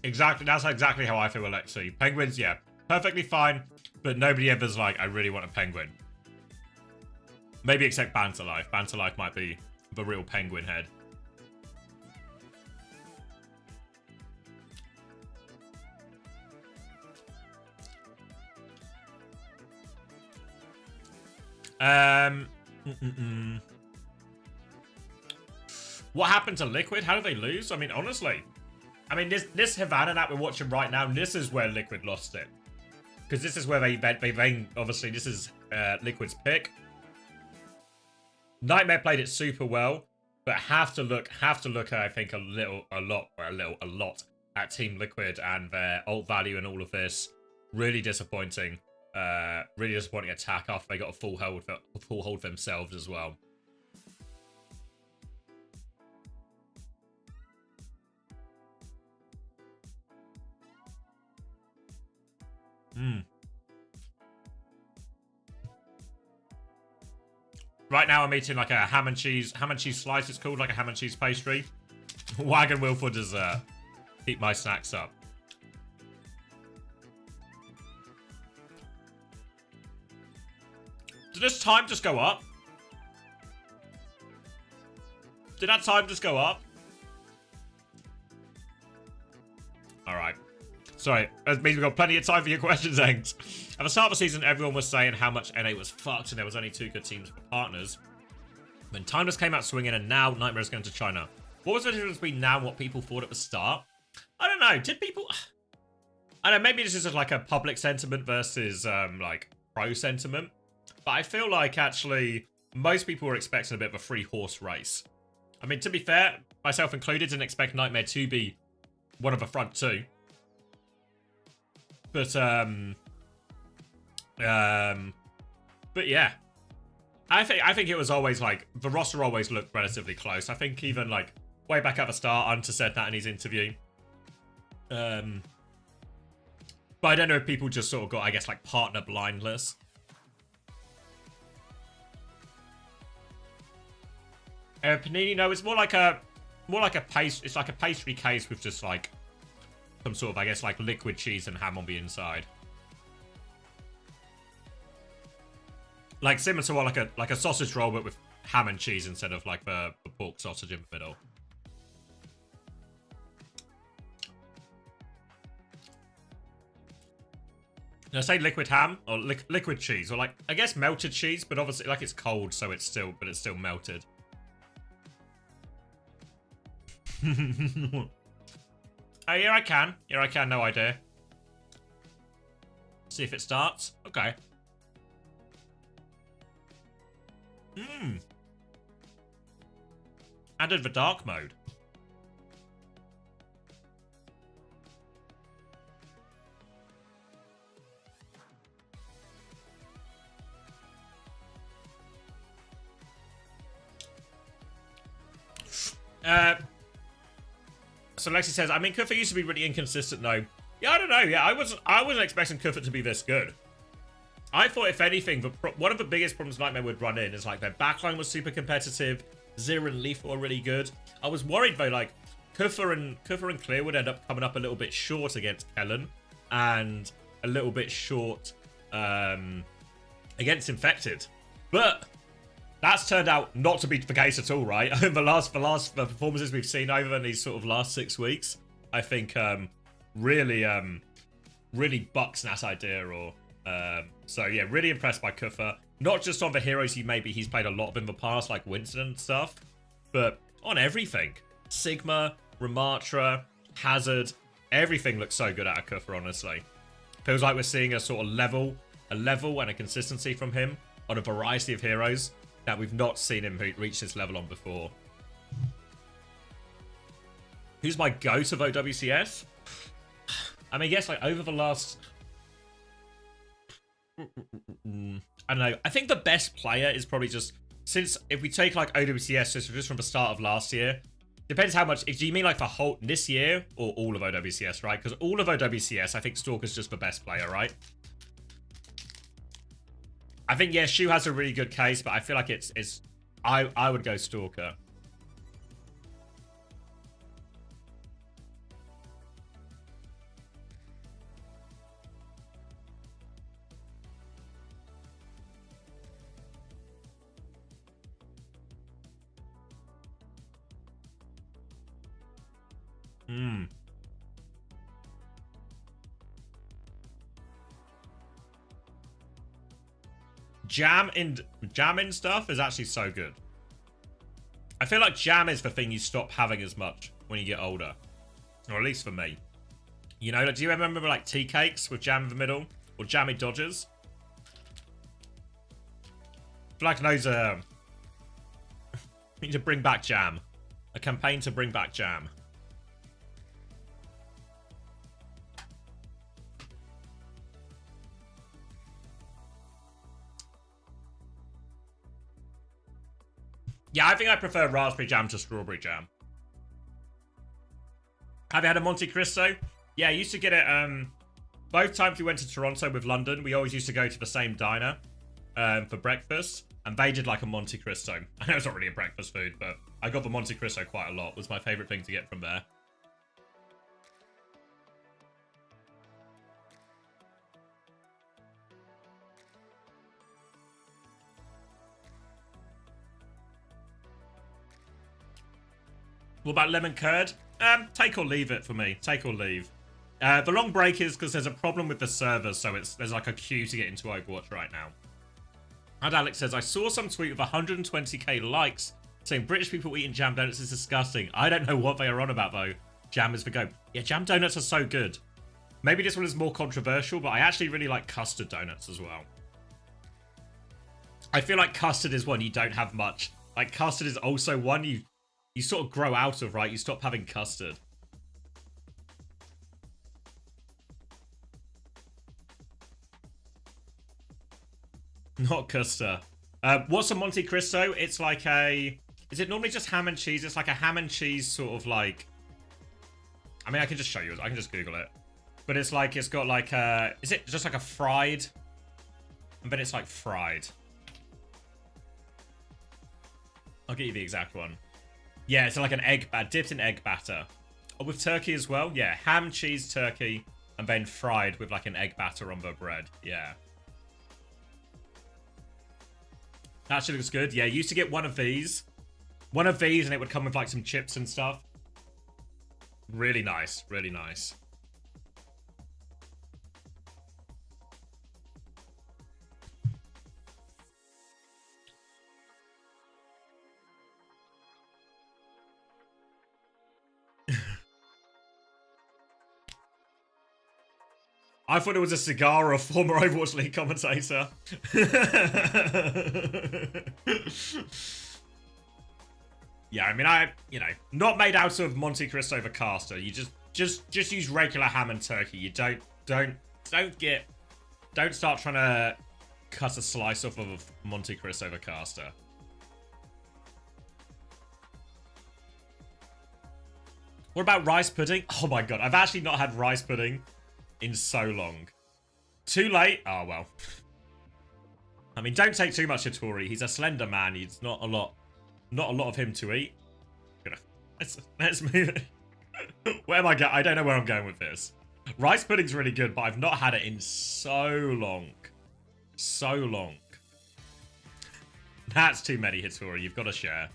Exactly, that's exactly how I feel, Alexei. Penguins, yeah, perfectly fine, but nobody ever's like, I really want a penguin. Maybe except Banter Life. Banter Life might be the real penguin head. What happened to Liquid? How did they lose? I mean, honestly. I mean, this Havana that we're watching right now, this is where Liquid lost it. Because this is where they obviously, this is Liquid's pick. Nightmare played it super well, but have to look, I think, a lot at Team Liquid and their ult value and all of this. Really disappointing. Really disappointing attack after they got a full hold themselves as well. Right now I'm eating like a ham and cheese slice. It's called, like a ham and cheese pastry. Wagon wheel for dessert. Keep my snacks up. Did this time just go up? Did that time just go up? Alright. Sorry, that means we've got plenty of time for your questions, Hanks. At the start of the season, everyone was saying how much NA was fucked and there was only 2 good teams for partners. Then Timeless came out swinging and now Nightmare's going to China. What was the difference between now and what people thought at the start? I don't know. Did people... I don't know, maybe this is like a public sentiment versus, like, pro sentiment. But I feel like, actually, most people were expecting a bit of a 3-horse race. I mean, to be fair, myself included, didn't expect Nightmare to be one of the front 2. But yeah. I think it was always, like, the roster always looked relatively close. I think even, like, way back at the start, Hunter said that in his interview. But I don't know if people just sort of got, I guess, like, partner blindness. Panini, no, it's more like a it's like a pastry case with just, like, some sort of, I guess, like, liquid cheese and ham on the inside. Like, similar to what, like a sausage roll, but with ham and cheese instead of, like, the pork sausage in the middle. Did I say liquid ham? Or liquid cheese? Or, like, I guess melted cheese, but obviously, like, it's cold, so it's still melted. Oh, yeah, I can. Yeah, I can. No idea. See if it starts. Okay. Added the dark mode. So Lexi says, I mean, Kufa used to be really inconsistent, though. Yeah, I don't know. Yeah, I wasn't expecting Kufa to be this good. I thought, if anything, one of the biggest problems Nightmare would run in is, like, their backline was super competitive. Zero and Leaf were really good. I was worried, though, like, Kufa and Clear would end up coming up a little bit short against Kellen. And a little bit short against Infected. But that's turned out not to be the case at all, right? the performances we've seen over these sort of last 6 weeks, I think really bucks that idea. Or so yeah, really impressed by Kufa. Not just on the heroes he's played a lot of in the past, like Winston and stuff, but on everything. Sigma, Ramatra, Hazard, everything looks so good out of Kufa, honestly. Feels like we're seeing a sort of level and a consistency from him on a variety of heroes that we've not seen him reach this level on before. Who's my GOAT of OWCS? I mean, yes, like, over the last... I don't know. I think the best player is probably just... Since, if we take, like, OWCS just from the start of last year, depends how much... Do you mean, like, for whole this year or all of OWCS, right? Because all of OWCS, I think Stalker's just the best player, right? I think, yeah, Shu has a really good case, but I feel like it's I would go Stalker. Jam in stuff is actually so good. I feel like jam is the thing you stop having as much when you get older. Or at least for me. You know, like, do you remember, like, tea cakes with jam in the middle? Or jammy dodgers? I feel like those are... We need to bring back jam. A campaign to bring back jam. Yeah, I think I prefer raspberry jam to strawberry jam. Have you had a Monte Cristo? Yeah, I used to get it, both times we went to Toronto with London, we always used to go to the same diner for breakfast, and they did like a Monte Cristo. I know it's not really a breakfast food, but I got the Monte Cristo quite a lot. It was my favourite thing to get from there. What about lemon curd? Take or leave it for me. Take or leave. The long break is because there's a problem with the servers, so there's like a queue to get into Overwatch right now. And Alex says, I saw some tweet with 120k likes saying British people eating jam donuts is disgusting. I don't know what they are on about though. Jam is for go. Yeah, jam donuts are so good. Maybe this one is more controversial, but I actually really like custard donuts as well. I feel like custard is one you don't have much. Like custard is also one you sort of grow out of, right? You stop having custard. Not custard. What's a Monte Cristo? It's like a... Is it normally just ham and cheese? It's like a ham and cheese sort of like... I mean, I can just show you. I can just Google it. But it's like, it's got like a... Is it just like a fried? I bet it's like fried. I'll get you the exact one. Yeah, it's like an egg batter, dipped in egg batter. Oh, with turkey as well? Yeah, ham, cheese, turkey, and then fried with like an egg batter on the bread. Yeah. That actually looks good. Yeah, I used to get one of these. One of these, and it would come with like some chips and stuff. Really nice. Really nice. I thought it was a cigar or a former Overwatch League commentator. Yeah, I mean, not made out of Monte Cristo over caster. You just use regular ham and turkey. You don't start trying to cut a slice off of Monte Cristo over caster. What about rice pudding? Oh my god, I've actually not had rice pudding in so long. Too late? Oh, well. I mean, don't take too much of Tori. He's a slender man. He's not a lot of him to eat. Let's move it. Where am I going? I don't know where I'm going with this. Rice pudding's really good, but I've not had it in so long. So long. That's too many, Hitori. You've got to share.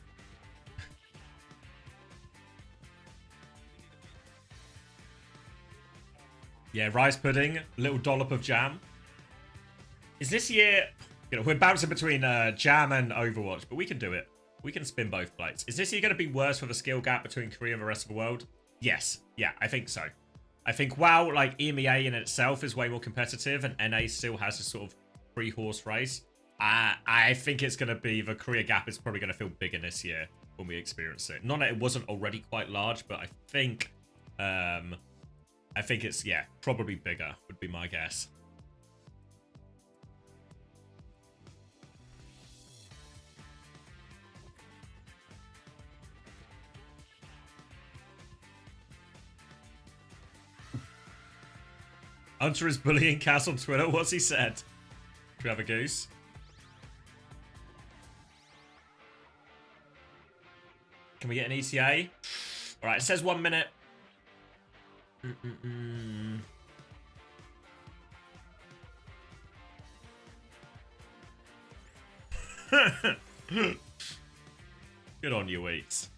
Yeah, rice pudding, little dollop of jam. Is this year... we're bouncing between jam and Overwatch, but we can do it. We can spin both plates. Is this year going to be worse for the skill gap between Korea and the rest of the world? Yes. Yeah, I think so. I think WoW, like EMEA in itself, is way more competitive, and NA still has this sort of three-horse race. I think it's going to be... The Korea gap is probably going to feel bigger this year when we experience it. Not that it wasn't already quite large, but I think it's, yeah, probably bigger, would be my guess. Hunter is bullying Cass on Twitter. What's he said? Do we have a goose? Can we get an ETA? Alright, it says 1 minute. Good on you, Eats.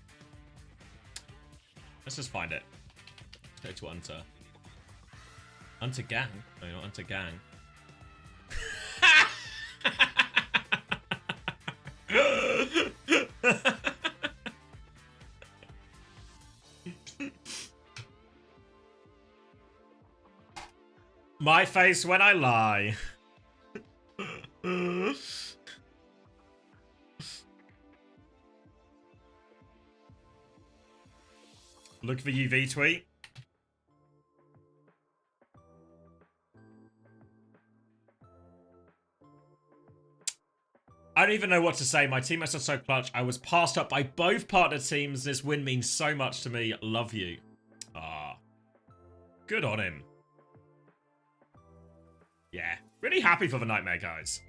Let's just find it. Go to Hunter. Hunter Gang? No, not Hunter Gang. My face when I lie. Look for UV tweet. I don't even know what to say. My teammates are so clutch. I was passed up by both partner teams. This win means so much to me. Love you. Ah. Good on him. Yeah. Really happy for the Nightmare guys.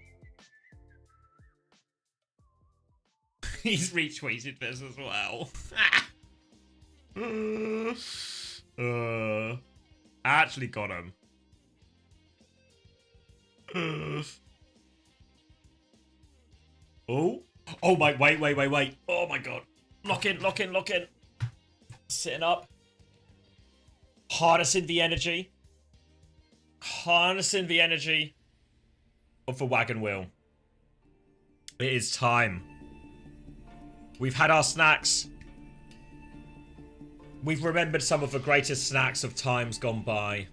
He's retweeted this as well. I actually got him. Oh. Oh my, wait. Oh my god. Lock in. Sitting up. Harnessing the energy. Harnessing the energy of the wagon wheel. It is time. We've had our snacks. We've remembered some of the greatest snacks of times gone by.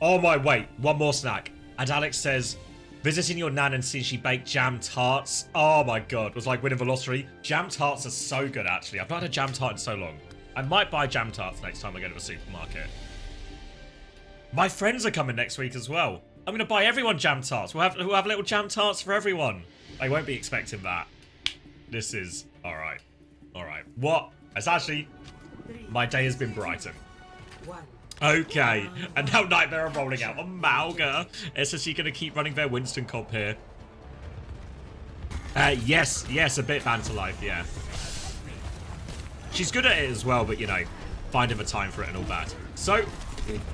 Oh my, wait, one more snack. And Alex says, visiting your nan and seeing she baked jam tarts. Oh my god, it was like winning the lottery. Jam tarts are so good, actually. I've not had a jam tart in so long. I might buy jam tarts next time I go to the supermarket. My friends are coming next week as well. I'm going to buy everyone jam tarts. We'll have little jam tarts for everyone. I won't be expecting that. This is... Alright. Alright. What? It's actually... My day has been brightened. Okay. And now Nightmare are rolling out on Mauga. SSG going to keep running their Winston comp here. Yes. Yes, a bit banter life, yeah. She's good at it as well, but, you know, finding the time for it and all that. So...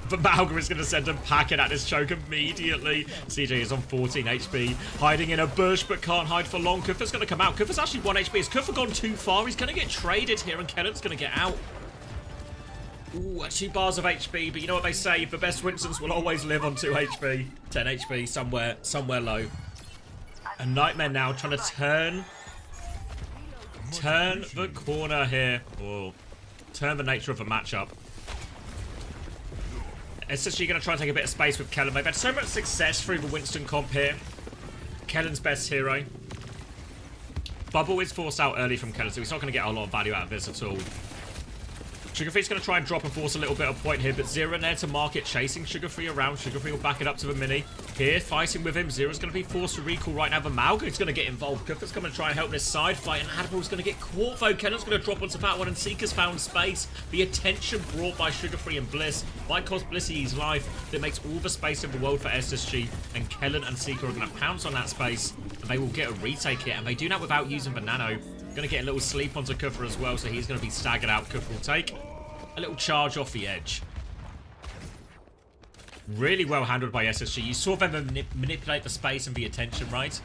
But Mauga is going to send a packet at this choke immediately. CJ is on 14 HP, hiding in a bush, but can't hide for long. Kufa's going to come out. Kufa's actually 1 HP. Has Kufa gone too far? He's going to get traded here, and Kellen's going to get out. Ooh, 2 bars of HP, but you know what they say, the best Winstons will always live on 2 HP. 10 HP, somewhere low. And Nightmare now trying to turn the corner here. Or turn the nature of the matchup. SSG going to try and take a bit of space with Kellen. They've had so much success through the Winston comp here. Kellen's best hero. Bubble is forced out early from Kellen, so he's not going to get a lot of value out of this at all. Sugarfree's going to try and drop and force a little bit of point here, but Zero in there to market, chasing Sugarfree around. Sugarfree will back it up to the mini. Here, fighting with him. Zero's going to be forced to recall right now. The Mauga is going to get involved. Kufa's going to try and help this side fight, and Admiral's going to get caught, though. Kellen's going to drop onto that one, and Seeker's found space. The attention brought by Sugarfree and Bliss might cost Blissy his life. That makes all the space in the world for SSG, and Kellen and Seeker are going to pounce on that space, and they will get a retake here, and they do that without using the nano. Going to get a little sleep onto Kufa as well, so he's going to be staggered out. Kufa will take a little charge off the edge. Really well handled by SSG. You saw them manipulate the space and the attention, right?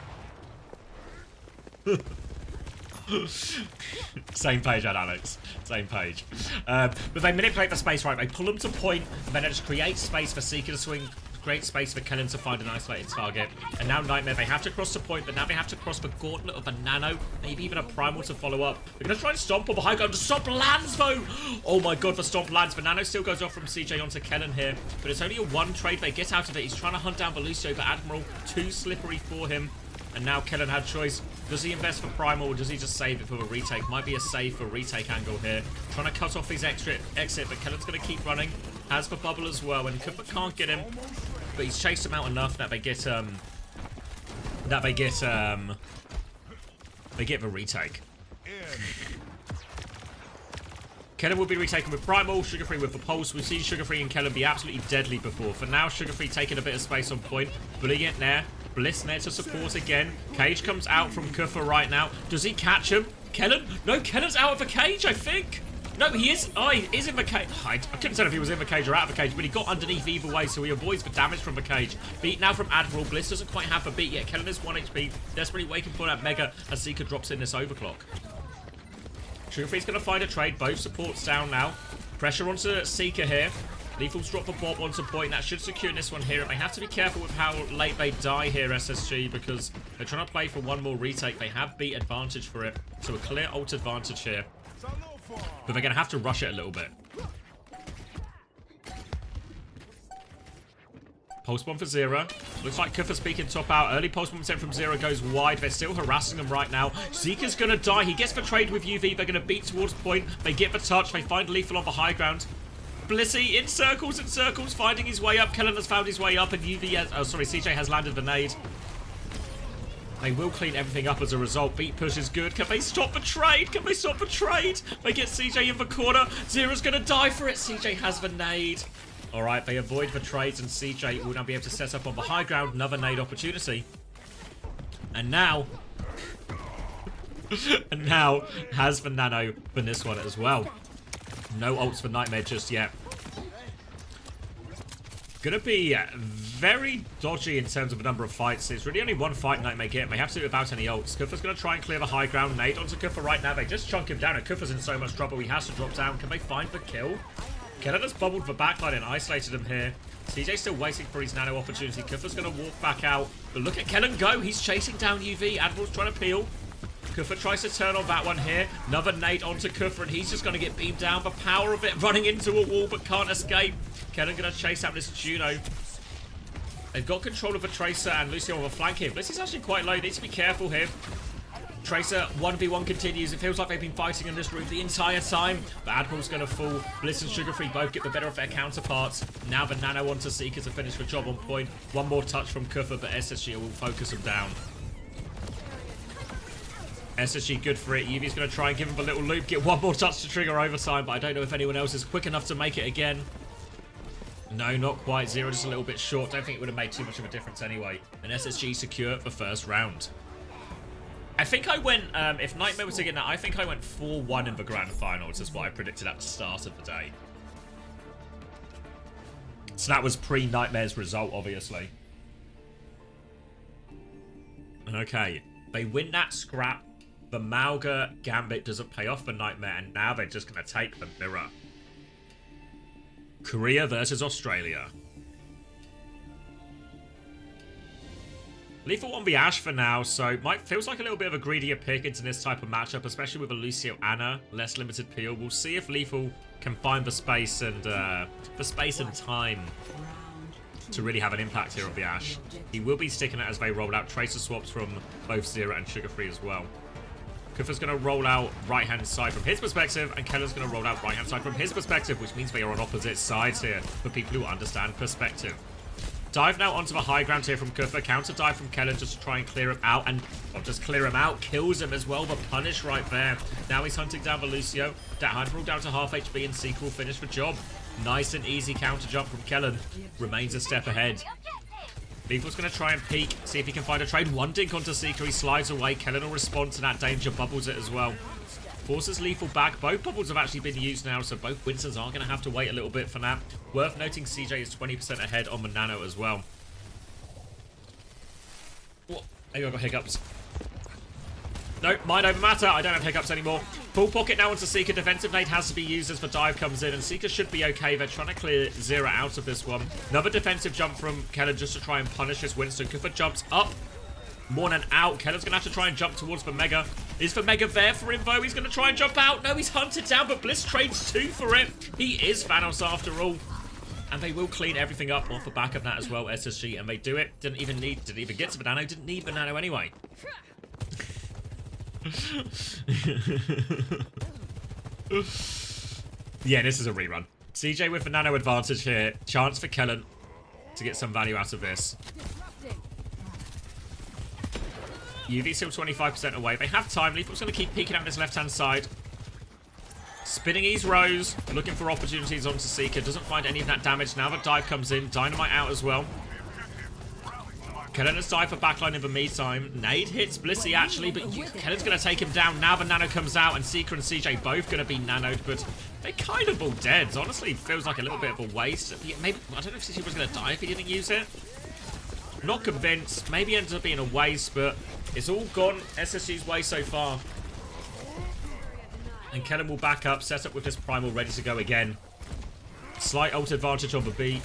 Same page, Alex. Same page. But they manipulate the space, right? They pull them to point, and then they just create space for Seeker to swing. Great space for Kellen to find an isolated target. And now Nightmare, they have to cross the point, but now they have to cross the gauntlet of a nano, maybe even a primal to follow up. They're going to try and stomp on the high ground. The stomp lands, though! Oh my god, the stomp lands. The nano still goes off from CJ onto Kellen here, but it's only a 1 trade. They get out of it. He's trying to hunt down Belucio, but Admiral, too slippery for him. And now Kellen had choice. Does he invest for primal, or does he just save it for a retake? Might be a save for retake angle here. Trying to cut off his exit, but Kellen's going to keep running. Has for bubble as well, and Kufa can't get him. But he's chased him out enough that they get the retake. Kellen will be retaken with Primal, Sugarfree with the Pulse. We've seen Sugarfree and Kellen be absolutely deadly before. For now, Sugarfree taking a bit of space on point. Brilliant there. Bliss there to support again. Cage comes out from Kufa right now. Does he catch him? Kellen? No, Kellen's out of the cage, I think. No, he is. Oh, he is in the cage. I couldn't tell if he was in the cage or out of the cage, but he got underneath either way, so he avoids the damage from the cage. Beat now from Admiral. Bliss doesn't quite have a beat yet. Kellen is 1 HP. Desperately waiting for that Mega as Seeker drops in this overclock. Sugarfree's going to find a trade. Both supports down now. Pressure onto Seeker here. Lethal's drop a Bob onto point. That should secure this one here. And they have to be careful with how late they die here, SSG, because they're trying to play for one more retake. They have beat advantage for it. So a clear ult advantage here. But they're going to have to rush it a little bit. Pulse bomb for Zero. Looks like Kufa's peeking top out. Early pulse bomb sent from Zero goes wide. They're still harassing them right now. Seeker's going to die. He gets the trade with UV. They're going to beat towards point. They get the touch. They find Lethal on the high ground. Blissy in circles and circles, finding his way up. Kellen has found his way up, and UV has... Oh, sorry, CJ has landed the nade. They will clean everything up as a result. Beat push is good. Can they stop the trade? Can they stop the trade? They get CJ in the corner. Zero's going to die for it. CJ has the nade. All right, they avoid the trades, and CJ will now be able to set up on the high ground. Another nade opportunity. And now... and now has the nano for this one as well. No ults for Nightmare just yet. Gonna be very dodgy in terms of the number of fights. It's really only one fight Night may get. They have to do it without any ults. Kufa's gonna try and clear the high ground. Nade onto Kufa right now. They just chunk him down, and Kufa's in so much trouble. He has to drop down. Can they find the kill? Kellen has bubbled the backline and isolated him here. CJ's still waiting for his nano opportunity. Kufa's gonna walk back out. But look at Kellen go. He's chasing down UV. Admiral's trying to peel. Kufa tries to turn on that one here. Another nade onto Kufa, and he's just going to get beamed down. The power of it, running into a wall, but can't escape. Kellen going to chase out this Juno. They've got control of the Tracer and Lucio on the flank here. Bliss is actually quite low. Needs to be careful here. Tracer 1v1 continues. It feels like they've been fighting in this room the entire time. But Admiral's going to fall. Bliss and Sugar Free both get the better of their counterparts. Now the nano onto Seeker to finish the job on point. One more touch from Kufa, but SSG will focus him down. SSG good for it. Yuvi's going to try and give him a little loop. Get one more touch to trigger overtime, but I don't know if anyone else is quick enough to make it again. No, not quite. Zero, just a little bit short. Don't think it would have made too much of a difference anyway. And SSG secure the first round. I think I went, if Nightmare was to get that, I think I went 4-1 in the grand finals. Is what I predicted at the start of the day. So that was pre-Nightmare's result, obviously. Okay, they win that scrap. The Mauga Gambit doesn't pay off for Nightmare, and now they're just going to take the mirror. Korea versus Australia. Lethal on the Ashe for now, so feels like a little bit of a greedier pick into this type of matchup, especially with a Lucio Ana, less limited peel. We'll see if Lethal can find the space and time to really have an impact here on the Ashe. He will be sticking it as they roll out Tracer swaps from both Zero and Sugar Free as well. Kufa's going to roll out right-hand side from his perspective, and Keller's going to roll out right-hand side from his perspective, which means they are on opposite sides here for people who understand perspective. Dive now onto the high ground here from Kufa. Counter dive from Keller just to try and clear him out, and not just clear him out, kills him as well. The punish right there. Now he's hunting down the Lucio. Admiral down to half HP, and Seeker will finish the job. Nice and easy counter jump from Kellen. Remains a step ahead. Lethal's going to try and peek, see if he can find a trade. One dink onto Seeker, he slides away. Kellen will respond to that danger, bubbles it as well. Forces Lethal back. Both bubbles have actually been used now, so both Winstons are going to have to wait a little bit for that. Worth noting CJ is 20% ahead on the Nano as well. Oh, maybe I've got hiccups. No, mind over matter. I don't have hiccups anymore. Full pocket now onto Seeker. Defensive nade has to be used as the dive comes in, and Seeker should be okay. They're trying to clear Zero out of this one. Another defensive jump from Keller just to try and punish this Winston. Kufa jumps up. More than out. Keller's going to have to try and jump towards the Mega. Is the Mega there for him, though? He's going to try and jump out. No, he's hunted down, but Bliss trades 2 for it. He is Thanos after all. And they will clean everything up off the back of that as well, SSG. And they do it. Didn't even get to the Nano. Didn't need the Nano anyway. Yeah, this is a rerun. CJ with the Nano advantage here. Chance for Kellen to get some value out of this. UV still 25% away. They have time. Lethal's going to keep peeking out this left-hand side. Spinning his Rose. Looking for opportunities onto Seeker. Doesn't find any of that damage. Now the dive comes in. Dynamite out as well. Kellen's dive for backline in the meantime. Nade hits Blissey actually, but Kellen's going to take him down. Now the Nano comes out, and Seeker and CJ both going to be nanoed, but they're kind of all dead. Honestly, feels like a little bit of a waste. Maybe, I don't know if CJ was going to die if he didn't use it. Not convinced. Maybe ends up being a waste, but it's all gone SSG's way so far. And Kellen will back up, set up with this Primal ready to go again. Slight ult advantage on the beat.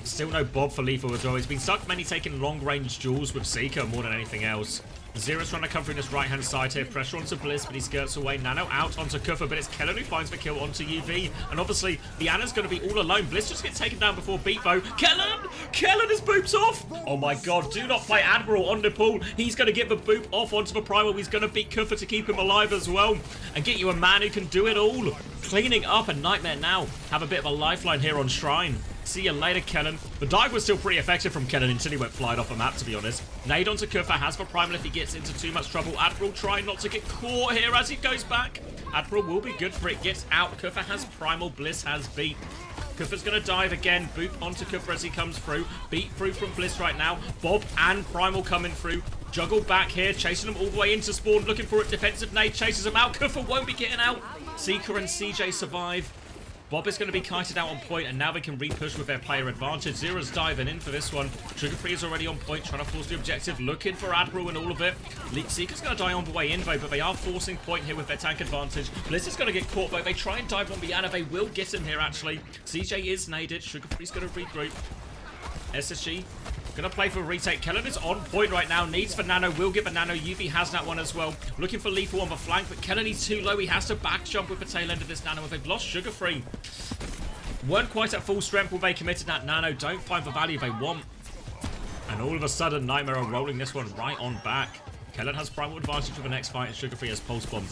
Still no Bob for Lethal as well. He's been stuck mainly taking long-range duels with Seeker more than anything else. Zero's trying to come through this right-hand side here. Pressure onto Bliss, but he skirts away. Nano out onto Kufa, but it's Kellen who finds the kill onto UV. And obviously, the Ana's going to be all alone. Bliss just gets taken down before beat, though. Kellen is boops off! Oh my god, do not play Admiral on Nepal. He's going to get the boop off onto the Primal. He's going to beat Kufa to keep him alive as well. And get you a man who can do it all. Cleaning up, and Nightmare now have a bit of a lifeline here on Shrine. See you later, Kellen. The dive was still pretty effective from Kellen until he went flying off the map, to be honest. Nade onto Kufa, has the Primal if he gets into too much trouble. Admiral trying not to get caught here as he goes back. Admiral will be good for it, gets out. Kufa has Primal, Bliss has beat. Kufa's going to dive again, boop onto Kufa as he comes through. Beat through from Bliss right now. Bob and Primal coming through. Juggle back here, chasing them all the way into spawn, looking for it. Defensive nade chases him out. Kufa won't be getting out. Seeker and CJ survive. Bob is going to be kited out on point, and now they can re-push with their player advantage. Zera's diving in for this one. Sugar Free is already on point, trying to force the objective, looking for Admiral and all of it. Seeker's going to die on the way in, though, but they are forcing point here with their tank advantage. Bliss is going to get caught, though. They try and dive on Biana. They will get him here, actually. CJ is naded. Sugar Free's going to regroup. SSG gonna play for a retake. Kellen is on point right now. Needs for Nano. Will get the Nano. UV has that one as well. Looking for lethal on the flank, but Kellen is too low. He has to back jump with the tail end of this Nano. If they've lost Sugar Free, weren't quite at full strength when they committed that Nano. Don't find the value they want. And all of a sudden, Nightmare are rolling this one right on back. Kellen has primal advantage for the next fight, and Sugar Free has pulse bomb.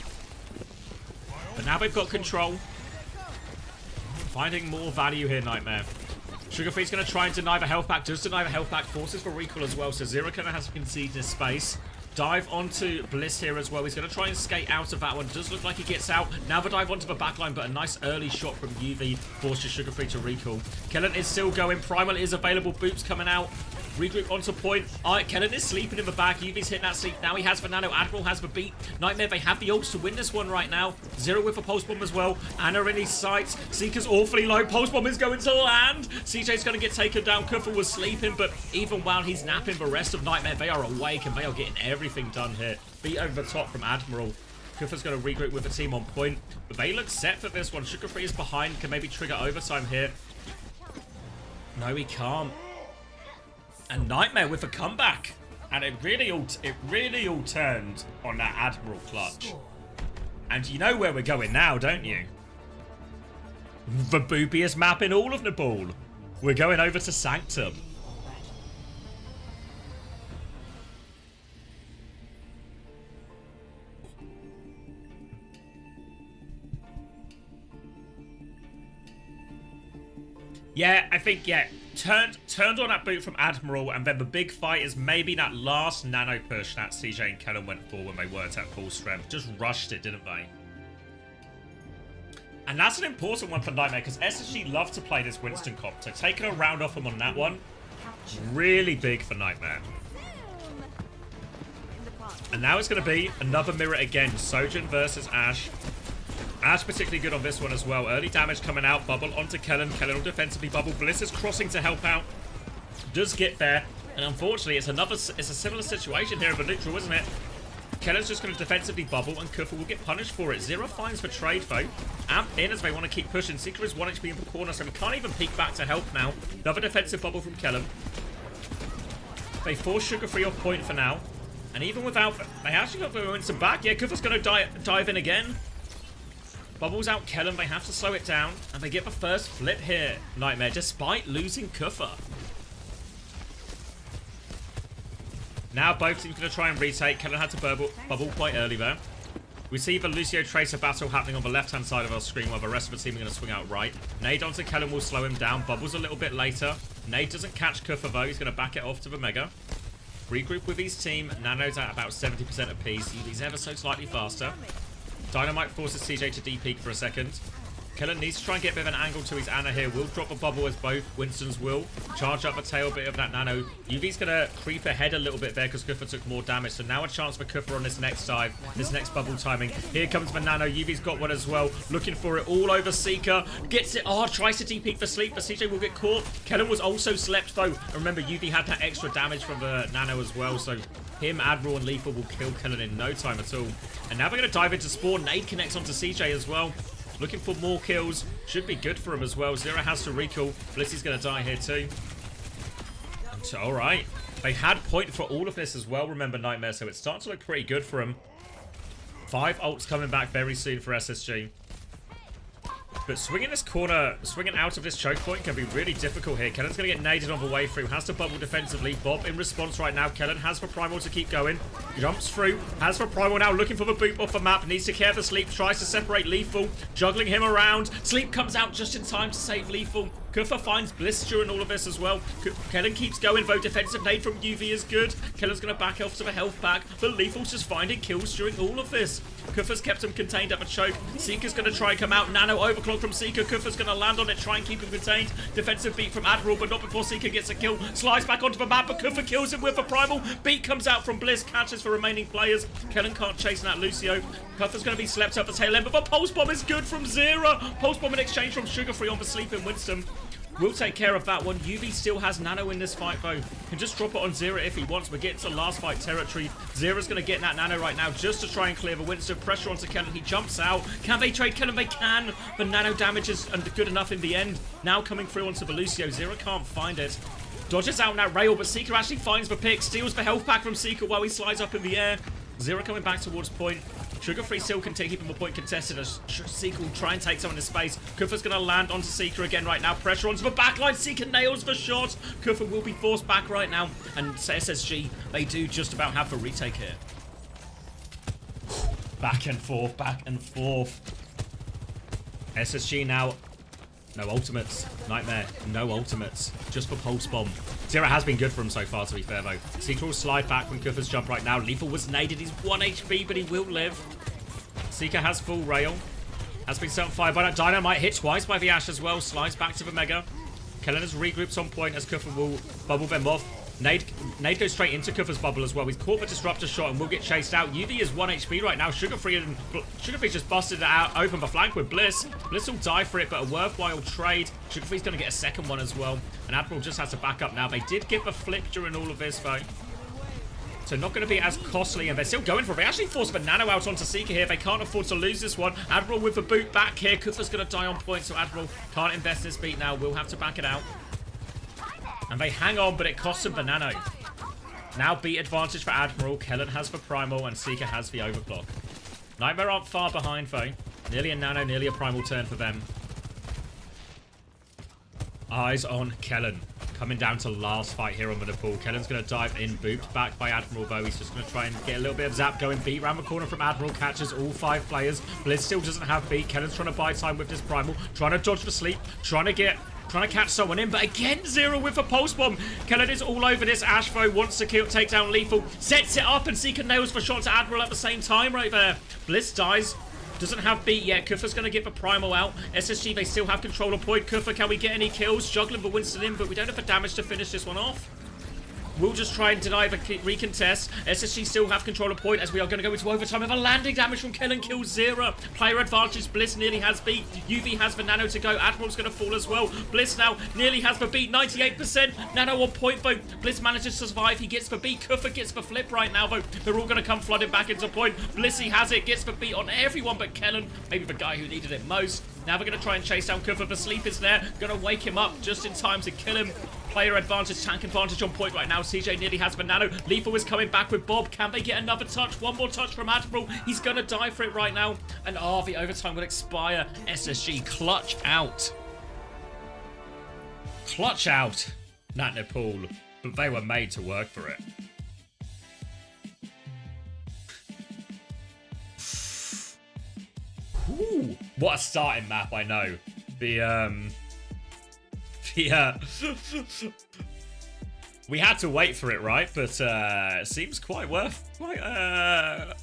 But now they've got control. Finding more value here, Nightmare. Sugar Free's going to try and deny the health pack. Does deny the health pack. Forces for recall as well. So Zero kind of has to concede his space. Dive onto Bliss here as well. He's going to try and skate out of that one. Does look like he gets out. Now the dive onto the backline, but a nice early shot from UV forces Sugar Free to recall. Kellen is still going. Primal is available. Boop's coming out. Regroup onto point. Alright, Kellen is sleeping in the back. UV's hitting that sleep. Now he has the Nano. Admiral has the beat. Nightmare, they have the ults to win this one right now. Zero with a pulse bomb as well. Anna in his sights. Seeker's awfully low. Pulse bomb is going to land. CJ's going to get taken down. Kuffel was sleeping, but even while he's napping, the rest of Nightmare, they are awake and they are getting everything done here. Beat over the top from Admiral. Kuffer's going to regroup with the team on point, but they look set for this one. Sugar Free is behind. Can maybe trigger overtime here. No, he can't. And Nightmare with a comeback. And it really all turned on that Admiral clutch. And you know where we're going now, don't you? The boopiest map in all of Nepal. We're going over to Sanctum. Yeah, I think, yeah, turned on that boot from Admiral, and then the big fight is maybe that last Nano push that CJ and Kellen went for when they weren't at full strength. Just rushed it, didn't they? And that's an important one for Nightmare, because SSG love to play this Winston comp, so taking a round off him on that one, really big for Nightmare. And now it's going to be another mirror again, Sojin versus Ash. Ash particularly good on this one as well. Early damage coming out. Bubble onto Kellen. Kellen will defensively bubble. Bliss is crossing to help out. Does get there. And unfortunately, it's a similar situation here of a neutral, isn't it? Kellen's just going to defensively bubble, and Kuffel will get punished for it. Zero finds for trade, though. Amp in as they want to keep pushing. Seeker is 1 HP in the corner, so we can't even peek back to help now. Another defensive bubble from Kellen. They force Sugar Free off point for now. And even without... They actually got the Winston back. Yeah, Kuffel's going to dive in again. Bubbles out Kellen, they have to slow it down, and they get the first flip here, Nightmare, despite losing Kuffer. Now both teams going to try and retake. Kellen had to bubble quite early there. We see the Lucio Tracer battle happening on the left-hand side of our screen, while the rest of the team are going to swing out right. Nade onto Kellen will slow him down. Bubbles a little bit later. Nade doesn't catch Kuffer, though. He's going to back it off to the Mega. Regroup with his team. Nano's at about 70% apiece. He's ever so slightly faster. Dynamite forces CJ to D-peek for a second. Kellen needs to try and get a bit of an angle to his Anna here. Will drop a bubble as both Winstons will. Charge up the tail bit of that Nano. UV's going to creep ahead a little bit there because Kuffer took more damage. So now a chance for Kuffer on this next dive. This next bubble timing. Here comes the Nano. UV's got one as well. Looking for it all over Seeker. Gets it. Oh, tries to D-peek for sleep, but CJ will get caught. Kellen was also slept though. And remember, UV had that extra damage from the Nano as well. So him, Admiral, and Lethal will kill Kellen in no time at all. And now we're going to dive into Spawn. Nade connects onto CJ as well. Looking for more kills. Should be good for him as well. Zero has to recall. Blissey's going to die here too. Alright. They had point for all of this as well, remember, Nightmare. So it's starting to look pretty good for him. 5 ults coming back very soon for SSG. But swinging this corner, swinging out of this choke point can be really difficult here. Kellen's going to get naded on the way through. Has to bubble defensively. Bob in response right now. Kellen has for Primal to keep going. Jumps through. Has for Primal now. Looking for the boot off the map. Needs to care for Sleep. Tries to separate Lethal. Juggling him around. Sleep comes out just in time to save Lethal. Kuffer finds Bliss during all of this as well. Kellen keeps going, though. Defensive nade from UV is good. Kellen's going to back off to the health pack, but Lethal's just finding kills during all of this. Kufa's kept him contained at the choke. Seeker's going to try and come out. Nano overclock from Seeker. Kufa's going to land on it, try and keep him contained. Defensive beat from Admiral, but not before Seeker gets a kill. Slides back onto the map, but Kufa kills him with a primal. Beat comes out from Bliss, catches for remaining players. Kellen can't chase that Lucio. Kufa's going to be slept up the tail end, but the Pulse Bomb is good from Zera. Pulse Bomb in exchange from Sugar Free on the sleeping Winston. We'll take care of that one. UV still has Nano in this fight, though. Can just drop it on Zera if he wants. We're getting to last fight territory. Zera's going to get that Nano right now just to try and clear the Winston. Pressure onto Kellen. He jumps out. Can they trade Kellen? They can. The Nano damage is good enough in the end. Now coming through onto the Lucio. Zera can't find it. Dodges out in that rail, but Seeker actually finds the pick. Steals the health pack from Seeker while he slides up in the air. Zera coming back towards point. Sugar Free still can keep him a point contested as Seeker will try and take someone in space. Kufa's going to land onto Seeker again right now. Pressure onto the backline. Seeker nails the shot. Kufa will be forced back right now. And SSG, they do just about have the retake here. Back and forth, back and forth. SSG now. No ultimates. Nightmare. No ultimates. Just for Pulse Bomb. Zera has been good for him so far, to be fair, though. Seeker will slide back from Kufa's jump right now. Lethal was naded. He's 1 HP, but he will live. Seeker has full rail. Has been set on fire by that Dynamite. Hit twice by the Ash as well. Slides back to the Mega. Kellen has regrouped on point as Kufa will bubble them off. Nade goes straight into Kufa's bubble as well. He's caught the Disruptor shot and will get chased out. UV is 1 HP right now. Sugar Free just busted it out. Open the flank with Bliss. Bliss will die for it, but a worthwhile trade. Sugar Free's going to get a second one as well. And Admiral just has to back up now. They did get the flip during all of this, though. So not going to be as costly, and they're still going for it. They actually forced the Nano out onto Seeker here. They can't afford to lose this one. Admiral with the boot back here. Kufa's going to die on point, so Admiral can't invest this beat now. We'll have to back it out. And they hang on, but it costs them the Nano. Now beat advantage for Admiral. Kellen has the Primal, and Seeker has the Overclock. Nightmare aren't far behind, though. Nearly a Nano, nearly a Primal turn for them. Eyes on Kellen. Coming down to last fight here on the pool. Kellen's going to dive in, booped back by Admiral, though. He's just going to try and get a little bit of zap going. Beat round the corner from Admiral, catches all 5 players. Blitz still doesn't have beat. Kellen's trying to buy time with this Primal. Trying to dodge the sleep. Trying to catch someone in, but again, Zera with a Pulse Bomb. Kellen is all over this. Ash, though, wants to take down Lethal. Sets it up, and Seeker nails the shot to Admiral at the same time right there. Bliss dies. Doesn't have beat yet. Kufa's going to get the Primal out. SSG, they still have control of point. Kufa, can we get any kills? Juggling the Winston in, but we don't have the damage to finish this one off. We'll just try and deny the recontest. SSG still have control of point as we are going to go into overtime with a landing damage from Kellen kills Zera. Player advantage. Bliss nearly has beat. UV has the Nano to go. Admiral's going to fall as well. Bliss now nearly has the beat. 98%. Nano on point though. Bliss manages to survive. He gets the beat. Kufa gets the flip right now though. They're all going to come flooding back into point. Blissy has it. Gets the beat on everyone but Kellen. Maybe the guy who needed it most. Now they're going to try and chase down Kufa. The sleep is there. Going to wake him up just in time to kill him. Player advantage, tank advantage on point right now. CJ nearly has the Nano. Lethal is coming back with Bob. Can they get another touch? One more touch from Admiral. He's going to die for it right now. And the overtime will expire. SSG clutch out. Clutch out. Not Nepal. But they were made to work for it. Ooh, what a starting map, I know. We had to wait for it, right? But it seems quite worth the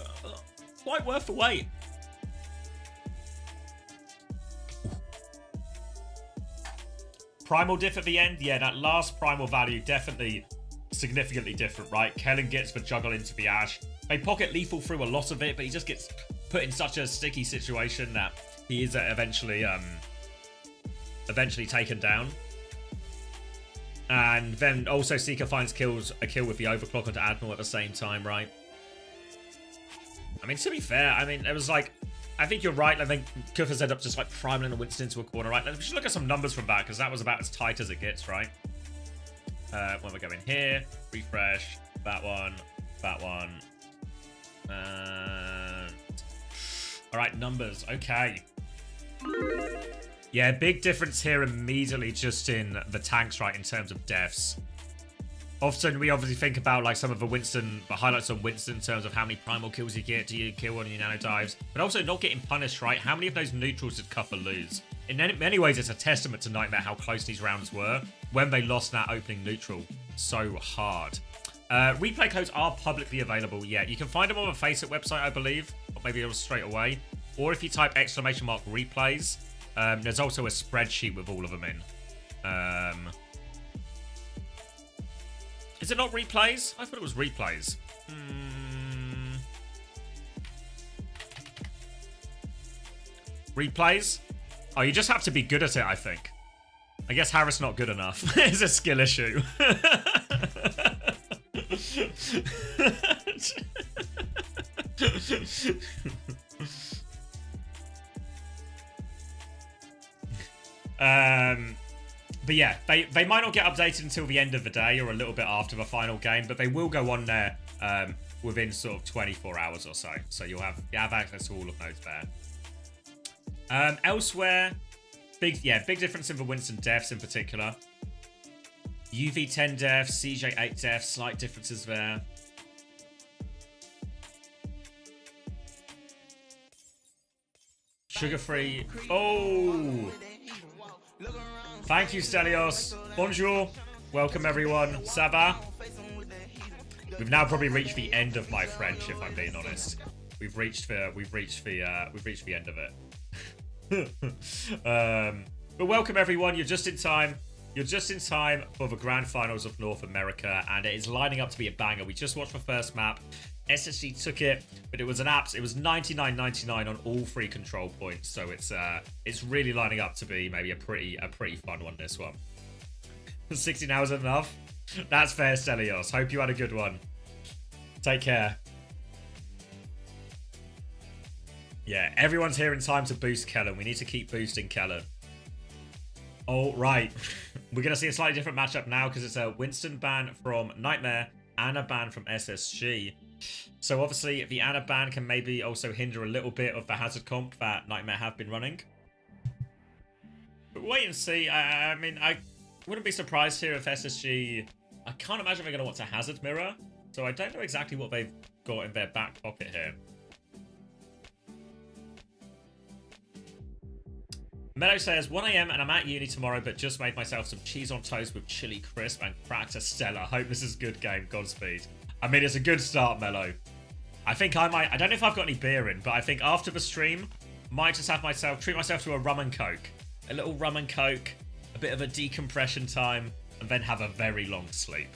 wait. Primal diff at the end, yeah, that last primal value definitely significantly different, right? Kellen gets the juggle into the Ash. They pocket Lethal through a lot of it, but he just gets put in such a sticky situation that he is eventually taken down. And then also Seeker finds a kill with the overclock onto Admiral at the same time, right? I mean, to be fair, I mean, it was like, I think you're right. I think Kufa's ended up just like priming the Winston into a corner, right? Let's look at some numbers from that, because that was about as tight as it gets, right? When we go in here, refresh, that one. All right, numbers, okay. Yeah, big difference here immediately just in the tanks, right, in terms of deaths. Often we obviously think about like some of the highlights on Winston in terms of how many primal kills you get, do you kill one of your nano dives, but also not getting punished, right? How many of those neutrals did Kufa lose? In many ways, it's a testament to Nightmare how close these rounds were when they lost that opening neutral so hard. Replay codes are publicly available. Yeah, you can find them on the Faceit website, I believe. maybe it'll straight away. Or if you type exclamation mark replays, there's also a spreadsheet with all of them in. Is it not replays? I thought it was replays. Replays? Oh, you just have to be good at it, I think. I guess Harris not good enough. It's a skill issue. But yeah, they might not get updated until the end of the day or a little bit after the final game, but they will go on there within sort of 24 hours or so. So you'll have access to all of those there. Elsewhere, big difference in the Winston deaths in particular. UV 10 deaths, CJ 8 deaths, slight differences there. Sugar-free. Oh! Thank you, Stelios. Bonjour. Welcome, everyone. Ça va? We've now probably reached the end of my French, if I'm being honest. We've reached the end of it. But welcome, everyone. You're just in time. You're just in time for the Grand Finals of North America, and it is lining up to be a banger. We just watched the first map. SSG took it, but it was an apps. It was 99.99 on all 3 control points, so it's really lining up to be maybe a pretty fun one. This one. 16 hours enough. That's fair, Stelios. Hope you had a good one. Take care. Yeah, everyone's here in time to boost Kellen. We need to keep boosting Kellen. All right, we're gonna see a slightly different matchup now because it's a Winston ban from Nightmare and a ban from SSG. So obviously the Ana ban can maybe also hinder a little bit of the hazard comp that Nightmare have been running. But wait and see. I mean, I wouldn't be surprised here if SSG... I can't imagine they're going to want to hazard mirror. So I don't know exactly what they've got in their back pocket here. Meadow says, 1 AM and I'm at uni tomorrow, but just made myself some cheese on toast with chili crisp and cracked a Stella. Hope this is a good game. Godspeed. I mean, it's a good start, Mello. I think I might... I don't know if I've got any beer in, but I think after the stream, might just have treat myself to a rum and coke. A little rum and coke, a bit of a decompression time, and then have a very long sleep.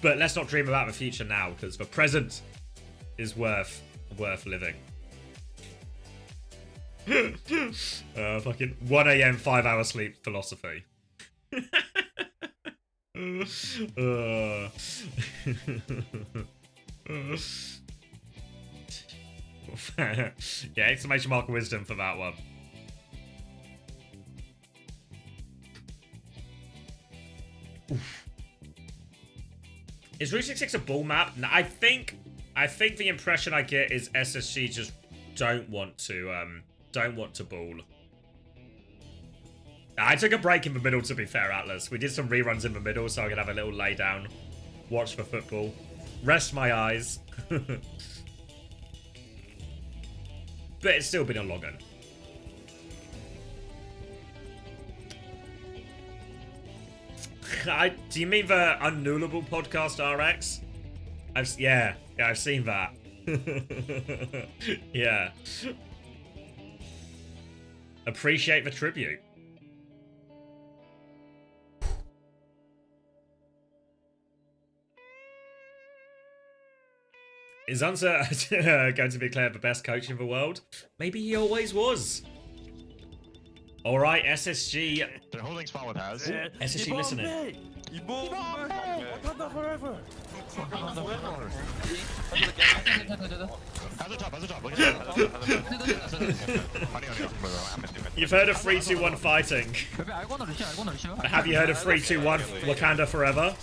But let's not dream about the future now, because the present is worth living. Fucking 1 AM, 5 hour sleep philosophy. Yeah, exclamation mark of wisdom for that one. Oof. Is Route 66 a ball map? No, I think the impression I get is SSG just don't want to ball. I took a break in the middle, to be fair, Atlas. We did some reruns in the middle, so I could have a little lay down, watch the football, rest my eyes. But it's still been a long one. Do you mean the Unknowable podcast, RX? Yeah, I've seen that. Yeah. Appreciate the tribute. Is Unser going to declare the best coach in the world? Maybe he always was. All right, SSG. They're holding spot with Haz. SSG listening. You've heard of 3-2-1 fighting. Have you heard of 3-2-1 Wakanda Forever?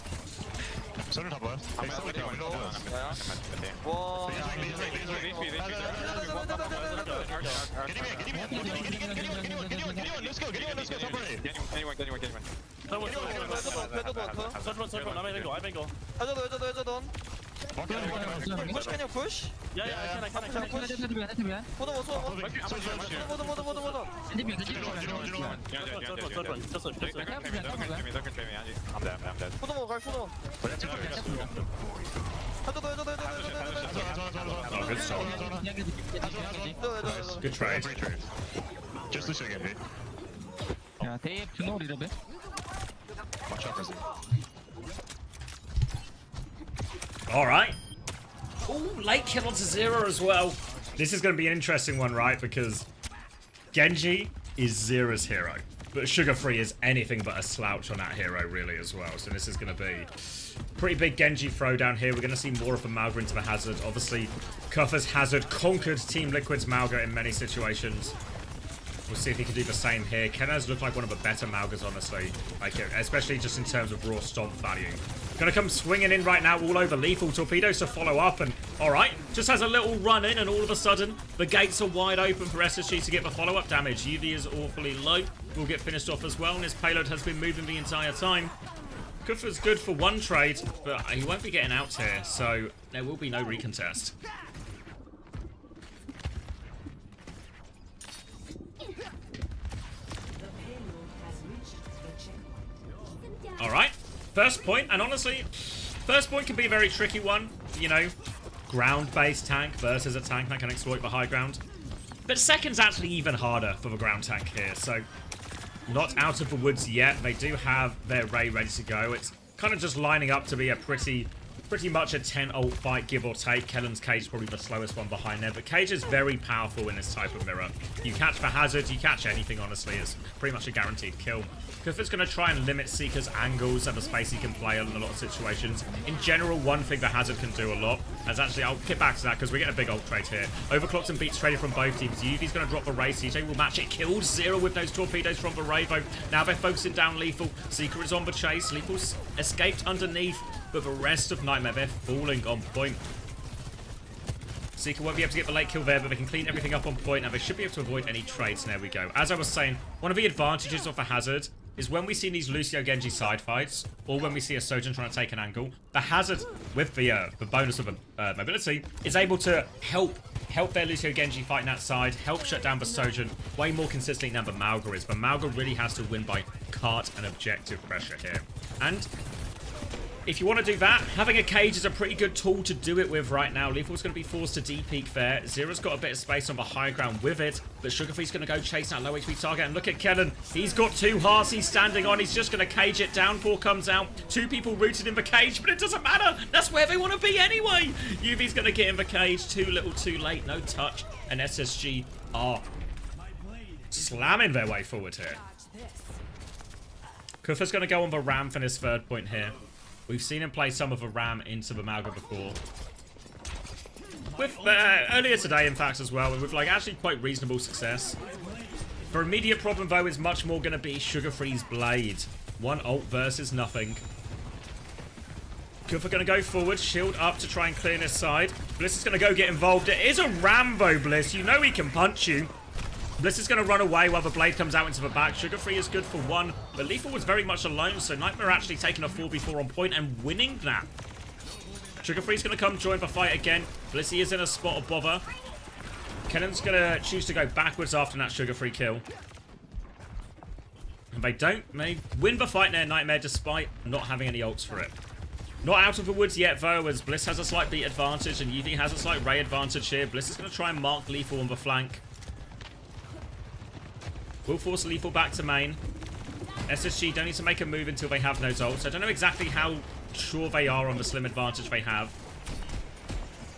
Oh, good stop. Nice. Good trade. Just Lucio Genji. Yeah, they have to know a little bit. Watch out, Brazil. Alright. Ooh, late kill onto Zero as well. This is going to be an interesting one, right? Because Genji is Zero's hero. But Sugar Free is anything but a slouch on that hero, really, as well. So this is going to be pretty big Genji throwdown here. We're going to see more of a Mauga into the Hazard. Obviously, Kuffer's Hazard conquered Team Liquid's Mauga in many situations. We'll see if he can do the same here. Kenaz looked like one of the better Maugas, honestly. Like, especially just in terms of raw stomp value. Gonna come swinging in right now, all over Lethal. Torpedoes to follow up, and alright, just has a little run in, and all of a sudden, the gates are wide open for SSG to get the follow-up damage. UV is awfully low. Will get finished off as well, and his payload has been moving the entire time. Kuffer's good for one trade, but he won't be getting out here, so there will be no recontest. Alright, first point, and honestly, first point can be a very tricky one. You know, ground-based tank versus a tank that can exploit the high ground. But second's actually even harder for the ground tank here, so not out of the woods yet. They do have their Ray ready to go. It's kind of just lining up to be a pretty much a 10 ult fight, give or take. Kellen's Cage is probably the slowest one behind there, but Cage is very powerful in this type of mirror. You catch the Hazard, you catch anything, honestly. It's pretty much a guaranteed kill. Kuffer's going to try and limit Seeker's angles and the space he can play in a lot of situations. In general, one thing the Hazard can do a lot, as actually, I'll get back to that because we're getting a big ult trade here. Overclocks and beats traded from both teams. Yuvi's going to drop the Ray. CJ will match it. Kills Zero with those torpedoes from the Ray. Now they're focusing down Lethal. Seeker is on the chase. Lethal's escaped underneath, but the rest of Nightmare, they're falling on point. Seeker won't be able to get the late kill there, but they can clean everything up on point. Now they should be able to avoid any trades, and there we go. As I was saying, one of the advantages of the Hazard is when we see these Lucio Genji side fights, or when we see a Sojourn trying to take an angle, the Hazard, with the bonus of mobility, is able to help their Lucio Genji fight in that side, help shut down the Sojourn way more consistently than the Mauga is. But Mauga really has to win by cart and objective pressure here. And if you want to do that, having a Cage is a pretty good tool to do it with right now. Lethal's going to be forced to D-peek there. Zero's got a bit of space on the high ground with it, but Sugarfree's going to go chase that low HP target. And look at Kellen. He's got two hearts he's standing on. He's just going to cage it. Downpour comes out. Two people rooted in the cage, but it doesn't matter. That's where they want to be anyway. UV's going to get in the cage. Too little, too late. No touch. And SSG are slamming their way forward here. Kuffer's going to go on the ram for this third point here. We've seen him play some of the ram into the Mauga before. With earlier today, in fact, as well, with like actually quite reasonable success. The immediate problem, though, is much more going to be Sugar Free's Blade. One ult versus nothing. Kuffer going to go forward, shield up to try and clear this side. Bliss is going to go get involved. It is a Rambo, Bliss. You know he can punch you. Bliss is going to run away while the Blade comes out into the back. Sugar Free is good for one, but Lethal was very much alone, so Nightmare actually taking a 4v4 on point and winning that. Sugar Free's going to come join the fight again. Blissy is in a spot of bother. Kennan's going to choose to go backwards after that Sugar Free kill. And they win the fight there, Nightmare, despite not having any ults for it. Not out of the woods yet, though, as Bliss has a slight beat advantage and UV has a slight Ray advantage here. Bliss is going to try and mark Lethal on the flank. Will force Lethal back to main. SSG don't need to make a move until they have those ults. I don't know exactly how sure they are on the slim advantage they have.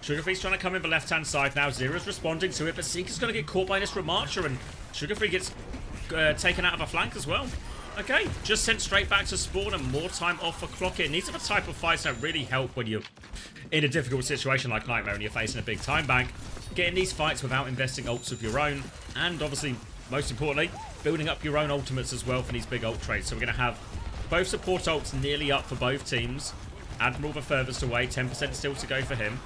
Sugarfree's trying to come in the left-hand side now. Zero's responding to it, but Seeker's going to get caught by this Ramarcher, and Sugarfree gets taken out of a flank as well. Okay, just sent straight back to spawn and more time off for clock in. These are the type of fights that really help when you're in a difficult situation like Nightmare and you're facing a big time bank. Getting these fights without investing ults of your own, and obviously, most importantly, building up your own ultimates as well for these big ult trades. So we're going to have both support ults nearly up for both teams. Admiral the furthest away, 10% still to go for him.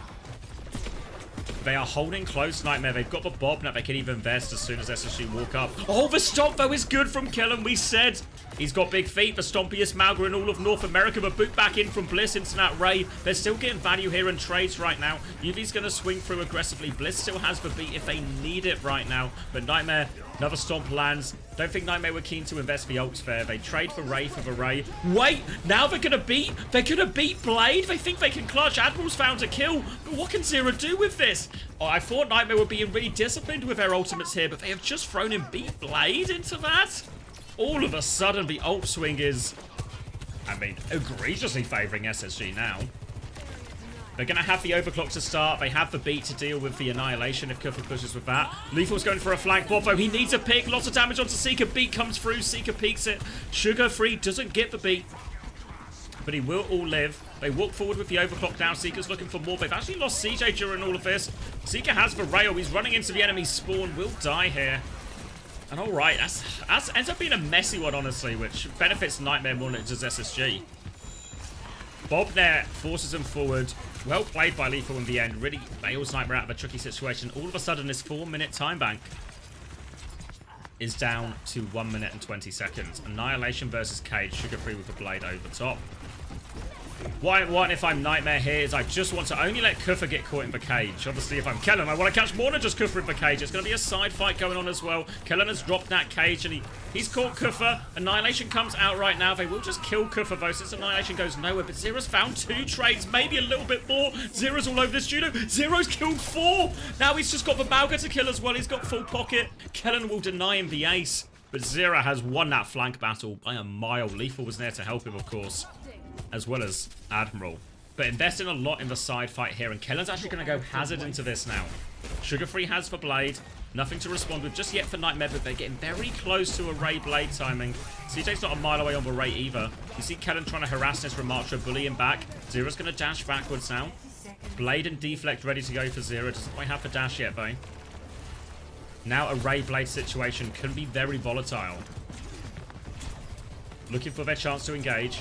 They are holding close, Nightmare. They've got the Bob now. They can even vest as soon as SSG walk up. Oh, the stomp, though, is good from Kellen. We said he's got big feet. The stompiest Mauga in all of North America. But boot back in from Bliss into that Ray. They're still getting value here in trades right now. UV's going to swing through aggressively. Bliss still has the beat if they need it right now. But Nightmare Another stomp lands. Don't think Nightmare were keen to invest the ults there. They trade for Ray for the Ray. Wait, now they're gonna beat Blade? They think they can clutch. Admiral's found a kill. But what can Zero do with this? Oh, I thought Nightmare were being really disciplined with their ultimates here, but they have just thrown in Beat Blade into that? All of a sudden, the ult swing is, I mean, egregiously favoring SSG now. They're going to have the overclock to start. They have the beat to deal with the annihilation if Kufa pushes with that. Lethal's going for a flank bot, though. He needs a pick. Lots of damage onto Seeker. Beat comes through. Seeker peeks it. Sugar Free doesn't get the beat, but he will all live. They walk forward with the overclock down. Seeker's looking for more. They've actually lost CJ during all of this. Seeker has the rail. He's running into the enemy spawn. Will die here. And all right, that's ends up being a messy one, honestly, which benefits Nightmare more than it does SSG. Bob there forces him forward. Well played by Lethal in the end. Really bails Nightmare out of a tricky situation. All of a sudden, this 4-minute time bank is down to 1 minute and 20 seconds. Annihilation versus Cage. Sugar Free with the blade over top. What I want if I'm Nightmare here is I just want to only let Kufa get caught in the cage. Obviously, if I'm Kellen, I want to catch more than just Kufa in the cage. It's going to be a side fight going on as well. Kellen has dropped that cage and he's caught Kufa. Annihilation comes out right now. They will just kill Kufa though since Annihilation goes nowhere. But Zero's found 2 trades, maybe a little bit more. Zero's all over this judo. Zero's killed 4. Now he's just got the Malga to kill as well. He's got full pocket. Kellen will deny him the ace. But Zero has won that flank battle by a mile. Lethal was there to help him, of course, as well as Admiral. But investing a lot in the side fight here, and Kellen's actually going to go Hazard into this now. Sugar Free has for Blade. Nothing to respond with just yet for Nightmare, but they're getting very close to a Ray Blade timing. CJ's not a mile away on the Ray either. You see Kellen trying to harass this Ramattra, bully him back. Zero's going to dash backwards now. Blade and Deflect ready to go for Zero. Doesn't quite have the dash yet, though. Now a Ray Blade situation can be very volatile. Looking for their chance to engage.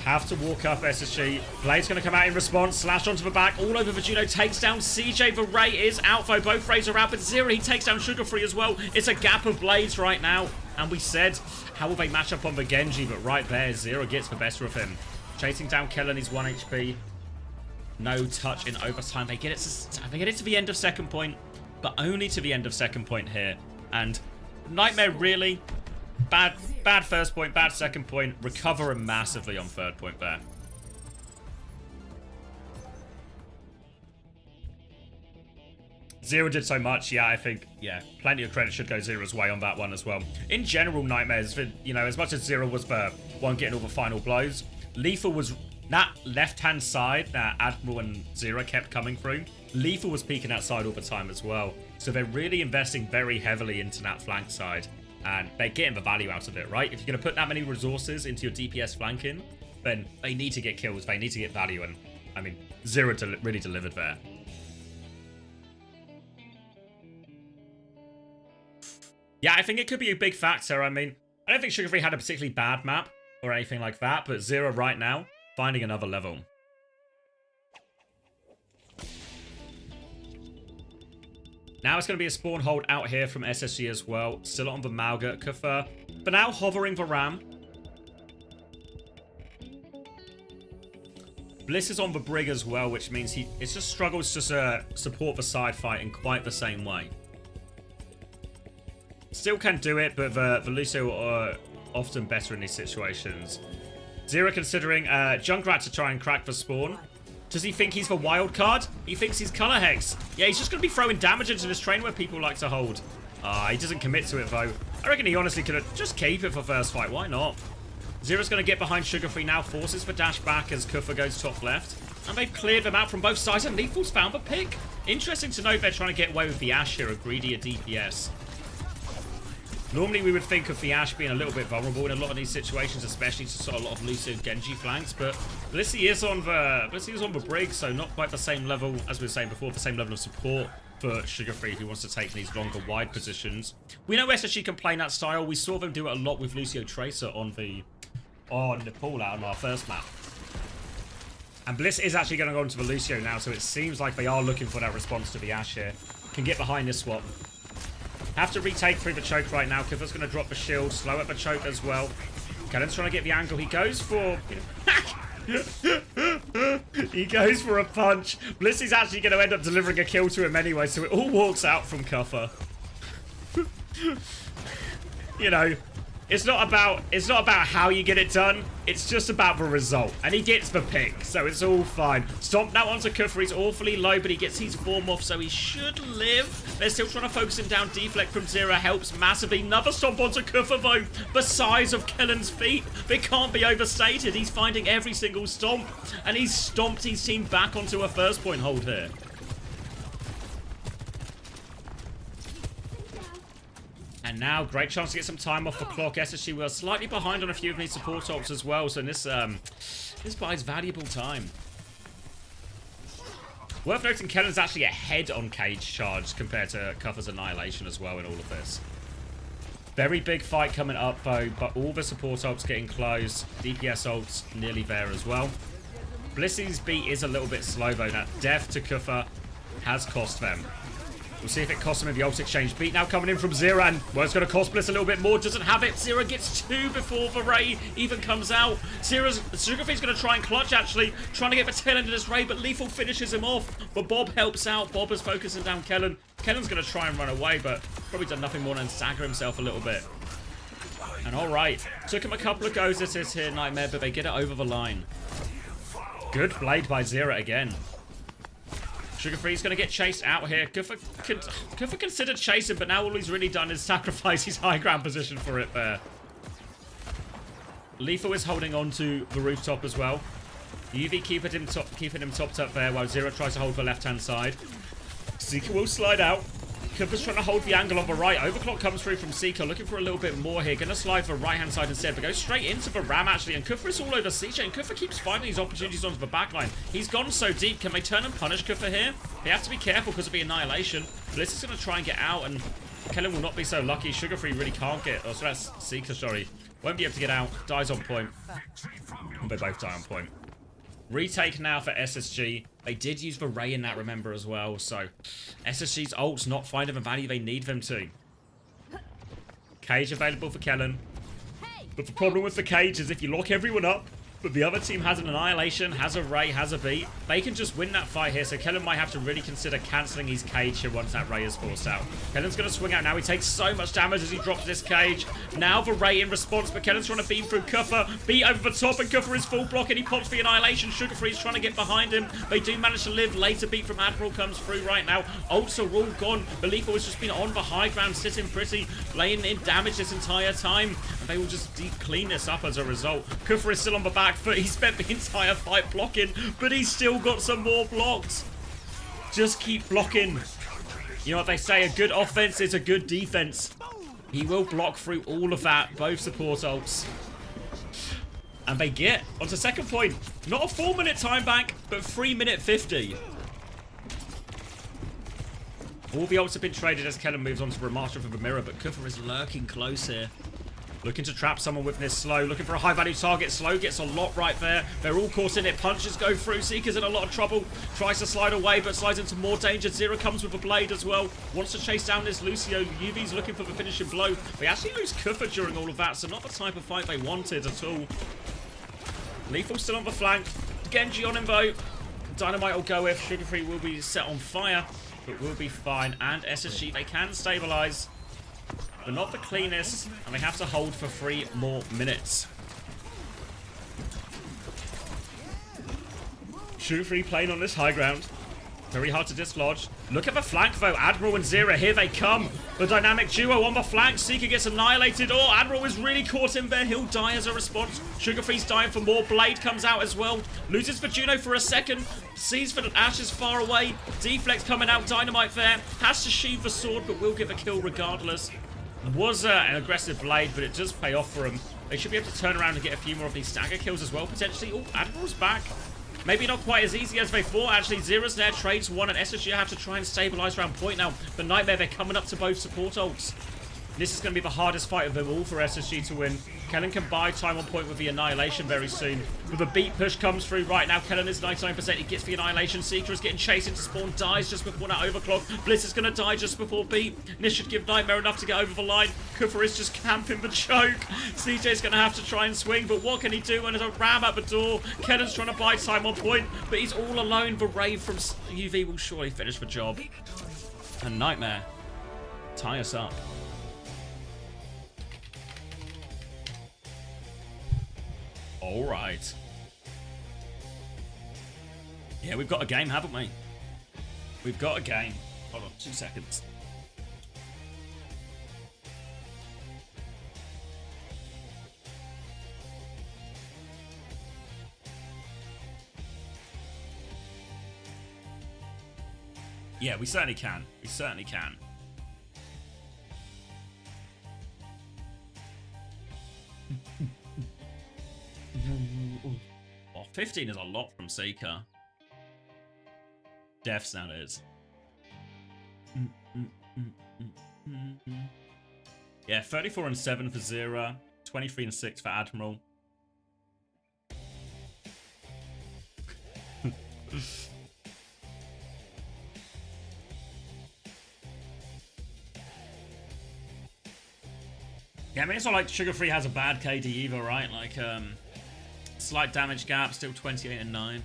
Have to walk up SSG. Blade's going to come out in response. Slash onto the back. All over the judo. Takes down CJ. The Ray is out though. Both Rays are out. But Zero, he takes down Sugar Free as well. It's a gap of Blades right now. And we said, how will they match up on the Genji? But right there, Zero gets the better of him. Chasing down Kellen. He's 1 HP. No touch in overtime. They get it to the end of second point. But only to the end of second point here. And Nightmare really... Bad first point, bad second point. Recover massively on third point there. Zero did so much. Yeah, I think, yeah, plenty of credit should go Zero's way on that one as well. In general, Nightmares, you know, as much as Zero was the one getting all the final blows, Lethal was that left-hand side that Admiral and Zero kept coming through. Lethal was peeking outside all the time as well. So they're really investing very heavily into that flank side. And they're getting the value out of it, right? If you're going to put that many resources into your DPS flanking, then they need to get kills, they need to get value, and, I mean, Zero really delivered there. Yeah, I think it could be a big factor. I mean, I don't think Sugar Free had a particularly bad map or anything like that, but Zero right now, finding another level. Now it's going to be a spawn hold out here from SSG as well. Still on the Malga. Kufa, for now, hovering the Ram. Bliss is on the Brig as well, which means it just struggles to support the side fight in quite the same way. Still can do it, but the Lucio are often better in these situations. Zero considering Junkrat to try and crack the spawn. Does he think he's the wild card? He thinks he's Color Hex. Yeah, he's just going to be throwing damage into this train where people like to hold. He doesn't commit to it, though. I reckon he honestly could have just keep it for first fight. Why not? Zero's going to get behind Sugar Free now. Forces for dash back as Kufa goes top left. And they've cleared them out from both sides. And Lethal's found the pick. Interesting to note they're trying to get away with the Ashe here, a greedier DPS. Normally we would think of the Ashe being a little bit vulnerable in a lot of these situations, especially to sort of a lot of Lucio Genji flanks, but Blissey is on the Brig, so not quite the same level, as we were saying before, the same level of support for Sugar Free, who wants to take these longer wide positions. We know SSG can play in that style. We saw them do it a lot with Lucio Tracer on the pool out on our first map. And Bliss is actually going to go into the Lucio now, so it seems like they are looking for that response to the Ashe here. Can get behind this swap. Have to retake through the choke right now. Kufa's going to drop the shield, slow up the choke as well. Kellen's trying to get the angle. He goes for... he goes for a punch. Bliss is actually going to end up delivering a kill to him anyway, so it all walks out from Kufa. You know, it's not about how you get it done. It's just about the result. And he gets the pick, so it's all fine. Stomp now onto Kufra. He's awfully low, but he gets his form off, so he should live. They're still trying to focus him down. Deflect from Zera helps massively. Another stomp onto Kufra, though. The size of Kellen's feet, they can't be overstated. He's finding every single stomp, and he's stomped his team back onto a first point hold here. And now, great chance to get some time off the clock. SSG were slightly behind on a few of these support ults as well, so this buys valuable time. Worth noting, Kellen's actually ahead on Cage Charge compared to Kuffa's Annihilation as well in all of this. Very big fight coming up, though, but all the support ults getting close. DPS ults nearly there as well. Blissy's beat is a little bit slow, though. That death to Kuffa has cost them. We'll see if it costs him in the ult exchange. Beat now coming in from Zera, and well, it's going to cost Bliss a little bit more. Doesn't have it. Zera gets 2 before the raid even comes out. Sugarfee's going to try and clutch, actually. Trying to get the tail end of this raid, but Lethal finishes him off. But Bob helps out. Bob is focusing down Kellen. Kellen's going to try and run away, but probably done nothing more than stagger himself a little bit. And all right. Took him a couple of goes at this here, Nightmare, but they get it over the line. Good blade by Zera again. Sugarfree's going to get chased out here. Kuffa considered chasing, but now all he's really done is sacrifice his high ground position for it there. Lethal is holding on to the rooftop as well. UV keeping him topped up there while Zera tries to hold the left-hand side. Seeker will slide out. Kuffa's trying to hold the angle on the right. Overclock comes through from Seeker, looking for a little bit more here. Going to slide for the right-hand side instead, but goes straight into the Ram, actually. And Kuffa is all over CJ, and Kuffa keeps finding these opportunities onto the backline. He's gone so deep. Can they turn and punish Kuffa here? They have to be careful because of the Annihilation. Bliss is going to try and get out, and Kellen will not be so lucky. Sugarfree really can't get... Oh, so that's Seeker, sorry. Won't be able to get out. Dies on point. And they both die on point. Retake now for SSG. They did use the Ray in that, remember, as well. So, SSG's ults not finding the value they need them to. Cage available for Kellen. But the problem with the Cage is if you lock everyone up, but the other team has an Annihilation, has a Ray, has a beat, they can just win that fight here. So Kellen might have to really consider cancelling his Cage here once that Ray is forced out. Kellen's going to swing out now. He takes so much damage as he drops this Cage. Now the Ray in response, but Kellen's trying to beam through Kuffa. Beat over the top, and Kuffa is full block, and he pops the Annihilation. Sugarfree's trying to get behind him. They do manage to live. Later beat from Admiral comes through right now. Ults are all gone. Lethal has just been on the high ground, sitting pretty, laying in damage this entire time. And they will just deep clean this up as a result. Kuffa is still on the back foot. He spent the entire fight blocking, but he's still got some more blocks. Just keep blocking. You know what they say, a good offense is a good defense. He will block through all of that, both support ults. And they get onto second point. Not a 4-minute time bank, but 3-minute 50. All the ults have been traded as Kellen moves on to the Master of the Mirror, but Kuffa is lurking close here. Looking to trap someone with this Slow. Looking for a high-value target. Slow gets a lot right there. They're all caught in it. Punches go through. Seeker's in a lot of trouble. Tries to slide away, but slides into more danger. Zera comes with a blade as well. Wants to chase down this Lucio. UV's looking for the finishing blow. They actually lose Kuffa during all of that, so not the type of fight they wanted at all. Lethal still on the flank. Genji on him, though. Dynamite will go with. Sugarfree will be set on fire, but will be fine. And SSG, they can stabilize. But not the cleanest, and they have to hold for 3 more minutes. Sugarfree playing on this high ground. Very hard to dislodge. Look at the flank though. Admiral and Zera, here they come. The dynamic duo on the flank. Seeker gets annihilated. Oh, Admiral is really caught in there. He'll die as a response. Sugarfree's dying for more. Blade comes out as well. Loses for Juno for a second. Sees for the Ashes far away. Deflex coming out. Dynamite there. Has to sheathe the sword, but will get the kill regardless. Was an aggressive blade, but it does pay off for him. They should be able to turn around and get a few more of these stagger kills as well, potentially. Oh, Admiral's back. Maybe not quite as easy as they thought, actually. Zera's there, trades one, and SSG have to try and stabilize around point now. The Nightmare, they're coming up to both support ults. This is going to be the hardest fight of them all for SSG to win. Kellen can buy time on point with the Annihilation very soon. With a beat push comes through right now. Kellen is 99%. He gets the Annihilation. Seeker is getting chased into spawn. Dies just before that overclock. Bliss is going to die just before beat. This should give Nightmare enough to get over the line. Kuffa is just camping the choke. CJ's going to have to try and swing, but what can he do when there's a ram at the door? Kellen's trying to buy time on point, but he's all alone. The Rave from UV will surely finish the job. And Nightmare tie us up. All right. Yeah, we've got a game, haven't we? We've got a game. Hold on, 2 seconds. Yeah, we certainly can. We certainly can. Oh, 15 is a lot from Seeker. Deaths, that is. Yeah, 34 and 7 for Zera. 23 and 6 for Admiral. Yeah, I mean, it's not like Sugar Free has a bad KD either, right? Like, slight damage gap, still 28 and 9.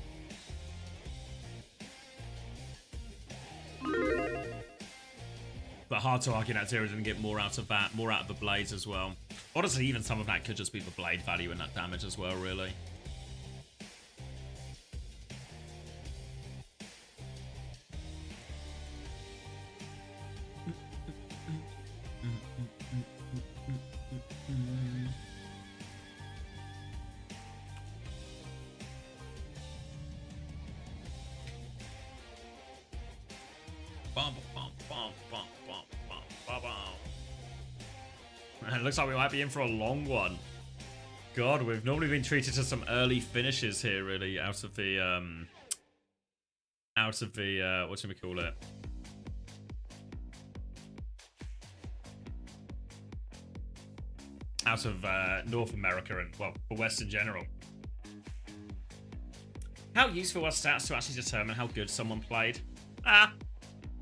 But hard to argue that Zero didn't get more out of that, more out of the blades as well. Honestly, even some of that could just be the blade value and that damage as well, really. It looks like we might be in for a long one. God, we've normally been treated to some early finishes here, really, out of the what should we call it? Out of North America and, well, the West in general. How useful are stats to actually determine how good someone played? I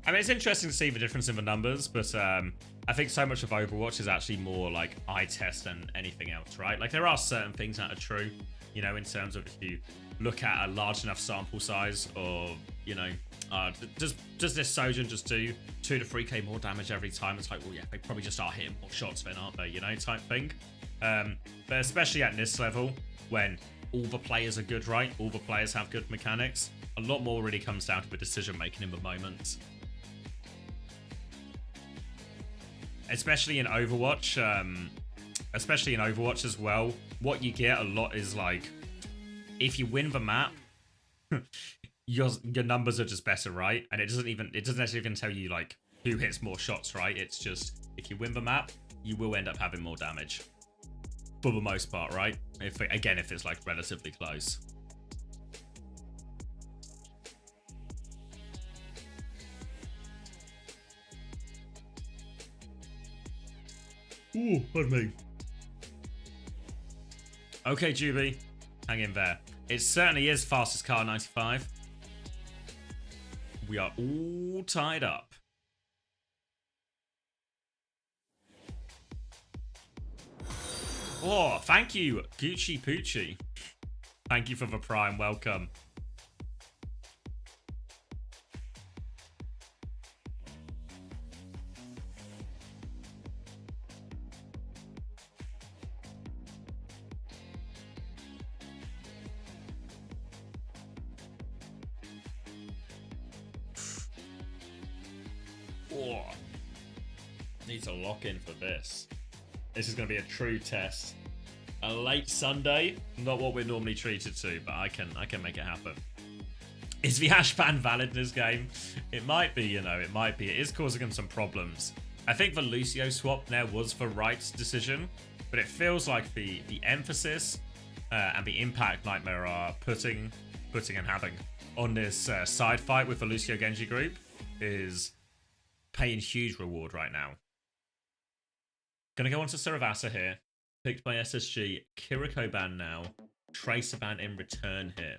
mean, it's interesting to see the difference in the numbers, but I think so much of Overwatch is actually more like eye test than anything else, right? Like, there are certain things that are true, you know, in terms of if you look at a large enough sample size, or, you know, does this Sojourn just do 2 to 3k more damage every time? It's like, well, yeah, they probably just are hitting more shots then, aren't they, you know, type thing. But especially at this level, when all the players are good, right? All the players have good mechanics. A lot more really comes down to the decision making in the moment. Especially in Overwatch, as well, what you get a lot is, like, if you win the map, your numbers are just better, right? And it doesn't actually even tell you, like, who hits more shots, right? It's just, if you win the map, you will end up having more damage. For the most part, right? If it's, like, relatively close. Ooh, pardon me. Okay, Juby. Hang in there. It certainly is fastest car 95. We are all tied up. Oh, thank you, Gucci Poochie. Thank you for the prime. Welcome. Oh, need to lock in for this. This is going to be a true test. A late Sunday, not what we're normally treated to, but I can make it happen. Is the hash ban valid in this game? It might be, you know, it might be. It is causing him some problems. I think the Lucio swap there was the right decision, but it feels like the emphasis and the impact Nightmare are putting and having on this side fight with the Lucio Genji group is paying huge reward right now. Gonna go on to Saravasa here. Picked by SSG. Kiriko ban now. Tracer ban in return here.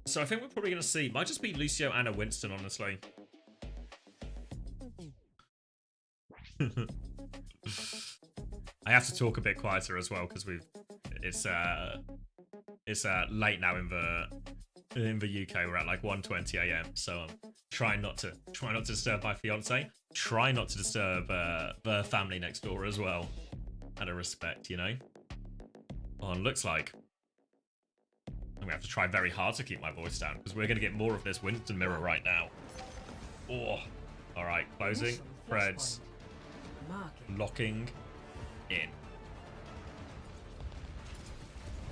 So I think we're probably gonna see, might just be Lucio and a Winston, honestly. I have to talk a bit quieter as well because it's late now in the UK. We're at like 1:20 AM, so I'm trying not to disturb my fiance. Try not to disturb the family next door as well. Out of respect, you know. Oh, it looks like I'm gonna have to try very hard to keep my voice down because we're gonna get more of this Winston mirror right now. Oh, all right, closing, Freds, locking in.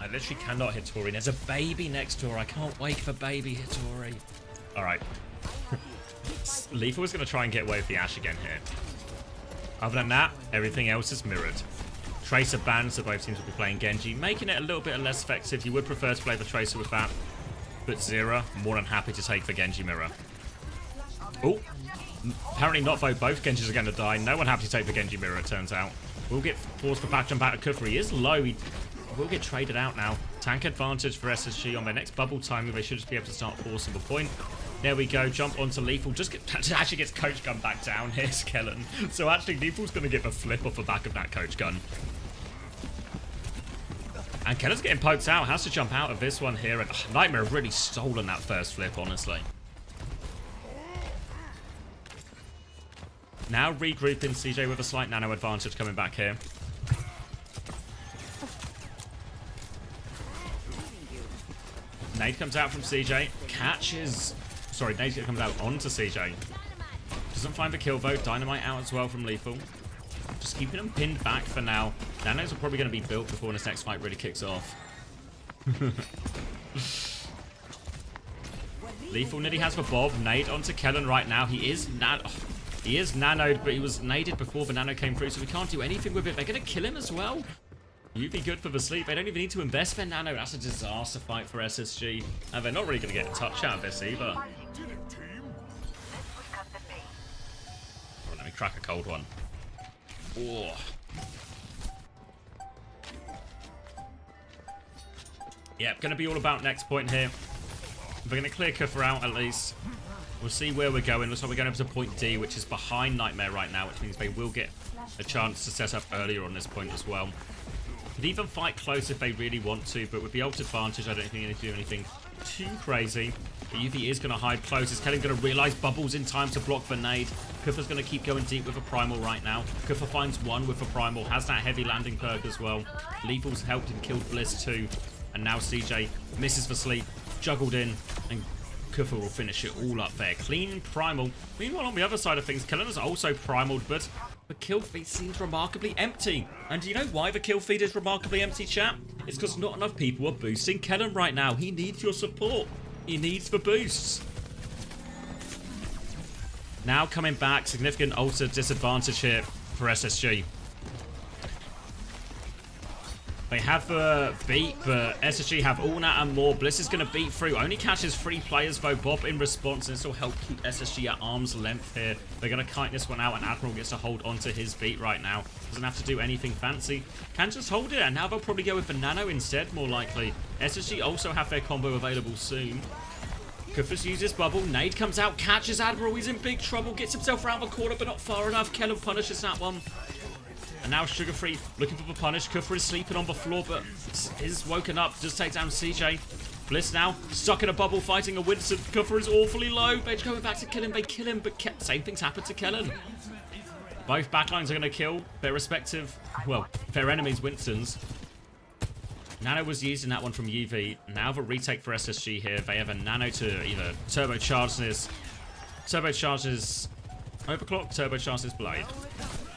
I literally cannot hit Tori. There's a baby next door. I can't wait for baby Hitori. All right. Lethal is going to try and get away with the Ashe again here. Other than that, everything else is mirrored. Tracer banned, so both teams will be playing Genji, making it a little bit less effective. You would prefer to play the Tracer with that, but Zera, more than happy to take the Genji mirror. Oh, apparently not though. Both Genjis are going to die. No one happy to take the Genji mirror, it turns out. We'll get forced for back jump out of Kufri. He is low. He will get traded out now. Tank advantage for SSG on their next bubble timing. They should just be able to start forcing the point. There we go. Jump onto Lethal. Actually gets Coach Gun back down. Here's Kellen. So actually Lethal's going to get the flip off the back of that Coach Gun. And Kellen's getting poked out. Has to jump out of this one here. And Nightmare have really stolen that first flip, honestly. Now regrouping CJ with a slight nano advantage coming back here. Nade comes out from CJ. Catches... Sorry, Nade comes out onto CJ. Doesn't find the kill though. Dynamite out as well from Lethal. Just keeping them pinned back for now. Nanos are probably going to be built before this next fight really kicks off. Lethal nearly has the Bob. Nade onto Kellen right now. He is nanoed, but he was naded before the nano came through, so we can't do anything with it. They're going to kill him as well. You'd be good for the sleep. They don't even need to invest their nano. That's a disaster fight for SSG. And they're not really going to get a touch out of this either. Oh, let me crack a cold one. Oh. Yeah, going to be all about next point here. We're going to clear Kuffer out at least. We'll see where we're going. Looks like we're going up to point D, which is behind Nightmare right now, which means they will get a chance to set up earlier on this point as well. Could even fight close if they really want to, but with the ult advantage, I don't think they need to do anything too crazy. The UV is going to hide close. Is Kellen going to realise Bubbles in time to block the nade? Kuffer's going to keep going deep with a Primal right now. Kuffer finds one with a Primal, has that heavy landing perk as well. Lethal's helped and killed Bliss too. And now CJ misses the sleep, juggled in, and Kuffer will finish it all up there. Clean Primal. Meanwhile, on the other side of things, Kellen is also Primaled, but the kill feed seems remarkably empty. And do you know why the kill feed is remarkably empty, chat? It's because not enough people are boosting Kellen right now. He needs your support. He needs the boosts. Now coming back, significant ultra disadvantage here for SSG. They have the beat, but SSG have all that and more. Bliss is going to beat through. Only catches 3 players, though. Bob in response, and this will help keep SSG at arm's length here. They're going to kite this one out, and Admiral gets to hold onto his beat right now. Doesn't have to do anything fancy. Can just hold it, and now they'll probably go with the Nano instead, more likely. SSG also have their combo available soon. Kufus uses bubble. Nade comes out, catches Admiral. He's in big trouble. Gets himself around the corner, but not far enough. Kellen punishes that one. And now Sugar Free looking for the punish. Kuffer is sleeping on the floor, but is woken up. Just takes down CJ. Bliss now stuck in a bubble fighting a Winston. Kuffer is awfully low. They're going back to kill him. They kill him, but same things happen to Kellen. Both backlines are going to kill their respective, well, their enemies' Winstons. Nano was used in that one from UV. Now the retake for SSG here. They have a Nano to either turbocharge this overclock, turbocharge this Blade.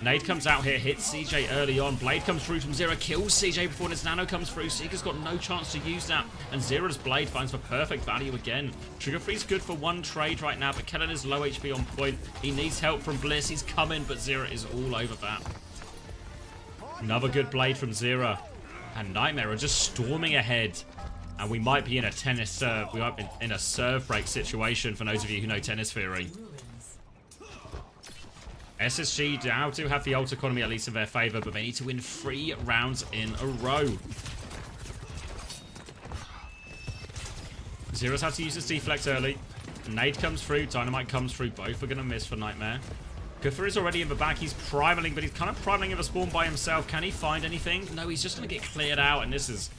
Nade comes out here, hits CJ early on. Blade comes through from Zera, kills CJ before his Nano comes through. Seeker's got no chance to use that. And Zera's Blade finds the perfect value again. Trigger Free's good for one trade right now, but Kellen is low HP on point. He needs help from Bliss. He's coming, but Zera is all over that. Another good Blade from Zera. And Nightmare are just storming ahead. And we might be in a tennis serve. We might be in a serve break situation for those of you who know tennis theory. SSG now do have the ult economy at least in their favor, but they need to win 3 rounds in a row. Zera's had to use his deflect early. Nade comes through, Dynamite comes through. Both are going to miss for Nightmare. Kuffer is already in the back. He's primaling, but he's kind of primaling in the spawn by himself. Can he find anything? No, he's just going to get cleared out, and this is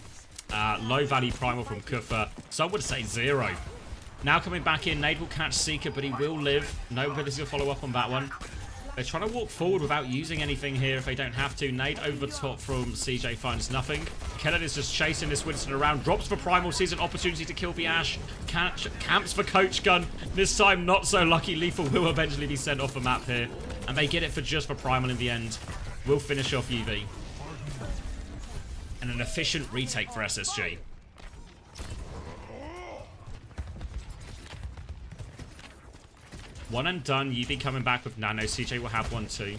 low value primal from Kuffer. Some would say 0. Now coming back in, Nade will catch Seeker, but he will live. No ability to follow up on that one. They're trying to walk forward without using anything here if they don't have to. Nade over the top from CJ finds nothing. Kellen is just chasing this Winston around. Drops for Primal, sees an opportunity to kill the Ashe. Camps for Coach Gun. This time not so lucky. Lethal will eventually be sent off the map here. And they get it for just for Primal in the end. Will finish off UV. And an efficient retake for SSG. One and done. UV coming back with Nano. CJ will have one too.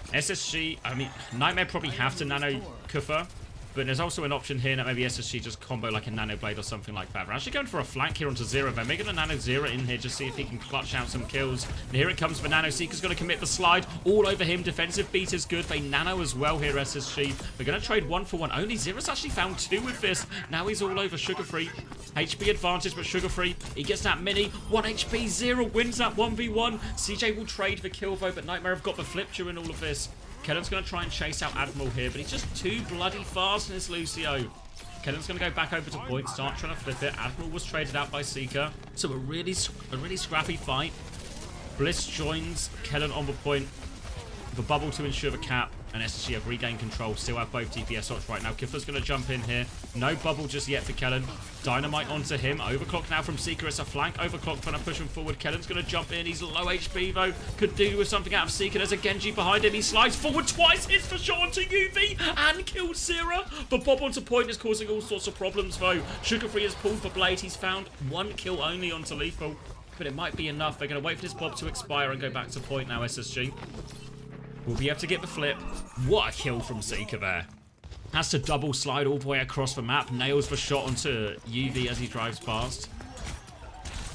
SSG, I mean, Nightmare probably have to Nano Kufa. But there's also an option here that maybe SSG just combo like a Nano Blade or something like that. We're actually going for a flank here onto Zero. They're making a Nano Zero in here just see if he can clutch out some kills. And here it comes for Nano. Seeker's going to commit the slide all over him. Defensive beat is good. They Nano as well here, SSG. They're going to trade 1 for 1. Only Zero's actually found 2 with this. Now he's all over Sugar Free. HP advantage, but Sugar Free, he gets that mini. 1 HP, Zero wins that 1v1. CJ will trade the kill though, but Nightmare have got the flip during all of this. Kellen's going to try and chase out Admiral here, but he's just too bloody fast in this Lucio. Kellen's going to go back over to point, start trying to flip it. Admiral was traded out by Seeker. So a really scrappy fight. Bliss joins Kellen on the point. The bubble to ensure the cap. And SSG have regained control. Still have both DPS shots right now. Kifler's going to jump in here. No bubble just yet for Kellen. Dynamite onto him. Overclock now from Seeker. It's a flank overclock trying to push him forward. Kellen's going to jump in. He's low HP though. Could do with something out of Seeker. There's a Genji behind him. He slides forward twice. Hits the shot onto UV and kills Zera. The bob onto point is causing all sorts of problems though. Sugar Free has pulled for Blade. He's found 1 kill only onto Lethal. But it might be enough. They're going to wait for this bob to expire and go back to point now, SSG. We'll be able to get the flip. What a kill from Seeker there. Has to double slide all the way across the map. Nails the shot onto UV as he drives past.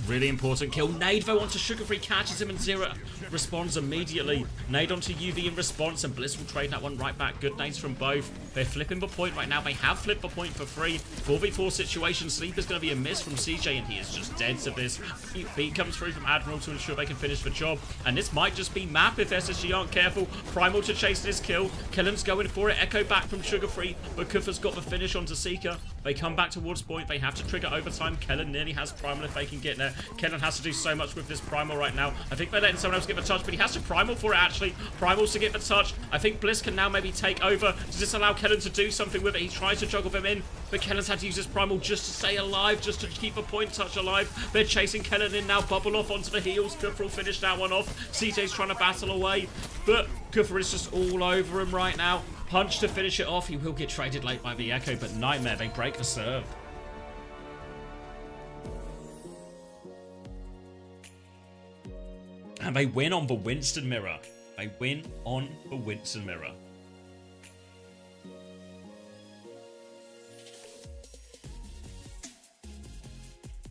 Really important kill. Nade though onto Sugar Free, catches him and Zero responds immediately. Nade onto UV in response and Bliss will trade that one right back. Good nades from both. They're flipping the point right now. They have flipped the point for free. 4v4 situation. Sleep is going to be a miss from CJ and he is just dead to this. Beat comes through from Admiral to ensure they can finish the job. And this might just be map if SSG aren't careful. Primal to chase this kill. Kellen's going for it. Echo back from Sugar Free. But Kufa's got the finish onto Seeker. They come back towards point. They have to trigger overtime. Kellen nearly has Primal if they can get there. Kellen has to do so much with this Primal right now. I think they're letting someone else get the touch, but he has to Primal for it actually. Primal's to get the touch. I think Bliss can now maybe take over. Does this allow Kellen to do something with it? He tries to juggle them in, but Kellen's had to use his Primal just to stay alive, just to keep a point touch alive. They're chasing Kellen in now. Bubble off onto the heels. Kufra will finish that one off. CJ's trying to battle away, but Kufra is just all over him right now. Punch to finish it off. He will get traded late by the Echo, but Nightmare, they break the serve. And they win on the Winston mirror. They win on the Winston mirror.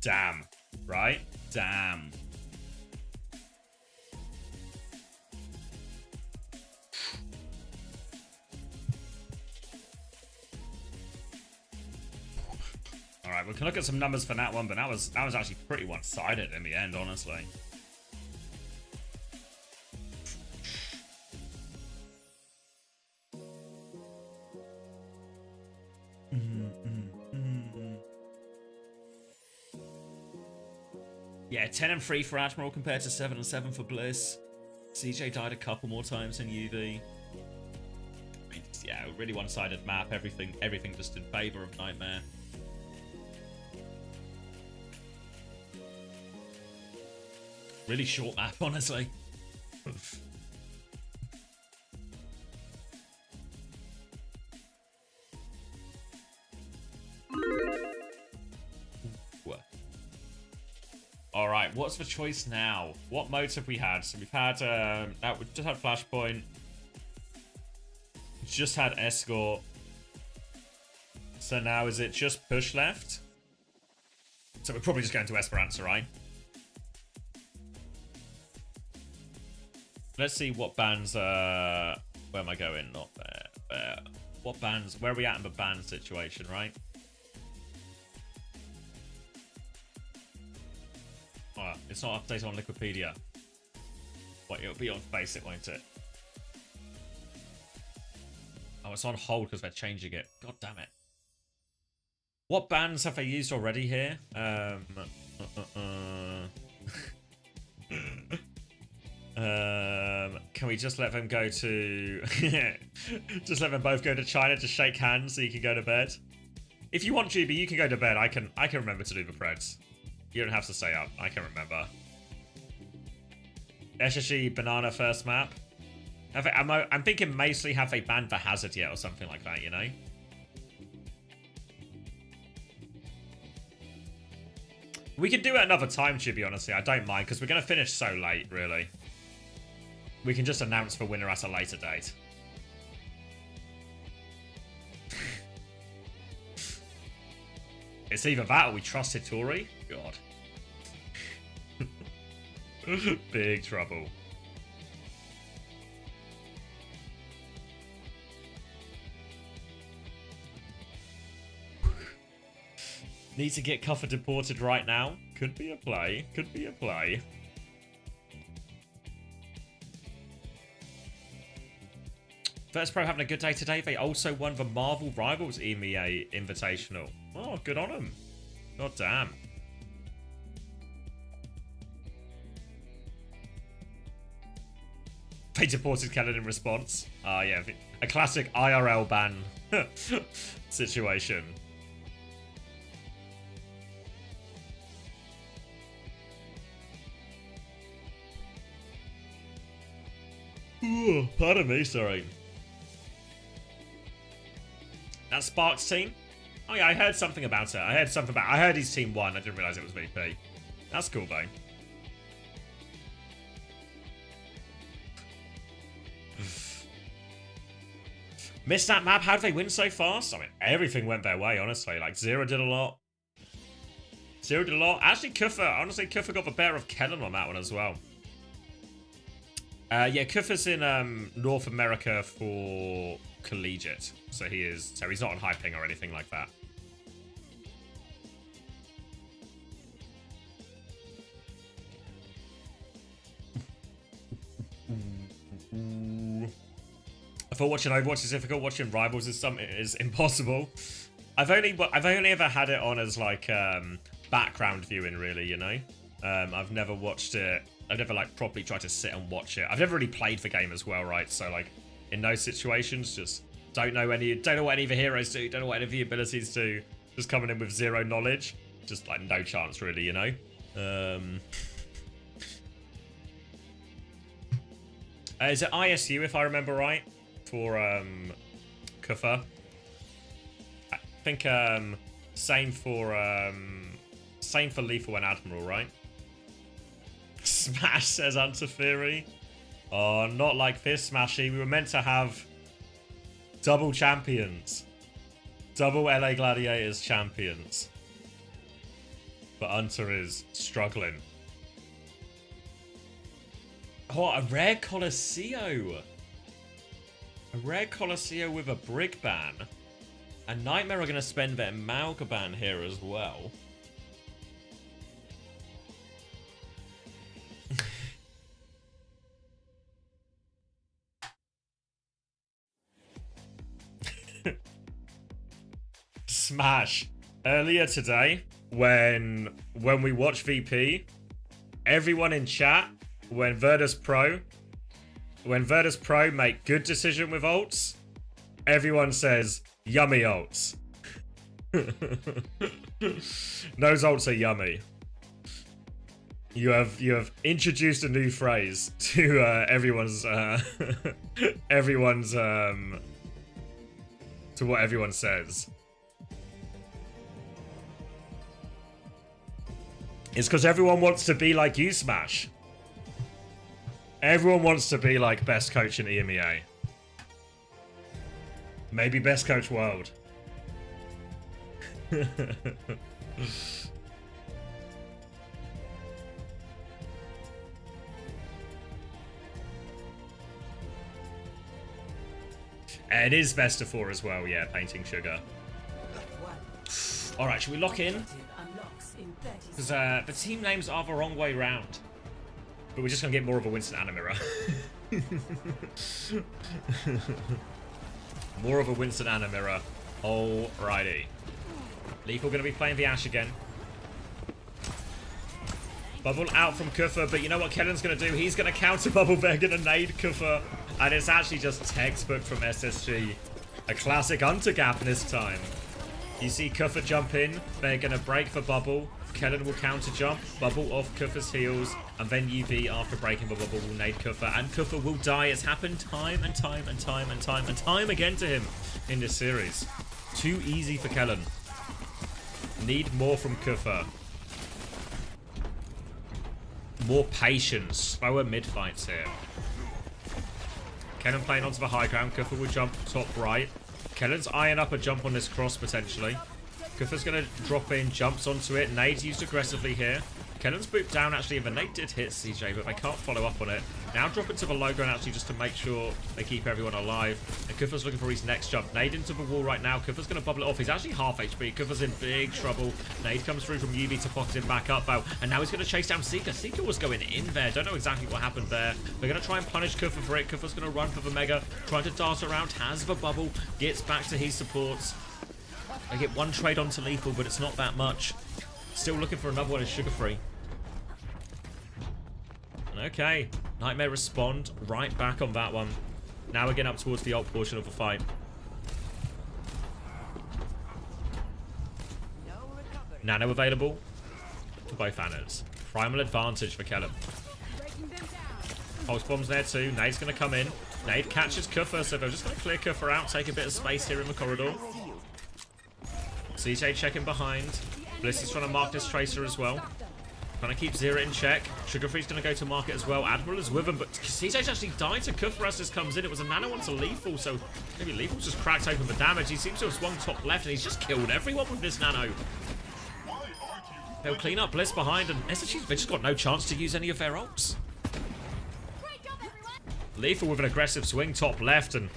Damn. Right? Damn. All right, we can look at some numbers for that one, but that was actually pretty one-sided in the end, honestly. Yeah, 10 and 3 for Admiral compared to 7 and 7 for Bliss. CJ died a couple more times than UV. I mean, yeah, really one-sided map. Everything just in favor of Nightmare. Really short map, honestly. All right, what's the choice now? What modes have we had? So we've had we just had Flashpoint. Just had Escort. So now is it just push left? So we're probably just going to Esperanza, right? Let's see what bans. Where am I going? Not there. What bans? Where are we at in the ban situation, right? Oh, it's not updated on Liquipedia. Wait, it'll be on Basic, won't it? Oh, it's on hold because they're changing it. God damn it. What bans have they used already here? Can we just let them go to... just let them both go to China to shake hands so you can go to bed? If you want, GB, you can go to bed. I can remember to do the Preds. You don't have to stay up. I can remember. SSG Banana first map. I'm thinking mostly have they banned the Hazard yet or something like that, you know? We can do it another time, Chibi, honestly. I don't mind, because we're going to finish so late, really. We can just announce the winner at a later date. It's either that or we trust Hitori. God. Big trouble. Need to get Cuffer deported right now. Could be a play. Could be a play. First Pro having a good day today. They also won the Marvel Rivals EMEA Invitational. Oh, good on them. God damn. They deported Kellen in response. Yeah, a classic IRL ban situation. Ooh, pardon me, sorry. That Sparks team? Oh yeah, I heard something about it. I heard his team won. I didn't realise it was VP. That's cool though. Missed that map. How did they win so fast? I mean, everything went their way, honestly. Like, Zero did a lot. Actually, Kuffer got the better of Kellen on that one as well. Yeah, Kuffer's in North America for collegiate. So he's not on high ping or anything like that. I thought watching Overwatch is difficult. Watching Rivals is impossible. I've only ever had it on as like background viewing, really. You know, I've never watched it. I've never like properly tried to sit and watch it. I've never really played the game as well, right? So like in those situations, just don't know what any of the heroes do. Don't know what any of the abilities do. Just coming in with zero knowledge. Just like no chance, really. You know. Is it ISU if I remember right? For Kuffer. I think same for Lethal and Admiral, right? Smash, says Anteferi. Oh, not like this, Smashy. We were meant to have double champions. Double LA Gladiators champions. But Hunter is struggling. Oh, a rare Colosseo. A rare Colosseo with a brick ban. And Nightmare are going to spend their Malga ban here as well. Smash. Earlier today, when we watched VP, everyone in chat, when Virtus Pro make good decision with ults, everyone says yummy ults. Those ults are yummy. You have introduced a new phrase to everyone's to what everyone says. It's because everyone wants to be like you, Smash. Everyone wants to be like best coach in EMEA. Maybe best coach world. It is best of 4 as well, yeah, painting sugar. Alright, should we lock in? Because the team names are the wrong way round. But we're just going to get more of a Winston Animira. More of a Winston Animira. Alrighty. Lethal going to be playing the Ashe again. Bubble out from Kuffer, but you know what Kellen's going to do? He's going to counter Bubble. They're going to nade Kuffer. And it's actually just textbook from SSG. A classic under-gap this time. You see Kuffer jump in. They're going to break for Bubble. Kellen will counter jump. Bubble off Kuffer's heels. And then UV, after breaking the Bubble, will nade Kuffer. And Kuffer will die. It's happened time and time and time and time and time again to him in this series. Too easy for Kellen. Need more from Kuffer. More patience. Slower mid-fights here. Kellen playing onto the high ground. Kuffer will jump top right. Kellen's eyeing up a jump on this cross, potentially. Kuffer's going to drop in, jumps onto it. Nade's used aggressively here. Kellen's booped down, actually, and the nade did hit CJ, but they can't follow up on it. Now drop into the low ground, actually, just to make sure they keep everyone alive. And Kuffer's looking for his next jump. Nade into the wall right now. Kuffer's going to bubble it off. He's actually half HP. Kuffer's in big trouble. Nade comes through from UV to pocket him back up, though. And now he's going to chase down Seeker. Seeker was going in there. Don't know exactly what happened there. They're going to try and punish Kuffer for it. Kuffer's going to run for the Mega. Trying to dart around. Has the bubble. Gets back to his supports. They get one trade onto lethal, but it's not that much. Still looking for another one as Sugar Free. Okay, Nightmare respond right back on that one. Now we're getting up towards the ult portion of the fight. Nano available for both Annas. Primal advantage for Kellen. Pulse bomb's there too. Nade's going to come in. Nade catches Kuffer, so they're just going to clear Kuffer out, take a bit of space here in the corridor. CJ checking behind. Bliss is trying to mark this Tracer as well. Trying to keep Zera in check. Sugar Free's going to go to market as well. Admiral is with him, but CJ's actually died to Kuffer as this comes in. It was a nano onto Lethal, so maybe Lethal's just cracked open the damage. He seems to have swung top left, and he's just killed everyone with this nano. They'll clean up Bliss behind, and SSG's just got no chance to use any of their ults. Lethal with an aggressive swing top left, and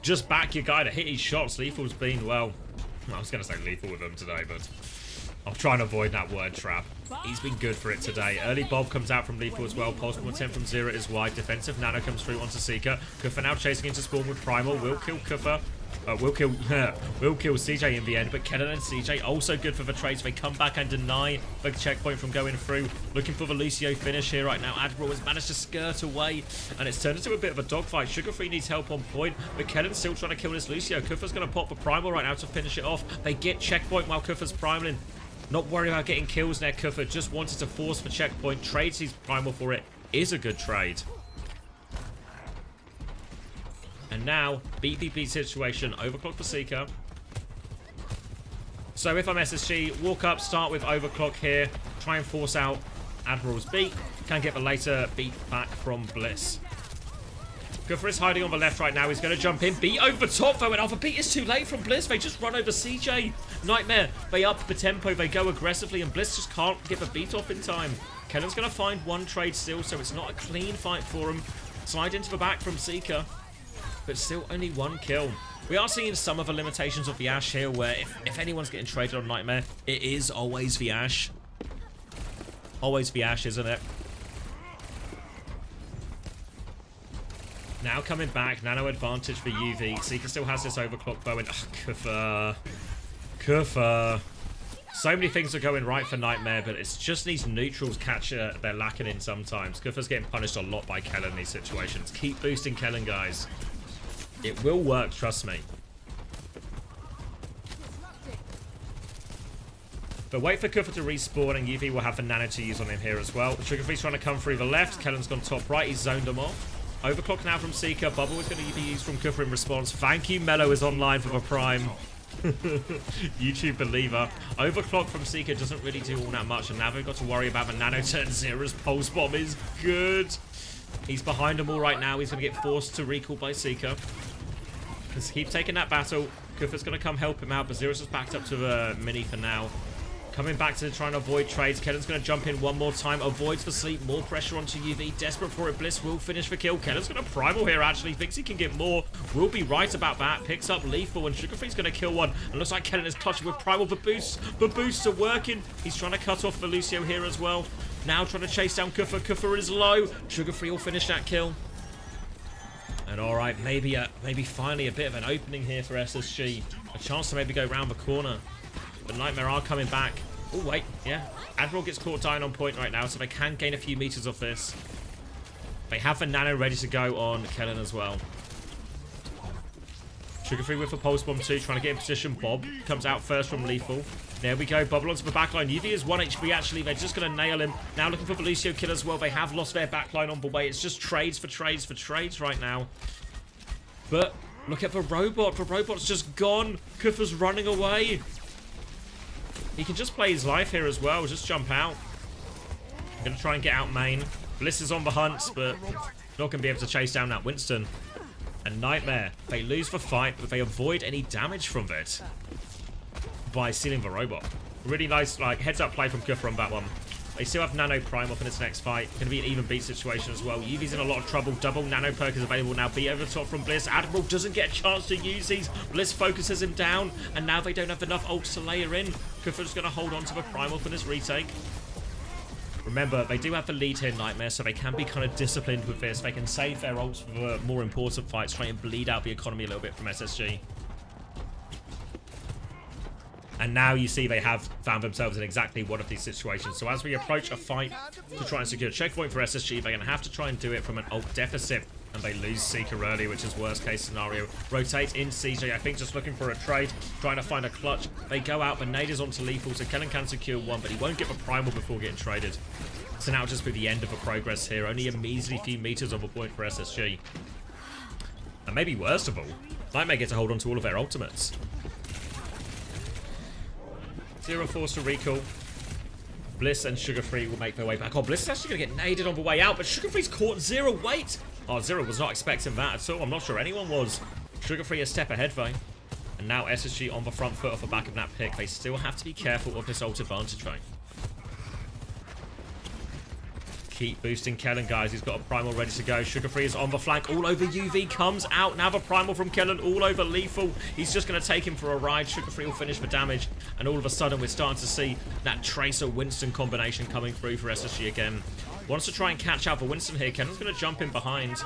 just back your guy to hit his shots. Lethal's been, well, I was going to say lethal with him today, but I'm trying to avoid that word trap. He's been good for it today. Early Bob comes out from lethal as well. Pulse bomb attempt from Zera is wide. Defensive nano comes through onto Seeker. Kuffer now chasing into spawn with Primal. Will kill Kuffer. Will kill CJ in the end, but Kellen and CJ also good for the trades. They come back and deny the checkpoint from going through. Looking for the Lucio finish here right now. Admiral has managed to skirt away, and it's turned into a bit of a dogfight. Sugar Free needs help on point, but Kellen's still trying to kill this Lucio. Kuffer's going to pop the Primal right now to finish it off. They get checkpoint while Kuffer's primaling. Not worried about getting kills there. Kuffer just wanted to force the checkpoint. Trades his Primal for it. Is a good trade. And now, BPP situation, overclock for Seeker. So if I'm SSG, walk up, start with overclock here. Try and force out Admiral's beat. Can get the later beat back from Bliss. Kuffer is hiding on the left right now. He's going to jump in. Beat over the top, though, and the beat is too late from Bliss. They just run over CJ. Nightmare, they up the tempo. They go aggressively, and Bliss just can't get the beat off in time. Kellen's going to find one trade still, so it's not a clean fight for him. Slide into the back from Seeker, but still only one kill. We are seeing some of the limitations of the Ashe here, where if anyone's getting traded on Nightmare, it is always the Ashe. Always the Ashe, isn't it? Now coming back, nano advantage for UV. Seeker still has this overclock bow, and Kuffer. So many things are going right for Nightmare, but it's just these neutrals catcher they're lacking in sometimes. Kuffer's getting punished a lot by Kellen in these situations. Keep boosting Kellen, guys. It will work, trust me. But wait for Kuffer to respawn, and UV will have the nano to use on him here as well. Sugar Free's trying to come through the left. Kellen's gone top right. He's zoned him off. Overclock now from Seeker. Bubble is going to be used from Kuffer in response. Thank you, Mello is online for the Prime. YouTube believer. Overclock from Seeker doesn't really do all that much, and now they've got to worry about the nano turn. Zera's pulse bomb is good. He's behind them all right now. He's going to get forced to recall by Seeker. Just keep taking that battle. Kuffer's going to come help him out, but Zera's just backed up to the mini for now. Coming back to trying to avoid trades. Kellen's going to jump in one more time. Avoids the sleep. More pressure onto UV. Desperate for it. Bliss will finish the kill. Kellen's going to primal here, actually. Thinks he can get more. Will be right about that. Picks up lethal, and Sugar Free's going to kill one. And looks like Kellen is clutching with primal. The boosts are working. He's trying to cut off the Lucio here as well. Now trying to chase down Kuffer. Kuffer is low. Sugar Free will finish that kill. And alright, maybe finally a bit of an opening here for SSG. A chance to maybe go round the corner. But Nightmare are coming back. Oh, wait. Yeah. Admiral gets caught dying on point right now, so they can gain a few meters off this. They have the nano ready to go on Kellen as well. Sugar Free with a pulse bomb too, trying to get in position. Bob comes out first from lethal. There we go. Bubble onto the backline. UV is 1 HP actually. They're just going to nail him. Now looking for Belucio kill as well. They have lost their backline on the way. It's just trades for trades for trades right now. But look at the robot. The robot's just gone. Kufa's running away. He can just play his life here as well. Just jump out. I'm going to try and get out main. Bliss is on the hunt, but not going to be able to chase down that Winston. And Nightmare, they lose the fight, but they avoid any damage from it by stealing the robot. Really nice, like, heads-up play from Kufa on that one. They still have Nano Prime up in this next fight. Going to be an even beat situation as well. Yuvi's in a lot of trouble. Double Nano perk is available now. Be over the top from Bliss. Admiral doesn't get a chance to use these. Bliss focuses him down, and now they don't have enough ults to layer in. Kufa's going to hold on to the Primal for this retake. Remember, they do have the lead here, Nightmare, so they can be kind of disciplined with this. They can save their ults for the more important fights, try and bleed out the economy a little bit from SSG. And now you see they have found themselves in exactly one of these situations. So as we approach a fight to try and secure a checkpoint for SSG, they're going to have to try and do it from an ult deficit. And they lose Seeker early, which is worst case scenario. Rotate in CJ, I think just looking for a trade, trying to find a clutch. They go out, but Nade is onto lethal, so Kellen can secure one, but he won't get the primal before getting traded. So now just be the end of the progress here. Only a measly few meters of a point for SSG. And maybe worst of all, Nightmare get to hold on to all of their ultimates. Zero force to recall. Bliss and Sugar Free will make their way back. Oh, Bliss is actually going to get naded on the way out, but Sugar Free's caught. Zero, wait! Oh, Zero was not expecting that at all. I'm not sure anyone was. Sugar Free a step ahead, though. And now SSG on the front foot off the back of that pick. They still have to be careful of this ult advantage, though. Keep boosting Kellen, guys. He's got a primal ready to go. Sugar Free is on the flank. All over UV. Comes out. Now the primal from Kellen. All over lethal. He's just going to take him for a ride. Sugar Free will finish the damage. And all of a sudden, we're starting to see that Tracer-Winston combination coming through for SSG again. Wants to try and catch out for Winston here. Kellen's going to jump in behind.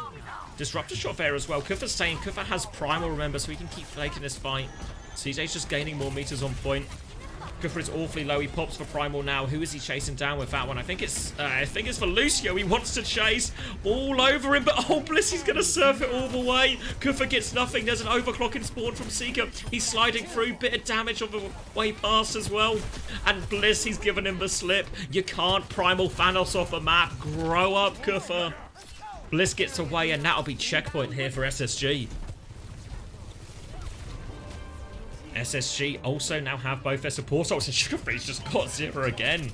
Disruptor shot there as well. Kufa's staying. Kufa has primal, remember, so he can keep flaking this fight. CJ's just gaining more meters on point. Kufa is awfully low. He pops for primal now. Who is he chasing down with that one? I think it's for Lucio. He wants to chase all over him, but oh, Bliss, he's going to surf it all the way. Kufa gets nothing. There's an overclocking spawn from Seeker. He's sliding through. Bit of damage on the way past as well. And Bliss, he's given him the slip. You can't primal Thanos off a map. Grow up, Kufa. Bliss gets away, and that'll be checkpoint here for SSG. SSG also now have both their support ults, and Sugar Free's just got Zero again.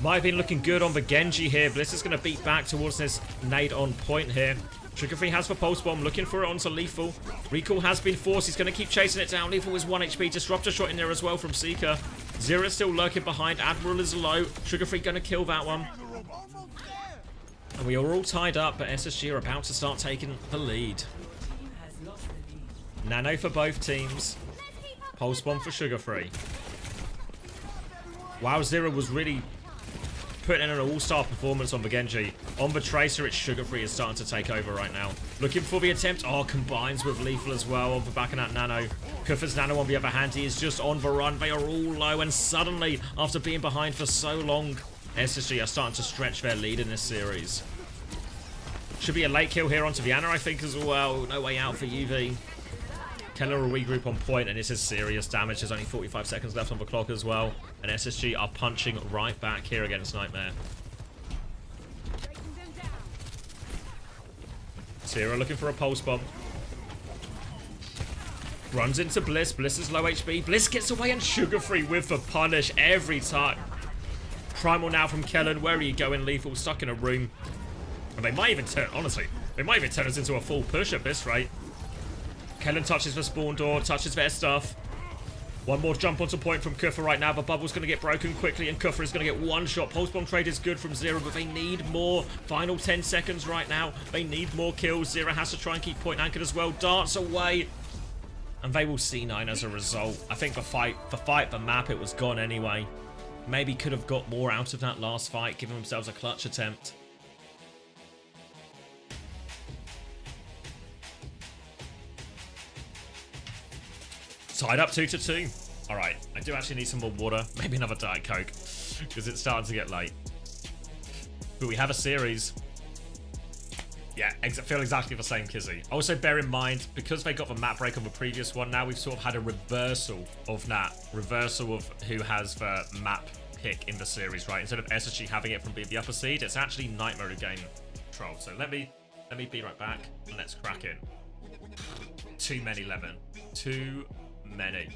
Might have been looking good on the Genji here. Bliss is going to beat back towards this nade on point here. Sugar Free has the pulse bomb, looking for it onto lethal. Recall has been forced. He's going to keep chasing it down. Lethal is 1 HP. Disruptor shot in there as well from Seeker. Zero is still lurking behind. Admiral is low. Sugar Free going to kill that one. And we are all tied up, but SSG are about to start taking the lead. Nano for both teams. Pulse bomb for Sugar Free. Wow, Zero was really putting in an all-star performance on the Genji. On the Tracer, it's Sugar Free is starting to take over right now. Looking for the attempt. Oh, combines with Lethal as well on the back of that Nano. Kufa's Nano on the other hand, he is just on the run. They are all low, and suddenly, after being behind for so long, SSG are starting to stretch their lead in this series. Should be a late kill here onto Vianna, I think, as well. No way out for UV. Keller will regroup on point, and this is serious damage. There's only 45 seconds left on the clock as well. And SSG are punching right back here against Nightmare. Zero looking for a pulse bomb. Runs into Bliss. Bliss is low HP. Bliss gets away, and Sugar Free with the punish every time. Primal now from Kellen. Where are you going, Lethal? Stuck in a room. And they might even turn, honestly, they might even turn us into a full push at this rate. Kellen touches the spawn door, touches their stuff. One more jump onto point from Kufa right now. The bubble's going to get broken quickly, and Kufa is going to get one shot. Pulse bomb trade is good from Zero, but they need more. Final 10 seconds right now. They need more kills. Zero has to try and keep point anchored as well. Darts away. And they will C9 as a result. I think the map, it was gone anyway. Maybe could have got more out of that last fight, giving themselves a clutch attempt. Tied up 2-2. Alright, I do actually need some more water. Maybe another Diet Coke. Because it's starting to get late. But we have a series. Yeah, feel exactly the same, Kizzy. Also, bear in mind, because they got the map break on the previous one, now we've sort of had a reversal of that. Reversal of who has the map pick in the series, right? Instead of SSG having it from being the upper seed, it's actually Nightmare who gain control. So let me be right back, and let's crack in. Too many lemon. Too many.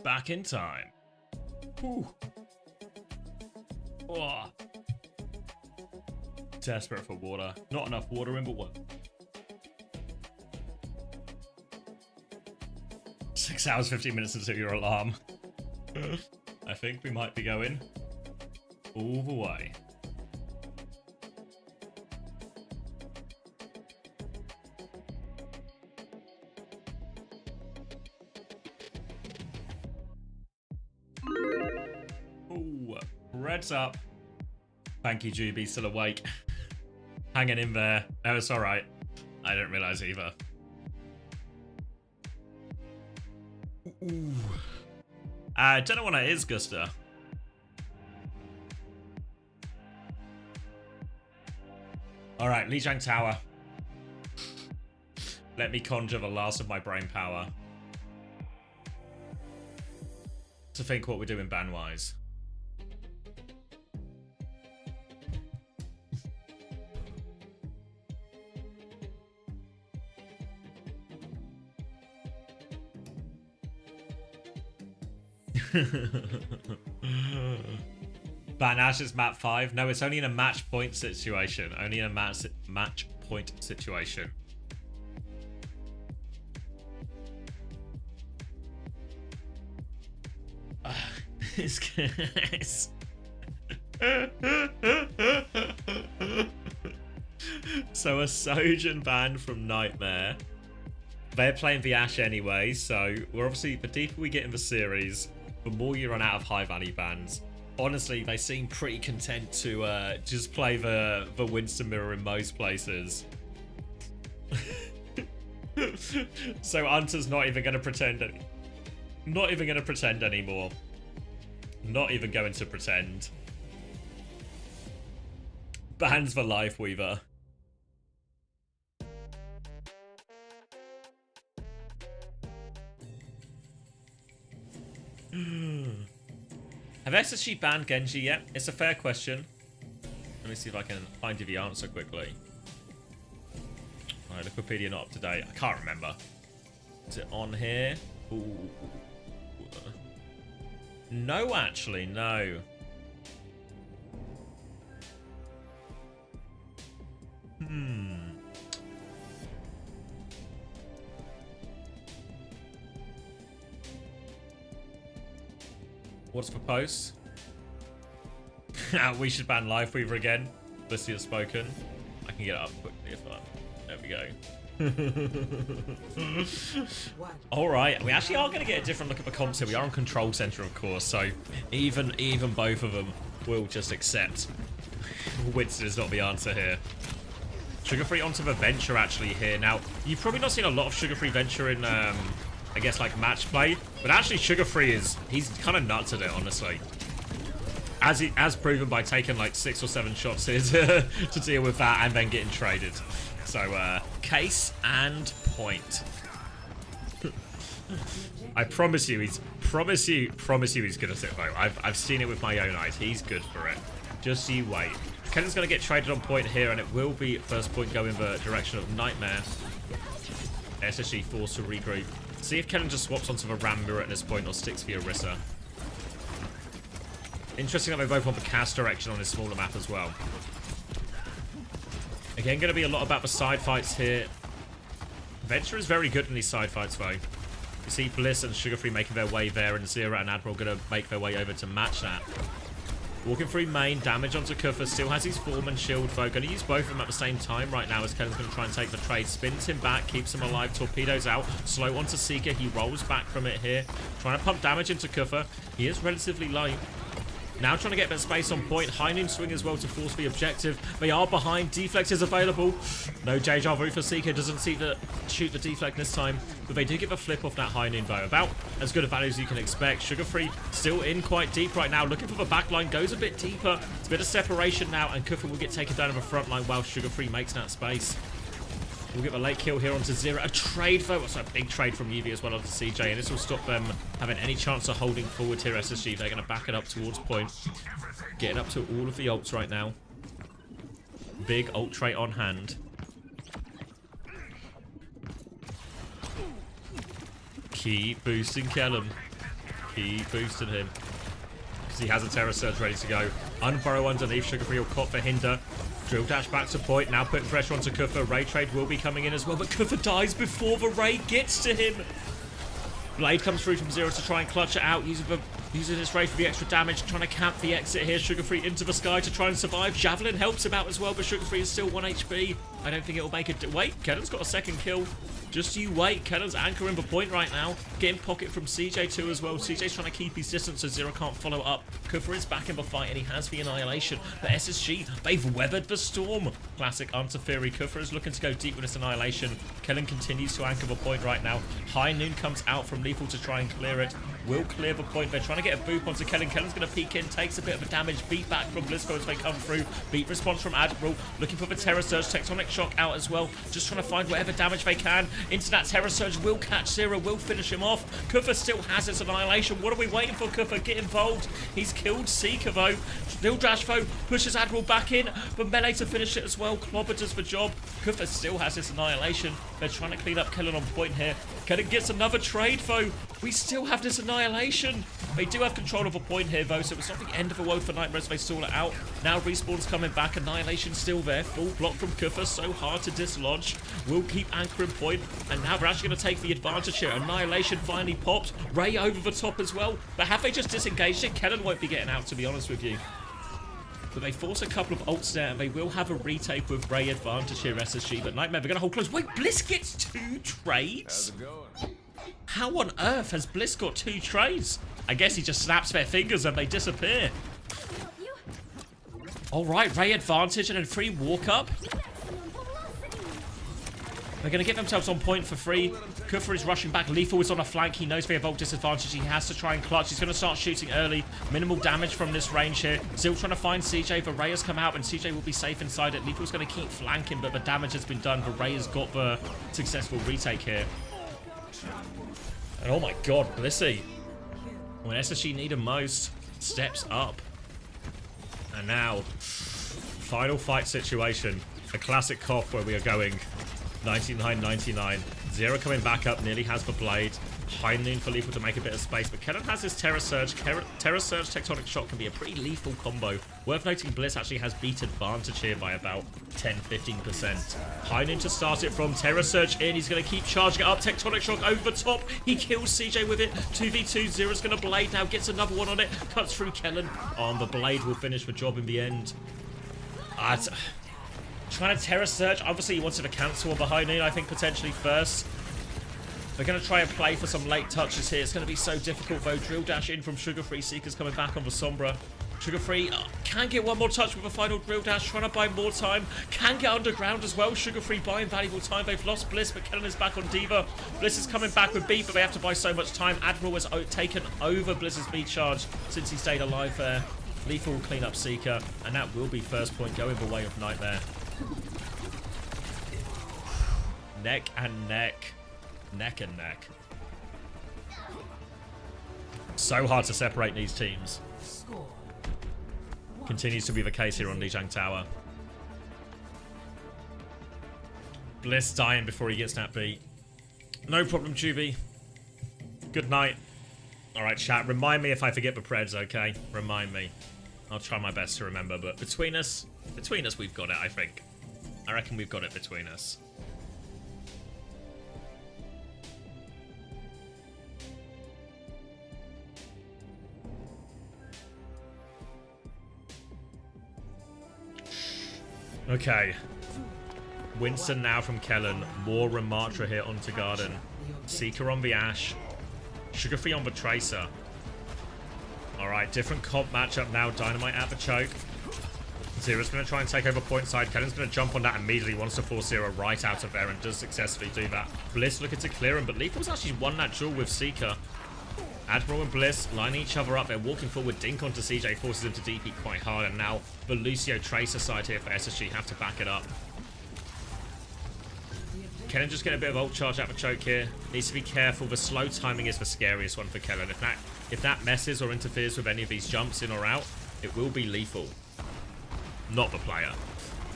Back in time. Whew. Oh. Desperate for water. Not enough water in, but what? 6 hours, 15 minutes until your alarm. I think we might be going all the way. Ooh, Red's up. Thank you, Juby. Still awake. Hanging in there. No, it's alright. I didn't realise either. Ooh. I don't know what it is, Gusta. Alright, Lijiang Tower. Let me conjure the last of my brain power. To think what we're doing ban-wise. Ban Ash's map 5. No, it's only in a match point situation. Only in a match point situation. This guy's... So a Sojourn banned from Nightmare. They're playing the Ashe anyway, so we're obviously, the deeper we get in the series, the more you run out of high value bans. Honestly, they seem pretty content to just play the Winston mirror in most places. So Hunter's not even going to pretend anymore. Not even going to pretend. Bans for Lifeweaver. Have SSG banned Genji yet? It's a fair question. Let me see if I can find you the answer quickly. Alright, Wikipedia not up to date. I can't remember. Is it on here? Ooh. No, actually, no. What's proposed? We should ban Lifeweaver again. Lucy has spoken. I can get it up quickly if I... There we go. Alright, we actually are going to get a different look at the comps here. We are on Control Center, of course, so even both of them will just accept Winston is not the answer here. Sugar-free onto the Venture actually here. Now, you've probably not seen a lot of Sugar-free Venture in, I guess, like, match play, but actually Sugar-free he's kind of nuts at it, honestly. As proven by taking like 6 or 7 shots here to deal with that and then getting traded. So, case and point. I promise you he's good at it though. I've seen it with my own eyes. He's good for it. Just you wait. Kennan's going to get traded on point here, and it will be first point going the direction of Nightmare. SSG forced to regroup. See if Kennan just swaps onto the Ram Mirror at this point or sticks for Orisa. Interesting that they both want the cast direction on this smaller map as well. Again, going to be a lot about the side fights here. Venture is very good in these side fights though. You see Bliss and Sugar-free making their way there, and Zera and Admiral going to make their way over to match that. Walking through main, damage onto Kufa, still has his form and shield though. Going to use both of them at the same time right now as Kellen's going to try and take the trade. Spins him back, keeps him alive, torpedoes out, slow onto Seeker, he rolls back from it here. Trying to pump damage into Kufa, he is relatively light. Now trying to get a bit of space on point. High Noon swing as well to force the objective. They are behind. Deflect is available. No Deja Vu for Seeker. Doesn't see the shoot the deflect this time. But they do give a flip off that High Noon though. About as good a value as you can expect. Sugar-free still in quite deep right now. Looking for the backline. Goes a bit deeper. It's a bit of separation now. And Kufa will get taken down in the front line while Sugar-free makes that space. We'll get the late kill here onto Zera. A trade though. It's a big trade from Yuvi as well onto CJ. And this will stop them having any chance of holding forward here, SSG. They're going to back it up towards point. Getting up to all of the ults right now. Big ult trait on hand. Keep boosting Kellen. Keep boosting him. Because he has a Terror Surge ready to go. Unburrow underneath. Sugar-free will cop for Hinder. Drill dash back to point, now putting pressure onto Kufa. Ray trade will be coming in as well, but Kufa dies before the Ray gets to him. Blade comes through from Zero to try and clutch it out, using his Ray for the extra damage, trying to camp the exit here. Sugar-free into the sky to try and survive. Javelin helps him out as well, but Sugar-free is still 1 HP. I don't think it'll make it. Wait, Kennan's got a second kill. Just you wait. Kennan's anchoring the point right now. Getting pocket from CJ too as well. CJ's trying to keep his distance so Zero can't follow up. Kufa is back in the fight and he has the Annihilation. But SSG, they've weathered the storm. Classic Anteferi. Kufa is looking to go deep with this Annihilation. Kellen continues to anchor the point right now. High Noon comes out from Lethal to try and clear it. Will clear the point. They're trying to get a boop onto Kellen. Kellen's going to peek in, takes a bit of a damage. Beat back from Blissful as they come through. Beat response from Admiral. Looking for the Terror Surge. Tectonic Shock out as well. Just trying to find whatever damage they can. Into that Terror Surge. Will catch Zero. Will finish him off. Kufa still has his Annihilation. What are we waiting for, Kufa? Get involved. He's killed Seeker though. Still Dash though. Pushes Admiral back in. But Melee to finish it as well. Clobber does the job. Kufa still has his Annihilation. They're trying to clean up Kellen on point here. Kellen gets another trade, though. We still have this Annihilation. They do have control of a point here, though, so it's not the end of the world for Nightmare as they stall it out. Now Respawn's coming back. Annihilation still there. Full block from Kufa, so hard to dislodge. Will keep anchoring point, and now we're actually going to take the advantage here. Annihilation finally popped. Ray over the top as well. But have they just disengaged it? Kellen won't be getting out, to be honest with you. But they force a couple of ults there, and they will have a retake with Ray advantage here, SSG. But Nightmare, they're going to hold close. Wait, Bliss gets 2 trades? How's it going? How on earth has Bliss got 2 trades? I guess he just snaps their fingers and they disappear. Alright, Ray advantage and then free walk up. They're going to get themselves on point for free. Kufa is rushing back. Lethal is on a flank. He knows they have ult disadvantage. He has to try and clutch. He's going to start shooting early. Minimal damage from this range here. Still trying to find CJ. The Ray has come out and CJ will be safe inside it. Lethal's going to keep flanking, but the damage has been done. The Ray has got the successful retake here. And oh my god, Blissey. When SSG need him most, steps up. And now, final fight situation. A classic cough where we are going 99-99. Zero coming back up, nearly has the blade. High Noon for Lethal to make a bit of space, but Kellen has his Terra Surge. Terra Surge Tectonic Shock can be a pretty lethal combo. Worth noting, Bliss actually has beat advantage here by about 10-15%. High Noon to start it from. Terra Surge in, he's going to keep charging it up. Tectonic Shock over the top. He kills CJ with it. 2v2, Zero's going to blade now, gets another one on it. Cuts through Kellen. The blade will finish the job in the end. Trying to Terra Surge. Obviously, he wanted to cancel on the High Noon, I think, potentially first. They're going to try and play for some late touches here. It's going to be so difficult, though. Drill dash in from Sugar Free. Seeker's coming back on the Sombra. Sugar Free can get one more touch with a final drill dash. Trying to buy more time. Can get underground as well. Sugar Free buying valuable time. They've lost Bliss, but Kellen is back on Diva. Bliss is coming back with beat, but they have to buy so much time. Admiral has taken over Bliss's beat charge since he stayed alive there. Lethal will clean up Seeker, and that will be first point going the way of Nightmare. Neck and neck. Neck and neck. So hard to separate these teams. Continues to be the case here on Lijiang Tower. Bliss dying before he gets that beat. No problem, Juby. Good night. Alright, chat. Remind me if I forget the Preds, okay? Remind me. I'll try my best to remember, but between us, we've got it, I think. I reckon we've got it between us. Okay. Winston now from Kellen. More Ramatra here onto Garden. Seeker on the Ashe. Sugar Free on the Tracer. Alright, different comp matchup now. Dynamite at the choke. Zero's going to try and take over point side. Kellen's going to jump on that immediately. Wants to force Zero right out of there and does successfully do that. Bliss looking to clear him, but Lethal's actually won that duel with Seeker. Admiral and Bliss lining each other up. They're walking forward. Dink onto CJ forces him to DP quite hard. And now the Lucio Tracer side here for SSG have to back it up. Kellen just get a bit of ult charge out of a choke here. Needs to be careful. The slow timing is the scariest one for Kellen. If that messes or interferes with any of these jumps in or out, it will be lethal. Not the player.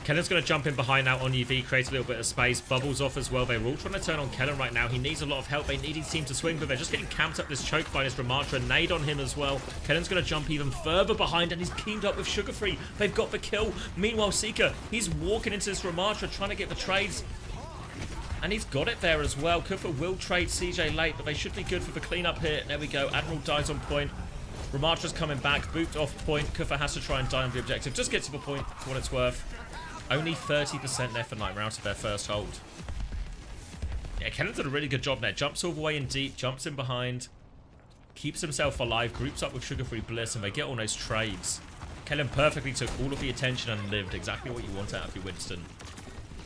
Kellen's going to jump in behind now on UV, create a little bit of space. Bubbles off as well. They're all trying to turn on Kellen right now. He needs a lot of help. They need his team to swing, but they're just getting camped up this choke by this Ramatra. Nade on him as well. Kellen's going to jump even further behind, and he's teamed up with Sugar Free. They've got the kill. Meanwhile, Seeker, he's walking into this Ramatra, trying to get the trades. And he's got it there as well. Kufa will trade CJ late, but they should be good for the cleanup here. There we go. Admiral dies on point. Ramatra's coming back. Booped off point. Kufa has to try and die on the objective. Just get to the point for what it's worth. Only 30% left for Nightmare out of their first hold. Yeah, Kellen did a really good job there. Jumps all the way in deep. Jumps in behind. Keeps himself alive. Groups up with Sugar Free Bliss. And they get all those trades. Kellen perfectly took all of the attention and lived exactly what you want out of your Winston.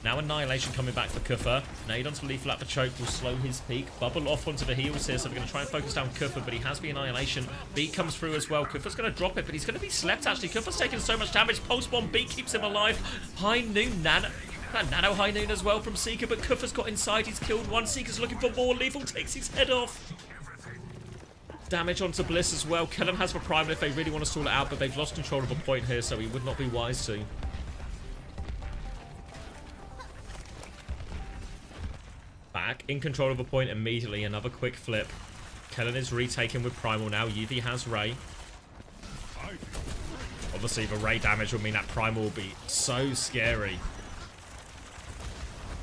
Now Annihilation coming back for Kufa. Nade onto Lethal at the choke will slow his peak. Bubble off onto the heals here, so they're going to try and focus down Kufa, but he has the Annihilation. Beat comes through as well. Kufa's going to drop it, but he's going to be slept actually. Kufa's taking so much damage. Pulse Bomb Beat keeps him alive. High Noon, Nano High Noon as well from Seeker, but Kufa's got inside. He's killed one. Seeker's looking for more. Lethal takes his head off. Damage onto Bliss as well. Kellen has the Primal if they really want to stall it out, but they've lost control of a point here, so he would not be wise to. back in control of a point immediately. Another quick flip. Kellen is retaken with Primal now. UV has Ray. Obviously, the Ray damage will mean that Primal will be so scary.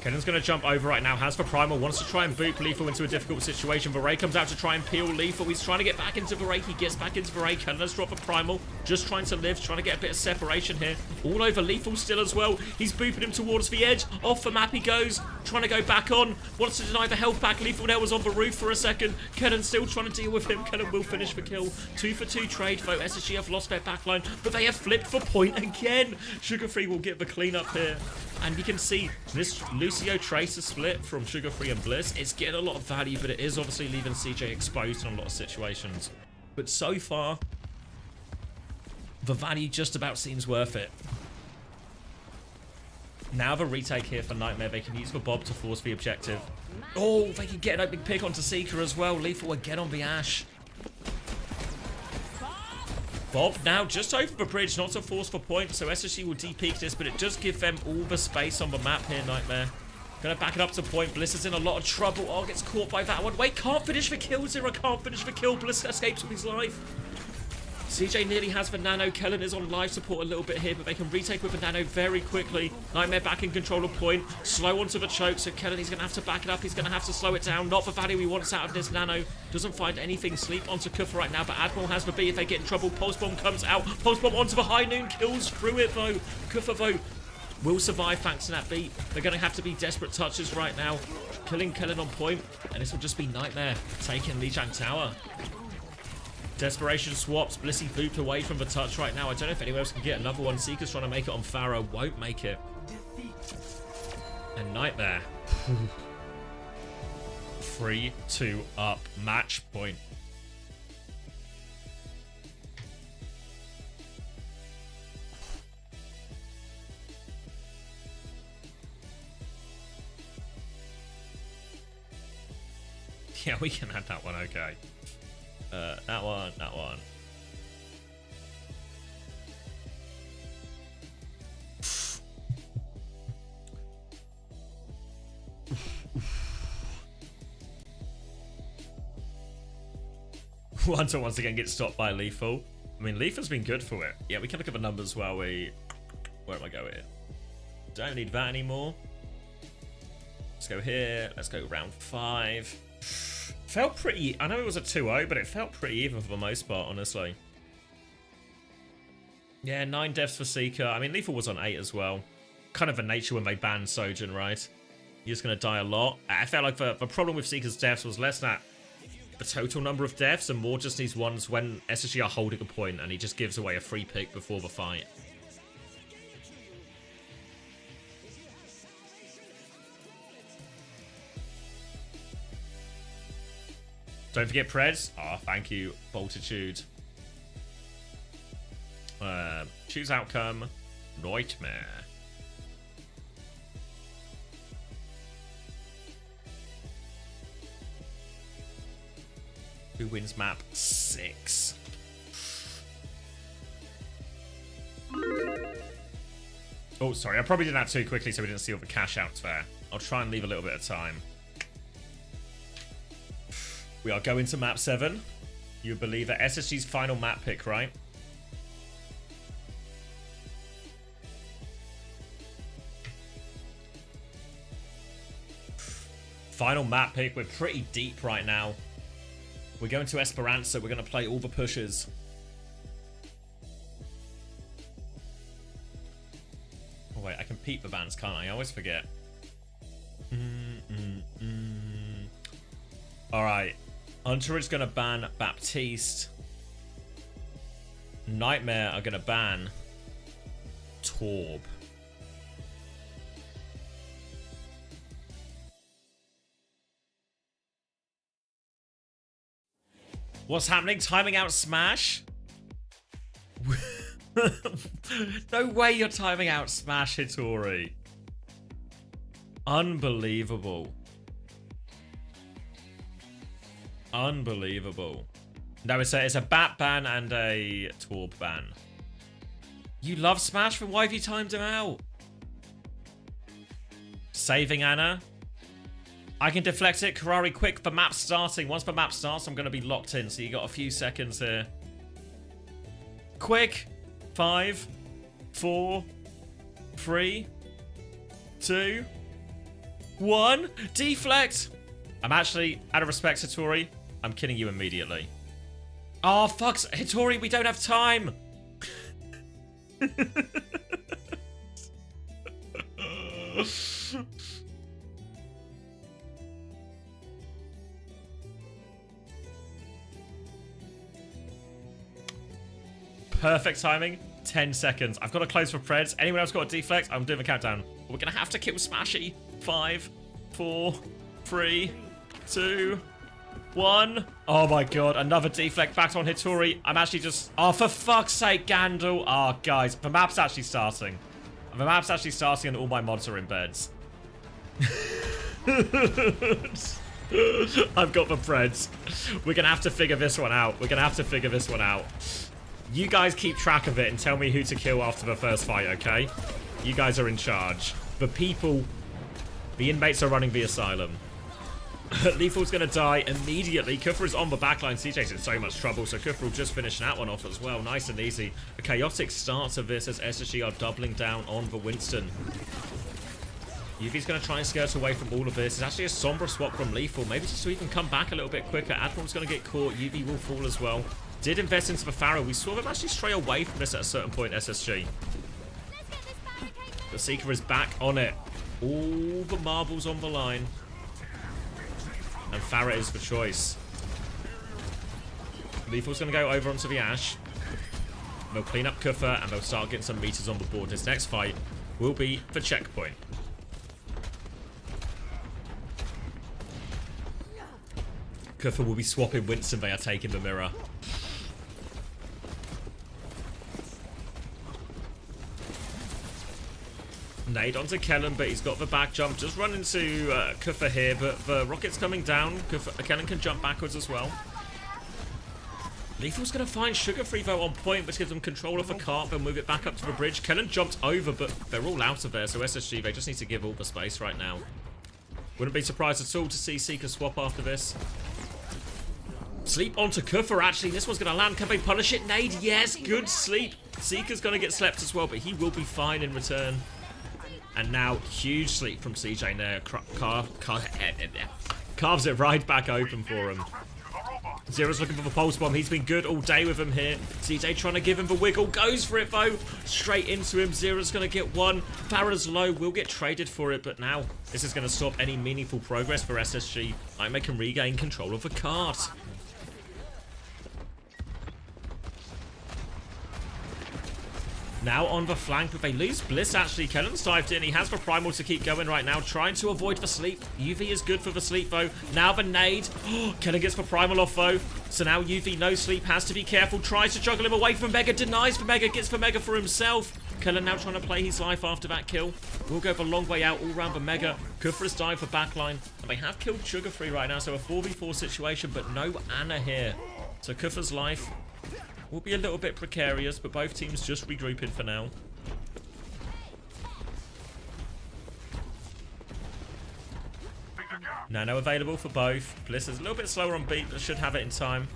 Kellen's going to jump over right now. Has for Primal. Wants to try and boot Lethal into a difficult situation. Ray comes out to try and peel Lethal. He's trying to get back into Ray. He gets back into Ray. Kellen has dropped for Primal. Just trying to live. Trying to get a bit of separation here. All over Lethal still as well. He's booping him towards the edge. Off the map he goes. Trying to go back on. Wants to deny the health back. Lethal now was on the roof for a second. Kellen still trying to deal with him. Kellen will finish the kill. 2 for 2 trade though. SSG have lost their backline. But they have flipped for point again. Sugar Free will get the cleanup here. And you can see this Lucio Tracer split from Sugar Free and Bliss. It's getting a lot of value, but it is obviously leaving CJ exposed in a lot of situations. But so far, the value just about seems worth it. Now the retake here for Nightmare. They can use the Bob to force the objective. Oh, they can get an opening pick onto Seeker as well. Lethal again on the Ash. Bob now just over the bridge, not to force for point, so SSG will de-peak this, but it does give them all the space on the map here, Nightmare. Gonna back it up to point. Bliss is in a lot of trouble. Oh, gets caught by that one. Wait, can't finish the kill. Zero can't finish the kill. Bliss escapes with his life. CJ nearly has the nano. Kellen is on life support a little bit here, but they can retake with the nano very quickly. Nightmare back in control of point. Slow onto the choke, so Kellen, he's going to have to back it up. He's going to have to slow it down. Not the value he wants out of this nano. Doesn't find anything. Sleep onto Kufa right now, but Admiral has the B if they get in trouble. Pulse Bomb comes out. Pulse Bomb onto the high noon. Kills through it, though. Kufa, though, will survive thanks to that beat. They're going to have to be desperate touches right now. Killing Kellen on point, and this will just be Nightmare taking Lijiang Tower. Desperation swaps. Blissey booped away from the touch right now. I don't know if anyone else can get another one. Seeker's trying to make it on Pharaoh. Won't make it. And Nightmare. 3-2 up. Match point. Yeah, we can add that one, okay. That one. Hunter once again gets stopped by Lethal. I mean, Lethal's been good for it. Yeah, we can look at the numbers while we... Where am I going? Don't need that anymore. Let's go here. Let's go round 5. Felt pretty... I know it was a 2-0, but it felt pretty even for the most part, honestly. Yeah, 9 deaths for Seeker. I mean, Lethal was on 8 as well. Kind of a nature when they banned Sojourn, right? You're just going to die a lot. I felt like the problem with Seeker's deaths was less that the total number of deaths and more just these ones when SSG are holding a point and he just gives away a free pick before the fight. Don't forget Preds. Oh, thank you, Voltitude. Choose outcome. Nightmare. Who wins map 6? Oh, sorry. I probably did that too quickly so we didn't see all the cash outs there. I'll try and leave a little bit of time. We are going to map 7. You believe that SSG's final map pick, right? Final map pick. We're pretty deep right now. We're going to Esperanza. We're going to play all the pushes. Oh, wait. I can peep the bans, can't I? I always forget. Alright. Hunter is going to ban Baptiste. Nightmare are going to ban Torb. What's happening? Timing out Smash? No way you're timing out Smash, Hitori. Unbelievable. Unbelievable. No, it's a Bat ban and a Torb ban. You love Smash, then why have you timed him out? Saving Anna. I can deflect it. Karari, quick for map starting. Once the map starts, I'm going to be locked in. So you got a few seconds here. Quick. 5, 4, 3, 2, 1. Deflect. I'm actually, out of respect, Hitori, I'm killing you immediately. Oh, fuck. Hitori, we don't have time. Perfect timing. 10 seconds. I've got to close for Preds. Anyone else got a deflect? I'm doing the countdown. We're going to have to kill Smashy. 5, 4, 3, 2, 1. Oh my god. Another deflect back on Hitori. I'm actually just... Oh, for fuck's sake, Gandul. Oh, guys. The map's actually starting. The map's actually starting and all my mods are in beds. I've got the Preds. We're going to have to figure this one out. You guys keep track of it and tell me who to kill after the first fight, okay? You guys are in charge. The people, the inmates are running the asylum. Lethal's going to die immediately. Kufra is on the backline. CJ's in so much trouble, so Kufra will just finish that one off as well. Nice and easy. A chaotic start to this as SSG are doubling down on the Winston. Yuvi's going to try and skirt away from all of this. It's actually a Sombra swap from Lethal. Maybe just so he can come back a little bit quicker. Admiral's going to get caught. Yuvi will fall as well. Did invest into the Pharaoh. We saw them actually stray away from this at a certain point, SSG. The Seeker is back on it. All the marbles on the line. And Farah is the choice. Lethal's going to go over onto the Ashe. They'll clean up Kufa and they'll start getting some meters on the board. This next fight will be for checkpoint. Kufa will be swapping Winston. They are taking the mirror. Nade onto Kellen, but he's got the back jump. Just run into Kufa here, but the rocket's coming down. Kellen can jump backwards as well. Lethal's going to find Sugar Free though on point, which gives them control of the cart. They'll move it back up to the bridge. Kellen jumped over, but they're all out of there, so SSG, they just need to give all the space right now. Wouldn't be surprised at all to see Seeker swap after this. Sleep onto Kufa, actually. This one's going to land. Can they punish it? Nade, yes, good sleep. Seeker's going to get slept as well, but he will be fine in return. And now, huge sleep from CJ there. Carves it right back open for him. Zero's looking for the pulse bomb. He's been good all day with him here. CJ trying to give him the wiggle. Goes for it, though. Straight into him. Zero's going to get one. Farah's low. Will get traded for it, but now this is going to stop any meaningful progress for SSG. Nightmare can regain control of the cart. Now on the flank, but they lose Bliss actually. Kellen's dived in. He has the primal to keep going right now, trying to avoid the sleep. UV is good for the sleep though. Now the nade. Kellen gets the primal off though. So now UV no sleep, has to be careful. Tries to juggle him away from Mega, denies for Mega, gets for Mega for himself. Kellen now trying to play his life after that kill. Will go the long way out all around the Mega. Kufra's dive for backline. And they have killed Sugar Free right now, so a 4v4 situation, but no Anna here. So Kufra's life will be a little bit precarious, but both teams just regrouping for now. Nano available for both. Bliss is a little bit slower on beat, but should have it in time.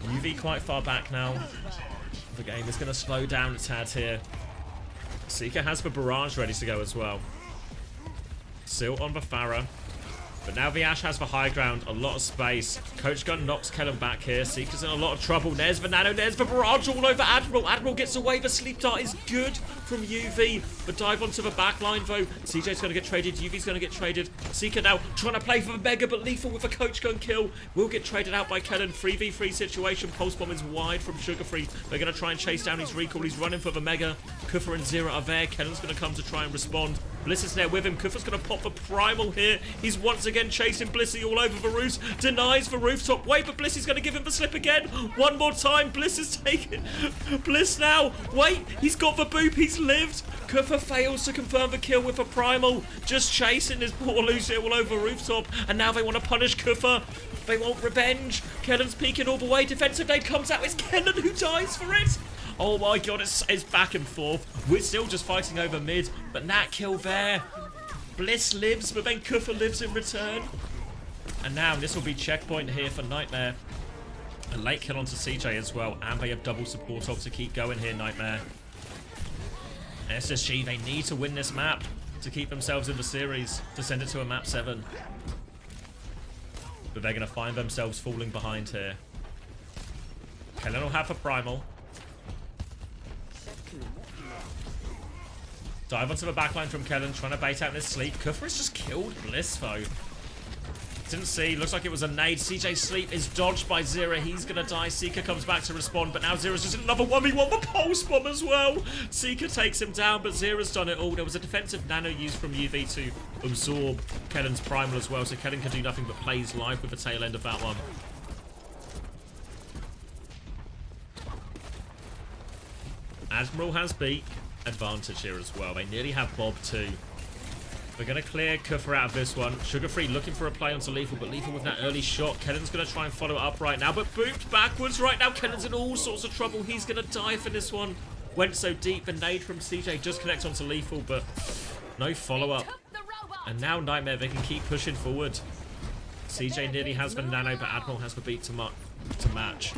UV quite far back now. The game is going to slow down a tad here. Seeker has the barrage ready to go as well. Still on the Farah. But now the Ashe has the high ground, a lot of space. Coach Gun knocks Kellen back here. Seeker's in a lot of trouble. There's the Nano, there's the barrage all over Admiral. Admiral gets away. The sleep dart is good from UV. The dive onto the back line though. CJ's going to get traded. UV's going to get traded. Seeker now trying to play for the Mega, but Lethal with a Coach Gun kill. Will get traded out by Kellen. 3v3 situation. Pulse Bomb is wide from Sugar Free. They're going to try and chase down his recall. He's running for the Mega. Kufa and Zero are there. Kellen's going to come to try and respond. Bliss is there with him. Kufa's going to pop the primal here. He's once again chasing Blissy all over the roofs. Denies the rooftop. Wait, but Blissy's going to give him the slip again. One more time. Bliss is taken. Bliss now. Wait, he's got the boop. He's lived. Kufa fails to confirm the kill with a primal. Just chasing his poor Lucy all over the rooftop. And now they want to punish Kufa. They want revenge. Kellen's peeking all the way. Defensive nade comes out. It's Kellen who dies for it. Oh my god, it's back and forth. We're still just fighting over mid, but that kill there. Bliss lives, but then Kufa lives in return. And now this will be checkpoint here for Nightmare. A late kill onto CJ as well, and they have double support up to keep going here, Nightmare. SSG, they need to win this map to keep themselves in the series, to send it to a map 7. But they're going to find themselves falling behind here. Kellen will have a primal. Dive onto the backline from Kellen, trying to bait out in his sleep. Kufa has just killed Bliss, though. Didn't see. Looks like it was a nade. CJ's sleep is dodged by Zera. He's going to die. Seeker comes back to respond, but now Zera's just in another 1v1 with Pulse Bomb as well. Seeker takes him down, but Zera's done it all. There was a defensive nano used from UV to absorb Kellen's primal as well, so Kellen can do nothing but plays live with the tail end of that one. Admiral has beat advantage here as well. They nearly have Bob too. We're going to clear Kufa out of this one. Sugar Free looking for a play onto Lethal, but Lethal with that early shot. Kellen's going to try and follow it up right now, but booped backwards right now. Kellen's in all sorts of trouble. He's going to die for this one. Went so deep. The nade from CJ just connects onto Lethal, but no follow-up. And now Nightmare, they can keep pushing forward. CJ nearly has the nano, but Admiral has the beat to match.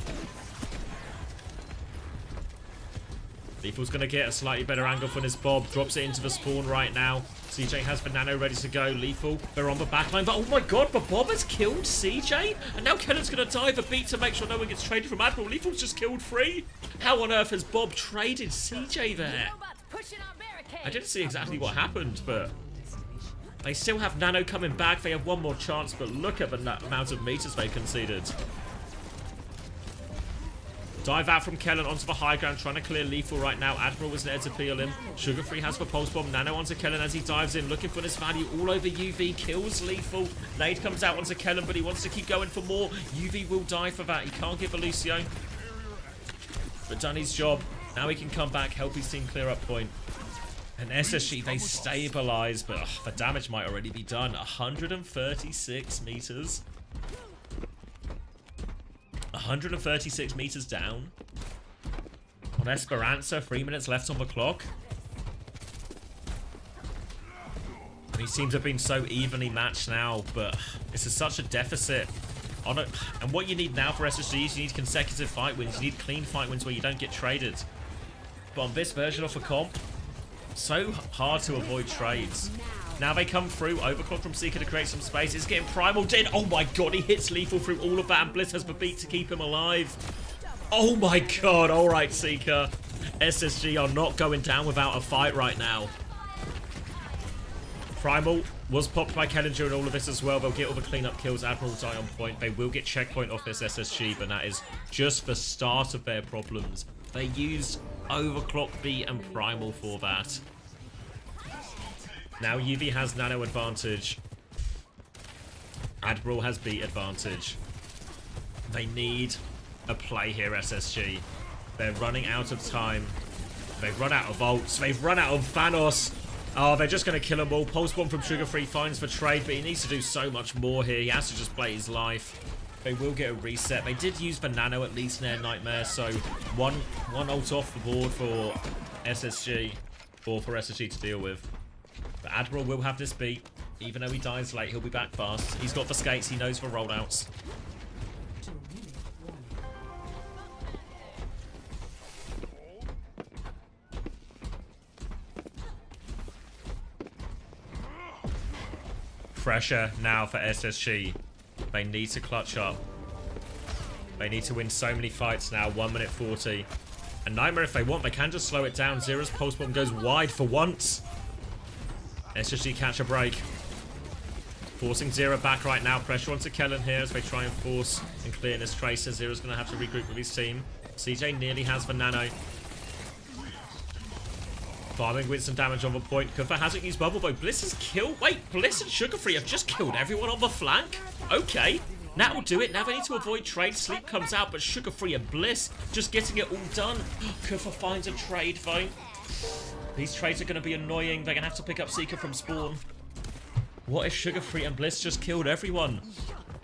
Lethal's going to get a slightly better angle for this Bob. Drops it into the spawn right now. CJ has the nano ready to go. Lethal, they're on the backline. But oh my god, but Bob has killed CJ? And now Kellen's going to dive a beat to make sure no one gets traded from Admiral. Lethal's just killed free. How on earth has Bob traded CJ there? I didn't see exactly what happened, but they still have nano coming back. They have one more chance, but look at the amount of meters they conceded. Dive out from Kellen onto the high ground, trying to clear Lethal right now. Admiral was there to peel him. Sugar Free has the pulse bomb. Nano onto Kellen as he dives in, looking for this value all over UV. Kills Lethal. Nade comes out onto Kellen, but he wants to keep going for more. UV will die for that. He can't give a Lucio. But done his job. Now he can come back, help his team clear up point. And SSG, they stabilize, but the damage might already be done. 136 meters. 136 meters down. On Esperanza, 3 minutes left on the clock. And these teams have been so evenly matched now, but this is such a deficit. And what you need now for SSG is you need consecutive fight wins. You need clean fight wins where you don't get traded. But on this version of a comp, so hard to avoid trades. Now they come through, overclock from Seeker to create some space. It's getting primal in. Oh my god, he hits Lethal through all of that, and Bliss has the beat to keep him alive. Oh my god, alright Seeker. SSG are not going down without a fight right now. Primal was popped by Kellen during all of this as well. They'll get all the cleanup kills. Admiral will die on point. They will get checkpoint off this SSG, but that is just the start of their problems. They used overclock beat and primal for that. Now UV has nano advantage. Admiral has beat advantage. They need a play here, SSG. They're running out of time. They've run out of ults. They've run out of Thanos. Oh, they're just going to kill them all. Pulse Bomb from Sugar Free finds for trade, but he needs to do so much more here. He has to just play his life. They will get a reset. They did use the nano at least near Nightmare, so one ult off the board for SSG, or for SSG to deal with. But Admiral will have this beat. Even though he dies late, he'll be back fast. He's got the skates, he knows the rollouts. Pressure now for SSG. They need to clutch up. They need to win so many fights now. 1 minute 40. And Nightmare, if they want, they can just slow it down. Zera's pulse bomb goes wide for once. SSG catch a break. Forcing Zera back right now. Pressure onto Kellen here as they try and force and clear this Tracer. Zera's going to have to regroup with his team. CJ nearly has the nano. Farming with some damage on the point. Kufa hasn't used bubble though. Bliss has killed. Wait, Bliss and Sugar Free have just killed everyone on the flank? Okay. That will do it. Now they need to avoid trade. Sleep comes out, but Sugar Free and Bliss just getting it all done. Kufa finds a trade though. These trades are going to be annoying. They're going to have to pick up Seeker from spawn. What if Sugar Free and Bliss just killed everyone?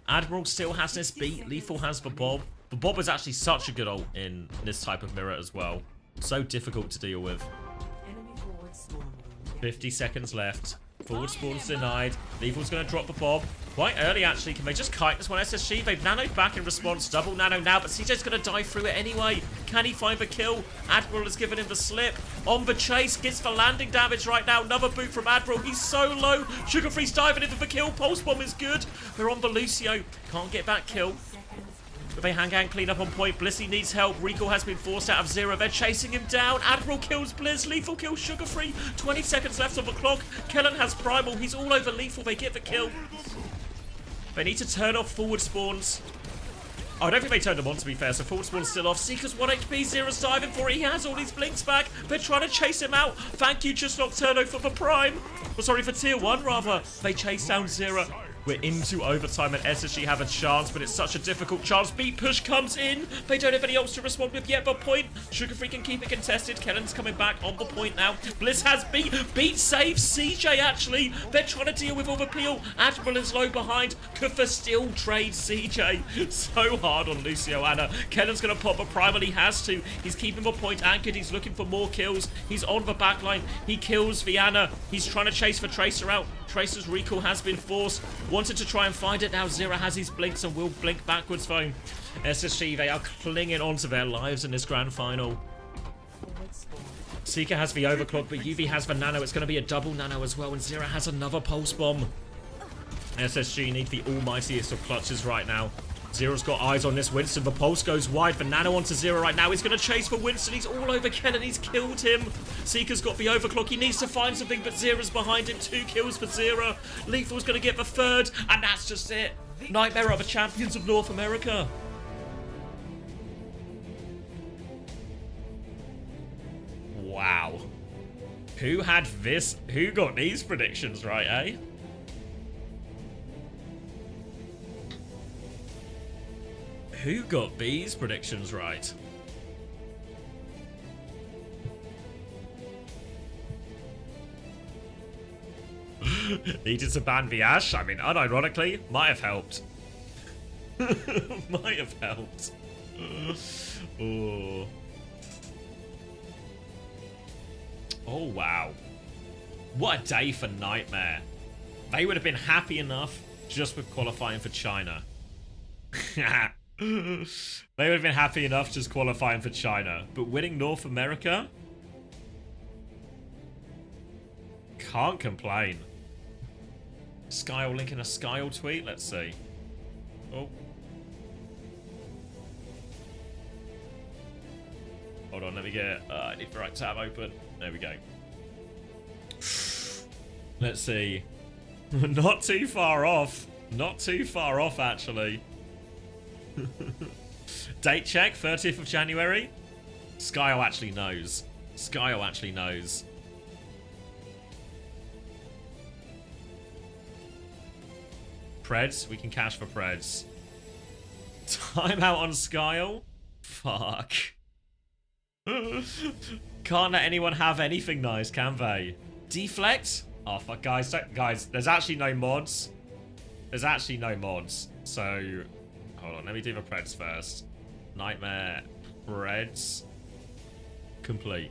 Admiral still has this beat. Lethal has the Bob. The Bob is actually such a good ult in this type of mirror as well. So difficult to deal with. 50 seconds left. Forward spawn's denied. Lethal's going to drop the bomb. Quite early, actually. Can they just kite this one? SSG, they've nanoed back in response. Double nano now, but CJ's going to die through it anyway. Can he find the kill? Admiral has given him the slip. On the chase, gets the landing damage right now. Another boot from Admiral. He's so low. Sugar Free's diving in for the kill. Pulse bomb is good. They're on the Lucio. Can't get that kill. But they hang and clean up on point. Blissey needs help. Recall has been forced out of zero. They're chasing him down. Admiral kills Blizz. Lethal kills Sugar Free. 20 seconds left on the clock. Kellen has Primal. He's all over Lethal. They get the kill. They need to turn off forward spawns. Oh, I don't think they turned them on, to be fair, so forward spawn's still off. Seeker's 1 HP, Zero's diving for it. He has all his blinks back. They're trying to chase him out. Thank you, Just Nocturno, for the Prime. Well, sorry, for Tier 1, rather. They chase down Zero. We're into overtime and SSG have a chance, but it's such a difficult chance. Beat push comes in. They don't have any else to respond with yet, but point. Sugar Free can keep it contested. Kellen's coming back on the point now. Bliss has beat saves CJ, actually. They're trying to deal with all the peel. Admiral is low behind. Kufa still trades CJ. So hard on Lucio Anna. Kellen's going to pop a primal. He has to. He's keeping the point anchored. He's looking for more kills. He's on the backline. He kills Viana. He's trying to chase for Tracer out. Tracer's recall has been forced. Wanted to try and find it. Now Zero has his blinks and will blink backwards phone. SSG, they are clinging onto their lives in this grand final. Seeker has the overclock, but UV has the nano. It's going to be a double nano as well, and Zero has another pulse bomb. SSG need the almightiest of clutches right now. Zero's got eyes on this Winston. The pulse goes wide for Nano onto Zero right now. He's going to chase for Winston. He's all over Kellen. He's killed him. Seeker's got the overclock. He needs to find something, but Zero's behind him. 2 kills for Zero. Lethal's going to get the 3rd, and that's just it. Nightmare of the champions of North America. Wow. Who had this? Who got these predictions right, eh? Who got these predictions right? Needed to ban Viash? I mean, unironically, might have helped. Might have helped. Oh. Oh, wow. What a day for Nightmare. They would have been happy enough just with qualifying for China. They would have been happy enough just qualifying for China. But winning North America? Can't complain. Skyle linking a Skyle tweet? Let's see. Oh. Hold on, let me get... I need the right tab open. There we go. Let's see. Not too far off. Not too far off, actually. Date check, 30th of January. Skyle actually knows. Skyle actually knows. Preds, we can cash for Preds. Timeout on Skyle? Fuck. Can't let anyone have anything nice, can they? Deflect? Oh, fuck, guys. Guys, there's actually no mods. There's actually no mods. So... hold on, let me do the Preds first. Nightmare Preds complete.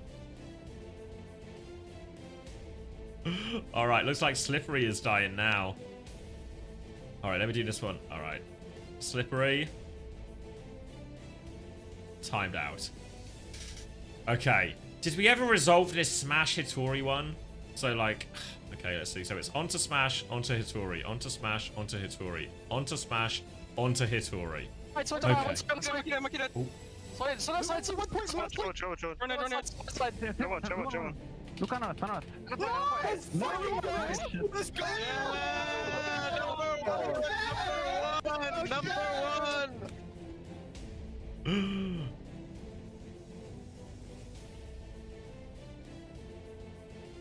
Alright, looks like Slippery is dying now. Alright, let me do this one. Alright. Slippery. Timed out. Okay. Did we ever resolve this Smash Hitori one? So, like... okay, let's see. So it's onto Smash, onto Hitori, onto Smash, onto Hitori, onto Smash, onto Hitori. Okay.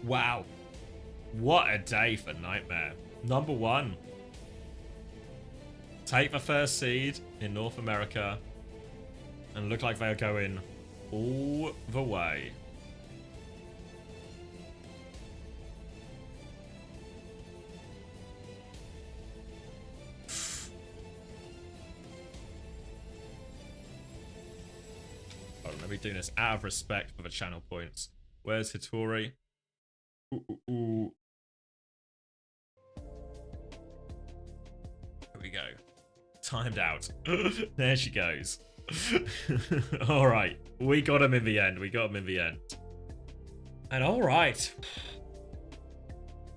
Wow. What a day for Nightmare. Number 1. Take the first seed in North America and look like they're going all the way. Hold on, let me do this out of respect for the channel points. Where's Hitori? Ooh. Timed out. There she goes. All right. We got him in the end. And all right.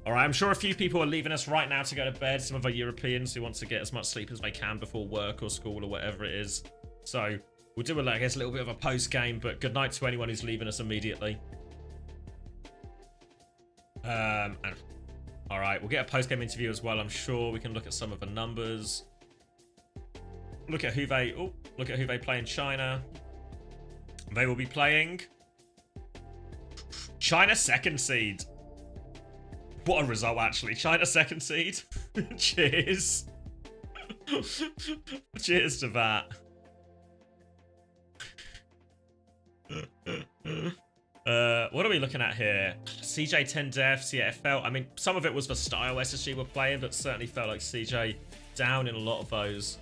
All right, I'm sure a few people are leaving us right now to go to bed. Some of our Europeans who want to get as much sleep as they can before work or school or whatever it is. So we'll do, I guess, a little bit of a post-game, but good night to anyone who's leaving us immediately. And all right, we'll get a post-game interview as well. I'm sure we can look at some of the numbers. Look at who they play in China. They will be playing China 2nd seed. What a result, actually. China 2nd seed. Cheers. Cheers to that. What are we looking at here? CJ 10 deaths. Yeah, it felt... I mean, some of it was the style SSG were playing, but certainly felt like CJ down in a lot of those.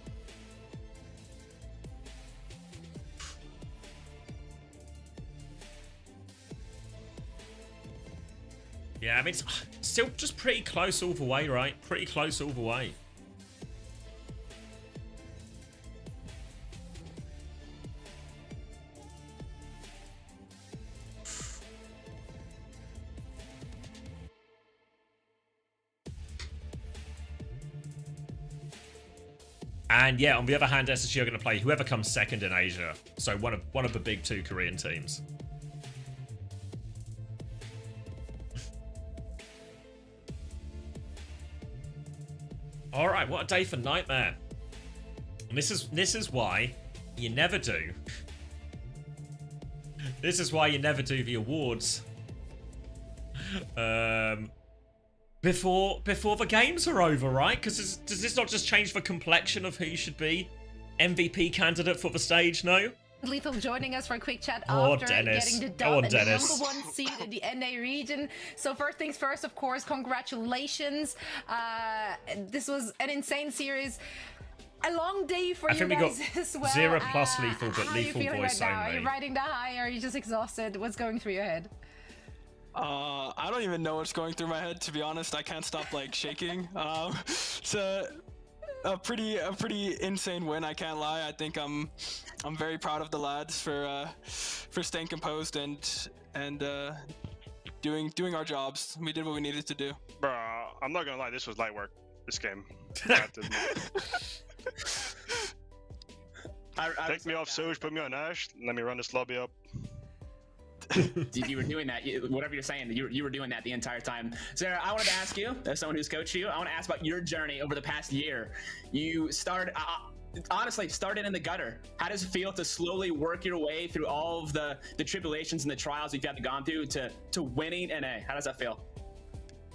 Yeah, I mean, it's still just pretty close all the way, right? Pretty close all the way. And yeah, on the other hand, SSG are going to play whoever comes second in Asia. So one of the big 2 Korean teams. All right, what a day for Nightmare. And this is why you never do. This is why you never do the awards. Before the games are over, right? Because does this not just change the complexion of who should be MVP candidate for the stage? No. Lethal joining us for a quick chat Oh, after Dennis. getting the Go on, dub and Dennis. the #1 seed in the NA region. So first things first, of course, congratulations. This was an insane series. A long day for you guys as well. 0+ lethal, but how are you lethal feeling voice right now? Are only. you riding the high or are you just exhausted? What's going through your head? I don't even know what's going through my head, to be honest. I can't stop like shaking. It's a pretty insane win, I can't lie. I think I'm very proud of the lads for staying composed and doing our jobs. We did what we needed to do. Bro, I'm not gonna lie, this was light work, this game. I have to admit. Take me off Soj, put me on Ash, let me run this lobby up. You were doing that. Whatever you're saying, you were doing that the entire time. Sarah, I wanted to ask you, as someone who's coached you, I want to ask about your journey over the past year. You started, honestly, started in the gutter. How does it feel to slowly work your way through all of the tribulations and the trials you've had to gone through to winning NA? How does that feel?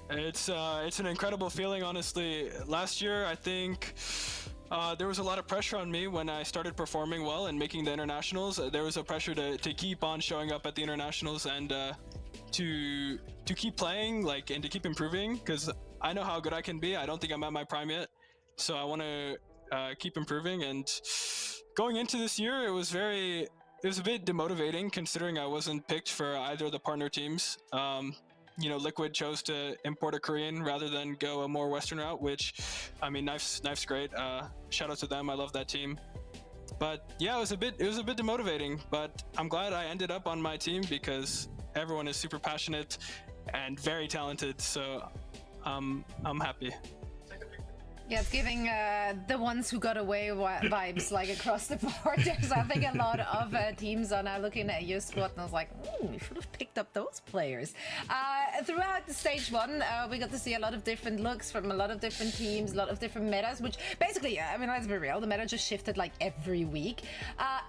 It's an incredible feeling, honestly. Last year, I think there was a lot of pressure on me when I started performing well and making the internationals. There was a pressure to keep on showing up at the internationals and to keep playing, like, and to keep improving, because I know how good I can be. I don't think I'm at my prime yet, so I want to keep improving. And going into this year, it was a bit demotivating considering I wasn't picked for either of the partner teams. You know, Liquid chose to import a Korean rather than go a more Western route, which, I mean, Knife's great. Shout out to them. I love that team. But yeah, it was a bit demotivating, but I'm glad I ended up on my team because everyone is super passionate and very talented. So I'm happy. Yeah, it's giving the ones who got away vibes like across the board. There's, I think, a lot of teams are now looking at your squad and I was like, you should have picked up those players. Throughout the stage 1, we got to see a lot of different looks from a lot of different teams, a lot of different metas, which basically, I mean, let's be real, the meta just shifted like every week.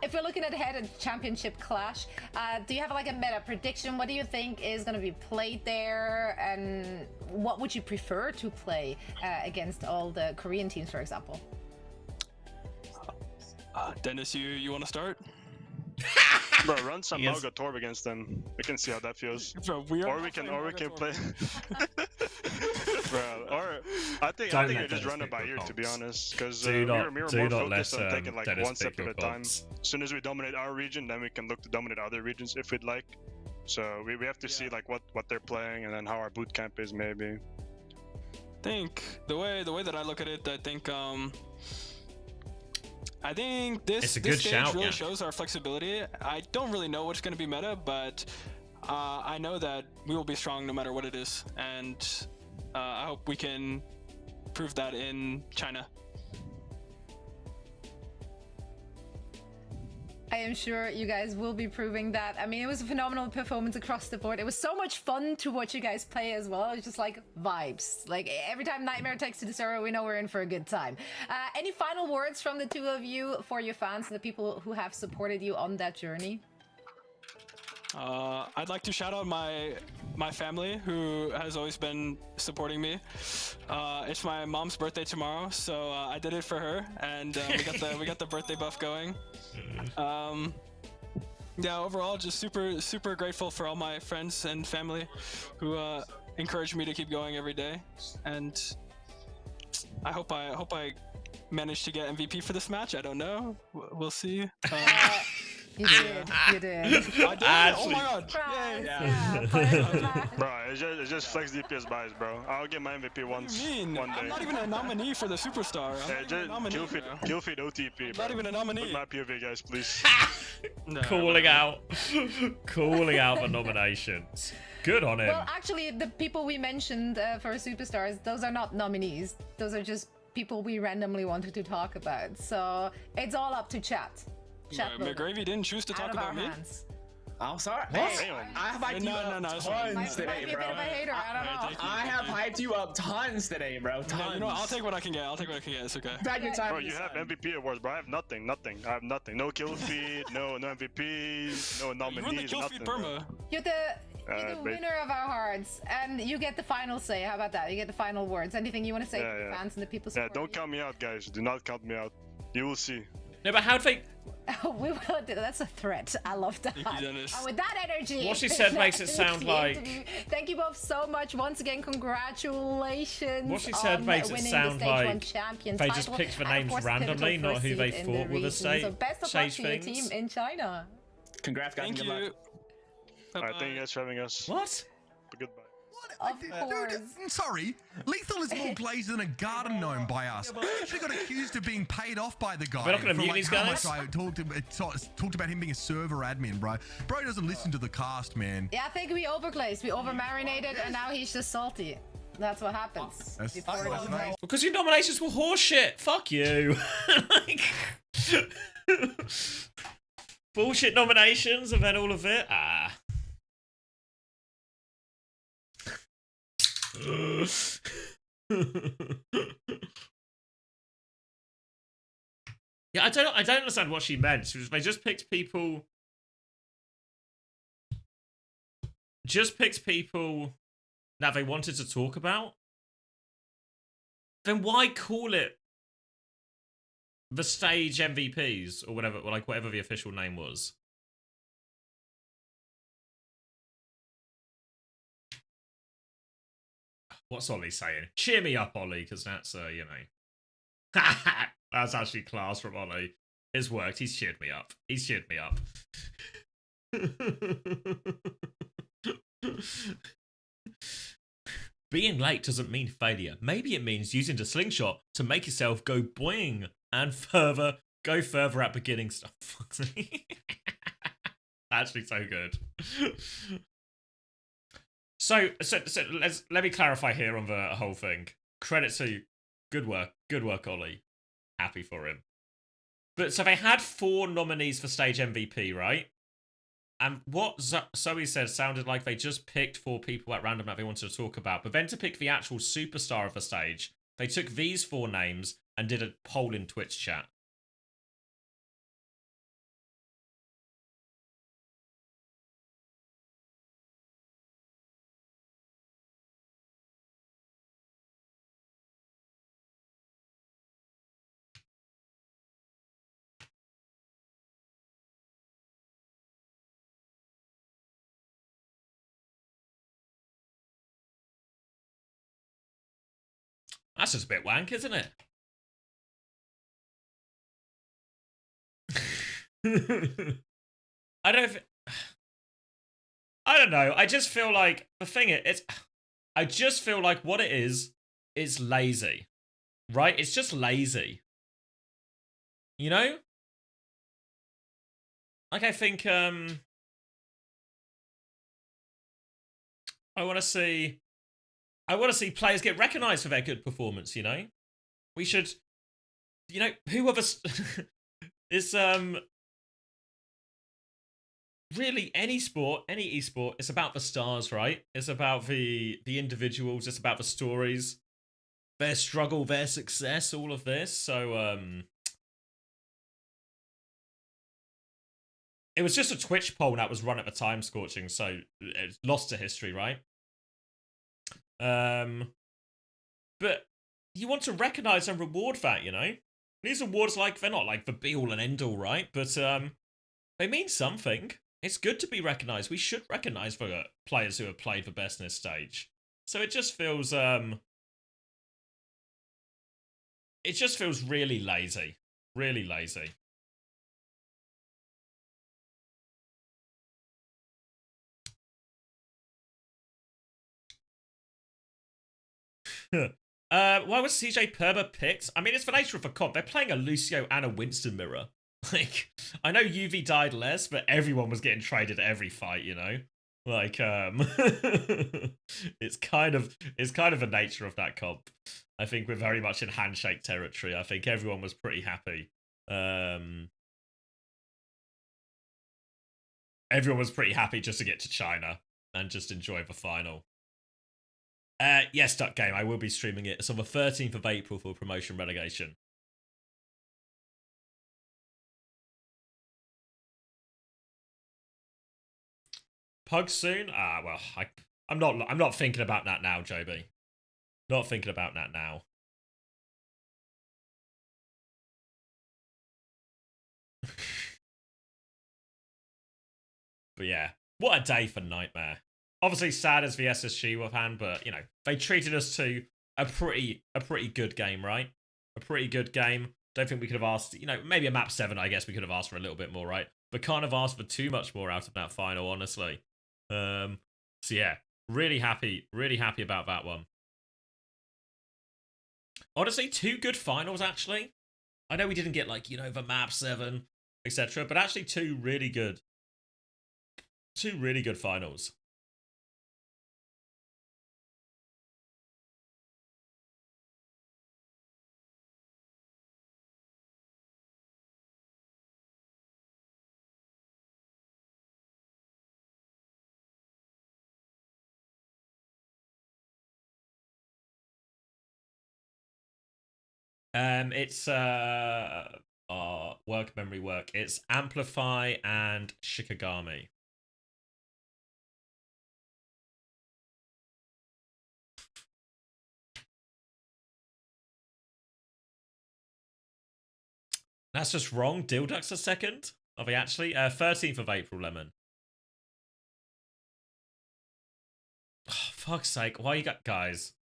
If we're looking ahead at Championship Clash, do you have like a meta prediction? What do you think is going to be played there, and what would you prefer to play against all the Korean teams, for example? Dennis, you want to start? Bro, run some Mauga Torb against them. We can see how that feels. Bro, or we can play. Bro, or I think you just run it by ear, to be honest, because we were more focused on taking like one step at a time. As soon as we dominate our region, then we can look to dominate other regions if we'd like. So we have to see like what they're playing and then how our boot camp is maybe. I think the way that I look at it, I think I think this stage really shows our flexibility. I don't really know what's going to be meta, but I know that we will be strong no matter what it is, and I hope we can prove that in China. I am sure you guys will be proving that. I mean, it was a phenomenal performance across the board. It was so much fun to watch you guys play as well. It's just like vibes. Like every time Nightmare takes to the server, we know we're in for a good time. Any final words from the two of you for your fans and the people who have supported you on that journey? I'd like to shout out my family who has always been supporting me. It's my mom's birthday tomorrow, so I did it for her, and we got the birthday buff going. Yeah, overall, just super grateful for all my friends and family who encourage me to keep going every day, and I hope I manage to get MVP for this match. I don't know. We'll see. You did. You did. I did? Oh my god. Yay. Yeah. Bro, it's just flex DPS buys, bro. I'll get my MVP once. What do you mean? One day. I'm not even a nominee for the superstar. Kill feed OTP, bro. Not even a nominee. Put my POV, guys, please. Calling out the nominations. Good on him. Well, actually, the people we mentioned for superstars, those are not nominees. Those are just people we randomly wanted to talk about. So it's all up to chat. McGravy didn't choose to talk about me. I'm sorry. What? Hey, I have hyped you up tons today, bro. I have hyped you up tons today, bro. Tons. You know, I'll take what I can get. It's okay. Bro, you have MVP awards, bro. I have nothing. I have nothing. No kill feed, no MVPs, no nominees, You're the kill feed Burma. You're the winner of our hearts, and you get the final say. How about that? You get the final words. Anything you want to say to the fans and the people supporting don't count me out, guys. Do not count me out. You will see. No, but how do they... We will do. That's a threat. I love that. Thank you, Dennis. And with that energy, what she said makes it sound like... interview. Thank you both so much. Once again, congratulations. What she said makes it sound like they just picked the names randomly, not who they thought were the So best of luck to your things. team in China. Congrats, guys. Thank you. Alright, thank you guys for having us. What? Goodbye. Dude, sorry. Lethal is more glazed than a garden gnome by us. We actually got accused of being paid off by the guy. We're not gonna for, mute like, these how guys? much I talked about him being a server admin, bro. Bro doesn't listen to the cast, man. Yeah, I think we overglazed. We over-marinated, and now he's just salty. That's what happens. Because your nominations were horseshit. Fuck you. Bullshit nominations and then all of it. Yeah, I don't understand what she meant. She was, they just picked people that they wanted to talk about. Then why call it the stage MVPs or whatever, like whatever the official name was? What's Ollie saying? Cheer me up, Ollie, because that's, you know. That's actually class from Ollie. It's worked. He's cheered me up. Being late doesn't mean failure. Maybe it means using the slingshot to make yourself go boing and go further at beginning stuff. Actually so good. So let me clarify here on the whole thing. Credit to you. Good work, Ollie. Happy for him. But so they had 4 nominees for stage MVP, right? And what Zoe said sounded like they just picked 4 people at random that they wanted to talk about. But then to pick the actual superstar of the stage, they took these 4 names and did a poll in Twitch chat. That's just a bit wank, isn't it? I don't know. I just feel like the thing I just feel like what it is lazy. Right? It's just lazy. You know? Like, I think, I want to see players get recognized for their good performance, you know? We should, you know, who of us is, really any sport, any esport, it's about the stars, right? It's about the individuals, it's about the stories, their struggle, their success, all of this. So, it was just a Twitch poll that was run at the time, Scorching, so it's lost to history, right? But you want to recognize and reward that, you know? These awards, like, they're not like the be-all and end-all, right? But, they mean something. It's good to be recognized. We should recognize the players who have played the best in this stage. So it just feels really lazy. Really lazy. Why was CJ Perba picked? I mean, it's the nature of the comp. They're playing a Lucio and a Winston mirror. Like, I know UV died less, but everyone was getting traded every fight, you know? Like, it's kind of the nature of that comp. I think we're very much in handshake territory. I think everyone was pretty happy. Everyone was pretty happy just to get to China and just enjoy the final. Yes, Duck Game, I will be streaming it. It's on the 13th of April for promotion relegation. Pug soon? Well, I'm not thinking about that now, Joby. Not thinking about that now. But yeah, what a day for Nightmare. Obviously sad as the SSG were hand, but you know, they treated us to a pretty good game, right? A pretty good game. Don't think we could have asked, you know, maybe a map 7, I guess we could have asked for a little bit more, right? But can't have asked for too much more out of that final, honestly. So yeah, really happy about that one. Honestly, 2 good finals, actually. I know we didn't get, like, you know, the map 7, etc., but actually 2 really good finals. It's work memory work. It's Amplify and Shikigami. That's just wrong. Dilduck's a second. Are they actually? 13th of April, Lemon. Oh, fuck's sake. Why you got guys?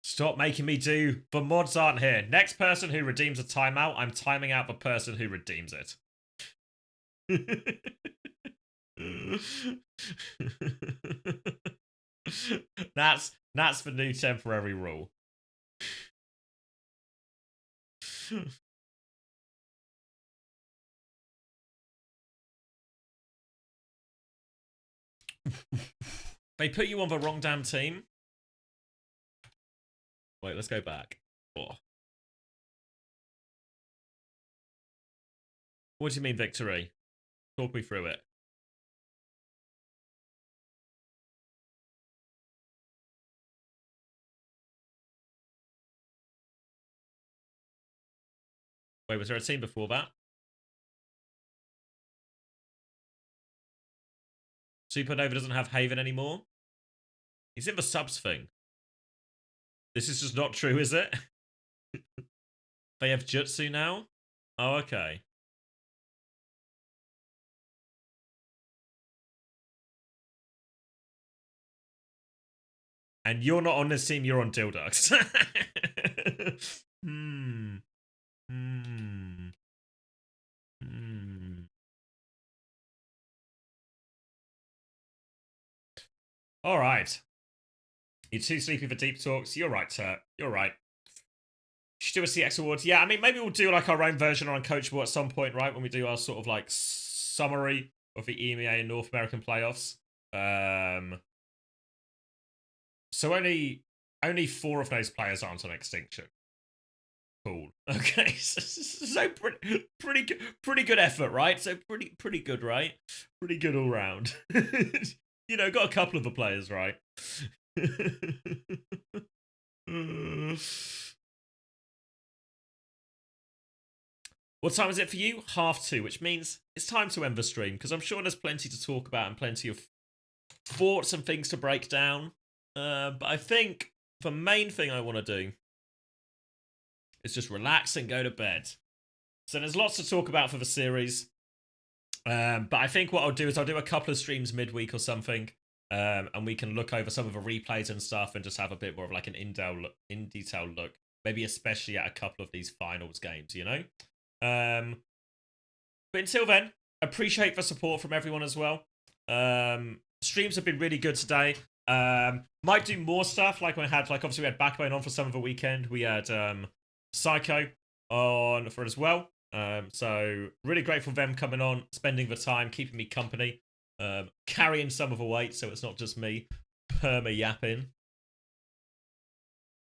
Stop making me do. The mods aren't here. Next person who redeems a timeout, I'm timing out the person who redeems it. That's the new temporary rule. They put you on the wrong damn team. Wait, let's go back. Oh. What do you mean victory? Talk me through it. Wait, was there a team before that? Supernova doesn't have Haven anymore? He's in the subs thing. This is just not true, is it? They have Jutsu now? Oh, okay. And you're not on this team, you're on Dilducks. All right. You're too sleepy for deep talks. You're right, sir. You're right. Should do a CX Awards. Yeah, I mean, maybe we'll do like our own version on Coachable at some point, right? When we do our sort of like summary of the EMEA and North American playoffs. So only 4 of those players aren't on extinction. Cool. Okay, so pretty good effort, right? So pretty good, right? Pretty good all round. You know, got a couple of the players right. What time is it for you? 2:30, which means it's time to end the stream because I'm sure there's plenty to talk about and plenty of thoughts and things to break down. But I think the main thing I want to do is just relax and go to bed. So there's lots to talk about for the series. But I think what I'll do is I'll do a couple of streams midweek or something. And we can look over some of the replays and stuff and just have a bit more of like an in-detail look. Maybe especially at a couple of these finals games, you know? But until then, appreciate the support from everyone as well. Streams have been really good today. Might do more stuff like we had, like obviously we had Backbone on for some of the weekend. We had Psycho on for it as well. So really grateful for them coming on, spending the time, keeping me company, carrying some of the weight so it's not just me perma yapping.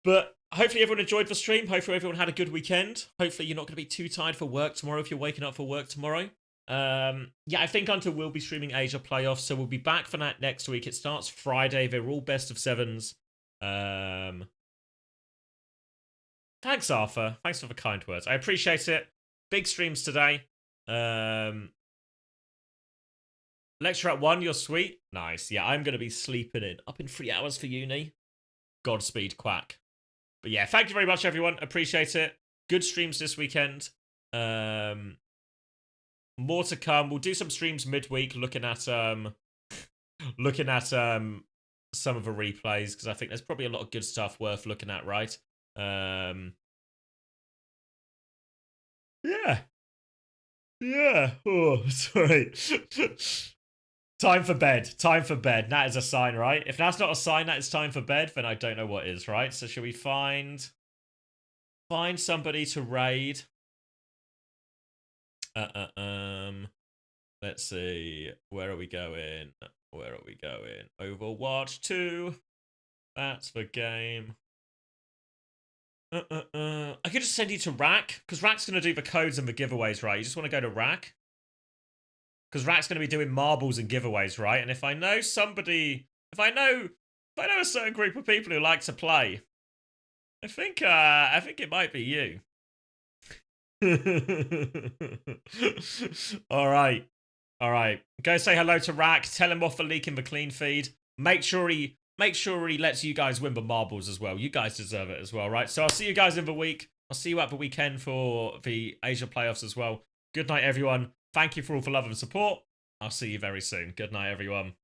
But hopefully everyone enjoyed the stream. Hopefully everyone had a good weekend. Hopefully you're not going to be too tired for work tomorrow if you're waking up for work tomorrow. Yeah, I think Hunter will be streaming Asia playoffs, so we'll be back for that next week. It starts Friday. They're all best of 7s. Thanks, Arthur. Thanks for the kind words. I appreciate it. Big streams today. Lecture at 1, you're sweet. Nice. Yeah, I'm going to be sleeping in. Up in 3 hours for uni. Godspeed, Quack. But yeah, thank you very much, everyone. Appreciate it. Good streams this weekend. More to come. We'll do some streams midweek looking at some of the replays because I think there's probably a lot of good stuff worth looking at, right? Yeah. Oh, sorry. Time for bed. Time for bed. That is a sign, right? If that's not a sign that it's time for bed, then I don't know what is, right? So should we find somebody to raid? Let's see. Where are we going? Overwatch 2. That's the game. I could just send you to Rack, because Rack's going to do the codes and the giveaways, right? You just want to go to Rack? Because Rack's going to be doing marbles and giveaways, right? And if I know somebody... If I know a certain group of people who like to play, I think it might be you. All right. Go say hello to Rack. Tell him off for leaking the clean feed. Make sure he lets you guys win the marbles as well. You guys deserve it as well, right? So I'll see you guys in the week. I'll see you at the weekend for the Asia playoffs as well. Good night, everyone. Thank you for all the love and support. I'll see you very soon. Good night, everyone.